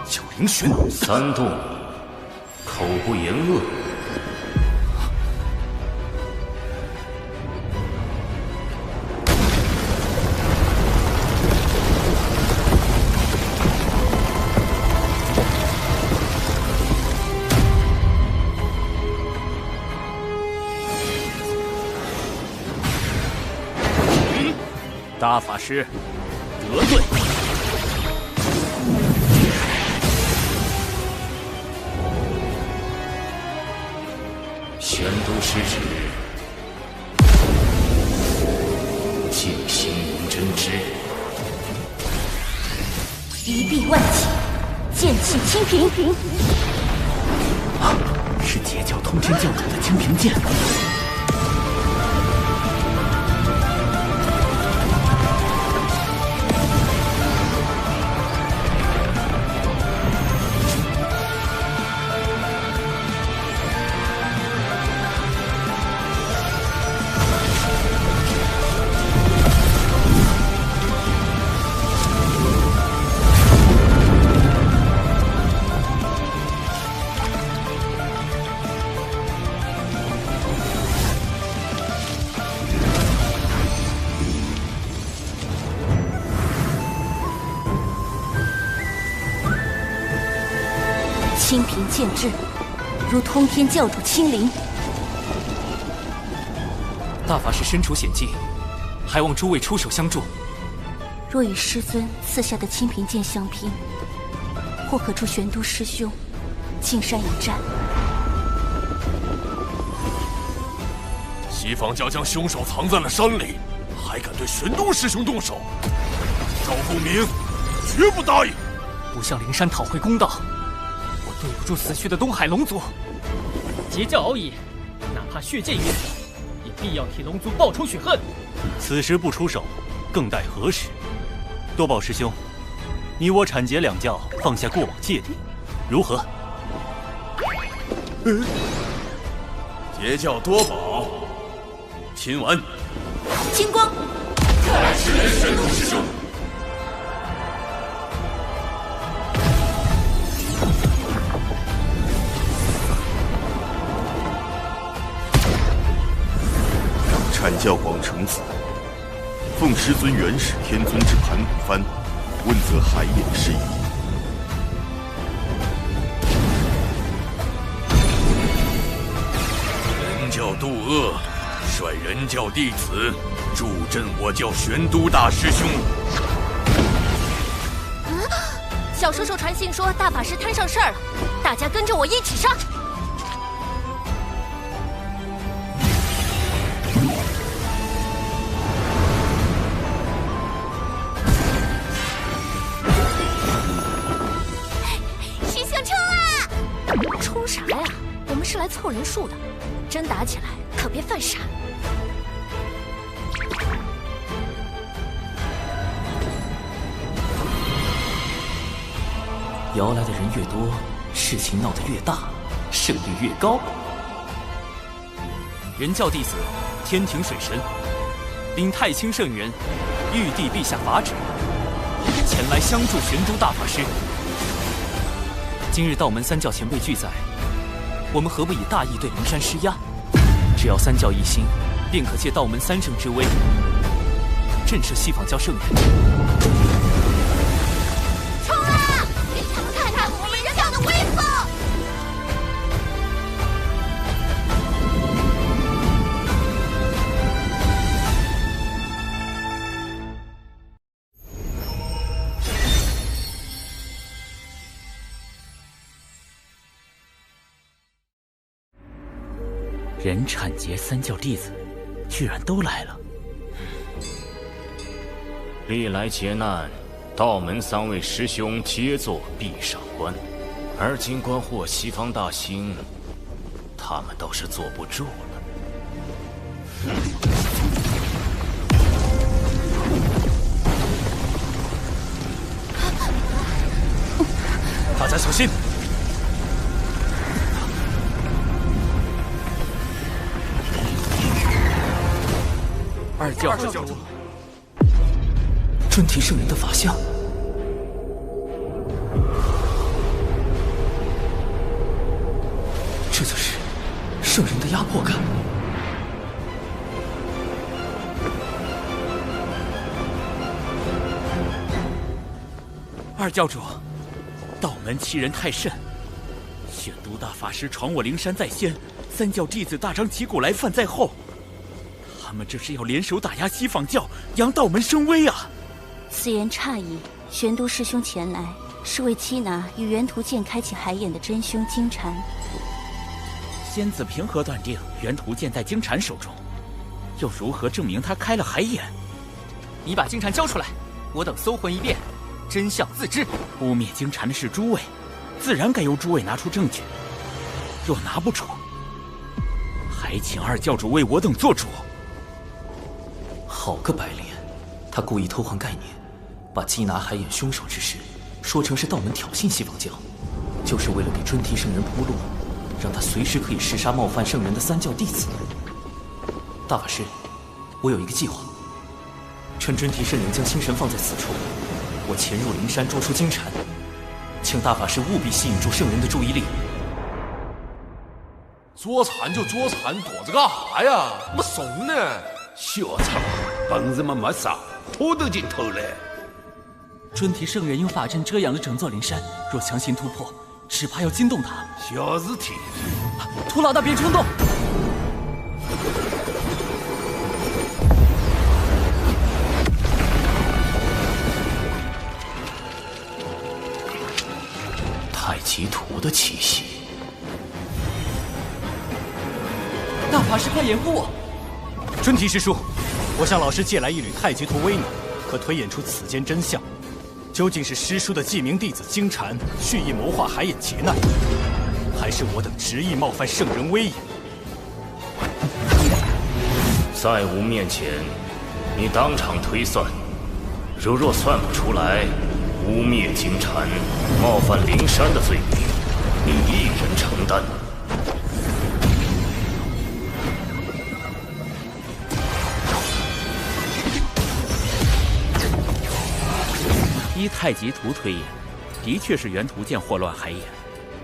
九灵玄三度口不言恶。大法师得罪。玄都失职，静心无真知。一臂万起，剑气清平。是截教通天教主的清平剑。清平剑至，如通天教主亲临。大法师身处险境，还望诸位出手相助。若与师尊赐下的清平剑相拼，或可助玄都师兄进山一战。西方家将凶手藏在了山里，还敢对玄都师兄动手？赵凤鸣绝不答应！不向灵山讨回公道，我对不住死去的东海龙族。截教熬野，哪怕血溅于此，也必要替龙族报仇雪恨。此时不出手，更待何时？多宝师兄，你我阐结两教，放下过往芥蒂，如何？截教多宝，亲完。金光，来世人玄都师兄。阐教广成子，奉师尊元始天尊之盘古幡，问责海眼事宜。人教渡恶，率人教弟子助阵我教玄都大师兄。小叔叔传信说大法师摊上事儿了，大家跟着我一起上。冲啥呀？我们是来凑人数的，真打起来可别犯傻。摇来的人越多，事情闹得越大，胜率越高。人教弟子天庭水神，禀太清圣人，玉帝陛下法旨，前来相助玄都大法师。今日道门三教前辈俱在，我们何不以大义对灵山施压？只要三教一心，便可借道门三圣之威，震慑西方教圣人。冲啊！给他们看看我们人教的威风！人阐结三教弟子居然都来了。历来劫难，道门三位师兄皆做壁上观，而今观获西方大兴，他们倒是坐不住了。大家小心！二教主，专提圣人的法相，这就是圣人的压迫感。二教主，道门欺人太甚，玄都大法师闯我灵山在先，三教弟子大张旗鼓来犯在后。他们这是要联手打压西方教，扬道门声威啊！此言差矣，玄都师兄前来是为缉拿与元图剑开启海眼的真凶金蝉。仙子凭何断定元图剑在金蝉手中？又如何证明他开了海眼？你把金蝉交出来，我等搜魂一遍，真相自知。污蔑金蝉的是诸位，自然该由诸位拿出证据。若拿不出，还请二教主为我等做主。好个白莲，他故意偷换概念，把缉拿海眼凶手之事说成是道门挑衅西方教，就是为了给尊提圣人铺路，让他随时可以弑杀冒犯圣人的三教弟子。大法师，我有一个计划，趁尊提圣人将心神放在此处，我潜入灵山捉出金蝉，请大法师务必吸引住圣人的注意力。捉蝉就捉蝉，躲着干啥呀？没怂呢！小苍，本事嘛没啥，偷都进偷来。尊提圣人用法阵遮阳了整座灵山，若强行突破，只怕要惊动他。小事体，屠老大别冲动。太极图的气息。大法师，快掩护我！尊提师叔，我向老师借来一缕太极图微脑，可推演出此间真相。究竟是师叔的记名弟子金蝉蓄意谋划海眼劫难，还是我等执意冒犯圣人威严？在吾面前，你当场推算，若算不出来，污蔑金蝉、冒犯灵山的罪名，你一人承担。依太极图推演，的确是元图剑祸乱海眼，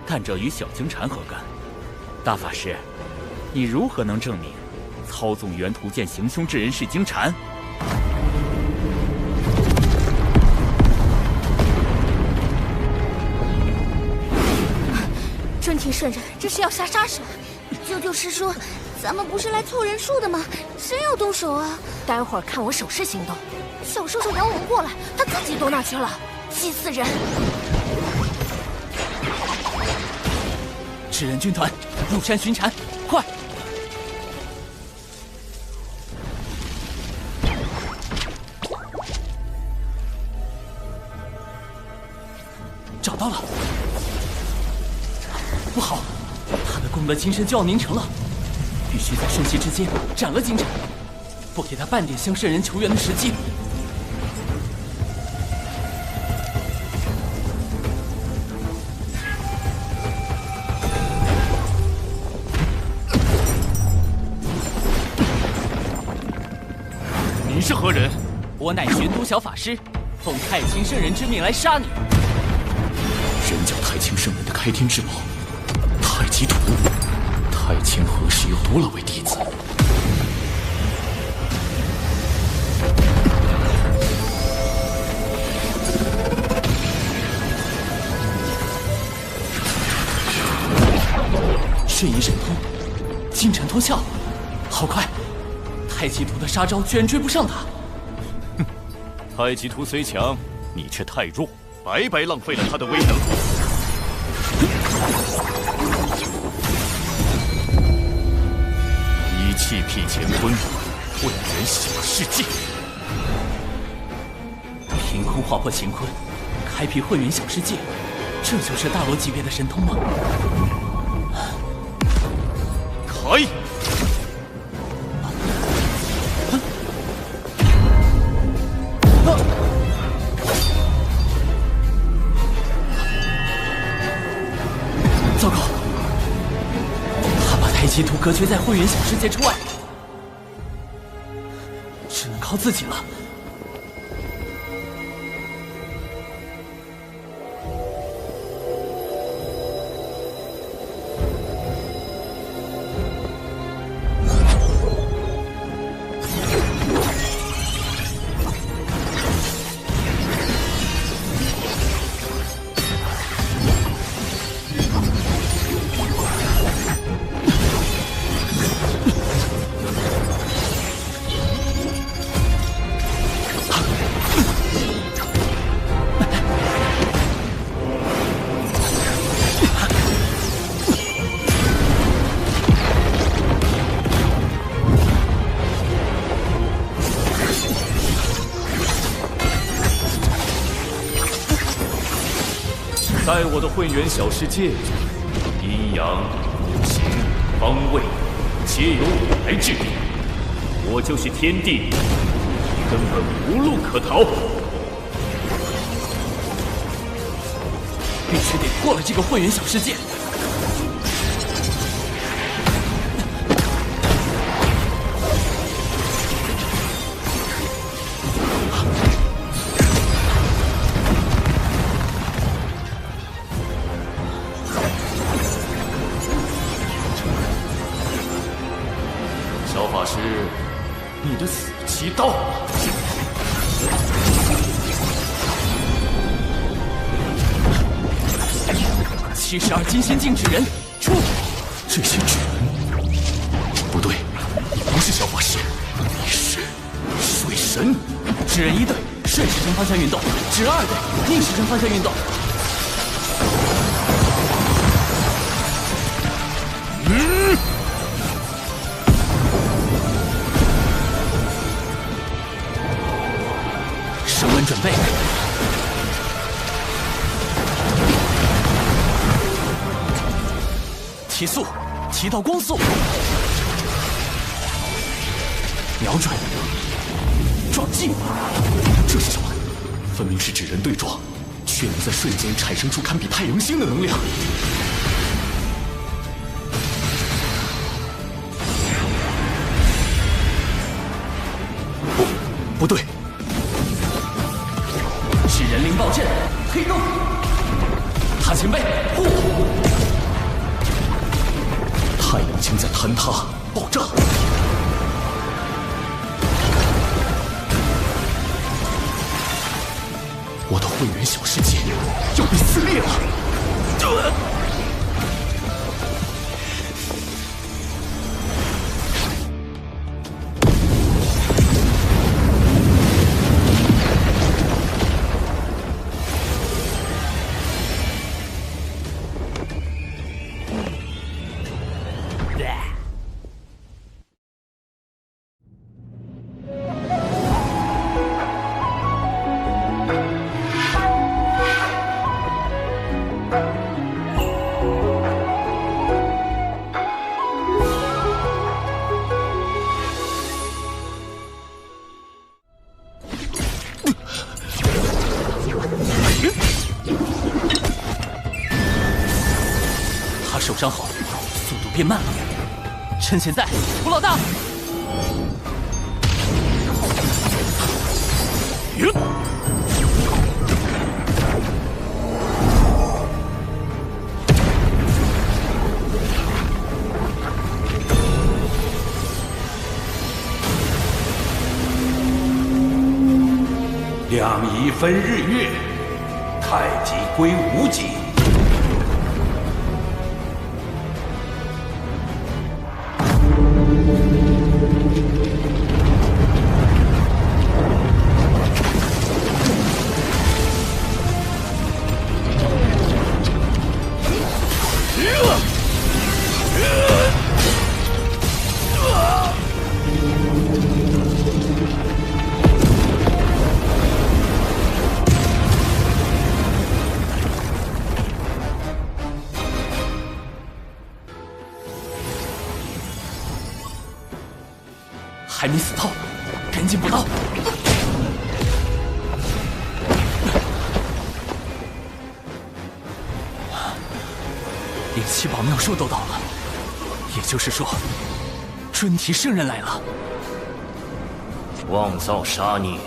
但这与小金蝉何干？大法师，你如何能证明操纵元图剑行凶之人是金蝉？尊提圣人，这是要下杀手！舅舅师叔，咱们不是来凑人数的吗？谁要动手啊？待会儿看我手势行动。小叔叔摇我们过来，他自己躲哪去了？气死人！赤人军团入山巡禅，快！找到了！不好，他的功德金身就要凝成了，必须在瞬息之间斩了金蝉，不给他半点向圣人求援的时机。你是何人？我乃玄都小法师，奉太清圣人之命来杀你。人教太清圣人的开天之宝太极图，太清何时有多了位弟子？瞬移神通，金蝉脱壳，好快！太极图的杀招居然追不上他。哼，太极图虽强，你却太弱，白白浪费了他的威能。一气辟乾坤，混元小世界。凭空划破乾坤，开辟混元小世界，这就是大罗级别的神通吗？开！糟糕，他把太极图隔绝在混元小世界之外，只能靠自己了。在我的混元小世界中，阴阳、五行、方位，皆由我来制定。我就是天地，根本无路可逃。必须得过了这个混元小世界。小法师，你的死期到了。72金仙境纸人，出！这些纸人，不对，你不是小法师，你是水神。纸人1队顺时针方向运动，纸人2队逆时针方向运动。升温准备。提速，提到光速，瞄准，撞击。这是什么？分明是纸人对撞，却能在瞬间产生出堪比太阳星的能量。不对，是人灵暴阵，推动。他前辈，护！太阳星在坍塌、爆炸。我的混元小世界要被撕裂了！他受伤后，速度变慢了。趁现在，胡老大！两仪分日月，太极归无极。还没死透，赶紧补刀！灵气宝妙术都到了，也就是说，准提圣人来了。妄造杀孽，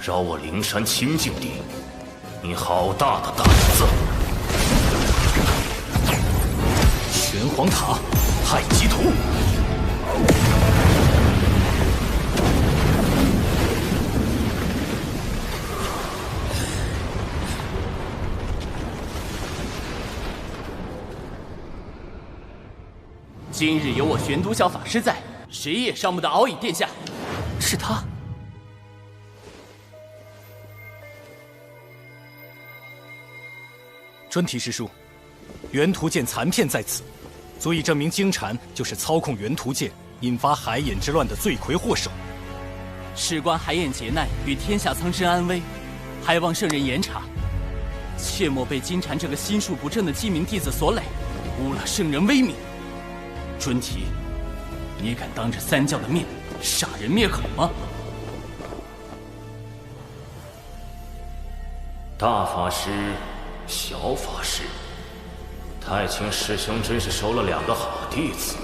扰我灵山清净地，你好大的胆子！玄黄塔，太极图。今日有我玄都小法师在，谁也伤不得敖乙殿下。是他。专题师叔，元图剑残片在此，足以证明金蝉就是操控元图剑引发海眼之乱的罪魁祸首。事关海眼劫难与天下苍生安危，还望圣人严查。切莫被金蝉这个心术不正的鸡鸣弟子所累，污了圣人威名。尊提，你敢当着三教的面杀人灭口吗？大法师，小法师，太清师兄真是收了2个好弟子。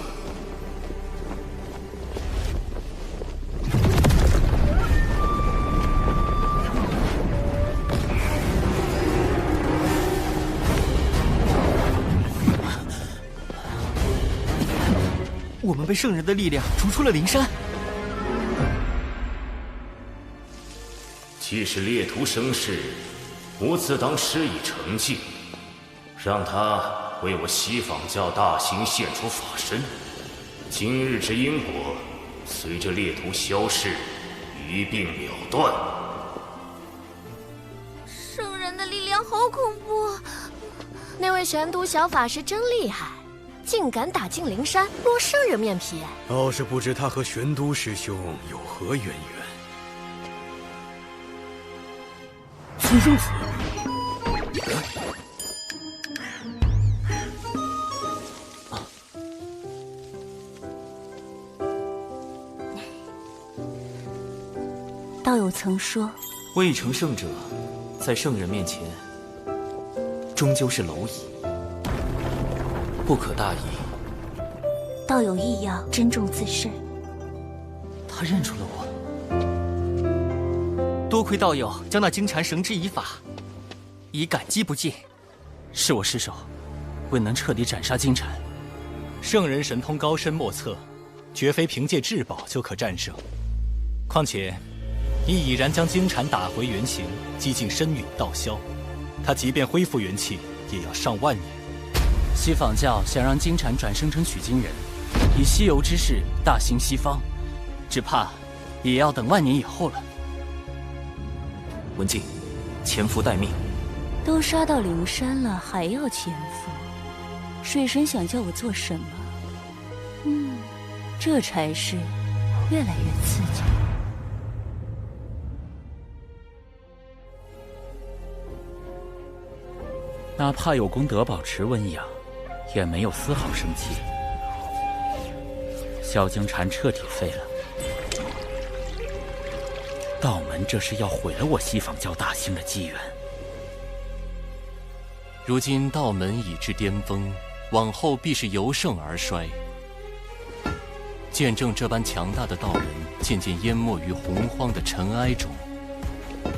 我们被圣人的力量逐出了灵山。既是猎徒生事，吾自当施以惩戒，让他为我西坊教大兴现出法身。今日之因果，随着猎徒消逝，一并了断。圣人的力量好恐怖！那位玄都小法师真厉害，竟敢打进灵山，落圣人面皮。倒是不知他和玄都师兄有何渊源。此生死。道友曾说，未成圣者，在圣人面前，终究是蝼蚁，不可大意。道友亦要珍重自身。他认出了我。多亏道友将那金蝉绳之以法，以感激不尽。是我失手，未能彻底斩杀金蝉。圣人神通高深莫测，绝非凭借至宝就可战胜。况且，你已然将金蝉打回原形，击进深陨道消，他即便恢复元气，也要上万年。西坊教想让金蝉转生成取经人，以西游之势大兴西方，只怕也要等万年以后了。文静，潜伏待命。都杀到灵山了，还要潜伏？水神想叫我做什么？这差事越来越刺激。哪怕有功德保持温养，也没有丝毫生气。萧金蝉彻底废了，道门这是要毁了我西坊教大兴的机缘。如今道门已至巅峰，往后必是由盛而衰。见证这般强大的道门渐渐淹没于洪荒的尘埃中，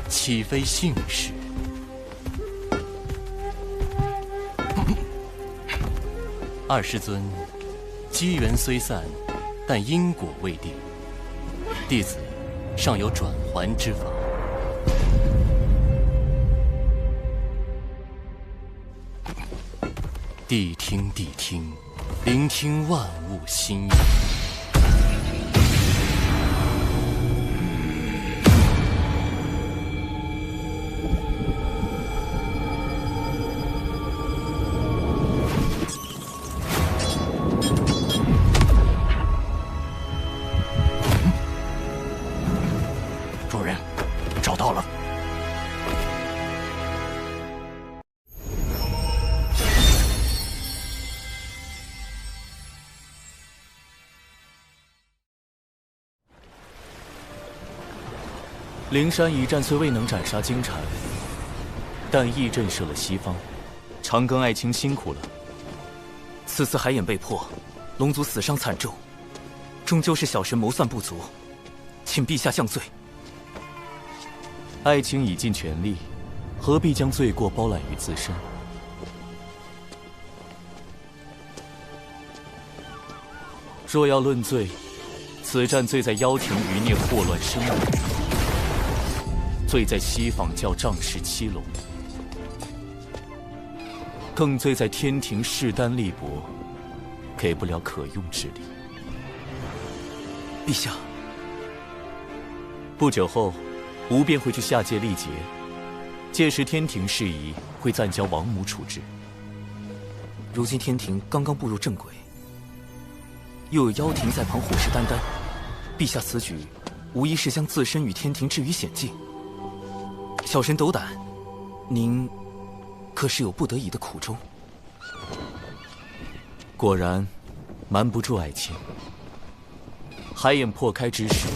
岂非幸事？二师尊，机缘虽散，但因果未定。弟子尚有转圜之法。谛听，谛听，聆听万物心意。主人，找到了。灵山一战虽未能斩杀金蝉，但亦震慑了西方。长庚爱卿辛苦了。此次海眼被破，龙族死伤惨重，终究是小神谋算不足，请陛下降罪。爱卿已尽全力，何必将罪过包揽于自身？若要论罪，此战罪在妖庭余孽祸乱生民，罪在西坊教仗势欺龙，更罪在天庭势单力薄，给不了可用之力。陛下，不久后，吾便会去下界历劫，届时天庭事宜会暂交王母处置。如今天庭刚刚步入正轨，又有妖庭在旁虎视眈眈，陛下此举无疑是将自身与天庭置于险境。小神斗胆，您可是有不得已的苦衷。果然，瞒不住爱卿。海眼破开之时，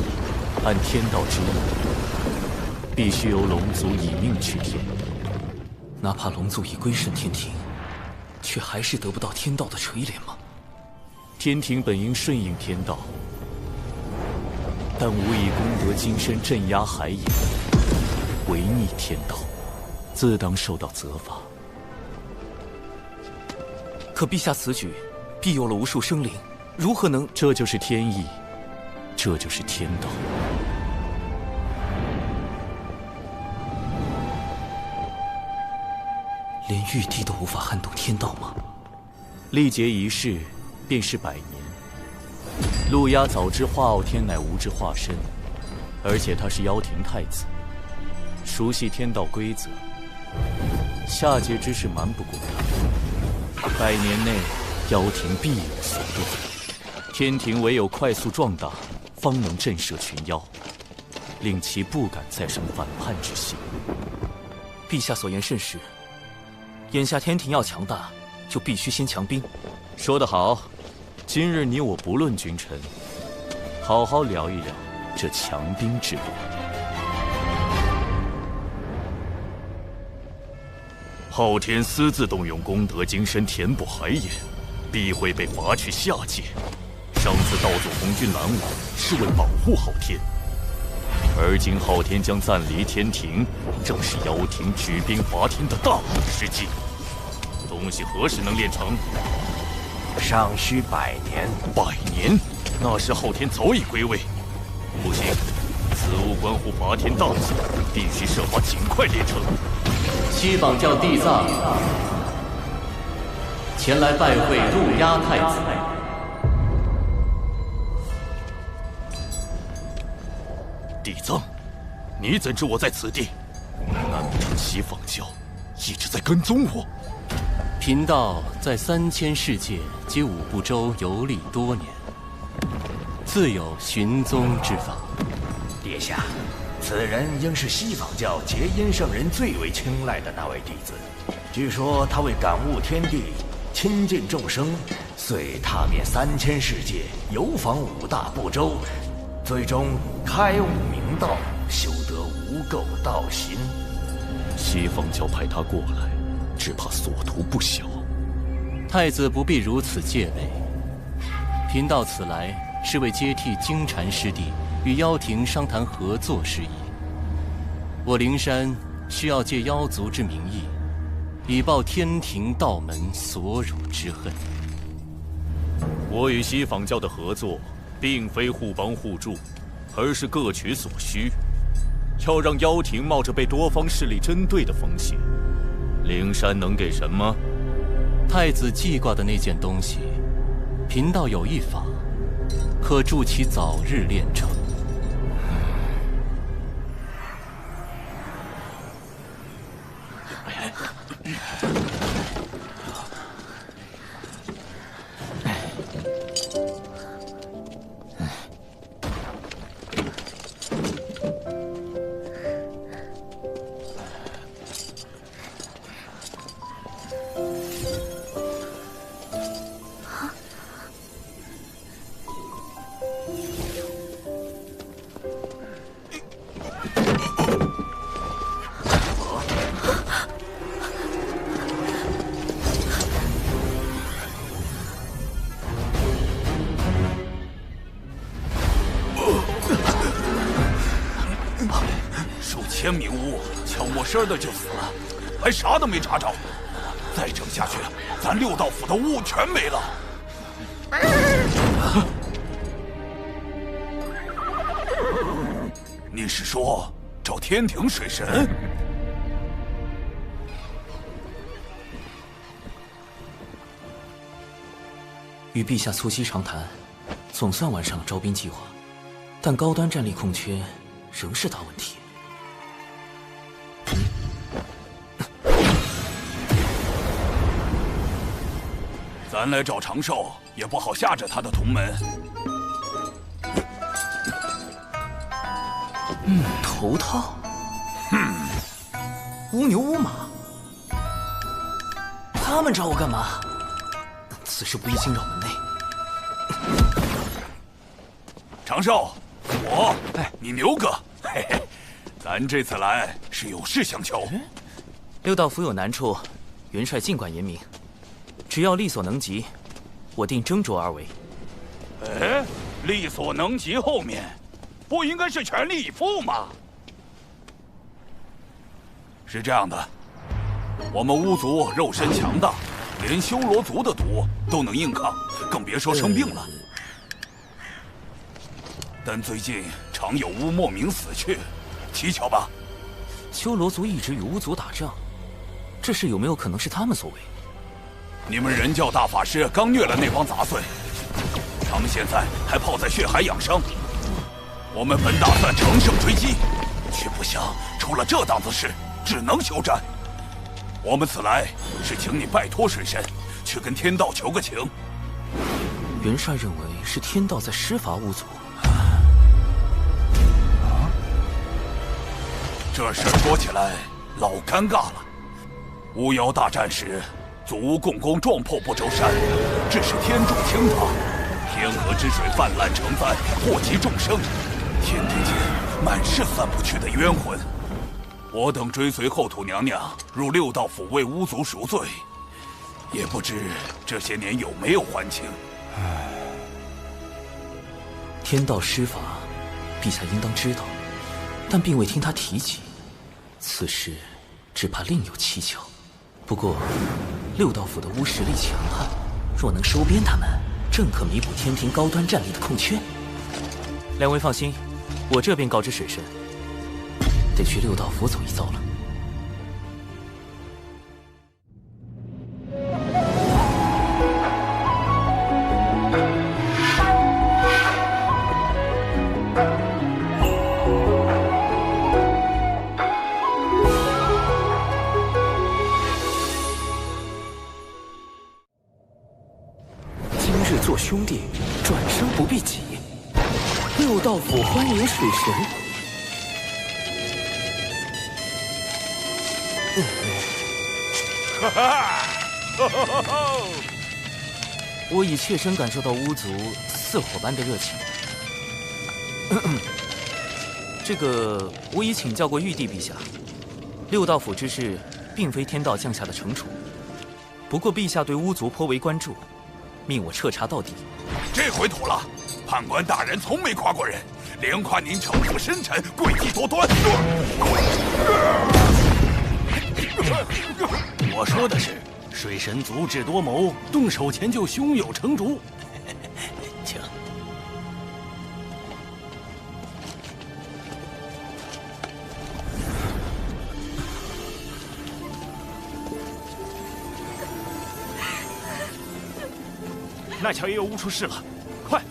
按天道之意，必须由龙族以命去天。哪怕龙族已归顺天庭，却还是得不到天道的垂怜吗？天庭本应顺应天道，但无以功德金身镇压海眼，违逆天道，自当受到责罚。可陛下此举，庇佑了无数生灵，如何能……这就是天意，这就是天道。连玉帝都无法撼动天道吗？历劫一世，便是100年。陆压早知华傲天乃无之化身，而且他是妖庭太子，熟悉天道规则，下界之事瞒不过他。100年内，妖庭必有所动。天庭唯有快速壮大，方能震慑群妖，令其不敢再生反叛之心。陛下所言甚是。眼下天庭要强大，就必须先强兵。说得好，今日你我不论君臣，好好聊一聊这强兵之路。昊天私自动用功德金身填补海眼，必会被罚去下界。上次盗走红军拦我，是为保护昊天，而今昊天将暂离天庭，正是妖庭举兵伐天的大好时机。东西何时能练成？尚需100年。100年？那时昊天早已归位。不行，此物关乎伐天大计，必须设法尽快练成。西榜教地藏前来拜会陆压太子。地藏，你怎知我在此地？难不成西方教一直在跟踪我？贫道在3000世界及5部洲游历多年，自有寻踪之法。殿下，此人应是西方教结阴圣人最为青睐的那位弟子。据说他为感悟天地、亲近众生，遂踏遍3000世界，游访5大部洲，最终开悟明道，修得无垢道心。西方教派他过来，只怕所图不小。太子不必如此戒备。贫道此来是为接替金蝉师弟与妖庭商谈合作事宜。我灵山需要借妖族之名义，以报天庭道门所辱之恨。我与西方教的合作，并非互帮互助，而是各取所需。要让妖庭冒着被多方势力针对的风险，灵山能给什么？太子记挂的那件东西，贫道有一法，可助其早日练成。千米屋悄没声的就死了，还啥都没查着。再整下去，咱6道府的雾全没了。你是说找天庭水神？与陛下促膝长谈，总算完善了招兵计划，但高端战力空缺仍是大问题。咱来找长寿，也不好吓着他的同门。头套。乌牛乌马。他们找我干嘛？此事不宜惊扰门内。长寿，我，你牛哥，嘿嘿，咱这次来是有事相求。六道府有难处，元帅尽管言明，只要力所能及，我定斟酌而为。哎，力所能及后面，不应该是全力以赴吗？是这样的，我们巫族肉身强大，连修罗族的毒都能硬抗，更别说生病了。但最近常有巫莫名死去，蹊跷吧？修罗族一直与巫族打仗，这事有没有可能是他们所为？你们人教大法师刚虐了那帮杂碎，他们现在还泡在血海养伤。我们本打算乘胜追击，却不想出了这档子事，只能休战。我们此来是请你拜托水神，去跟天道求个情。元帅认为是天道在施罚巫族。这事说起来老尴尬了。巫妖大战时，祖屋共工撞破不周山，致使天柱倾塌，天河之水泛滥成灾，祸及众生。天地间满是散不去的冤魂。我等追随后土娘娘入六道府为巫族赎罪，也不知这些年有没有还清。天道施法，陛下应当知道，但并未听他提及。此事只怕另有蹊跷。不过，六道府的巫实力强悍，若能收编他们，正可弥补天庭高端战力的空缺。两位放心，我这便告知水神，得去六道府走一遭了。做兄弟，转生不避己。六道府欢迎水神。我已切身感受到巫族似火般的热情。这个，我已请教过玉帝陛下，六道府之事并非天道降下的惩处，不过陛下对巫族颇为关注。命我彻查到底。这回妥了，判官大人从没夸过人，连夸您城府深沉，诡计多端。我说的是，水神足智多谋，动手前就胸有成竹。请。那桥也有巫出事了，快！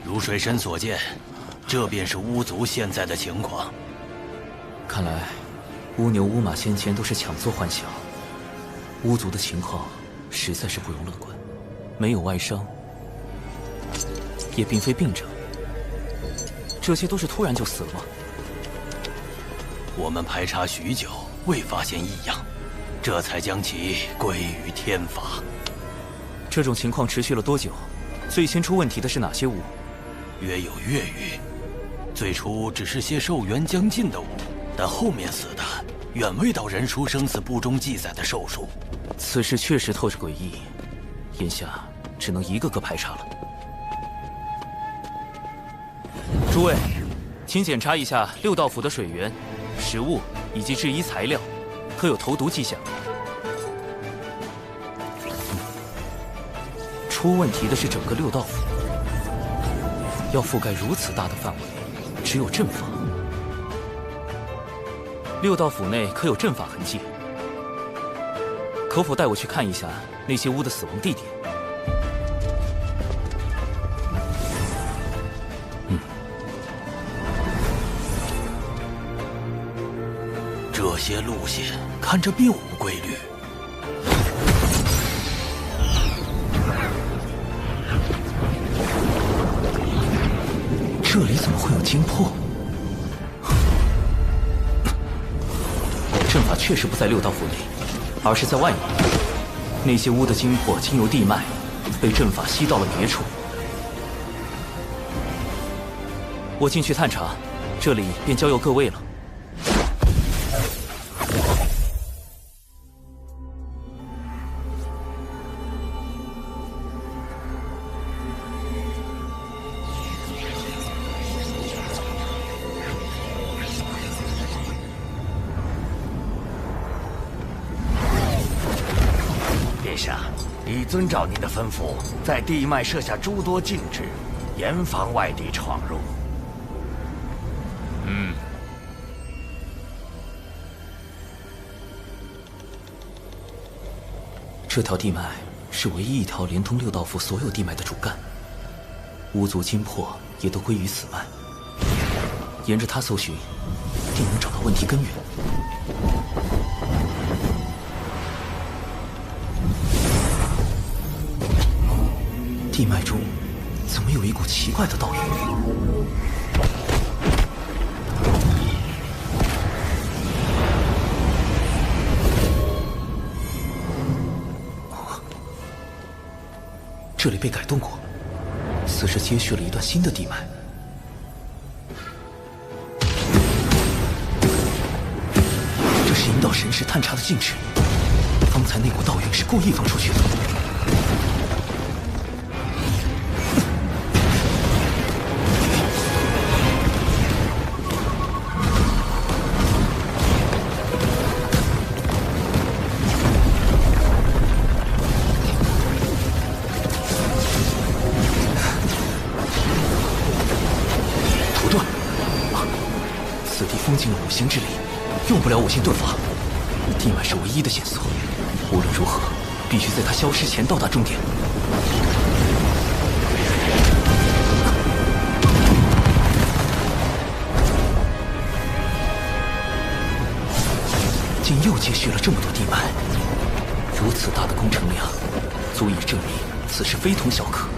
如水神所见，这便是巫族现在的情况。看来，巫牛、巫马先前都是强作幻想。巫族的情况实在是不容乐观，没有外伤，也并非病症，这些都是突然就死了吗？我们排查许久，未发现异样。这才将其归于天法。这种情况持续了多久？最先出问题的是哪些巫？约有月余。最初只是些寿元将尽的巫，但后面死的远未到人书生死簿中记载的寿数。此事确实透着诡异，眼下只能一个个排查了。诸位，请检查一下六道府的水源、食物以及制衣材料，可有投毒迹象？出问题的是整个六道府，要覆盖如此大的范围，只有阵法。六道府内可有阵法痕迹？可否带我去看一下那些巫的死亡地点？这些路线看着并无规律。这里怎么会有精魄？阵法确实不在六道府内，而是在外面。那些巫的精魄经由地脉，被阵法吸到了别处。我进去探查，这里便交由各位了。已遵照您的吩咐，在地脉设下诸多禁制，严防外敌闯入。这条地脉是唯一一条连通六道府所有地脉的主干，巫族精魄也都归于此脉。沿着它搜寻，定能找到问题根源。地脉中怎么有一股奇怪的道韵？这里被改动过，似是接续了一段新的地脉。这是引导神识探查的禁制，方才那股道韵是故意放出去的。五行之力，用不了五行遁法。地脉是唯一的线索，无论如何，必须在它消失前到达终点。竟又接续了这么多地脉，如此大的工程量，足以证明此事非同小可。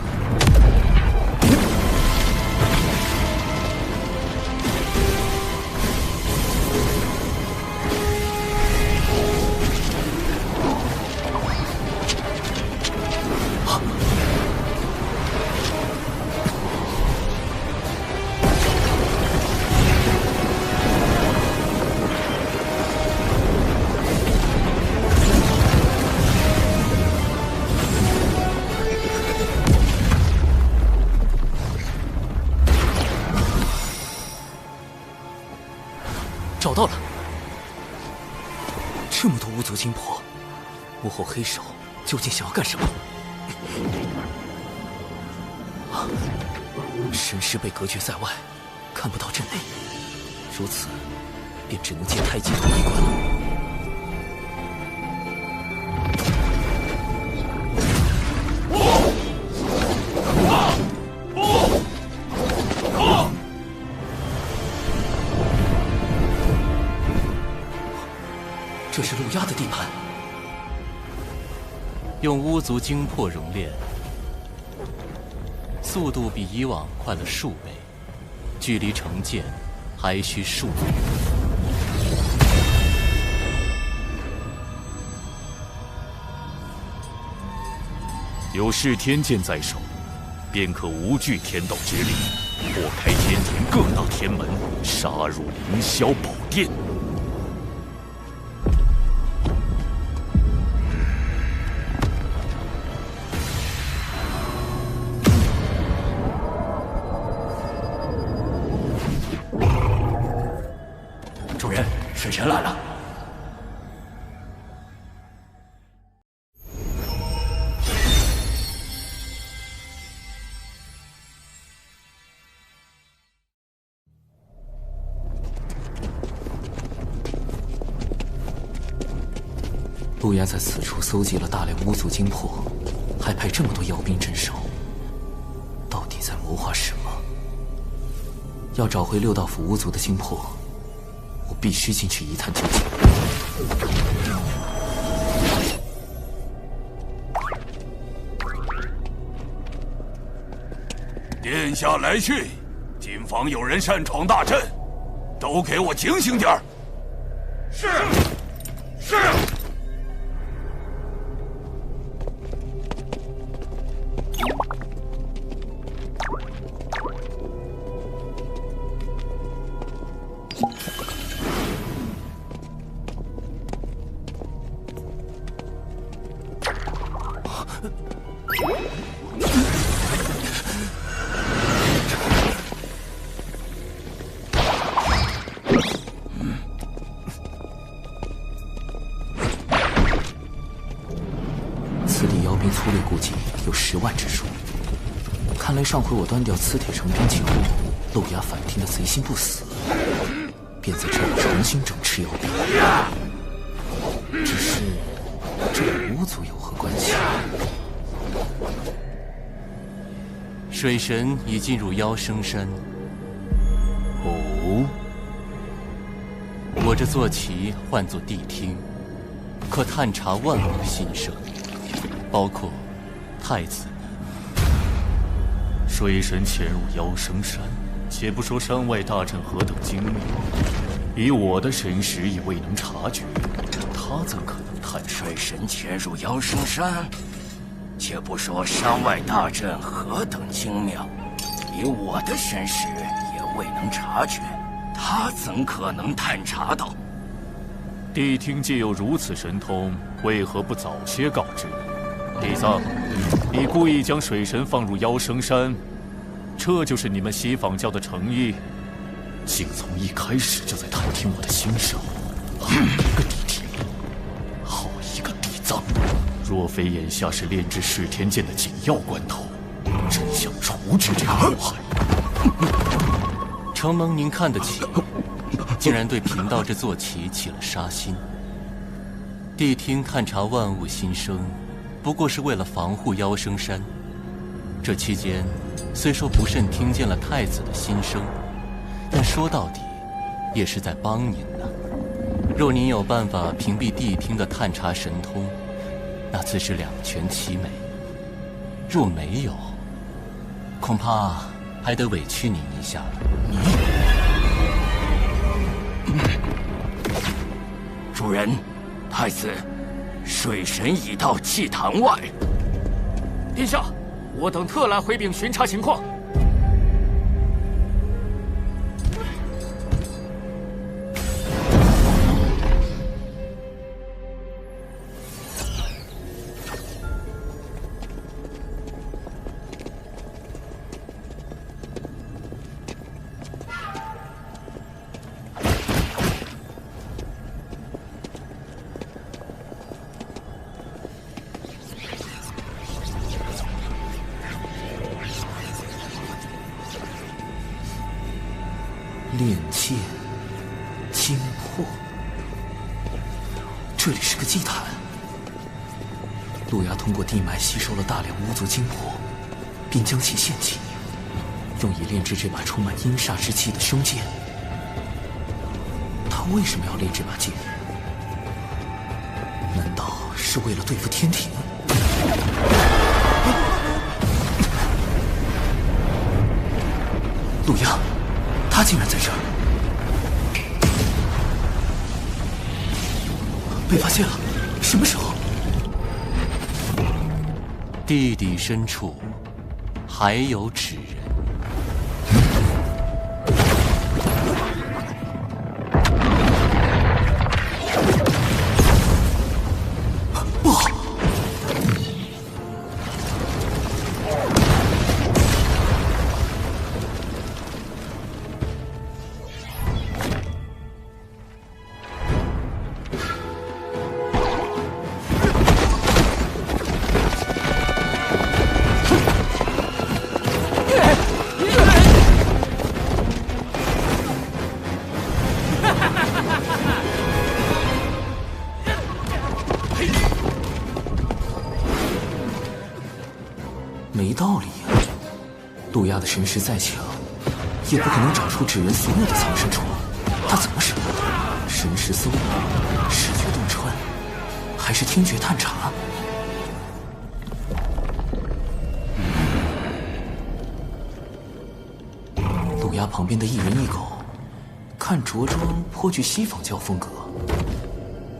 找到了，这么多巫族精魄，幕后黑手究竟想要干什么？神识被隔绝在外，看不到阵内，如此，便只能借太极图一关了。这是陆压的地盘，用巫族精魄熔炼，速度比以往快了数倍，距离成剑还需数倍。有噬天剑在手，便可无惧天道之力，破开天庭各大天门，杀入凌霄宝殿。主人，使臣来了。陆压在此处搜集了大量巫族精魄，还派这么多妖兵镇守，到底在谋划什么？要找回六道府巫族的精魄，我必须进去一探究竟。殿下来讯，谨防有人擅闯大阵，都给我警醒点儿。是。是。此地妖兵粗略估计有10万之数。看来上回我端掉磁铁成兵器后，漏牙反听的贼心不死，便在这里重新整饬妖兵。只是这与巫族有何关系？水神已进入妖生山。哦，我这坐骑唤作谛听，可探查万物心声，包括太子。水神潜入妖生山，且不说山外大阵何等精密，以我的神识也未能察觉，他怎可能探查？水神潜入妖生山，且不说山外大阵何等精妙，以我的神识也未能察觉，他怎可能探查到？谛听既有如此神通，为何不早些告知？李子，你故意将水神放入妖生山，这就是你们西坊教的诚意？竟从一开始就在探听我的心声，好一个谛听，好一个地藏！若非眼下是炼制噬天剑的紧要关头，真想除之这个祸害。承蒙您看得起，竟然对贫道这坐骑起了杀心。谛听探查万物心声，不过是为了防护妖生山。这期间，虽说不慎听见了太子的心声，但说到底，也是在帮您呢。若您有办法屏蔽谛听的探查神通，那自是两全其美；若没有，恐怕还得委屈您一下了。主人，太子，水神已到祭坛外。殿下，我等特来回禀巡查情况。炼剑精魄，这里是个祭坛。路牙通过地脉吸收了大量巫族精魄，并将其献祭，用以炼制这把充满阴煞之气的凶剑。他为什么要炼这把剑？难道是为了对付天庭？路牙，他竟然在这儿！被发现了！什么时候？地底深处还有纸人。不好！没道理呀！路亚的神识再强，也不可能找出纸人所有的藏身处。他怎么使？神识搜捕、视觉洞穿，还是听觉探查？路亚旁边的一人一狗，看着装颇具西方教风格。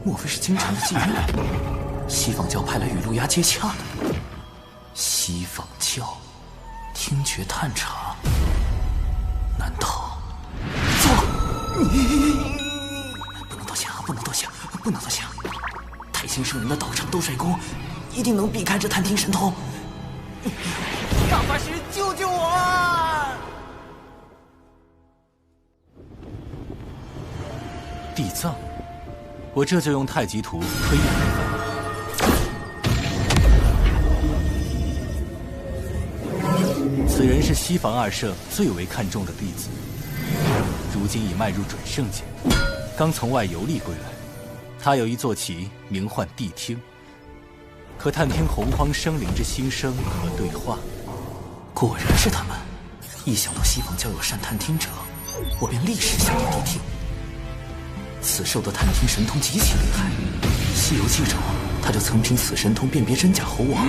莫非是京城的妓院？西坊教派来与陆衙接洽的？西坊教听觉探查，难道？糟了！不能多想，不能多想，不能多想！太清圣人的道场斗帅宫，一定能避开这探听神通。大法师，救救我啊！地藏，我这就用太极图推演一番。此人是西坊二圣最为看重的弟子，如今已迈入准圣界，刚从外游历归来。他有一坐骑，名唤谛听，可探听洪荒生灵之心声和对话。果然是他们！一想到西坊教有善探听者，我便立时想到谛听。此兽的探听神通极其厉害，《西游记》中他就曾凭此神通辨别真假猴王，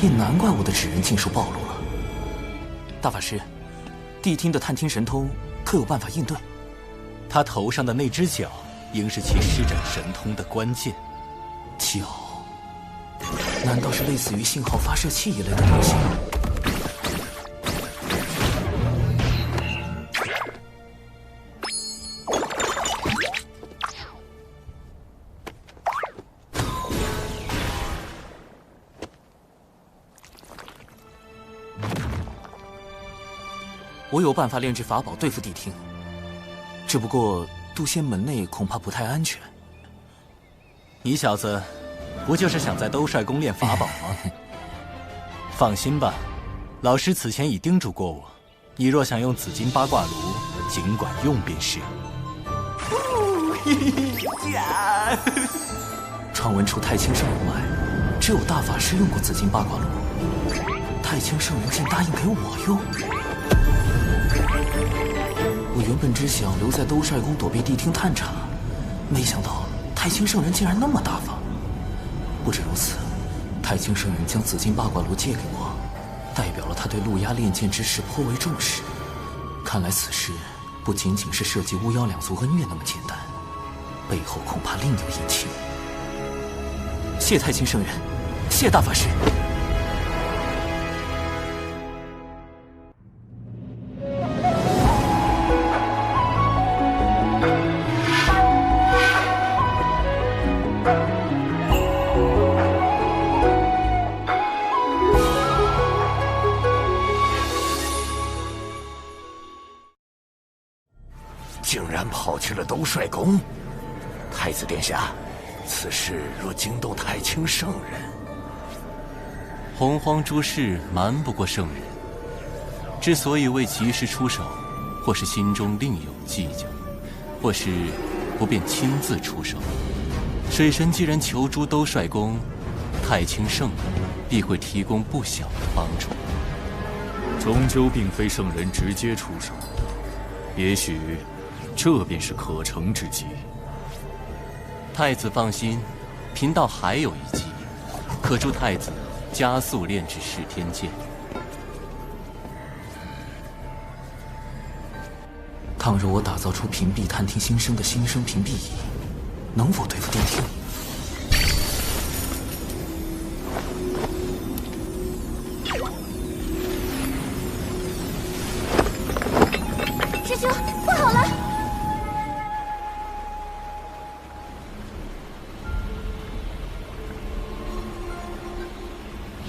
也难怪我的指认尽数暴露了。大法师，谛听的探听神通可有办法应对？他头上的那只角，应是其施展神通的关键。角？难道是类似于信号发射器一类的东西？我有办法炼制法宝对付谛听，只不过都仙门内恐怕不太安全。你小子，不就是想在兜帅宫练法宝吗？放心吧，老师此前已叮嘱过我，你若想用紫金八卦炉，尽管用便是。传闻除太清圣人外，只有大法师用过紫金八卦炉。太清圣人竟答应给我用。我原本只想留在兜帅宫躲避谛听探查，没想到太清圣人竟然那么大方。不止如此，太清圣人将紫金八卦炉借给我，代表了他对陆押炼剑之事颇为重视。看来此事不仅仅是涉及巫妖两族恩怨那么简单，背后恐怕另有隐情。谢太清圣人，谢大法师。竟然跑去了兜帅宫，太子殿下，此事若惊动太清圣人，洪荒诸事瞒不过圣人。之所以未及时出手，或是心中另有计较，或是不便亲自出手。水神既然求助兜帅宫，太清圣人必会提供不小的帮助。终究并非圣人直接出手，也许这便是可乘之机。太子放心，贫道还有一计，可助太子加速炼制噬天剑。倘若我打造出屏蔽探听心声的心声屏蔽仪，能否对付谛听？师兄，不好了！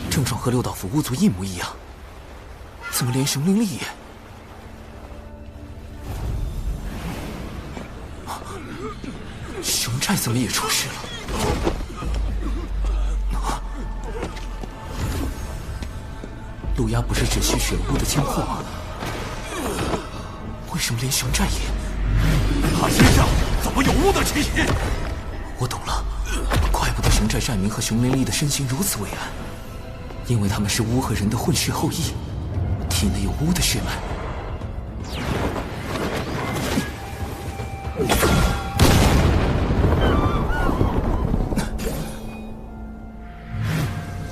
症状和六道府巫族一模一样，怎么连熊灵力也……熊寨怎么也出事了？陆押不是只吸血巫的奸货吗？为什么连熊寨也……他身上怎么有巫的气息？我懂了，怪不得熊寨寨民和熊灵力的身形如此伟岸，因为他们是巫和人的混血后裔，体内有巫的血脉。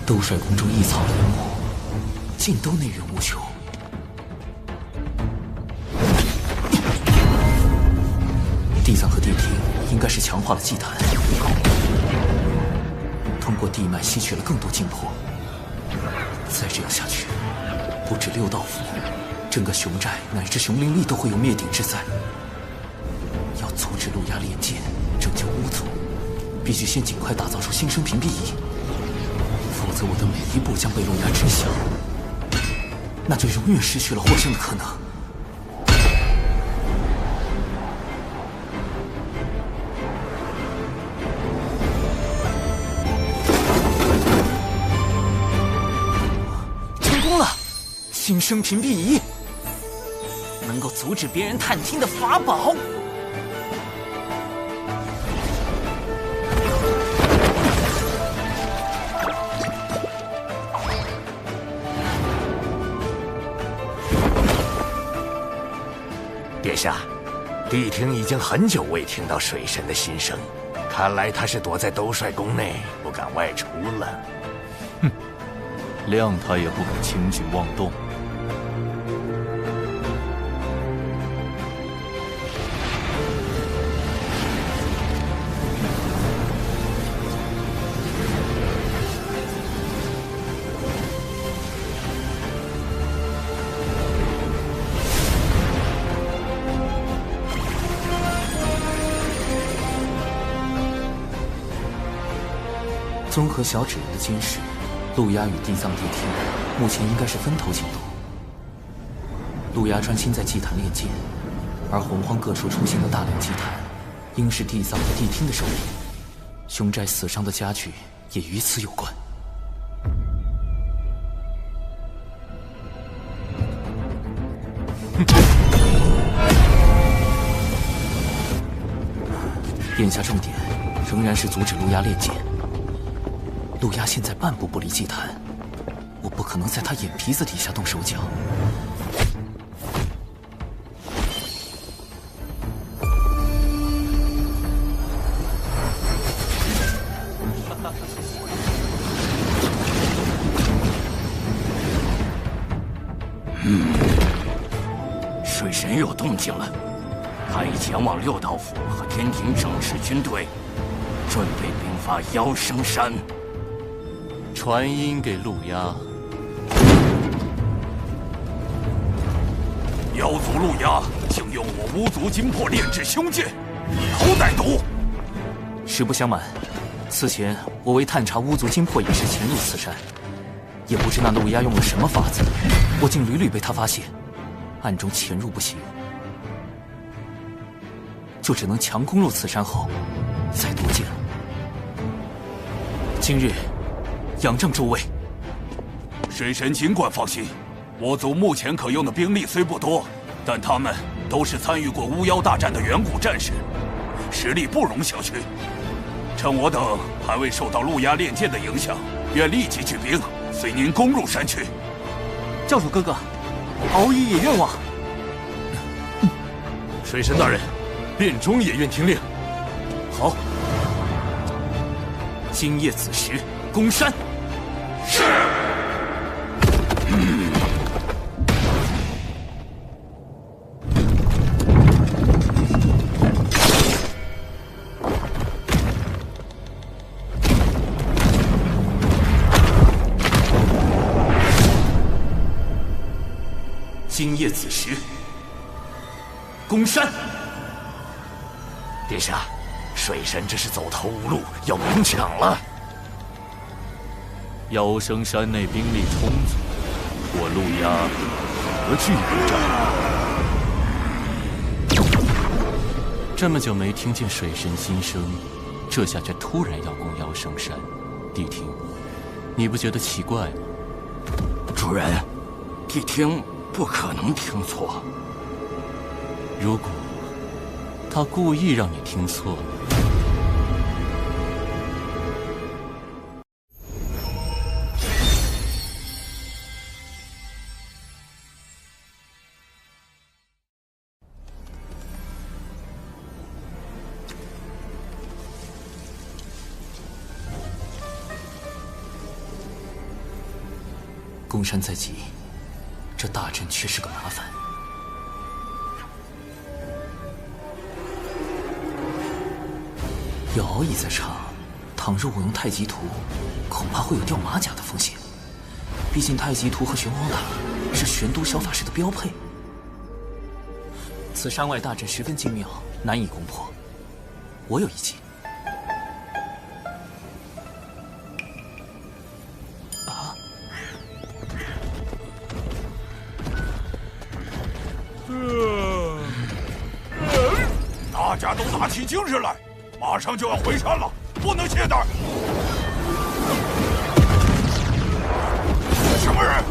兜帅宫中一草一木，尽都内源无穷。地藏和地庭应该是强化了祭坛，通过地脉吸取了更多精魄。再这样下去，不止六道府，整个熊寨乃至熊灵力都会有灭顶之灾。要阻止陆压炼剑，拯救巫族，必须先尽快打造出新生屏蔽仪，否则我的每一步将被陆压知晓，那就永远失去了获胜的可能。成功了！新生屏蔽仪能够阻止别人探听的法宝。殿下，谛听已经很久未听到水神的心声，看来他是躲在兜率宫内，不敢外出了。哼，谅他也不敢轻举妄动。综合小指人的监视，陆压与地藏地听目前应该是分头行动。陆压专心在祭坛炼剑，而洪荒各处出现的大量祭坛，应是地藏和地听的手里。熊寨死伤的家具也与此有关。眼下重点仍然是阻止陆压炼剑。陆压现在半步不离祭坛，我不可能在他眼皮子底下动手脚。水神有动静了，他已前往六道府和天庭整治军队，准备兵发妖生山。传音给陆压，妖族陆压竟用我巫族金魄炼制凶剑，以后歹毒。实不相瞒，此前我为探查巫族金魄一事潜入此山，也不知那陆压用了什么法子，我竟屡屡被他发现，暗中潜入不行，就只能强攻入此山后再夺剑了。今日仰仗诸位。水神尽管放心，我族目前可用的兵力虽不多，但他们都是参与过巫妖大战的远古战士，实力不容小觑。趁我等还未受到陆压炼剑的影响，愿立即举兵，随您攻入山去。教主哥哥，敖乙也愿往。水神大人，殿中也愿听令。好，今夜子时攻山。是。今夜子时攻山。殿下，水神这是走投无路，要明抢了。妖生山内兵力充足，我陆压何惧不战？这么久没听见水神心声，这下却突然要攻妖生山，谛听，你不觉得奇怪吗？主人，谛听不可能听错。如果他故意让你听错了，攻山在即，这大阵却是个麻烦。有敖乙在场，倘若我用太极图，恐怕会有掉马甲的风险。毕竟太极图和玄黄塔是玄都小法师的标配。此山外大阵十分精妙，难以攻破。我有一计。大家都打起精神来，马上就要回山了，不能懈怠。什么人？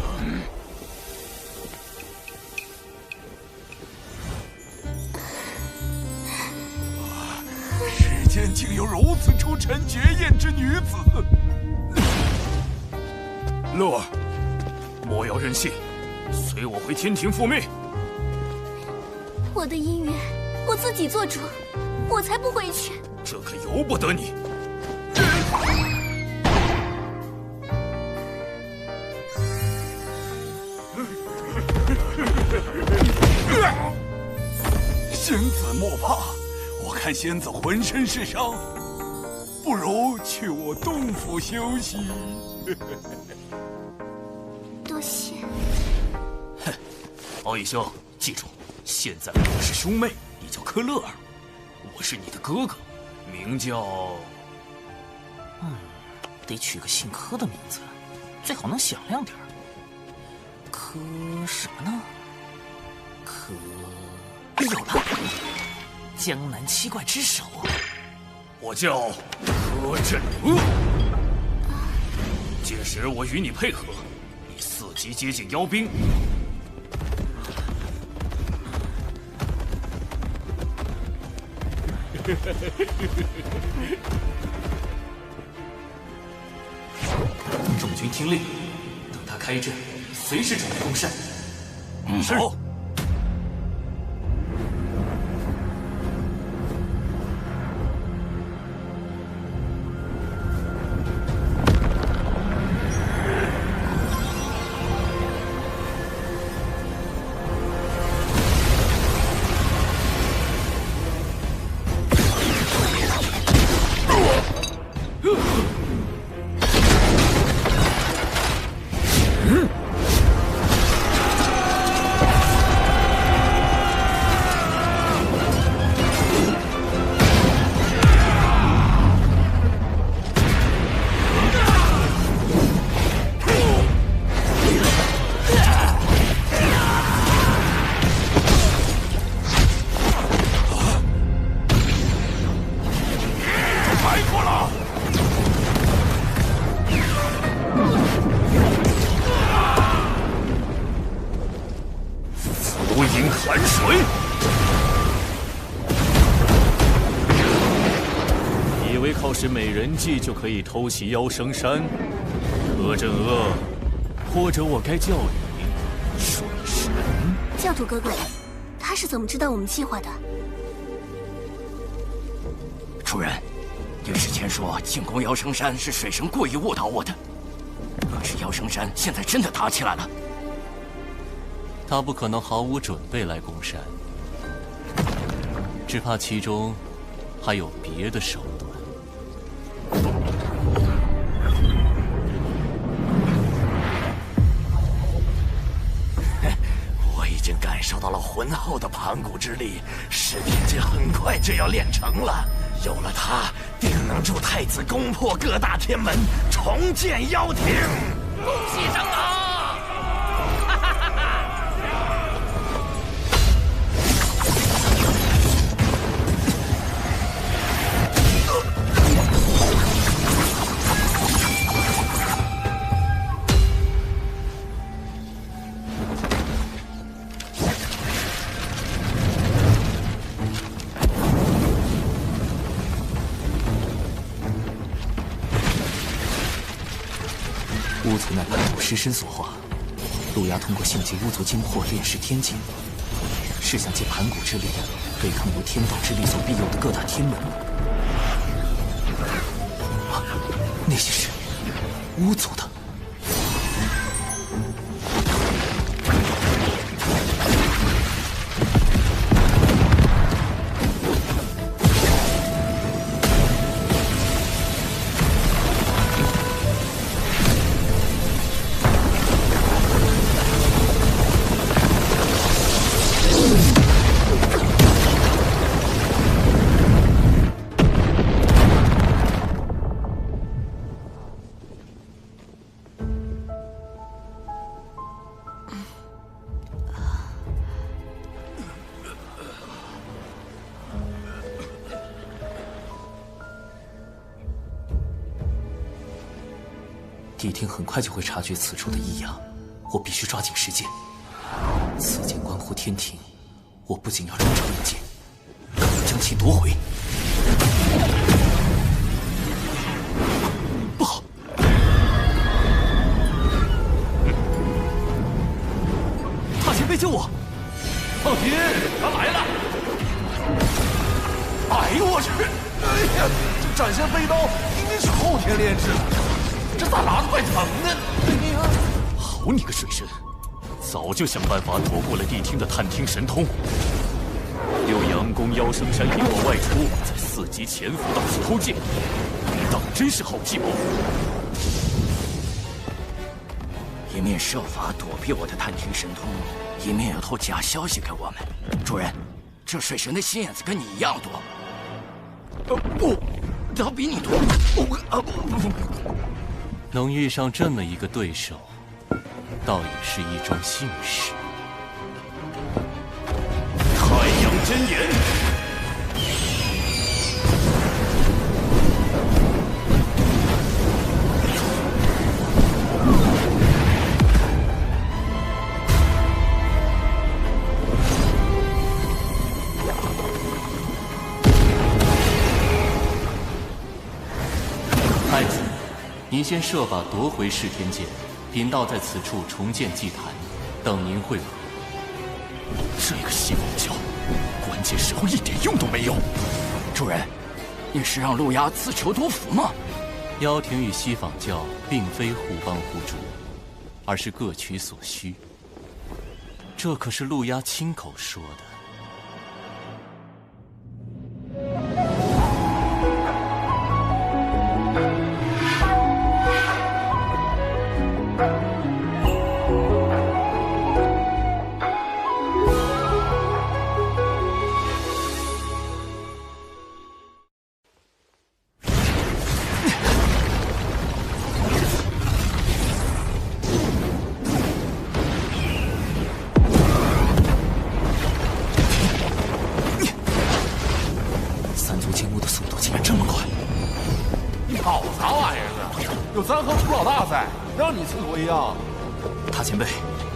世间竟有如此出尘绝艳之女子！乐儿，莫要任性，随我回天庭复命。我的姻缘，我自己做主，我才不回去。这可由不得你。仙子莫怕，我看仙子浑身是伤，不如去我洞府休息。多谢。哼，敖乙兄，记住，现在我们是兄妹，你叫柯乐儿，我是你的哥哥，名叫……得取个姓柯的名字，最好能响亮点儿。柯什么呢？柯……有了，江南七怪之首。我叫柯震恶。届时我与你配合，以4级接近妖兵。众军听令，等他开阵，随时准备攻山。是。是美人计就可以偷袭妖生山，柯震恶，或者我该叫你水神。教主哥哥，他是怎么知道我们计划的？主人，御史前说进攻妖生山是水神故意误导我的，可是妖生山现在真的打起来了。他不可能毫无准备来攻山，只怕其中还有别的手段。我已经感受到了浑厚的盘古之力，噬天诀很快就要练成了。有了它，定能助太子攻破各大天门，重建妖庭。恭喜长老！巫族乃盘古尸身所化，路牙通过性劫巫族精魄炼噬天境，是想借盘古之力对抗由天道之力所庇佑的各大天门。那些是巫族的。谛听很快就会察觉此处的异样，我必须抓紧时间。此剑关乎天庭，我不仅要重掌一剑，更要将其夺回。不好！大前辈救我！放心，他来了！哎呦我去！哎呀，这斩仙飞刀明明是后天炼制的，这咋拿得怪疼呢？哎呀！好你个水神！早就想办法躲过了谛听的探听神通。六阳宫妖圣山引我外出，在4级潜伏到处偷剑，当真是好计谋。一面设法躲避我的探听神通，一面又透假消息给我们。主人，这水神的心眼子跟你一样多。他比你多。能遇上这么一个对手，倒也是一种幸事。太阳真言，太子，您先设法夺回噬天剑，贫道在此处重建祭坛，等您会合。这个西方教，关键时候一点用都没有。主人，你是让陆压自求多福吗？妖庭与西方教并非互帮互助，而是各取所需。这可是陆压亲口说的。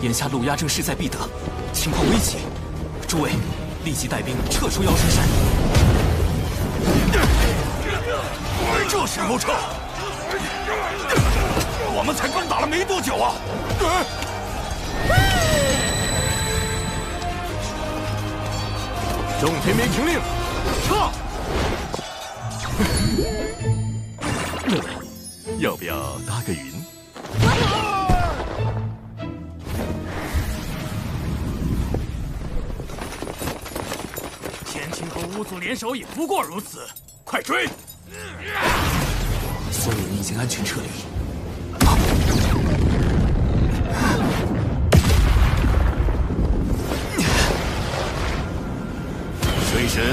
眼下陆压正势在必得，情况危急，诸位立即带兵撤出妖神山。这时候撤？我们才刚打了没多久啊！众天兵听令，撤！要不要搭个云？巫族联手也不过如此，快追！所有人已经安全撤离。水神，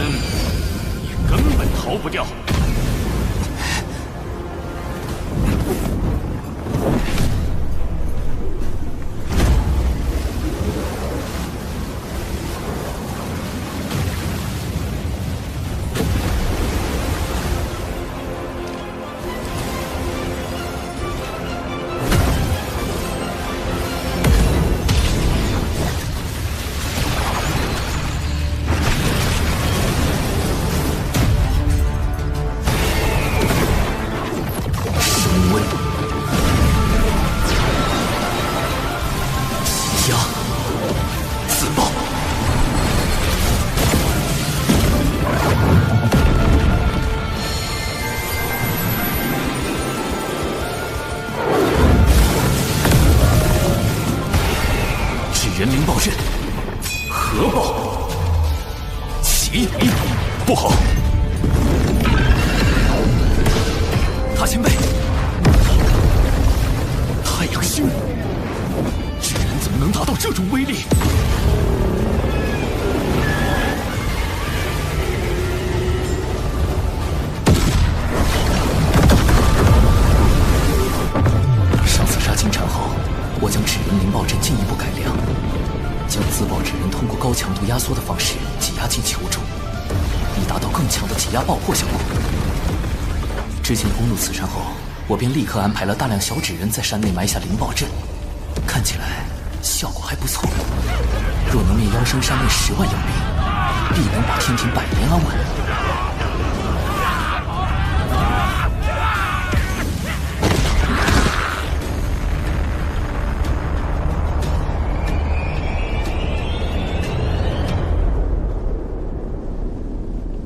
你根本逃不掉。人灵报刃，核爆，奇灵，不好！大前辈，太阳星，这人怎么能达到这种威力？上次杀金蝉后，我将纸人灵爆阵进一步改良。将自爆之人通过高强度压缩的方式挤压进球中，以达到更强的挤压爆破效果。之前攻入此山后，我便立刻安排了大量小纸人在山内埋下灵爆阵，看起来效果还不错。若能灭妖生山内10万妖兵，必能保天庭百年安稳。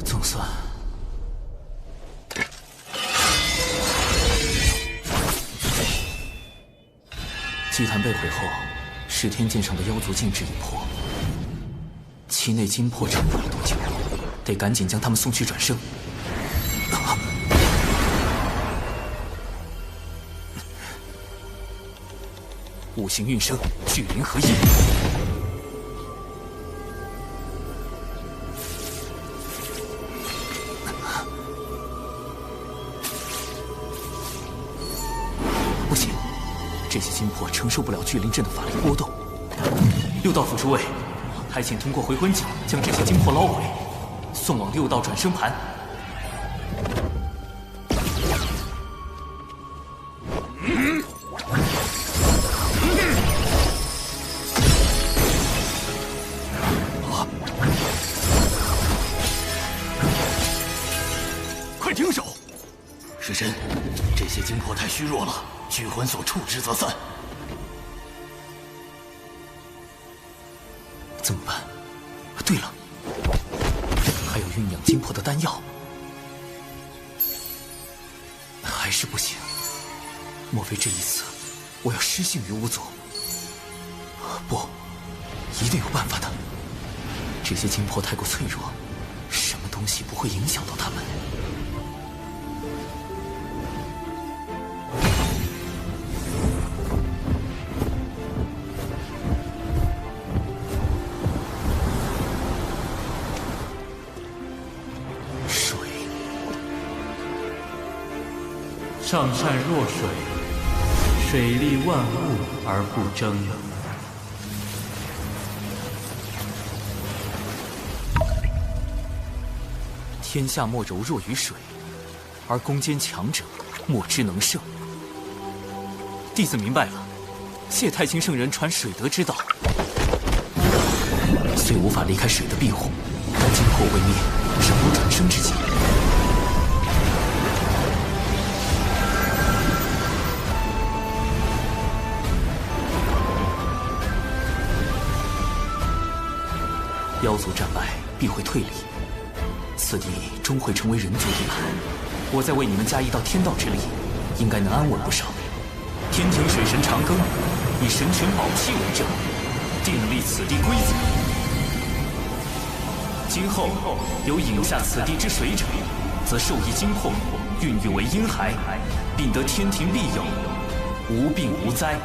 总算，祭坛被毁后，噬天剑上的妖族禁制已破，其内金魄撑不了多久，得赶紧将他们送去转生。五行运生，聚灵合一。不行，这些金魄承受不了聚灵阵的法力波动。六道府诸位，还请通过回魂脚将这些金魄捞回，送往六道转生盘。快停手！尸神，这些金魄太虚弱了，聚魂所触之则散。怎么办？对了，还有酝酿金魄的丹药，还是不行。莫非这一次我要失信于巫族？不，一定有办法的。这些金魄太过脆弱，什么东西不会影响到他们？上善若水，水利万物而不争。天下莫柔弱于水，而攻坚强者莫之能胜。弟子明白了，谢太清圣人传水德之道，虽无法离开水的庇护，但金魄未灭，尚有转生之机。妖族战败必会退离，此地终会成为人族地盘。我再为你们加一道天道之力，应该能安稳不少。天庭水神长庚以神权宝器为证，订立此地规则。今后有饮下此地之水者，则受益金魄，孕育为婴孩，并得天庭庇佑，无病无灾，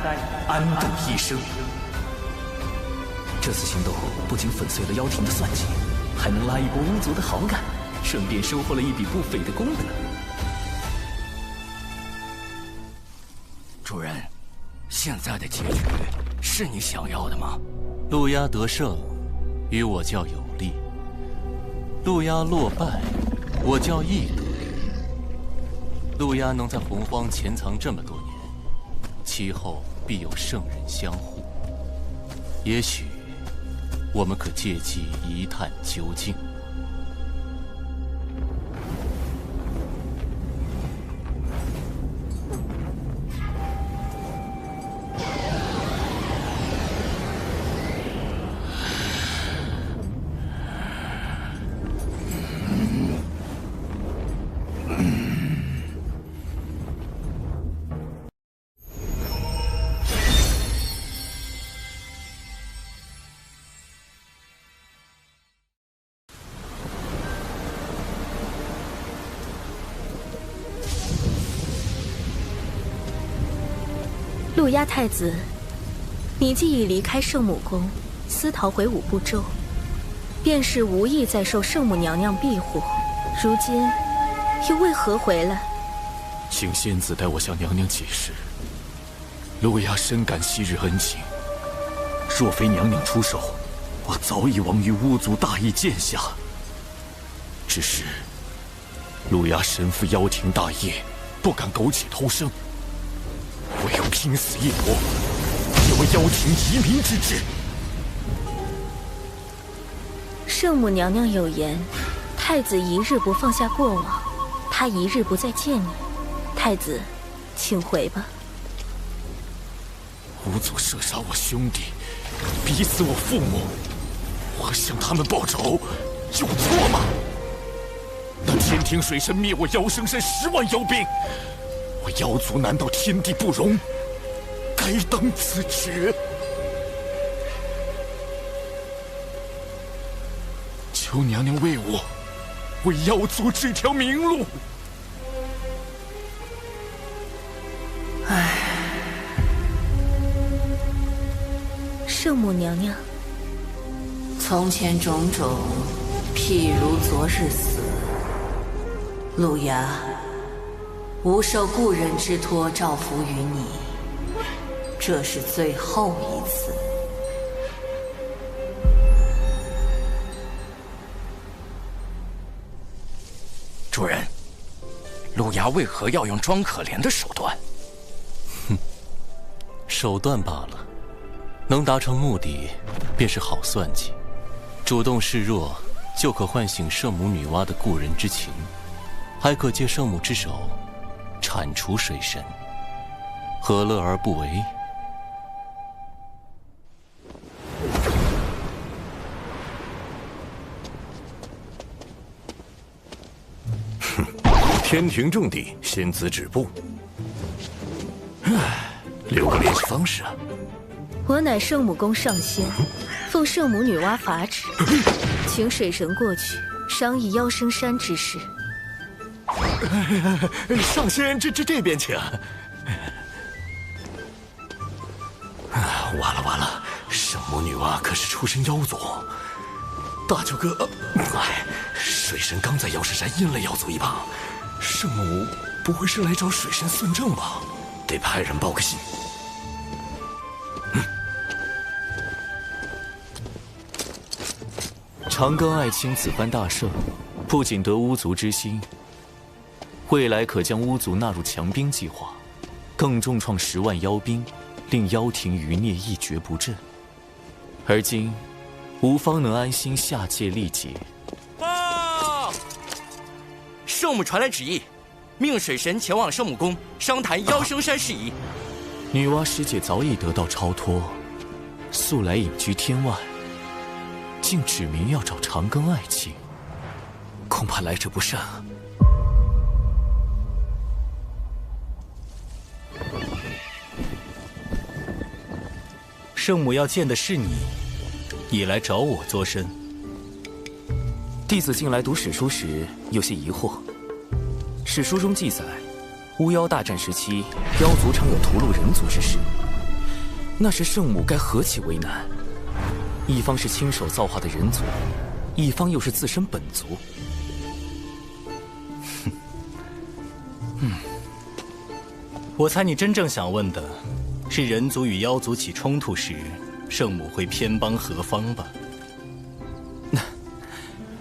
安度一生。这次行动不仅粉碎了妖庭的算计，还能拉一波巫族的好感，顺便收获了一笔不菲的功德。主人，现在的结局是你想要的吗？陆压得胜，与我较有利；陆压落败，我较亦得利。陆压能在洪荒潜藏这么多年，其后必有圣人相护。也许我们可借机一探究竟。陆压太子，你既已离开圣母宫，私逃回五部洲，便是无意再受圣母娘娘庇护，如今又为何回来？请仙子代我向娘娘解释。陆压深感昔日恩情，若非娘娘出手，我早已亡于巫族大义剑下。只是陆压身负妖庭大业，不敢苟且偷生。我要拼死一搏，也为妖庭移民之志。圣母娘娘有言，太子一日不放下过往，他一日不再见你。太子，请回吧。吾祖射杀我兄弟，逼死我父母，我向他们报仇，有错吗？那天庭水神灭我妖生山10万妖兵，我妖族难道天地不容？该当此决。求娘娘为我，为妖族指条明路。唉，圣母娘娘，从前种种，譬如昨日死。路牙，吾受故人之托，照拂于你，这是最后一次。主人，路牙为何要用装可怜的手段？手段罢了，能达成目的，便是好算计。主动示弱，就可唤醒圣母女娲的故人之情，还可借圣母之手铲除水神，何乐而不为？天庭重地，仙子止步。留个联系方式啊。我乃圣母宫上仙，奉圣母女娲法旨，请水神过去商议妖生山之事。上仙，这边请。完了，圣母女娲可是出身妖族。大舅哥，水神刚在妖生山阴了妖族一棒，圣母不会是来找水神算账吧？得派人报个信。长庚爱卿此番大胜，不仅得巫族之心，未来可将巫族纳入强兵计划，更重创10万妖兵，令妖庭余孽一蹶不振。而今，吾方能安心下界历劫。报！圣母传来旨意，命水神前往圣母宫商谈妖生山事宜。女娲师姐早已得到超脱，素来隐居天外，竟指明要找长庚爱卿，恐怕来者不善啊。圣母要见的是你，你来找我作甚？弟子近来读史书时有些疑惑。史书中记载，巫妖大战时期，妖族常有屠戮人族之事。那时圣母该何其为难？一方是亲手造化的人族，一方又是自身本族。我猜你真正想问的是人族与妖族起冲突时，圣母会偏帮何方吧？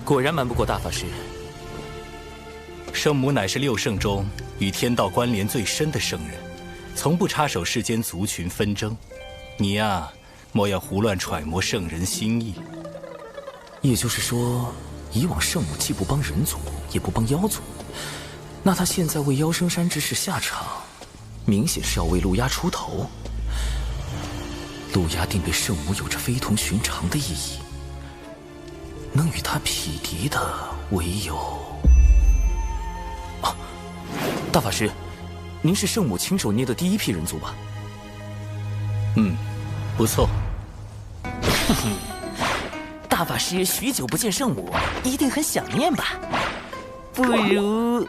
果然瞒不过大法师。圣母乃是6圣中与天道关联最深的圣人，从不插手世间族群纷争。你呀，莫要胡乱揣摩圣人心意。也就是说，以往圣母既不帮人族，也不帮妖族，那她现在为妖生山之事下场，明显是要为路亚出头。路亚定对圣母有着非同寻常的意义，能与他匹敌的唯有……啊，大法师，您是圣母亲手捏的第一批人族吧？不错。大法师许久不见圣母，一定很想念吧？不如……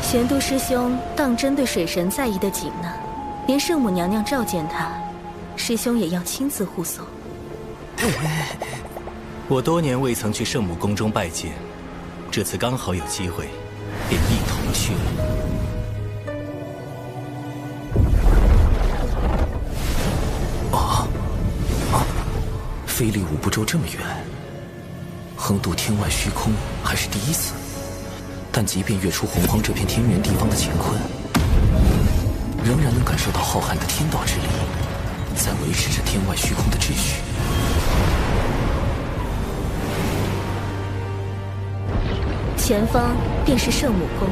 贤都师兄当真对水神在意的紧呢，连圣母娘娘召见他，师兄也要亲自护送。我多年未曾去圣母宫中拜见，这次刚好有机会，便一同去了。飞离五步洲这么远，横渡天外虚空还是第一次。但即便跃出洪荒这片天元地方的乾坤，仍然能感受到浩瀚的天道之力，在维持着天外虚空的秩序。前方便是圣母宫。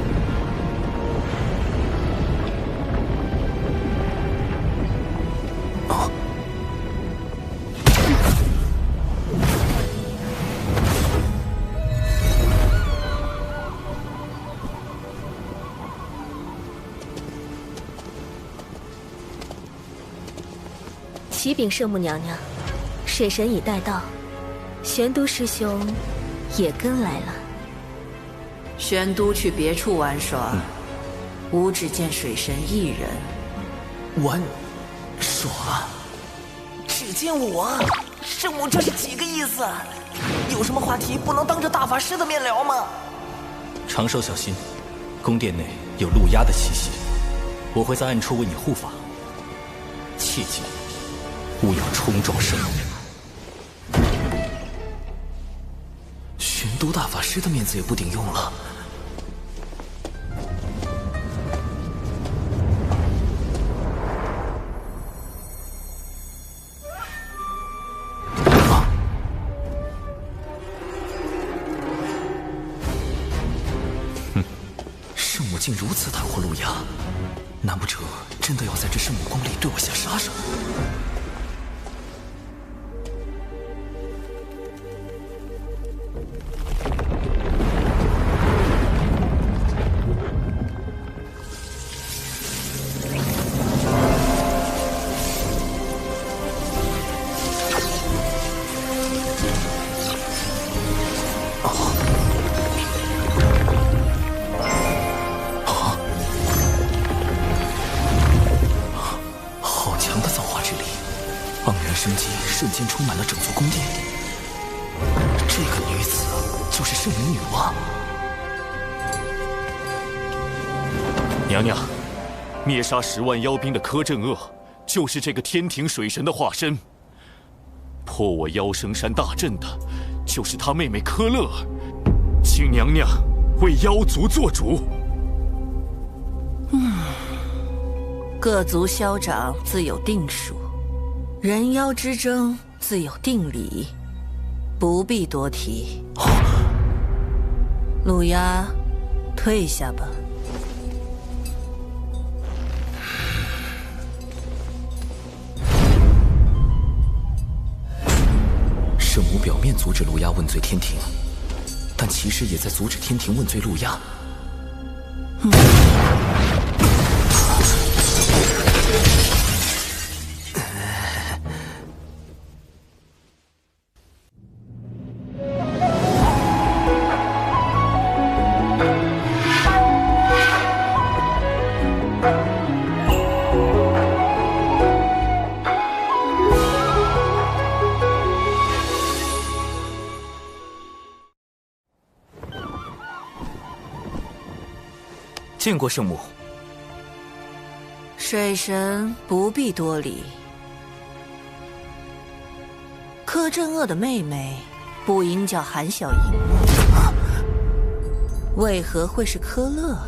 启禀圣母娘娘，水神已带到，玄都师兄也跟来了。玄都去别处玩耍，吾只见水神一人。玩耍？只见我？圣母这是几个意思？有什么话题不能当着大法师的面聊吗？长寿小心，宫殿内有陆压的气息，我会在暗处为你护法。切记，勿要冲撞圣母。玄都大法师的面子也不顶用了。圣母竟如此袒护陆压，难不成真的要在这圣母宫里对我下杀手？生机瞬间充满了整座宫殿。这个女子就是圣母女王。娘娘，灭杀10万妖兵的柯镇恶，就是这个天庭水神的化身。破我妖生山大阵的，就是他妹妹柯乐儿。请娘娘为妖族做主。各族消长自有定数。人妖之争自有定理，不必多提。陆压，退下吧。圣母表面阻止陆压问罪天庭，但其实也在阻止天庭问罪陆压。见过圣母。水神不必多礼。柯镇恶的妹妹不应叫韩小莹，为何会是柯乐儿？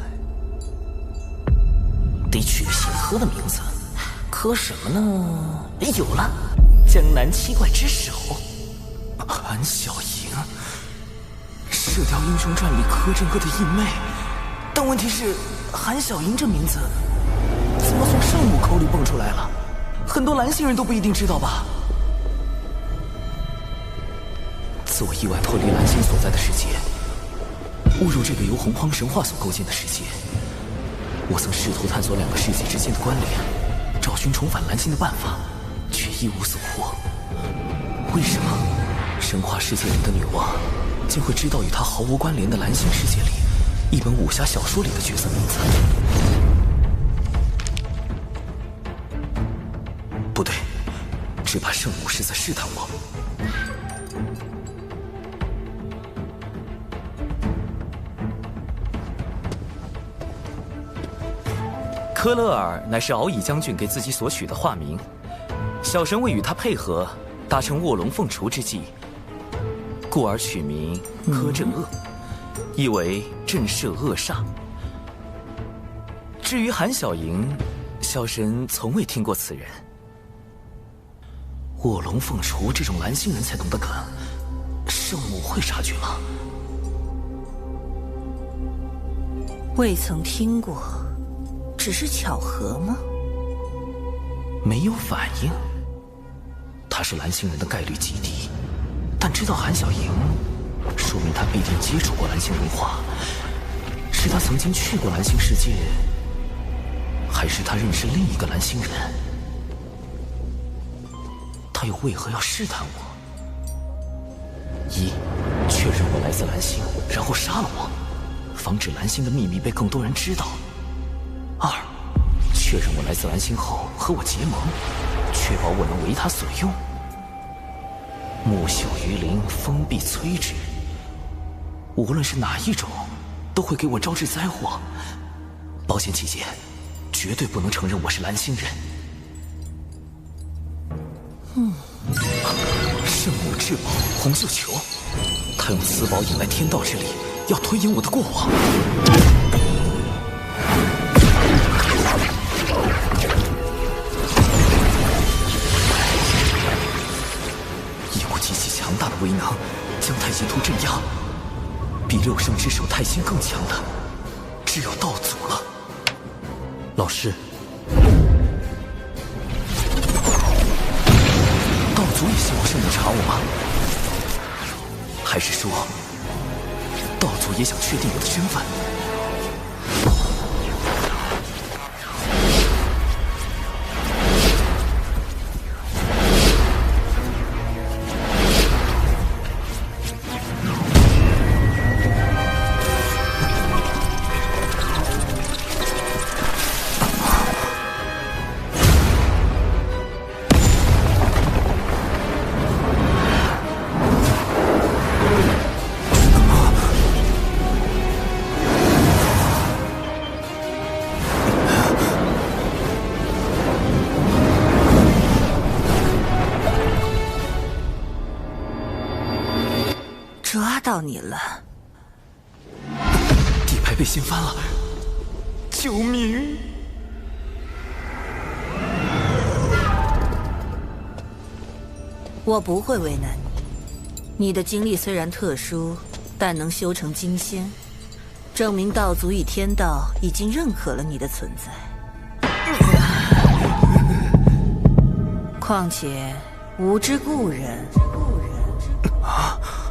得取个姓柯的名字，柯什么呢？有了，江南七怪之首，韩小莹，《射雕英雄传》里柯镇恶的义妹。但问题是，韩小莹这名字怎么从圣母口里蹦出来了？很多蓝星人都不一定知道吧？自我意外脱离蓝星所在的世界，误入这个由洪荒神话所构建的世界，我曾试图探索2个世界之间的关联，找寻重返蓝星的办法，却一无所获。为什么神话世界里的女王竟会知道与她毫无关联的蓝星世界里一本武侠小说里的角色名字？不对，只怕圣母是在试探我。科勒尔乃是敖乙将军给自己所取的化名，小神为与他配合，达成卧龙凤雏之计，故而取名柯镇恶，意为震慑恶煞。至于韩小莹，小神从未听过此人。卧龙凤雏这种蓝星人才懂的梗，圣母会察觉吗？未曾听过，只是巧合吗？没有反应。他是蓝星人的概率极低，但知道韩小莹，说明他必定接触过蓝星文化。是他曾经去过蓝星世界，还是他认识另一个蓝星人？他又为何要试探我？一，确认我来自蓝星，然后杀了我，防止蓝星的秘密被更多人知道。二，确认我来自蓝星后和我结盟，确保我能为他所用。木秀于林，风必摧之。无论是哪一种，都会给我招致灾祸。保险起见，绝对不能承认我是蓝星人。圣母至宝红绣球，他用此宝引来天道之力，要推演我的过往。一股极其强大的威能，将太极图镇压。比六圣之首太心更强的，只有道祖了。老师，道祖也希望圣母查我吗？还是说，道祖也想确定我的身份？抓到你了！底牌被掀翻了，救命！我不会为难你。你的经历虽然特殊，但能修成金仙，证明道祖与天道已经认可了你的存在。况且，无知故人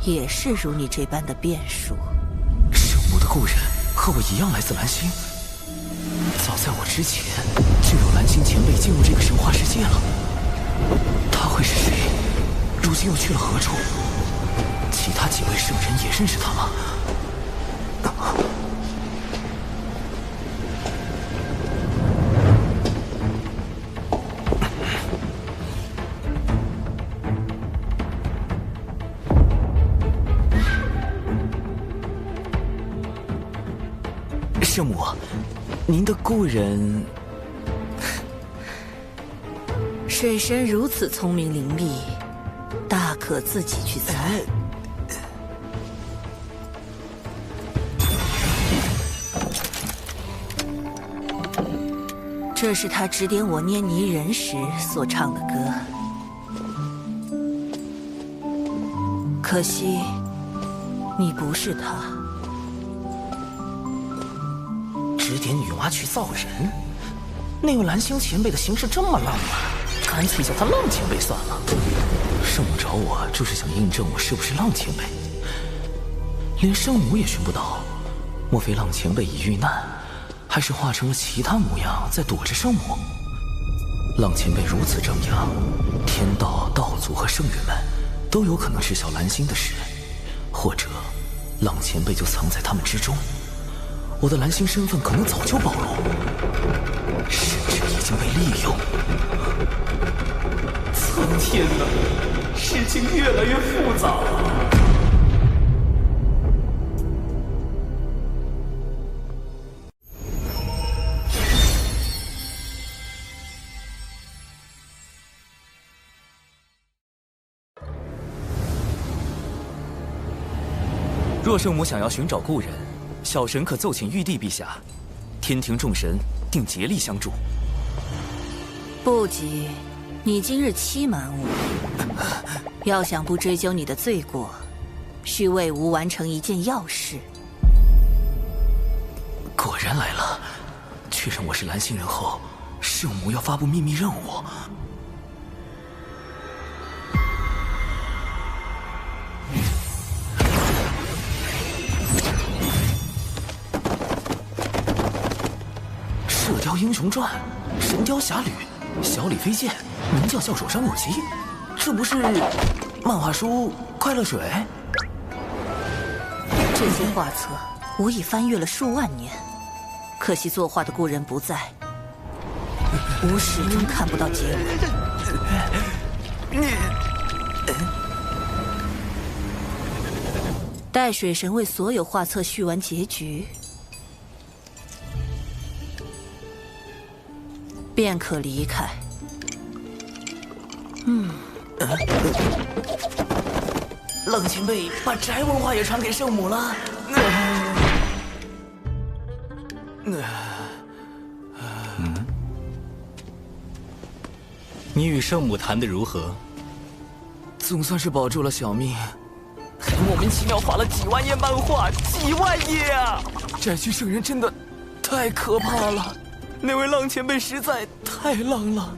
也是如你这般的变数。圣母的故人和我一样来自蓝星，早在我之前就有蓝星前辈进入这个神话世界了。他会是谁？如今又去了何处？其他几位圣人也认识他吗？圣母，您的故人……水神如此聪明伶俐，大可自己去猜。这是他指点我捏泥人时所唱的歌。可惜，你不是他。指点女娲去造人，那位蓝星前辈的行事这么浪漫，干脆叫他浪前辈算了。圣母找我就是想印证我是不是浪前辈，连圣母也寻不到，莫非浪前辈已遇难，还是化成了其他模样在躲着圣母？浪前辈如此张扬，天道、道祖和圣人们都有可能知晓蓝星的事，或者浪前辈就藏在他们之中。我的蓝星身份可能早就暴露，甚至已经被利用。苍天呐，事情越来越复杂了。若圣母想要寻找故人，小神可奏请玉帝陛下，天庭众神定竭力相助。不急，你今日欺瞒我，要想不追究你的罪过，需为吾完成一件要事。果然来了，确认我是蓝星人后，圣母要发布秘密任务。《射雕英雄传》《神雕侠侣》《小李飞剑》《明教教首山火鸡》，这不是漫画书《快乐水》？这些画册吾已翻阅了数万年，可惜作画的故人不在，吾始终看不到结尾。待水神为所有画册续完结局，便可离开。冷前辈把宅文化也传给圣母了。你与圣母谈得如何？总算是保住了小命，还莫名其妙画了几万页漫画，几万页啊！宅区圣人真的太可怕了，那位浪前辈实在太浪了。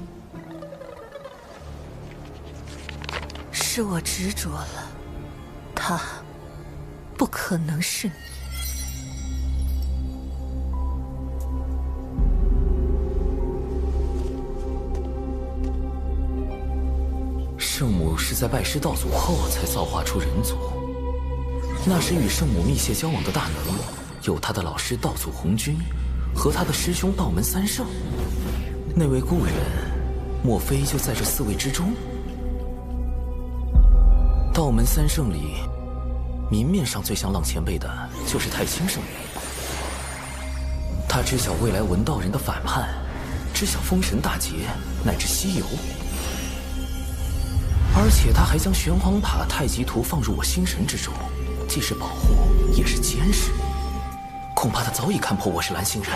是我执着了，他不可能是你。圣母是在拜师道祖后才造化出人族，那时与圣母密切交往的大能，有他的老师道祖红军和他的师兄道门三圣。那位故人，莫非就在这4位之中？道门三圣里，明面上最像浪前辈的就是太清圣人。他知晓未来文道人的反叛，知晓封神大劫乃至西游，而且他还将玄黄塔太极图放入我心神之中，既是保护，也是监视。恐怕他早已看破我是蓝星人。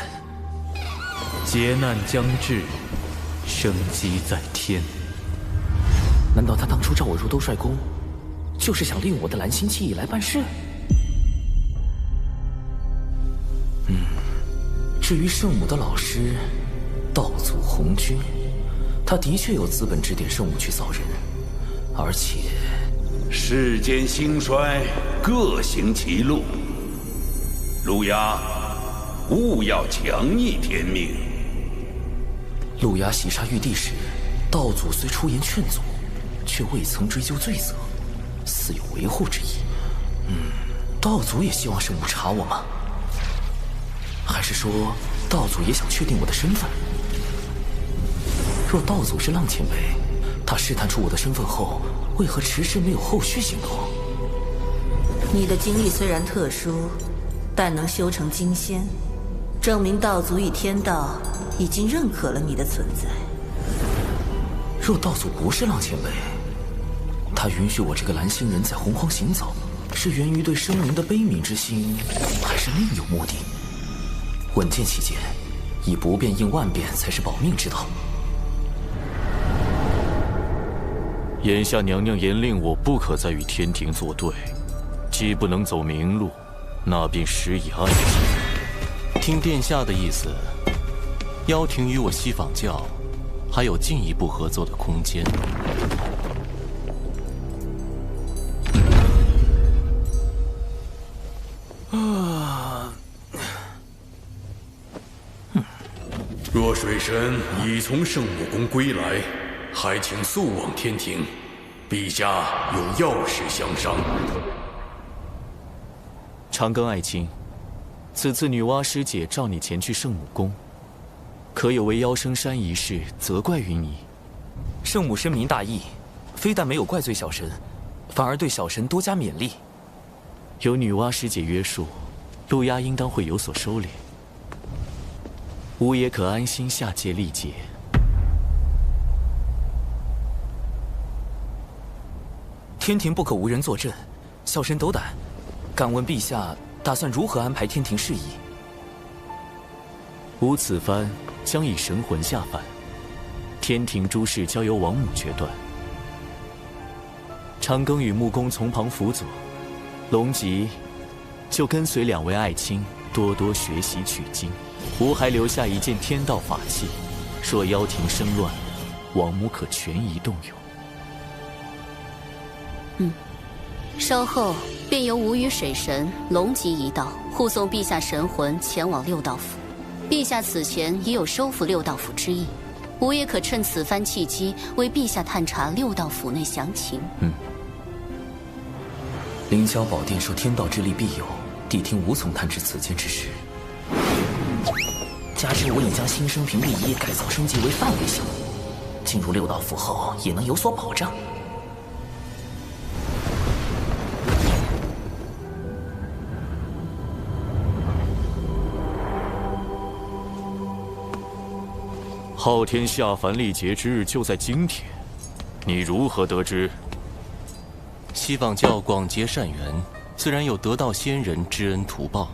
劫难将至，生机在天。难道他当初召我入兜率宫，就是想利用我的蓝星记忆来办事？至于圣母的老师道祖红军，他的确有资本指点圣母去造人，而且世间兴衰，各行其路。路亚，勿要强逆天命。路亚袭杀玉帝时，道祖虽出言劝阻，却未曾追究罪责，似有维护之意。道祖也希望圣母查我吗？还是说道祖也想确定我的身份？若道祖是浪前辈，他试探出我的身份后，为何迟迟没有后续行动？你的经历虽然特殊，但能修成金仙，证明道祖与天道已经认可了你的存在。若道祖不是浪前辈，他允许我这个蓝星人在洪荒行走，是源于对生灵的悲悯之心，还是另有目的？稳健起见，以不变应万变才是保命之道。眼下娘娘严令我不可再与天庭作对，既不能走明路，那便施以暗器。听殿下的意思，妖庭与我西坊教还有进一步合作的空间。若水神已从圣母宫归来，还请速往天庭，陛下有要事相商。长庚爱卿，此次女娲师姐召你前去圣母宫，可有为妖生山一事责怪于你？圣母深明大义，非但没有怪罪小神，反而对小神多加勉励。有女娲师姐约束，路亚应当会有所收敛，吾也可安心下界历劫。天庭不可无人坐镇，小神斗胆，敢问陛下打算如何安排天庭事宜？吾此番将以神魂下凡，天庭诸事交由王母决断。长庚与木工从旁辅佐，龙吉就跟随2位爱卿多多学习取经。吾还留下一件天道法器，若妖庭生乱，王母可权宜动用。稍后便由吾与水神、龙吉一道护送陛下神魂前往六道府。陛下此前已有收复六道府之意，吾也可趁此番契机为陛下探查六道府内详情。凌霄宝殿受天道之力庇佑，谛听无从探知此间之事。加之我已将新生平第一改造升级为范围项目，进入六道府后也能有所保障。昊天下凡历劫之日就在今天，你如何得知？西坊教广结善缘，自然有得道仙人知恩图报。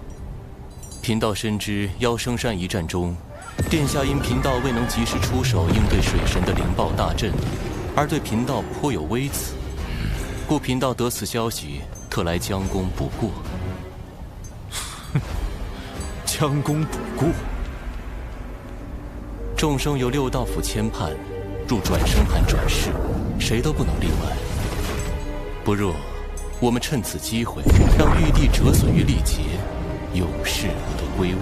贫道深知妖生山一战中，殿下因贫道未能及时出手应对水神的灵爆大阵，而对贫道颇有微词，故贫道得此消息，特来将功补过。将功补过。众生由六道府牵绊，入转生盘转世，谁都不能例外。不若我们趁此机会，让玉帝折损于历劫，永世不得归位。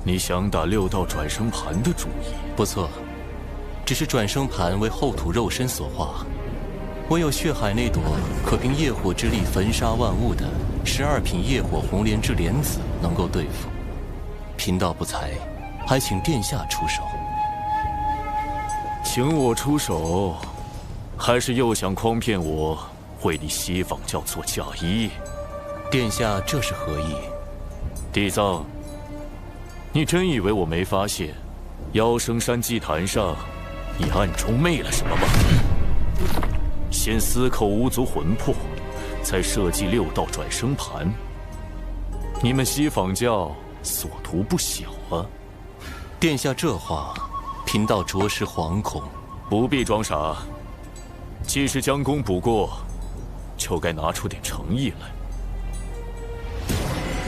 你想打六道转生盘的主意？不错，只是转生盘为后土肉身所化，唯有血海那朵可凭业火之力焚杀万物的12品业火红莲之莲子能够对付。贫道不才，还请殿下出手。请我出手，还是又想诓骗我，为你西坊教做嫁衣？殿下这是何意？地藏，你真以为我没发现，妖生山祭坛上，你暗中昧了什么吗？先私扣巫族魂魄，再设计六道转生盘。你们西坊教所图不小啊！殿下这话，贫道着实惶恐。不必装傻，既是将功补过，就该拿出点诚意来。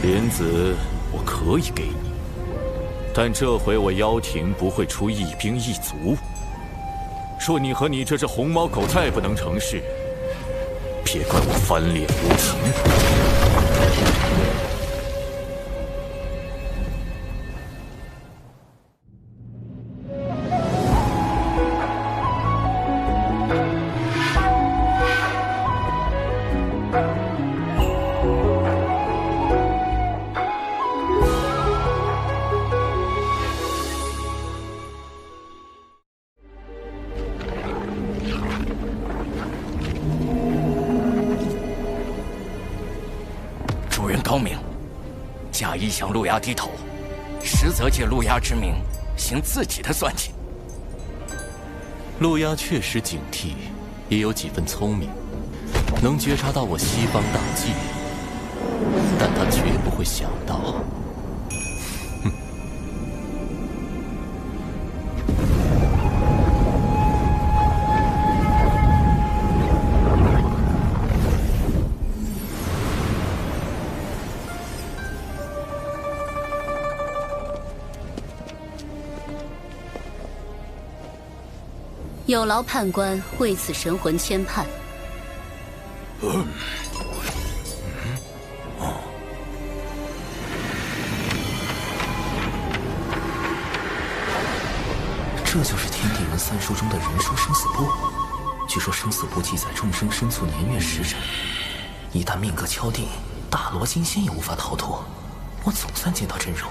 莲子我可以给你，但这回我妖庭不会出一兵一卒。若你和你这只红毛狗再不能成事，别怪我翻脸无情。高明，假意向陆牙低头，实则借陆牙之名行自己的算计。陆牙确实警惕，也有几分聪明，能觉察到我西方大计，但他绝不会想到，有劳判官为此神魂牵绊。这就是天地人三书中的人书生死簿。据说生死簿记载众生生卒年月时辰，一旦命格敲定，大罗金仙也无法逃脱。我总算见到真容。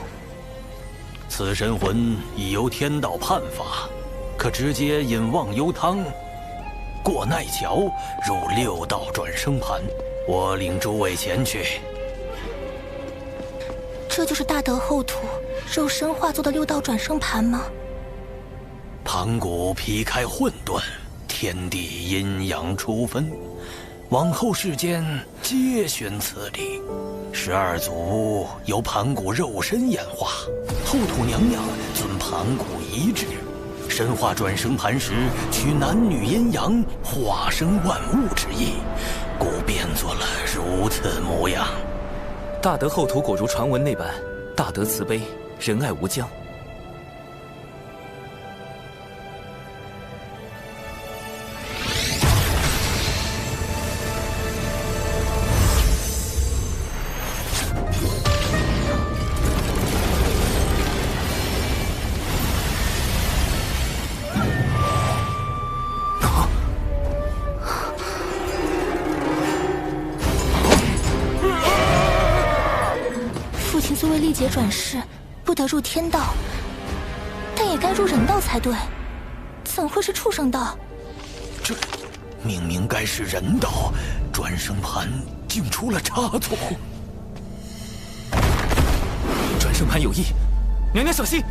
此神魂已由天道判法，可直接引忘忧汤，过奈桥，入六道转生盘。我领诸位前去。这就是大德后土肉身化作的六道转生盘吗？盘古劈开混沌，天地阴阳初分，往后世间皆悬此理。12祖由盘古肉身演化，后土娘娘遵盘古遗志，神化转生盘时取男女阴阳，化生万物之意，故变作了如此模样。大德后土果如传闻那般，大德慈悲，仁爱无疆。虽为历劫转世，不得入天道，但也该入人道才对，怎会是畜生道？这明明该是人道，转生盘竟出了差错。转生盘有异，娘娘小心！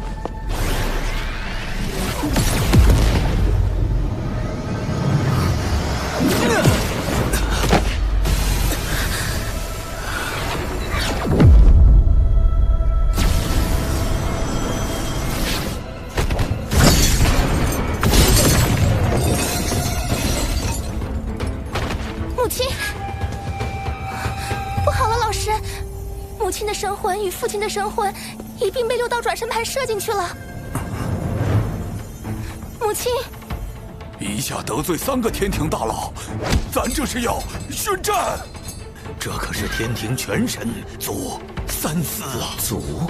母亲的神魂与父亲的神魂一并被6道转生盘射进去了。母亲，一下得罪3个天庭大佬，咱这是要宣战。这可是天庭全神祖三思啊！祖，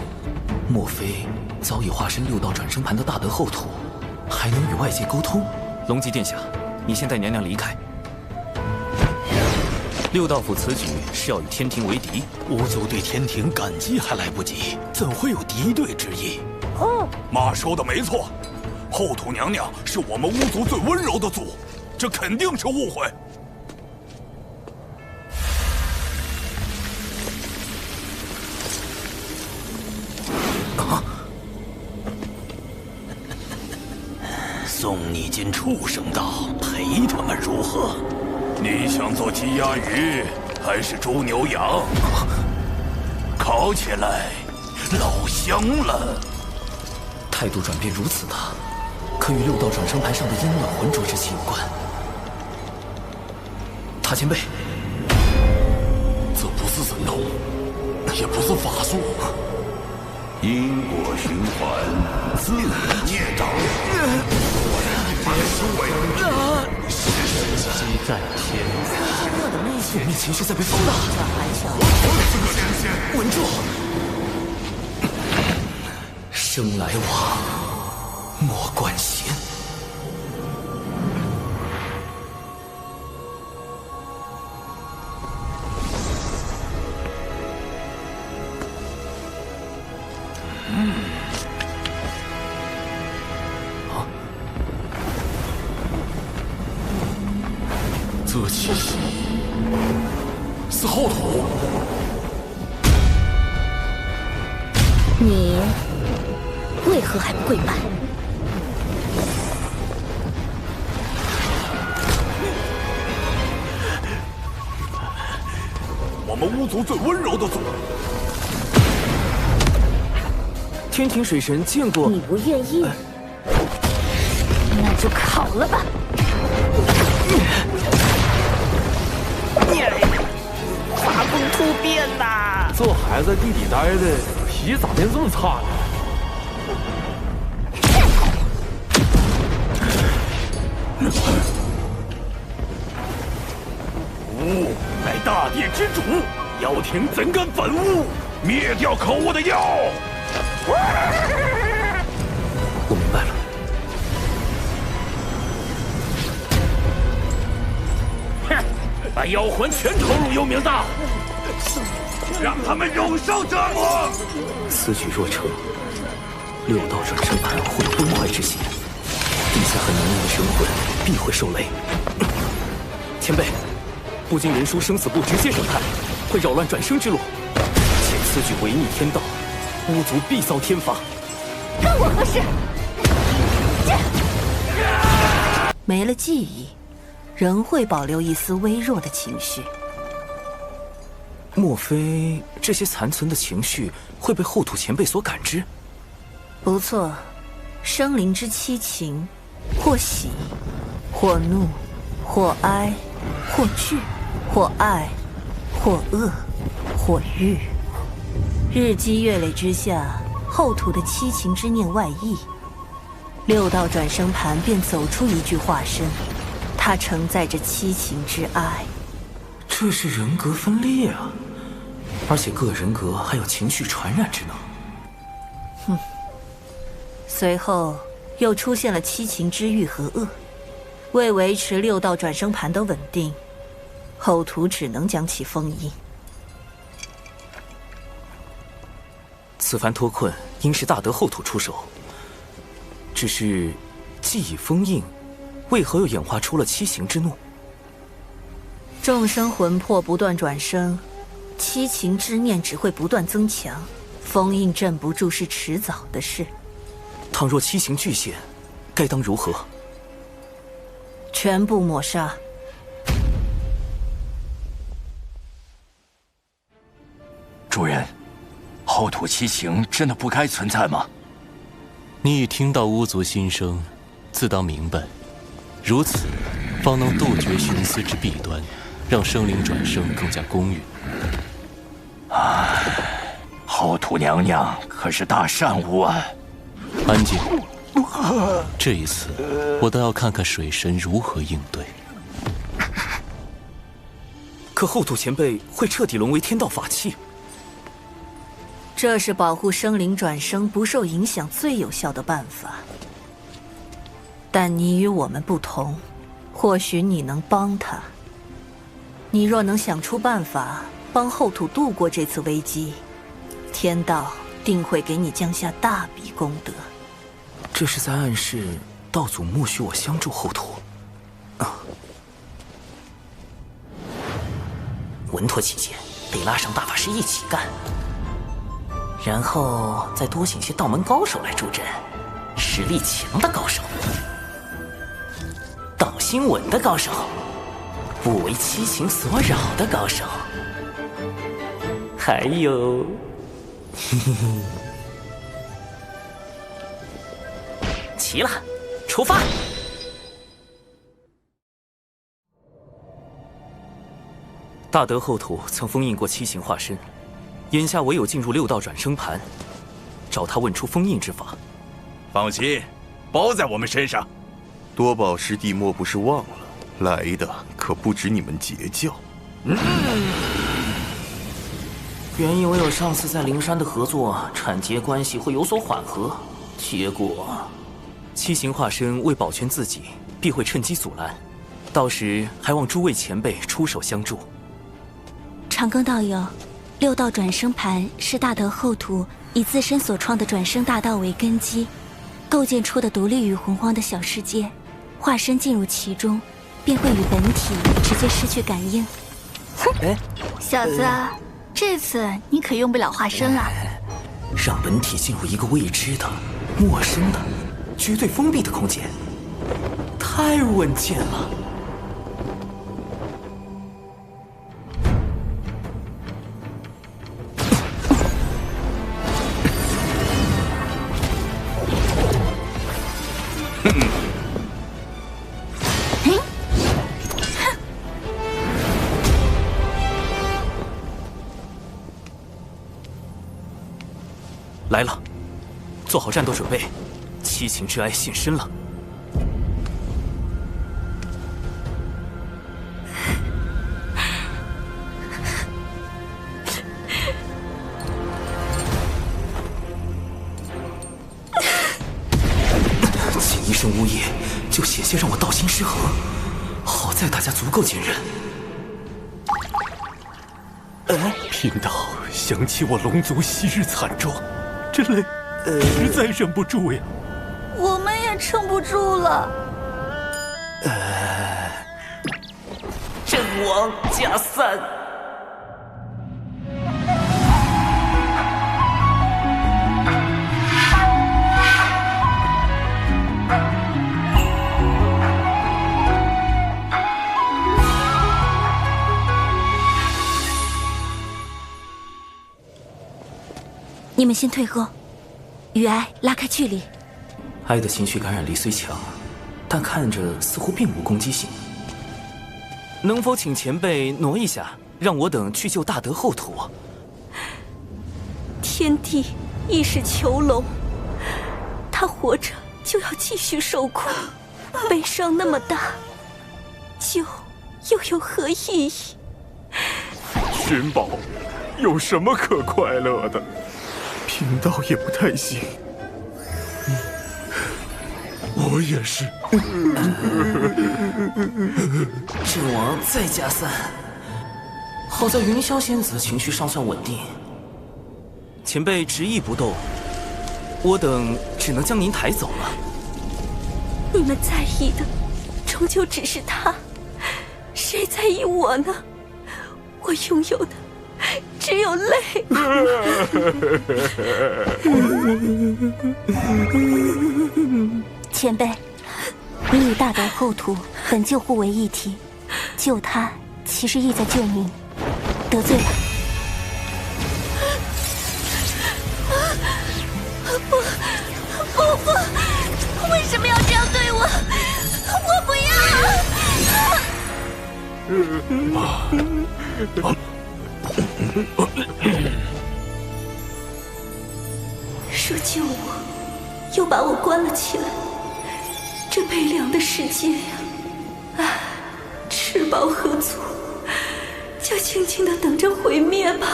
莫非早已化身6道转生盘的大德后土，还能与外界沟通？龙吉殿下，你先带娘娘离开。6道府此举是要与天庭为敌，巫族对天庭感激还来不及，怎会有敌对之意？妈说的没错，后土娘娘是我们巫族最温柔的族，这肯定是误会。送你进畜生道，陪他们如何？你想做鸡鸭鱼，还是猪牛羊？烤起来，老香了。态度转变如此大，可与6道转生盘上的阴暖浑浊之气有关。塔前辈，这不是神通，也不是法术，因果循环，自然孽障。激在天，负面情绪在被放大。稳住！生来往，莫惯闲。这气息是后土。你为何还不跪拜？我们巫族最温柔的族。天庭水神见过。你不愿意，那就烤了吧。画风突变呐！这孩子地底待的脾气咋变这么差呢？吾乃大地之主，妖庭怎敢反吾？灭掉可恶的妖！我明白了。把妖魂全投入幽冥道，让他们永受折磨。此举若成，6道转生盘会有崩坏之险，地下和娘娘的神魂必会受累。前辈，不经人书生死簿直接审判，会扰乱转生之路。且此举违逆天道，巫族必遭天罚。跟我何事？没了记忆，仍会保留一丝微弱的情绪。莫非这些残存的情绪会被后土前辈所感知？不错，生灵之七情，或喜，或怒，或哀，或惧，或爱，或恶，或欲。日积月累之下，后土的七情之念外溢，六道转生盘便走出一具化身，它承载着七情之爱。这是人格分裂啊！而且各人格还有情绪传染之能。哼。随后又出现了七情之欲和恶，为维持六道转生盘的稳定，后土只能将其封印。此番脱困，应是大德后土出手。只是，既已封印，为何又演化出了七情之怒？众生魂魄不断转生，七情之念只会不断增强，封印镇不住是迟早的事。倘若七情具现，该当如何？全部抹杀。主人，后土七情真的不该存在吗？你已听到巫族心声，自当明白，如此方能杜绝寻思之弊端，让生灵转生更加公允。后土娘娘可是大善巫啊！安静，这一次我倒要看看水神如何应对。可后土前辈会彻底沦为天道法器，这是保护生灵转生不受影响最有效的办法。但你与我们不同，或许你能帮他。你若能想出办法帮后土度过这次危机，天道定会给你降下大笔功德。这是在暗示道祖默许我相助后土。稳妥起见，得拉上大法师一起干，然后再多请些道门高手来助阵，实力强的高手，道心稳的高手，不为七情所扰的高手，还有，齐了，出发！大德后土曾封印过七情化身，眼下唯有进入六道转生盘，找他问出封印之法。放心，包在我们身上。多宝师弟莫不是忘了，来的可不止你们截教。原以为有上次在灵山的合作，产劫关系会有所缓和，结果七情化身为保全自己，必会趁机阻拦，到时还望诸位前辈出手相助。长庚道友，六道转生盘是大德后土以自身所创的转生大道为根基，构建出的独立于洪荒的小世界，化身进入其中，便会与本体直接失去感应。哎，小子，这次你可用不了化身了。让本体进入一个未知的、陌生的、绝对封闭的空间，太稳健了。来了，做好战斗准备，七情之哀现身了。仅一声呜咽，就险些让我道心失衡。好在大家足够坚韧。贫道想起我龙族昔日惨状，这泪实在忍不住呀。我们也撑不住了。阵亡加散。你们先退后，与哀拉开距离。哀的情绪感染力虽强，但看着似乎并无攻击性。能否请前辈挪一下，让我等去救大德后土？天帝亦是囚笼，他活着就要继续受苦，悲伤那么大，救又有何意义？寻宝有什么可快乐的？贫道也不太行。我也是。阵亡再加3，好在云霄仙子情绪尚算稳定。前辈执意不动，我等只能将您抬走了。你们在意的，终究只是他，谁在意我呢？我拥有的只有泪。前辈，你与大德后土本就互为一体，救他其实意在救您，得罪了。不，为什么要这样对我？我不要！说救我，又把我关了起来，这悲凉的世界呀！唉，吃饱喝足，就静静地等着毁灭吧。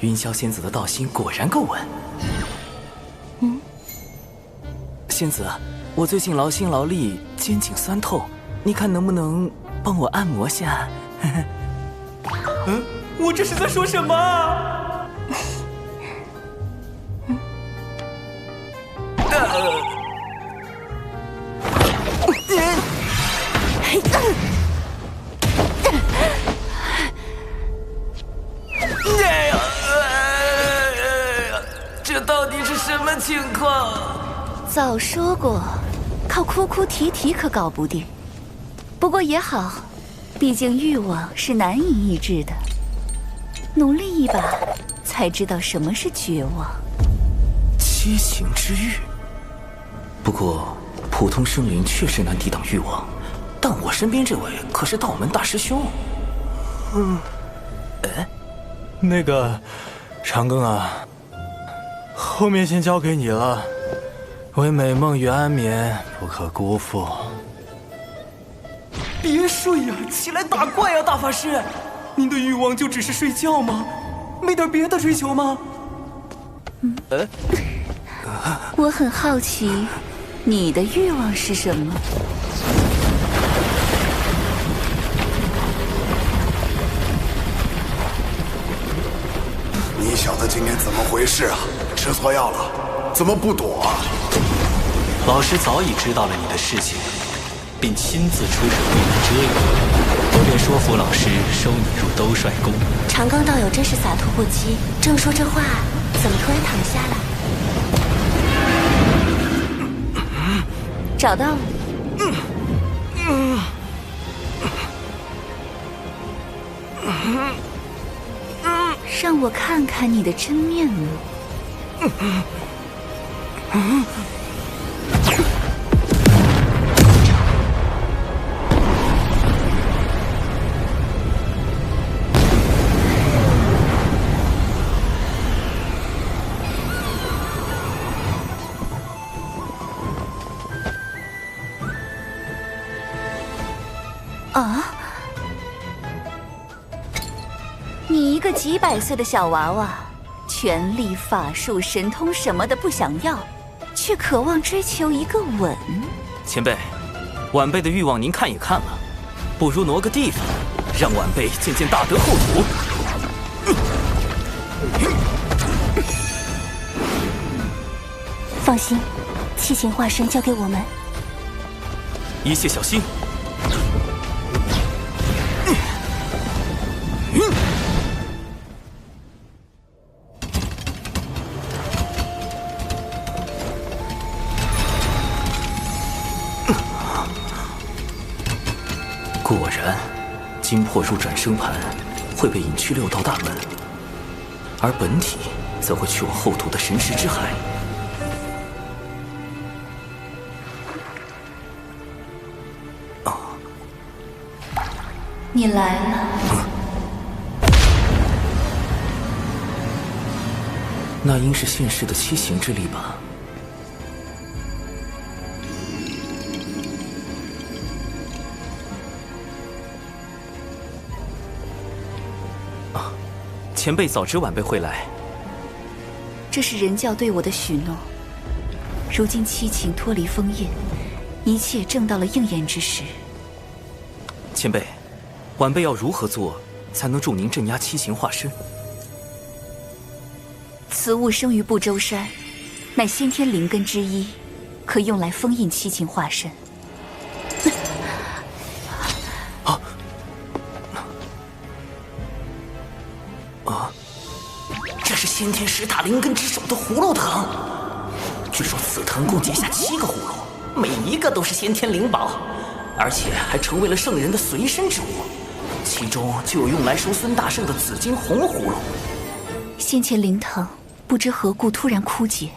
云霄仙子的道心果然够稳。仙子，我最近劳心劳力，肩颈酸痛，你看能不能帮我按摩下？我这是在说什么？这到底是什么情况？早说过，靠哭哭啼啼可搞不定。不过也好，毕竟欲望是难以抑制的，努力一把，才知道什么是绝望。七情之欲。不过，普通生灵确实难抵挡欲望，但我身边这位可是道门大师兄。那个长庚啊，后面先交给你了。为美梦与安眠，不可辜负。别睡呀，起来打怪呀，大法师！您的欲望就只是睡觉吗？没点别的追求吗？我很好奇，你的欲望是什么？你小子今天怎么回事啊？吃错药了？怎么不躲啊？老师早已知道了你的事情，并亲自出手为你遮掩。我便说服老师收你入兜率宫。长庚道友真是洒脱不羁，正说这话，怎么突然躺下了？找到了。让我看看你的真面目。啊！你一个几百岁的小娃娃，权力、法术、神通什么的不想要，却渴望追求一个吻。前辈，晚辈的欲望您看也看了，不如挪个地方，让晚辈见见大德后土。放心，七情化身交给我们，一切小心。果然，精魄入转生盘会被引去六道大门，而本体则会去往后土的神石之海。你来了。那应是现世的七行之力吧？前辈早知晚辈会来。这是人教对我的许诺。如今七情脱离封印，一切正到了应验之时。前辈，晚辈要如何做，才能助您镇压七情化身？此物生于不周山，乃先天灵根之一，可用来封印七情化身。这是先天10大灵根之首的葫芦藤。据说此藤共结下7个葫芦，每一个都是先天灵宝，而且还成为了圣人的随身之物。其中就有用来收孙大圣的紫金红葫芦。先前灵藤不知何故突然枯竭，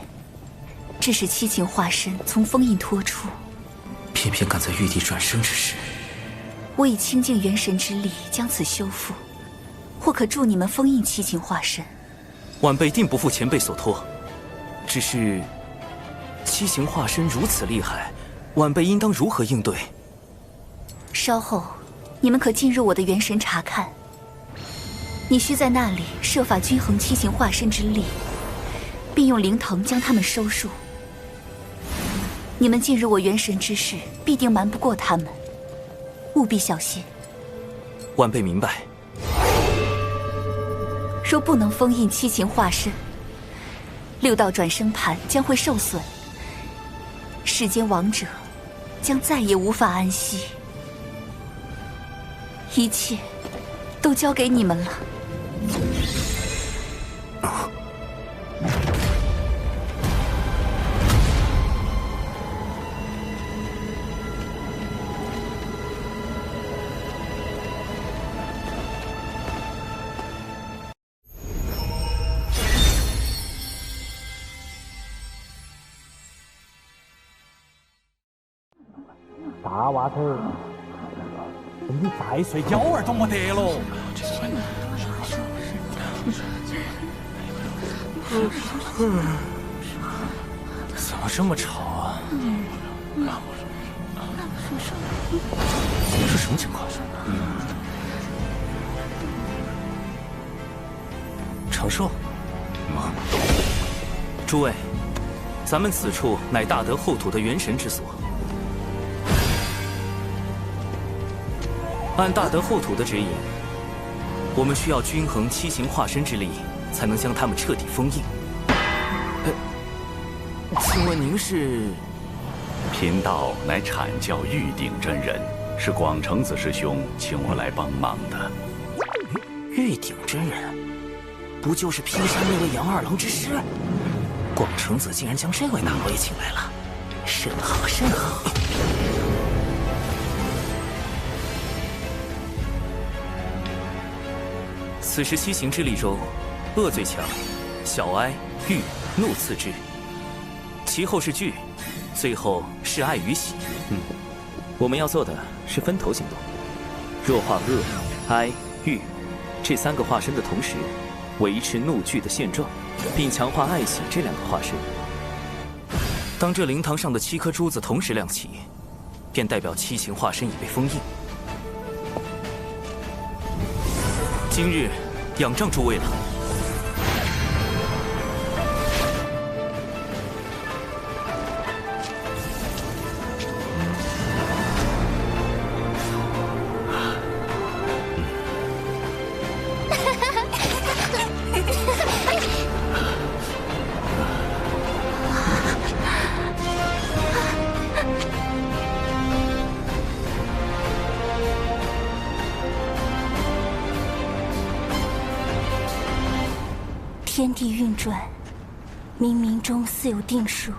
致使七情化身从封印脱出。偏偏赶在玉帝转生之时，我以清净元神之力将此修复，或可助你们封印七情化身。晚辈定不负前辈所托，只是七情化身如此厉害，晚辈应当如何应对？稍后你们可进入我的元神查看。你需在那里设法均衡七情化身之力，并用灵藤将他们收束。你们进入我元神之事，必定瞒不过他们，务必小心。晚辈明白。若不能封印七情化身，6道转生盘将会受损，世间亡者将再也无法安息。一切都交给你们了。大娃头，你再睡觉儿都没得喽。怎么这么吵啊？是什么情况？长寿？诸位，咱们此处乃大德后土的元神之所。按大德后土的指引，我们需要均衡七情化身之力，才能将他们彻底封印。请问您是？贫道乃阐教玉鼎真人，是广成子师兄请我来帮忙的。玉鼎真人，不就是劈山那位杨二郎之师？广成子竟然将这位大佬也请来了，甚好甚好。此时七行之力中，恶最强，小哀、欲、怒次之，其后是惧，最后是爱与喜。我们要做的是分头行动。弱化恶、哀、欲这3个化身的同时，维持怒惧的现状，并强化爱喜这2个化身。当这灵堂上的7颗珠子同时亮起，便代表七情化身已被封印。今日仰仗诸位了。天地运转，冥冥中自有定数。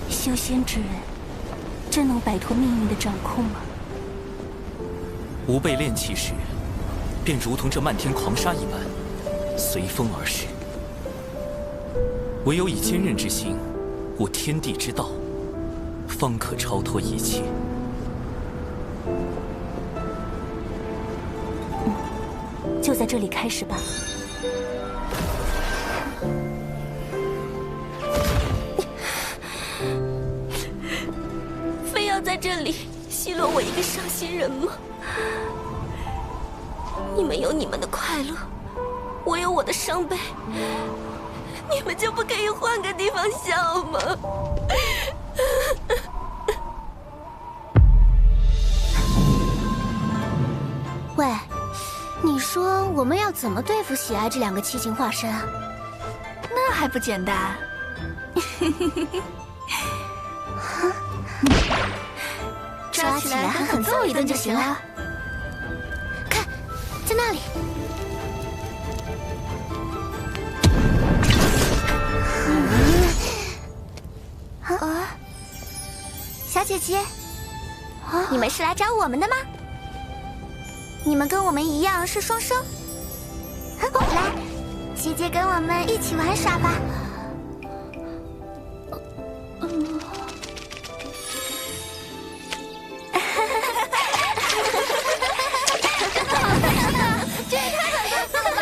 修仙之人，真能摆脱命运的掌控吗？吾辈炼气时，便如同这漫天狂沙一般，随风而逝。唯有以坚韧之心，悟天地之道，方可超脱一切。就在这里开始吧。非要在这里奚落我一个伤心人吗？你们有你们的快乐，我有我的伤悲，你们就不可以换个地方笑吗？喂，你说我们要怎么对付喜爱这两个七情化身啊？那还不简单？抓起来狠狠揍一顿就行了。看，在那里。小姐姐，你们是来找我们的吗？你们跟我们一样是双生。来，姐姐跟我们一起玩耍吧。这也太好笑了吧！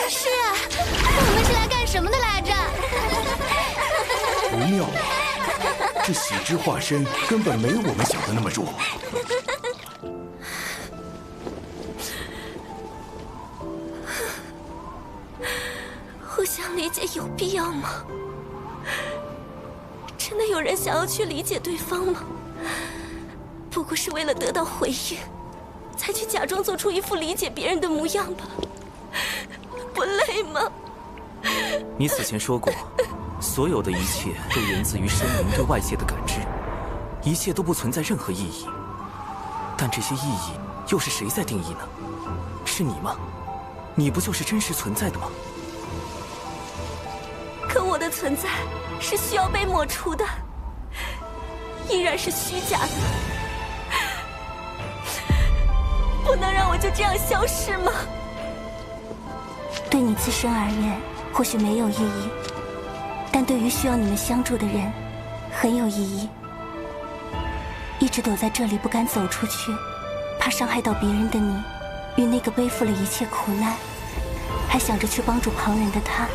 是啊，我们是来干什么的来着？不妙啊！这喜之化身根本没我们想的那么弱。互相理解有必要吗？真的有人想要去理解对方吗？不过是为了得到回应，才去假装做出一副理解别人的模样吧？不累吗？你此前说过，所有的一切都源自于生灵对外界的感知，一切都不存在任何意义。但这些意义又是谁在定义呢？是你吗？你不就是真实存在的吗？可我的存在是需要被抹除的，依然是虚假的，不能让我就这样消失吗？对你自身而言，或许没有意义，但对于需要你们相助的人，很有意义。一直躲在这里不敢走出去，怕伤害到别人的你，与那个背负了一切苦难，还想着去帮助旁人的他，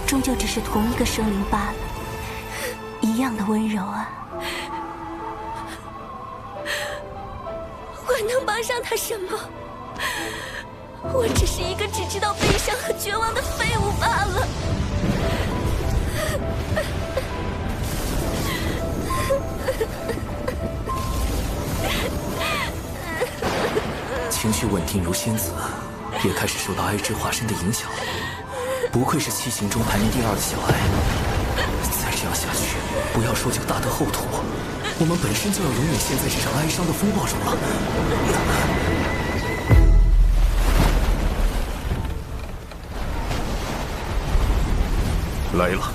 终究只是同一个生灵罢了，一样的温柔啊。我能帮上他什么？我只是一个只知道悲伤和绝望的废物罢了。情绪稳定如仙子，也开始受到哀之化身的影响了。不愧是七情中排名第2的小哀。再这样下去，不要说就大得后土，我们本身就要永远陷在这场哀伤的风暴中了。来了。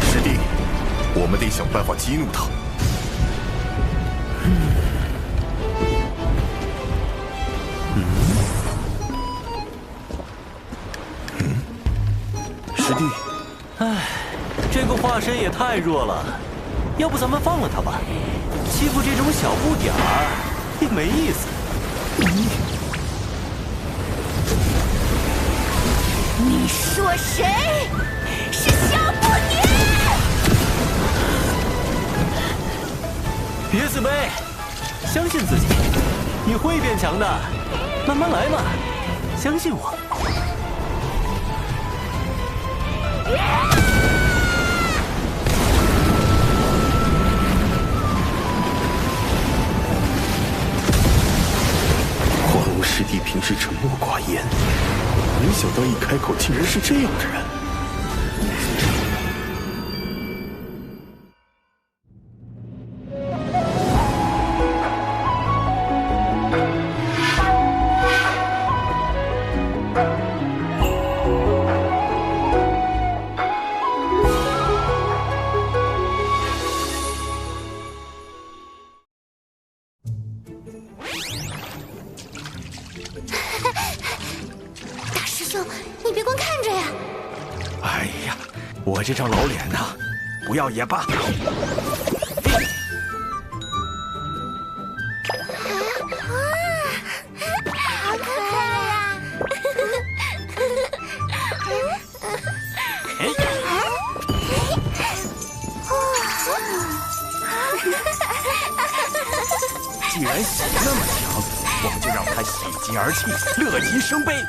师弟，我们得想办法激怒他。师弟，唉，这个化身也太弱了，要不咱们放了他吧？欺负这种小不点儿也没意思。你说谁？是小不点！别自卑，相信自己，你会变强的，慢慢来嘛，相信我。黄龙师弟平时沉默寡言，没想到一开口竟然是这样的人。大师兄，你别光看着呀！哎呀，我这张老脸呐，不要也罢。好可爱呀！既然喜那么强，我们就让他喜极而泣，乐极生悲。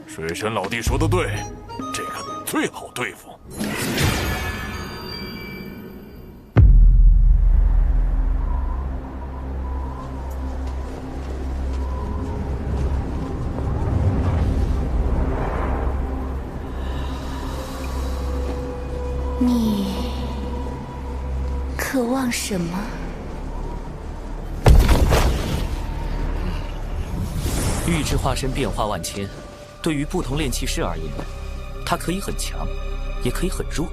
水神老弟说的对，这个最好对付。你渴望什么？玉之化身变化万千，对于不同炼器师而言，它可以很强，也可以很弱。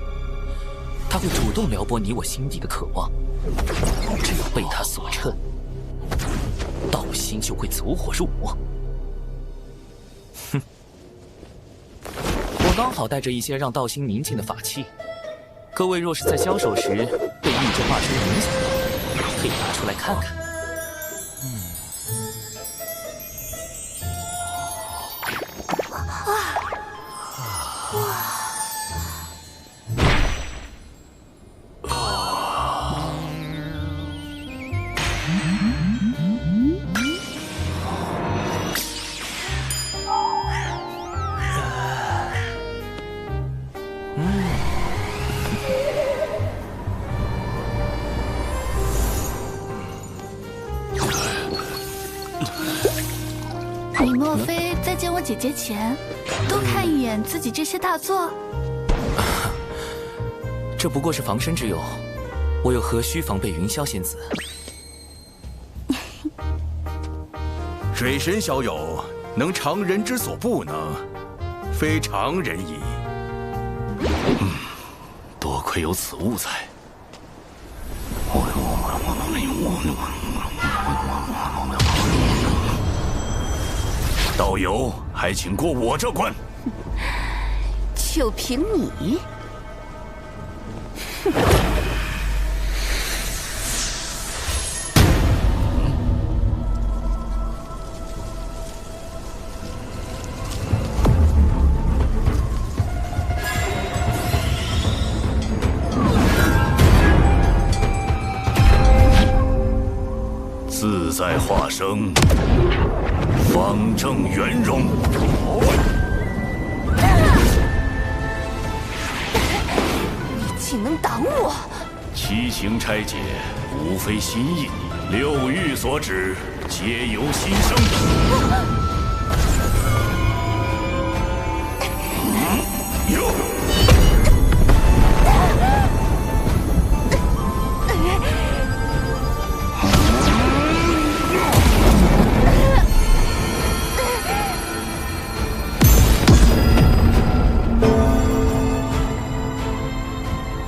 它会主动撩拨你我心底的渴望，只要被它所趁，道心就会走火入魔。哼，我刚好带着一些让道心宁静的法器，各位若是在交手时被玉之化身影响到，可以拿出来看看。你莫非在见我姐姐前，多看一眼自己这些大作？这不过是防身之用，我又何须防备云霄仙子？水神小友能常人之所不能，非常人矣。多亏有此物在。道友，还请过我这关。就凭你？自在化生，方正圆融。你竟能挡我！七情拆解，无非心意；六欲所指，皆由心生。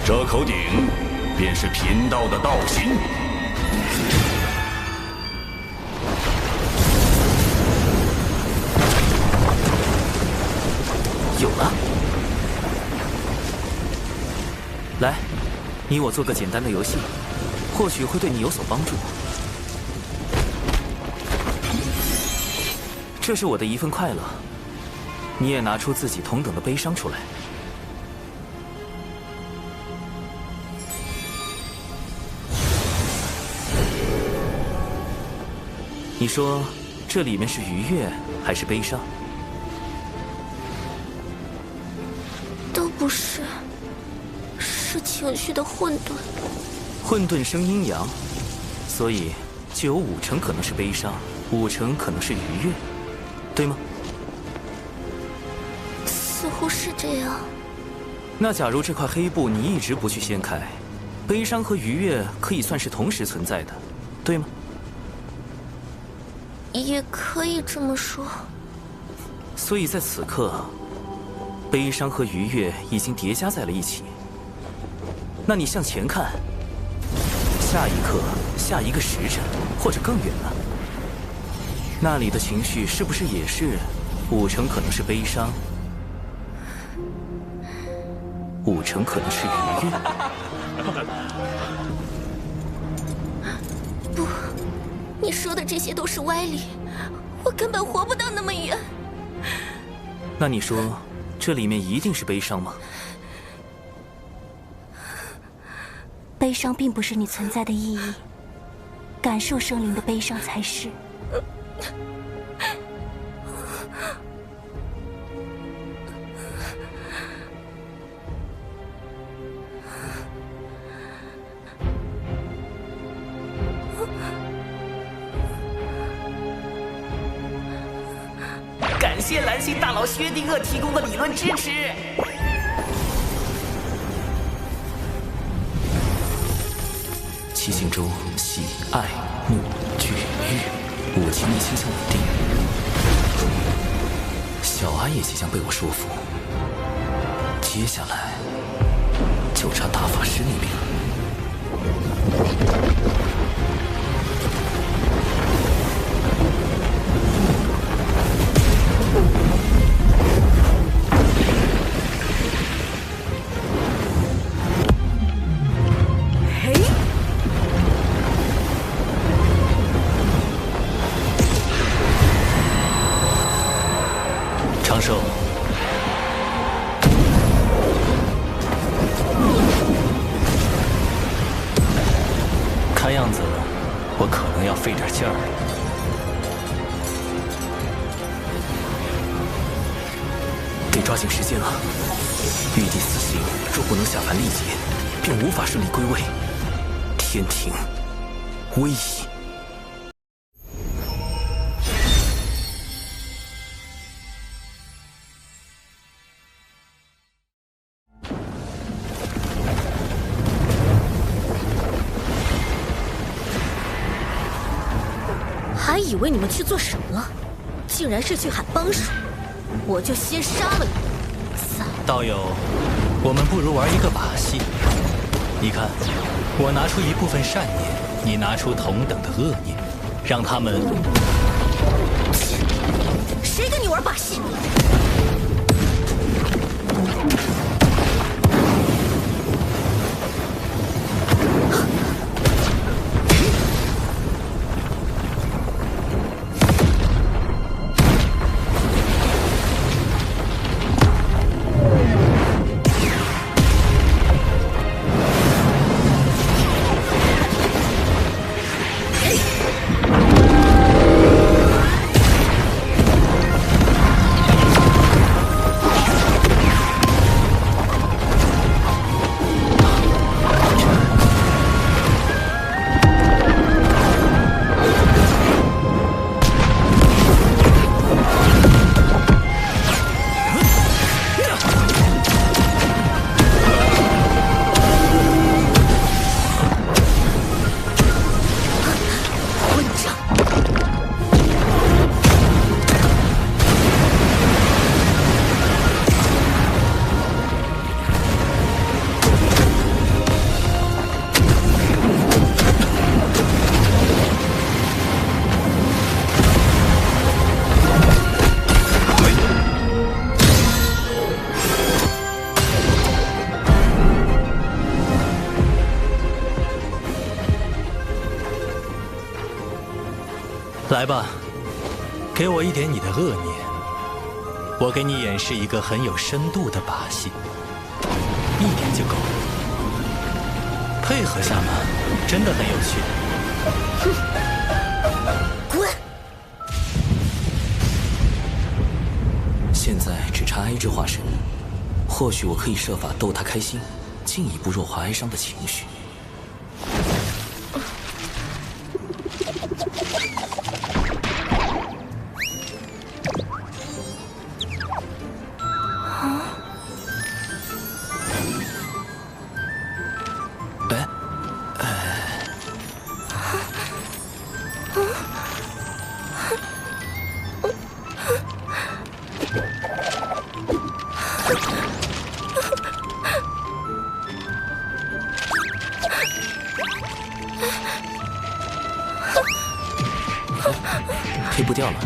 这口鼎便是贫道的道心。有了，来，你我做个简单的游戏，或许会对你有所帮助。这是我的一份快乐，你也拿出自己同等的悲伤出来。你说这里面是愉悦还是悲伤？都不是，是情绪的混沌。混沌生阴阳，所以就有50%可能是悲伤，50%可能是愉悦，对吗？似乎是这样。那假如这块黑布你一直不去掀开，悲伤和愉悦可以算是同时存在的，对吗？也可以这么说。所以在此刻，悲伤和愉悦已经叠加在了一起。那你向前看，下一刻、下一个时辰，或者更远呢？那里的情绪是不是也是50%可能是悲伤，50%可能是愉悦？不，你说的这些都是歪理，我根本活不到那么远。那你说，这里面一定是悲伤吗？悲伤并不是你存在的意义，感受生灵的悲伤才是。感谢蓝星大佬薛定谔提供的理论支持。七情中喜、爱、怒、惧、欲，5情内倾向稳定。小安也即将被我说服，接下来就差大法师那边了。长寿，看样子我可能要费点劲儿了。得抓紧时间了。玉帝死刑若不能下凡历劫，便无法顺利归位。天庭危矣。还以为你们去做什么了，竟然是去喊帮手，我就先杀了你。道友，我们不如玩一个把戏。你看，我拿出一部分善念，你拿出同等的恶念，让他们……谁跟你玩把戏？来吧，给我一点你的恶念，我给你演示一个很有深度的把戏，一点就够了。配合下嘛，真的很有趣。滚！哀之化身，或许我可以设法逗他开心，进一步弱化哀伤的情绪。推不掉了。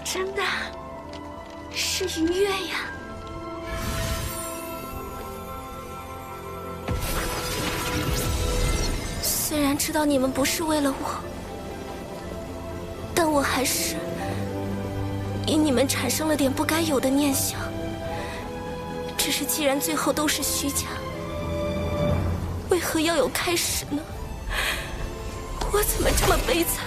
真的是愉悦呀！虽然知道你们不是为了我，但我还是因你们产生了点不该有的念想。只是既然最后都是虚假，为何要有开始呢？我怎么这么悲惨？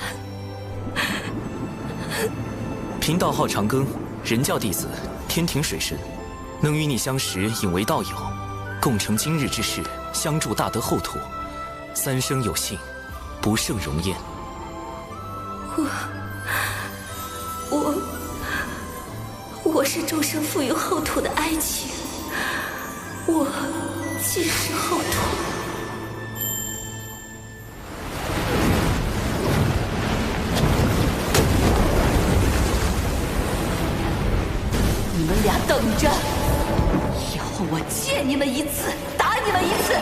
贫道号长庚，人教弟子，天庭水神，能与你相识，引为道友，共成今日之事，相助大德后土，三生有幸，不胜荣焉。我是众生赋予后土的爱情，我既是后土。你们俩等着，以后我见你们一次，打你们一次。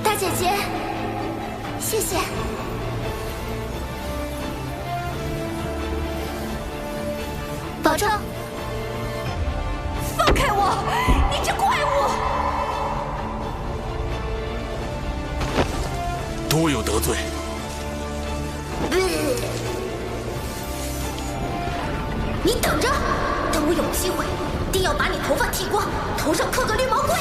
大姐姐，谢谢。保重。放开我！你这怪物！多有得罪。你等着，等我有机会，定要把你头发剃光，头上刻个绿毛龟。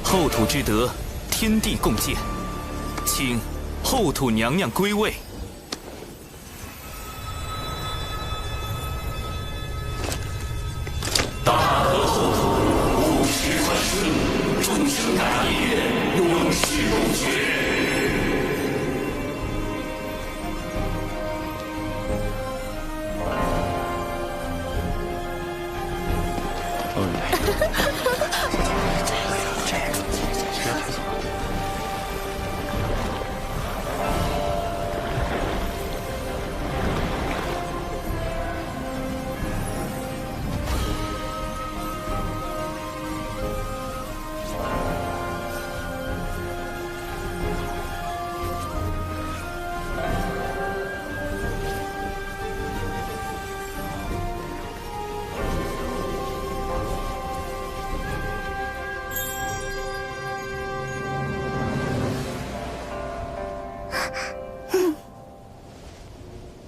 后土之德，天地共鉴，请后土娘娘归位。大德后土，务实传顺，众生感业愿，永世不绝。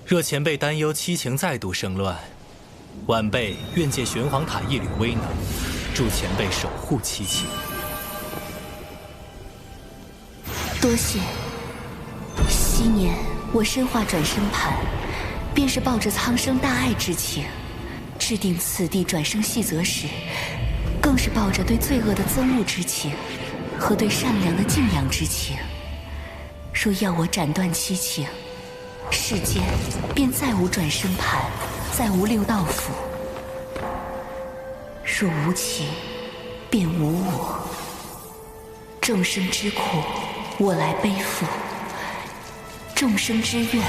若前辈担忧七情再度生乱，晚辈愿借玄黄塔一缕威能，助前辈守护七情。多谢。昔年我身化转生盘，便是抱着苍生大爱之情，制定此地转生细则时，更是抱着对罪恶的憎恶之情，和对善良的敬仰之情。若要我斩断七情，世间便再无转生盘，再无六道府。若无情，便无我。众生之苦，我来背负；众生之怨，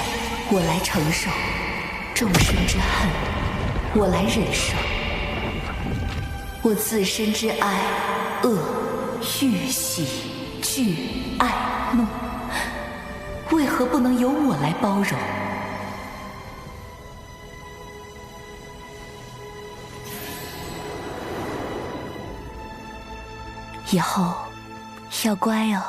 我来承受；众生之恨，我来忍受。我自身之哀、恶、欲、喜、惧、爱、怒，为何不能由我来包容？以后要乖哦。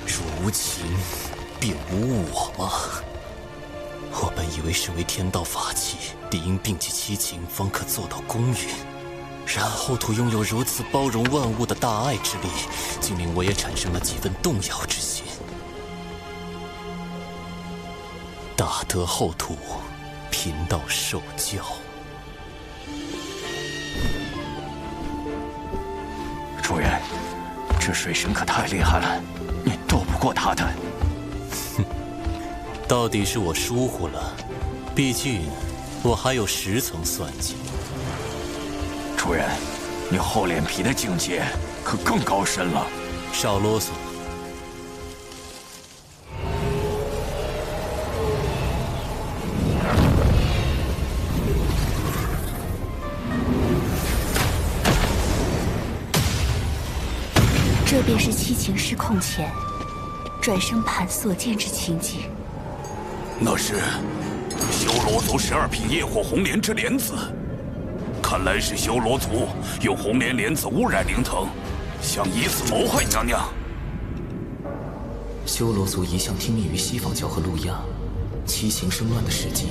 若无情，便无我吗？我本以为身为天道法器，理应摒弃七情，方可做到公允。然后土拥有如此包容万物的大爱之力，竟令我也产生了几分动摇之心。大德厚土，贫道受教。主人，这水神可太厉害了，你斗不过他的。到底是我疏忽了，毕竟我还有10层算计。主人，你厚脸皮的境界可更高深了。少啰嗦。这便是七情失控前转生盘所见之情景。那是修罗族12品业火红莲之莲子，看来是修罗族用红莲莲子污染灵藤，想以此谋害娘娘。修罗族一向听命于西方教和陆亚，七情生乱的时机，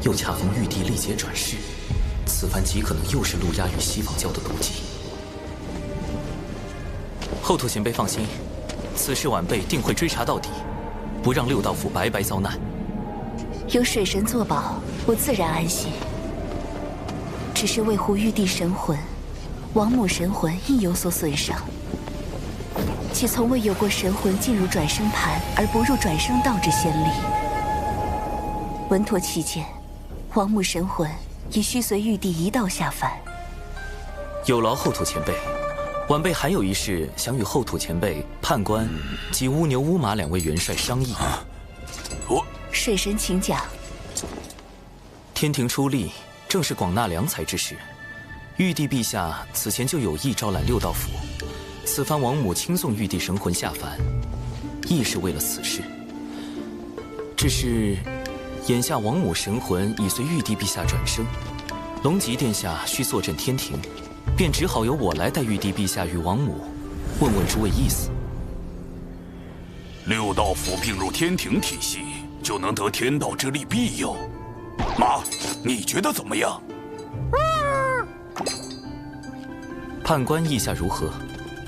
又恰逢玉帝历劫转世，此番极可能又是陆亚与西方教的毒计。后土前辈放心，此事晚辈定会追查到底，不让六道府白白遭难。有水神作保，我自然安心。只是为护玉帝神魂，王母神魂亦有所损伤。且从未有过神魂进入转生盘而不入转生道之先例。稳妥起见，王母神魂也需随玉帝一道下凡。有劳后土前辈，晚辈还有一事想与后土前辈、判官及乌牛、乌马2位元帅商议。水神请讲。天庭出力，正是广纳良才之时。玉帝陛下此前就有意招揽六道府，此番王母亲送玉帝神魂下凡，亦是为了此事。只是，眼下王母神魂已随玉帝陛下转生，龙吉殿下需坐镇天庭，便只好由我来带玉帝陛下与王母，问问诸位意思。六道府并入天庭体系，就能得天道之力庇佑。马，你觉得怎么样？判官意下如何？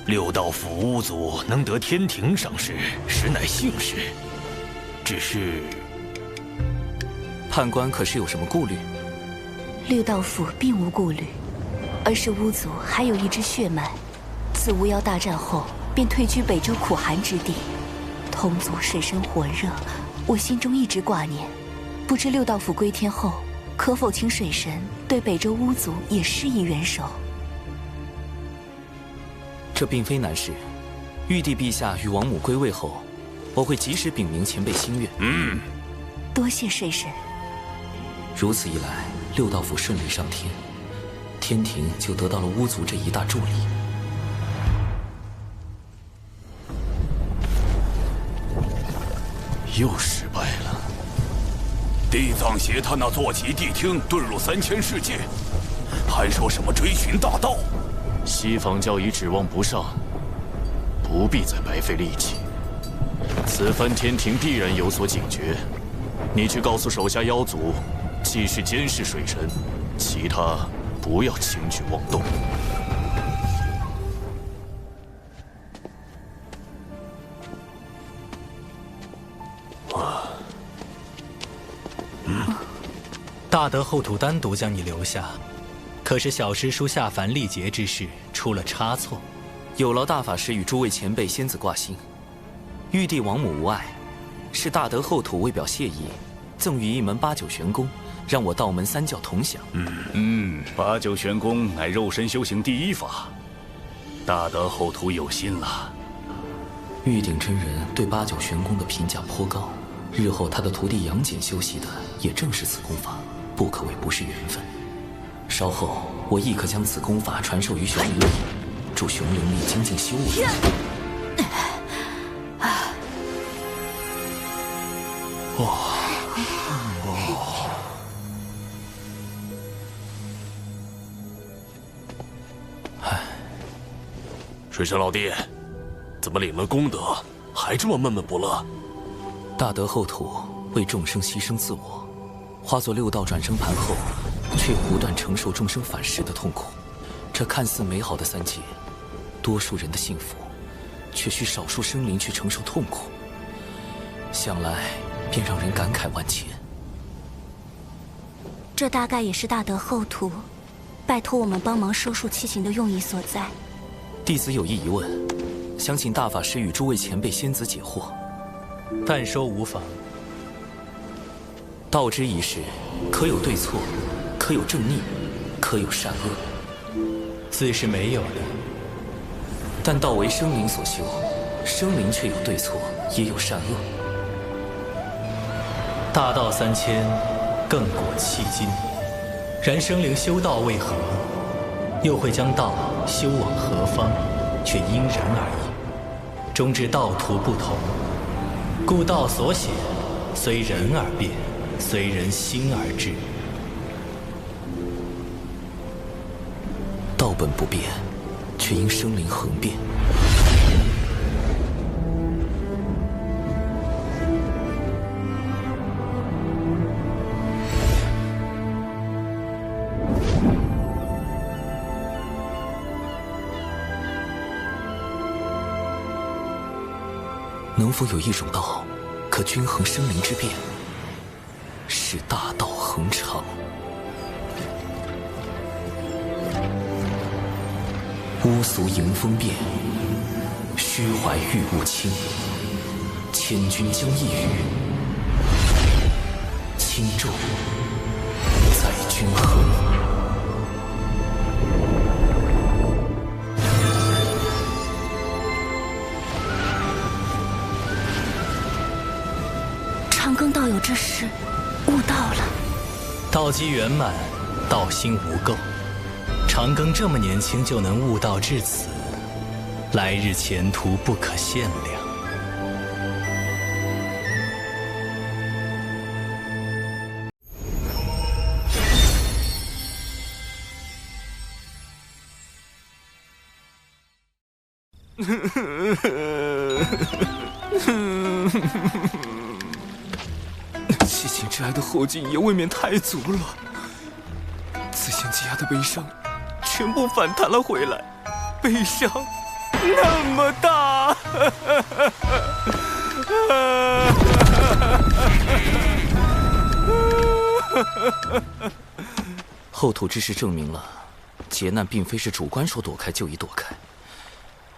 六道府巫族能得天庭赏识，实乃幸事。只是，判官可是有什么顾虑？六道府并无顾虑，而是巫族还有一支血脉，自巫妖大战后便退居北周苦寒之地，同族水深火热，我心中一直挂念。不知六道府归天后，可否请水神对北周巫族也施以援手？这并非难事。玉帝陛下与王母归位后，我会及时禀明前辈心愿。多谢水神。如此一来，六道府顺利上天，天庭就得到了巫族这一大助力。又失败了。地藏邪他那坐骑谛听遁入3000世界，还说什么追寻大道？西方教已指望不上，不必再白费力气。此番天庭必然有所警觉，你去告诉手下妖族，继续监视水神，其他不要轻举妄动。大德后土单独将你留下，可是小师叔下凡历劫之事出了差错。有劳大法师与诸位前辈仙子挂心，玉帝王母无碍，是大德后土为表谢意，赠予一门八九玄功，让我道门三教同享。八九玄功乃肉身修行第一法，大德后土有心了。玉鼎真人对八九玄功的评价颇高，日后他的徒弟杨戬修习的也正是此功法，不可谓不是缘分。稍后我亦可将此功法传授于熊灵力，助熊灵力精进修为。水神老弟，怎么领了功德还这么闷闷不乐？大德后土为众生牺牲自我，化作六道转生盘后，却不断承受众生反噬的痛苦。这看似美好的三界，多数人的幸福，却需少数生灵去承受痛苦。想来便让人感慨万千。这大概也是大德后土拜托我们帮忙收束七情的用意所在。弟子有一疑问，想请大法师与诸位前辈仙子解惑。但说无妨。道之一事，可有对错，可有正逆，可有善恶。自是没有的。但道为生灵所修，生灵却有对错，也有善恶。大道3000，亘果迄今。然生灵修道为何？又会将道修往何方，却因人而异。终至道途不同，故道所显，随人而变，随人心而至。道本不变，却因生灵恒变。能否有一种道，可均衡生灵之变，使大道恒长？乌俗迎风变，虚怀玉物轻。千钧将一羽，轻重在均衡。长庚道友这时悟道了，道基圆满，道心无垢。长庚这么年轻就能悟道至此，来日前途不可限量。七情之爱的后劲也未免太足了，此前积压的悲伤全部反弹了回来，悲伤那么大。后土之事证明了，劫难并非是主观说躲开就已躲开，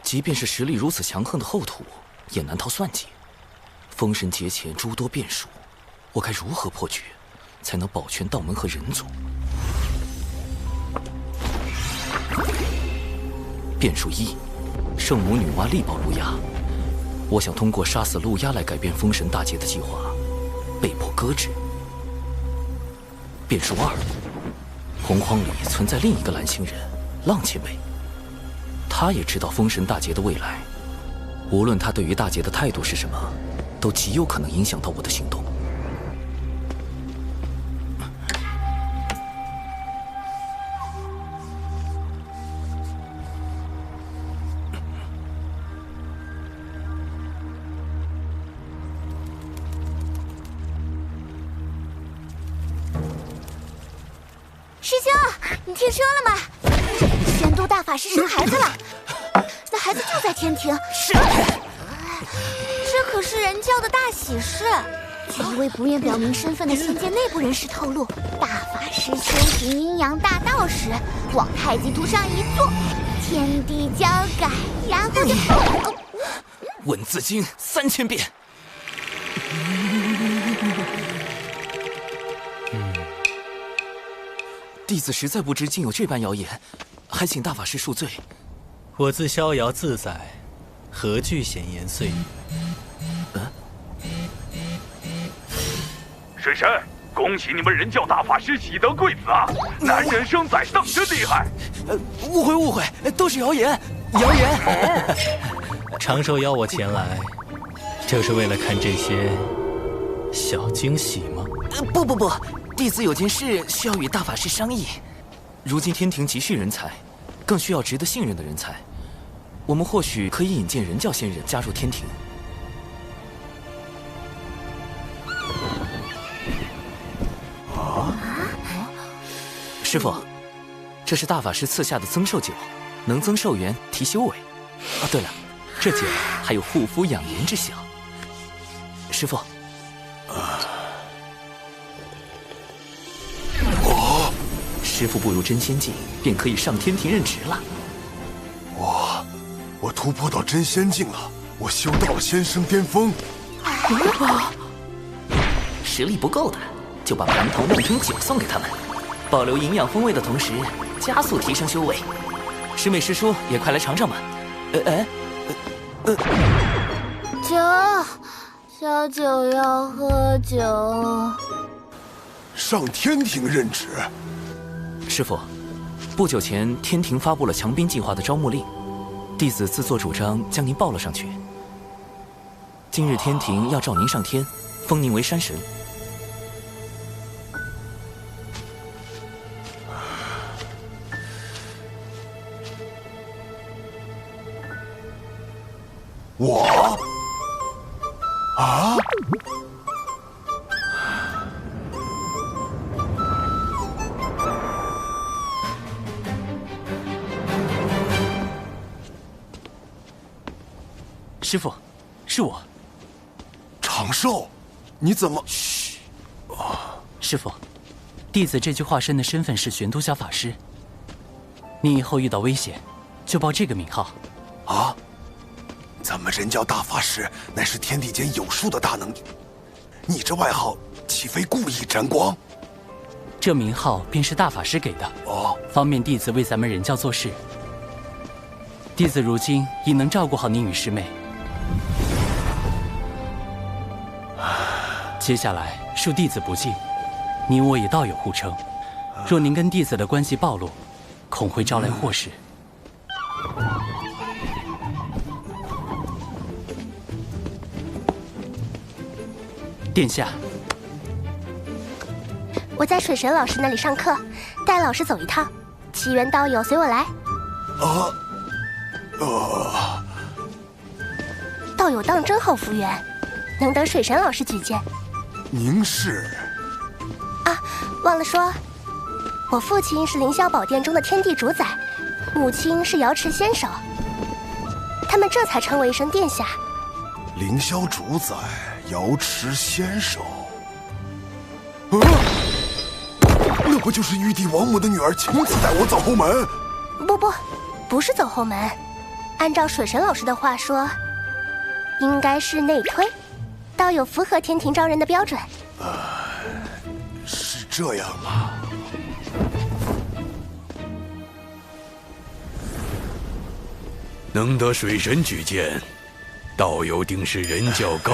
即便是实力如此强横的后土，也难逃算计。封神劫前诸多变数，我该如何破局，才能保全道门和人族？变数1，圣母女娲力保路亚。我想通过杀死路亚来改变封神大劫的计划，被迫搁置。变数2，洪荒里存在另一个蓝星人浪前辈，他也知道封神大劫的未来，无论他对于大劫的态度是什么，都极有可能影响到我的行动。师兄，你听说了吗？仙都大法师生孩子了，那孩子就在天庭。是，这可是人教的大喜事，一位不愿表明身份的仙界内部人士透露，大法师修行阴阳大道时，往太极图上一坐，天地交改，然后就文字经3000遍。弟子实在不知竟有这般谣言，还请大法师恕罪。我自逍遥自在，何惧闲言碎语？水神，恭喜你们人教大法师喜得贵子啊！男人生崽当真厉害。误会，都是谣言。谣言。长寿邀我前来，就是为了看这些小惊喜吗？不，弟子有件事需要与大法师商议。如今天庭急需人才，更需要值得信任的人才。我们或许可以引荐人教仙人加入天庭。师父，这是大法师赐下的增寿酒，能增寿元，提修为。对了，这酒还有护肤养颜之效。师父，师父步入真仙境，便可以上天庭任职了。我突破到真仙境了，我修到了仙生巅峰。实力不够的，就把蟠桃弄成酒送给他们，保留营养风味的同时，加速提升修为。师妹师叔也快来尝尝吧。酒，小九要喝酒。上天庭任职。师父，不久前天庭发布了强兵计划的招募令，弟子自作主张将您报了上去。今日天庭要召您上天，封您为山神。我？啊？师父，是我。长寿，你怎么？嘘。师父，弟子这具化身的身份是玄都小法师。你以后遇到危险，就报这个名号。啊？咱们人教大法师乃是天地间有数的大能，你这外号岂非故意沾光？这名号便是大法师给的，方便弟子为咱们人教做事。弟子如今已能照顾好您与师妹。接下来恕弟子不敬，你我也道友互称，若您跟弟子的关系暴露，恐会招来祸事。殿下，我在水神老师那里上课，带老师走一趟。奇缘道友随我来。道友当真好福缘，能得水神老师举荐。您是？啊，忘了说，我父亲是凌霄宝殿中的天地主宰，母亲是瑶池仙手，他们这才称为一声殿下。凌霄主宰，瑶池仙手。那不就是玉帝王母的女儿亲自带我走后门？不是走后门。按照水神老师的话说，应该是内推，道友符合天庭招人的标准。是这样吗？能得水神举荐，道友定是人教高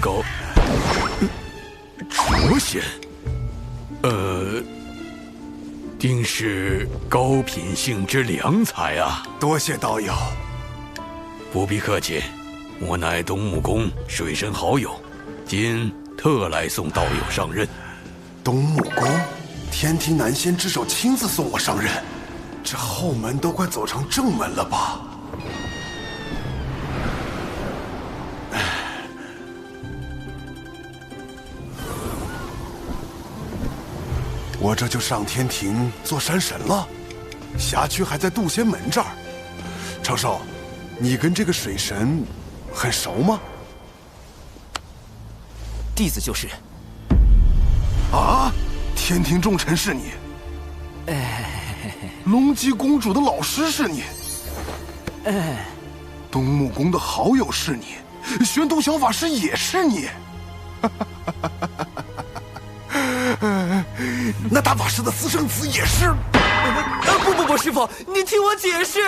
卓仙，定是高品性之良才啊！多谢道友。不必客气，我乃东木公水神好友，今特来送道友上任。东木公，天庭南仙之首亲自送我上任，这后门都快走成正门了吧？我这就上天庭做山神了，辖区还在渡仙门这儿。长寿，你跟这个水神很熟吗？弟子就是。啊，天庭重臣是你？龙姬公主的老师是你？东木宫的好友是你？玄都小法师也是你？那大法师的私生子也是？不，师傅，你听我解释。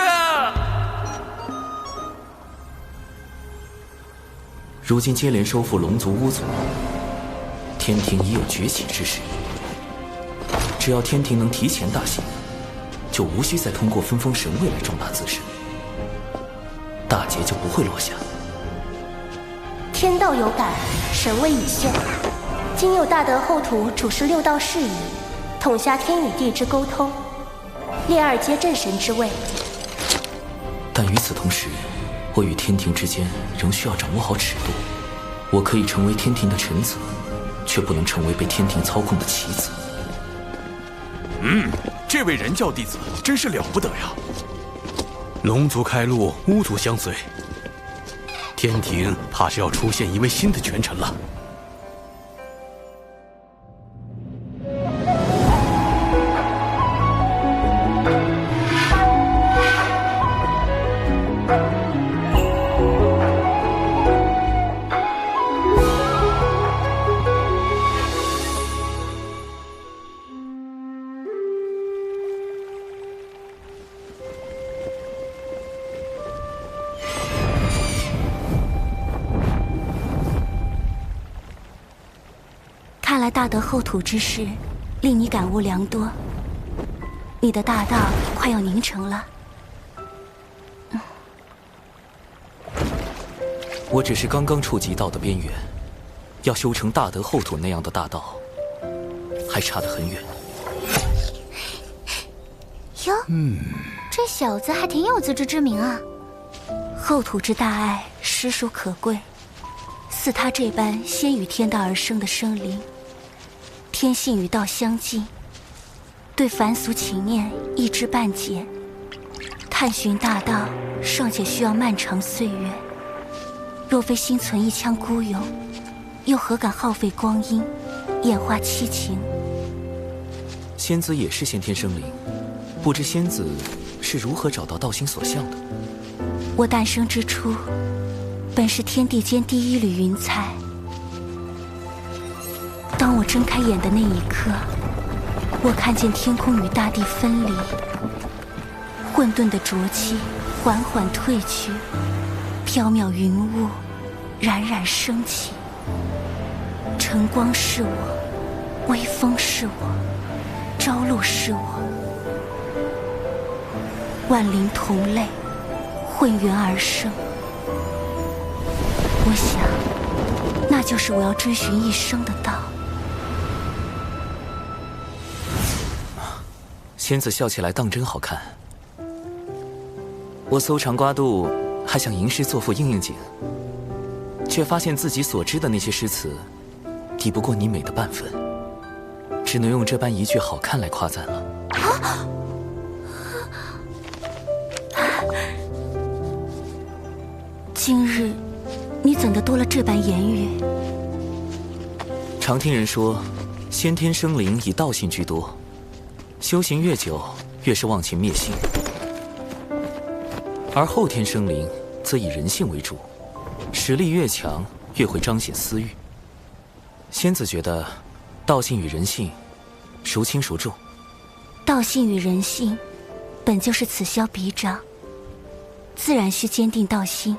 如今接连收复龙族、巫族，天庭已有崛起之势。只要天庭能提前大兴，就无需再通过分封神位来壮大自身，大劫就不会落下。天道有感，神位已现。今有大德后土主持六道事宜，统辖天与地之沟通，列二阶镇神之位。但与此同时，我与天庭之间仍需要掌握好尺度。我可以成为天庭的臣子，却不能成为被天庭操控的棋子。这位人教弟子真是了不得呀！龙族开路，巫族相随，天庭怕是要出现一位新的权臣了。看来大德后土之事，令你感悟良多。你的大道快要凝成了。我只是刚刚触及道的边缘，要修成大德后土那样的大道，还差得很远。哟，这小子还挺有自知之明啊。后土之大爱，实属可贵。似他这般先与天道而生的生灵，天性与道相近，对凡俗情念一知半解，探寻大道尚且需要漫长岁月。若非心存一腔孤勇，又何敢耗费光阴，演化七情？仙子也是先天生灵，不知仙子是如何找到道心所向的？我诞生之初，本是天地间第一缕云彩。当我睁开眼的那一刻，我看见天空与大地分离，混沌的浊气缓缓退去，缥缈云雾冉冉升起。晨光是我，微风是我，朝露是我，万灵同类，混元而生。我想，那就是我要追寻一生的道。仙子笑起来当真好看。我搜肠刮肚，还想吟诗作赋应应景，却发现自己所知的那些诗词，抵不过你美的半分，只能用这般一句好看来夸赞了。今日你怎的多了这般言语？常听人说，先天生灵以道性居多，修行越久，越是忘情灭性；而后天生灵则以人性为主，实力越强，越会彰显私欲。仙子觉得，道性与人性，孰轻孰重？道性与人性，本就是此消彼长，自然需坚定道心。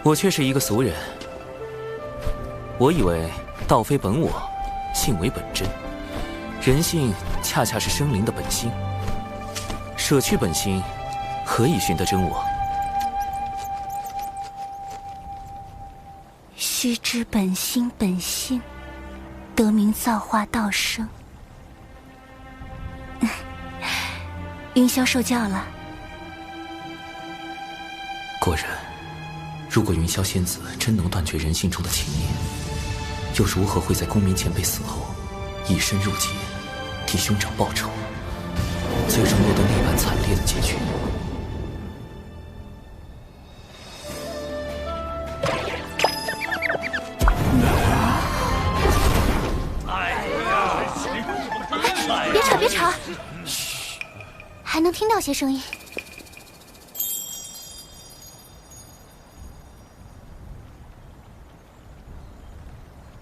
我却是一个俗人，我以为道非本我，性为本真，人性恰恰是生灵的本心。舍去本心，何以寻得真我？须知本心本性，得名造化道生。云霄受教了。果然，如果云霄仙子真能断绝人性中的情念，又如何会在公明前辈死后，以身入劫，替兄长报仇，最终落得那般惨烈的结局？可别吵，嘘，还能听到些声音。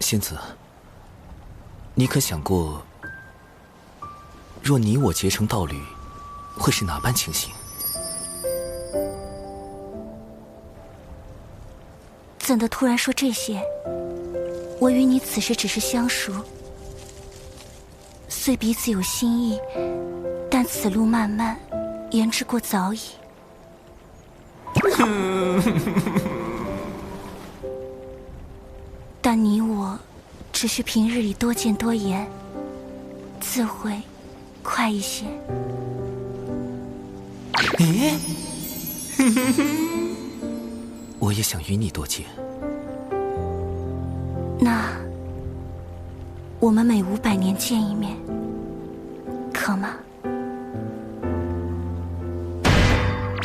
仙子，你可想过，若你我结成道侣，会是哪般情形？怎的突然说这些？我与你此时只是相熟，虽彼此有心意，但此路漫漫，言之过早矣。但你我只需平日里多见多言，自会快一些。咦？我也想与你多见。那我们每500年见一面，可吗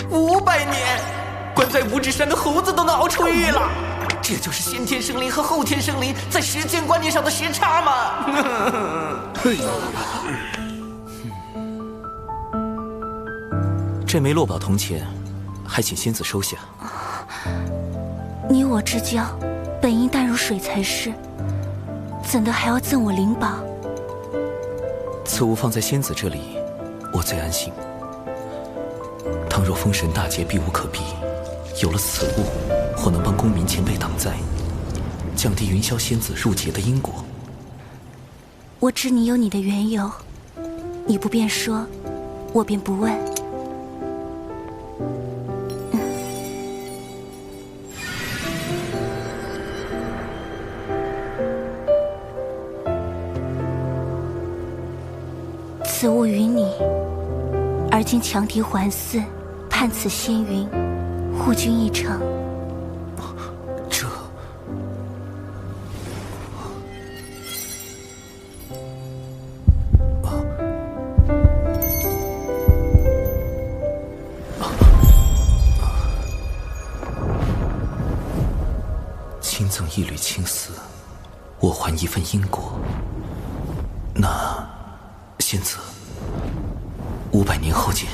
？500年，关在五指山的猴子都能熬出狱了。这就是先天生灵和后天生灵在时间观念上的时差吗？这枚落宝铜钱，还请仙子收下。你我之交，本应淡如水才是，怎的还要赠我灵宝？此物放在仙子这里，我最安心。倘若封神大劫避无可避，有了此物，或能帮公民前辈挡灾，降低云霄仙子入劫的因果。我知你有你的缘由，你不便说，我便不问。此物于你，而今强敌环伺，盼此仙云，护君一程。这……亲赠一缕青丝，我还一份因果。那仙子，500年后见。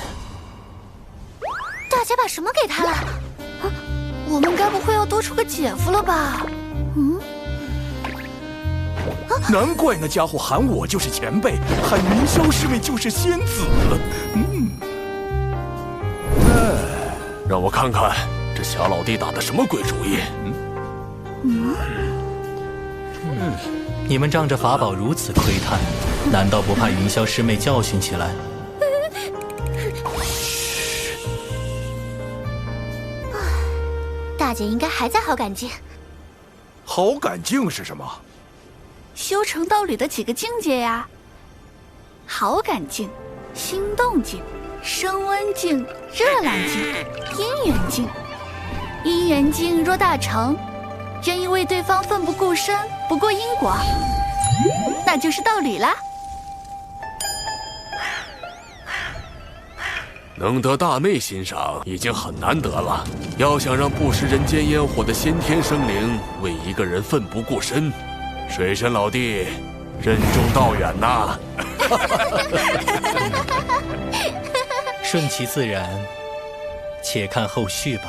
大姐把什么给他了？啊，我们该不会要多出个姐夫了吧？嗯。难怪那家伙喊我就是前辈，喊云霄师妹就是仙子。让我看看这小老弟打的什么鬼主意。你们仗着法宝如此窥探，难道不怕云霄师妹教训起来？大姐应该还在好感境。好感境是什么？修成道侣的几个境界呀？好感境、心动境、升温境、热浪境、姻缘境。姻缘境若大成，愿意为对方奋不顾身，不顾因果，那就是道侣啦。能得大妹欣赏已经很难得了，要想让不食人间烟火的先天生灵为一个人奋不顾身，水神老弟任重道远呐。顺其自然，且看后续吧。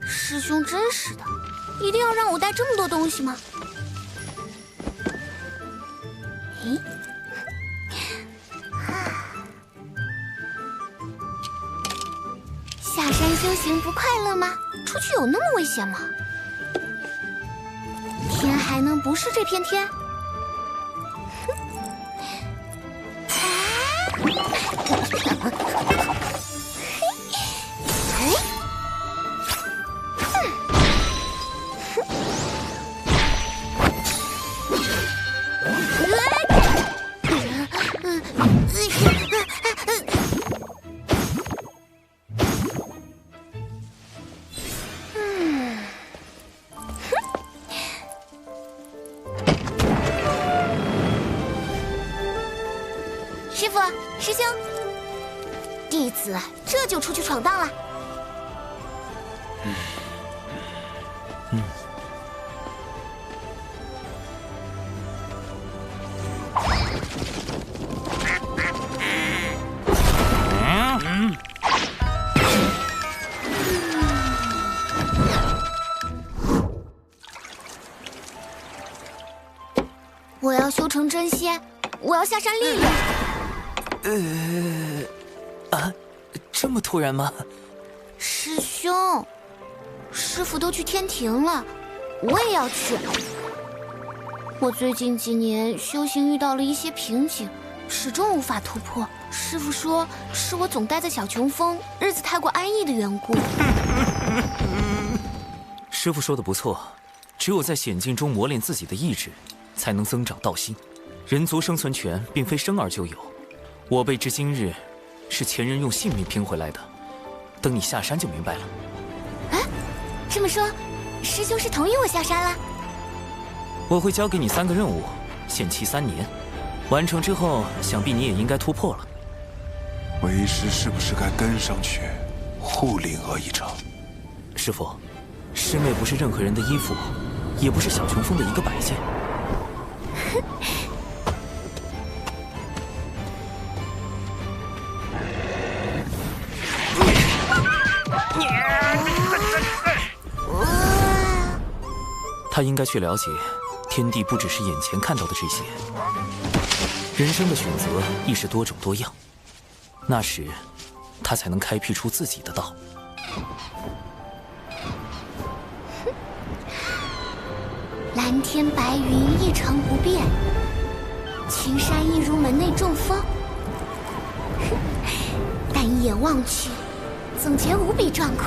师兄真是的，一定要让我带这么多东西吗？咦，下山修行不快乐吗？出去有那么危险吗？天还能不是这片天？师兄，弟子这就出去闯荡了。我要修成真仙，我要下山历练。这么突然吗？师兄，师傅都去天庭了，我也要去。我最近几年修行遇到了一些瓶颈，始终无法突破。师傅说是我总待在小琼峰，日子太过安逸的缘故。师傅说的不错，只有在险境中磨练自己的意志，才能增长道心。人族生存权并非生而就有，我辈至今日，是前人用性命拼回来的。等你下山就明白了。这么说，师兄是同意我下山了？我会交给你3个任务，限期3年，完成之后，想必你也应该突破了。为师是不是该跟上去，护灵儿一场？师父，师妹不是任何人的依附，也不是小琼峰的一个摆件。他应该去了解，天地不只是眼前看到的这些，人生的选择亦是多种多样。那时，他才能开辟出自己的道。蓝天白云一成不变，青山一如门内中风。但一眼望去，总觉无比壮阔。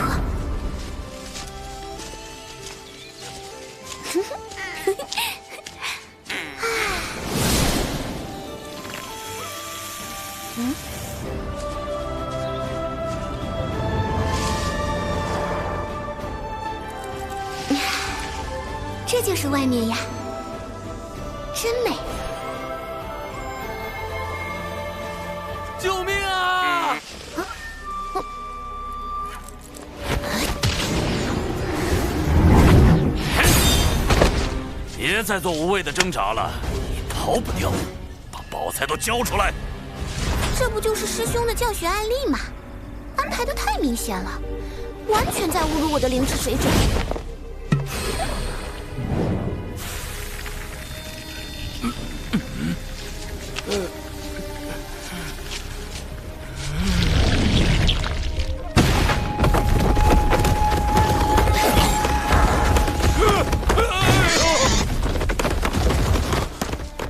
这就是外面呀，真美！救命啊！别再做无谓的挣扎了，你逃不掉，把宝材都交出来！这不就是师兄的教学案例吗？安排的太明显了，完全在侮辱我的灵智水准。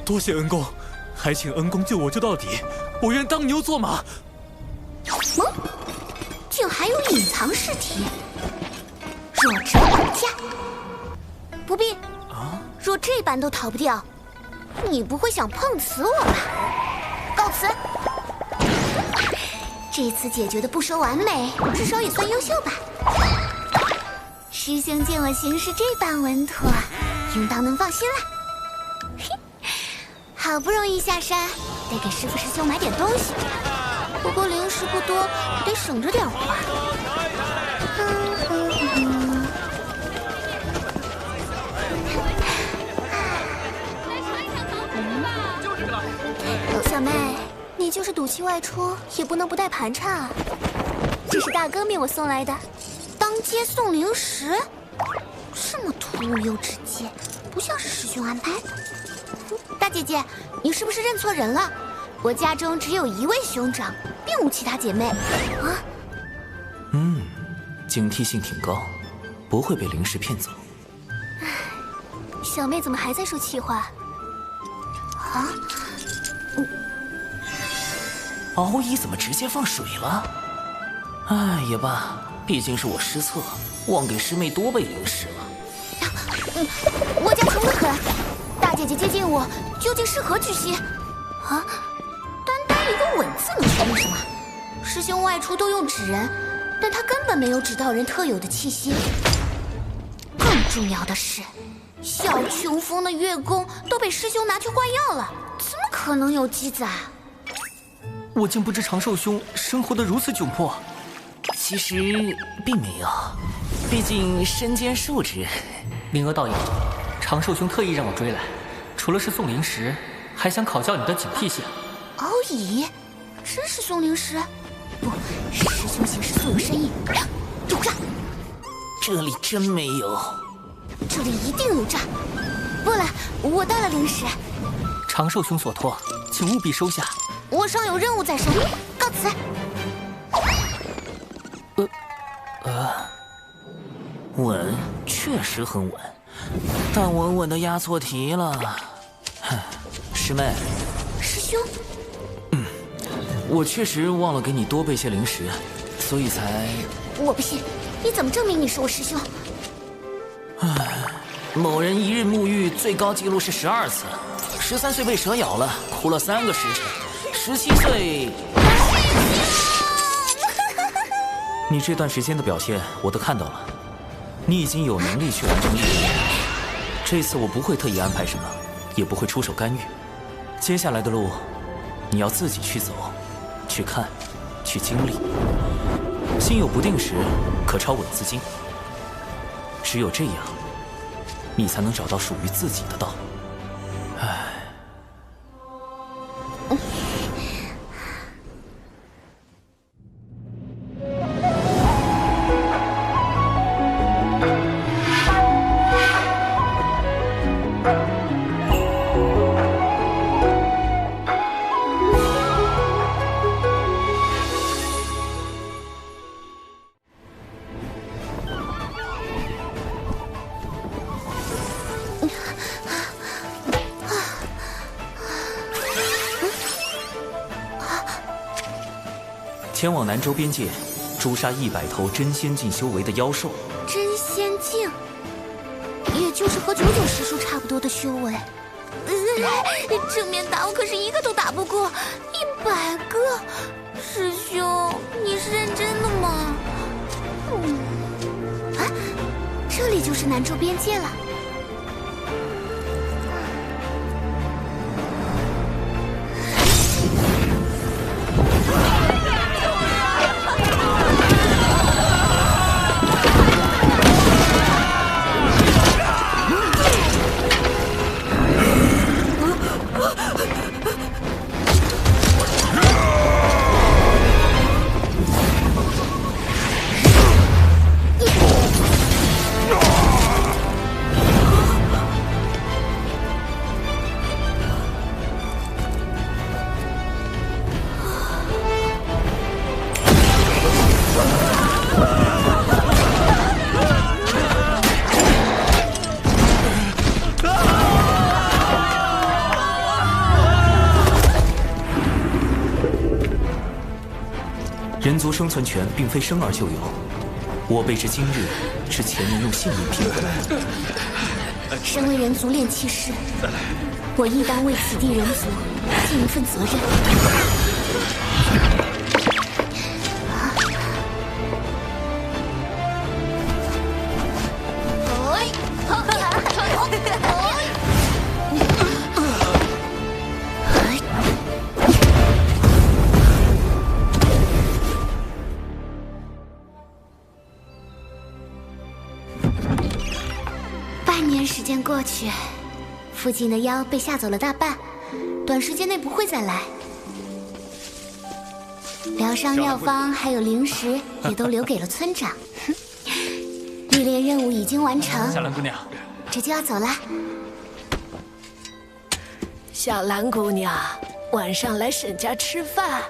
多谢恩公，还请恩公救我救到底，我愿当牛做马。竟还有隐藏试题，弱者管家。不必若这般都逃不掉，你不会想碰瓷我吧？告辞。这次解决的不说完美，至少也算优秀吧。师兄见我行事这般稳妥，应当能放心了。好不容易下山，得给师父师兄买点东西。不过零食不多，得省着点花。小妹，你就是赌气外出，也不能不带盘缠啊。这是大哥命我送来的，当街送零食，这么突兀又直接，不像是师兄安排的。大姐姐，你是不是认错人了？我家中只有1位兄长，并无其他姐妹。啊？警惕性挺高，不会被灵石骗走。小妹怎么还在说气话？啊？敖乙怎么直接放水了？也罢，毕竟是我失策，忘给师妹多备灵石了。我家穷得很。大姐姐接近我，究竟是何居心？啊，单一个稳字能说明什么？师兄外出都用纸人，但他根本没有纸道人特有的气息。更重要的是，小琼峰的月宫都被师兄拿去换药了，怎么可能有记载？我竟不知长寿兄生活得如此窘迫。其实并没有，毕竟身兼数职。灵娥道友，长寿兄特意让我追来，除了是送灵石，还想考教你的警惕性。敖乙，真是送灵石？不，师兄行事素有深意。有诈！这里真没有。这里一定有诈。不了，我带了灵石。长寿兄所托，请务必收下。我尚有任务在身，告辞。稳，确实很稳，但稳稳的押错题了。师妹，师兄，我确实忘了给你多备些灵石，所以才……我不信，你怎么证明你是我师兄？某人一日沐浴最高纪录是12次，13岁被蛇咬了，哭了3个时辰，17岁。你这段时间的表现我都看到了，你已经有能力去完成任务。这次我不会特意安排什么，也不会出手干预。接下来的路，你要自己去走，去看，去经历。心有不定时，可抄稳字经。只有这样，你才能找到属于自己的道。唉。前往南州边界，诛杀100头真仙境修为的妖兽。真仙境，也就是和九九师叔差不多的修为。正面打我可是一个都打不过，100个。师兄，你是认真的吗？啊，这里就是南州边界了。人族生存权并非生而就有，我辈至今日是前人用性命拼回来的。身为人族炼器师，我亦当为此地人族尽一份责任。半年时间过去，附近的妖被吓走了大半，短时间内不会再来。疗伤药方还有灵石也都留给了村长。历练任务已经完成，夏兰姑娘，这就要走了。小兰姑娘，晚上来沈家吃饭？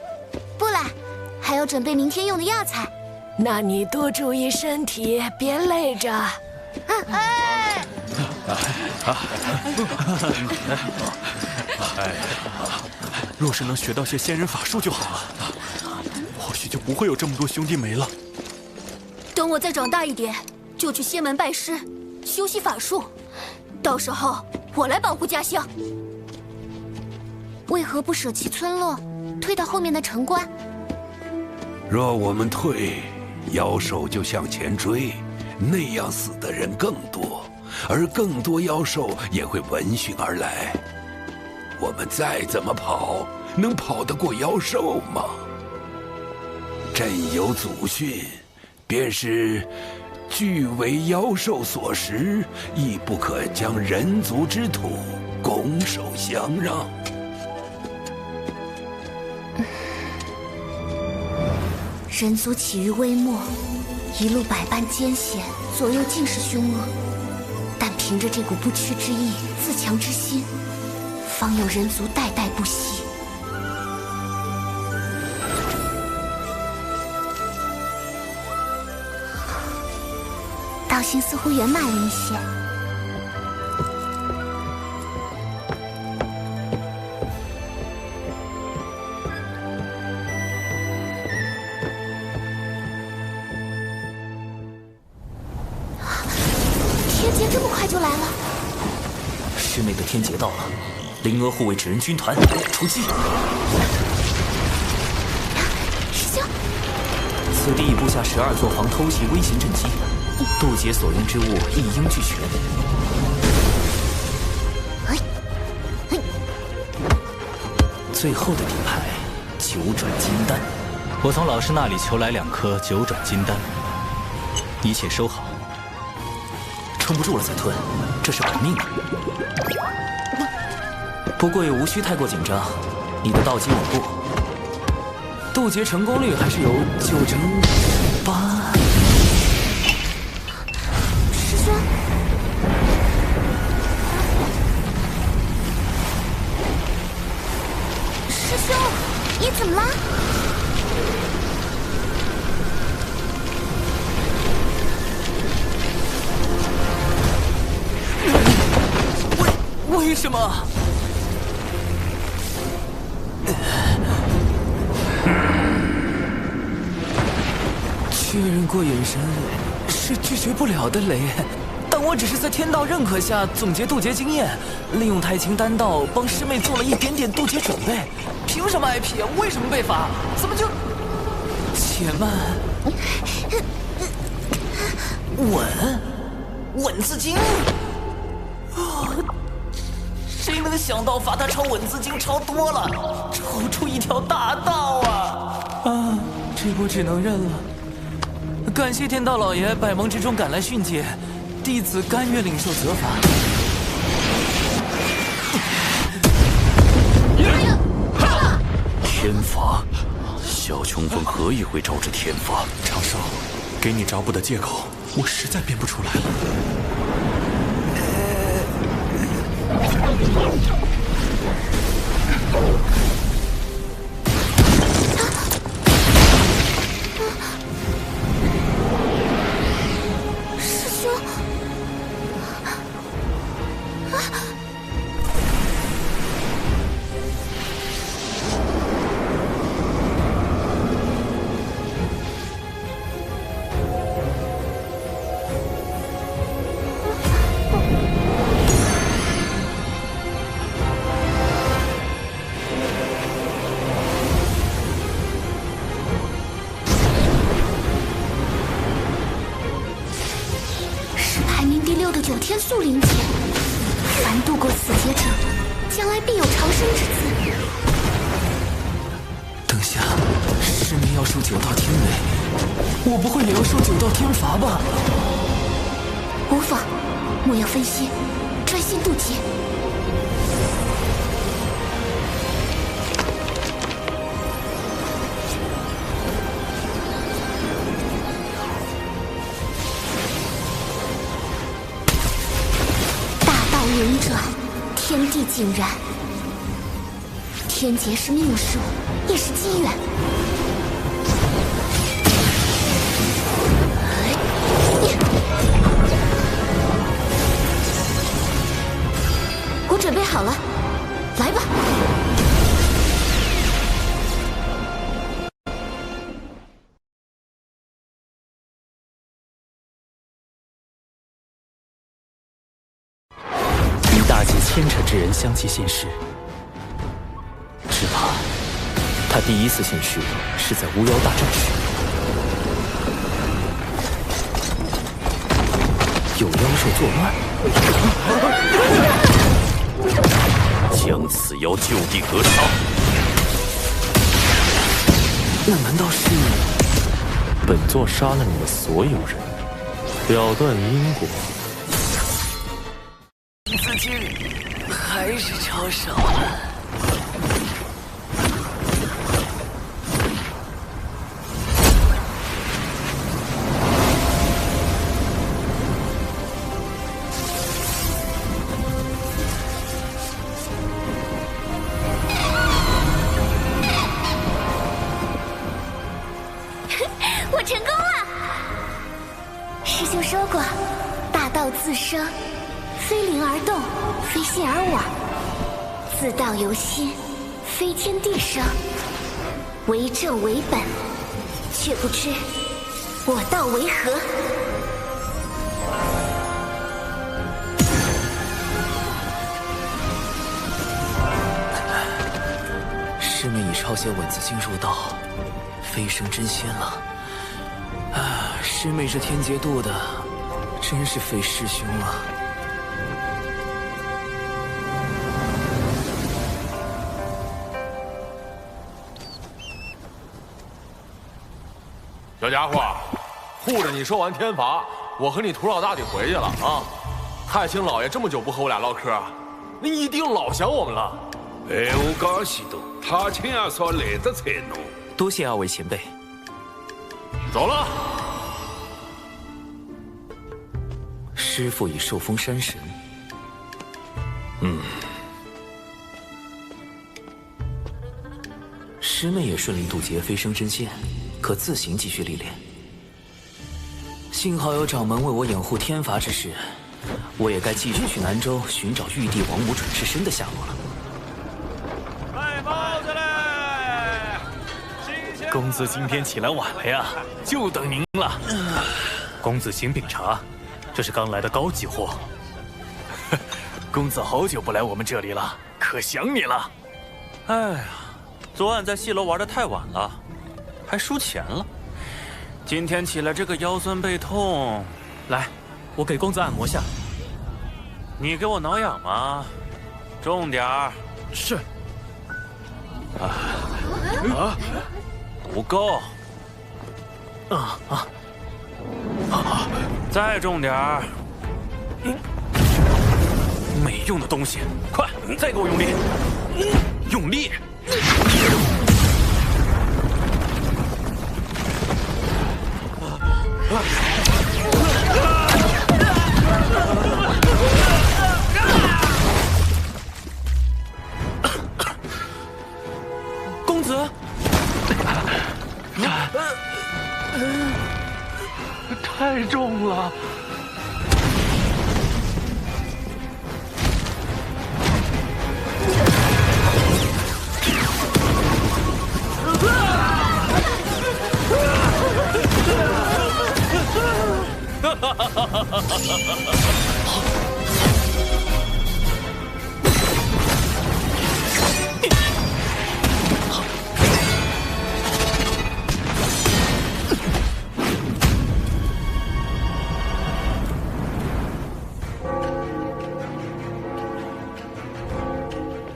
不来，还要准备明天用的药材。那你多注意身体，别累着。哎！若是能学到些仙人法术就好了，或许就不会有这么多兄弟没了。等我再长大一点，就去仙门拜师，修习法术。到时候我来保护家乡。为何不舍弃村落，退到后面的城关？若我们退，妖兽就向前追，那样死的人更多，而更多妖兽也会闻讯而来。我们再怎么跑，能跑得过妖兽吗？朕有祖训，便是俱为妖兽所食，亦不可将人族之土拱手相让。人族起于微末，一路百般艰险，左右尽是凶恶，但凭着这股不屈之意、自强之心，方有人族代代不息。道心似乎圆满了一些。天劫这么快就来了！师妹的天劫到了，灵娥护卫纸人军团出击！师兄，此地已布下12座防偷袭危险阵基。渡劫所用之物一应俱全。最后的底牌9转金丹，我从老师那里求来2颗9转金丹，你且收好。撑不住了再吞，这是本命啊！不过也无需太过紧张，你的道基稳固，渡劫成功率还是有98%。师兄，你怎么了？为什么？确认过眼神是拒绝不了的雷，但我只是在天道认可下总结渡劫经验，利用太清丹道帮师妹做了一点点渡劫准备。凭什么挨批啊？为什么被罚？怎么就……且慢，稳字经。谁能想到罚他抄稳字经抄多了，抄出一条大道啊！这波只能认了。感谢天道老爷百忙之中赶来训诫，弟子甘愿领受责罚。天罚，小琼峰何以会招致天罚？长少，给你找补的借口，我实在编不出来了。师兄，9天速灵劫，凡度过此劫者，将来必有长生之资。等下，师妹要受9道天雷，我不会也要受9道天罚吧？无妨，莫要分心，专心渡劫。轮转，天地尽然。天劫是命数，也是机缘。我准备好了，来吧。牵扯之人相继现世，只怕他第一次现世是在巫妖大战时，有妖兽作乱。将此妖就地格杀。那难道是本座杀了你们所有人，了断因果？资金还是超少了。我成功了！师兄说过，大道自生，非灵而动，非信而往；自道由心，非天地生。为正为本，却不知我道为何？师妹以抄写文字经入道，飞升真仙了。啊，师妹这天劫渡的，真是费师兄了。小家伙，护着你说完天罚，我和你徒老大得回去了啊！太清老爷这么久不和我俩唠嗑，你一定老想我们了。哎，我讲许多，太清阿嫂来得才浓。多谢二位前辈。走了。师父已受封山神。师妹也顺利渡劫飞升真仙，可自行继续历练。幸好有掌门为我掩护天罚之事，我也该继续去南州寻找玉帝王母准尸身的下落了。卖包子嘞！公子今天起来晚了呀，就等您了。公子请品茶，这是刚来的高级货。公子好久不来我们这里了，可想你了。哎呀，昨晚在戏楼玩得太晚了，还输钱了。今天起来这个腰酸背痛，来，我给公子按摩下。你给我挠痒吗？重点儿。是。不够。再重点儿。没用的东西，快，再给我用力，用力！公子，太重了。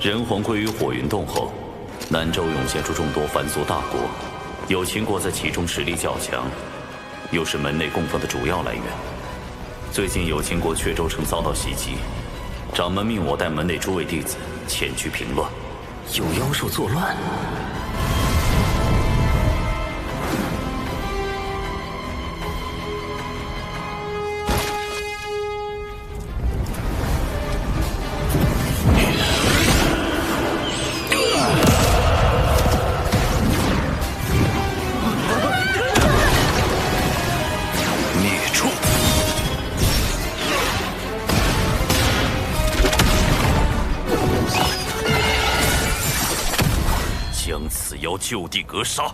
人皇归于火云洞后，南州涌现出众多凡族大国，有秦国在其中实力较强，又是门内供奉的主要来源。最近有秦国阙州城遭到袭击，掌门命我带门内诸位弟子前去平乱。有妖兽作乱？要就地格杀！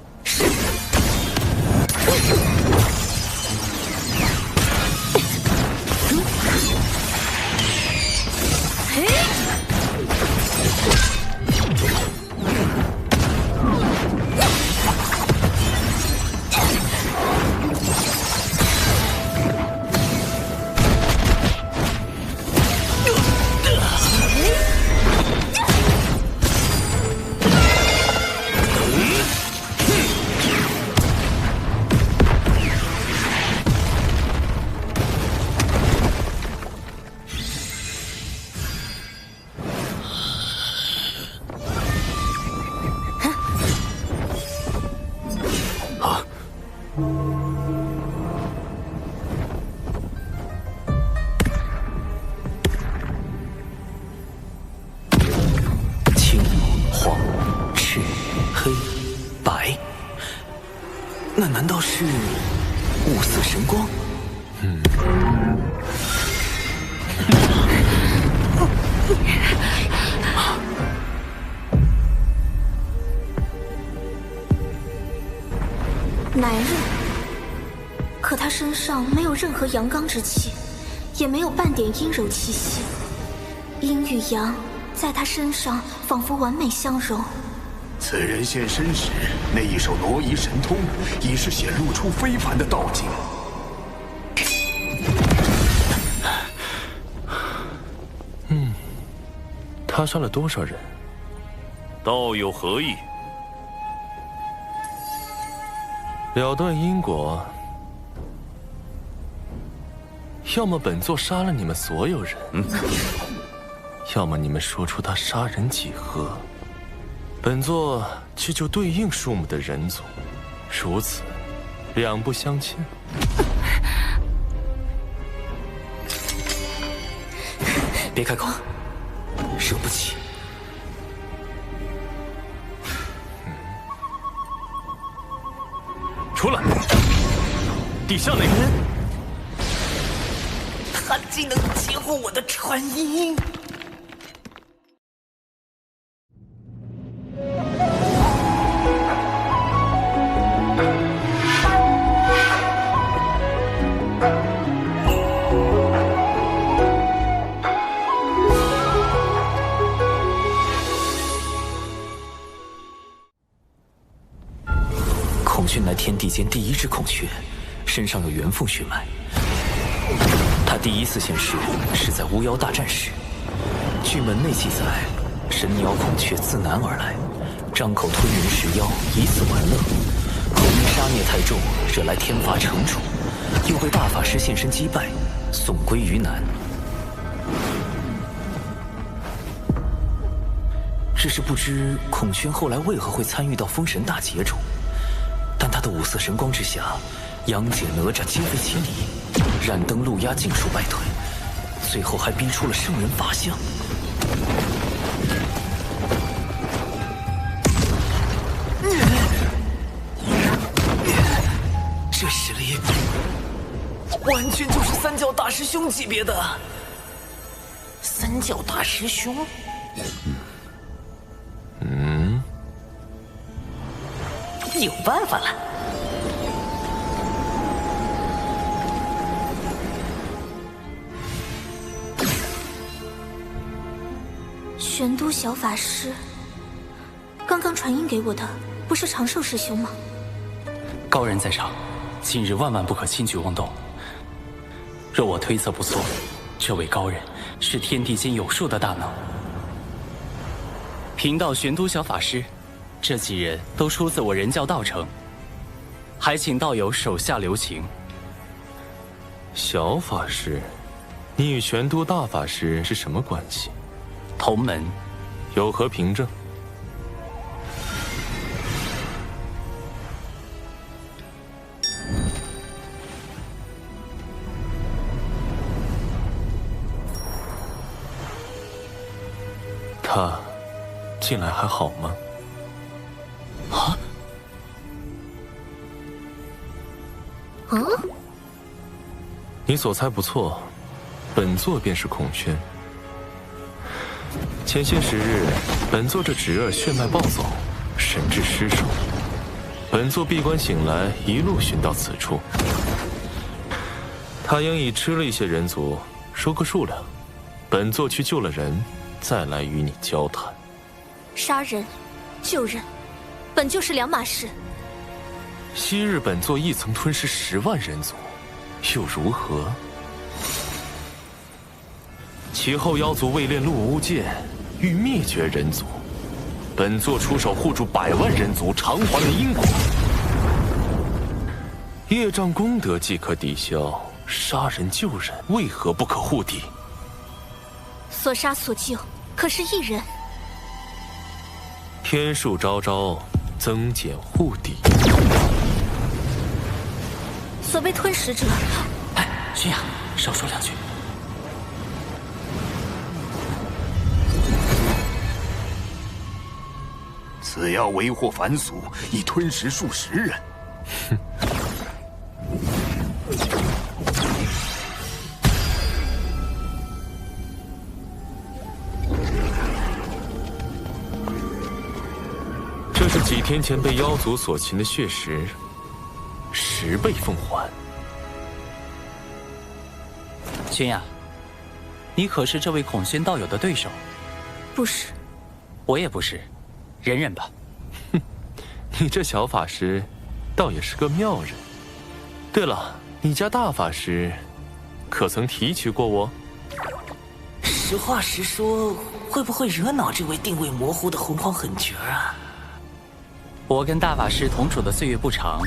那难道是五色神光？男人，可他身上没有任何阳刚之气，也没有半点阴柔气息。阴与阳在他身上仿佛完美相融。此人现身时，那一手挪移神通已是显露出非凡的道境。他杀了多少人？道有何意？了断因果，要么本座杀了你们所有人，要么你们说出他杀人几何，本座去救对应数目的人族，如此两不相欠。别开口，惹不起。出来！地下那个人，他竟能截获我的传音！孔雀乃天地间第一只孔雀，身上有元凤血脉。他第一次现世是在巫妖大战时。据门内记载，神鸟孔雀自南而来，张口吞人食妖，以此玩乐。后因杀孽太重，惹来天罚惩处，又被大法师现身击败，送归于南。只是不知孔雀后来为何会参与到封神大劫中。但他的五色神光之下，杨戬、哪吒皆非其敌，燃灯、路鸦尽数败退，最后还逼出了圣人法相。这实力完全就是三教大师兄级别的。三教大师兄？有办法了。玄都小法师，刚刚传音给我的不是长寿师兄吗？高人在场，今日万万不可轻举妄动。若我推测不错，这位高人是天地间有数的大能。贫道玄都小法师，这几人都出自我人教道成，还请道友手下留情。小法师，你与玄都大法师是什么关系？同门。有何凭证？他近来还好吗？啊？你所猜不错，本座便是孔雀。前些时日，本座这侄儿血脉暴走，神智失守。本座闭关醒来，一路寻到此处。他应已吃了一些人族，说个数量，本座去救了人，再来与你交谈。杀人、救人，本就是两码事。昔日本座亦曾吞噬10万人族，又如何？其后妖族为练陆无剑，欲灭绝人族，本座出手护住100万人族，偿还了因果。业障功德即可抵消，杀人救人为何不可护抵？所杀所救，可是一人。天数昭昭，增减护抵。所被吞食者，哎，轩雅，少说2句。此妖为祸凡俗，已吞食数10人。是几天前被妖族所擒的血石，10倍奉还。君呀，你可是这位孔宣道友的对手？不是，我也不是，忍忍吧。哼，你这小法师，倒也是个妙人。对了，你家大法师，可曾提取过我？实话实说，会不会惹恼这位定位模糊的洪荒狠角啊？我跟大法师同处的岁月不长，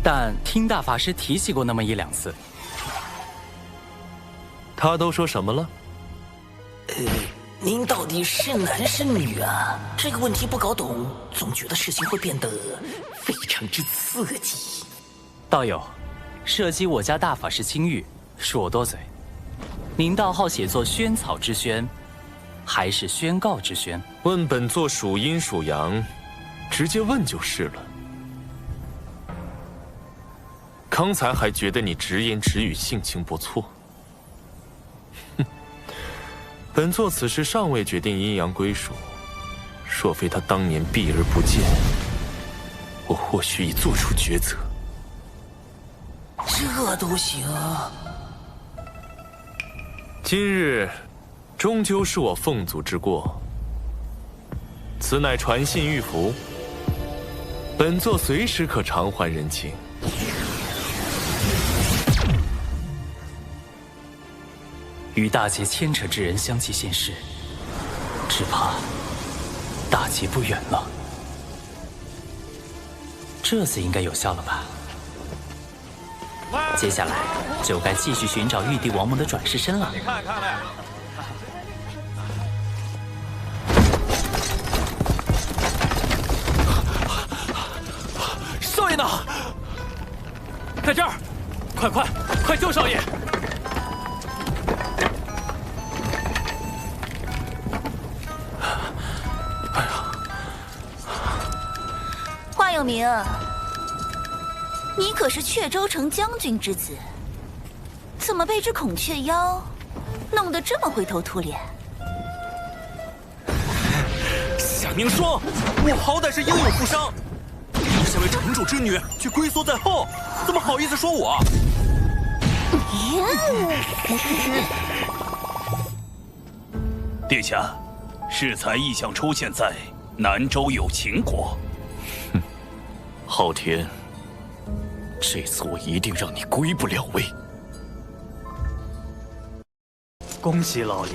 但听大法师提起过那么1、2次。他都说什么了？您到底是男是女啊？这个问题不搞懂，总觉得事情会变得非常之刺激。道友，涉及我家大法师清誉，恕我多嘴。您道号写作宣草之宣，还是宣告之宣？问本座属阴属阳，直接问就是了。刚才还觉得你直言直语，性情不错。哼，本座此时尚未决定阴阳归属，若非他当年避而不见，我或许已做出抉择。这都行？今日终究是我凤祖之过，此乃传信玉符，本座随时可偿还人情。与大劫牵扯之人相继现世，只怕大劫不远了。这次应该有效了吧？接下来就该继续寻找玉帝王母的转世身了。你看看嘞。少爷呢？在这儿！快救少爷！华有明，你可是阙州城将军之子，怎么被这孔雀妖弄得这么灰头土脸？夏明霜，我好歹是英勇负伤，你身为城主之女却龟缩在后，怎么好意思说我？殿下，适才异象出现在南州有秦国。昊天，这次我一定让你归不了位。恭喜老爷。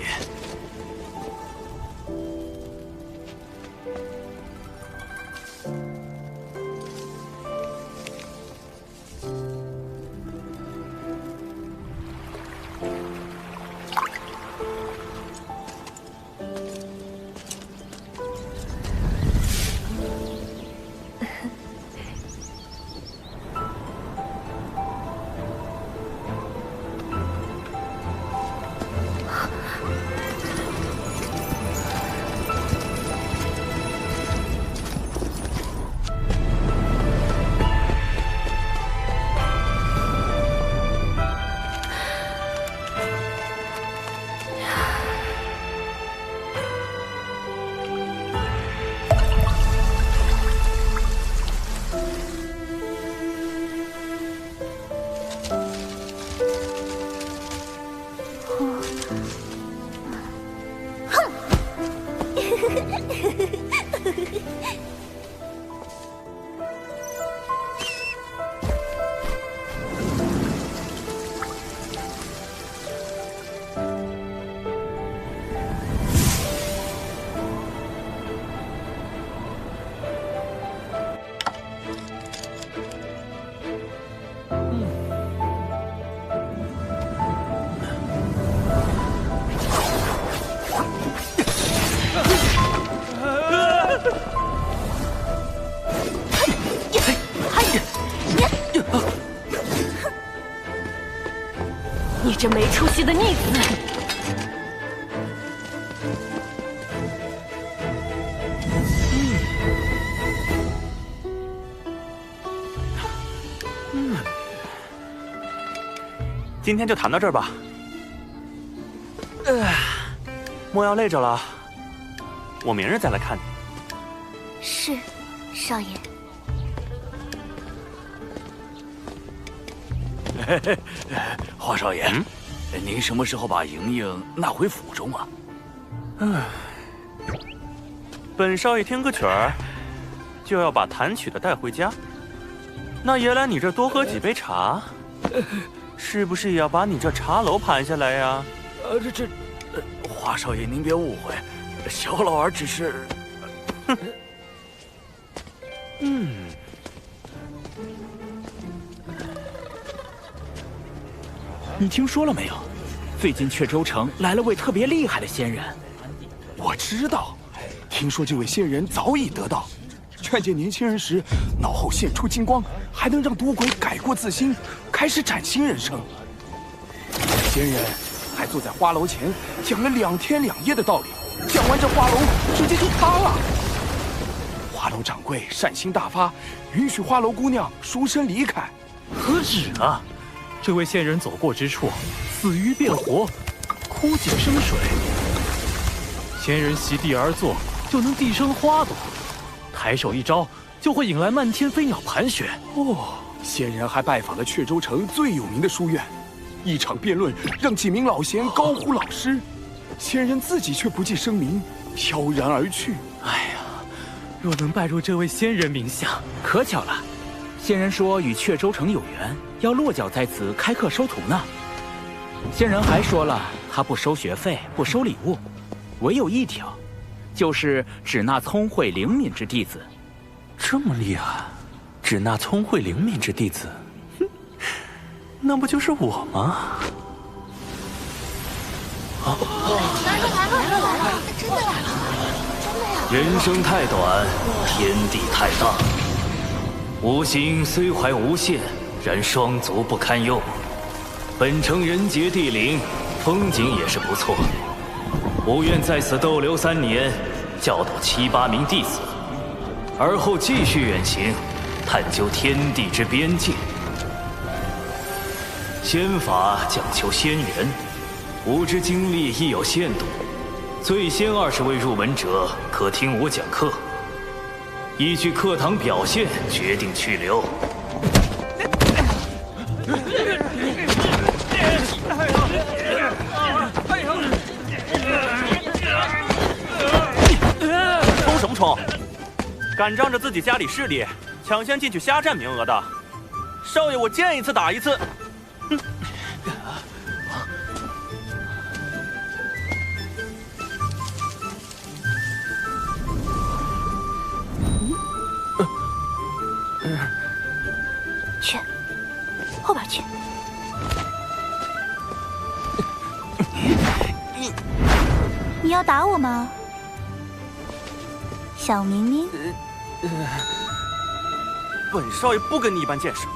你这没出息的逆子！今天就谈到这儿吧。莫要累着了。我明日再来看你。是，少爷。华少爷，您什么时候把莹莹纳回府中啊？本少爷听个曲儿，就要把弹曲的带回家。那爷来你这多喝几杯茶，是不是也要把你这茶楼盘下来呀？华少爷您别误会，小老儿只是……你听说了没有？最近阙州城来了位特别厉害的仙人。我知道，听说这位仙人早已得道，劝诫年轻人时脑后现出金光，还能让赌鬼改过自新，开始崭新人生。仙人还坐在花楼前讲了2天2夜的道理，讲完这花楼直接就塌了。花楼掌柜善心大发，允许花楼姑娘赎身离开。何止啊！这位仙人走过之处，死鱼变活，枯井生水。仙人席地而坐，就能地生花朵；抬手一招，就会引来漫天飞鸟盘旋。仙人还拜访了阙州城最有名的书院，一场辩论让几名老贤高呼老师，仙人自己却不记声名，飘然而去。若能拜入这位仙人名下，可巧了。仙人说与阙州城有缘，要落脚在此开课收徒呢。仙人还说了，他不收学费，不收礼物，唯有一条，就是只纳聪慧灵敏之弟子。这么厉害，只纳聪慧灵敏之弟子，那不就是我吗？来了，真的来了！人生太短，天地太大。吾心虽怀无限，然双足不堪用。本城人杰地灵，风景也是不错。吾愿在此逗留3年，教导7、8名弟子，而后继续远行，探究天地之边界。仙法讲求仙缘，吾之精力亦有限度，最先20位入门者可听我讲课。依据课堂表现决定去留。冲什么冲？敢仗着自己家里势力抢先进去瞎占名额的，少爷我见一次打一次。去，后边去。你要打我吗，小明明？本少爷不跟你一般见识。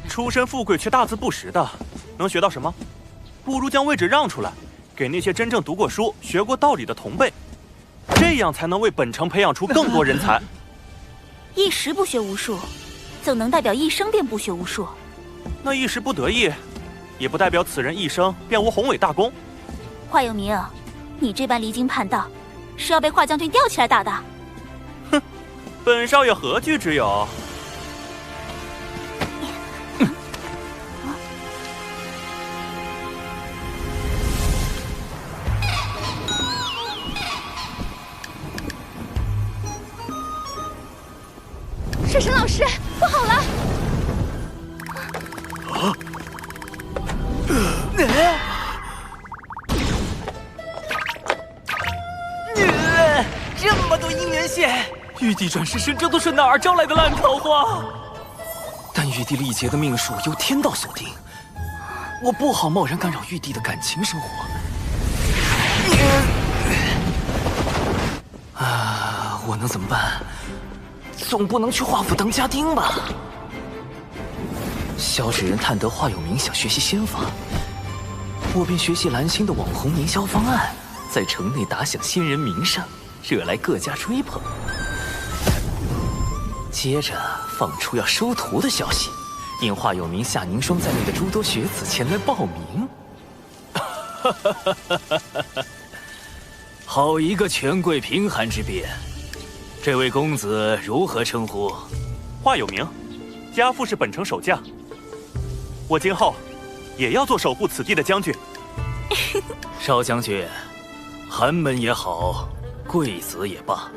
出身富贵却大字不识的，能学到什么？不如将位置让出来，给那些真正读过书、学过道理的同辈，这样才能为本城培养出更多人才。一时不学无术，怎能代表一生便不学无术？那一时不得意，也不代表此人一生便无宏伟大功。华有明，你这般离经叛道，是要被华将军吊起来打的。哼，本少爷何惧之有？婶婶老师，不好了！这么多姻缘线，玉帝转世身，这都是哪儿招来的烂桃花？但玉帝历劫的命数由天道所定，我不好贸然干扰玉帝的感情生活。我能怎么办？总不能去华府当家丁吧？萧指人探得华有明想学习仙法，我便学习蓝星的网红营销方案，在城内打响仙人名声，惹来各家追捧。接着放出要收徒的消息，引华有名夏凝霜在内的诸多学子前来报名。好一个权贵贫寒之辩！这位公子如何称呼？华有名，家父是本城守将。我今后也要做守护此地的将军。少将军，寒门也好，贵子也罢，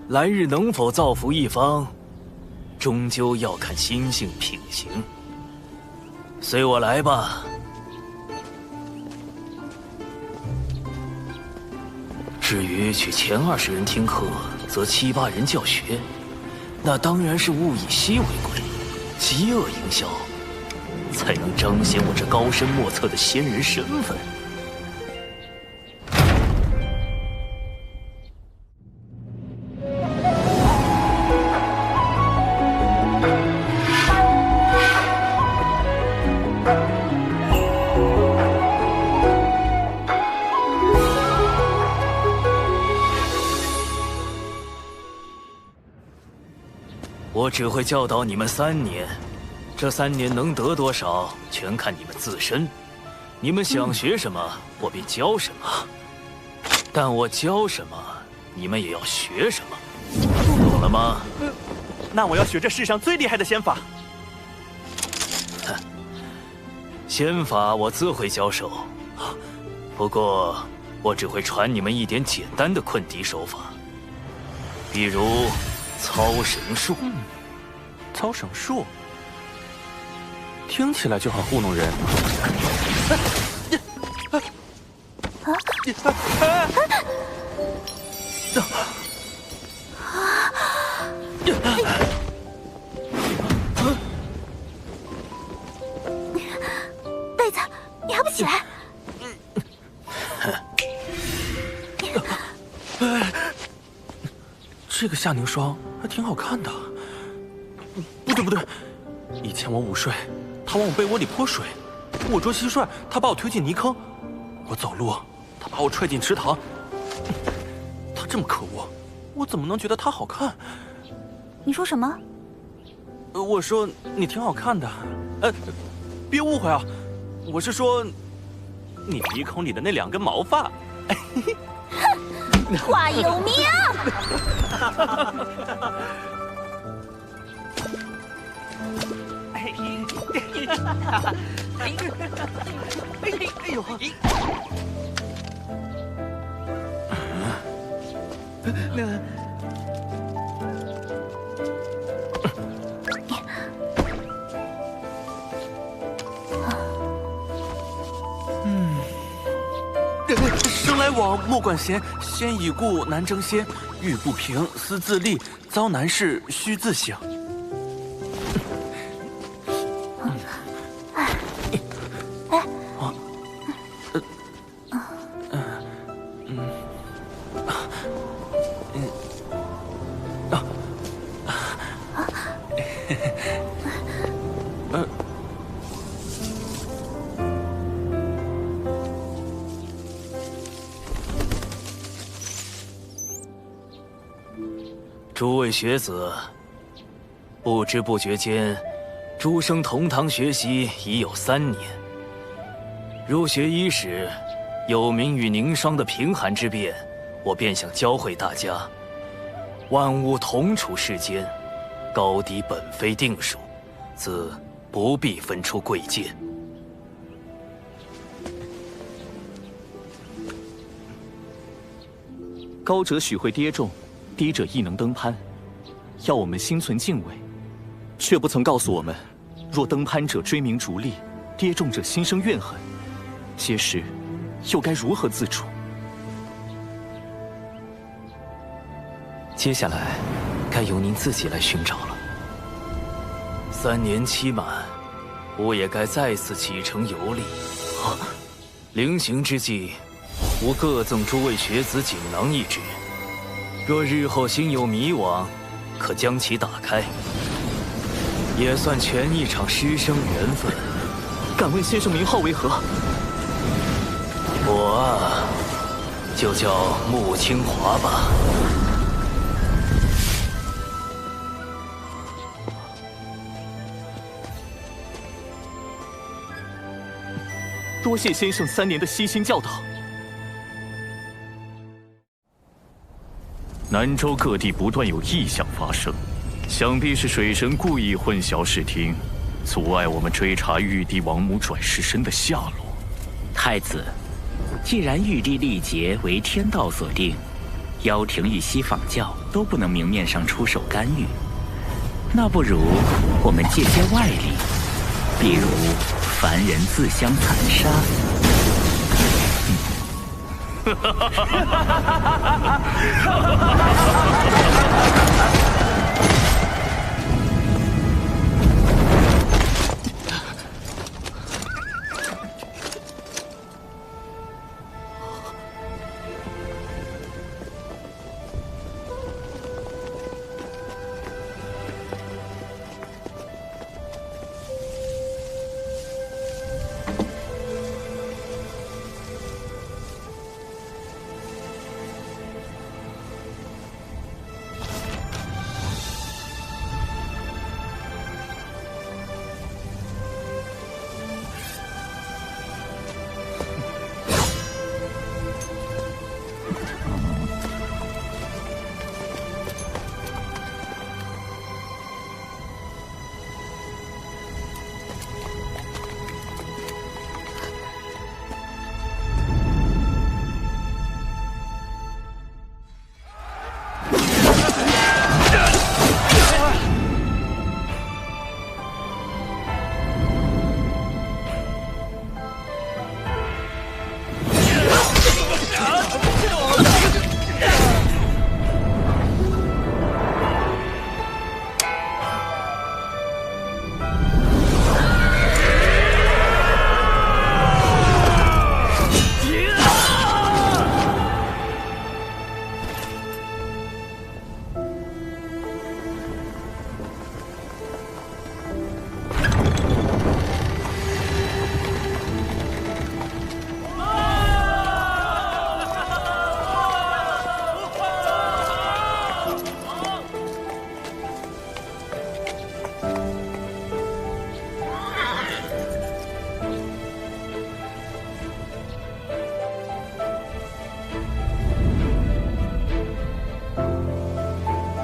来日能否造福一方，终究要看心性品行。随我来吧。至于去前20人听课，则7、8人教学，那当然是物以稀为贵，饥饿营销，才能彰显我这高深莫测的仙人身份。我只会教导你们3年，这3年能得多少，全看你们自身。你们想学什么，我便教什么。但我教什么，你们也要学什么，懂了吗？那我要学这世上最厉害的仙法。仙法我自会教授，不过我只会传你们一点简单的困敌手法，比如操绳术。操绳术听起来就很糊弄人。贝子，你还不起来？这个夏凝霜还挺好看的。不对，以前我午睡，他往我被窝里泼水；我捉蟋蟀，他把我推进泥坑；我走路，他把我踹进池塘。他这么可恶，我怎么能觉得他好看？你说什么？我说你挺好看的。别误会啊，我是说，你鼻孔里的那2根毛发。华有名。哎呦！生来往，莫管闲，先已故，难争先。欲不平，思自立；遭难事，须自省。诸位学子，不知不觉间，诸生同堂学习已有3年。入学伊始，有名与凝霜的贫寒之辩，我便想教会大家：万物同处世间，高低本非定数，自不必分出贵贱。高者许会跌重，低者亦能登攀，要我们心存敬畏，却不曾告诉我们，若登攀者追名逐利，跌重者心生怨恨，届时又该如何自处？接下来，该由您自己来寻找了。3年期满，吾也该再次启程游历。临行之际，吾各赠诸位学子锦囊1只。若日后心有迷惘，可将其打开，也算全一场师生缘分。敢问先生名号为何？我啊，就叫穆清华吧。多谢先生3年的悉心教导。南州各地不断有异象发生，想必是水神故意混淆视听，阻碍我们追查玉帝王母转世身的下落。太子，既然玉帝历劫为天道所定，妖庭与西仿教都不能明面上出手干预，那不如我们借些外力，比如凡人自相残杀。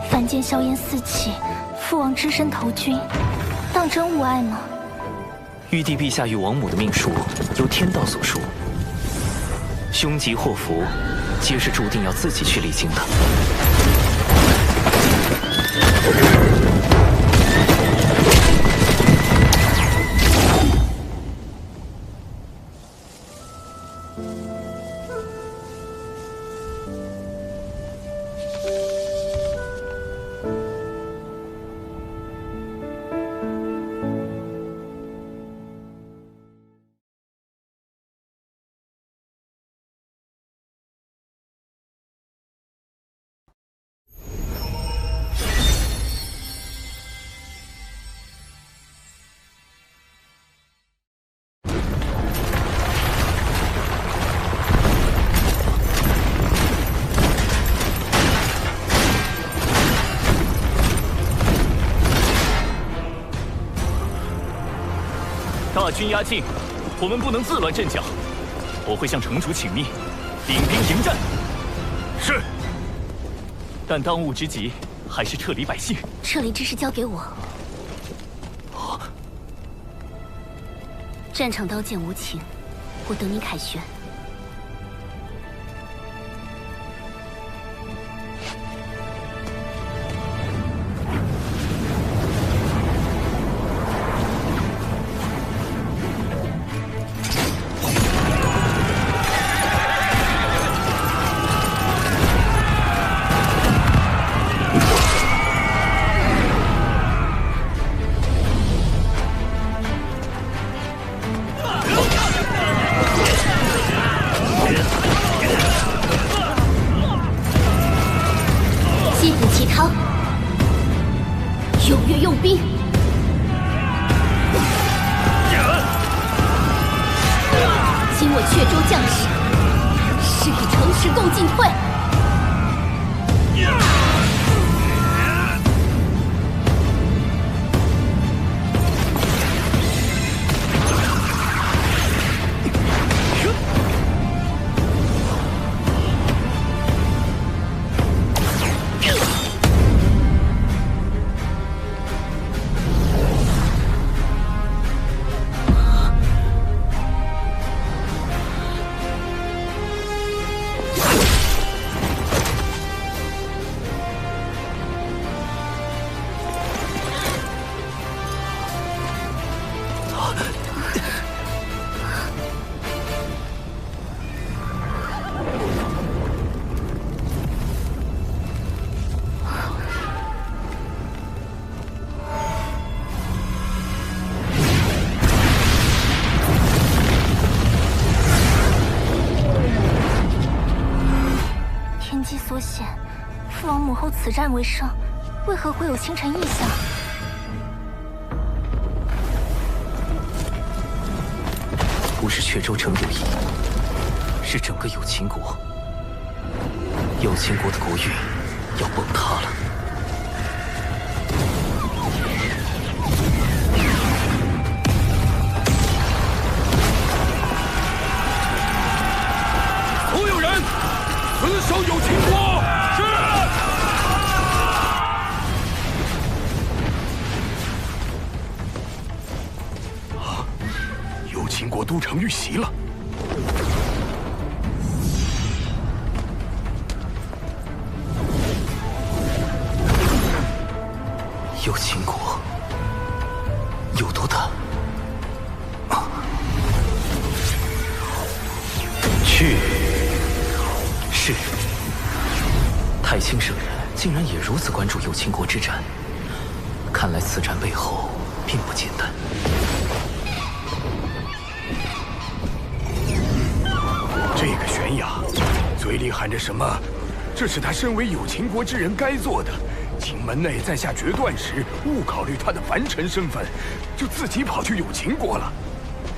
凡间硝烟四起，父王只身投军，当真无碍吗？玉帝陛下与王母的命数由天道所述，凶吉祸福，皆是注定要自己去历经的。大军压境，我们不能自乱阵脚。我会向城主请命，领兵迎战。是。但当务之急还是撤离百姓。撤离之事交给我。战场刀剑无情，我等你凯旋。此战为胜，为何会有星辰异象？不是阙州城有意，是整个有情国。有情国的国运要崩塌了。所有人，死守有情国！是。啊！有情国都城遇袭了。有情国有多大？去。是。太清圣人竟然也如此关注有情国之战，看来此战背后并不简单。这个玄雅，嘴里喊着什么？这是他身为有情国之人该做的。请门内在下决断时，勿考虑他的凡尘身份，就自己跑去有情国了。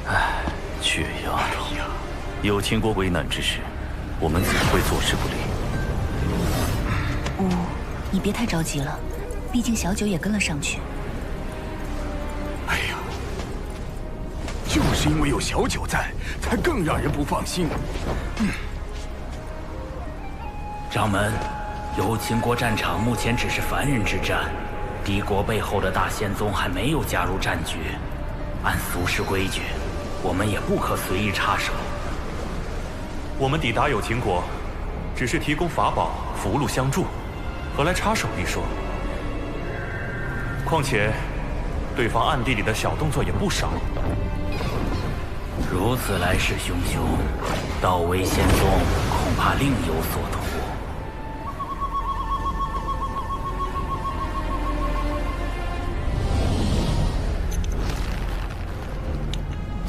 唉，雀丫头，有情国危难之时，我们怎会坐视不理？你别太着急了，毕竟小九也跟了上去。哎呀，就是因为有小九在，才更让人不放心。掌门。有情国战场目前只是凡人之战，敌国背后的大仙宗还没有加入战局。按俗世规矩，我们也不可随意插手。我们抵达有情国，只是提供法宝、符箓相助，何来插手一说？况且，对方暗地里的小动作也不少。如此来势汹汹，道威仙宗恐怕另有所图。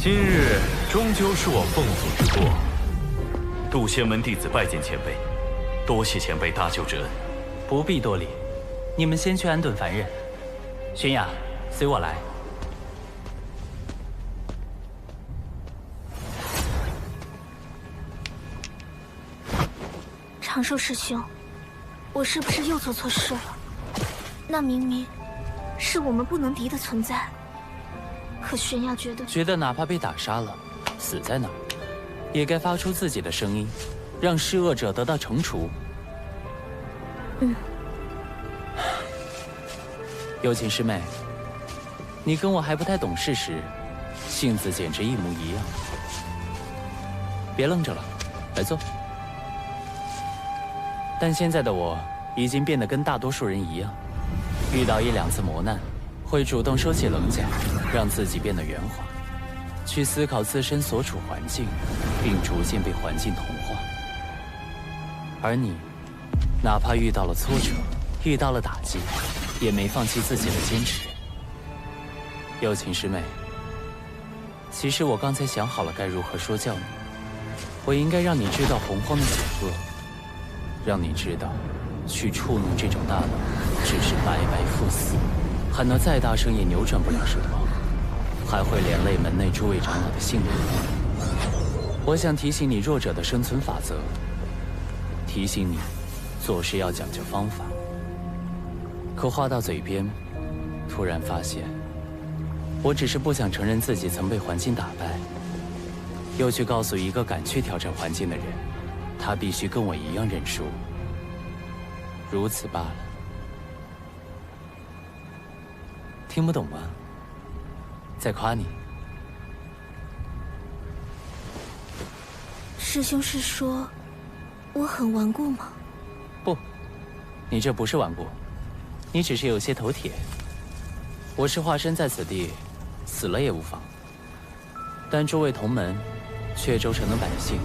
今日终究是我奉祖之过，渡仙门弟子拜见前辈，多谢前辈搭救之恩。不必多礼，你们先去安顿凡人。玄雅，随我来。长寿师兄，我是不是又做错事了？那明明是我们不能敌的存在。可玄雅觉得哪怕被打杀了，死在那儿，也该发出自己的声音，让施恶者得到惩处。有情师妹，你跟我还不太懂事时，性子简直一模一样。别愣着了，来坐。但现在的我已经变得跟大多数人一样，遇到1、2次磨难，会主动收起棱角，让自己变得圆滑，去思考自身所处环境，并逐渐被环境同化。而你，哪怕遇到了挫折，遇到了打击，也没放弃自己的坚持。有情师妹，其实我刚才想好了该如何说教你。我应该让你知道洪荒的险恶，让你知道，去触怒这种大脑，只是白白赴死。喊得再大声也扭转不了什么，还会连累门内诸位长老的性命。我想提醒你弱者的生存法则，提醒你做事要讲究方法。可话到嘴边，突然发现，我只是不想承认自己曾被环境打败，又去告诉一个敢去挑战环境的人，他必须跟我一样认输，如此罢了。听不懂吗？在夸你。师兄是说我很顽固吗？不，你这不是顽固，你只是有些头铁。我是化身在此地，死了也无妨。但诸位同门、阙州城的百姓，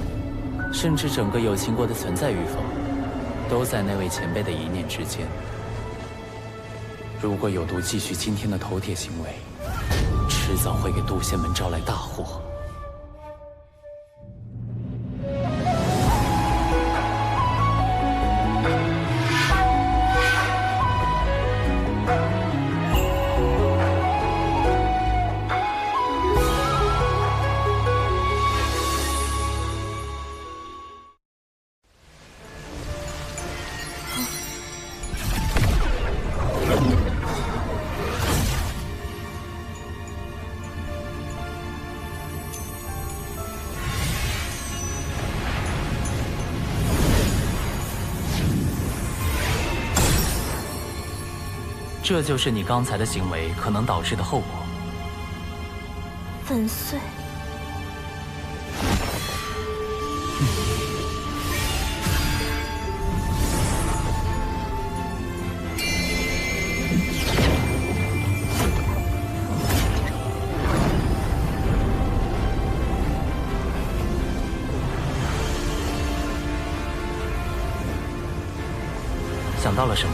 甚至整个有情国的存在与否，都在那位前辈的一念之间。如果有毒继续今天的头铁行为，迟早会给渡仙门招来大祸。这就是你刚才的行为可能导致的后果。粉碎。想到了什么？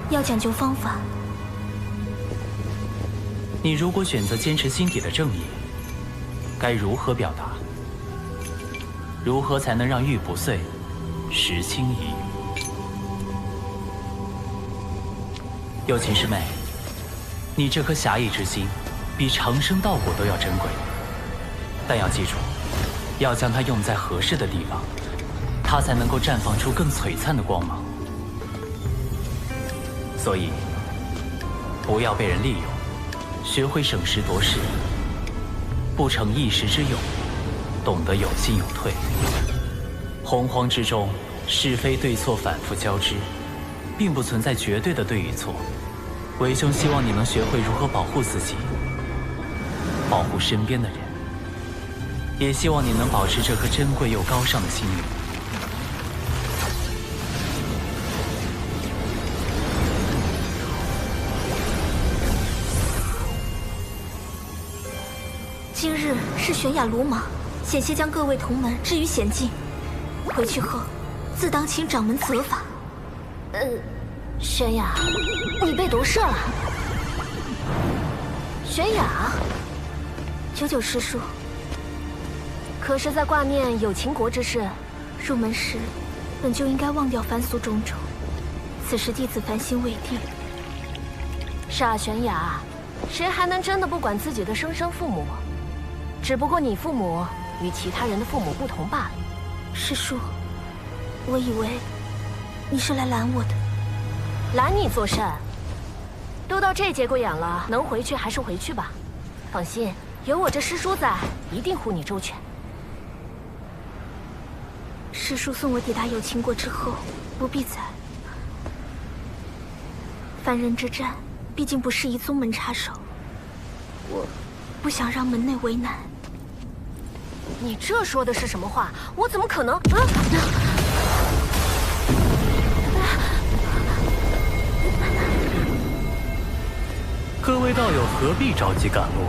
要讲究方法。你如果选择坚持心底的正义，该如何表达？如何才能让玉不碎，石轻移？有情师妹，你这颗侠义之心，比长生道果都要珍贵。但要记住，要将它用在合适的地方，它才能够绽放出更璀璨的光芒。所以，不要被人利用，学会审时度势，不成一时之勇，懂得有进有退。洪荒之中，是非对错反复交织，并不存在绝对的对与错。为兄希望你能学会如何保护自己，保护身边的人，也希望你能保持这颗珍贵又高尚的心灵。今日是玄雅鲁莽，险些将各位同门置于险境。回去后，自当请掌门责罚。玄雅，你被夺舍了。玄雅，久久师叔，可是在挂念有秦国之事？入门时，本就应该忘掉凡俗种种。此时弟子凡心未定。是啊，玄雅，谁还能真的不管自己的生身父母？只不过你父母与其他人的父母不同罢了。师叔，我以为你是来拦我的。拦你作甚？都到这节骨眼了，能回去还是回去吧。放心，有我这师叔在，一定护你周全。师叔送我抵达有秦国之后，不必再。凡人之战，毕竟不适宜宗门插手，我不想让门内为难。你这说的是什么话？我怎么可能？各位道友何必着急赶路？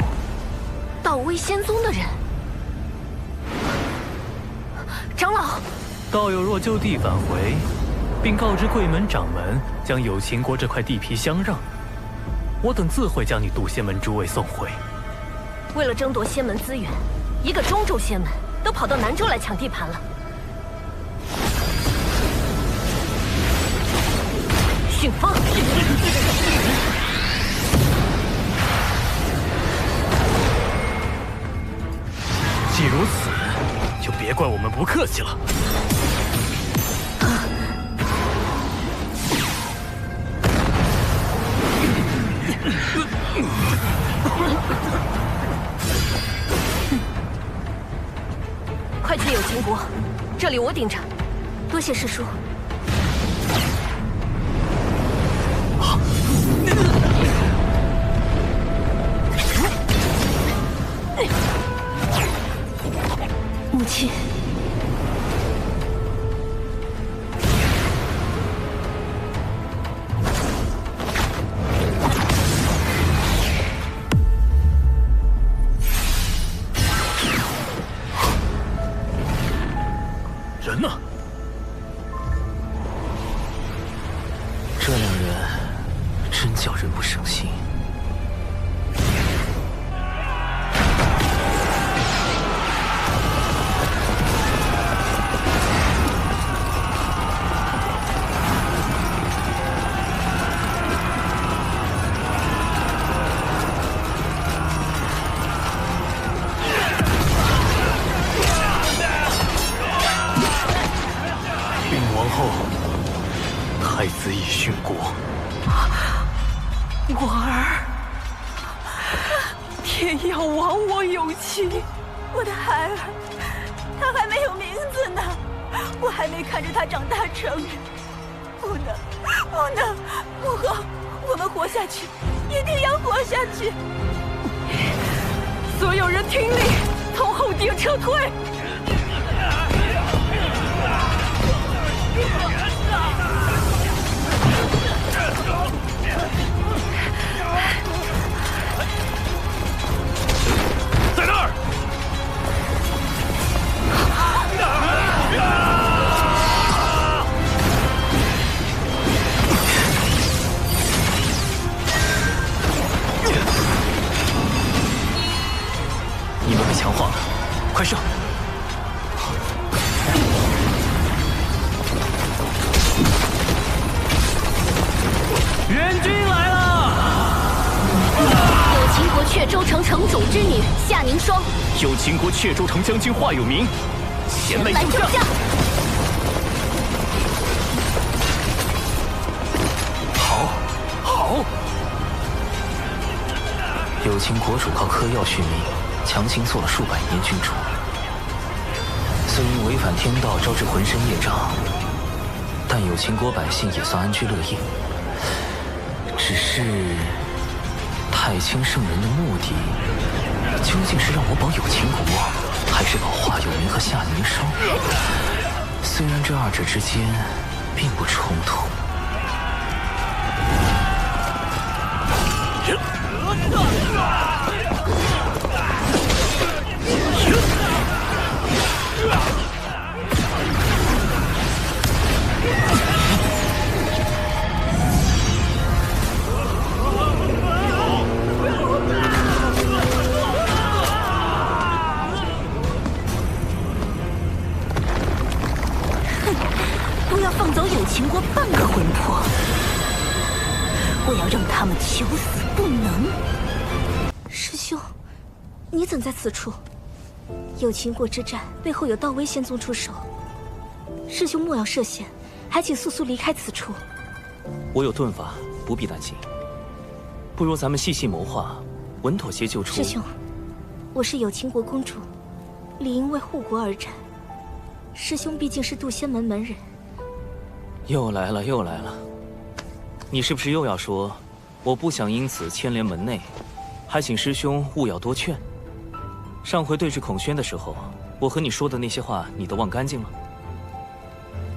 道威仙宗的人，长老，道友若就地返回，并告知贵门掌门将有秦国这块地皮相让，我等自会将你渡仙门诸位送回。为了争夺仙门资源，一个中州仙门都跑到南州来抢地盘了。训风！既如此，就别怪我们不客气了。快去有秦国，这里我顶着。多谢师叔。母亲，人呢？这两人真叫人不省心。太子已殉国，我儿，天要亡我有情，我的孩儿，他还没有名字呢，我还没看着他长大成人，不能能，不能！母后，我们活下去，一定要活下去！所有人听令，从后殿撤退！在那儿！你们被强化了，快上！援军来了！有秦国阙州城城主之女夏凝霜，有秦国阙州城将军华有明，前来救驾。好！有秦国主靠嗑药续命，强行做了数百年君主，虽因违反天道招致浑身业障，但有秦国百姓也算安居乐业。只是太清圣人的目的，究竟是让我保有秦国，还是保华有明和夏凝霜？虽然这二者之间并不冲突。不要放走有秦国半个魂魄！我要让他们求死不能！师兄，你怎在此处？有秦国之战背后有道威仙宗出手，师兄莫要涉险，还请速速离开此处。我有遁法，不必担心。不如咱们细细谋划，稳妥些救出。师兄，我是有秦国公主，理应为护国而战。师兄毕竟是渡仙门门人。又来了！你是不是又要说，我不想因此牵连门内，还请师兄勿要多劝？上回对峙孔宣的时候，我和你说的那些话，你都忘干净了？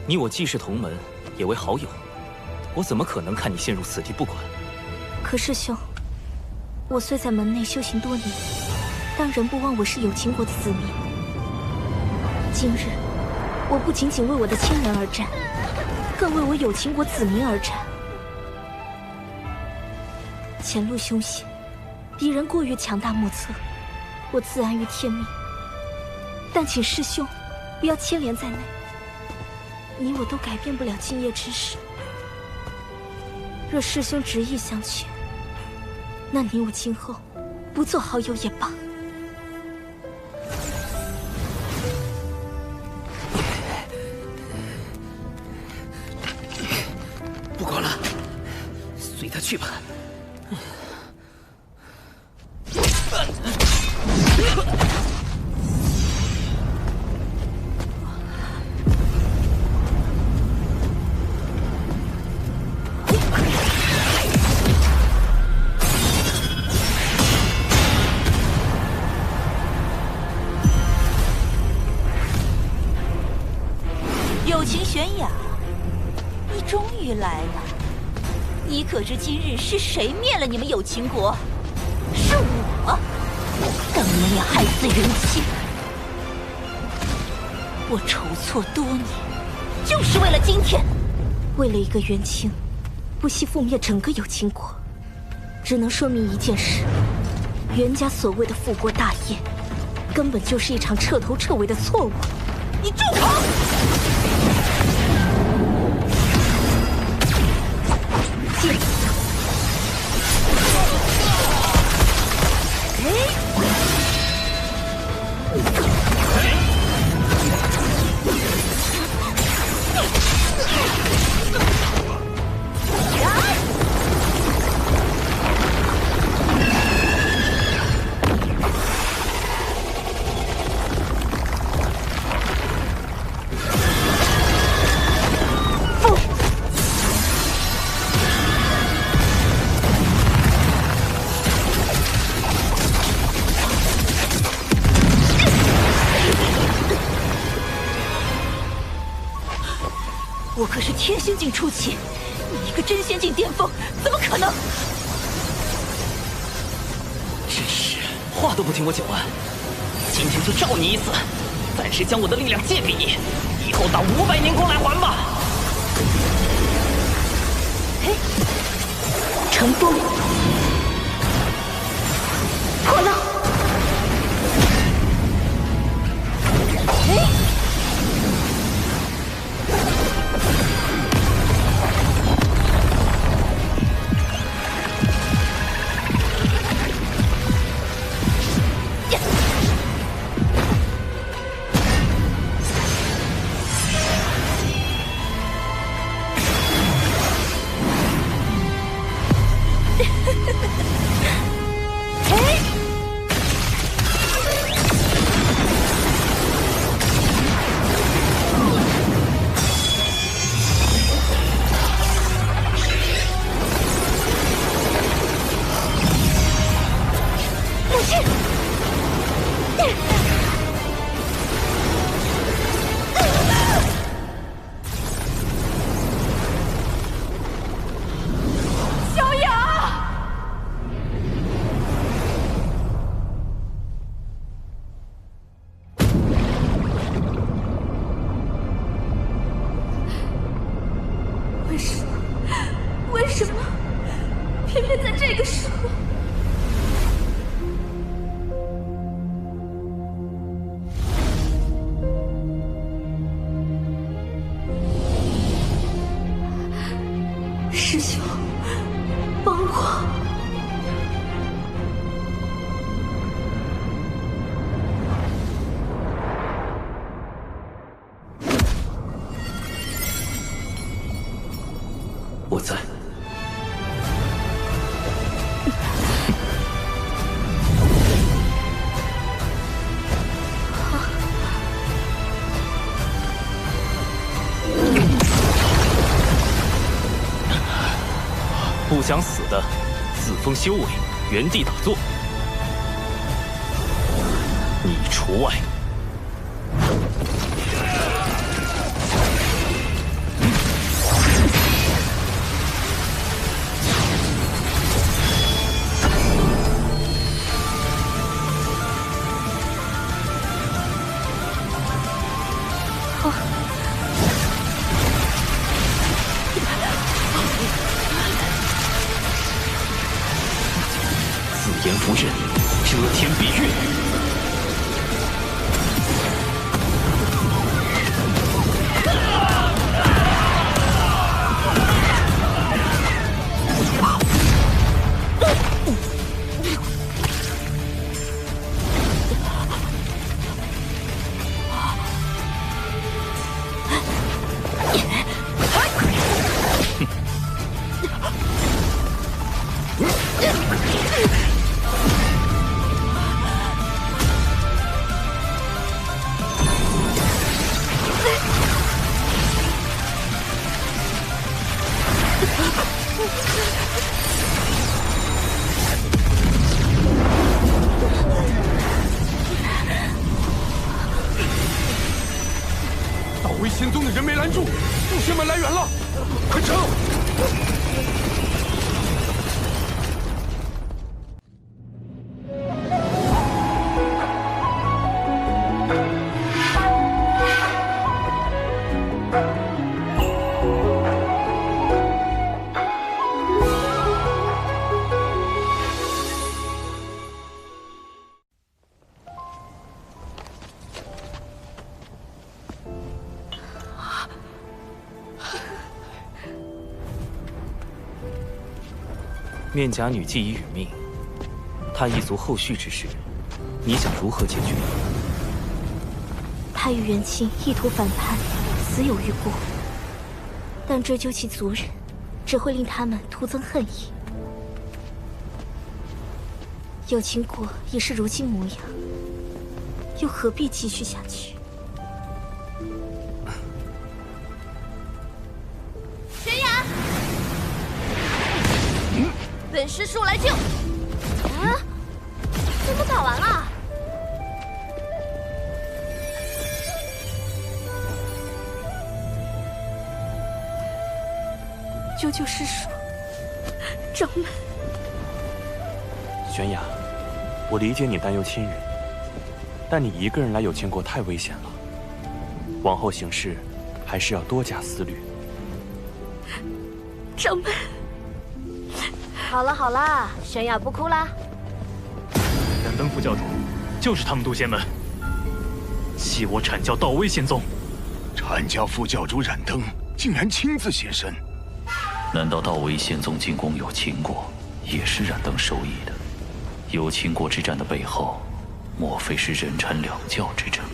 你我既是同门，也为好友，我怎么可能看你陷入此地不管？可师兄，我虽在门内修行多年，但仍不忘我是有秦国的子民。今日，我不仅仅为我的亲人而战，更为我有秦国子民而战。前路凶险，敌人过于强大莫测，我自安于天命。但请师兄不要牵连在内，你我都改变不了今夜之事。若师兄执意相劝，那你我今后不做好友也罢。不管了，随他去吧。友情悬崖，你终于来了。你可知今日是谁灭了你们有秦国？是我！当年也害死人妻，我筹措多年，就是为了今天。为了一个元清，不惜覆灭整个有秦国，只能说明一件事：袁家所谓的复国大业，根本就是一场彻头彻尾的错误。你住口！剑！可是天仙境初期，你一个真仙境巅峰，怎么可能？真是话都不听我讲完，今天就照你一次，暂时将我的力量借给你，以后打500年功来还吧。嘿，乘风破浪，嘿。为什么偏偏在这个时候？师兄，帮我！我在。不想死的，自封修为，原地打坐，你除外。言不认，遮天蔽月。道威仙宗的人没拦住，祖先们来援了，快撤！面甲女既已殒命，她一族后续之事，你想如何解决？她与元清意图反叛，死有余辜。但追究其族人，只会令他们徒增恨意。有情国已是如今模样，又何必继续下去？悬崖！本师叔来救！啊？怎么打完了？救救师叔，掌门。玄雅，我理解你担忧亲人，但你一个人来有情国太危险了，往后行事还是要多加思虑。掌门，好了好了，玄雅不哭啦。燃灯副教主，就是他们渡仙门，弃我阐教道威仙宗。阐教副教主燃灯竟然亲自现身，难道道威仙宗进攻有情国，也是燃灯授意的？有情国之战的背后，莫非是人禅两教之争？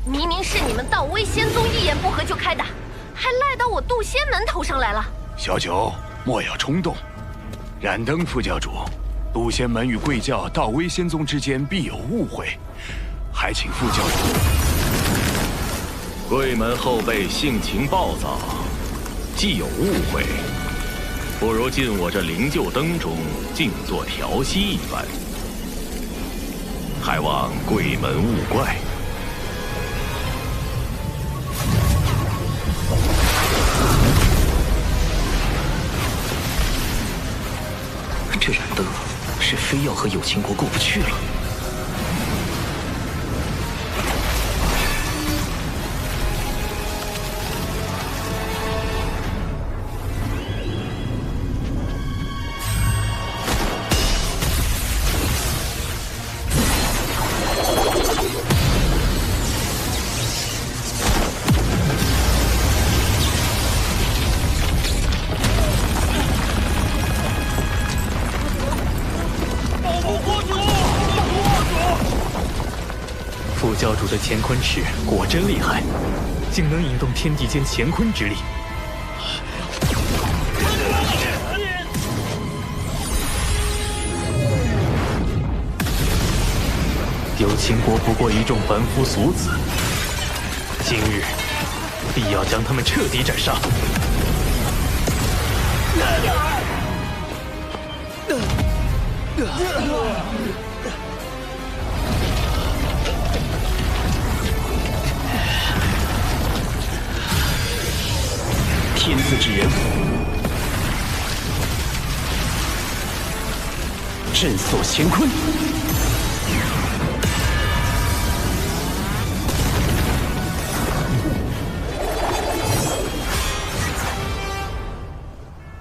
明明是你们道威仙宗一言不合就开打，还赖到我渡仙门头上来了。小九，莫要冲动。燃灯副教主，渡仙门与贵教道威仙宗之间必有误会，还请副教主。贵门后辈性情暴躁，既有误会，不如进我这灵鹫灯中静坐调息一番，还望贵门勿怪。这燃灯是非要和有情国过不去了。副教主的乾坤尺果真厉害，竟能引动天地间乾坤之力。有情国不过一众凡夫俗子，今日必要将他们彻底斩杀。天资之人，震烁乾坤。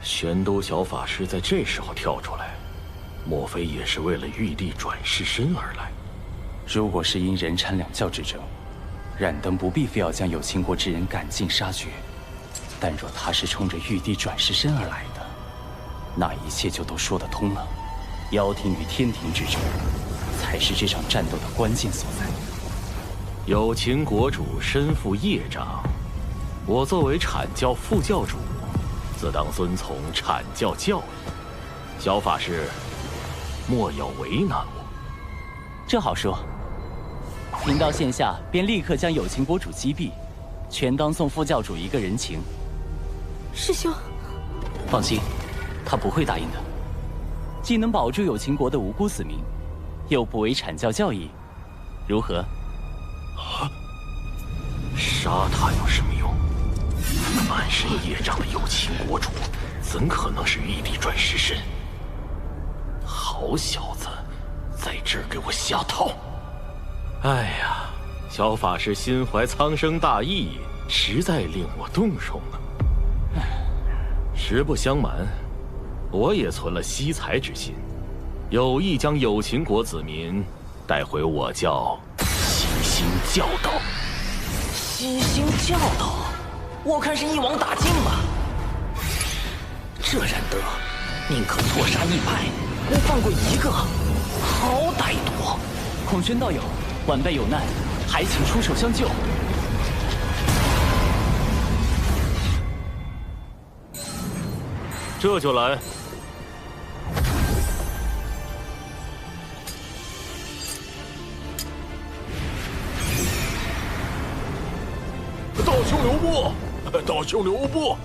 玄都小法师在这时候跳出来，莫非也是为了玉帝转世身而来？如果是因人禅两教之争，燃灯不必非要将有情国之人赶尽杀绝。但若他是冲着玉帝转世身而来的，那一切就都说得通了。妖庭与天庭之争，才是这场战斗的关键所在。有情国主身负业障，我作为阐教副教主，自当遵从阐教教义。小法师，莫要为难我。这好说，贫道现下便立刻将有情国主击毙，全当送副教主一个人情。师兄，放心，他不会答应的。既能保住有情国的无辜子民，又不违阐教教义，如何？啊！杀他有什么用？满身业障的有情国主，怎可能是玉帝转世身？好小子，在这儿给我下套！哎呀，小法师心怀苍生大义，实在令我动容啊！实不相瞒，我也存了惜才之心，有意将有情国子民带回我教西兴教导。西兴教导，我看是一网打尽吧。这燃灯，宁可错杀100，不放过一个，好歹毒！孔宣道友，晚辈有难，还请出手相救。这就来。道兄留步！道兄留步！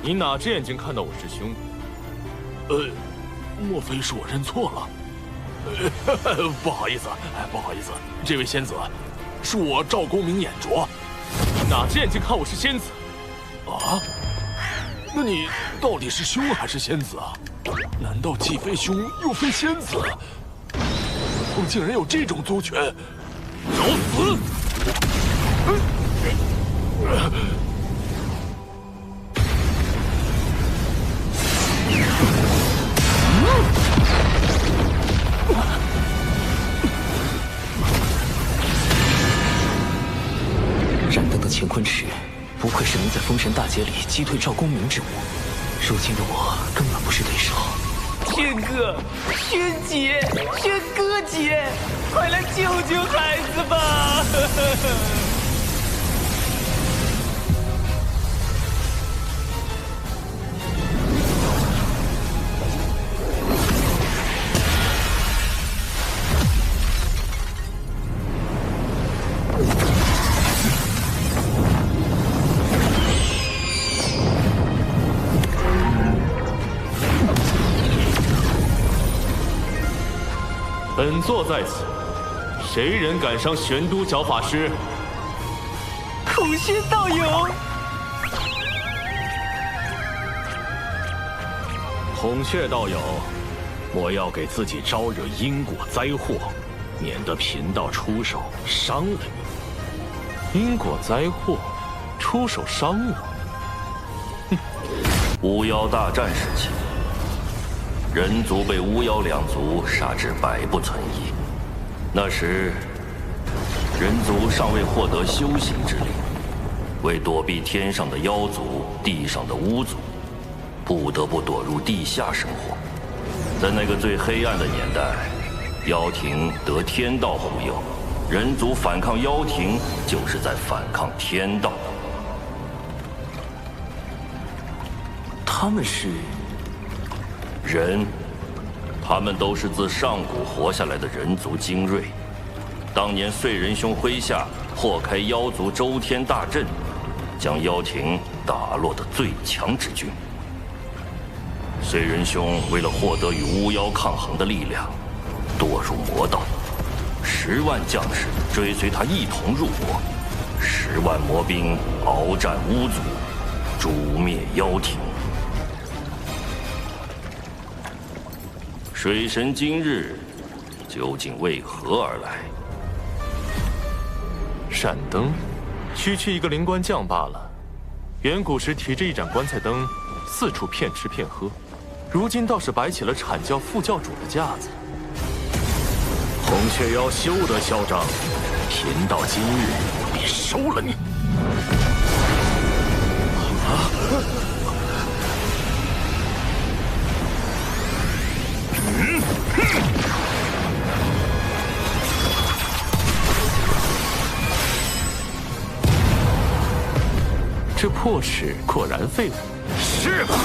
你哪只眼睛看到我师兄？莫非是我认错了？不好意思，不好意思，这位仙子，是我赵公明眼拙。哪只眼睛看我是仙子？啊！那你到底是凶还是仙子啊？难道既非凶又非仙子？不通竟然有这种族权！找死！燃灯的乾坤池，不愧是能在封神大劫里击退赵公明之物。如今的我根本不是对手。轩哥，轩姐，轩哥姐，快来救救孩子吧！本座在此，谁人敢伤玄都角法师？孔宣道友，孔雀道友，莫要给自己招惹因果灾祸，免得贫道出手伤了你。因果灾祸，出手伤我？哼！巫妖大战时期，人族被巫妖两族杀至百不存一。那时，人族尚未获得修行之力，为躲避天上的妖族、地上的巫族，不得不躲入地下生活。在那个最黑暗的年代，妖庭得天道护佑，人族反抗妖庭，就是在反抗天道。他们是人，他们都是自上古活下来的人族精锐。当年燧人兄麾下破开妖族周天大阵，将妖庭打落的最强之军。燧人兄为了获得与巫妖抗衡的力量，堕入魔道，10万将士追随他一同入魔，10万魔兵鏖战巫族，诛灭妖庭。水神今日究竟为何而来？闪灯，区区一个灵官将罢了。远古时提着一盏棺材灯，四处骗吃骗喝，如今倒是摆起了阐教副教主的架子。孔雀妖休得嚣张，贫道今日必收了你！这破齿果然废物。是吧？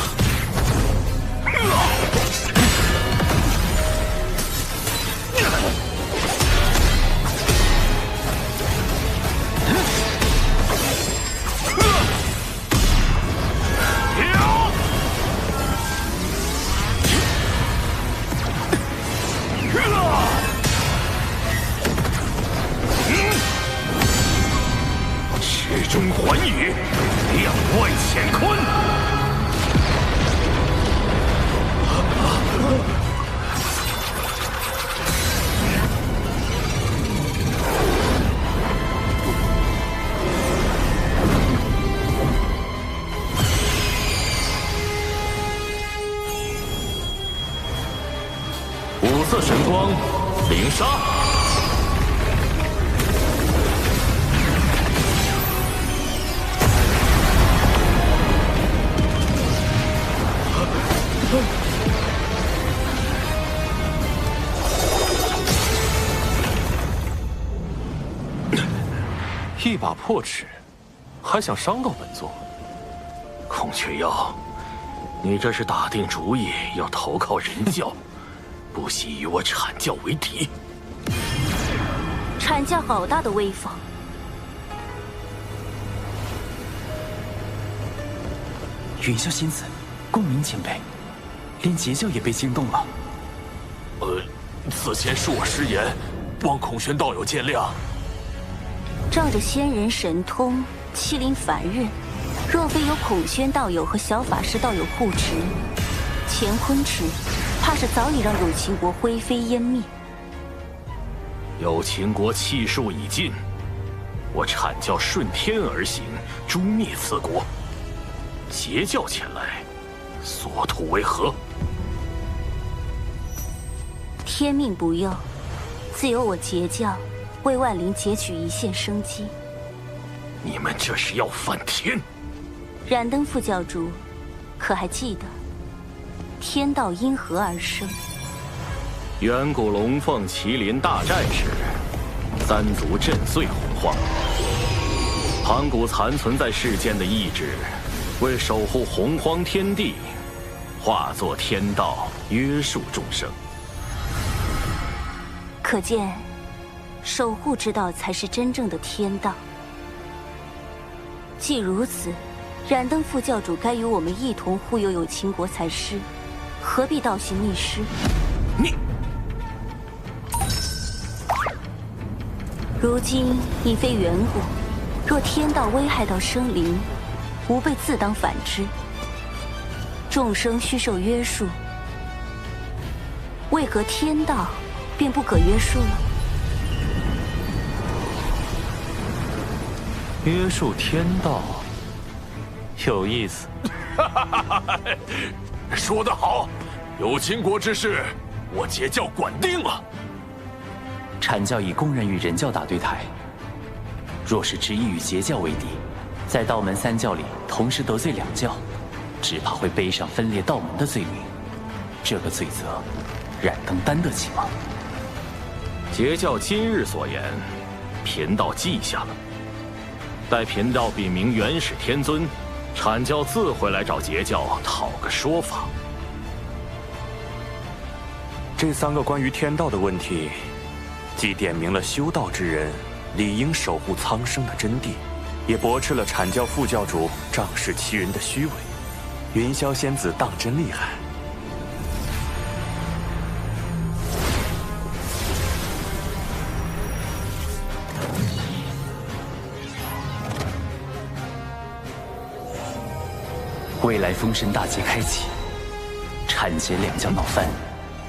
赤中环宇，两外乾坤。五色神光，灵杀。一把破齿，还想伤到本座？孔雀妖，你这是打定主意要投靠人教，不惜与我阐教为敌。阐教好大的威风！云霄仙子，共鸣前辈，连截教也被惊动了。此前是我失言，望孔玄道友见谅。仗着仙人神通，欺凌凡人，若非有孔宣道友和小法师道友护持，乾坤池怕是早已让有情国灰飞烟灭。有情国气数已尽，我阐教顺天而行，诛灭此国。邪教前来，所图为何？天命不佑，自有我截教为万灵截取一线生机。你们这是要反天！燃灯副教主，可还记得天道因何而生？远古龙凤麒麟大战时，三族震碎洪荒，盘古残存在世间的意志，为守护洪荒天地，化作天道，约束众生。可见，守护之道才是真正的天道。既如此，燃灯副教主该与我们一同护佑有情国才是，何必倒行逆施？你，如今已非远古，若天道危害到生灵，吾辈自当反之。众生须受约束，为何天道便不可约束了？约束天道，有意思。说得好，有情国之事，我截教管定了。阐教已公然与人教打对台，若是执意与截教为敌，在道门三教里同时得罪两教，只怕会背上分裂道门的罪名。这个罪责，燃灯担得起吗？截教今日所言，贫道记下了。待贫道禀明元始天尊，阐教自会来找截教讨个说法。这3个关于天道的问题，既点明了修道之人理应守护苍生的真谛，也驳斥了阐教副教主仗势欺人的虚伪。云霄仙子当真厉害。未来封神大劫开启，阐截两教闹翻，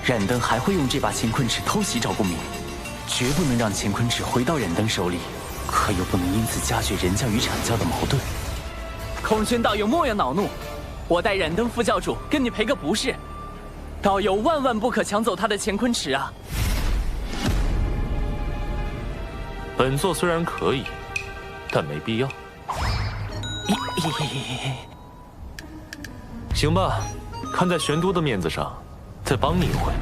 燃灯还会用这把乾坤尺偷袭赵公明，绝不能让乾坤尺回到燃灯手里，可又不能因此加剧人教与阐教的矛盾。孔宣道友莫要恼怒，我代燃灯副教主跟你赔个不是，道友万万不可抢走他的乾坤尺啊！本座虽然可以，但没必要。行吧，看在玄都的面子上，再帮你一回。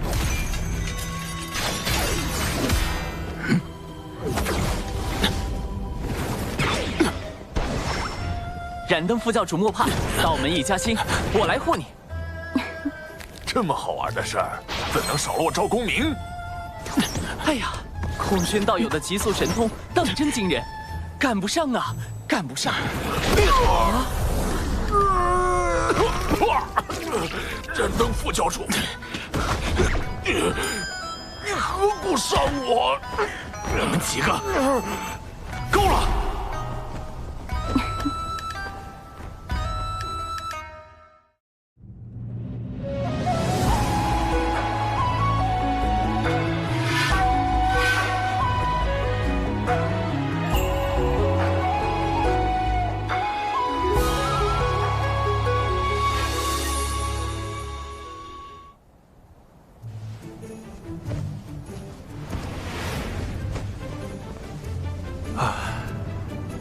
燃灯副教主莫怕，道门一家亲，我来护你。这么好玩的事儿，怎能少了我赵公明？哎呀，孔宣道友的极速神通当真惊人，赶不上啊，赶不上！燃灯副教主，你何故伤我？你们几个，够了！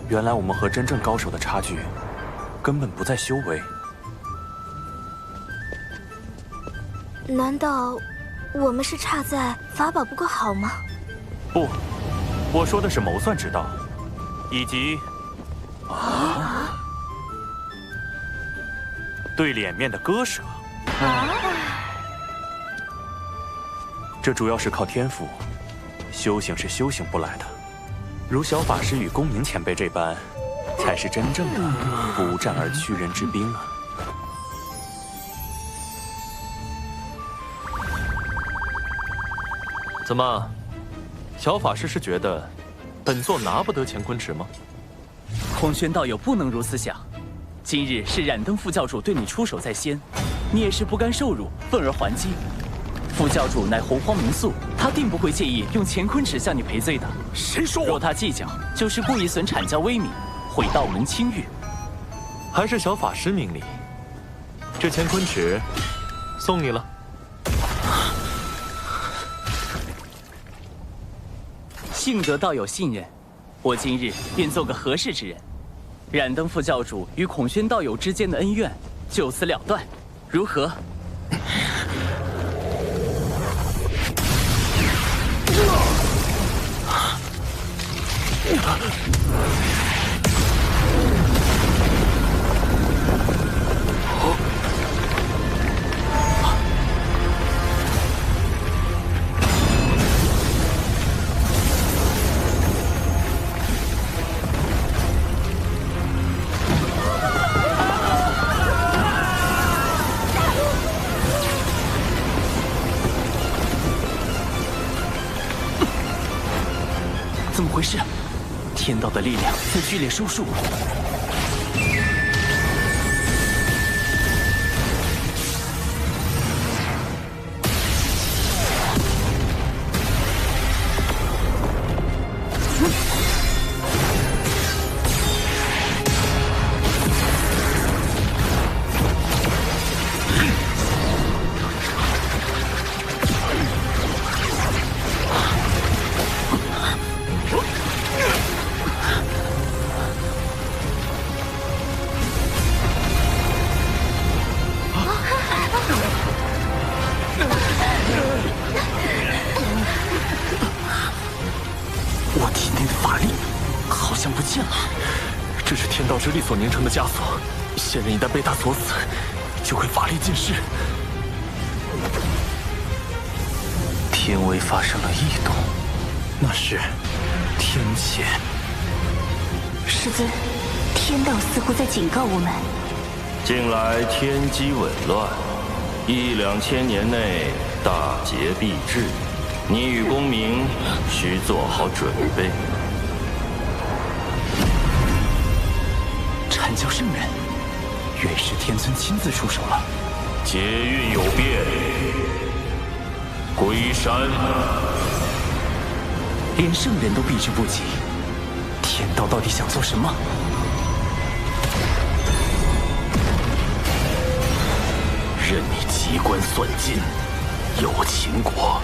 原来我们和真正高手的差距，根本不在修为。难道我们是差在法宝不够好吗？不，我说的是谋算之道，以及对脸面的割舍。这主要是靠天赋，修行是修行不来的。如小法师与公明前辈这般，才是真正的不战而屈人之兵啊！怎么，小法师是觉得本座拿不得乾坤尺吗？孔宣道友不能如此想，今日是冉登副教主对你出手在先，你也是不甘受辱，愤而还击。副教主乃洪荒民宿，他定不会介意用乾坤尺向你赔罪的。谁说我？若他计较，就是故意损阐教威名，毁道门清誉。还是小法师明理，这乾坤尺送你了。幸得道友信任，我今日便做个和事之人。冉登副教主与孔宣道友之间的恩怨就此了断，如何？怎么回事？天道的力量在剧烈收束。我体内的法力好像不见了，这是天道之力所凝成的枷锁。仙人一旦被他锁死，就会法力尽失。天威发生了异动，那是天谴。师尊，天道似乎在警告我们。近来天机紊乱，1、2千年内大劫必至，你与公明需做好准备。阐教圣人，原是天尊亲自出手了。劫运有变，归山。连圣人都避之不及，天道到底想做什么？任你机关算尽，有秦国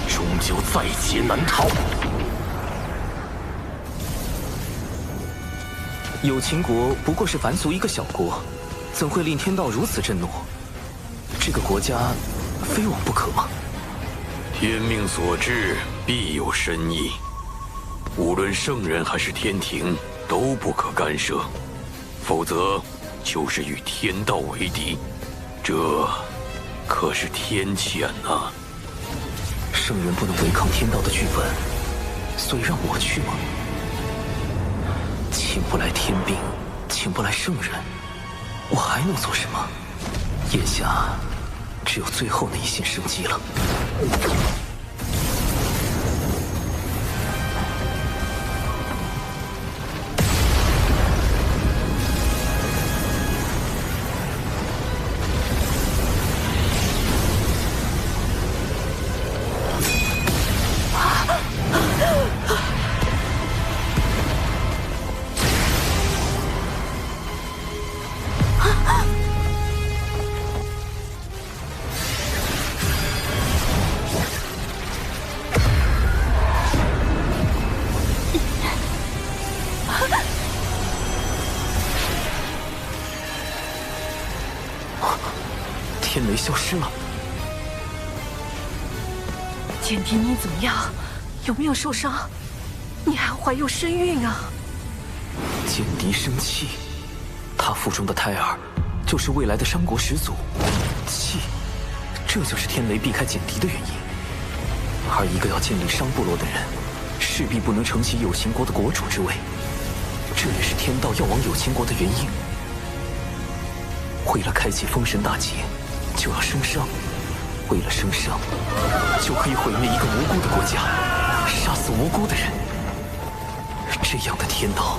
终究在劫难逃。有秦国不过是凡俗一个小国，怎会令天道如此震怒？这个国家非往不可吗？天命所至，必有深意。无论圣人还是天庭，都不可干涉，否则就是与天道为敌。这可是天谴呐！圣人不能违抗天道的剧本，所以让我去吗？请不来天兵，请不来圣人，我还能做什么？眼下只有最后那一线生机了。天雷消失了。简迪，你怎么样？有没有受伤？你还怀有身孕啊！简迪生气，他腹中的胎儿就是未来的商国始祖。气，这就是天雷避开简迪的原因。而一个要建立商部落的人，势必不能承袭有秦国的国主之位，这也是天道要往有秦国的原因。为了开启封神大劫，就要生伤；为了生伤，就可以毁灭一个无辜的国家，杀死无辜的人。这样的天道，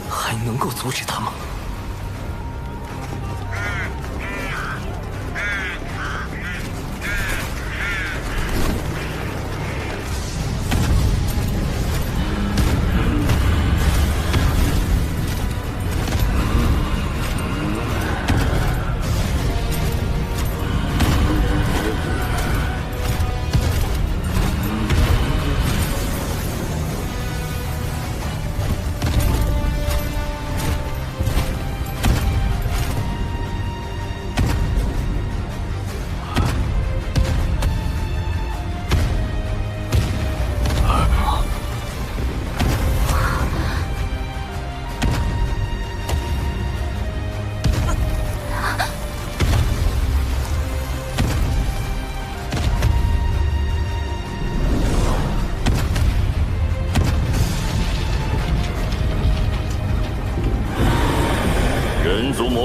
还能够阻止他吗？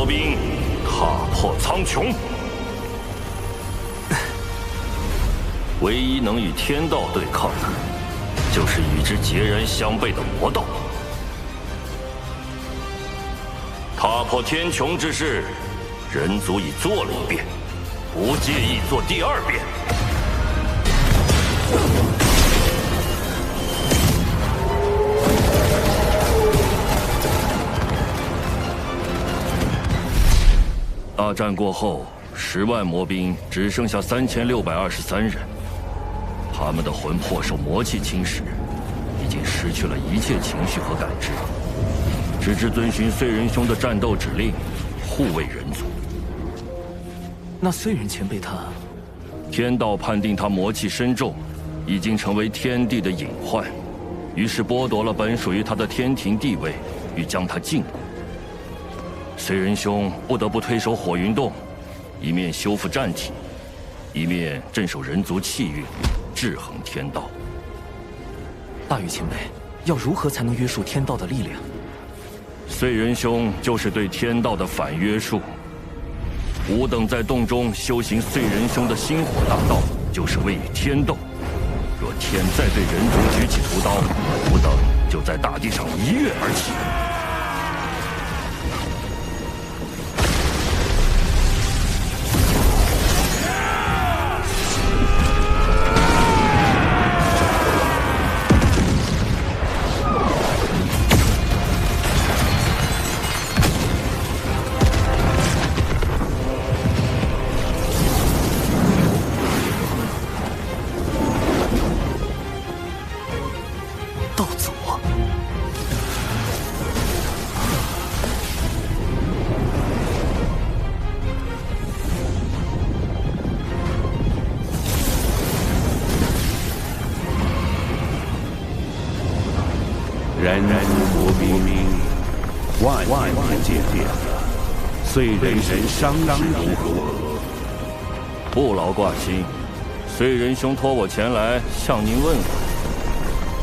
魔兵踏破苍穹。唯一能与天道对抗的，就是与之截然相悖的魔道。踏破天穹之事，人族已做了一遍，不介意做第二遍。大战过后，10万魔兵只剩下3623人，他们的魂魄受魔气侵蚀，已经失去了一切情绪和感知，只知遵循燧人兄的战斗指令，护卫人族。那燧人前辈他，天道判定他魔气深重，已经成为天地的隐患，于是剥夺了本属于他的天庭地位，欲将他禁锢。燧人兄不得不退守火云洞，一面修复战体，一面镇守人族气运，制衡天道。大禹前辈，要如何才能约束天道的力量？燧人兄就是对天道的反约束。吾等在洞中修行燧人兄的星火大道，就是为与天斗。若天再对人族举起屠刀，吾等就在大地上一跃而起。人族魔兵万年见变了，燧人伤势如何？不劳挂心，燧人兄托我前来向您问问。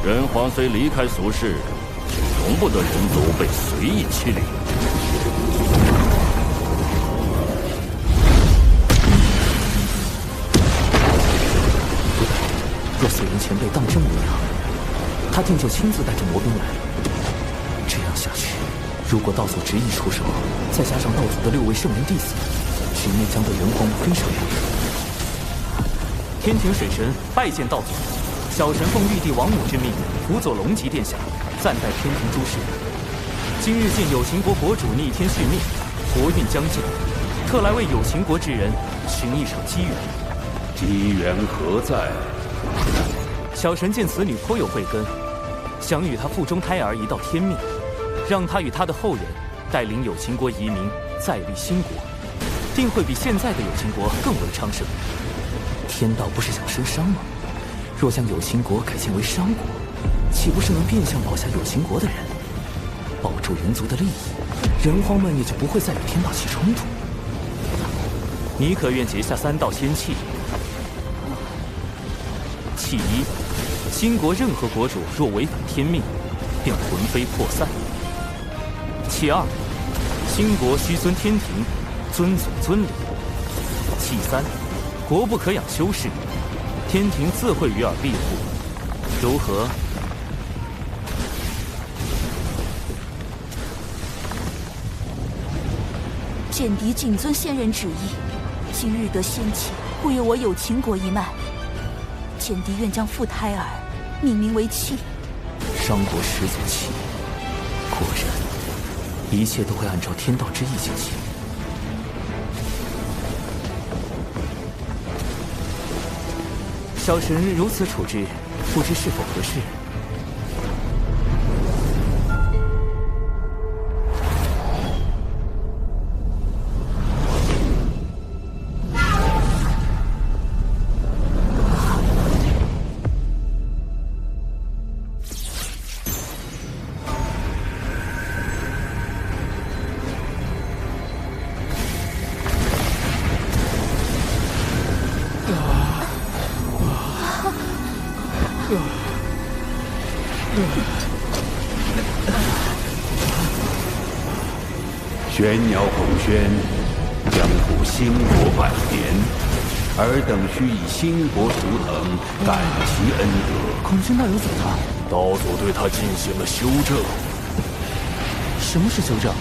人皇虽离开俗世，却容不得人族被随意欺凌。若燧人前辈当真无恙，他定就亲自带着魔兵来。这样下去，如果道祖执意出手，再加上道祖的6位圣人弟子，局面将被人皇分手两手。天庭水神拜见道祖，小神奉玉帝王母之命，辅佐龙吉殿下，暂代天庭诸事。今日见有情国国主逆天续命，国运将尽，特来为有情国之人寻一场机缘。机缘何在？小神见此女颇有慧根，想与她腹中胎儿一道天命，让她与她的后人带领有情国移民，再立新国，定会比现在的有情国更为昌盛。天道不是想生商吗？若将有情国改建为商国，岂不是能变相保下有情国的人，保住人族的利益？人皇们也就不会再与天道起冲突。你可愿结下3道仙契？契一，新国任何国主若违反天命，便魂飞魄散。契二，新国须遵天庭，遵祖遵礼。契三，国不可养修士，天庭自会与尔庇护。如何？简狄谨遵仙人旨意，今日得仙契，护佑我有情国一脉。简狄愿将傅胎儿命名为契。商国始祖契，果然，一切都会按照天道之意进行。小神如此处置，不知是否合适？玄鸟孔宣将赴兴国百年，尔等须以兴国图腾感其恩德。孔宣道友怎么了？道祖对他进行了修正。什么是修正？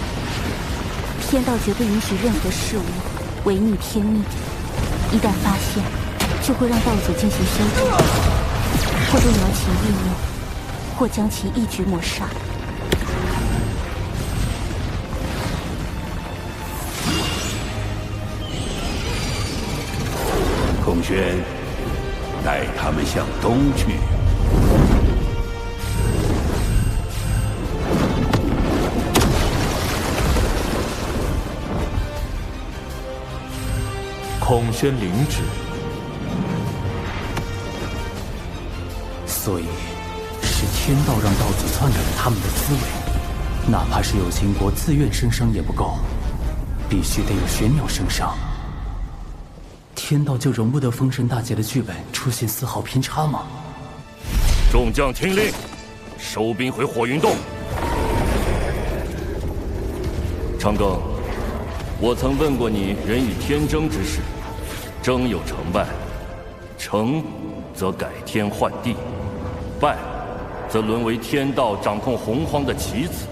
天道绝不允许任何事物违逆天命，一旦发现，就会让道祖进行修正，或动摇其意念，或将其一举抹杀。孔宣，带他们向东去。孔宣领旨。所以，是天道让道祖篡改了他们的思维，哪怕是有秦国自愿升商也不够，必须得有玄鸟升商。天道就容不得封神大劫的剧本出现丝毫偏差吗？众将听令，收兵回火云洞。长庚，我曾问过你人与天争之事，争有成败，成则改天换地，败则沦为天道掌控洪荒的棋子。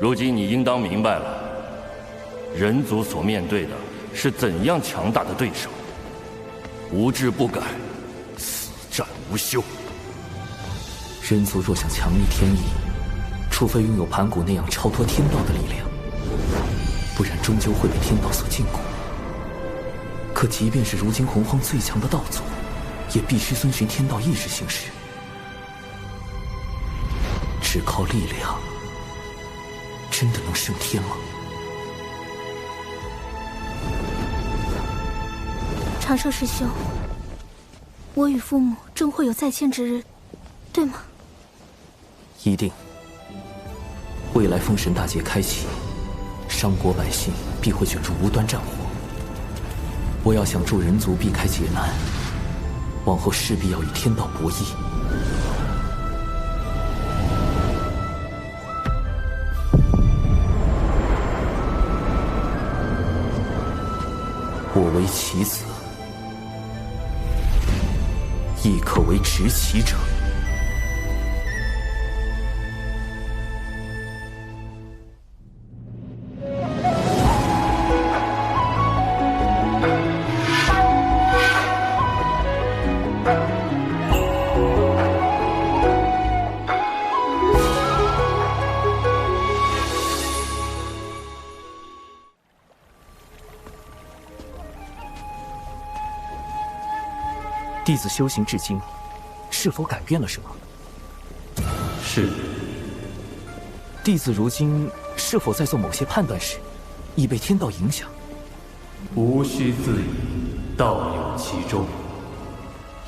如今你应当明白了，人族所面对的是怎样强大的对手，无志不改，死战无休。人族若想强逆天意，除非拥有盘古那样超脱天道的力量，不然终究会被天道所禁锢。可即便是如今洪荒最强的道祖，也必须遵循天道意志行事。只靠力量，真的能胜天吗？长寿师兄，我与父母终会有再见之日，对吗？一定。未来封神大劫开启，商国百姓必会卷入无端战火。我要想助人族避开劫难，往后势必要与天道博弈。我为棋子，亦可为执棋者。弟子修行至今，是否改变了什么？是。弟子如今是否在做某些判断时，已被天道影响？无需自疑，道有其中。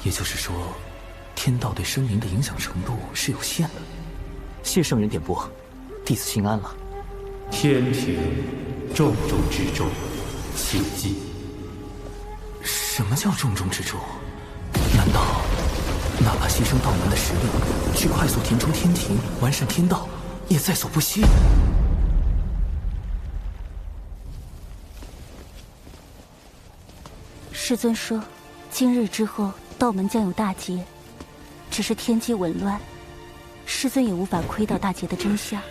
也就是说，天道对生灵的影响程度是有限的。谢圣人点拨，弟子心安了。天庭重中之重，请记。什么叫重中之重？难道哪怕牺牲道门的实力，去快速填充天庭、完善天道，也在所不惜？师尊说，今日之后道门将有大劫，只是天机紊乱，师尊也无法窥到大劫的真相。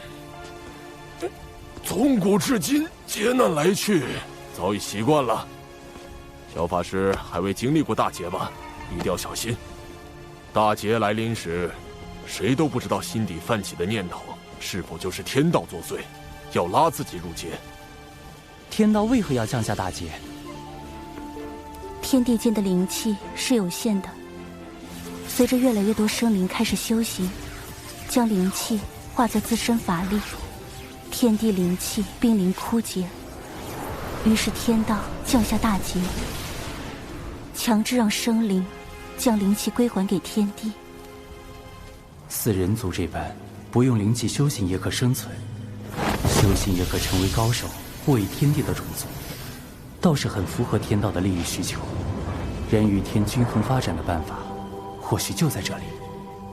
从古至今，劫难来去，早已习惯了。小法师还未经历过大劫吧？一定要小心。大劫来临时，谁都不知道心底泛起的念头是否就是天道作祟，要拉自己入劫。天道为何要降下大劫？天地间的灵气是有限的，随着越来越多生灵开始修行，将灵气化作自身法力，天地灵气濒临枯竭，于是天道降下大劫，强制让生灵将灵气归还给天地。似人族这般，不用灵气修行也可生存，修行也可成为高手，护卫天地的种族，倒是很符合天道的利益需求。人与天均衡发展的办法，或许就在这里。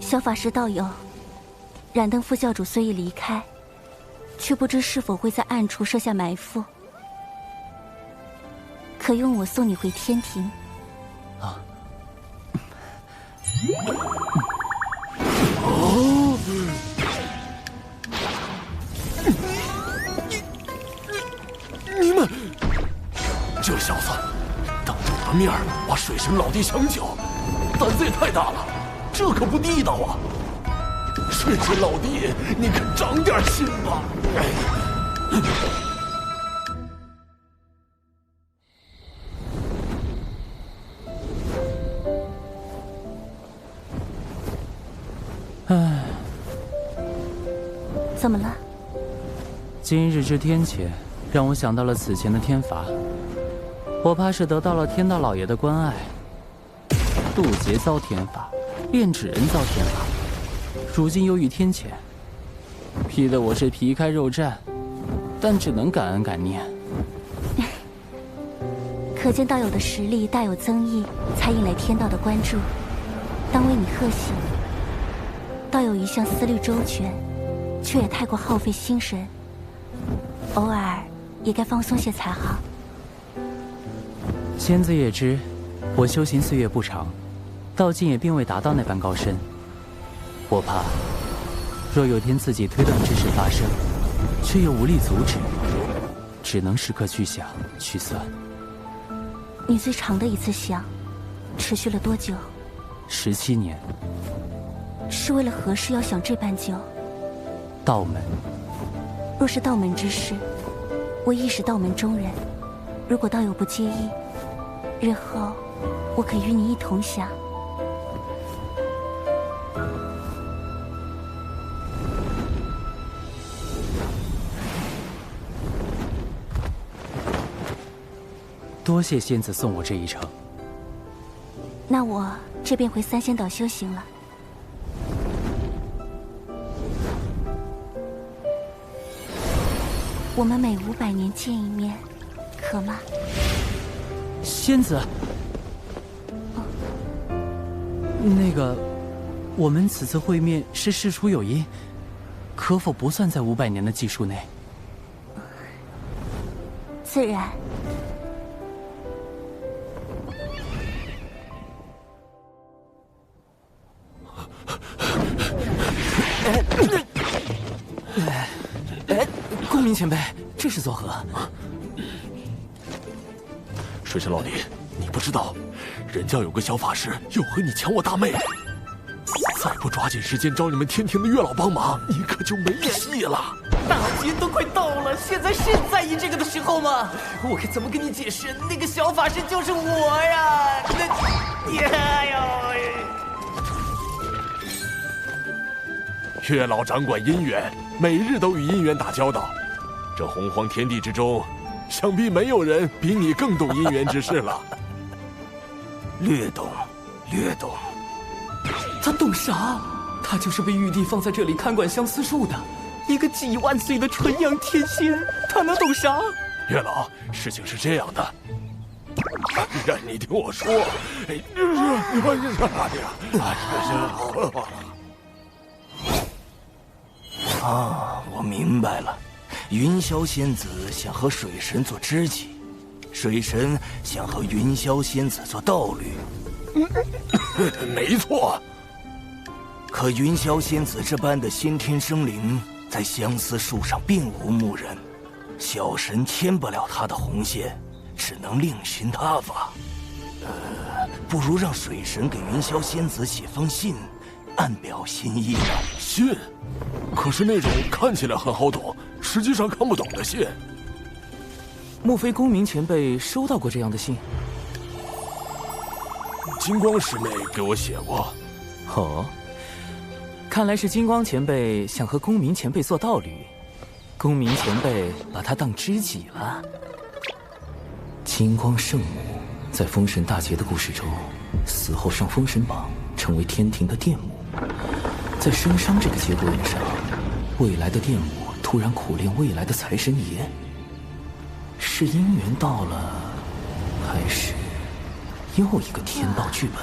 小法师道友，燃灯副教主虽已离开，却不知是否会在暗处设下埋伏。可用我送你回天庭。啊！哦！你们这小子当着我的面把水神老弟墙角，胆子也太大了，这可不地道啊！水神老弟，你可长点心吧！唉，怎么了？今日之天谴，让我想到了此前的天罚。我怕是得到了天道老爷的关爱。渡劫遭天罚，炼纸人遭天罚，如今又遇天谴，批得我是皮开肉绽，但只能感恩感念。可见道友的实力大有增益，才引来天道的关注，当为你贺喜。道友一向思虑周全，却也太过耗费心神，偶尔也该放松些才好。仙子也知，我修行岁月不长，道境也并未达到那般高深。我怕，若有天自己推断之事发生，却又无力阻止，只能时刻去想去算。你最长的一次想，持续了多久？17年。是为了何事要想这般久？道门。若是道门之事，我亦是道门中人。如果道友不介意，日后我可与你一同想。多谢仙子送我这一程。那我这便回三仙岛修行了。我们每500年见一面，可吗？仙子，那个，我们此次会面是事出有因，可否不算在500年的计数内？自然。公明前辈，这是作何？水神老弟，你不知道，人家有个小法师要和你抢我大妹，再不抓紧时间找你们天庭的月老帮忙，你可就没戏了。大劫都快到了，现在是在意这个的时候吗？我该怎么跟你解释？那个小法师就是我呀！哎呦，月老掌管姻缘，每日都与姻缘打交道。这洪荒天地之中，想必没有人比你更懂姻缘之事了。略懂，略懂。他懂啥？他就是被玉帝放在这里看管相思树的，一个几万岁的纯阳天仙，他能懂啥？月老，事情是这样的，让你听我说。啊，我明白了。云霄仙子想和水神做知己，水神想和云霄仙子做道侣。没错。可云霄仙子这般的先天生灵，在相思树上并无牧人，小神牵不了她的红线，只能另寻他法。不如让水神给云霄仙子写封信，暗表心意吧。信？可是那种看起来很好懂，实际上看不懂的信。莫非公明前辈收到过这样的信？金光师妹给我写过。哦，看来是金光前辈想和公明前辈做道侣，公明前辈把他当知己了。金光圣母在封神大劫的故事中，死后上封神榜，成为天庭的殿母。在生伤这个节骨眼上，未来的殿母突然苦练未来的财神爷，是姻缘到了，还是又一个天道剧本？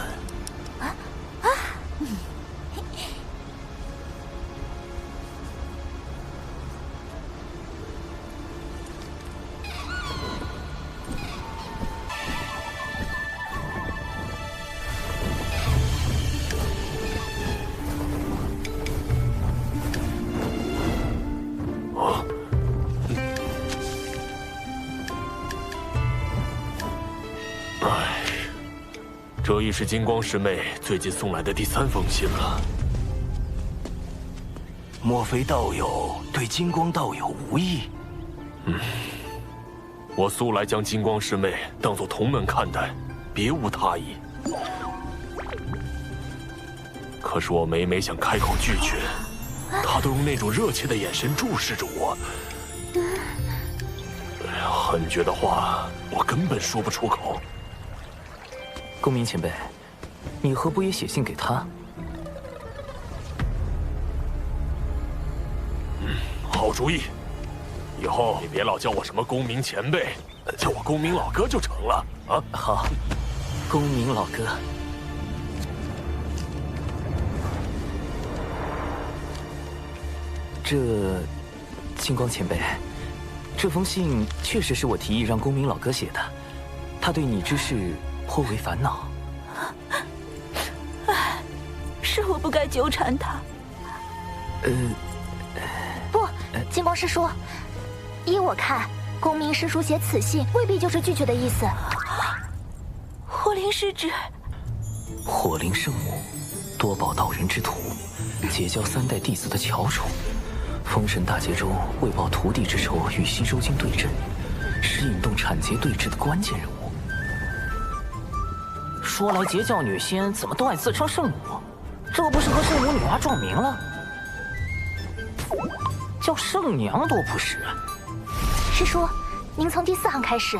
这已是金光师妹最近送来的第3封信了。莫非道友对金光道友无意？我素来将金光师妹当作同门看待，别无他意。可是我每想开口拒绝，她都用那种热切的眼神注视着我。狠绝的话，我根本说不出口。公明前辈，你何不也写信给他？好主意，以后你别老叫我什么公明前辈，叫我公明老哥就成了啊！好，公明老哥。金光前辈，这封信确实是我提议让公明老哥写的，他对你之事颇为烦恼。是我不该纠缠他。不，金光师叔，依我看，公明师叔写此信未必就是拒绝的意思。火灵是指火灵圣母，多宝道人之徒，结交3代弟子的翘楚。封神大劫中为报徒弟之仇，与西周经对阵，是引动产劫对峙的关键人物。说来截教女仙怎么都爱自称圣母？这不是和圣母女娲撞名了？叫圣娘多不实啊！师叔，您从第4行开始，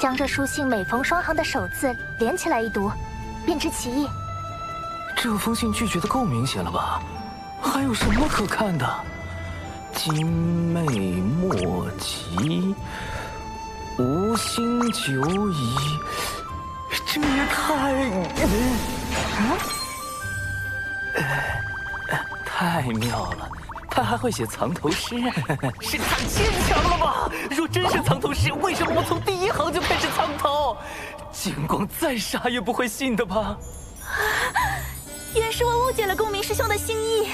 将这书信每逢双行的首字连起来一读，便知其意。这封信拒绝的够明显了吧？还有什么可看的？今昧莫及，无心久矣。这也太妙了！他还会写藏头诗，是太牵强了吧？若真是藏头诗，为什么我从第1行就开始藏头？金光再傻也不会信的吧？原是我误解了公明师兄的心意。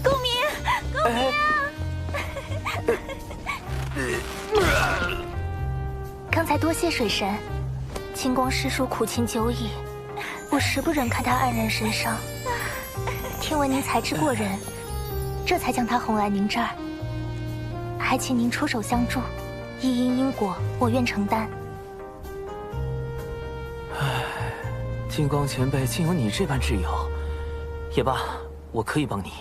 公明，公明！刚才多谢水神，金光师叔苦情久矣，我实不忍看他黯然神伤。听闻您才智过人，这才将他哄来您这儿，还请您出手相助，一因果，我愿承担。金光前辈竟有你这般挚友，也罢，我可以帮你。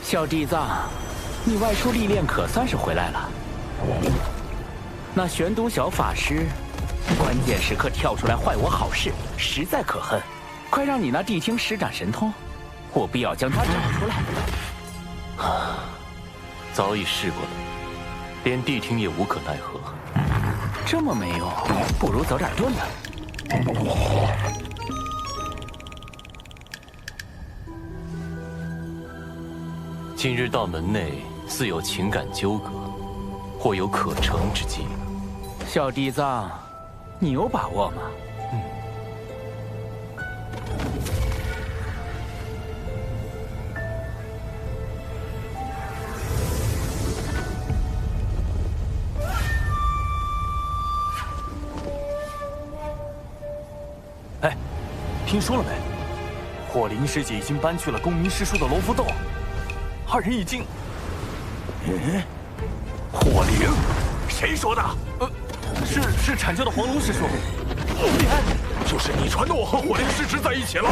小弟子，你外出历练可算是回来了。那玄都小法师，关键时刻跳出来坏我好事，实在可恨。快让你那谛听施展神通，我必要将他找出来。早已试过了，连谛听也无可奈何。这么没用，不如走点钝的。今日到门内，似有情感纠葛，或有可成之机。小弟子，你有把握吗？哎，听说了没？火灵师姐已经搬去了公明师叔的龙福洞，二人已经……火灵？谁说的？是阐教的黄龙师叔。就是你传的我和火灵师侄在一起了。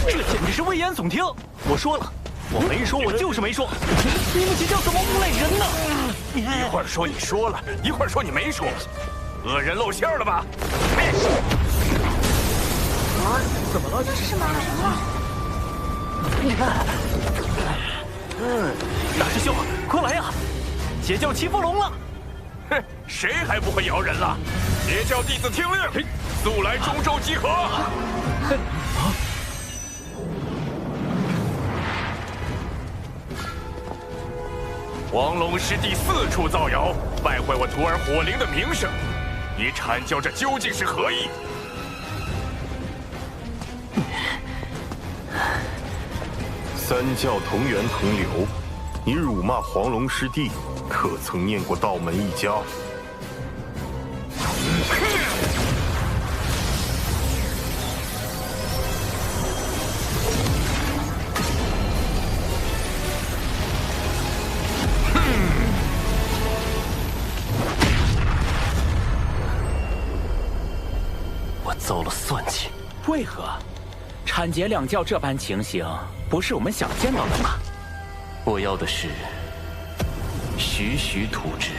这简直是危言耸听！我说了，我没说，我就是没说。你们这叫怎么诬赖人呢？一会儿说你说了，一会儿说你没说，恶人露馅了吧？怎么了？这是吗？大师兄，快来呀！邪教欺负龙了！哼，谁还不会摇人了？邪教弟子听令，速来中州集合！黄龙师弟4处造谣，败坏我徒儿火灵的名声，你阐教这究竟是何意？三教同源同流，你辱骂黄龙师弟，可曾念过道门一家？我遭了算计。为何？产劫两教这般情形，不是我们想见到的吗？我要的是徐徐图之。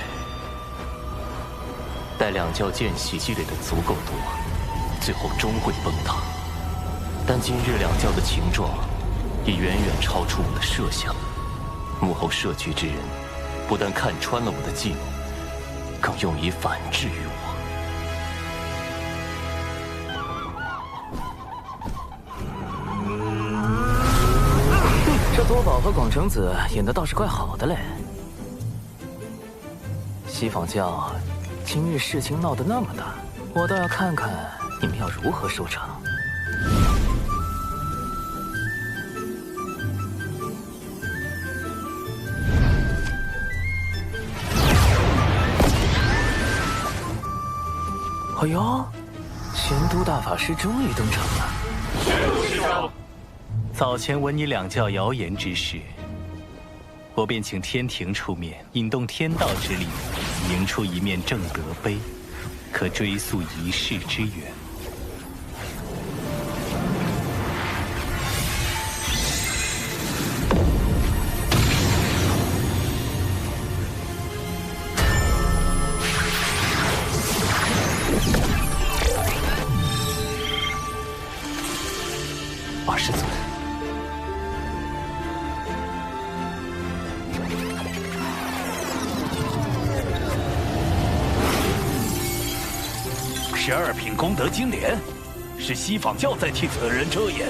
待两教间隙积累的足够多，最后终会崩塌。但今日两教的情状，已远远超出我的设想。幕后设局之人，不但看穿了我的计谋，更用以反制于我。这多宝和广成子演的倒是怪好的嘞。西坊教今日事情闹得那么大，我倒要看看你们要如何收场。哎呦，前都大法师终于登场了。师长，早前闻你两教谣言之事，我便请天庭出面引动天道之力，凝出一面正德碑，可追溯一世之源。二师尊，12品功德金莲，是西坊教在替此人遮掩。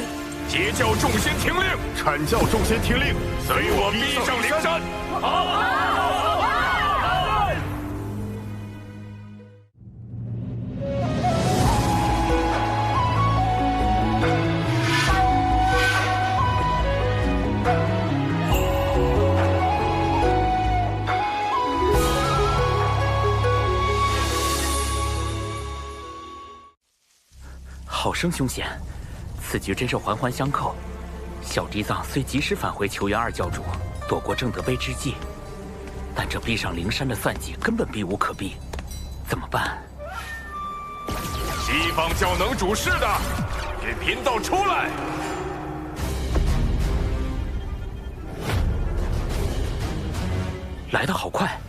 截教众仙听令，阐教众仙听令，随我逼上灵山。好生凶险，此局真是环环相扣。小嫡藏虽及时返回求援二教主，躲过正德碑之计，但这逼上灵山的算计根本避无可避，怎么办？西方教能主事的，给贫道出来！来得好快，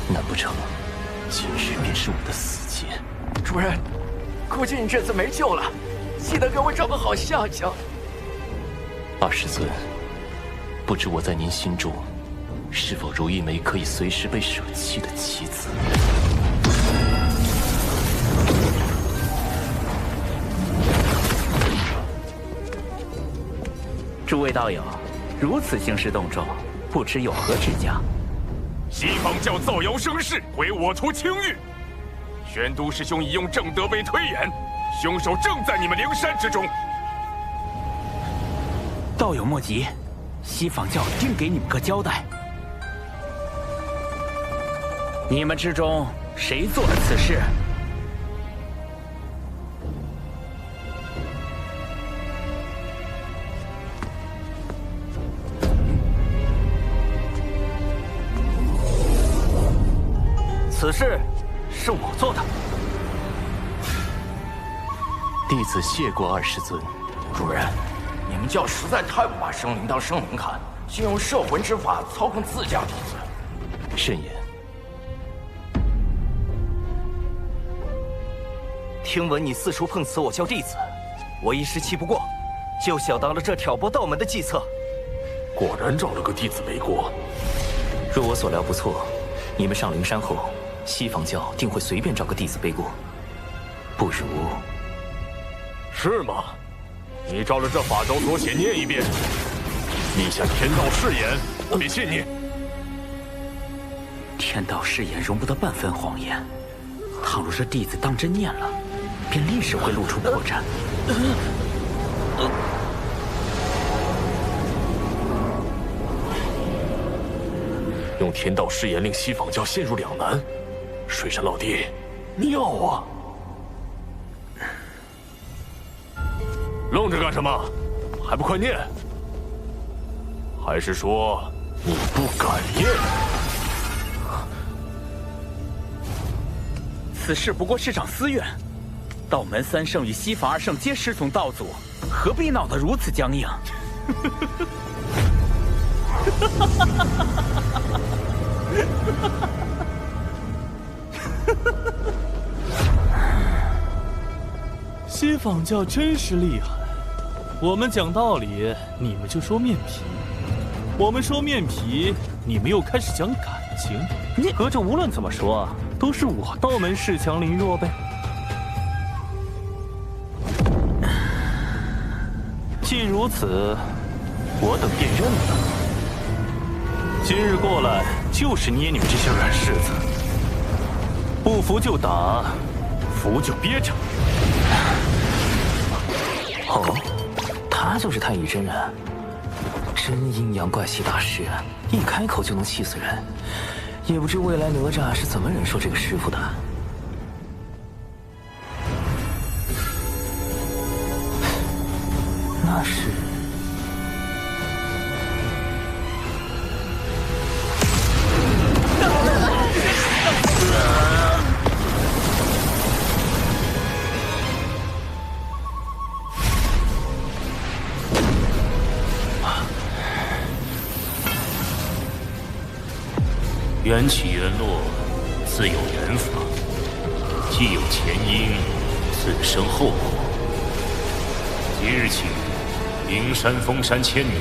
难不成今日便是我的死劫？主人，估计你这次没救了，记得给我找个好下家。二师尊，不知我在您心中，是否如一枚可以随时被舍弃的棋子？诸位道友，如此兴师动众，不知有何指教？西方教造谣生事，毁我图清誉。玄都师兄已用正德碑推演，凶手正在你们灵山之中。道友莫急，西坊教定给你们个交代。你们之中谁做了此事？此事是我做的。弟子谢过二师尊。主人，你们教实在太不把生灵当生灵看，竟用摄魂之法操控自家弟子。慎言。听闻你四处碰瓷我教弟子，我一时气不过，就想到了这挑拨道门的计策。果然找了个弟子背锅。若我所料不错，你们上灵山后，西坊教定会随便找个弟子背锅。不如……是吗？你照着这法招所写念一遍，立下天道誓言，我便信你。天道誓言容不得半分谎言，倘若这弟子当真念了，便立时会露出破绽。用天道誓言令西坊教陷入两难，水山老弟，妙啊！愣着干什么？还不快念！还是说你不敢念？此事不过是场私怨，道门3圣与西坊2圣皆师从道祖，何必闹得如此僵硬？西坊教真是厉害，我们讲道理，你们就说面皮；我们说面皮，你们又开始讲感情。可这无论怎么说，都是我道门恃强凌弱呗。既如此，我等便认了。今日过来就是捏你们这些软柿子，不服就打，服就憋着。哦，他就是太乙真人，真阴阳怪气大师，一开口就能气死人。也不知未来哪吒是怎么忍受这个师傅的。那是。缘起缘落，自有缘法；既有前因，自生后果。即日起，灵山封山1000年，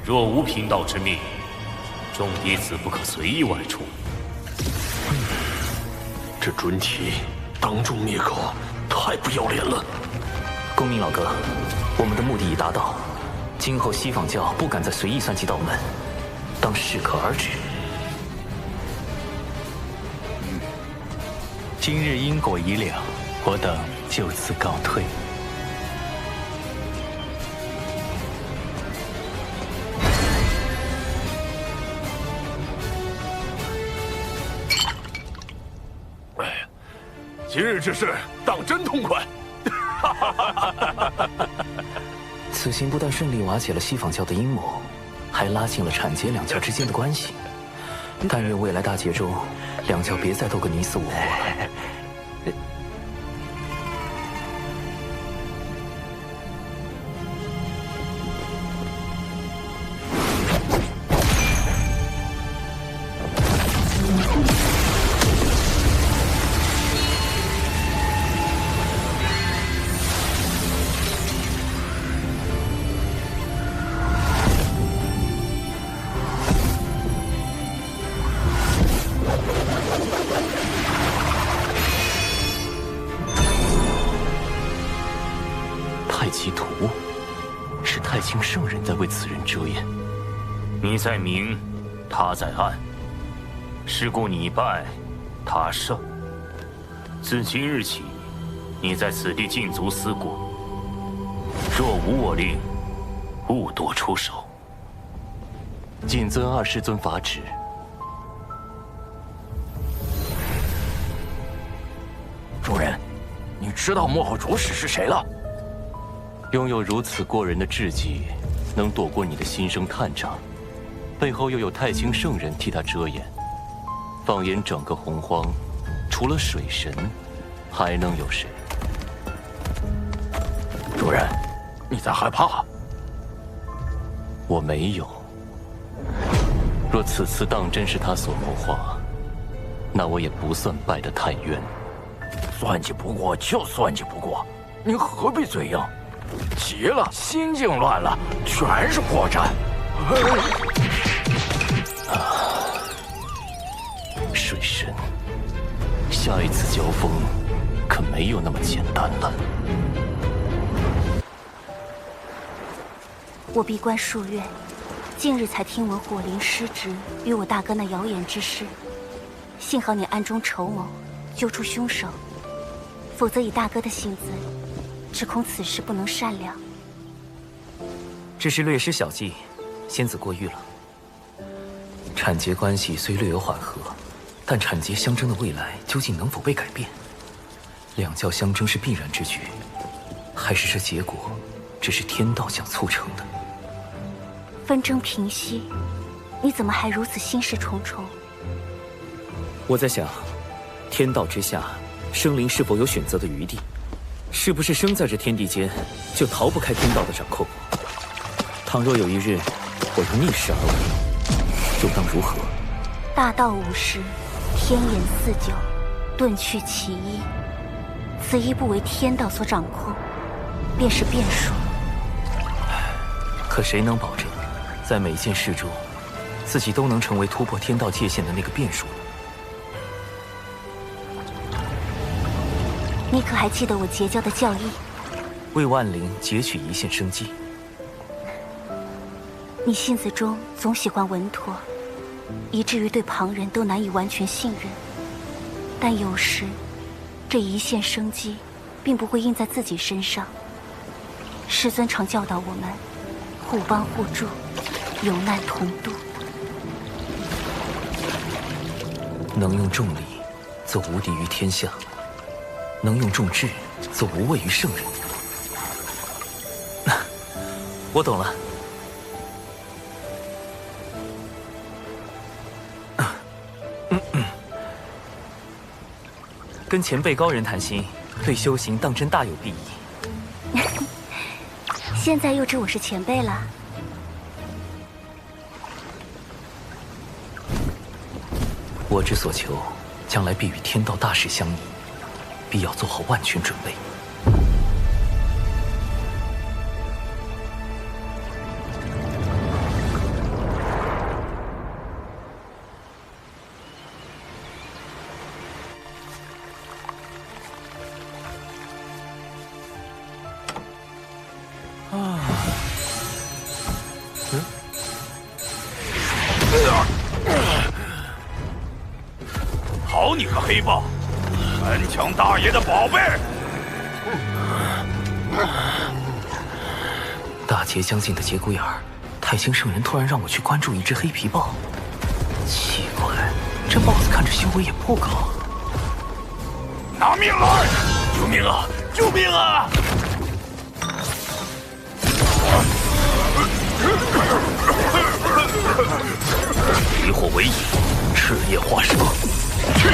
若无贫道之命，众弟子不可随意外出。这准体当众灭口，太不要脸了！公明老哥，我们的目的已达到，今后西坊教不敢再随意算计道门，当适可而止。今日因果已了，我等就此告退。今日之事当真痛快！此行不但顺利瓦解了西坊教的阴谋，还拉近了阐截两教之间的关系。但愿未来大劫中，两教别再斗个你死我活了。圣人在为此人遮掩，你在明，他在暗，是故你败，他胜。自今日起，你在此地禁足思过，若无我令，勿多出手。谨遵2师尊法旨。主人，你知道幕后主使是谁了？拥有如此过人的智计，能躲过你的心生探查，背后又有太清圣人替他遮掩。放眼整个洪荒，除了水神，还能有谁？主人，你在害怕？我没有。若此次当真是他所谋划，那我也不算败得太冤。算计不过就算计不过，你何必嘴硬？急了，心境乱了，全是破绽。水神，下一次交锋可没有那么简单了。我闭关数月，近日才听闻火灵失职与我大哥那谣言之事，幸好你暗中筹谋，揪出凶手，否则以大哥的性子，只恐此事不能善了。只是略施小计，仙子过誉了。产劫关系虽略有缓和，但产劫相争的未来究竟能否被改变？两教相争是必然之举，还是这结果只是天道想促成的？纷争平息，你怎么还如此心事重重？我在想，天道之下，生灵是否有选择的余地？是不是生在这天地间，就逃不开天道的掌控？倘若有一日，我又逆势而为，又当如何？大道无时，天言四九，遁去其一。此一不为天道所掌控，便是变数。可谁能保证，在每件事中，自己都能成为突破天道界限的那个变数呢？你可还记得我结交的教义？为万灵截取一线生机。你性子中总喜欢稳妥，以至于对旁人都难以完全信任。但有时，这一线生机，并不会印在自己身上。师尊常教导我们，互帮互助，有难同度。能用重力，则无敌于天下；能用重智，则无畏于圣人。我懂了。跟前辈高人谈心，对修行当真大有裨益。现在又知我是前辈了。我之所求，将来必与天道大事相依，必要做好万全准备。好你个黑豹，三强大爷的宝贝！大劫将近的节骨眼儿，太清圣人突然让我去关注一只黑皮豹。奇怪，这豹子看着修为也不高。拿命来！救命啊！救命啊！离火为引，赤焰化蛇。去！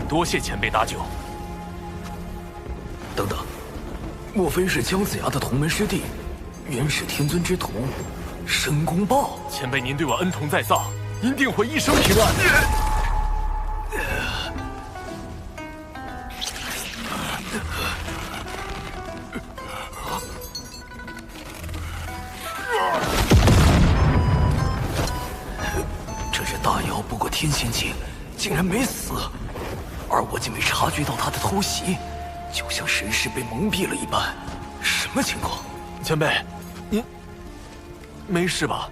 多谢前辈搭救。等等，莫非是姜子牙的同门师弟，元始天尊之徒，申公豹？前辈您对我恩同在造，您定会一生平安。天仙境竟然没死，而我竟没察觉到他的偷袭，就像神识被蒙蔽了一般。什么情况？前辈，您没事吧？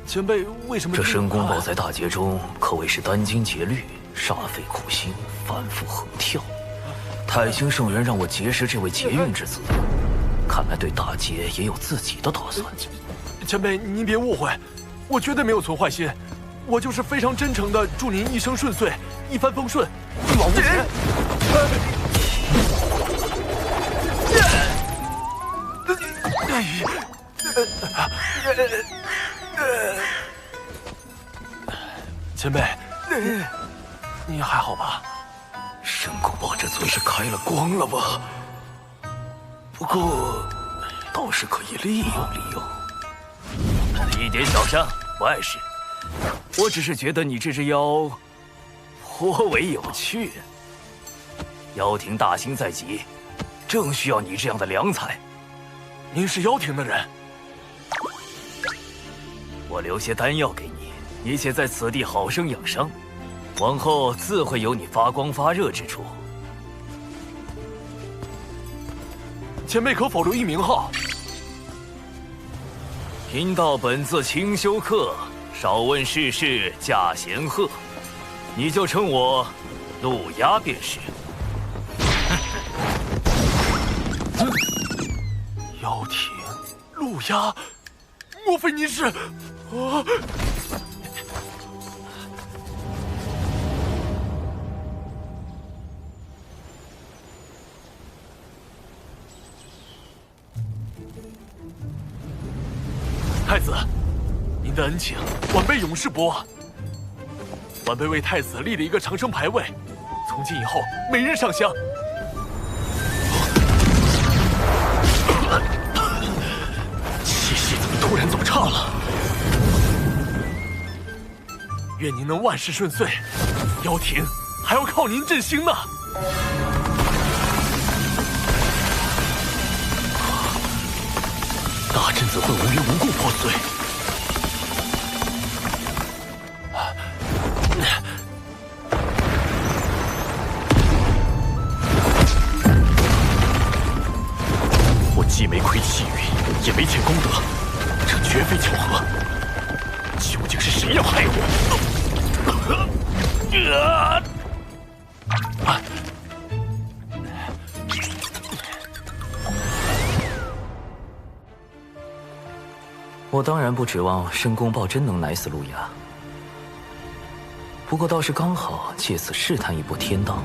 前辈为什么？这申公豹在大劫中可谓是殚精竭虑，煞费苦心，反复横跳。太清圣人让我结识这位劫运之子，看来对大劫也有自己的打算。前辈，您别误会，我绝对没有存坏心。我就是非常真诚的祝您一生顺遂，一帆风顺，一往无前。前辈，你还好吧？申公豹这嘴是开了光了吧？不过，倒是可以利用利用。一点小伤，不碍事。我只是觉得你这只妖颇为有趣。妖庭大兴在即，正需要你这样的良才。您是妖庭的人？我留些丹药给你，你且在此地好生养伤，往后自会有你发光发热之处。前辈可否留一名号？贫道本自清修客。少问世事，驾贤鹤。你就称我陆压便是。妖挺，陆压，莫非你是？太子，您的恩情，晚辈永世不忘。晚辈为太子立了一个长生牌位，从今以后每日上香。气息怎么突然这么差了？愿您能万事顺遂，妖挺还要靠您振兴呢。大阵怎会无缘无故破碎？我既没亏气运，也没欠功德，这绝非巧合。究竟是谁要害我？我当然不指望申公豹真能奶死陆压，不过倒是刚好借此试探一波天道。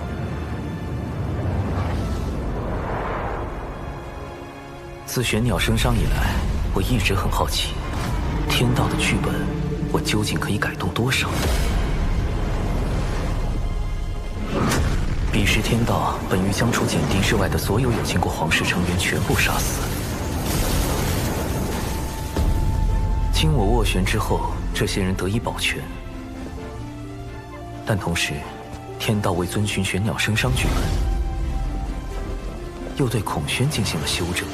自玄鸟升商以来，我一直很好奇，天道的剧本，我究竟可以改动多少？彼时天道本欲将除检定之外的所有有经过皇室成员全部杀死。经我斡旋之后，这些人得以保全，但同时，天道为遵循玄鸟升商剧本，又对孔宣进行了修正。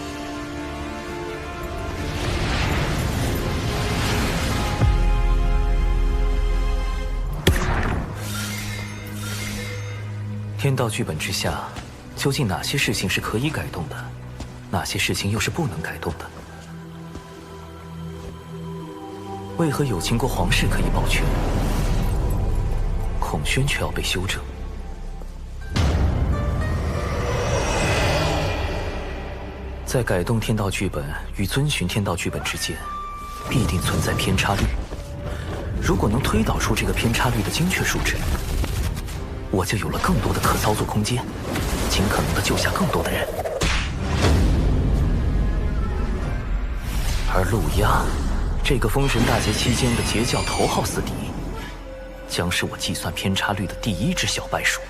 天道剧本之下，究竟哪些事情是可以改动的，哪些事情又是不能改动的？为何有经过皇室可以保全，孔宣却要被修正？在改动天道剧本与遵循天道剧本之间，必定存在偏差率。如果能推导出这个偏差率的精确数值，我就有了更多的可操作空间，尽可能的救下更多的人。而陆压，这个封神大劫期间的截教头号死敌，将是我计算偏差率的第一只小白鼠。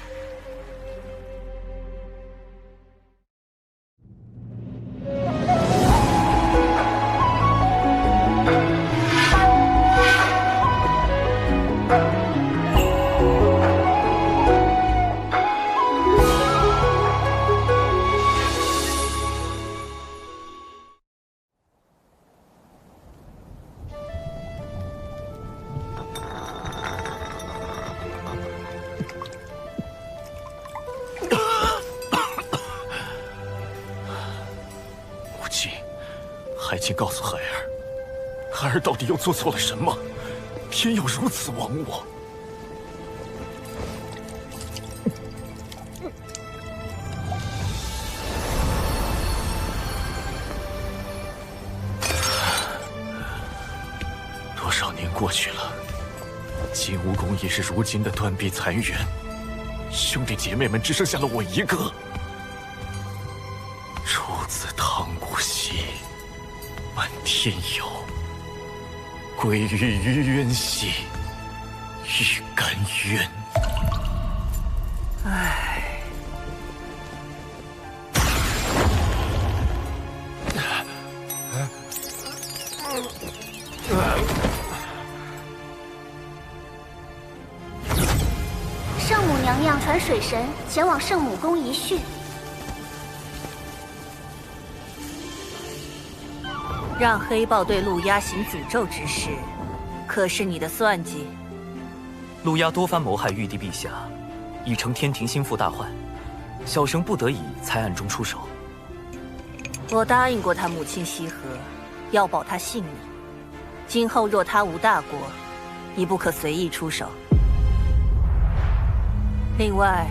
还请告诉孩儿，孩儿到底又做错了什么，偏要如此亡我？多少年过去了，金蜈蚣也是如今的断臂残垣，兄弟姐妹们只剩下了我一个。出自汤谷兮，漫天游，归于于渊兮，欲甘渊。唉。圣母娘娘传水神前往圣母宫一叙。让黑豹对陆压行诅咒之事，可是你的算计？陆压多番谋害玉帝陛下，已成天庭心腹大患，小生不得已才暗中出手。我答应过他母亲羲和，要保他性命。今后若他无大过，你不可随意出手。另外，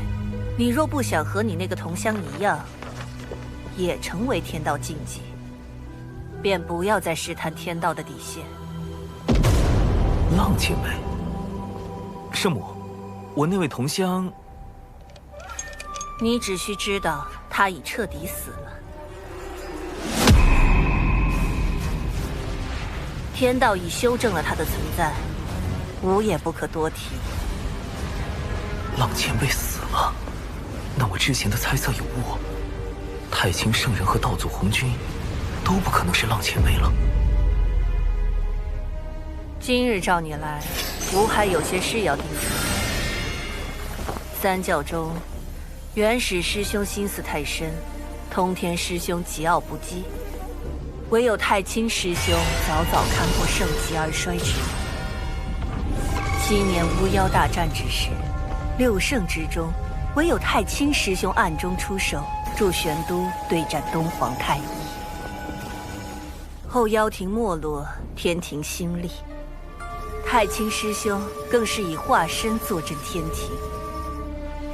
你若不想和你那个同乡一样，也成为天道禁忌，便不要再试探天道的底线。浪前辈，圣母，我那位同乡，你只需知道他已彻底死了。天道已修正了他的存在，无也不可多提。浪前辈死了，那我之前的猜测有误。太清圣人和道祖红军都不可能是浪前辈了。今日召你来，吾还有些事要叮嘱。三教中，元始师兄心思太深，通天师兄桀骜不羁，唯有太清师兄早早看破盛极而衰之。7年巫妖大战之时，6圣之中，唯有太清师兄暗中出手，助玄都对战东皇太一。后妖庭没落，天庭兴立，太清师兄更是以化身坐镇天庭。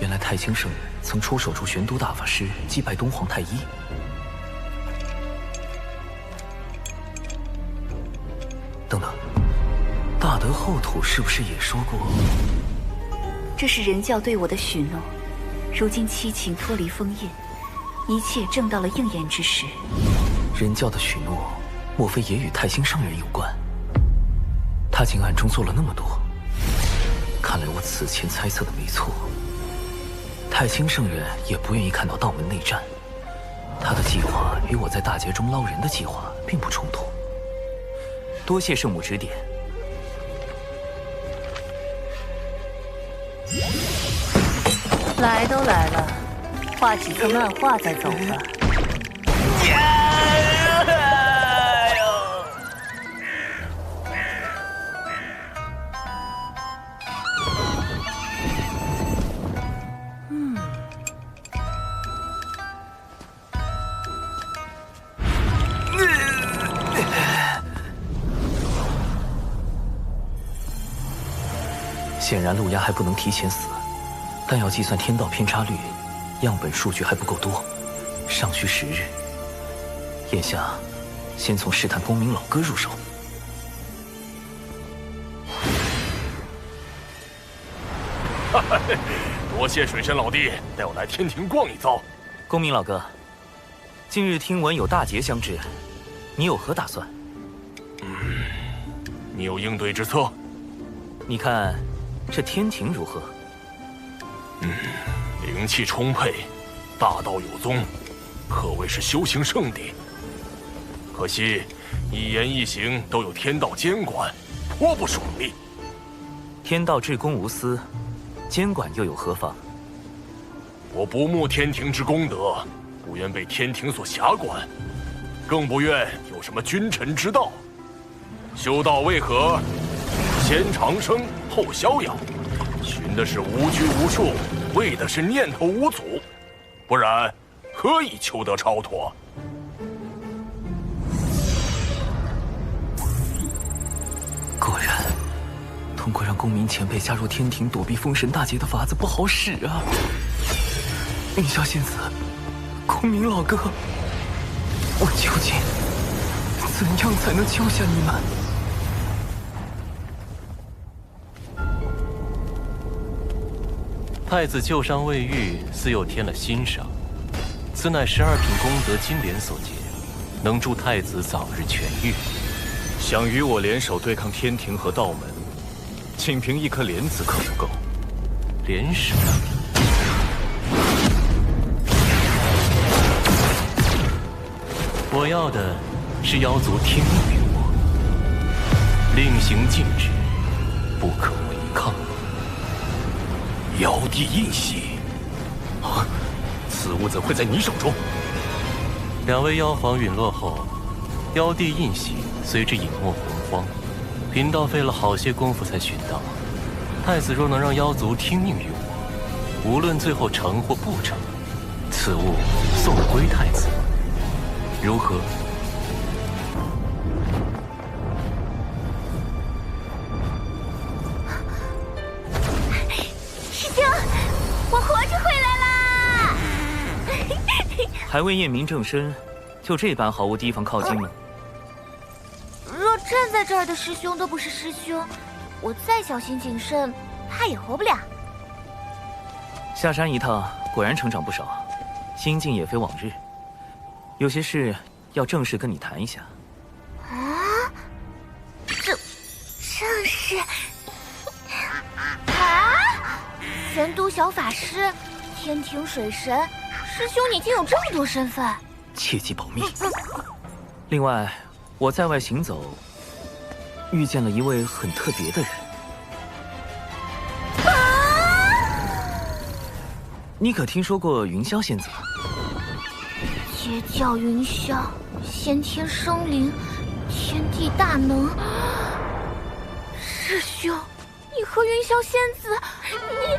原来太清圣人曾出手助玄都大法师击败东皇太一。等等，大德后土是不是也说过？这是人教对我的许诺，如今七情脱离封印，一切正到了应验之时。人教的许诺，莫非也与太清圣人有关？他竟暗中做了那么多，看来我此前猜测的没错。太清圣人也不愿意看到道门内战，他的计划与我在大劫中捞人的计划并不冲突。多谢圣母指点。来都来了，画几幅漫画再走吧。显然陆压还不能提前死，但要计算天道偏差率，样本数据还不够多，尚需10日。眼下，先从试探公明老哥入手。多谢水神老弟带我来天庭逛一遭。公明老哥，近日听闻有大劫将至，你有何打算？你有应对之策？你看这天庭如何？灵气充沛，大道有宗，可谓是修行圣地。可惜一言一行都有天道监管，颇不爽利。天道至公无私，监管又有何妨？我不慕天庭之功德，不愿被天庭所辖管，更不愿有什么君臣之道。修道为何？先长生，后逍遥，寻的是无拘无束，为的是念头无阻，不然何以求得超脱？果然，通过让公明前辈加入天庭躲避封神大劫的法子不好使啊！凌霄仙子，公明老哥，我究竟怎样才能救下你们？太子旧伤未愈，似又添了新伤，此乃12品功德金莲所结，能助太子早日痊愈。想与我联手对抗天庭和道门，仅凭一颗莲子可不够。联手？我要的是妖族听命于我，令行禁止，不可违抗。妖帝印玺，此物怎会在你手中？2位妖皇陨落后，妖帝印玺随之隐没魂荒，贫道费了好些功夫才寻到。太子若能让妖族听命于我，无论最后成或不成，此物送归太子，如何？师兄，我活着回来啦！还未验明正身，就这般毫无提防靠近吗？若站在这儿的师兄都不是师兄，我再小心谨慎，怕也活不了。下山一趟，果然成长不少，心境也非往日。有些事要正式跟你谈一下。啊？正式？啊？玄都小法师，天庭水神，师兄你竟有这么多身份，切记保密。另外，我在外行走，遇见了一位很特别的人。你可听说过云霄仙子？截教云霄，先天生灵，天地大能。师兄，你和云霄仙子，你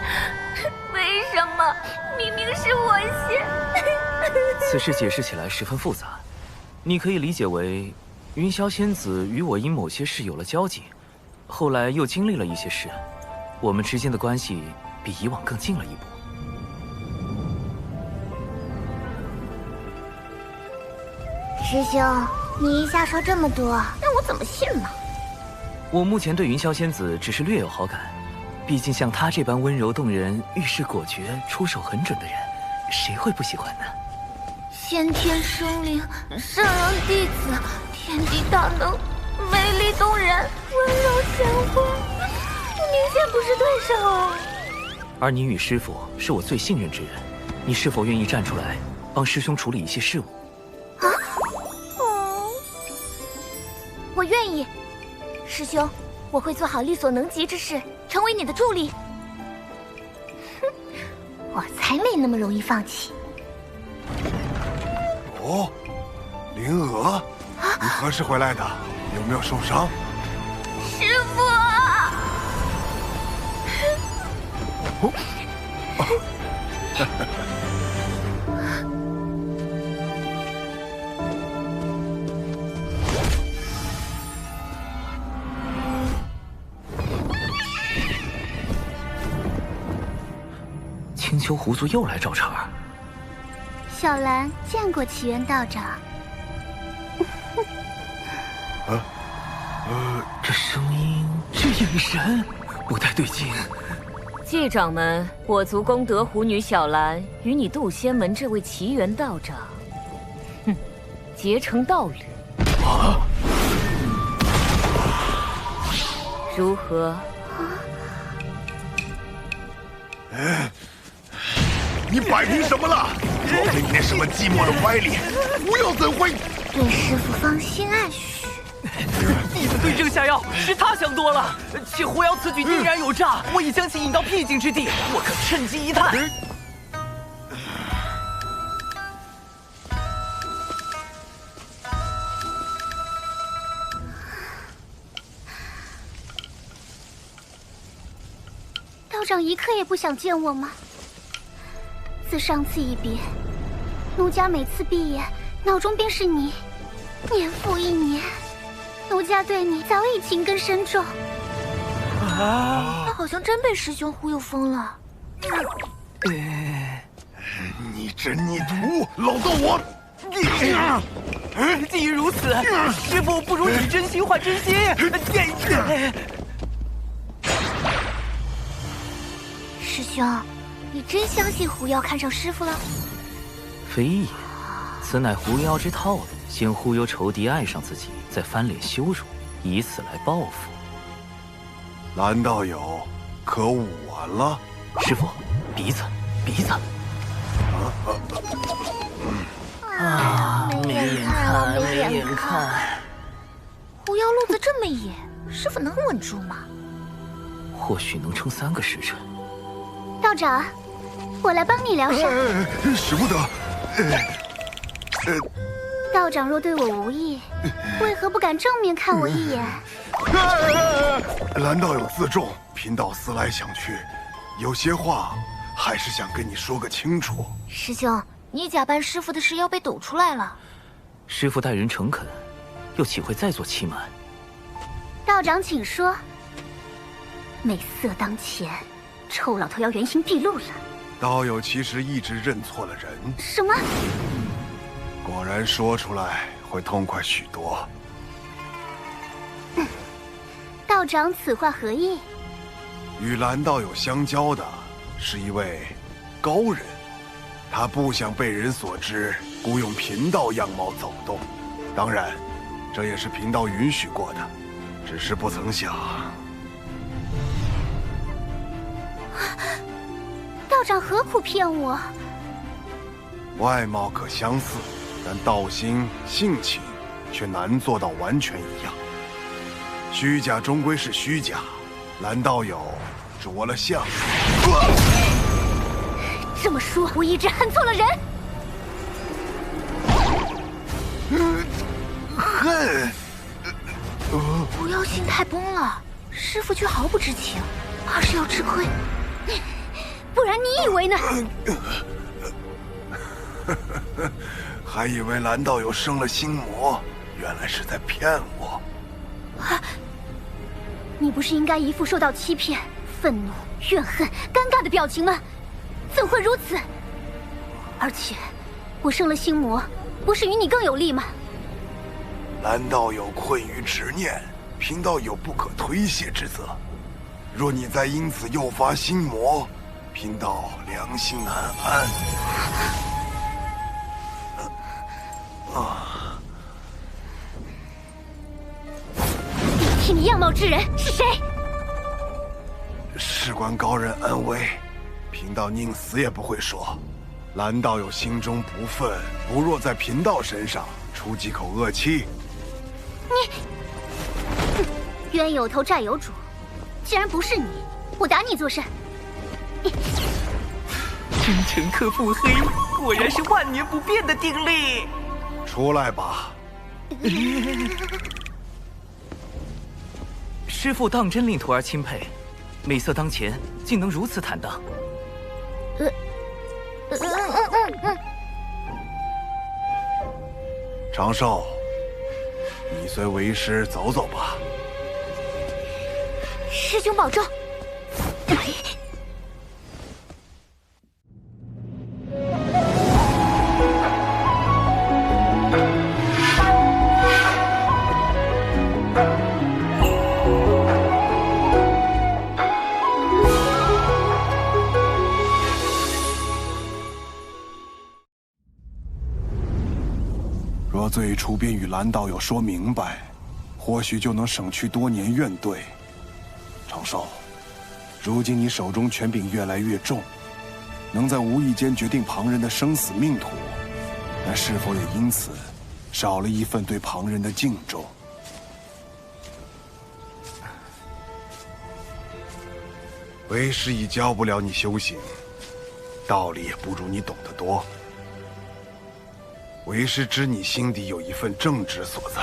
为什么？明明是我先。此事解释起来十分复杂，你可以理解为，云霄仙子与我因某些事有了交集，后来又经历了一些事，我们之间的关系比以往更近了一步。师兄，你一下说这么多，让我怎么信呢？我目前对云霄仙子只是略有好感，毕竟像她这般温柔动人、遇事果决、出手很准的人，谁会不喜欢呢？先天生灵，圣人弟子，天地大能，美丽动人，温柔贤惠，明显不是对手啊！而你与师父是我最信任之人，你是否愿意站出来帮师兄处理一些事务？我愿意，师兄，我会做好力所能及之事，成为你的助力。哼，我才没那么容易放弃。哦，灵娥，你何时回来的？有没有受伤？师父！青丘狐族又来找茬儿。小兰见过奇缘道长。这声音，这眼神，不太对劲。继掌门，我族功德狐女小兰与你渡仙门这位奇缘道长，哼，结成道侣。如何？你摆平什么了？若非你那什么寂寞的歪脸，不要怎会？对师父芳心暗许。弟子对症下药，是他想多了。且狐妖此举定然有诈，我已将其引到僻静之地，我可趁机一探。道长一刻也不想见我吗？自上次一别，奴家每次闭眼，脑中便是你。年复一年，奴家对你早已情根深重。他好像真被师兄忽悠疯了。你真逆徒，老道我！既然如此，师父不如以真心换真心。师兄，你真相信狐妖看上师父了？非也，此乃狐妖之套路，先忽悠仇敌爱上自己，再翻脸羞辱，以此来报复。蓝道友，可忤完了？师父，鼻子，鼻子。没眼看了，没眼看。狐妖路子这么野，师父能稳住吗？或许能撑3个时辰。道长，我来帮你疗伤。使不得。道长若对我无意，为何不敢正面看我一眼？蓝道友自重，贫道思来想去，有些话还是想跟你说个清楚。师兄，你假扮师父的事要被抖出来了。师父待人诚恳，又岂会再做欺瞒？道长请说。美色当前，臭老头要原形毕露了。道友其实一直认错了人。什么？果然说出来会痛快许多。道长此话何意？与蓝道友相交的是一位高人，他不想被人所知，故用贫道样貌走动。当然，这也是贫道允许过的，只是不曾想。道长何苦骗我？外貌可相似，但道心、性情却难做到完全一样。虚假终归是虚假，蓝道友着了相。这么说，我一直恨错了人。恨？不要心态崩了，师父却毫不知情，怕是要吃亏。不然你以为呢？还以为蓝道友生了心魔，原来是在骗我。你不是应该一副受到欺骗、愤怒、怨恨、尴尬的表情吗？怎会如此？而且，我生了心魔，不是与你更有利吗？蓝道友困于执念，贫道有不可推卸之责。若你再因此诱发心魔，贫道良心难安。替你样貌之人是谁？事关高人安危，贫道宁死也不会说。蓝道友心中不忿，不若在贫道身上出几口恶气。你，冤有头债有主，既然不是你，我打你做甚？金城客腹黑，果然是万年不变的定力。出来吧。师父当真令徒儿钦佩，美色当前，竟能如此坦荡。长寿，你随为师走走吧。师兄保重。若最初便与蓝道友说明白，或许就能省去多年怨怼。长寿，如今你手中权柄越来越重，能在无意间决定旁人的生死命途，但是否也因此少了一份对旁人的敬重？为师已教不了你修行，道理也不如你懂得多。为师知你心底有一份正直所在，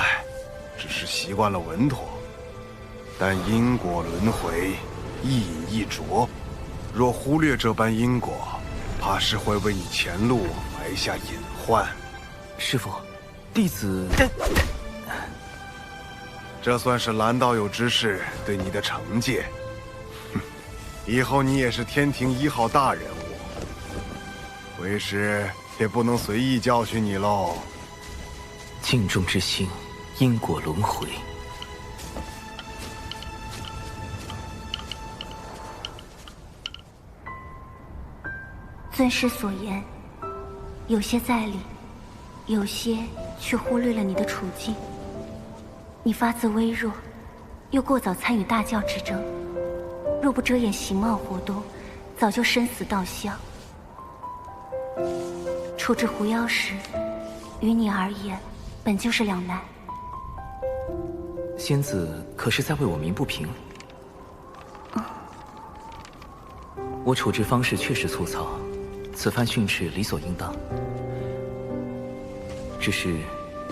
只是习惯了稳妥。但因果轮回，一饮一啄，若忽略这般因果，怕是会为你前路埋下隐患。师父，弟子……这算是蓝道友之事对你的惩戒。以后你也是天庭1号大人物，为师也不能随意教训你喽。敬重之心，因果轮回。尊师所言，有些在理，有些却忽略了你的处境。你发自微弱，又过早参与大教之争，若不遮掩形貌活动，早就身死道消。处置狐妖时，于你而言，本就是两难。仙子可是在为我鸣不平？我处置方式确实粗糙，此番训斥理所应当。只是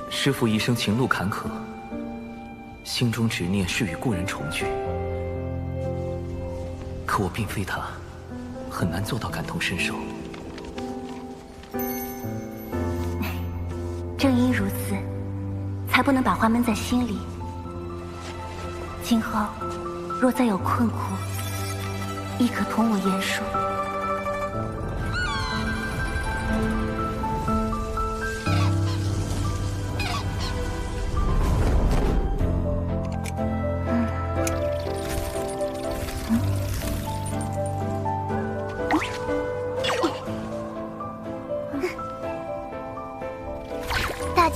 师父一生情路坎坷，心中执念是与故人重聚，可我并非他，很难做到感同身受。正因如此，才不能把话闷在心里。今后若再有困苦，亦可同我言说。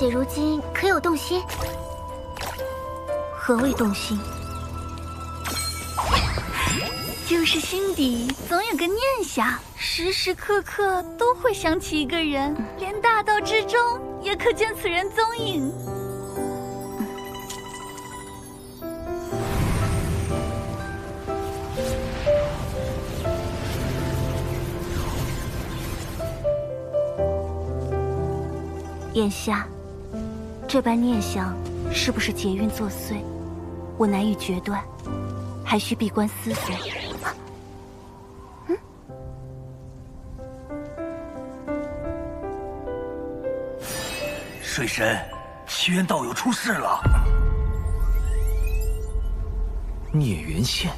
姐如今可有动心？何谓动心？就是心底总有个念想，时时刻刻都会想起一个人，连大道之中也可见此人踪影。眼下，这般念想是不是劫运作祟？我难以决断，还需闭关思索。水神，奇缘道友出事了。孽缘线。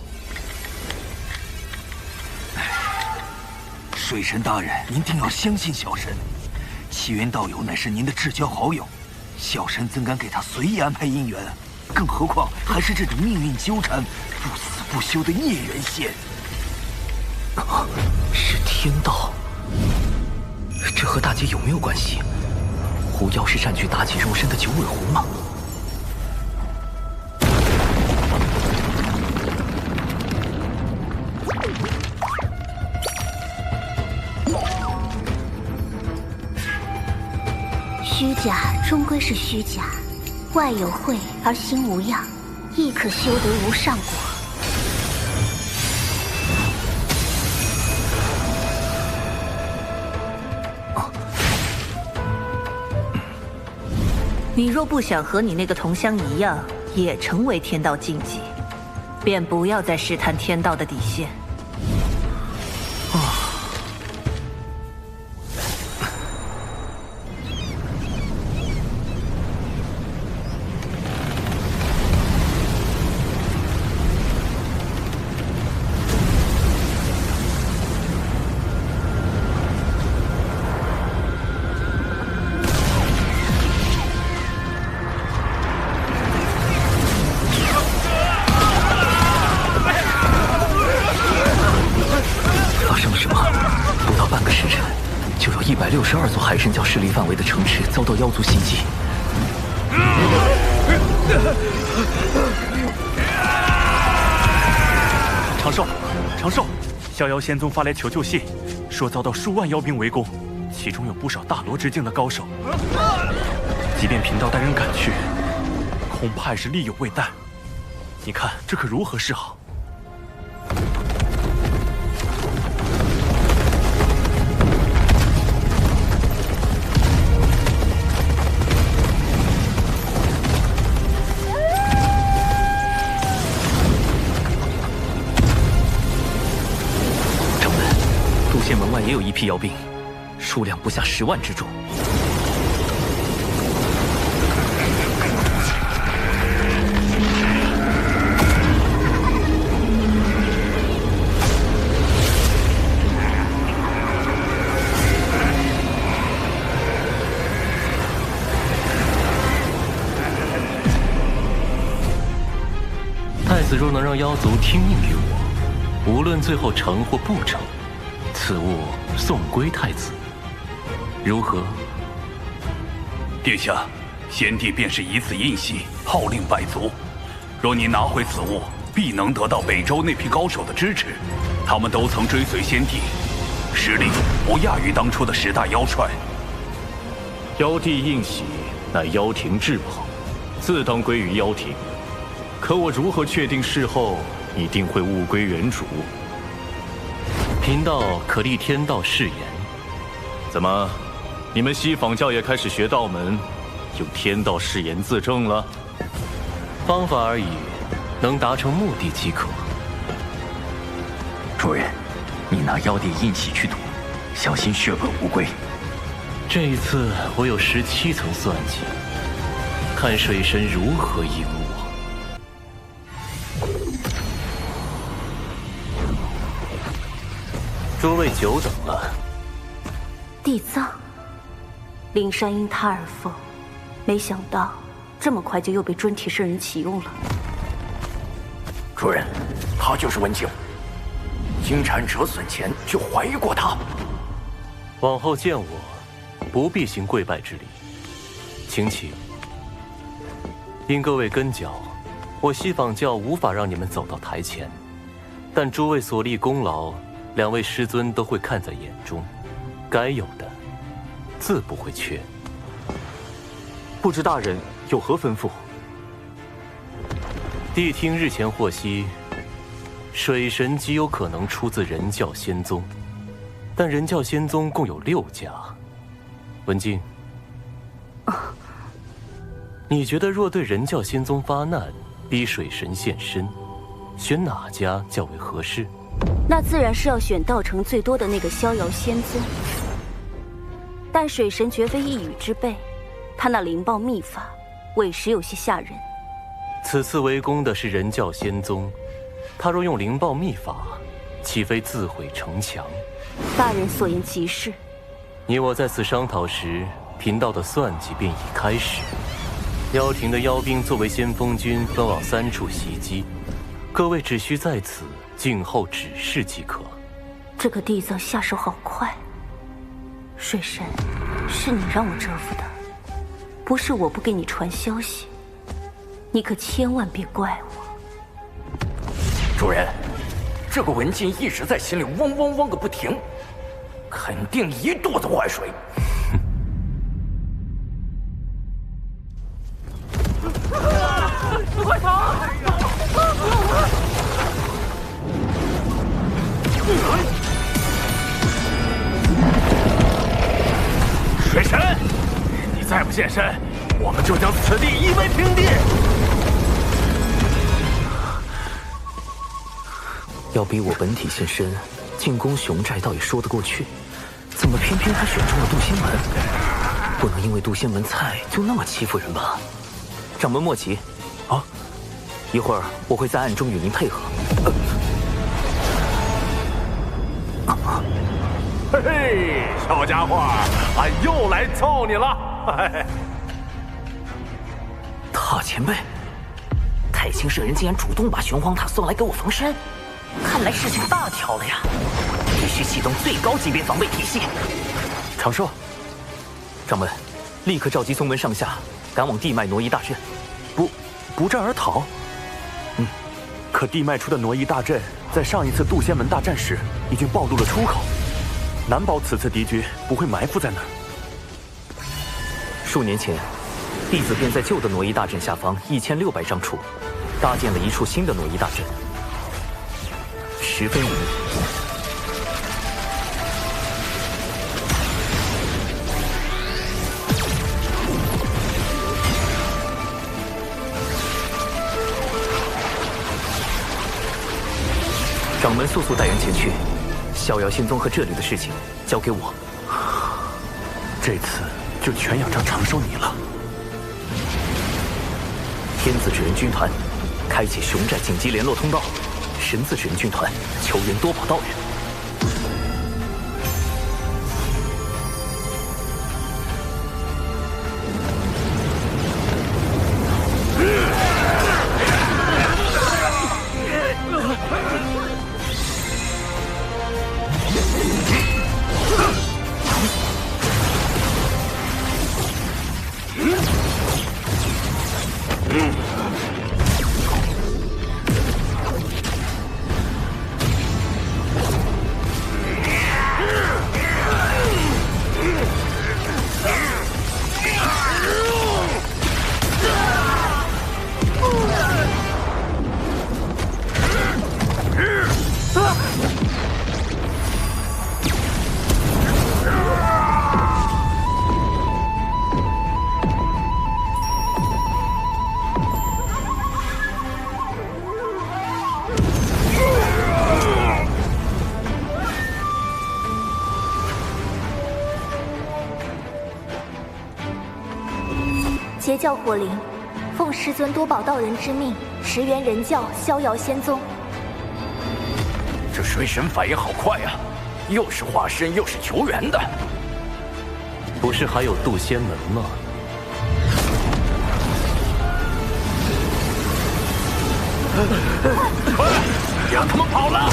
水神大人，您定要相信小神。奇缘道友乃是您的至交好友，小神怎敢给他随意安排姻缘？更何况还是这种命运纠缠、不死不休的孽缘线。是天道，这和大姐有没有关系？狐妖是占据妲己肉身的九尾狐吗？虚假终归是虚假，外有慧而心无恙，亦可修得无上果。你若不想和你那个同乡一样，也成为天道禁忌，便不要再试探天道的底线。162座海神教势力范围的城池遭到妖族袭击。长寿，逍遥仙宗发来求救信，说遭到数万妖兵围攻，其中有不少大罗之境的高手。即便贫道带人赶去，恐怕也是力有未逮。你看这可如何是好？门外也有一批妖兵，数量不下10万之众。太子若能让妖族听命于我，无论最后成或不成，此物送归太子，如何？殿下，先帝便是以此印玺，号令百族。若你拿回此物，必能得到北周那批高手的支持。他们都曾追随先帝，实力不亚于当初的10大妖帅。妖帝印玺乃妖庭至宝，自当归于妖庭。可我如何确定事后一定会物归原主？贫道可立天道誓言。怎么，你们西坊教也开始学道门，用天道誓言自证了？方法而已，能达成目的即可。主人，你拿妖帝印玺去赌，小心血本无归。这一次我有17层算计，看水神如何赢我。诸位久等了。地藏，灵山因他而封，没想到这么快就又被尊体圣人启用了。主人，他就是温静。金蝉折损前就怀疑过他。往后见我，不必行跪拜之礼，请起。因各位跟脚，我西坊教无法让你们走到台前，但诸位所立功劳，两位师尊都会看在眼中，该有的自不会缺。不知大人有何吩咐？谛听日前获悉，水神极有可能出自人教仙宗，但人教仙宗共有6家。文静，你觉得若对人教仙宗发难，逼水神现身，选哪家较为合适？那自然是要选道成最多的那个逍遥仙宗。但水神绝非一语之辈，他那灵爆秘法，委实有些吓人。此次围攻的是人教仙宗，他若用灵爆秘法，岂非自毁城墙？大人所言极是。你我在此商讨时，贫道的算计便已开始。妖庭的妖兵作为先锋军，分往3处袭击，各位只需在此静候指示即可。这个地藏下手好快。水神，是你让我折服的，不是我不给你传消息。你可千万别怪我。主人，这个文静一直在心里嗡嗡嗡个不停，肯定一肚子坏水。快逃！水神，你再不现身，我们就将此地夷为平地！要逼我本体现身进攻熊寨，倒也说得过去，怎么偏偏还选中了渡仙门？不能因为渡仙门菜就那么欺负人吧？掌门莫急，啊，一会儿我会在暗中与您配合。嘿嘿，小家伙，俺又来凑你了。大前辈，太清舍人竟然主动把玄黄塔送来给我防身，看来事情大条了呀！必须启动最高级别防备体系。长寿，掌门，立刻召集宗门上下，赶往地脉挪移大阵。不战而逃？可地脉出的挪移大阵，在上一次渡仙门大战时已经暴露了出口，难保此次敌军不会埋伏在那儿。数年前，弟子便在旧的挪移大阵下方1600丈处，搭建了一处新的挪移大阵，十分隐秘。掌门速速带人前去，逍遥仙宗和这里的事情交给我。这次就全仰仗长寿你了。天子纸人军团开启熊寨紧急联络通道，神字纸人军团求援多宝道人。截教火灵，奉师尊多宝道人之命，驰援人教逍遥仙宗。这水神反应好快呀，又是化身又是求援的。不是还有渡仙门吗？快，让他们跑了！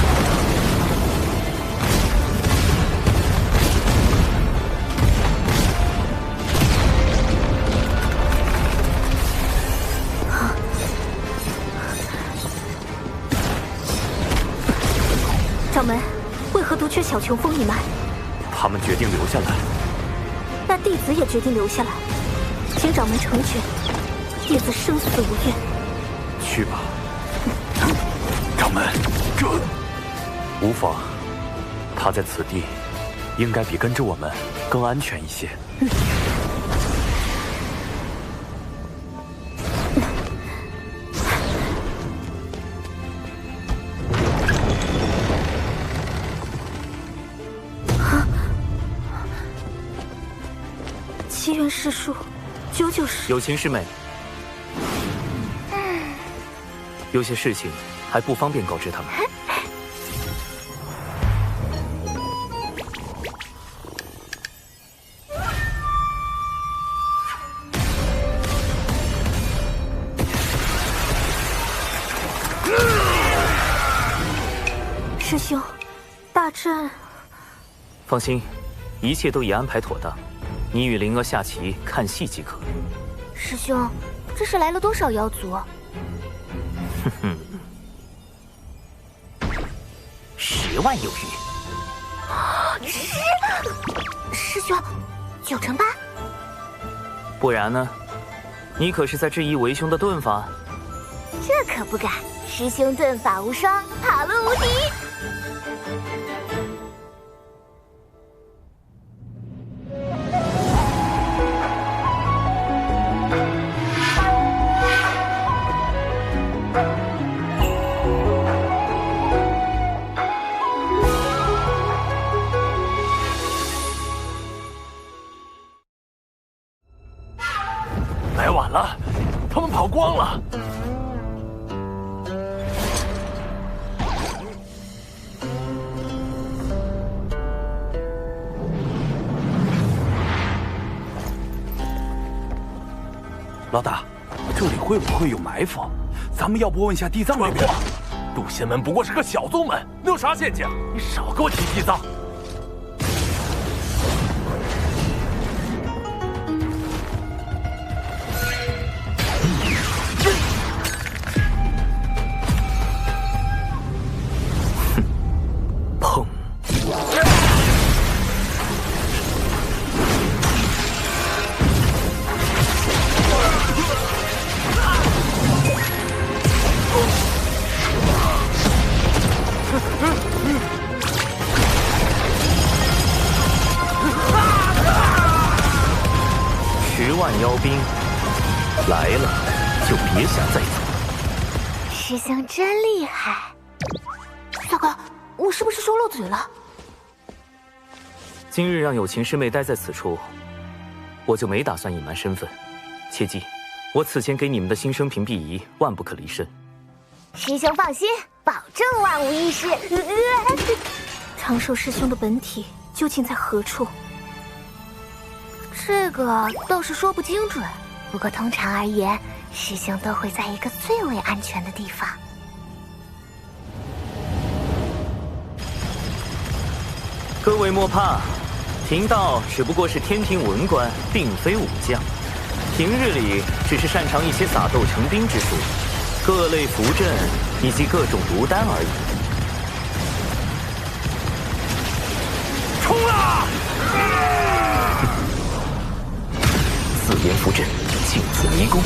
是小琼风一脉。他们决定留下来，那弟子也决定留下来，请掌门成全，弟子生死无怨。去吧。掌门，这无妨，他在此地，应该比跟着我们更安全一些。7元世术，99世。有情师妹，有些事情还不方便告知他们。师兄，大阵……放心，一切都已安排妥当。你与灵儿下棋看戏即可。师兄，这是来了多少妖族？哼哼，10万有余。师兄，9成8。不然呢？你可是在质疑为兄的遁法？这可不敢，师兄遁法无双，塔罗无敌。来晚了，他们跑光了。老大，这里会不会有埋伏？咱们要不问下地藏那边？渡仙门不过是个小宗门，能有啥陷阱？你少给我提地藏！砰！10万妖兵来了，就别想再走。师兄真厉害。大哥，我是不是说漏嘴了？今日让有情师妹待在此处，我就没打算隐瞒身份。切记，我此前给你们的新生屏蔽仪万不可离身。师兄放心，保证万无一失。长寿师兄的本体究竟在何处？这个倒是说不精准，不过通常而言，师兄都会在一个最为安全的地方。各位莫怕，贫道只不过是天庭文官，并非武将。平日里只是擅长一些撒豆成兵之术，各类符阵以及各种毒丹而已。冲啊4元符阵，镜子迷宫。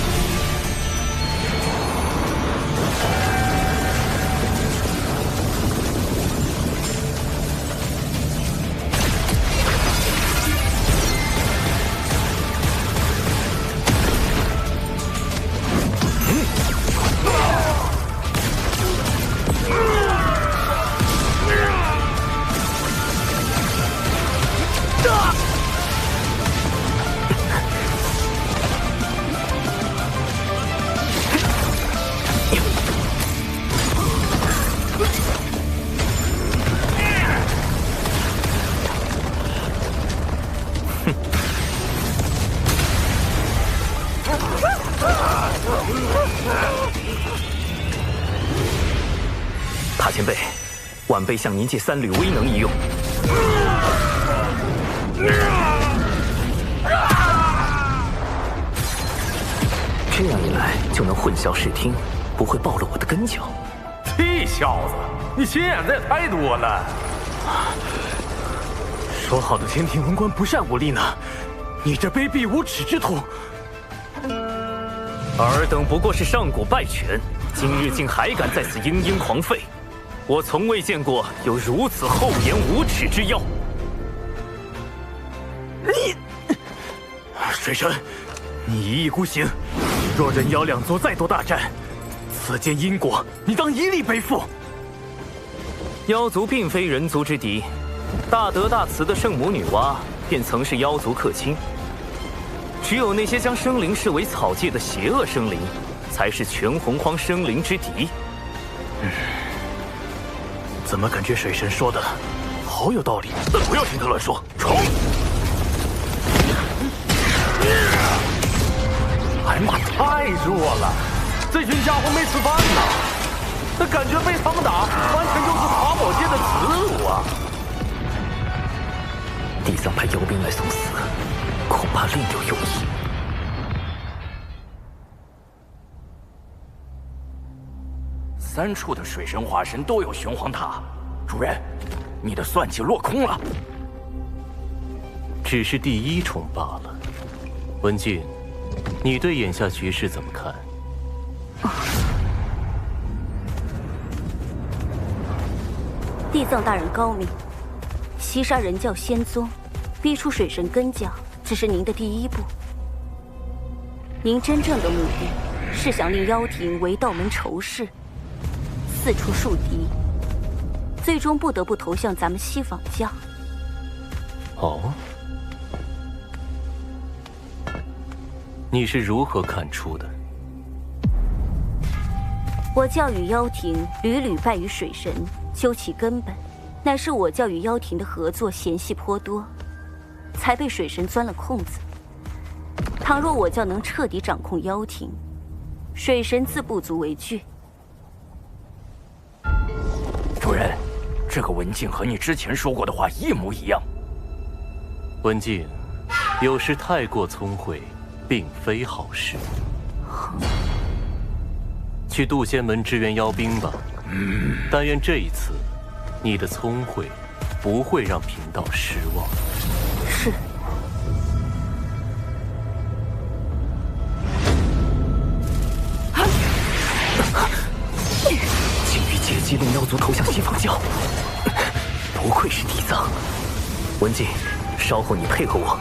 塔前辈，晚辈向您借3缕威能一用。这样一来就能混淆视听，不会暴露我的根脚。屁小子，你心眼子也太多了。说好的天庭文官不善武力呢？你这卑鄙无耻之徒！尔等不过是上古败犬，今日竟还敢在此嘤嘤狂吠！我从未见过有如此厚颜无耻之妖。你，水神，你一意孤行，若人妖两族再度大战，此间因果你当一力背负。妖族并非人族之敌，大德大慈的圣母女娲便曾是妖族客卿。只有那些将生灵视为草芥的邪恶生灵，才是全洪荒生灵之敌。怎么感觉水神说的好有道理？不要听他乱说，冲！哎妈，太弱了！这群家伙没吃饭呐，这感觉被他们打，完全就是爬宝界的耻辱啊！地藏派妖兵来送死，恐怕另有用意。3处的水神化身都有玄黄塔，主人，你的算计落空了。只是第1重罢了。文静，你对眼下局势怎么看？地藏大人高明，袭杀人教仙宗，逼出水神根教，只是您的第1步。您真正的目的是想令妖庭为道门仇视，四处树敌，最终不得不投向咱们西坊教。哦，你是如何看出的？我教与妖庭屡屡败于水神，究其根本，乃是我教与妖庭的合作嫌隙颇多，才被水神钻了空子。倘若我教能彻底掌控妖庭，水神自不足为惧。主人，这个文静和你之前说过的话一模一样。文静，有时太过聪慧，并非好事。去渡仙门支援妖兵吧。但愿这一次，你的聪慧不会让贫道失望。是。竟欲借机令妖族投向西方教，不愧是地藏。文静，稍后你配合我。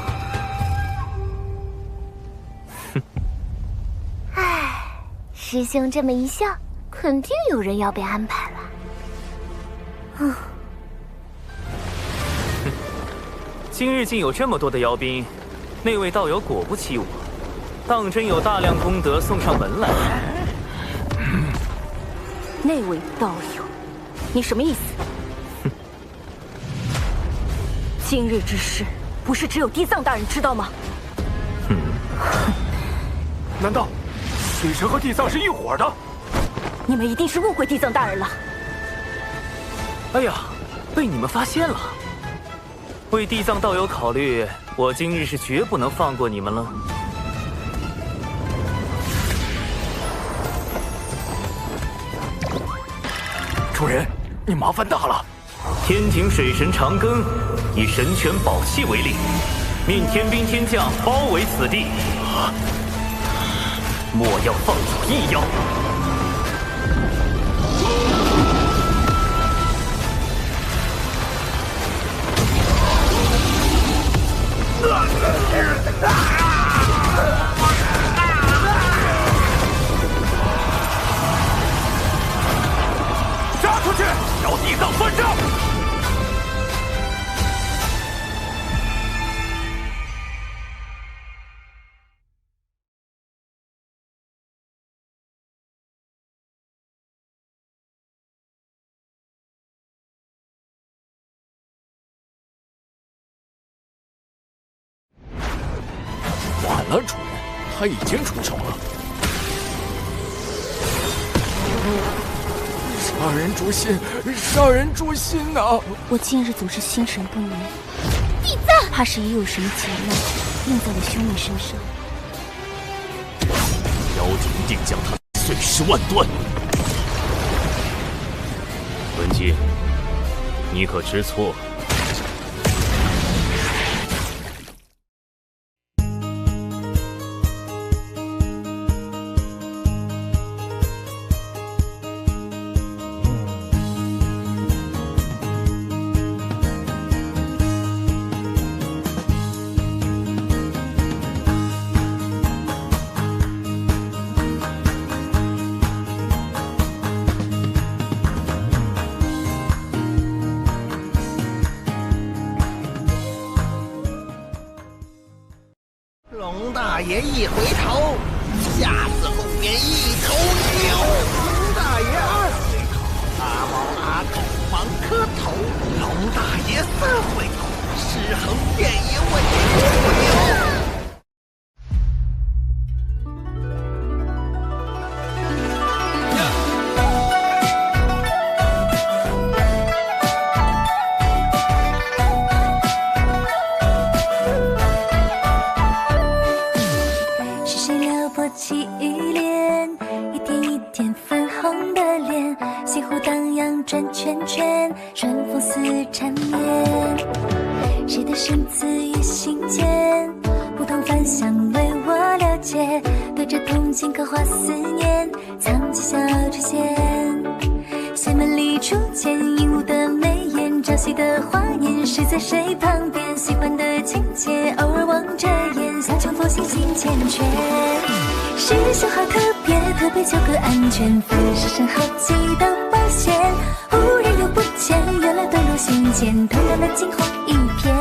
师兄这么一笑，肯定有人要被安排了。今日竟有这么多的妖兵，那位道友果不欺我，当真有大量功德送上门来。那位道友，你什么意思？今日之事，不是只有地藏大人知道吗？难道水神和地藏是一伙的？你们一定是误会地藏大人了。哎呀，被你们发现了！为地藏道友考虑，我今日是绝不能放过你们了。主人，你麻烦大了。天庭水神长庚以神权宝器为令，命天兵天将包围此地，莫要放走一妖。杀出去，要地藏算账！晚了，主人，他已经出手了。杀人诛心，杀人诛心呐！我近日总是心神不宁，地藏怕是也有什么劫难印在了兄妹身上。妖庭定将他碎尸万段。文静，你可知错？爷一回头，吓死后面一头牛。龙大爷2回头，阿毛阿狗忙磕头。龙大爷3回头，尸横遍野问5牛。起雨帘，一点一点粉红的脸，西湖荡漾转圈圈，春风似缠绵。谁的生字于心间，不同凡响为我了解，对着铜镜刻画思念，藏起小垂涎。西门里初见鹦鹉的眉眼，朝夕的华年，谁在谁旁边？喜欢的情节，偶尔望着眼，像穷佛心心缱绻。师兄好特别，特别求个安全，粉饰身后记得保险。忽然又不见，原来遁入心间，透亮的惊鸿一瞥。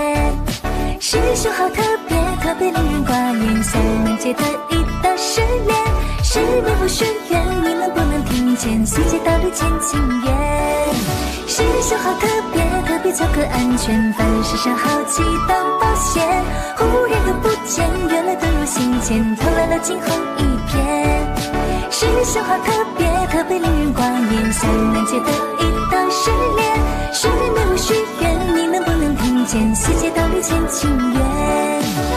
师兄好特别，特别令人挂念，像能解得一道失恋。失眠不许愿，你能不能听见？细节道理千情缘。师兄好特别，特别求个安全，粉饰身后记得保险。忽然又不见，原来遁入心间，透亮的惊鸿一瞥。师兄好特别，特别令人挂念，像难解的一道失恋。失眠无许愿，你能不能听见？细节道理千情缘。